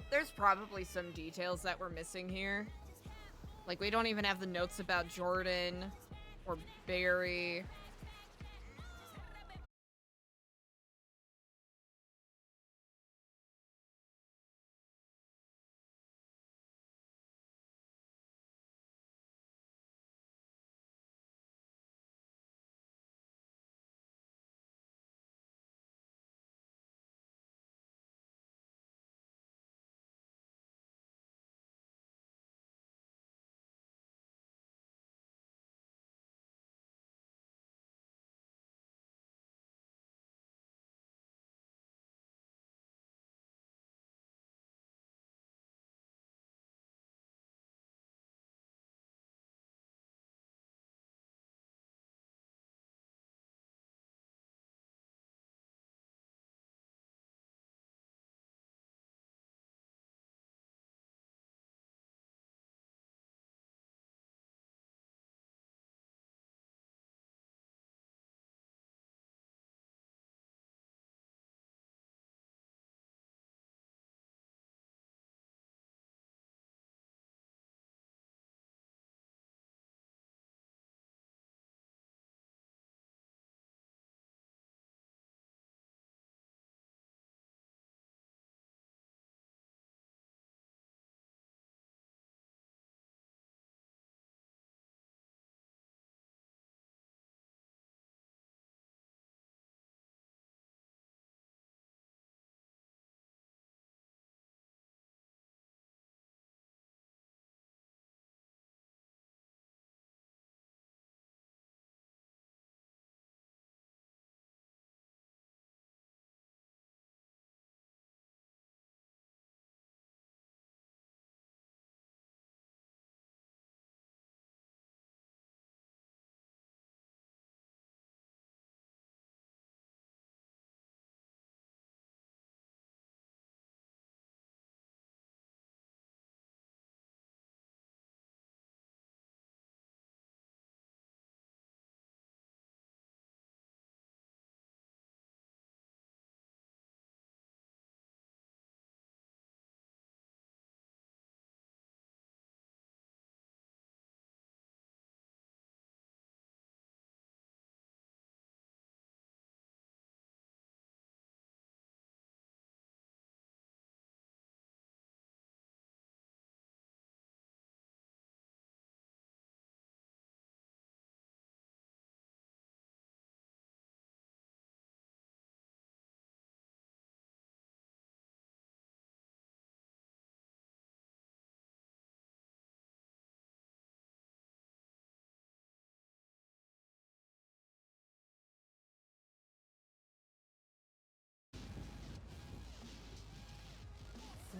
There's probably some details that we're missing here. Like, we don't even have the notes about Jordan or Barry.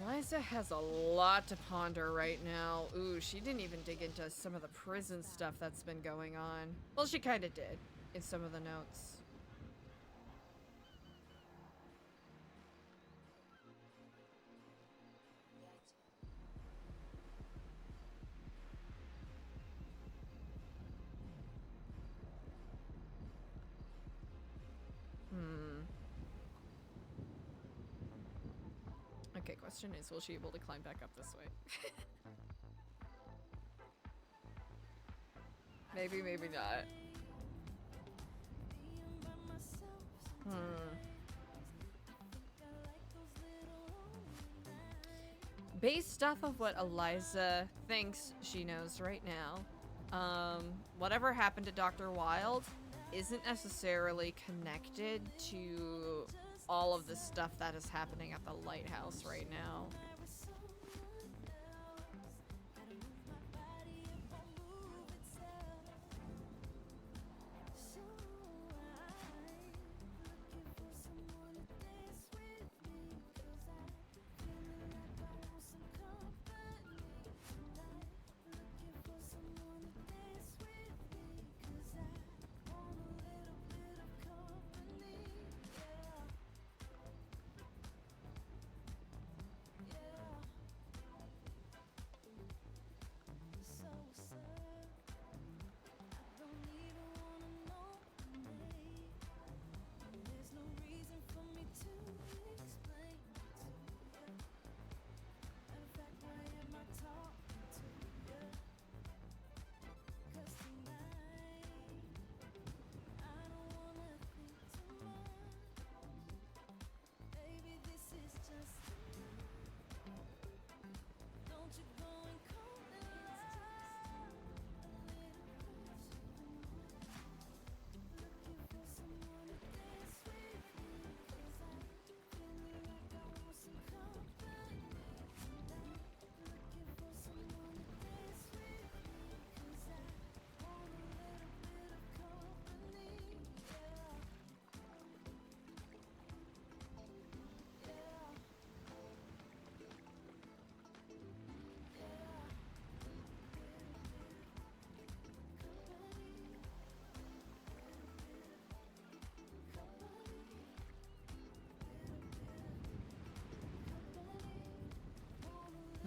ELIZA has a lot to ponder right now. Ooh, she didn't even dig into some of the prison stuff that's been going on. Well, she kind of did in some of the notes. Okay, question is, will she be able to climb back up this way? Maybe, maybe not. Based off of what ELIZA thinks she knows right now, whatever happened to Dr. Wilde isn't necessarily connected to all of the stuff that is happening at the lighthouse right now.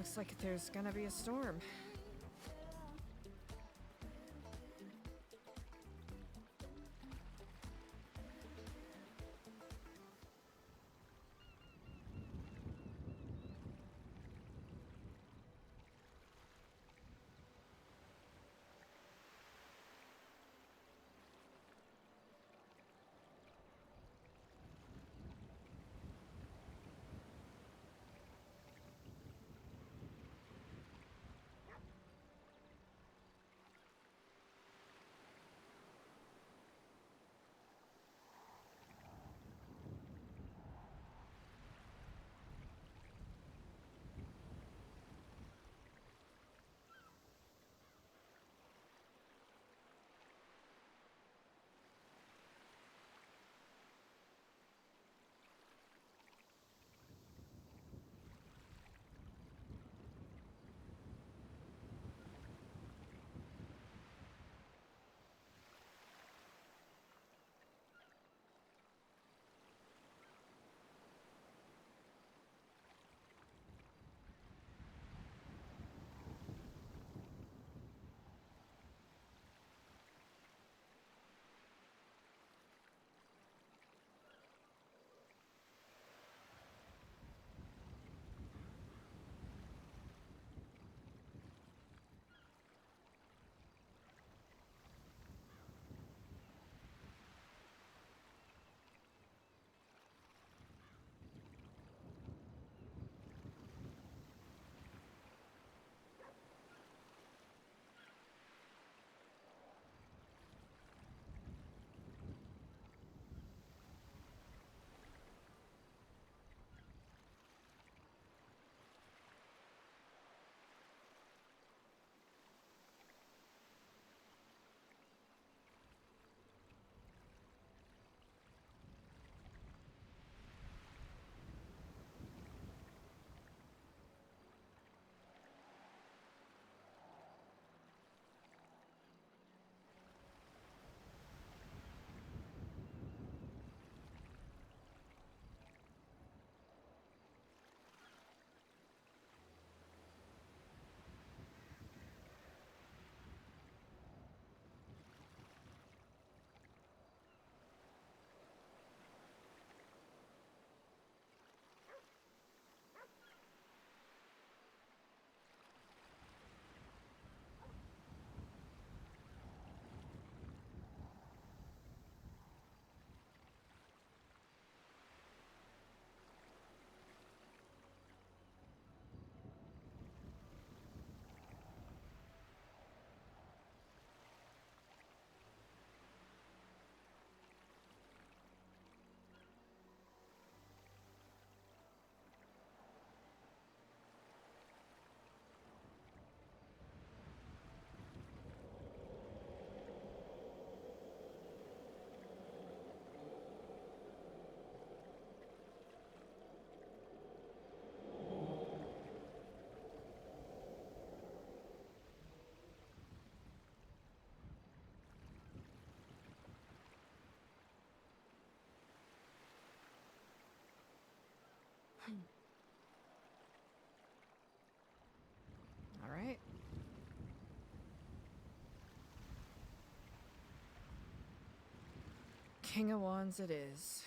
Looks like there's gonna be a storm. All right. King of Wands it is.